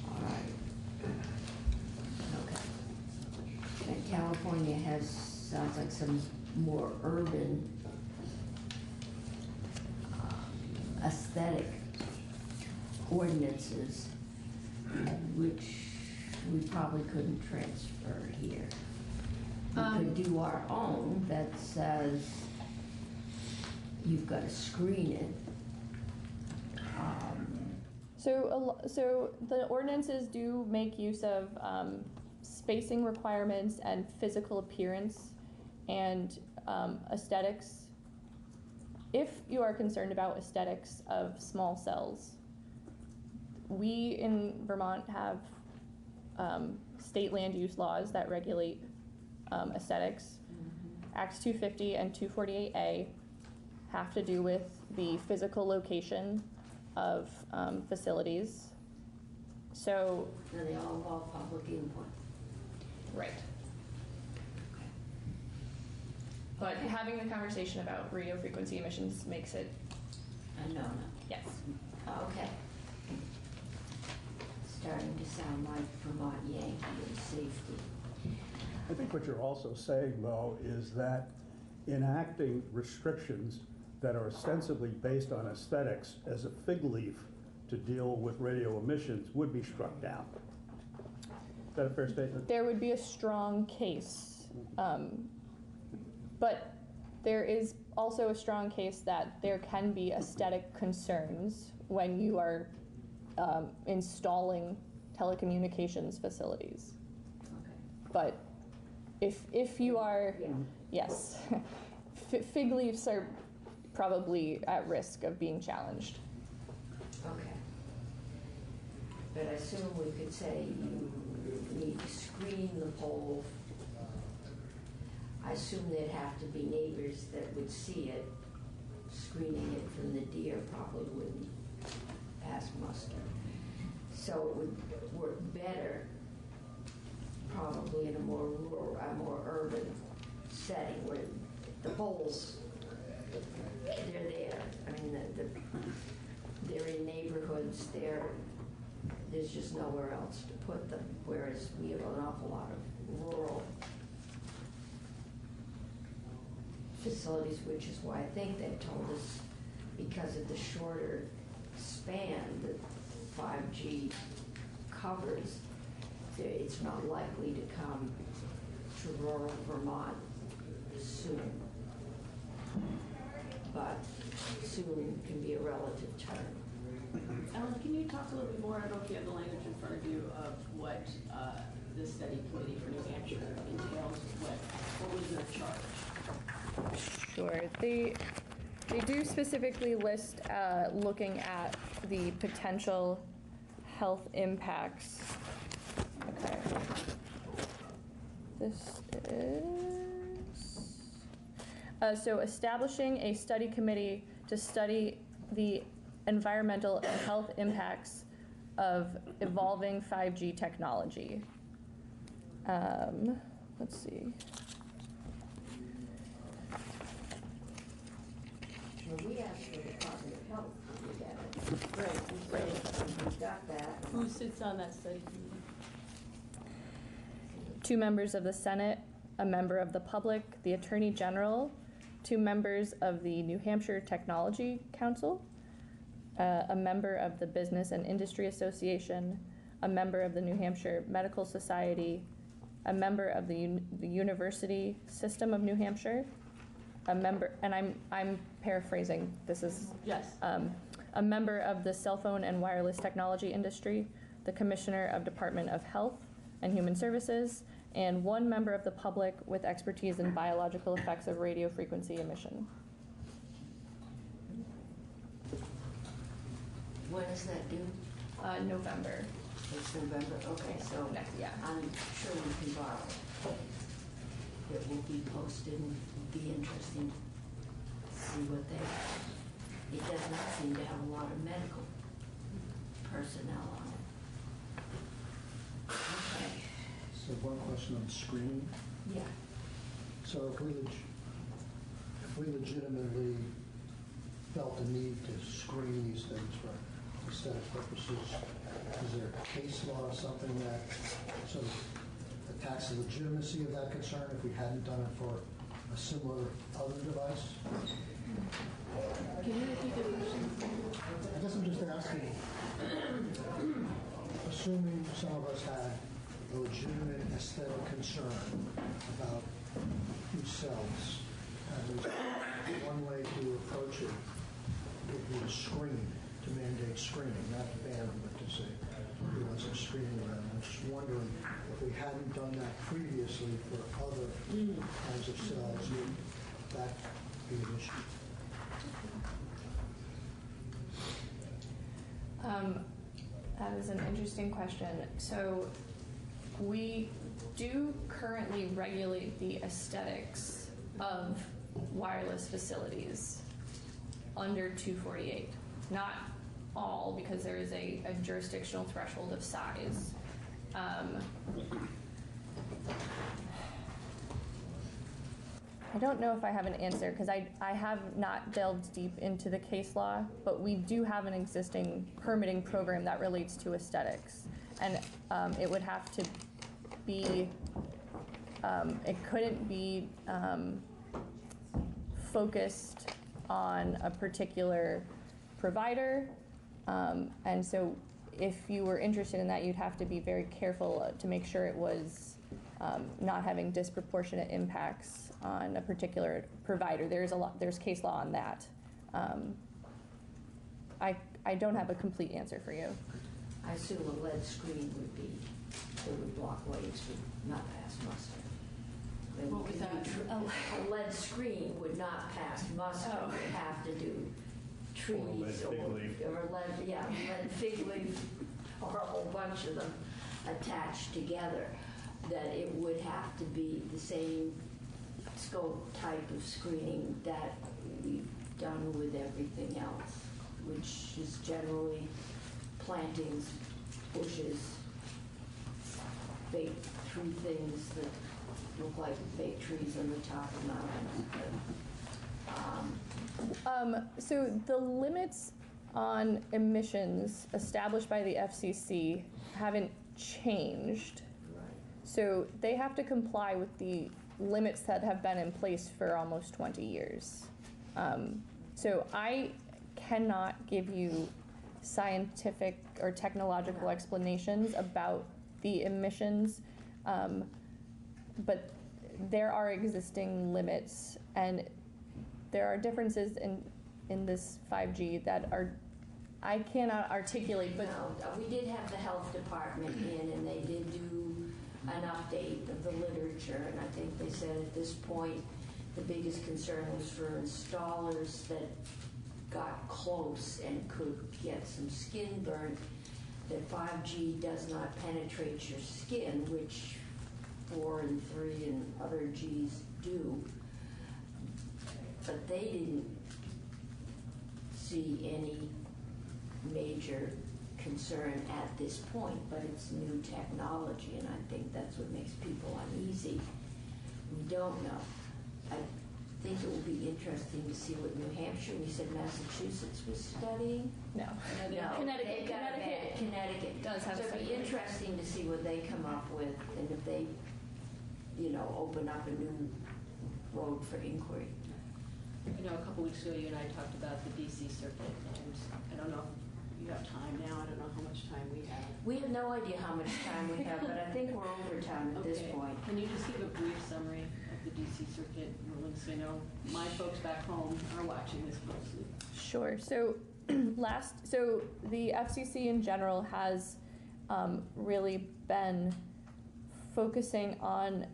All right. Okay. And California sounds like some more urban aesthetic ordinances, which we probably couldn't transfer here. We could do our own that says you've got to screen it. So the ordinances do make use of spacing requirements and physical appearance and aesthetics. If you are concerned about aesthetics of small cells, we in Vermont have state land use laws that regulate aesthetics. Acts 250 and 248A have to do with the physical location of facilities. So and they all involve public input. Right. But having the conversation about radio frequency emissions makes it a no-no. Yes. Okay. Starting to sound like Vermont Yankee and safety. I think what you're also saying, though, is that enacting restrictions that are ostensibly based on aesthetics as a fig leaf to deal with radio emissions would be struck down. Is that a fair statement? There would be a strong case, but there is also a strong case that there can be aesthetic concerns when you are installing telecommunications facilities. But if you are, yes, fig leaves are probably at risk of being challenged. Okay. But I assume we could say you need to screen the pole. I assume there'd have to be neighbors that would see it. Screening it from the deer probably wouldn't pass muster. So it would work better probably in a more rural, a more urban setting where the poles, they're there. I mean, they're in neighborhoods, there's just nowhere else to put them, whereas we have an awful lot of rural facilities, which is why I think they've told us, because of the shorter span that 5G covers, it's not likely to come to rural Vermont soon. But soon can be a relative term. Ellen, can you talk a little bit more, I don't know if you have the language in front of you, of what the study committee for New Hampshire entails, what was their charge? Sure. They do specifically list looking at the potential health impacts. Okay. This is so establishing a study committee to study the environmental and health impacts of evolving 5G technology. Let's see. Well, we asked the Department of Health to look at it. Right. We got that. Who sits on that study committee? 2 members of the Senate, a member of the public, the Attorney General, 2 members of the New Hampshire Technology Council, a member of the Business and Industry Association, a member of the New Hampshire Medical Society, a member of the University System of New Hampshire, a member, and I'm paraphrasing, this is, yes, a member of the cell phone and wireless technology industry, the Commissioner of Department of Health and Human Services, and 1 member of the public with expertise in biological effects of radio frequency emission. When is that due? November. It's November, okay, so yeah. I'm sure we can borrow it. It will be posted and be interesting to see what they have. It does not seem to have a lot of medical personnel on it. Okay. So one question on screening. Yeah. So if we legitimately felt the need to screen these things for aesthetic purposes, is there a case law or something that sort of attacks the legitimacy of that concern if we hadn't done it for a similar other device? Can you repeat the question? I guess I'm just asking, assuming some of us had a legitimate aesthetic concern about these cells, at least one way to approach it would be to screen, to mandate screening, not to ban them, but to say we want some screening around. I'm just wondering if we hadn't done that previously for other kinds of cells, would that be an issue? That is an interesting question. So we do currently regulate the aesthetics of wireless facilities under 248. Not all, because there is a jurisdictional threshold of size. I don't know if I have an answer, because I have not delved deep into the case law, but we do have an existing permitting program that relates to aesthetics. And it would have to be, it couldn't be focused on a particular provider. And so if you were interested in that, you'd have to be very careful to make sure it was not having disproportionate impacts on a particular provider. There's case law on that. I don't have a complete answer for you. I assume a lead screen would be, that would block waves, would not pass muster. What was that? A lead screen would not pass muster. Oh. Would have to do trees or lead, yeah, lead fig leaf, or a whole bunch of them attached together. That it would have to be the same scope type of screening that we've done with everything else, which is generally plantings, bushes, fake tree things that look like fake trees on the top of mountains. So the limits on emissions established by the FCC haven't changed. So they have to comply with the limits that have been in place for almost 20 years. So I cannot give you scientific or technological explanations about the emissions, but there are existing limits, and there are differences in this 5G that are I cannot articulate. But no, we did have the health department in, and they did do an update of the literature, and I think they said at this point the biggest concern was for installers that got close and could get some skin burn, that 5G does not penetrate your skin, which 4 and 3 and other Gs do. But they didn't see any major concern at this point, but it's new technology, and I think that's what makes people uneasy. We don't know. I think it will be interesting to see what New Hampshire, we said Massachusetts was studying. No. Connecticut does have so a it'll be study. interesting to see what they come up with, and if they, open up a new road for inquiry. You know, a couple weeks ago, you and I talked about the DC circuit, and I don't know if you have time now. I don't know how much time we have. We have no idea how much time we have, but I think we're over time at this point. Can you just give a brief summary of the DC circuit rulings? I know my folks back home are watching this closely. Sure. So so the FCC in general has really been focusing on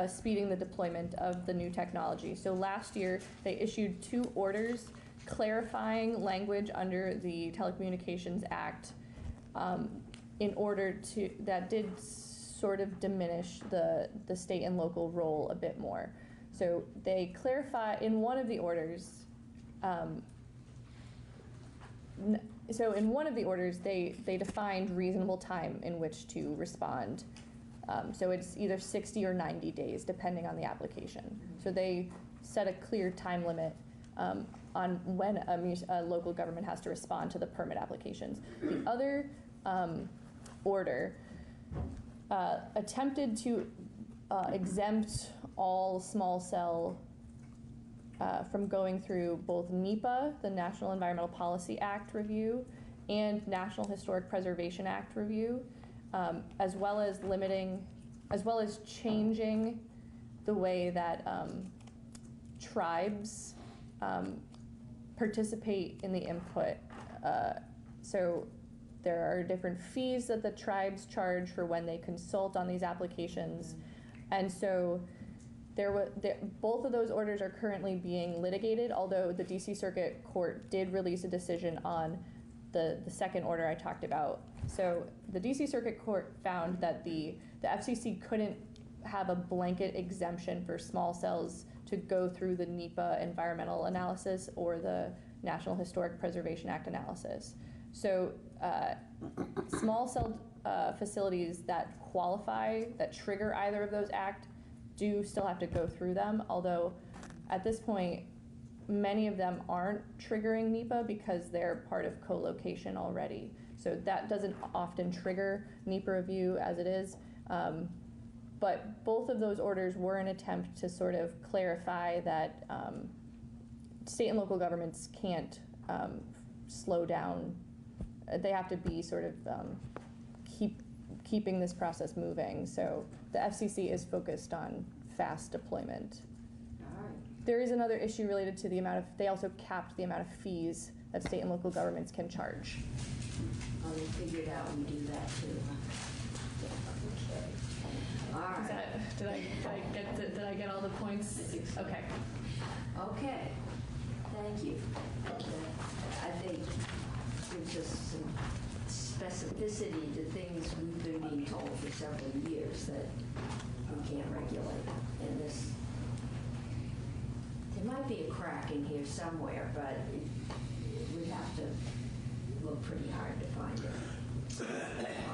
speeding the deployment of the new technology. So last year, they issued 2 orders clarifying language under the Telecommunications Act in order to, that did sort of diminish the state and local role a bit more. So they clarify in one of the orders, they defined reasonable time in which to respond. So it's either 60 or 90 days, depending on the application. So they set a clear time limit on when a local government has to respond to the permit applications. The other order attempted to exempt all small cell from going through both NEPA, the National Environmental Policy Act review, and National Historic Preservation Act review, as well as changing the way that tribes participate in the input. So there are different fees that the tribes charge for when they consult on these applications, and so both of those orders are currently being litigated, although the DC Circuit Court did release a decision on the second order I talked about. So the DC Circuit Court found that the FCC couldn't have a blanket exemption for small cells to go through the NEPA environmental analysis or the National Historic Preservation Act analysis. So small cell facilities that qualify, that trigger either of those acts, do still have to go through them, although at this point, many of them aren't triggering NEPA because they're part of co-location already. So that doesn't often trigger NEPA review as it is. But both of those orders were an attempt to sort of clarify that state and local governments can't slow down. They have to be sort of keeping this process moving. So the FCC is focused on fast deployment. There is another issue related to the amount of, they also capped the amount of fees that state and local governments can charge. Oh, they figured out we do that too, huh? Okay. All Is right. that, did I get all the points? Okay. Okay. Thank you. I think gives us some specificity to things we've been being told for several years that we can't regulate. And this, there might be a crack in here somewhere, but we'd have to look pretty hard to find it.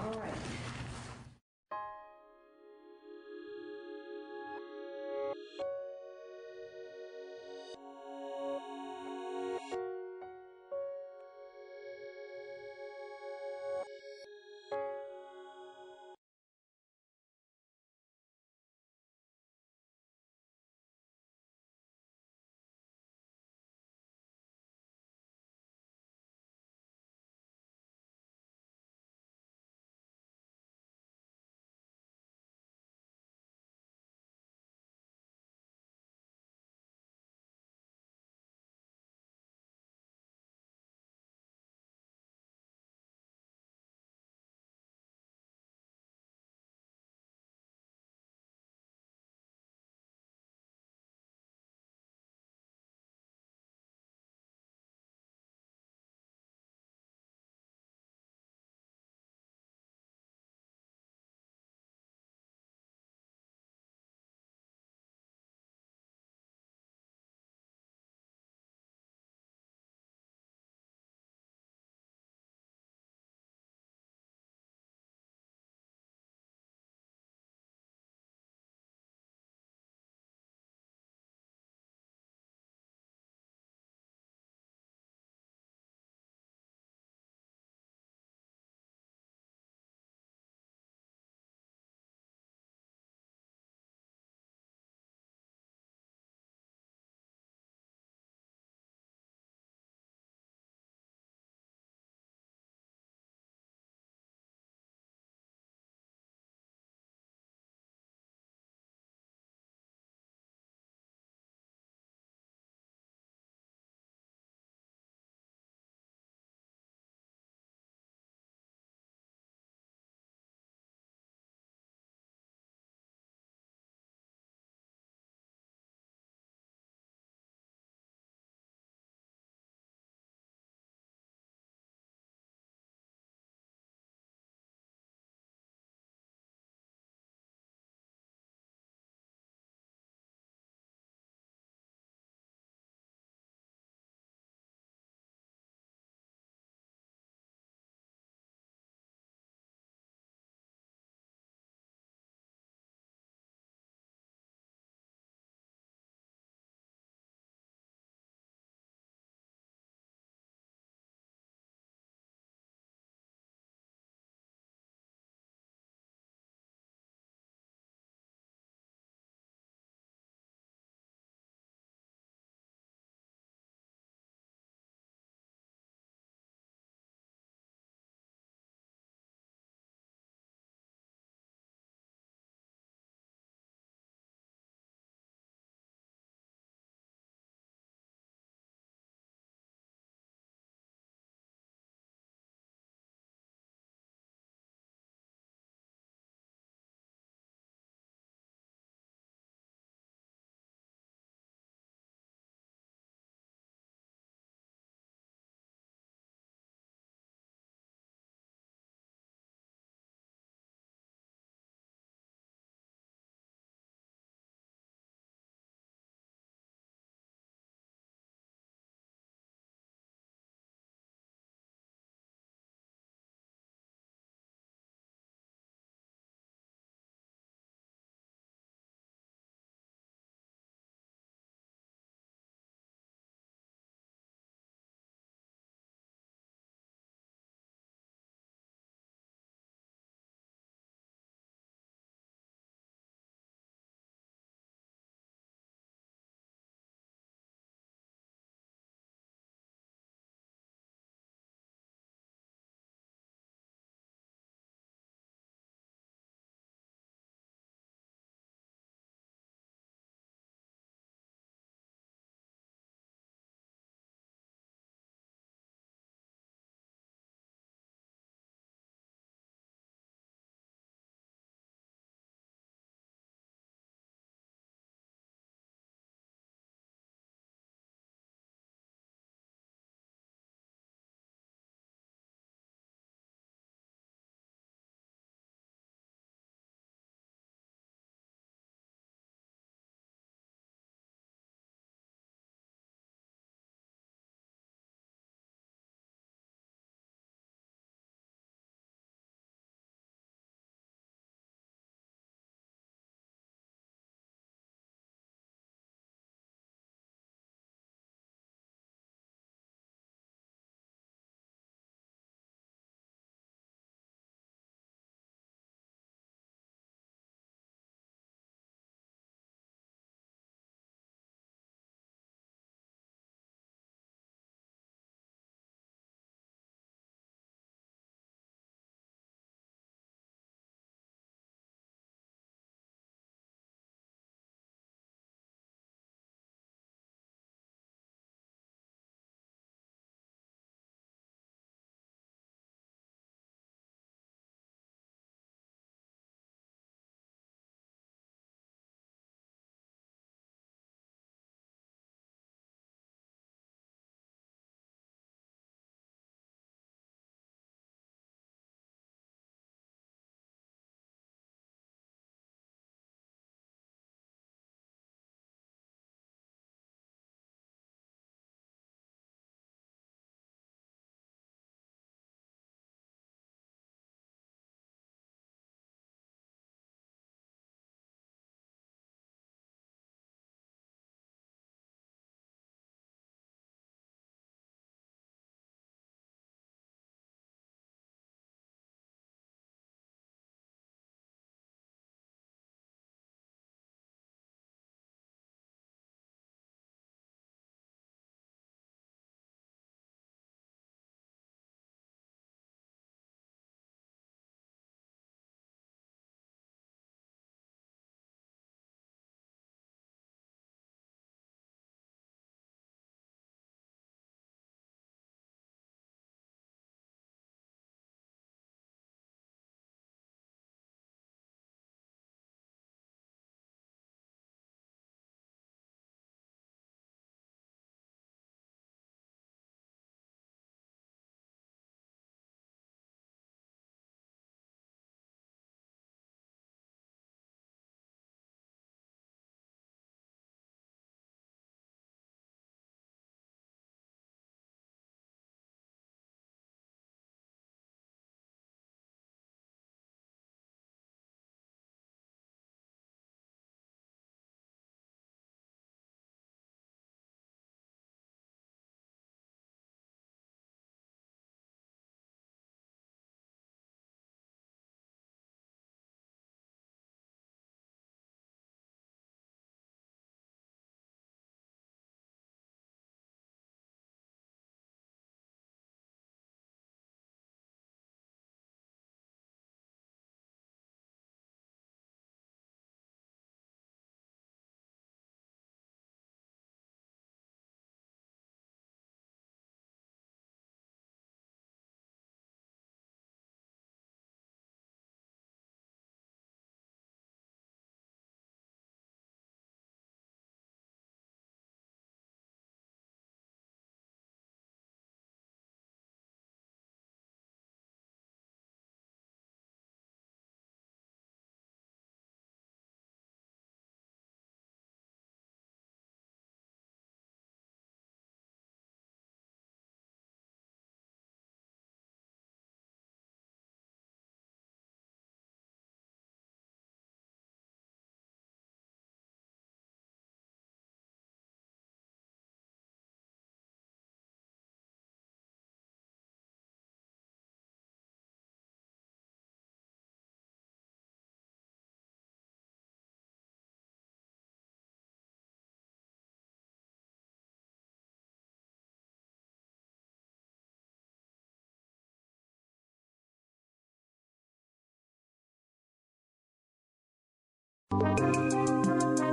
All right.